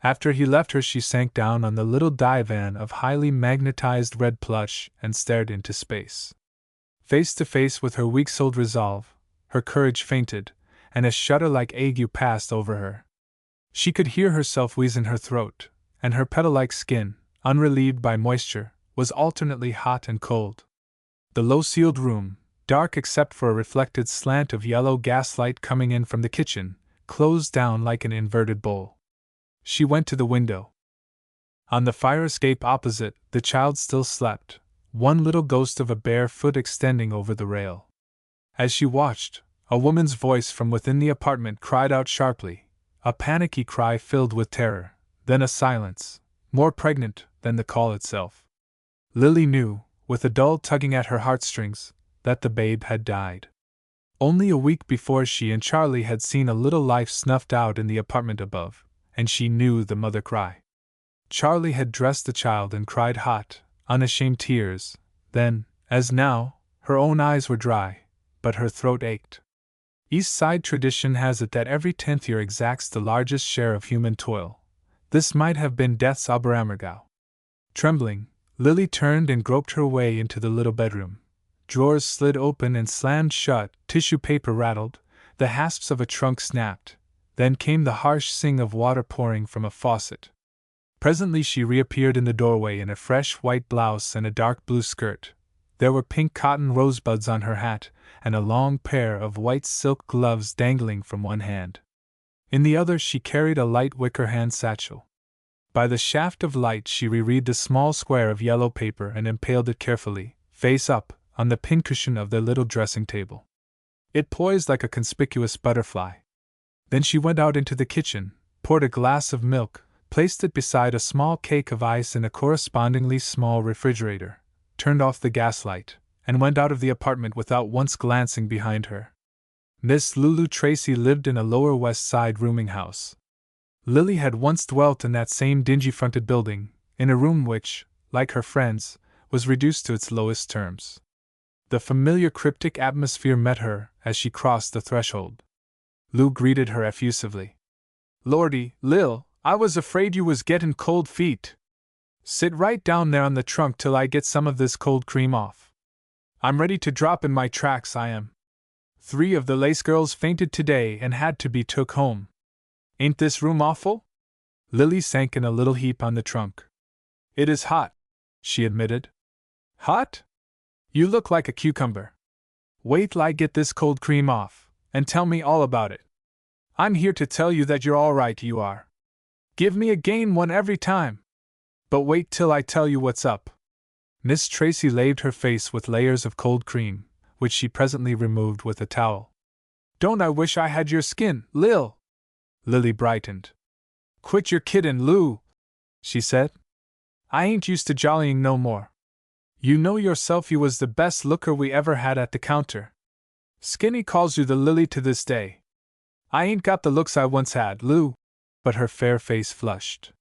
S1: After he left her, she sank down on the little divan of highly magnetized red plush and stared into space. Face to face with her weak-souled resolve, her courage fainted, and a shudder like ague passed over her. She could hear herself wheeze in her throat, and her petal-like skin, unrelieved by moisture, was alternately hot and cold. The low-ceiled room, dark except for a reflected slant of yellow gaslight coming in from the kitchen, closed down like an inverted bowl. She went to the window. On the fire escape opposite, the child still slept, one little ghost of a bare foot extending over the rail. As she watched, a woman's voice from within the apartment cried out sharply, a panicky cry filled with terror, then a silence, more pregnant than the call itself. Lily knew, with a dull tugging at her heartstrings, that the babe had died. Only a week before she and Charlie had seen a little life snuffed out in the apartment above, and she knew the mother cry. Charlie had dressed the child and cried hot, unashamed tears. Then, as now, her own eyes were dry, but her throat ached. East Side tradition has it that every 10th year exacts the largest share of human toil. This might have been death's Aberammergau. Trembling, Lily turned and groped her way into the little bedroom. Drawers slid open and slammed shut, tissue paper rattled, the hasps of a trunk snapped. Then came the harsh sing of water pouring from a faucet. Presently she reappeared in the doorway in a fresh white blouse and a dark blue skirt. There were pink cotton rosebuds on her hat, and a long pair of white silk gloves dangling from one hand. In the other she carried a light wicker hand satchel. By the shaft of light she reread the small square of yellow paper and impaled it carefully, face up, on the pincushion of their little dressing table. It poised like a conspicuous butterfly. Then she went out into the kitchen, poured a glass of milk, placed it beside a small cake of ice in a correspondingly small refrigerator, turned off the gaslight, and went out of the apartment without once glancing behind her. Miss Lulu Tracy lived in a Lower West Side rooming house. Lily had once dwelt in that same dingy-fronted building, in a room which, like her friends, was reduced to its lowest terms. The familiar cryptic atmosphere met her as she crossed the threshold. Lou greeted her effusively. "Lordy, Lil, I was afraid you was gettin' cold feet. Sit right down there on the trunk till I get some of this cold cream off. I'm ready to drop in my tracks, I am. 3 of the Lace girls fainted today and had to be took home. Ain't this room awful?" Lily sank in a little heap on the trunk. "It is hot," she admitted. "Hot? You look like a cucumber. Wait till I get this cold cream off, and tell me all about it. I'm here to tell you that you're all right, you are. Give me a gain one every time. But wait till I tell you what's up." Miss Tracy laved her face with layers of cold cream, which she presently removed with a towel. "Don't I wish I had your skin, Lil?" Lily brightened. "Quit your kiddin', Lou," she said. "I ain't used to jollying no more. You know yourself you was the best looker we ever had at the counter. Skinny calls you the Lily to this day. I ain't got the looks I once had, Lou." But her fair face flushed.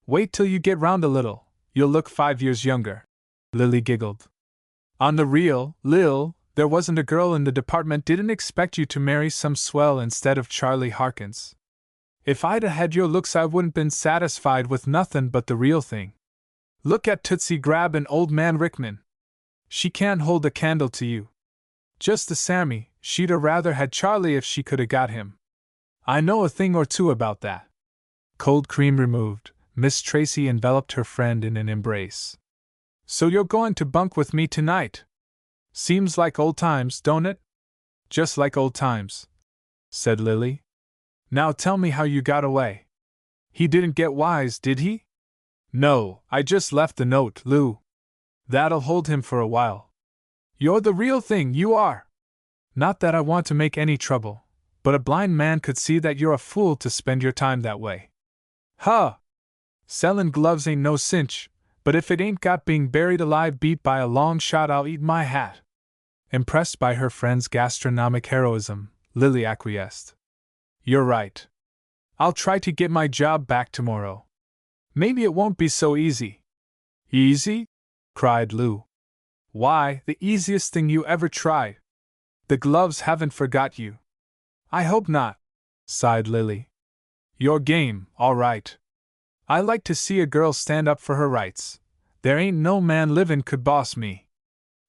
S1: "Wait till you get round a little, you'll look 5 years younger," Lily giggled. "On the real, Lil, there wasn't a girl in the department didn't expect you to marry some swell instead of Charlie Harkins. If I'd 'a' had your looks I wouldn't been satisfied with nothin' but the real thing. Look at Tootsie Grab and Old Man Rickman. She can't hold a candle to you. Just the sammy, she'd 'a' rather had Charlie if she could 'a' got him. I know a thing or two about that." Cold cream removed, Miss Tracy enveloped her friend in an embrace. "So you're going to bunk with me tonight? Seems like old times, don't it?" "Just like old times," said Lily. "Now tell me how you got away. He didn't get wise, did he?" "No, I just left the note, Lou." That'll hold him for a while. You're the real thing, you are! Not that I want to make any trouble, but a blind man could see that you're a fool to spend your time that way. Huh! Sellin' gloves ain't no cinch, but if it ain't got being buried alive beat by a long shot, I'll eat my hat. Impressed by her friend's gastronomic heroism, Lily acquiesced. You're right. I'll try to get my job back tomorrow. Maybe it won't be so easy. Easy? Cried Lou. Why, the easiest thing you ever tried. The gloves haven't forgot you. I hope not, sighed Lily. You're game, all right. I like to see a girl stand up for her rights. There ain't no man livin' could boss me.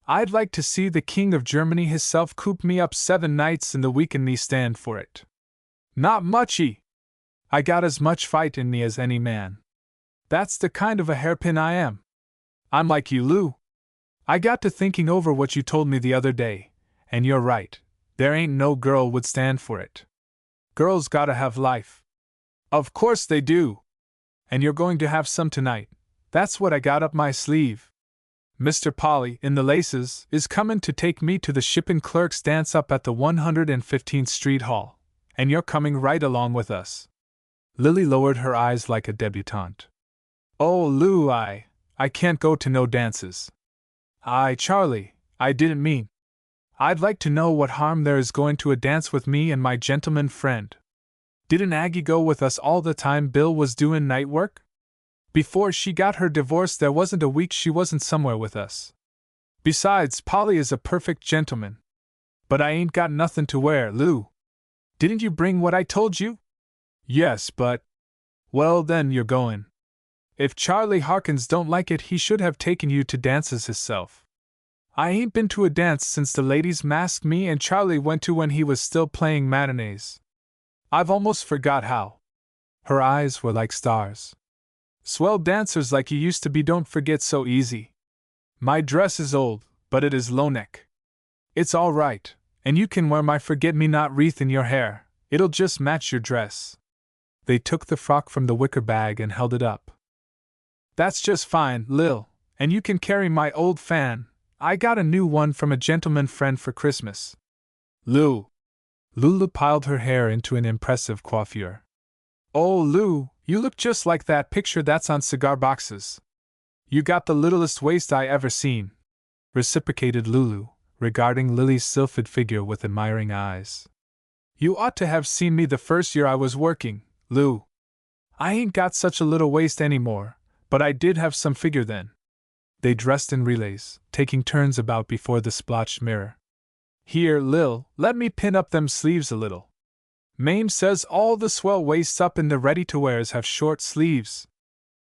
S1: I'd like to see the King of Germany hisself coop me up 7 nights in the week and me stand for it. Not muchy. I got as much fight in me as any man. That's the kind of a hairpin I am. I'm like you, Lou. I got to thinking over what you told me the other day, and you're right, there ain't no girl would stand for it. Girls gotta have life. Of course they do. And you're going to have some tonight. That's what I got up my sleeve. Mr. Polly, in the laces, is comin' to take me to the shipping clerk's dance up at the 115th Street Hall, and you're coming right along with us. Lily lowered her eyes like a debutante. Oh, Lou, I can't go to no dances. Charlie, I didn't mean. I'd like to know what harm there is going to a dance with me and my gentleman friend. Didn't Aggie go with us all the time Bill was doin' night work? Before she got her divorce there wasn't a week she wasn't somewhere with us. Besides, Polly is a perfect gentleman. But I ain't got nothin' to wear, Lou. Didn't you bring what I told you? Yes, but… Well then, you're goin'. If Charlie Harkins don't like it he should have taken you to dances hisself. I ain't been to a dance since the ladies' mask me and Charlie went to when he was still playing matinees. I've almost forgot how. Her eyes were like stars. Swell dancers like you used to be don't forget so easy. My dress is old, but it is low neck. It's all right, and you can wear my forget-me-not wreath in your hair. It'll just match your dress. They took the frock from the wicker bag and held it up. That's just fine, Lil, and you can carry my old fan. I got a new one from a gentleman friend for Christmas. Lou. Lulu piled her hair into an impressive coiffure. Oh, Lou, you look just like that picture that's on cigar boxes. You got the littlest waist I ever seen, reciprocated Lulu, regarding Lily's sylphid figure with admiring eyes. You ought to have seen me the first year I was working, Lou. I ain't got such a little waist anymore, but I did have some figure then. They dressed in relays, taking turns about before the splotched mirror. Here, Lil, let me pin up them sleeves a little. Mame says all the swell waists up in the ready-to-wears have short sleeves.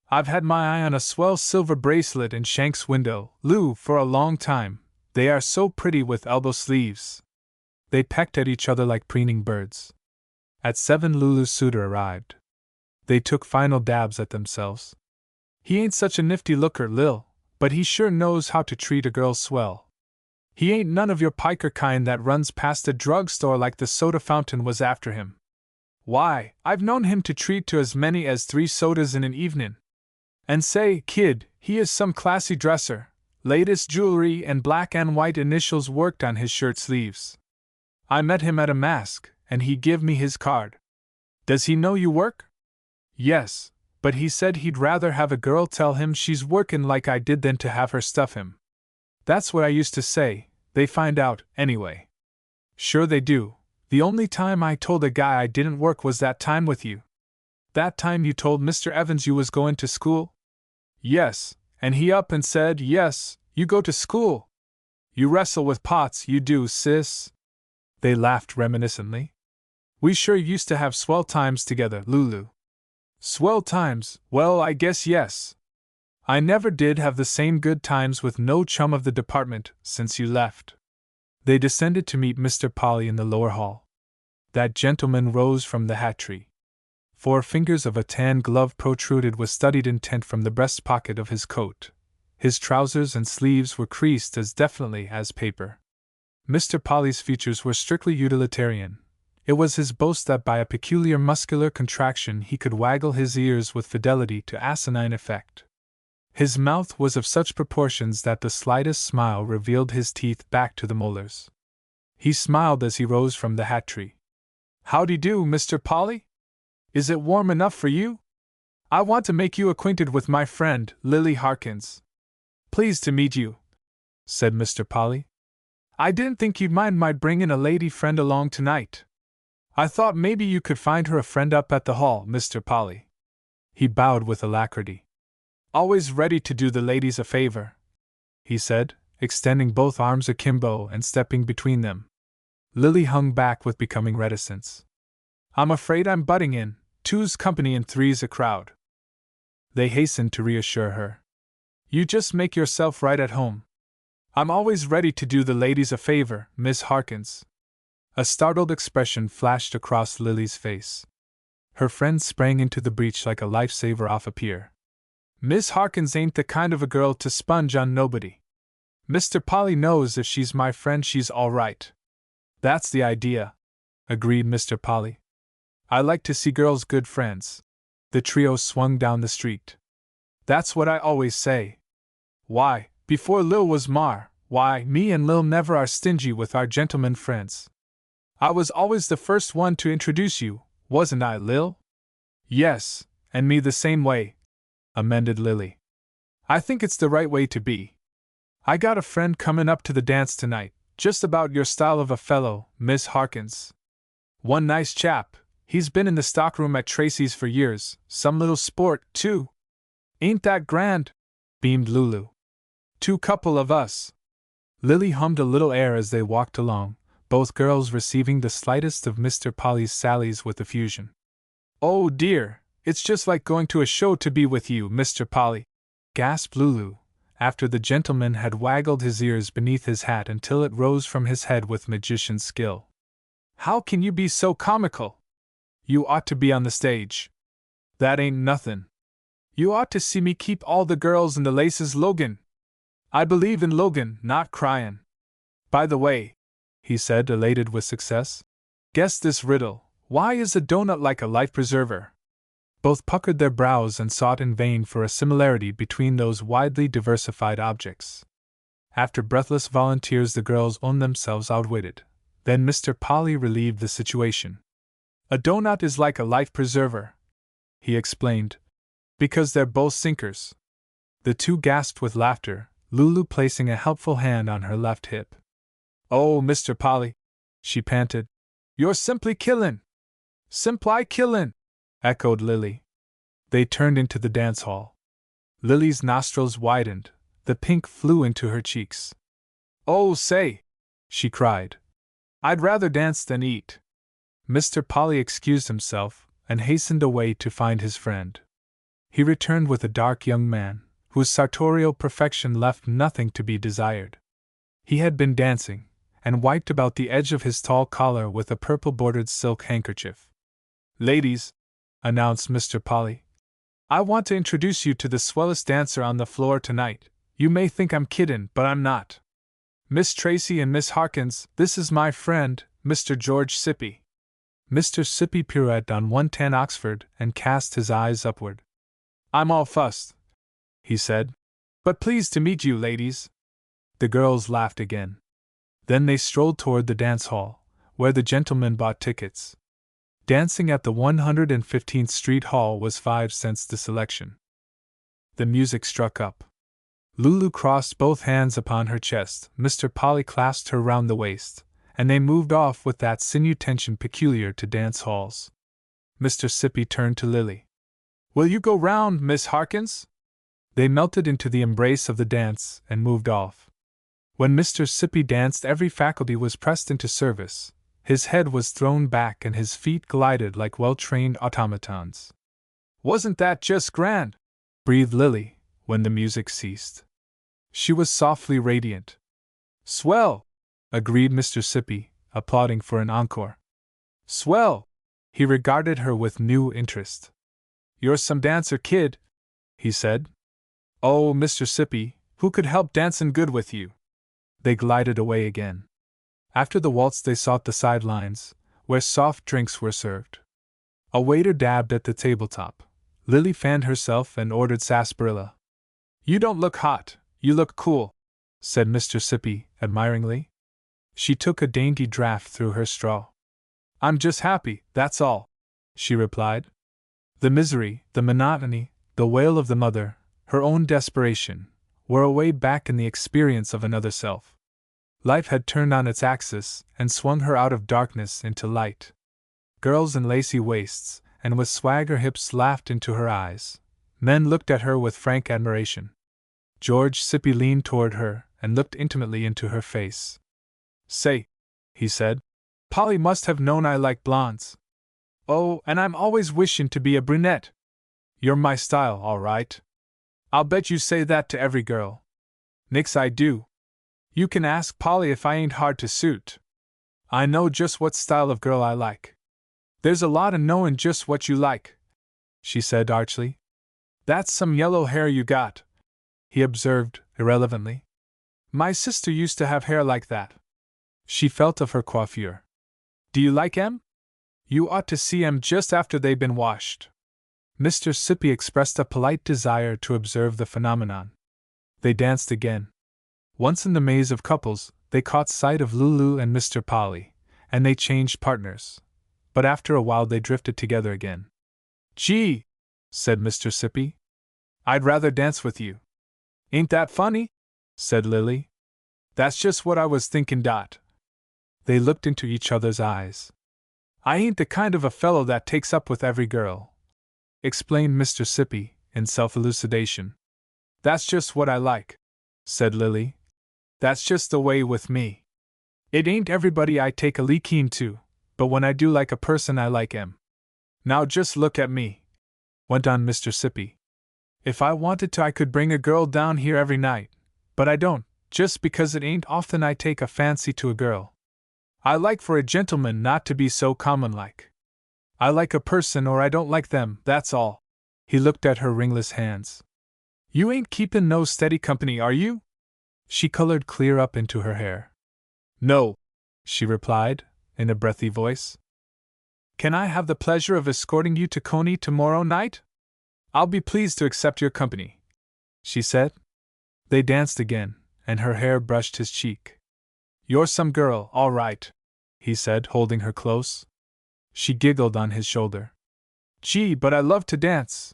S1: I've had my eye on a swell silver bracelet in Shank's window, Lou, for a long time. They are so pretty with elbow sleeves. They pecked at each other like preening birds. At 7 Lulu's suitor arrived. They took final dabs at themselves. He ain't such a nifty looker, Lil, but he sure knows how to treat a girl swell. He ain't none of your piker kind that runs past a drugstore like the soda fountain was after him. Why, I've known him to treat to as many as 3 sodas in an evening. And say, kid, he is some classy dresser, latest jewelry and black and white initials worked on his shirt sleeves. I met him at a mask, and he give me his card. Does he know you work? Yes, but he said he'd rather have a girl tell him she's workin' like I did than to have her stuff him. That's what I used to say, they find out, anyway. Sure they do. The only time I told a guy I didn't work was that time with you. That time you told Mr. Evans you was going to school? Yes, and he up and said, yes, you go to school. You wrestle with pots, you do, sis. They laughed reminiscently. We sure used to have swell times together, Lulu. Swell times, well, I guess yes. I never did have the same good times with no chum of the department since you left. They descended to meet Mr. Polly in the lower hall. That gentleman rose from the hat tree. 4 fingers of a tan glove protruded with studied intent from the breast pocket of his coat. His trousers and sleeves were creased as definitely as paper. Mr. Polly's features were strictly utilitarian. It was his boast that by a peculiar muscular contraction he could waggle his ears with fidelity to asinine effect. His mouth was of such proportions that the slightest smile revealed his teeth back to the molars. He smiled as he rose from the hat tree. "Howdy do, Mr. Polly? Is it warm enough for you? I want to make you acquainted with my friend, Lily Harkins." "Pleased to meet you," said Mr. Polly. "I didn't think you'd mind my bringing a lady friend along tonight. I thought maybe you could find her a friend up at the hall, Mr. Polly." He bowed with alacrity. "Always ready to do the ladies a favor," he said, extending both arms akimbo and stepping between them. Lily hung back with becoming reticence. "I'm afraid I'm butting in. Two's company and three's a crowd." They hastened to reassure her. "You just make yourself right at home. I'm always ready to do the ladies a favor, Miss Harkins." A startled expression flashed across Lily's face. Her friend sprang into the breach like a lifesaver off a pier. "Miss Harkins ain't the kind of a girl to sponge on nobody. Mr. Polly knows if she's my friend she's all right." "That's the idea," agreed Mr. Polly. "I like to see girls good friends." The trio swung down the street. "That's what I always say. Why, before Lil was Mar, why, me and Lil never are stingy with our gentlemen friends. I was always the first one to introduce you, wasn't I, Lil?" "Yes, and me the same way," amended Lily. "I think it's the right way to be. I got a friend coming up to the dance tonight, just about your style of a fellow, Miss Harkins. One nice chap, he's been in the stockroom at Tracy's for years, some little sport, too." "Ain't that grand?" beamed Lulu. "Two couple of us." Lily hummed a little air as they walked along, both girls receiving the slightest of Mr. Polly's sallies with effusion. "Oh dear, it's just like going to a show to be with you, Mr. Polly," gasped Lulu, after the gentleman had waggled his ears beneath his hat until it rose from his head with magician's skill. "How can you be so comical? You ought to be on the stage." "That ain't nothin'. You ought to see me keep all the girls in the laces Logan. I believe in Logan, not cryin'. By the way," he said, elated with success, "guess this riddle. Why is a donut like a life preserver?" Both puckered their brows and sought in vain for a similarity between those widely diversified objects. After breathless volunteers, the girls owned themselves outwitted. Then Mr. Polly relieved the situation. "A donut is like a life preserver," he explained, "because they're both sinkers." The two gasped with laughter, Lulu placing a helpful hand on her left hip. "Oh, Mr. Polly," she panted, "you're simply killin'!" "Simply killin'!" echoed Lily. They turned into the dance hall. Lily's nostrils widened, the pink flew into her cheeks. "Oh, say!" she cried. "I'd rather dance than eat." Mr. Polly excused himself and hastened away to find his friend. He returned with a dark young man, whose sartorial perfection left nothing to be desired. He had been dancing, and wiped about the edge of his tall collar with a purple-bordered silk handkerchief. "Ladies," announced Mr. Polly, "I want to introduce you to the swellest dancer on the floor tonight. You may think I'm kiddin', but I'm not. Miss Tracy and Miss Harkins, this is my friend, Mr. George Sippy." Mr. Sippy pirouetted on 110 Oxford and cast his eyes upward. "I'm all fussed," he said, "but pleased to meet you, ladies." The girls laughed again. Then they strolled toward the dance hall, where the gentlemen bought tickets. Dancing at the 115th Street Hall was 5 cents the selection. The music struck up. Lulu crossed both hands upon her chest, Mr. Polly clasped her round the waist, and they moved off with that sinew tension peculiar to dance halls. Mr. Sippy turned to Lily. "Will you go round, Miss Harkins?" They melted into the embrace of the dance and moved off. When Mr. Sippy danced, every faculty was pressed into service. His head was thrown back and his feet glided like well-trained automatons. "Wasn't that just grand?" breathed Lily, when the music ceased. She was softly radiant. "Swell!" agreed Mr. Sippy, applauding for an encore. "Swell!" He regarded her with new interest. "You're some dancer, kid," he said. "Oh, Mr. Sippy, who could help dancin' good with you?" They glided away again. After the waltz, they sought the sidelines, where soft drinks were served. A waiter dabbed at the tabletop. Lily fanned herself and ordered sarsaparilla. You don't look hot, you look cool, said Mr. Sippy, admiringly. She took a dainty draught through her straw. I'm just happy, that's all, she replied. The misery, the monotony, the wail of the mother, her own desperation, were away back in the experience of another self. Life had turned on its axis and swung her out of darkness into light. Girls in lacy waists and with swagger hips laughed into her eyes. Men looked at her with frank admiration. George Sippy leaned toward her and looked intimately into her face. Say, he said, Polly must have known I like blondes. Oh, and I'm always wishing to be a brunette. You're my style, all right. I'll bet you say that to every girl. Nix, I do. You can ask Polly if I ain't hard to suit. I know just what style of girl I like. There's a lot of knowing just what you like, she said archly. That's some yellow hair you got, he observed irrelevantly. My sister used to have hair like that. She felt of her coiffure. Do you like 'em? You ought to see 'em just after they've been washed. Mr. Sippy expressed a polite desire to observe the phenomenon. They danced again. Once in the maze of couples, they caught sight of Lulu and Mr. Polly, and they changed partners. But after a while they drifted together again. Gee, said Mr. Sippy, I'd rather dance with you. Ain't that funny? Said Lily. That's just what I was thinking, Dot. They looked into each other's eyes. I ain't the kind of a fellow that takes up with every girl, explained Mr. Sippy, in self-elucidation. That's just what I like, said Lily. That's just the way with me. It ain't everybody I take a liking to, but when I do like a person I like 'em. Now just look at me, went on Mr. Sippy. If I wanted to I could bring a girl down here every night, but I don't, just because it ain't often I take a fancy to a girl. I like for a gentleman not to be so common-like. I like a person or I don't like them, that's all. He looked at her ringless hands. You ain't keepin' no steady company, are you? She colored clear up into her hair. No, she replied, in a breathy voice. Can I have the pleasure of escorting you to Coney tomorrow night? I'll be pleased to accept your company, she said. They danced again, and her hair brushed his cheek. You're some girl, all right, he said, holding her close. She giggled on his shoulder. Gee, but I love to dance.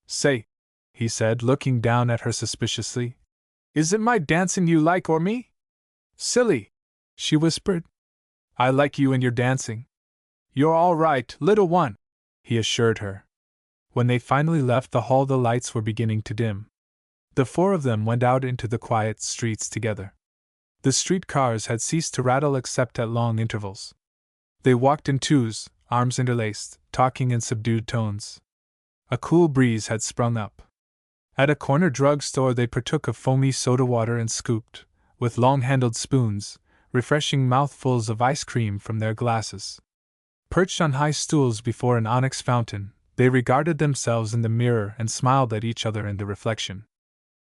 S1: Say, he said, looking down at her suspiciously, is it my dancing you like or me? Silly, she whispered. I like you and your dancing. You're all right, little one, he assured her. When they finally left the hall, the lights were beginning to dim. The four of them went out into the quiet streets together. The streetcars had ceased to rattle except at long intervals. They walked in twos, arms interlaced, talking in subdued tones. A cool breeze had sprung up. At a corner drugstore they partook of foamy soda water and scooped, with long-handled spoons, refreshing mouthfuls of ice cream from their glasses. Perched on high stools before an onyx fountain, they regarded themselves in the mirror and smiled at each other in the reflection.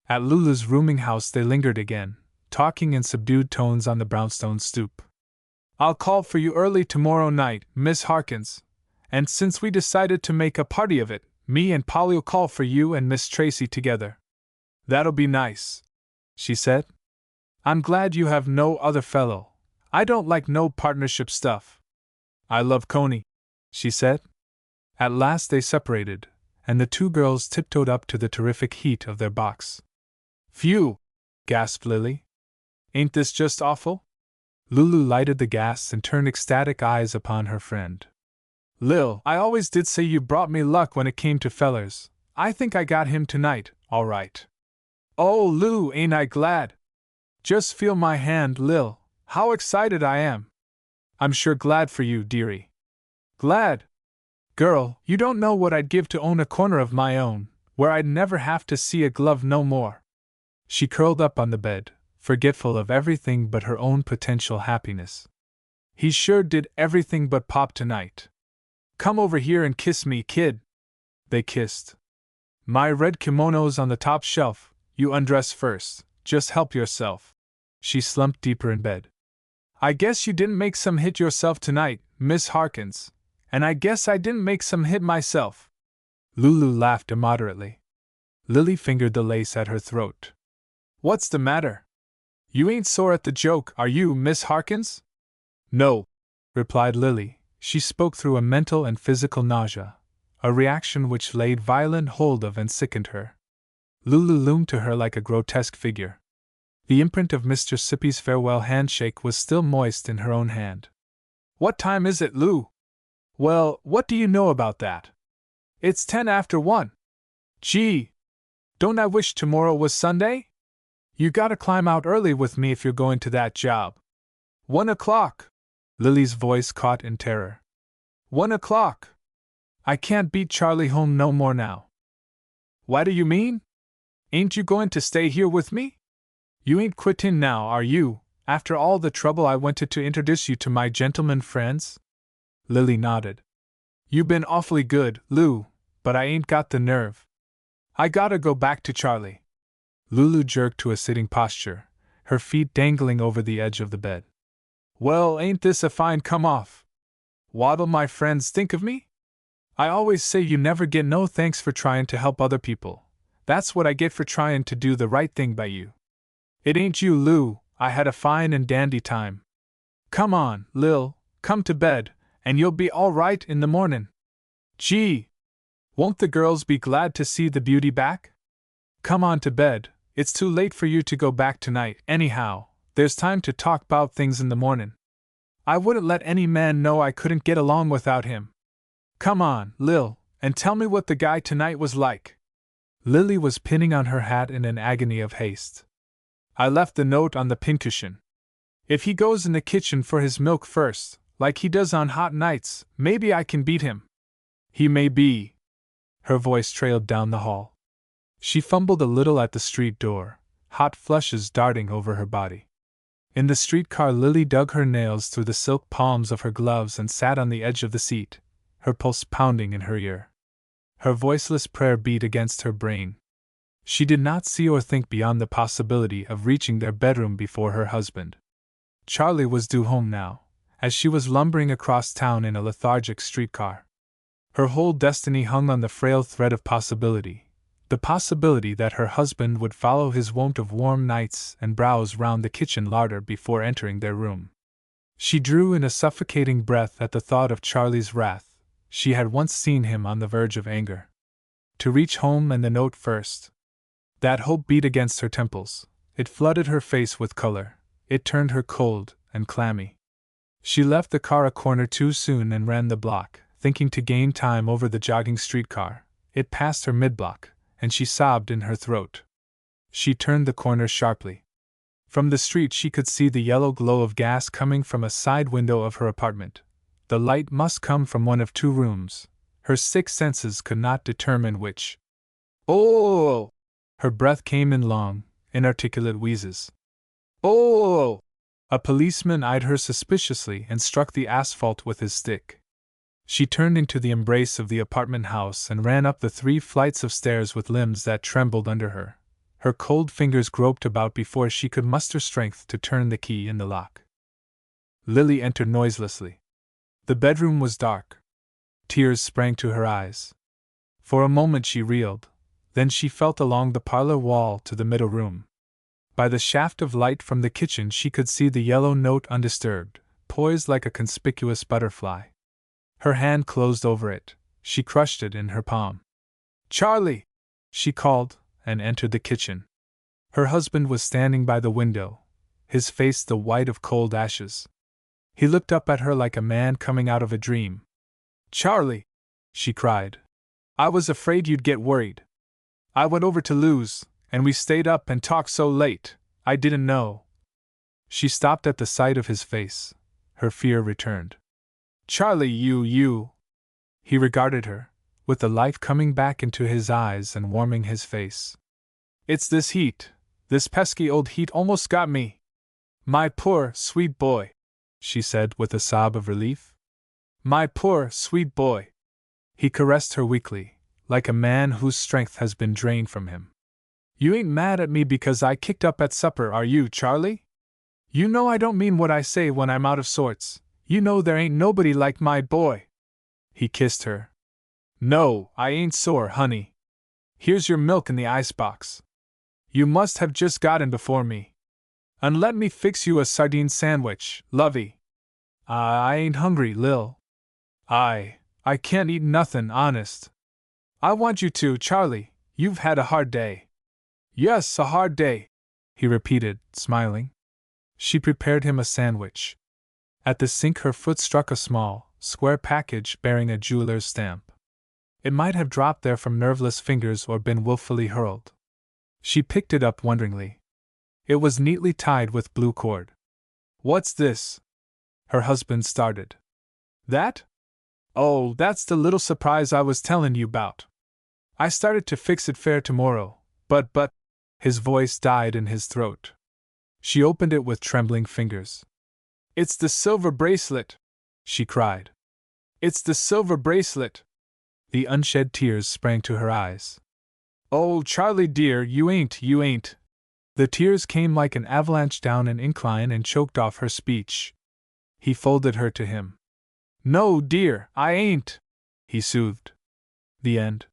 S1: At Lulu's rooming house they lingered again, talking in subdued tones on the brownstone stoop. I'll call for you early tomorrow night, Miss Harkins, and since we decided to make a party of it, me and Polly'll call for you and Miss Tracy together. That'll be nice, she said. I'm glad you have no other fellow. I don't like no partnership stuff. I love Coney, she said. At last they separated, and the two girls tiptoed up to the terrific heat of their box. Phew! Gasped Lily. Ain't this just awful? Lulu lighted the gas and turned ecstatic eyes upon her friend. Lil, I always did say you brought me luck when it came to fellers. I think I got him tonight, all right. Oh, Lou, ain't I glad? Just feel my hand, Lil. How excited I am. I'm sure glad for you, dearie. Glad? Girl, you don't know what I'd give to own a corner of my own, where I'd never have to see a glove no more. She curled up on the bed, forgetful of everything but her own potential happiness. He sure did everything but pop tonight. Come over here and kiss me, kid. They kissed. My red kimono's on the top shelf, you undress first, just help yourself. She slumped deeper in bed. I guess you didn't make some hit yourself tonight, Miss Harkins, and I guess I didn't make some hit myself. Lulu laughed immoderately. Lily fingered the lace at her throat. What's the matter? You ain't sore at the joke, are you, Miss Harkins? No, replied Lily. She spoke through a mental and physical nausea, a reaction which laid violent hold of and sickened her. Lulu loomed to her like a grotesque figure. The imprint of Mr. Sippy's farewell handshake was still moist in her own hand. What time is it, Lou? Well, what do you know about that? It's 10 after 1. Gee! Don't I wish tomorrow was Sunday? You gotta climb out early with me if you're going to that job. 1 o'clock! Lily's voice caught in terror. 1 o'clock! I can't beat Charlie home no more now. What do you mean? Ain't you going to stay here with me? You ain't quittin' now, are you, after all the trouble I went to introduce you to my gentlemen friends? Lily nodded. You been awfully good, Lou, but I ain't got the nerve. I gotta go back to Charlie. Lulu jerked to a sitting posture, her feet dangling over the edge of the bed. Well, ain't this a fine come-off? What'll my friends think of me? I always say you never get no thanks for trying to help other people. That's what I get for trying to do the right thing by you. It ain't you, Lou, I had a fine and dandy time. Come on, Lil, come to bed, and you'll be all right in the mornin'. Gee! Won't the girls be glad to see the beauty back? Come on to bed, it's too late for you to go back tonight, anyhow. There's time to talk 'bout things in the mornin'. I wouldn't let any man know I couldn't get along without him. Come on, Lil, and tell me what the guy tonight was like. Lily was pinning on her hat in an agony of haste. I left the note on the pincushion. If he goes in the kitchen for his milk first, like he does on hot nights, maybe I can beat him. He may be. Her voice trailed down the hall. She fumbled a little at the street door, hot flushes darting over her body. In the streetcar, Lily dug her nails through the silk palms of her gloves and sat on the edge of the seat, her pulse pounding in her ear. Her voiceless prayer beat against her brain. She did not see or think beyond the possibility of reaching their bedroom before her husband. Charlie was due home now, as she was lumbering across town in a lethargic streetcar. Her whole destiny hung on the frail thread of possibility, the possibility that her husband would follow his wont of warm nights and browse round the kitchen larder before entering their room. She drew in a suffocating breath at the thought of Charlie's wrath. She had once seen him on the verge of anger. To reach home and the note first. That hope beat against her temples. It flooded her face with color. It turned her cold and clammy. She left the car a corner too soon and ran the block, thinking to gain time over the jogging streetcar. It passed her mid-block, and she sobbed in her throat. She turned the corner sharply. From the street she could see the yellow glow of gas coming from a side window of her apartment. The light must come from one of two rooms. Her six senses could not determine which. Oh! Her breath came in long, inarticulate wheezes. Oh! A policeman eyed her suspiciously and struck the asphalt with his stick. She turned into the embrace of the apartment house and ran up the 3 flights of stairs with limbs that trembled under her. Her cold fingers groped about before she could muster strength to turn the key in the lock. Lily entered noiselessly. The bedroom was dark. Tears sprang to her eyes. For a moment she reeled, then she felt along the parlor wall to the middle room. By the shaft of light from the kitchen she could see the yellow note undisturbed, poised like a conspicuous butterfly. Her hand closed over it. She crushed it in her palm. "Charlie!" she called, and entered the kitchen. Her husband was standing by the window, his face the white of cold ashes. He looked up at her like a man coming out of a dream. "Charlie!" she cried. "I was afraid you'd get worried. I went over to Lou's, and we stayed up and talked so late, I didn't know." She stopped at the sight of his face. Her fear returned. "Charlie, you. He regarded her, with the life coming back into his eyes and warming his face. "It's this heat, this pesky old heat almost got me. My poor, sweet boy," she said with a sob of relief. "My poor, sweet boy." He caressed her weakly, like a man whose strength has been drained from him. "You ain't mad at me because I kicked up at supper, are you, Charlie? You know I don't mean what I say when I'm out of sorts. You know there ain't nobody like my boy." He kissed her. "No, I ain't sore, honey. Here's your milk in the icebox. You must have just gotten before me. And let me fix you a sardine sandwich, lovey. I ain't hungry, Lil. I can't eat nothin', honest. I want you to, Charlie. You've had a hard day. Yes, a hard day, he repeated, smiling. She prepared him a sandwich. At the sink, her foot struck a small, square package bearing a jeweler's stamp. It might have dropped there from nerveless fingers or been willfully hurled. She picked it up wonderingly. It was neatly tied with blue cord. What's this? Her husband started. That? Oh, that's the little surprise I was tellin' you about. I started to fix it fair tomorrow, but. His voice died in his throat. She opened it with trembling fingers. It's the silver bracelet, she cried. It's the silver bracelet. The unshed tears sprang to her eyes. Oh, Charlie dear, you ain't. The tears came like an avalanche down an incline and choked off her speech. He folded her to him. No, dear, I ain't, he soothed. The end.